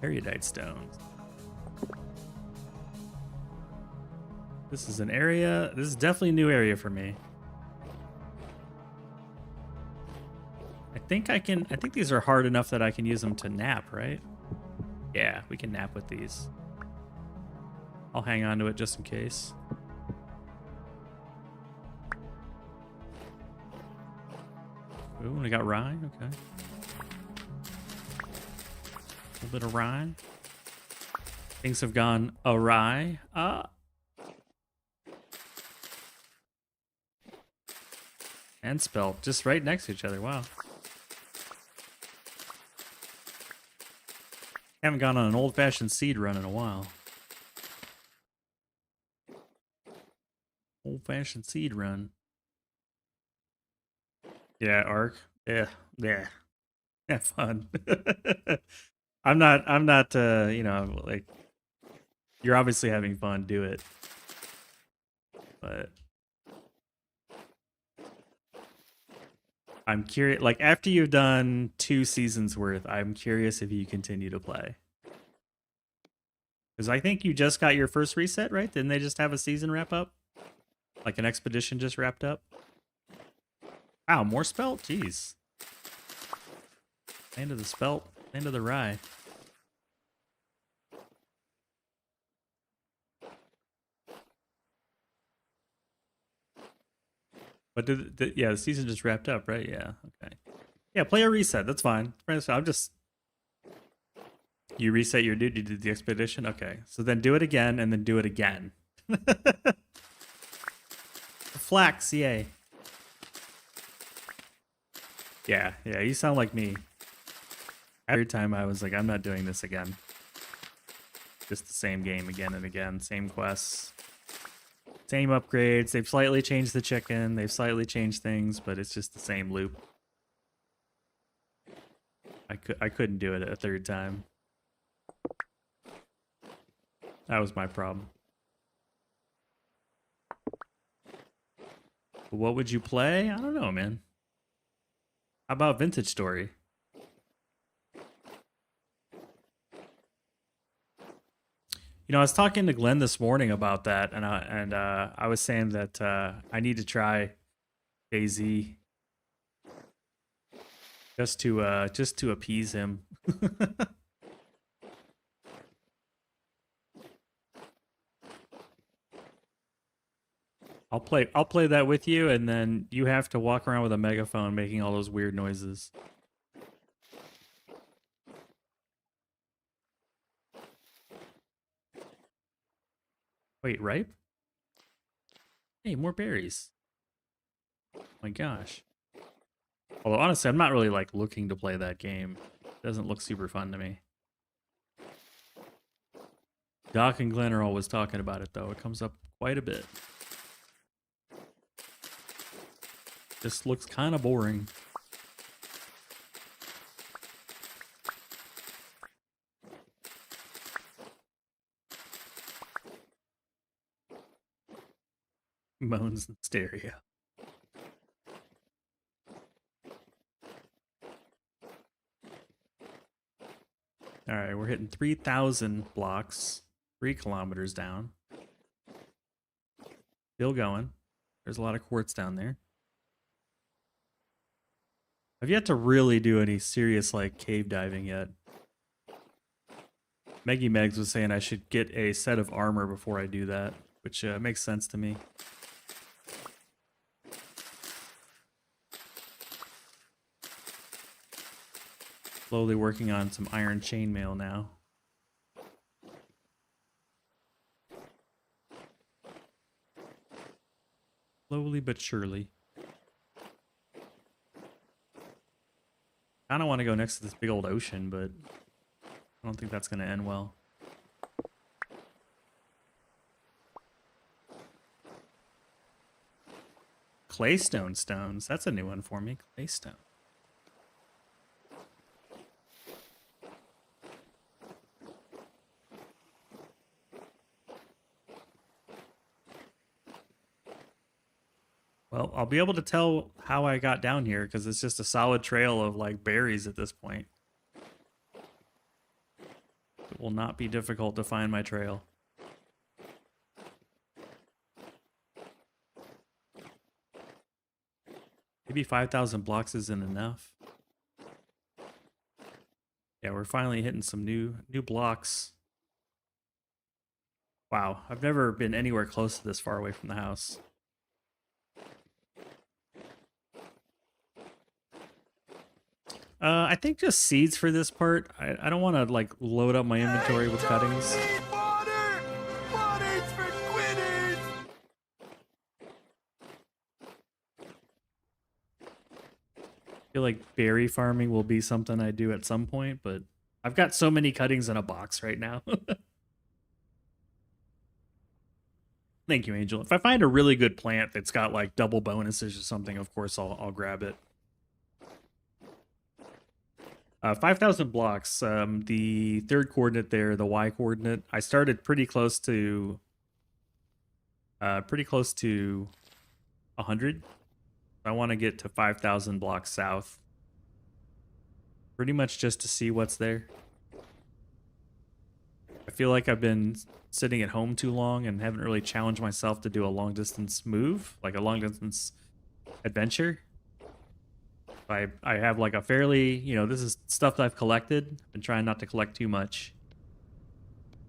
Erudite stones. This is an area. This is definitely a new area for me. I think these are hard enough that I can use them to nap, right? Yeah, we can nap with these. I'll hang on to it just in case. Ooh, we got rye. Okay. A little bit of rye. Things have gone awry. And spelt just right next to each other. Wow. Haven't gone on an old-fashioned seed run in a while. Old-fashioned seed run. Yeah, Arc. Yeah. Have fun. I'm not, you know, like, you're obviously having fun, do it. But I'm curious, like, after you've done 2 seasons worth, I'm curious if you continue to play. Because I think you just got your first reset, right? Didn't they just have a season wrap up? Like an expedition just wrapped up? Wow, more spelt? Jeez. End of the spelt, end of the rye. But yeah, the season just wrapped up, right? Yeah, okay. Yeah, play a reset, that's fine. I'm just... You reset your dude, you did the expedition? Okay, so then do it again, and then do it again. Flax, yay. Yeah, you sound like me. Every time I was like, I'm not doing this again. Just the same game again and again, same quests. Same upgrades, they've slightly changed the chicken, they've slightly changed things, but it's just the same loop. I couldn't do it a third time. That was my problem. What would you play? I don't know, man. How about Vintage Story? You know, I was talking to Glenn this morning about that, and I was saying that I need to try DayZ just to appease him. I'll play that with you, and then you have to walk around with a megaphone making all those weird noises. Wait, ripe? Hey, more berries. My gosh. Although honestly, I'm not really like looking to play that game. It doesn't look super fun to me. Doc and Glenn are always talking about it though. It comes up quite a bit. Just looks kind of boring. Moans in stereo. All right, we're hitting 3,000 blocks, 3 kilometers down. Still going. There's a lot of quartz down there. I've yet to really do any serious like cave diving yet. Meggy Megs was saying I should get a set of armor before I do that, which makes sense to me. Slowly working on some iron chainmail now. Slowly but surely. I don't want to go next to this big old ocean, but I don't think that's going to end well. Claystone stones. That's a new one for me. Claystone. Well, I'll be able to tell how I got down here because it's just a solid trail of like berries at this point. It will not be difficult to find my trail. Maybe 5,000 blocks isn't enough. Yeah, we're finally hitting some new blocks. Wow, I've never been anywhere close to this far away from the house. I think just seeds for this part. I don't want to like load up my inventory with cuttings. Need water! Water's for quitters! I feel like berry farming will be something I do at some point, but I've got so many cuttings in a box right now. Thank you, Angel. If I find a really good plant that's got like double bonuses or something, of course I'll grab it. 5,000 blocks. The third coordinate there, the Y coordinate. I started pretty close to 100. I want to get to 5,000 blocks south. Pretty much just to see what's there. I feel like I've been sitting at home too long and haven't really challenged myself to do a long distance move, like a long distance adventure. I have like a fairly, this is stuff that I've collected. Been trying not to collect too much.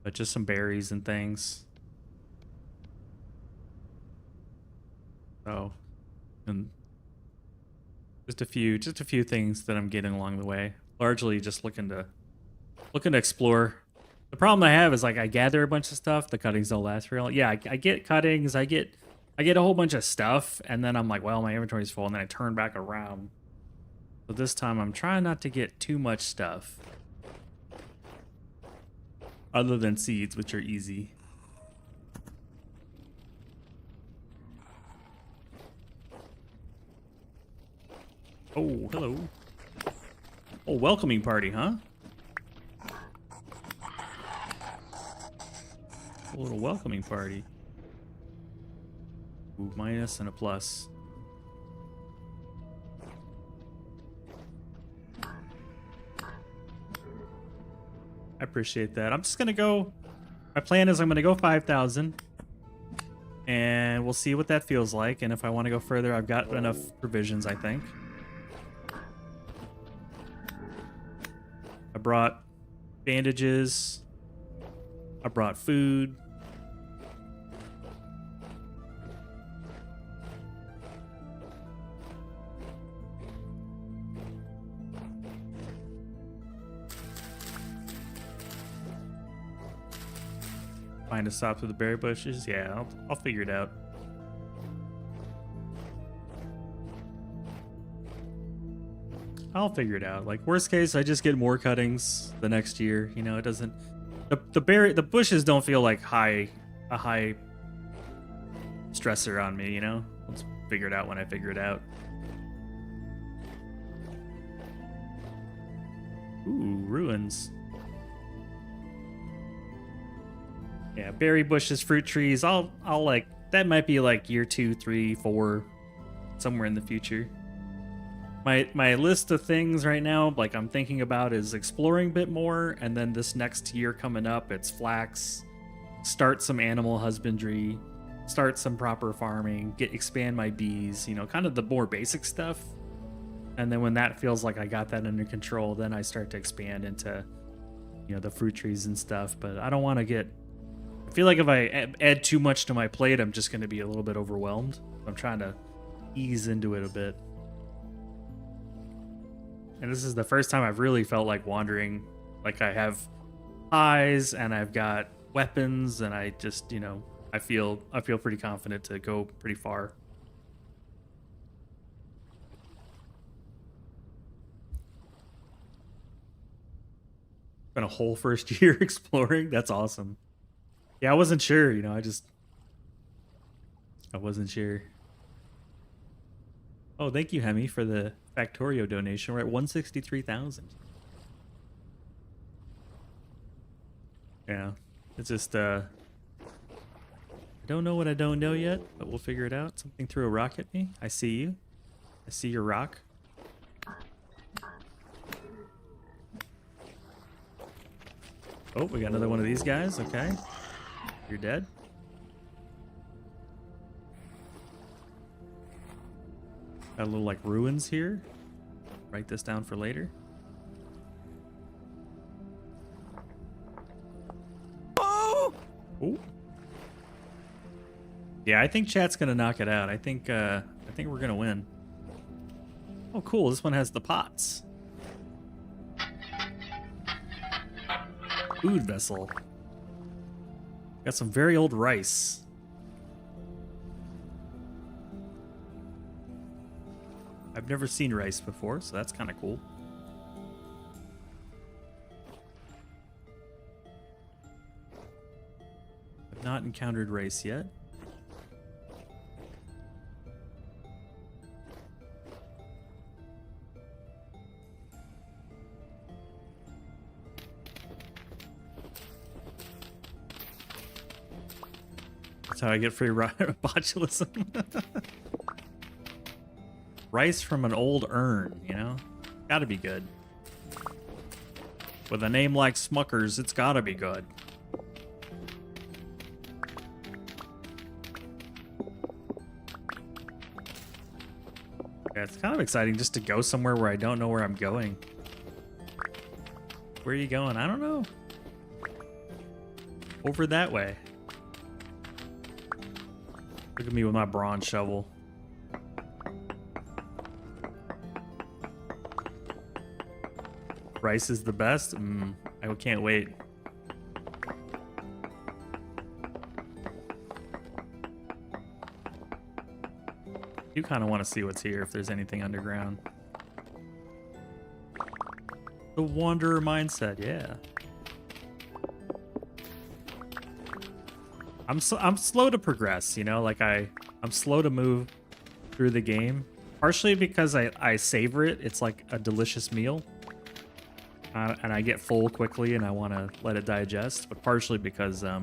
But just some berries and things. So, and just a few things that I'm getting along the way. Largely just looking to explore. The problem I have is like I gather a bunch of stuff. The cuttings don't last very long. Yeah, I get cuttings. I get a whole bunch of stuff, and then I'm like, well, my inventory's full, and then I turn back around. So this time I'm trying not to get too much stuff. Other than seeds, which are easy. Oh, hello. Oh, welcoming party, huh? A little welcoming party. Ooh, minus and a plus. I appreciate that. I'm just gonna go. My plan is I'm gonna go 5,000, and we'll see what that feels like. And if I want to go further, I've got enough provisions, I think. I brought bandages. I brought food. Find a stop through the berry bushes. Yeah, I'll figure it out. I'll figure it out. Like worst case, I just get more cuttings the next year. You know, it doesn't. The bushes don't feel like a high stressor on me. You know, let's figure it out when I figure it out. Ooh, ruins. Yeah, berry bushes, fruit trees. I'll like that might be like year 2, 3, 4, somewhere in the future. My list of things right now, like I'm thinking about, is exploring a bit more, and then this next year coming up, it's flax, start some animal husbandry, start some proper farming, expand my bees, you know, kind of the more basic stuff. And then when that feels like I got that under control, then I start to expand into, you know, the fruit trees and stuff. But I don't want to get, I feel like if I add too much to my plate, I'm just going to be a little bit overwhelmed. I'm trying to ease into it a bit. And this is the first time I've really felt like wandering. Like I have eyes and I've got weapons, and I just, you know, I feel pretty confident to go pretty far. Been a whole first year exploring. That's awesome. Yeah, I wasn't sure, you know, I wasn't sure. Oh, thank you, Hemi, for the Factorio donation. We're at 163,000. Yeah, it's just, I don't know what I don't know yet, but we'll figure it out. Something threw a rock at me. I see you. I see your rock. Oh, we got another one of these guys. Okay. You're dead. Got a little like ruins here. Write this down for later. Oh! Ooh. Yeah, I think chat's gonna knock it out. I think we're gonna win. Oh, cool. This one has the pots. Food vessel. Got some very old rice. I've never seen rice before, so that's kind of cool. I've not encountered rice yet. That's how I get free botulism. Rice from an old urn, you know? Gotta be good. With a name like Smuckers, it's gotta be good. Yeah, it's kind of exciting just to go somewhere where I don't know where I'm going. Where are you going? I don't know. Over that way. Look at me with my bronze shovel. Rice is the best? I can't wait. You kind of want to see what's here, if there's anything underground. The Wanderer mindset, yeah. I'm slow to progress, you know, like I'm slow to move through the game. Partially because I savor it. It's like a delicious meal. And I get full quickly and I want to let it digest, but partially because I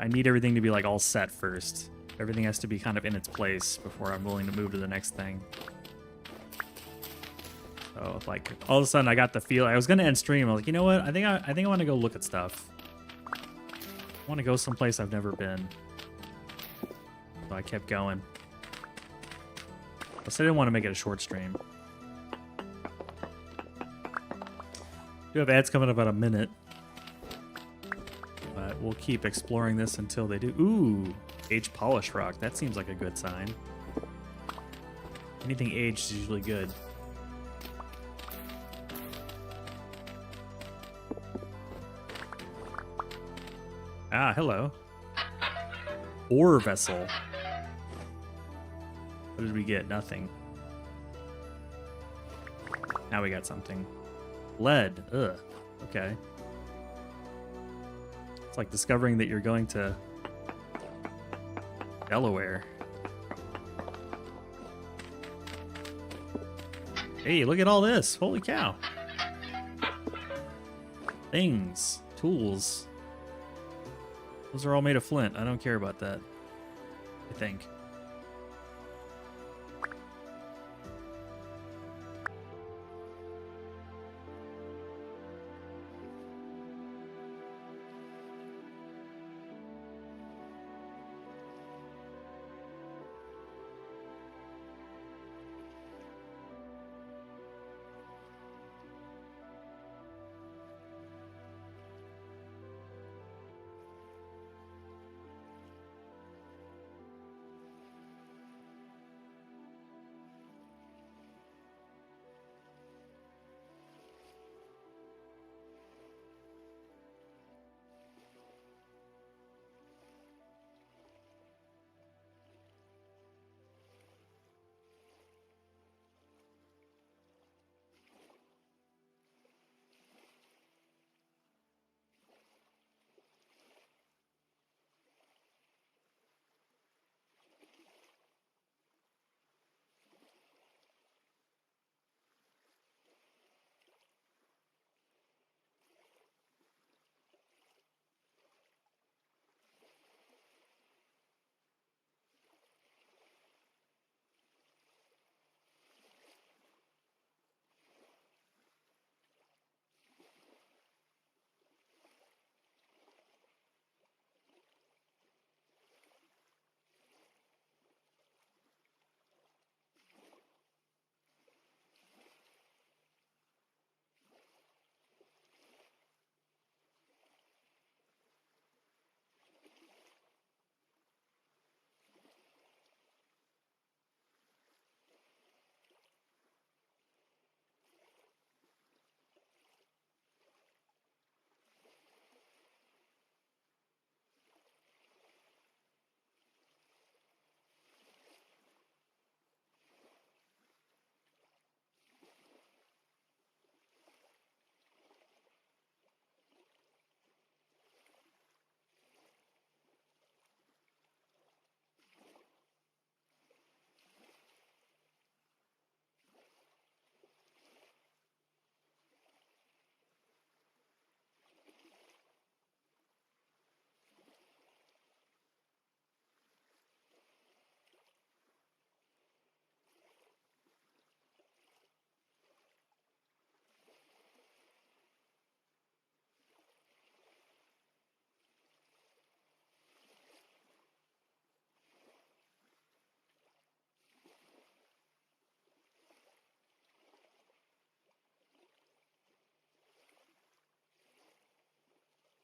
need everything to be like all set first. Everything has to be kind of in its place before I'm willing to move to the next thing. So like all of a sudden I got the feel. I was gonna end stream. I was like, you know what? I think I want to go look at stuff. I want to go someplace I've never been. So I kept going. Plus I didn't want to make it a short stream. We have ads coming in about a minute. But we'll keep exploring this until they do. Ooh, aged polish rock. That seems like a good sign. Anything aged is usually good. Ah, hello. Ore vessel. What did we get? Nothing. Now we got something. Lead. Ugh. Okay. It's like discovering that you're going to Delaware. Hey, look at all this. Holy cow. Things. Tools. Those are all made of flint. I don't care about that. I think.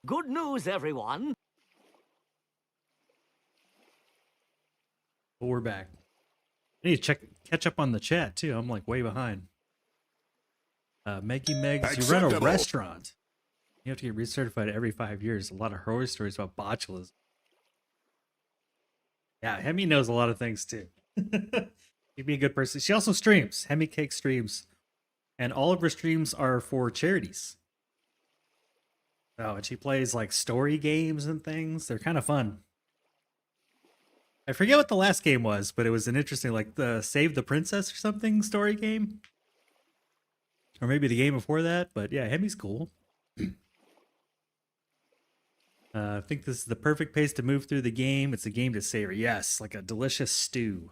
Good news, everyone. But we're back. I need to catch up on the chat too. I'm like way behind. Meggy Megs, you run a Acceptable. restaurant. You have to get recertified every 5 years. A lot of horror stories about botulism. Yeah, Hemi knows a lot of things too. She'd be a good person. She also streams. Hemi Cake streams. And all of her streams are for charities. Oh, and she plays like story games and things. They're kind of fun. I forget what the last game was, but it was an interesting, like the Save the Princess or something story game. Or maybe the game before that. But yeah, Hemi's cool. I think this is the perfect pace to move through the game. It's a game to savor. Yes, like a delicious stew.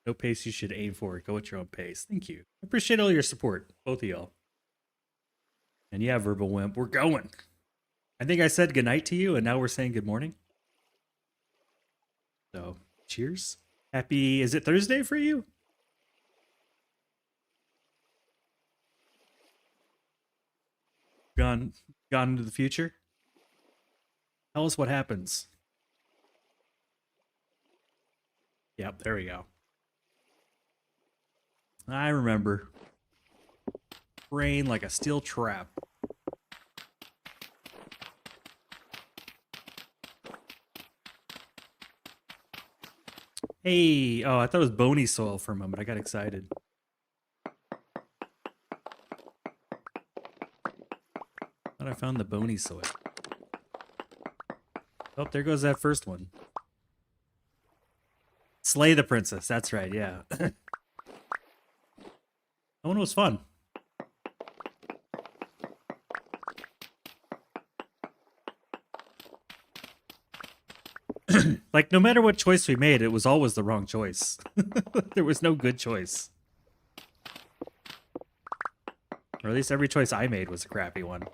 No pace you should aim for. Go at your own pace. Thank you. I appreciate all your support, both of y'all. And yeah, Verbal Wimp, we're going. I think I said goodnight to you, and now we're saying good morning. So, cheers. Happy, is it Thursday for you? Gone into the future? Tell us what happens. Yep, there we go. I remember. Brain like a steel trap. Hey, oh, I thought it was bony soil for a moment. I got excited. Thought I found the bony soil. Oh, there goes that first one. Slay the princess. That's right, yeah. That one was fun. Like, no matter what choice we made, it was always the wrong choice. There was no good choice. Or at least every choice I made was a crappy one.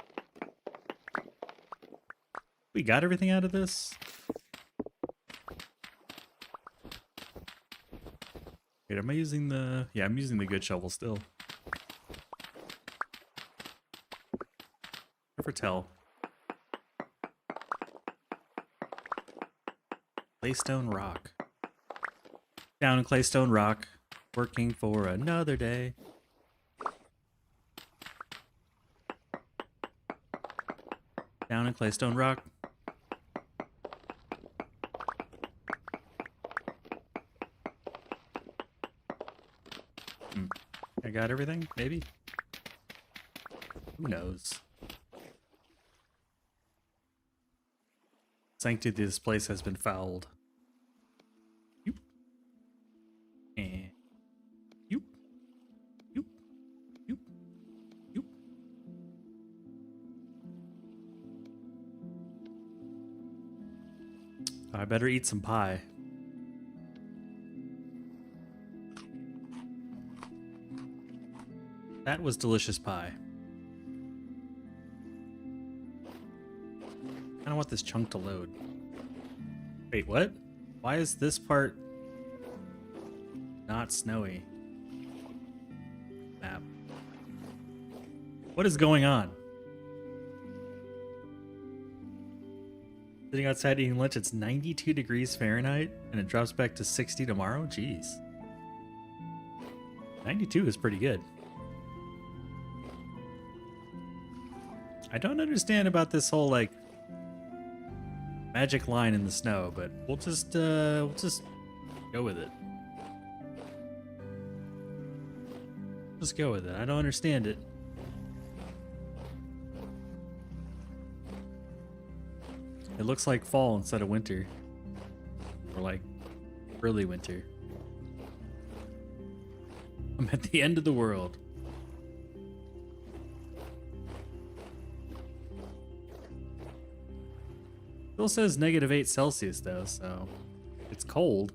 We got everything out of this? Wait, am I using the... Yeah, I'm using the good shovel still. Never tell. Claystone Rock. Down in Claystone Rock, working for another day. Down in Claystone Rock. I got everything? Maybe? Who knows? Sanctity of this place has been fouled. Yoop. And yoop. Yoop. Yoop. Yoop. I better eat some pie. That was delicious pie. I don't want this chunk to load. Wait, what? Why is this part not snowy? Map. What is going on? Sitting outside eating lunch, it's 92 degrees Fahrenheit and it drops back to 60 tomorrow? Jeez. 92 is pretty good. I don't understand about this whole, like, magic line in the snow, but we'll just go with it. Just go with it. I don't understand it. It looks like fall instead of winter. Or like early winter. I'm at the end of the world. Still says -8 Celsius though, so it's cold.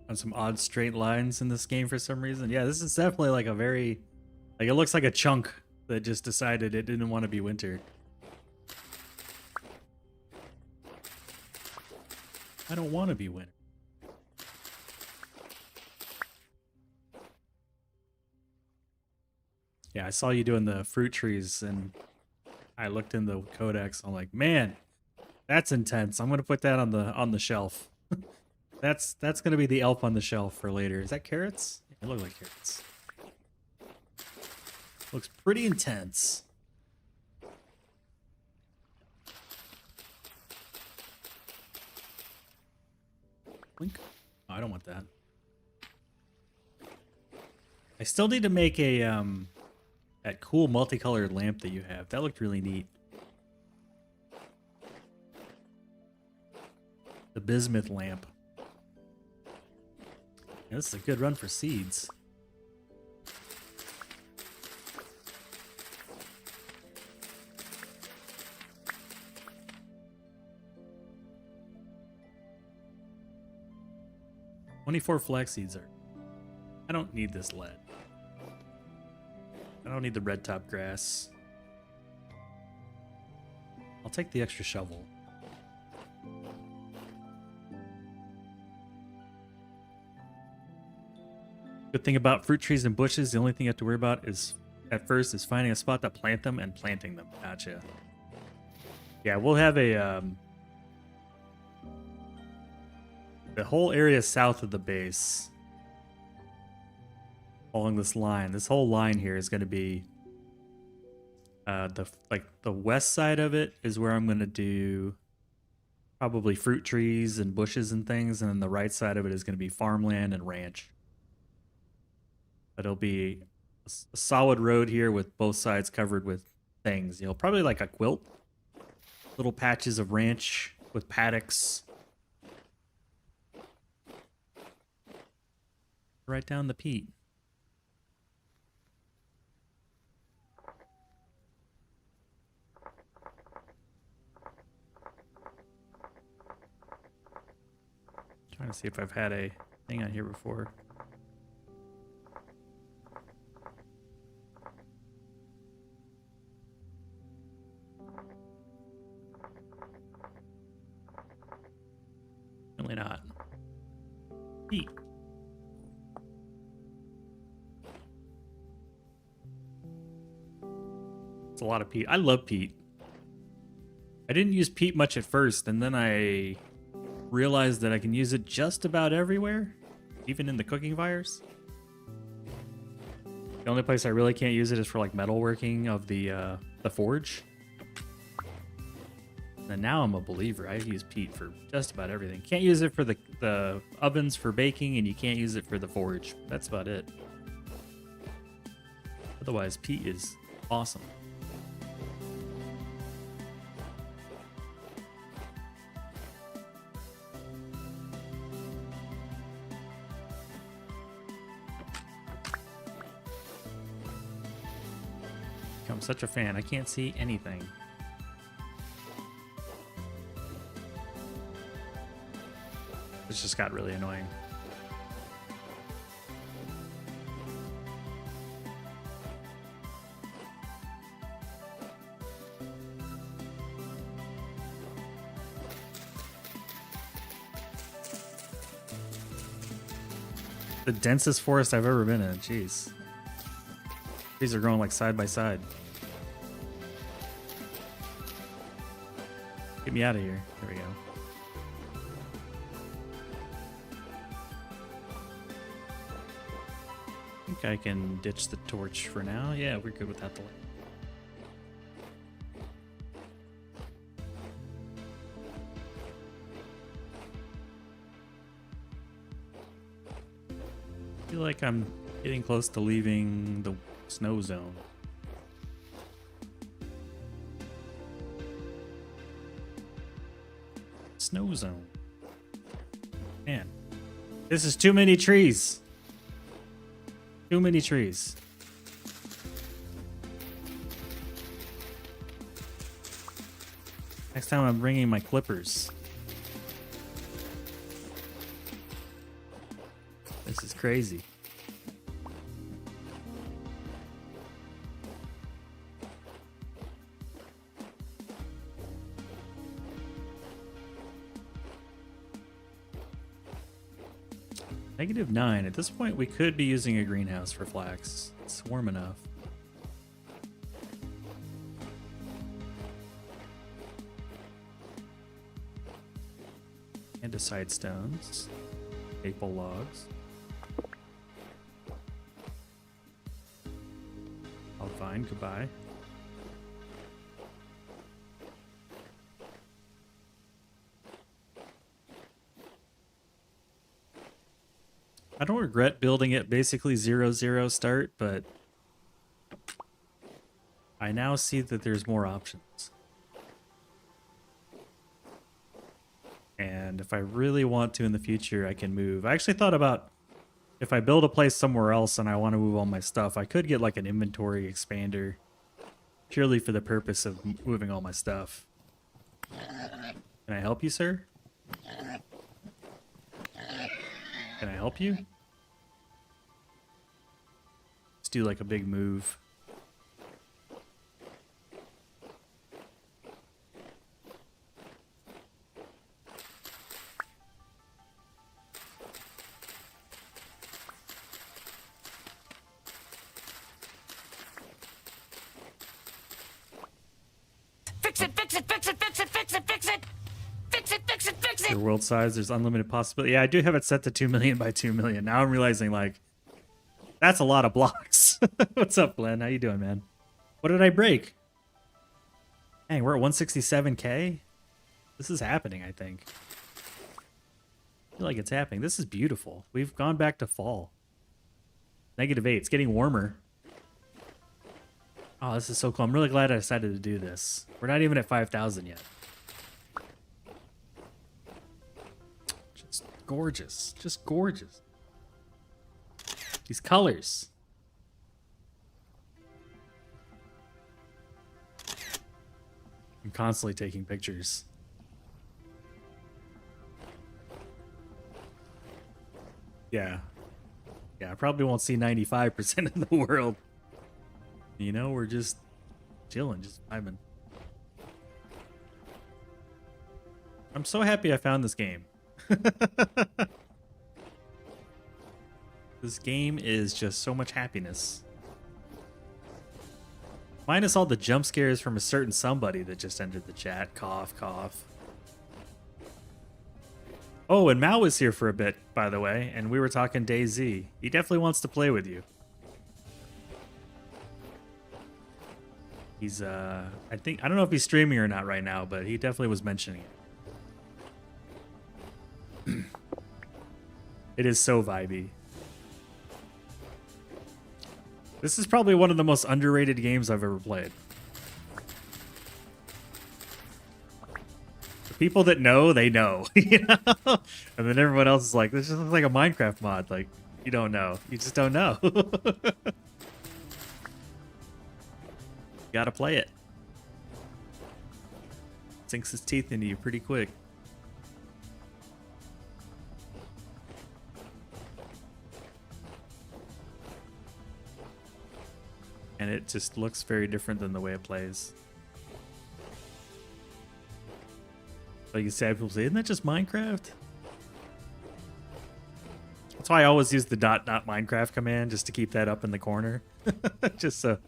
On some odd straight lines in this game for some reason. Yeah, this is definitely like a very, like, it looks like a chunk that just decided it didn't want to be winter. I don't want to be winter. Yeah, I saw you doing the fruit trees, and I looked in the codex. I'm like, man, that's intense. I'm gonna put that on the shelf. that's gonna be the elf on the shelf for later. Is that carrots? It looks like carrots. Looks pretty intense. Blink. Oh, I don't want that. I still need to make a that cool multicolored lamp that you have. That looked really neat. The bismuth lamp. Yeah, this is a good run for seeds. "24 flax seeds are..." I don't need this lead. I don't need the red top grass. I'll take the extra shovel. Good thing about fruit trees and bushes, the only thing you have to worry about is, at first, is finding a spot to plant them and planting them. Gotcha. Yeah, we'll have a, the whole area south of the base, along this line. This whole line here is going to be The west side of it is where I'm gonna do probably fruit trees and bushes and things, and then the right side of it is gonna be farmland and ranch. But it'll be a solid road here with both sides covered with things. You know, probably like a quilt. Little patches of ranch with paddocks. Right down the peat. Trying to see if I've had a thing on here before. Really not. Peat. It's a lot of peat. I love peat. I didn't use peat much at first, and then I realized that I can use it just about everywhere, even in the cooking fires. The only place I really can't use it is for like metalworking of the forge. And now I'm a believer. I use peat for just about everything. Can't use it for the ovens for baking, and you can't use it for the forge. That's about it. Otherwise, peat is awesome. I'm such a fan. I can't see anything. This just got really annoying. The densest forest I've ever been in. Jeez. Trees are growing like side by side. Get me out of here. There we go. I think I can ditch the torch for now. Yeah, we're good without the light. I feel like I'm getting close to leaving the snow zone. Snow zone. Man, this is too many trees. Too many trees. Next time I'm bringing my clippers. This is crazy. -9. At this point, we could be using a greenhouse for flax. It's warm enough. Andesite stones. Maple logs. All fine. Goodbye. I don't regret building it basically 0-0 start, but I now see that there's more options. And if I really want to in the future, I can move. I actually thought about if I build a place somewhere else and I want to move all my stuff, I could get like an inventory expander purely for the purpose of moving all my stuff. Can I help you, sir? Can I help you? Let's do like a big move. Fix it, fix it, fix it, fix it, fix it, fix it! Fix it, fix it, fix it! Your world size, there's unlimited possibility. Yeah, I do have it set to 2 million by 2 million. Now I'm realizing, like, that's a lot of blocks. What's up, Glenn? How you doing, man? What did I break? Dang, we're at 167K? This is happening, I think. I feel like it's happening. This is beautiful. We've gone back to fall. -8. It's getting warmer. Oh, this is so cool. I'm really glad I decided to do this. We're not even at 5,000 yet. Just gorgeous. Just gorgeous. These colors. I'm constantly taking pictures. Yeah. Yeah, I probably won't see 95% of the world. You know, we're just chilling, just vibing. I'm so happy I found this game. This game is just so much happiness. Minus all the jump scares from a certain somebody that just entered the chat. Cough, cough. Oh, and Mao was here for a bit, by the way, and we were talking DayZ. He definitely wants to play with you. He's, I don't know if he's streaming or not right now, but he definitely was mentioning it. It is so vibey. This is probably one of the most underrated games I've ever played. The people that know, they know, you know? And then everyone else is like, this just looks like a Minecraft mod. Like, you don't know. You just don't know. Gotta play it. Sinks his teeth into you pretty quick. And it just looks very different than the way it plays. Like you said, people say, isn't that just Minecraft? That's why I always use the .Minecraft command, just to keep that up in the corner. Just so.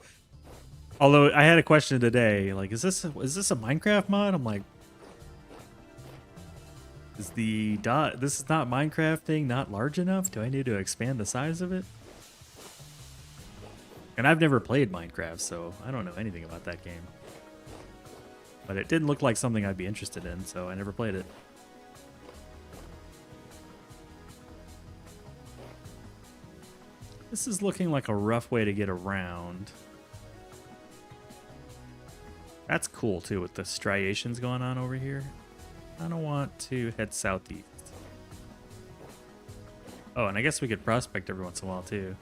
Although I had a question today, like, is this a Minecraft mod? I'm like, is this is not Minecraft thing not large enough? Do I need to expand the size of it? And I've never played Minecraft, so I don't know anything about that game. But it didn't look like something I'd be interested in, so I never played it. This is looking like a rough way to get around. That's cool, too, with the striations going on over here. I don't want to head southeast. Oh, and I guess we could prospect every once in a while, too.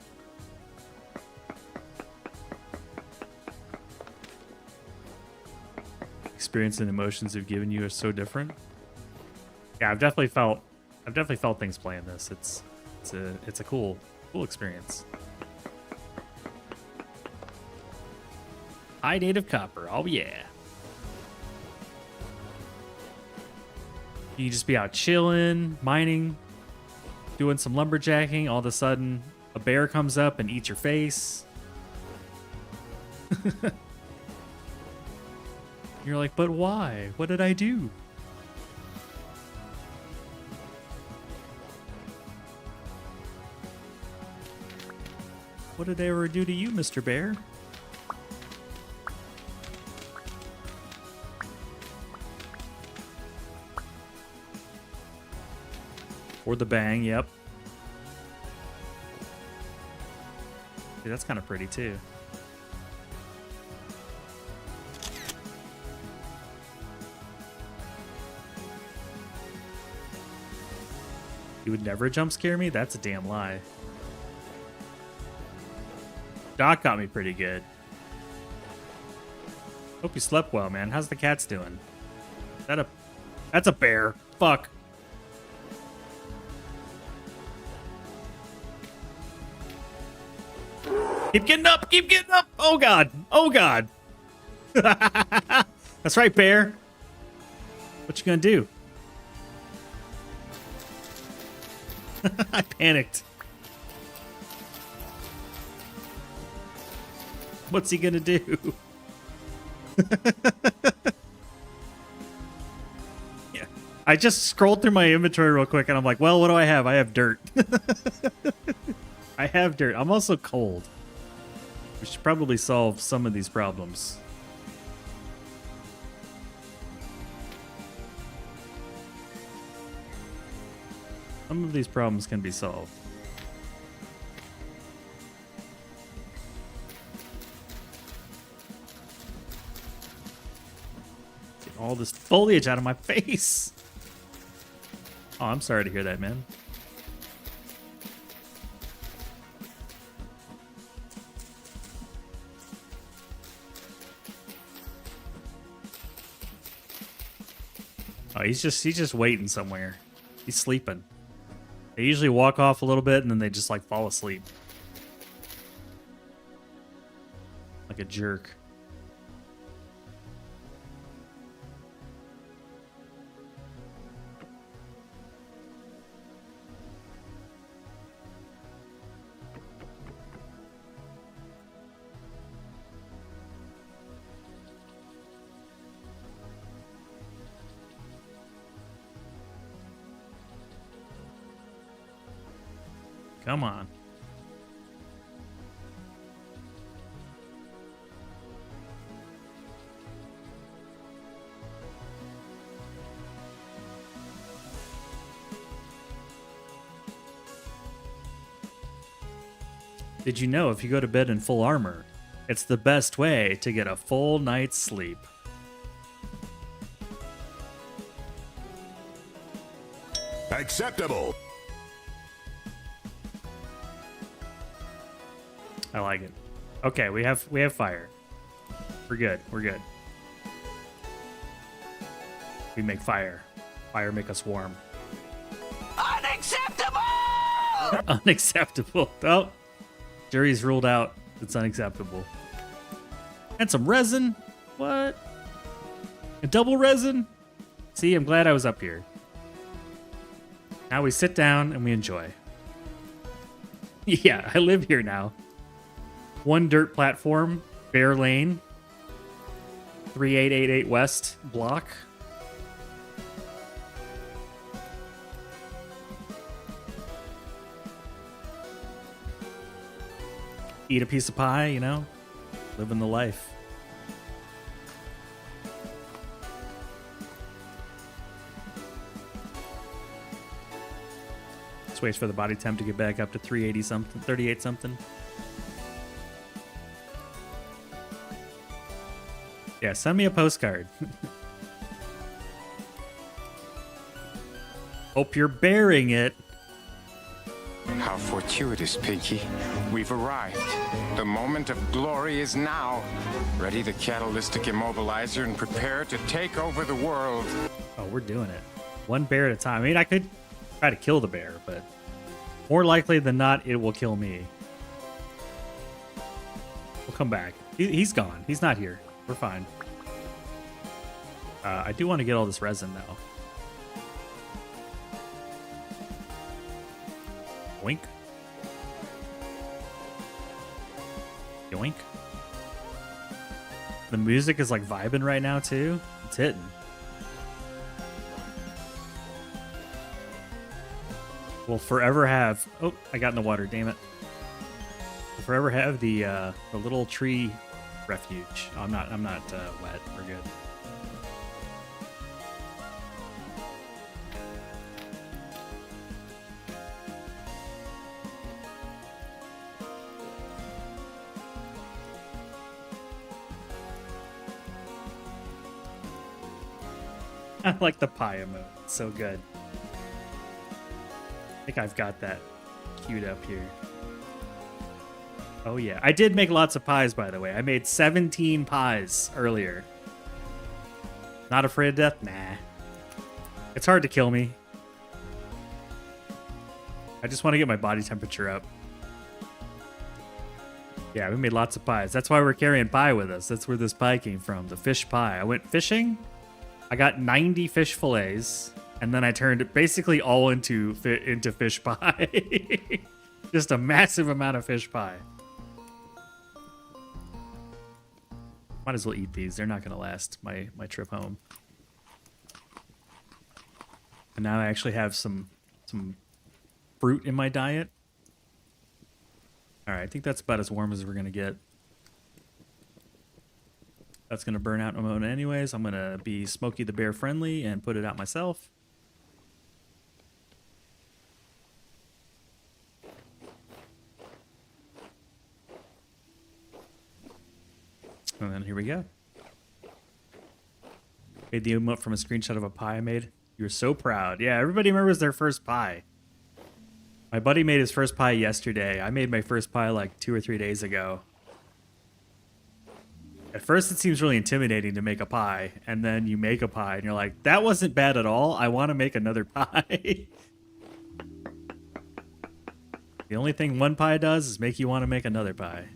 Experience and emotions have given you are so different. Yeah, I've definitely felt things playing this. It's a cool experience. High native copper, oh yeah. You can just be out chilling, mining, doing some lumberjacking. All of a sudden, a bear comes up and eats your face. You're like, but why? What did I do? What did I ever do to you, Mr. Bear? Or the bang, yep. Dude, that's kind of pretty too. You would never jump scare me? That's a damn lie. Doc got me pretty good. Hope you slept well, man. How's the cats doing? That's a bear. Fuck. Keep getting up! Keep getting up! Oh god! Oh god! That's right, bear. What you gonna do? I panicked. What's he gonna do? Yeah. I just scrolled through my inventory real quick and I'm like, well, what do I have? I have dirt. I have dirt. I'm also cold. We should probably solve some of these problems. Some of these problems can be solved. Get all this foliage out of my face. Oh, I'm sorry to hear that, man. Oh, he's just waiting somewhere. He's sleeping. They usually walk off a little bit and then they just like fall asleep. Like a jerk. Come on. Did you know if you go to bed in full armor, it's the best way to get a full night's sleep? Acceptable. I like it. Okay, we have fire. We're good. We're good. We make fire. Fire make us warm. Unacceptable! Unacceptable. Oh, jury's ruled out. It's unacceptable. And some resin. What? A double resin? See, I'm glad I was up here. Now we sit down and we enjoy. Yeah, I live here now. One dirt platform, Bear Lane, 3888 West block. Eat a piece of pie, you know, living the life. Just wait for the body temp to get back up to 380 something, 38 something. Yeah, send me a postcard. Hope you're bearing it. How fortuitous, Pinky. We've arrived. The moment of glory is now. Ready the catalytic immobilizer and prepare to take over the world. Oh, we're doing it. One bear at a time. I mean, I could try to kill the bear, but more likely than not, it will kill me. We'll come back. He's gone. He's not here. We're fine. I do want to get all this resin, though. Yoink. Yoink. The music is like vibing right now, too. It's hitting. We'll forever have... Oh, I got in the water, damn it. We'll forever have the little tree refuge. Oh, I'm not wet. We're good. I like the pie emote. It's so good. I think I've got that queued up here. Oh yeah. I did make lots of pies, by the way. I made 17 pies earlier. Not afraid of death? Nah. It's hard to kill me. I just want to get my body temperature up. Yeah, we made lots of pies. That's why we're carrying pie with us. That's where this pie came from. The fish pie. I went fishing. I got 90 fish fillets, and then I turned it basically all into fish pie. Just a massive amount of fish pie. Might as well eat these. They're not going to last my trip home. And now I actually have some fruit in my diet. All right, I think that's about as warm as we're going to get. That's going to burn out in a moment anyways. I'm going to be Smokey the Bear friendly and put it out myself. And then here we go. Made the emote from a screenshot of a pie I made. You were so proud. Yeah, everybody remembers their first pie. My buddy made his first pie yesterday. I made my first pie like 2 or 3 days ago. At first, it seems really intimidating to make a pie, and then you make a pie, and you're like, that wasn't bad at all. I want to make another pie. The only thing one pie does is make you want to make another pie.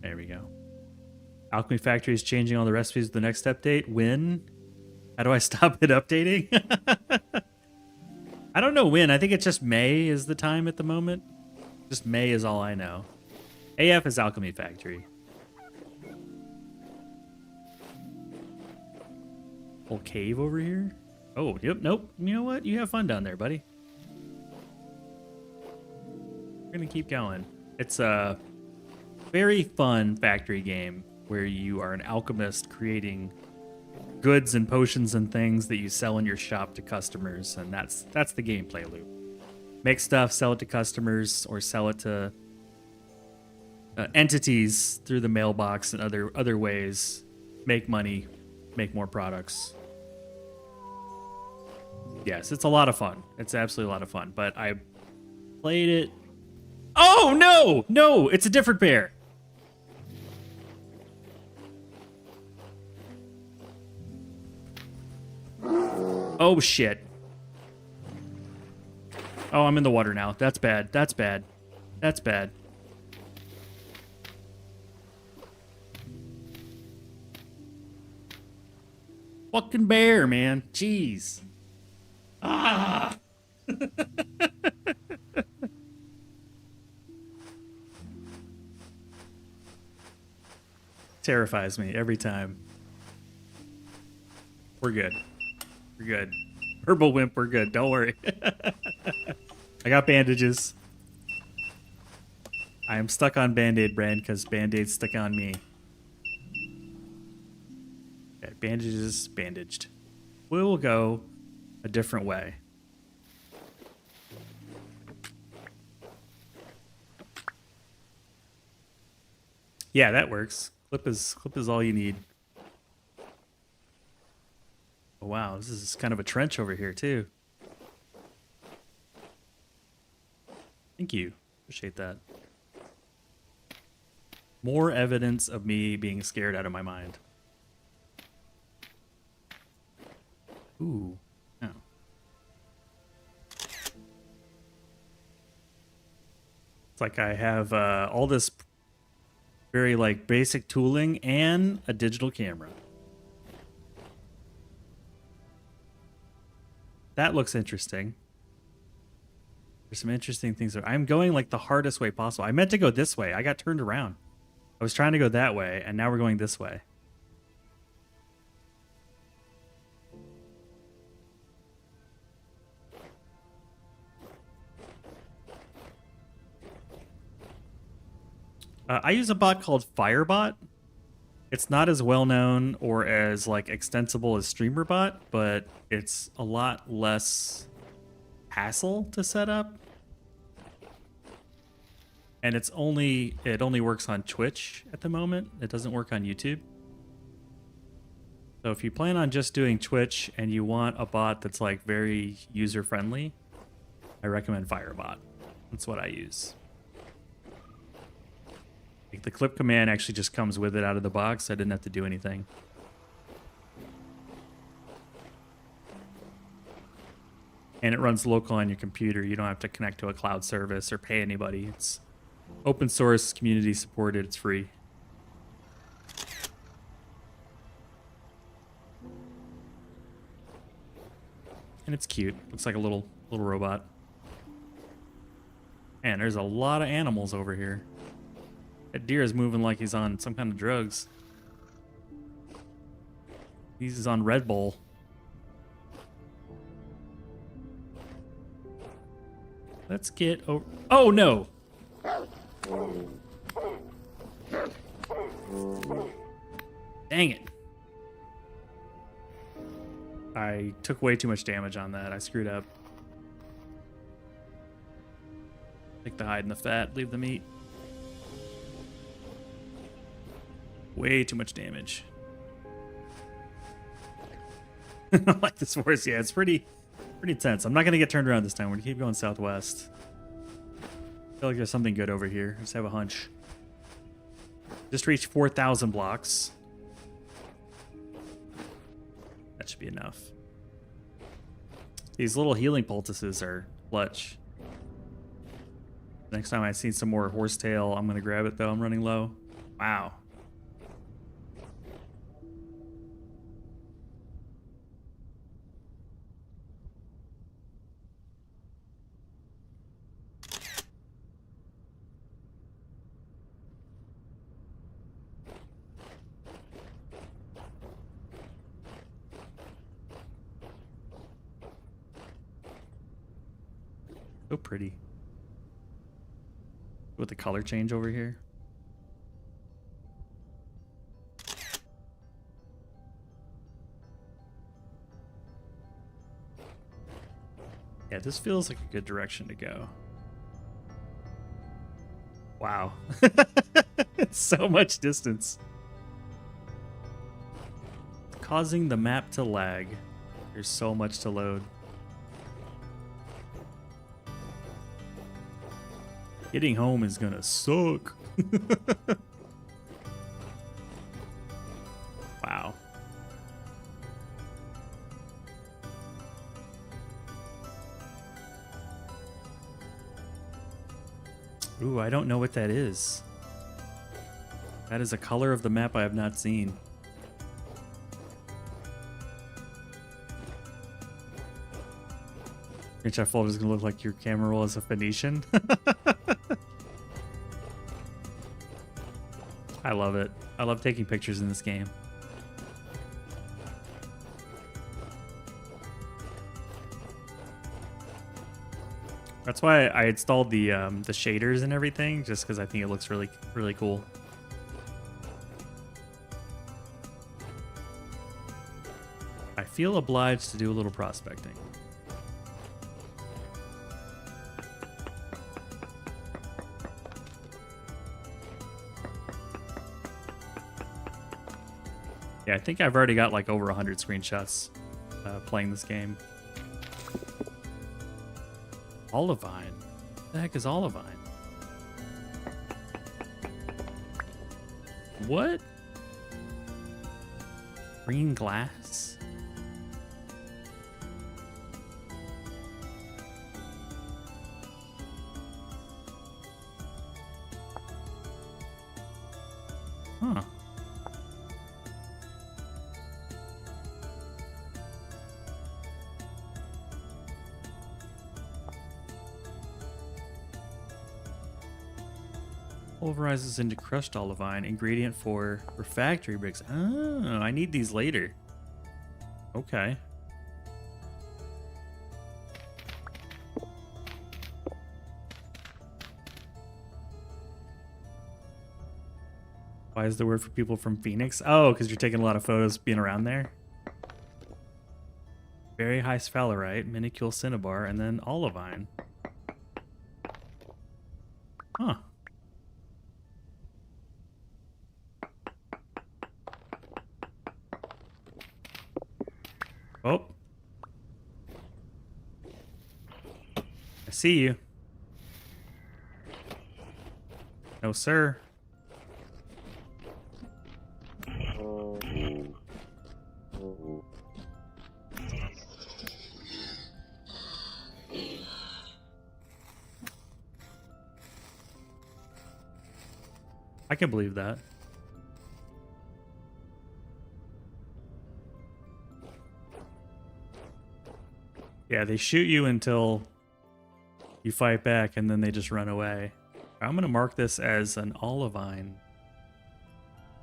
There we go. Alchemy Factory is changing all the recipes with the next update. When? How do I stop it updating? I don't know when. I think it's just May is the time at the moment. Just May is all I know. AF is Alchemy Factory. Whole cave over here? Oh, yep, nope. You know what? You have fun down there, buddy. We're gonna keep going. It's a very fun factory game where you are an alchemist creating goods and potions and things that you sell in your shop to customers, and that's the gameplay loop. Make stuff, sell it to customers, or sell it to entities through the mailbox and other ways. Make money, make more products. Yes, it's a lot of fun. It's absolutely a lot of fun, but I played it. Oh, no! No, it's a different bear. Oh, shit. Oh, I'm in the water now. That's bad. That's bad. That's bad. Fucking bear, man. Jeez. Ah! Terrifies me every time. We're good. We're good. Herbal Wimp, we're good. Don't worry. I got bandages. I am stuck on Band-Aid brand because Band-Aid's stuck on me. Okay, bandages, bandaged. We will go a different way. Yeah, that works. Clip is all you need. Oh, wow, this is kind of a trench over here too. Thank you. Appreciate that. More evidence of me being scared out of my mind. Ooh. Oh. It's like I have all this very like basic tooling and a digital camera. That looks interesting. There's some interesting things there. I'm going like the hardest way possible. I meant to go this way. I got turned around. I was trying to go that way, and now we're going this way. I use a bot called Firebot. It's not as well known or as like extensible as StreamerBot, but it's a lot less hassle to set up. And it only works on Twitch at the moment. It doesn't work on YouTube. So if you plan on just doing Twitch and you want a bot that's like very user friendly, I recommend Firebot. That's what I use. Like the clip command actually just comes with it out of the box. I didn't have to do anything. And it runs local on your computer. You don't have to connect to a cloud service or pay anybody. It's open source, community supported, it's free. And it's cute. Looks like a little robot. Man, there's a lot of animals over here. That deer is moving like he's on some kind of drugs. He's on Red Bull. Let's get over. Oh no! Dang it. I took way too much damage on that. I screwed up. Take the hide and the fat, leave the meat. Way too much damage. I like this horse. Yeah, it's pretty tense. I'm not going to get turned around this time. We're going to keep going southwest. I feel like there's something good over here. I just have a hunch. Just reached 4,000 blocks. That should be enough. These little healing poultices are clutch. Next time I see some more horsetail, I'm going to grab it though. I'm running low. Wow. So pretty. With the color change over here. Yeah, this feels like a good direction to go. Wow. It's so much distance. Causing the map to lag. There's so much to load. Getting home is gonna suck. Wow. Ooh, I don't know what that is. That is a color of the map I have not seen. Screenshot folder is gonna look like your camera roll is a Phoenician. I love it. I love taking pictures in this game. That's why I installed the shaders and everything, just because I think it looks really, really cool. I feel obliged to do a little prospecting. Yeah, I think I've already got like over 100 screenshots playing this game. Olivine? What the heck is Olivine? What? Green glass? Huh. Pulverizes into crushed olivine, ingredient for refractory bricks. Oh, I need these later. Okay. Why is the word for people from Phoenix? Oh, because you're taking a lot of photos being around there. Very high sphalerite, minicule cinnabar, and then olivine. Huh. Oh. I see you. No, sir. I can believe that. Yeah, they shoot you until you fight back and then they just run away. I'm going to mark this as an olivine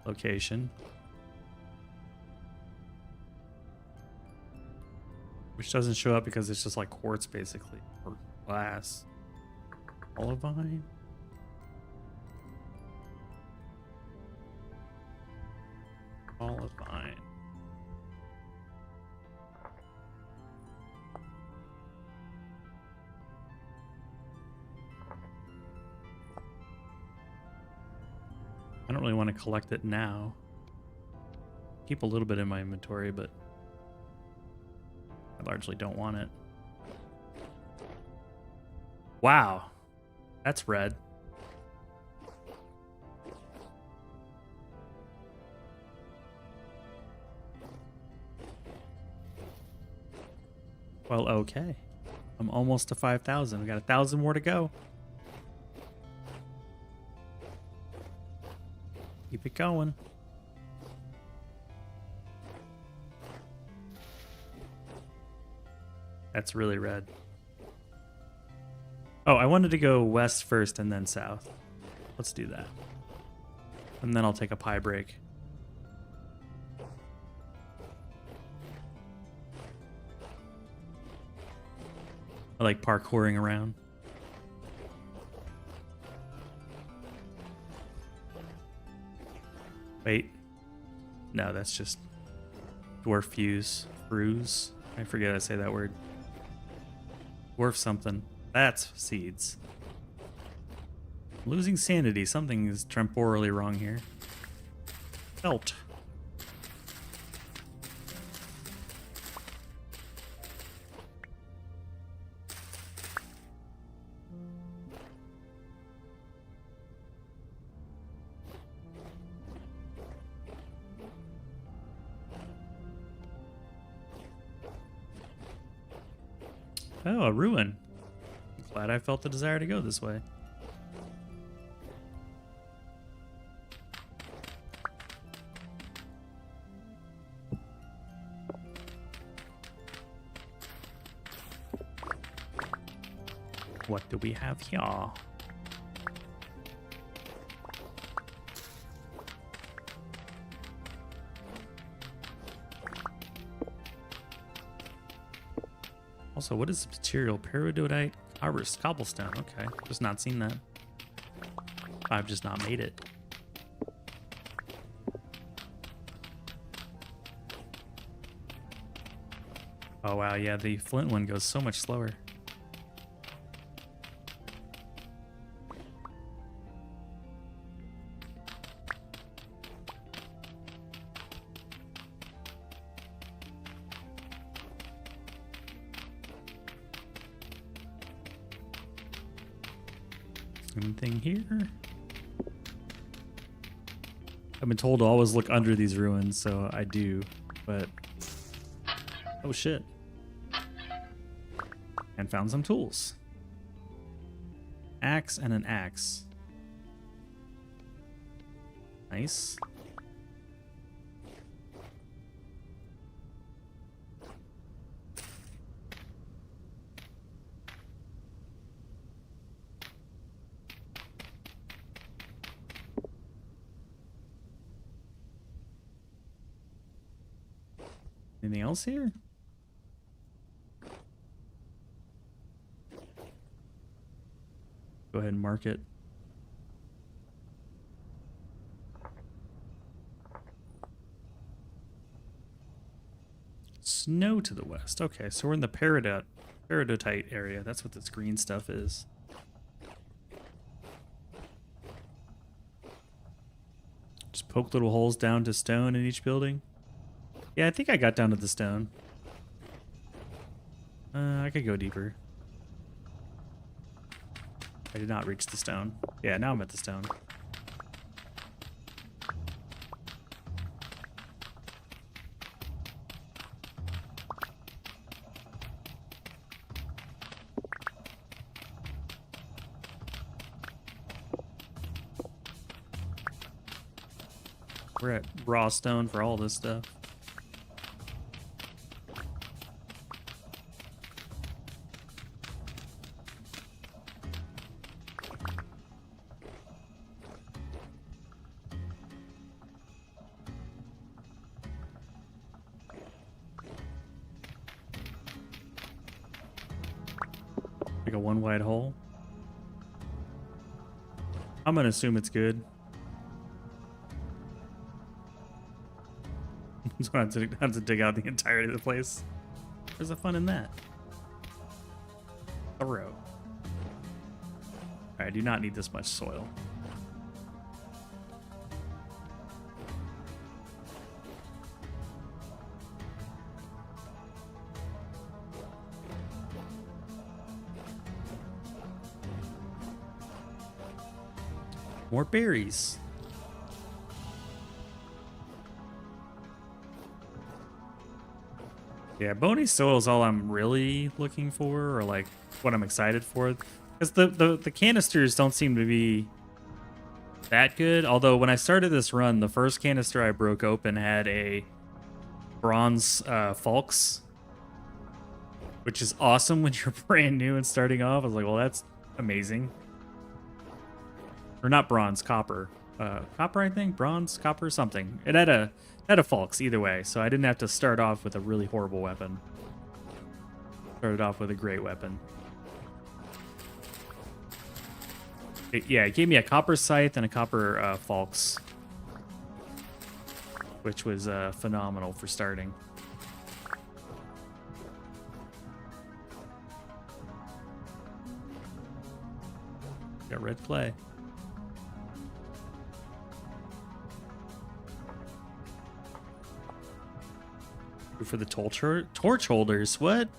location. Which doesn't show up because it's just like quartz basically, or glass. Olivine? Olivine. don't really want to collect it now. Keep a little bit in my inventory, but I largely don't want it. Wow. That's red. Well, okay. I'm almost to 5,000. We got 1,000 more to go. Keep it going. That's really red. Oh, I wanted to go west first and then south. Let's do that. And then I'll take a pie break. I like parkouring around. Wait. No, that's just dwarf fuse. Bruise. I forget how to say that word. Dwarf something. That's seeds. Losing sanity. Something is temporally wrong here. Felt. Oh, a ruin. Glad I felt the desire to go this way. What do we have here? Also, what is this material? Peridotite, cobblestone. Okay, just not seen that. I've just not made it. Oh wow, yeah, the flint one goes so much slower. Anything here? I've been told to always look under these ruins, so I do, but... Oh shit. And found some tools. Axe and an axe. Nice. Anything else here? Go ahead and mark it. Snow to the west. Okay, so we're in the peridotite area. That's what this green stuff is. Just poke little holes down to stone in each building. Yeah, I think I got down to the stone. I could go deeper. I did not reach the stone. Yeah, now I'm at the stone. We're at raw stone for all this stuff. Like a one wide hole. I'm gonna assume it's good. So I have to dig out the entirety of the place. Where's the fun in that? Thorough. Alright, I do not need this much soil. More berries. Yeah, bony soil is all I'm really looking for, or like what I'm excited for. Because the canisters don't seem to be that good. Although when I started this run, the first canister I broke open had a bronze Falx, which is awesome when you're brand new and starting off. I was like, well, that's amazing. Or not bronze, copper. Copper, I think? Bronze, copper, something. It had a Falx either way, so I didn't have to start off with a really horrible weapon. Started off with a great weapon. It gave me a copper scythe and a copper Falx, which was phenomenal for starting. Got red clay. For the torch holders, what?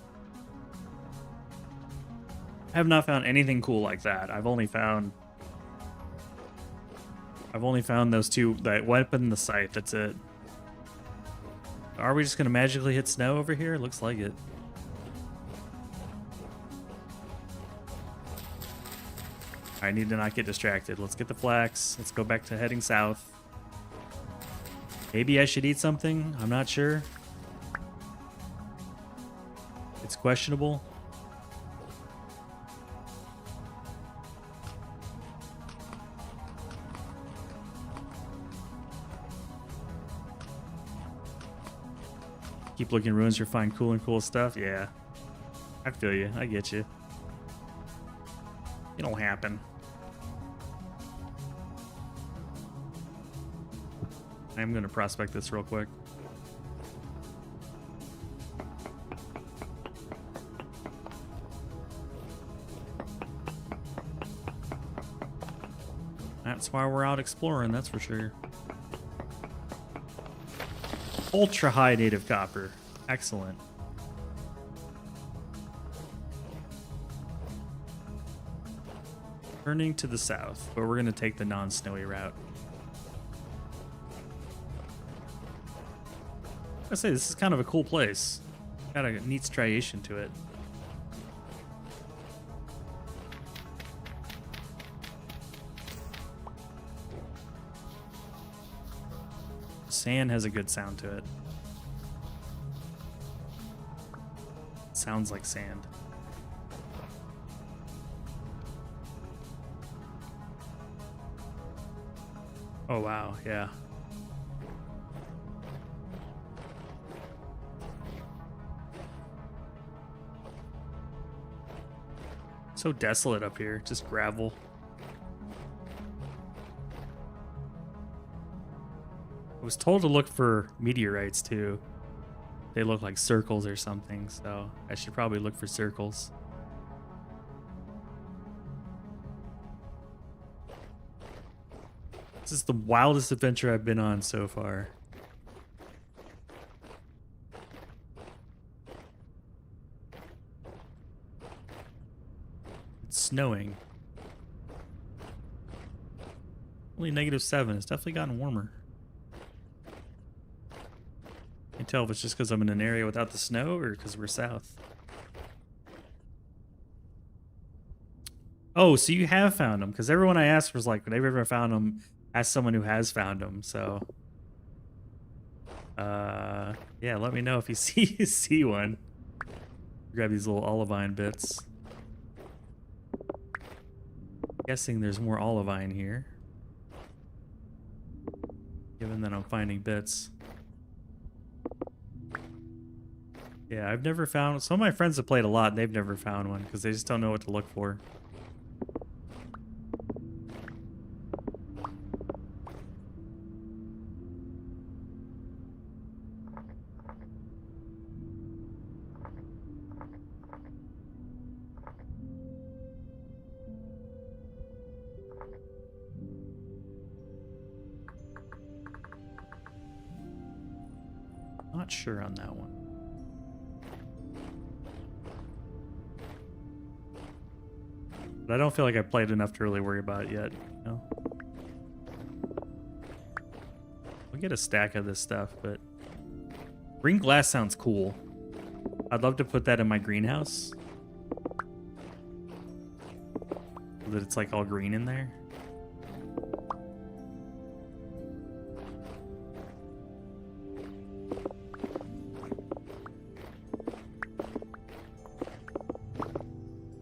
I have not found anything cool like that. I've only found those two, that weapon and the scythe. That's it. Are we just gonna magically hit snow over here? Looks like it. I need to not get distracted. Let's get the flax. Let's go back to heading south. Maybe I should eat something. I'm not sure. It's questionable. Keep looking ruins, you'll find cool stuff. Yeah. I feel you. I get you. It'll happen. I'm gonna prospect this real quick. That's why we're out exploring, that's for sure. Ultra high native copper. Excellent. Turning to the south, but we're going to take the non-snowy route. I say this is kind of a cool place. Got a neat striation to it. Sand has a good sound to it. Sounds like sand. Oh wow, yeah. So desolate up here, just gravel. I was told to look for meteorites too. They look like circles or something, so I should probably look for circles. This is the wildest adventure I've been on so far. It's snowing. Only -7. It's definitely gotten warmer. I can't tell if it's just because I'm in an area without the snow or because we're south. Oh, so you have found them? Because everyone I asked was like, they've ever found them, ask someone who has found them. So, yeah, let me know if you see one. Grab these little olivine bits. Guessing there's more olivine here, given that I'm finding bits. Yeah, I've never found... Some of my friends have played a lot and they've never found one because they just don't know what to look for. Not sure on that one. But I don't feel like I've played enough to really worry about it yet, you know? We get a stack of this stuff, but green glass sounds cool. I'd love to put that in my greenhouse. So that it's like all green in there.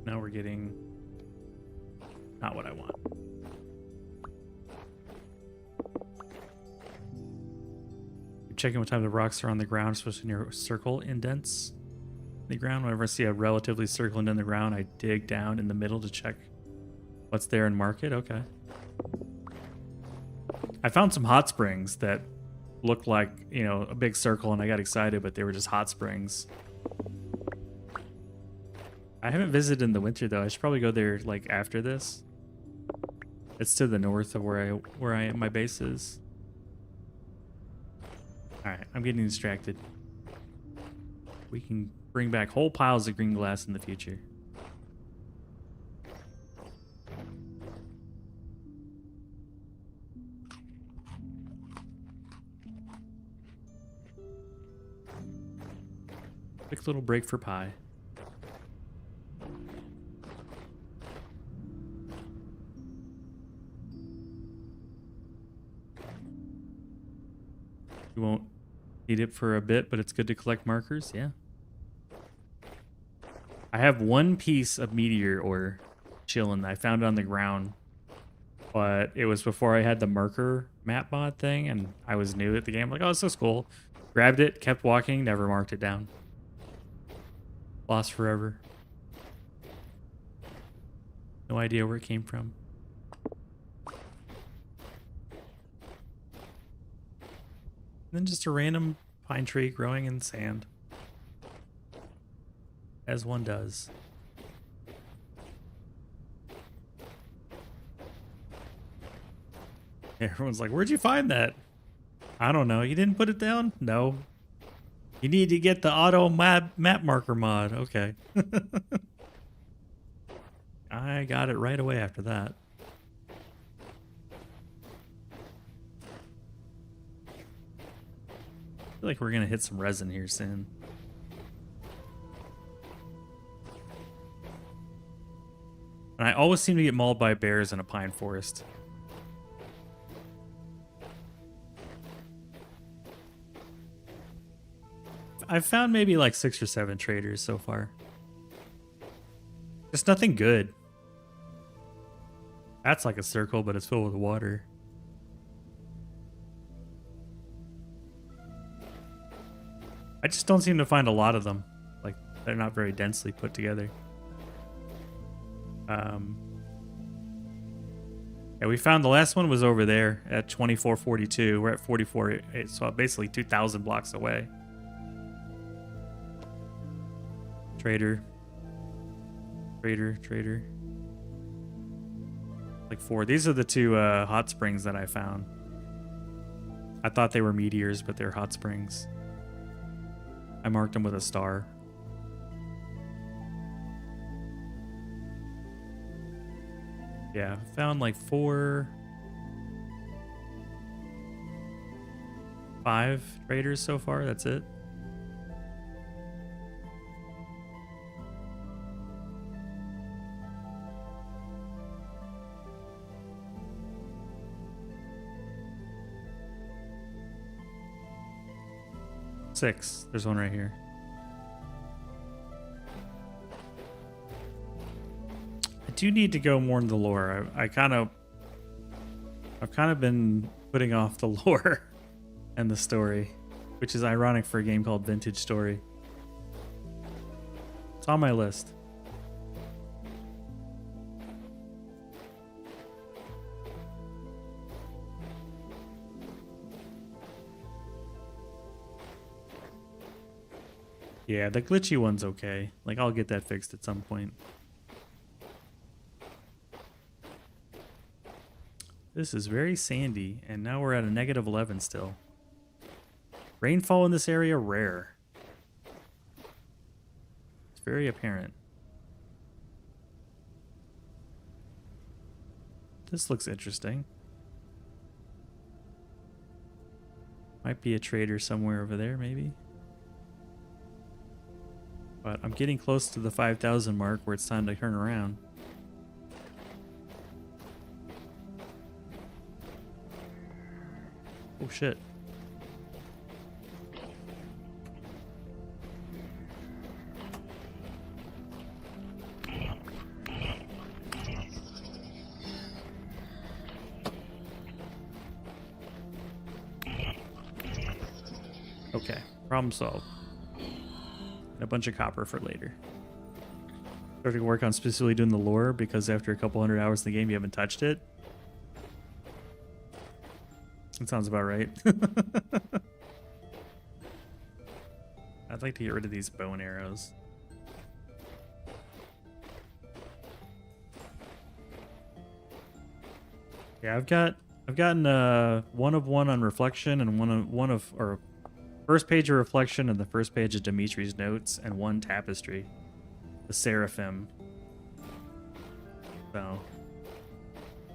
Now we're getting not what I want. Keep checking what type of rocks are on the ground, especially near circle indents in the ground. Whenever I see a relatively circle indent in the ground, I dig down in the middle to check what's there and mark it. Okay. I found some hot springs that looked like, you know, a big circle, and I got excited, but they were just hot springs. I haven't visited in the winter though. I should probably go there like after this. It's to the north of where I am, my base is. All right, I'm getting distracted. We can bring back whole piles of green glass in the future. Quick little break for pie. You won't need it for a bit, but it's good to collect markers. Yeah. I have one piece of meteor ore chilling. I found it on the ground, but it was before I had the marker map mod thing, and I was new at the game. I'm like, oh, this is cool. Grabbed it, kept walking, never marked it down. Lost forever. No idea where it came from. And then just a random pine tree growing in sand. As one does. Everyone's like, where'd you find that? I don't know. You didn't put it down? No. You need to get the auto map marker mod. Okay. I got it right away after that. I feel like we're gonna hit some resin here soon. And I always seem to get mauled by bears in a pine forest. I've found maybe like 6 or 7 traders so far. Just nothing good. That's like a circle, but it's filled with water. I just don't seem to find a lot of them. Like, they're not very densely put together. Yeah, we found the last one was over there at 2442. We're at 44, so basically 2,000 blocks away. Trader. Like 4. These are the 2 hot springs that I found. I thought they were meteors, but they're hot springs. I marked them with a star. Yeah, found like 4, 5 traders so far. That's it. Six. There's one right here. I do need to go more into the lore. I've kind of been putting off the lore and the story, which is ironic for a game called Vintage Story. It's on my list. Yeah, the glitchy one's okay. Like, I'll get that fixed at some point. This is very sandy, and now we're at a -11 still. Rainfall in this area, rare. It's very apparent. This looks interesting. Might be a trader somewhere over there, maybe. But I'm getting close to the 5,000 mark where it's time to turn around. Oh shit. Okay, problem solved. And a bunch of copper for later. Starting to work on specifically doing the lore because after a couple hundred hours in the game you haven't touched it. That sounds about right. I'd like to get rid of these bow and arrows. Yeah, I've gotten 1 of 1 on reflection and one of or first page of reflection and the first page of Dimitri's notes and 1 tapestry, the seraphim. So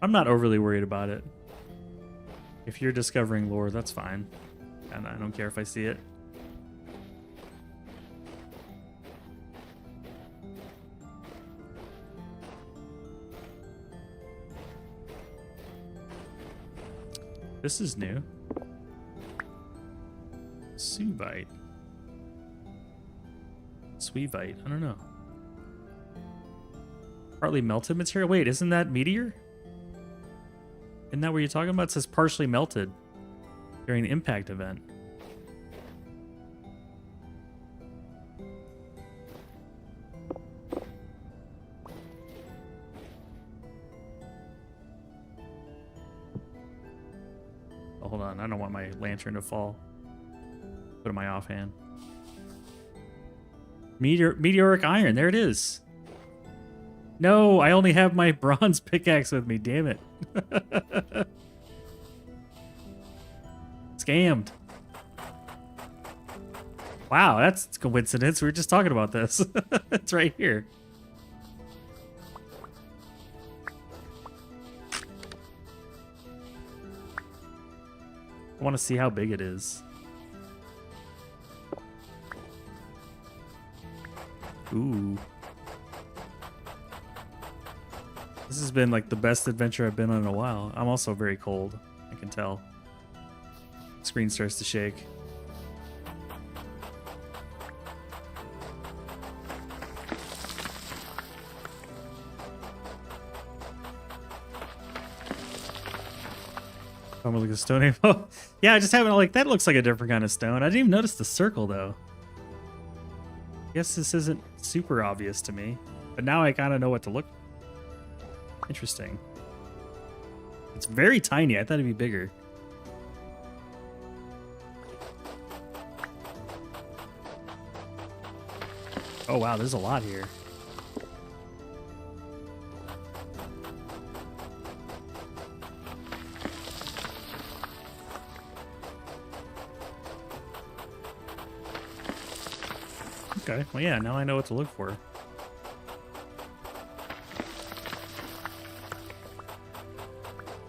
I'm not overly worried about it. If you're discovering lore, that's fine, and I don't care if I see it. This is new. Suvite. Sweevite. I don't know. Partly melted material? Wait, isn't that meteor? Isn't that what you're talking about? It says partially melted during the impact event. Oh, hold on. I don't want my lantern to fall. Put it in my offhand. Meteoric iron. There it is. No, I only have my bronze pickaxe with me. Damn it. Scammed. Wow, that's a coincidence. We were just talking about this. It's right here. I want to see how big it is. Ooh. This has been like the best adventure I've been on in a while. I'm also very cold. I can tell. Screen starts to shake. I'm like a stone. Oh, yeah, I just haven't like that looks like a different kind of stone. I didn't even notice the circle though. I guess this isn't super obvious to me, but now I kind of know what to look for. Interesting. It's very tiny. I thought it'd be bigger. Oh wow, there's a lot here. Okay, well yeah, now I know what to look for.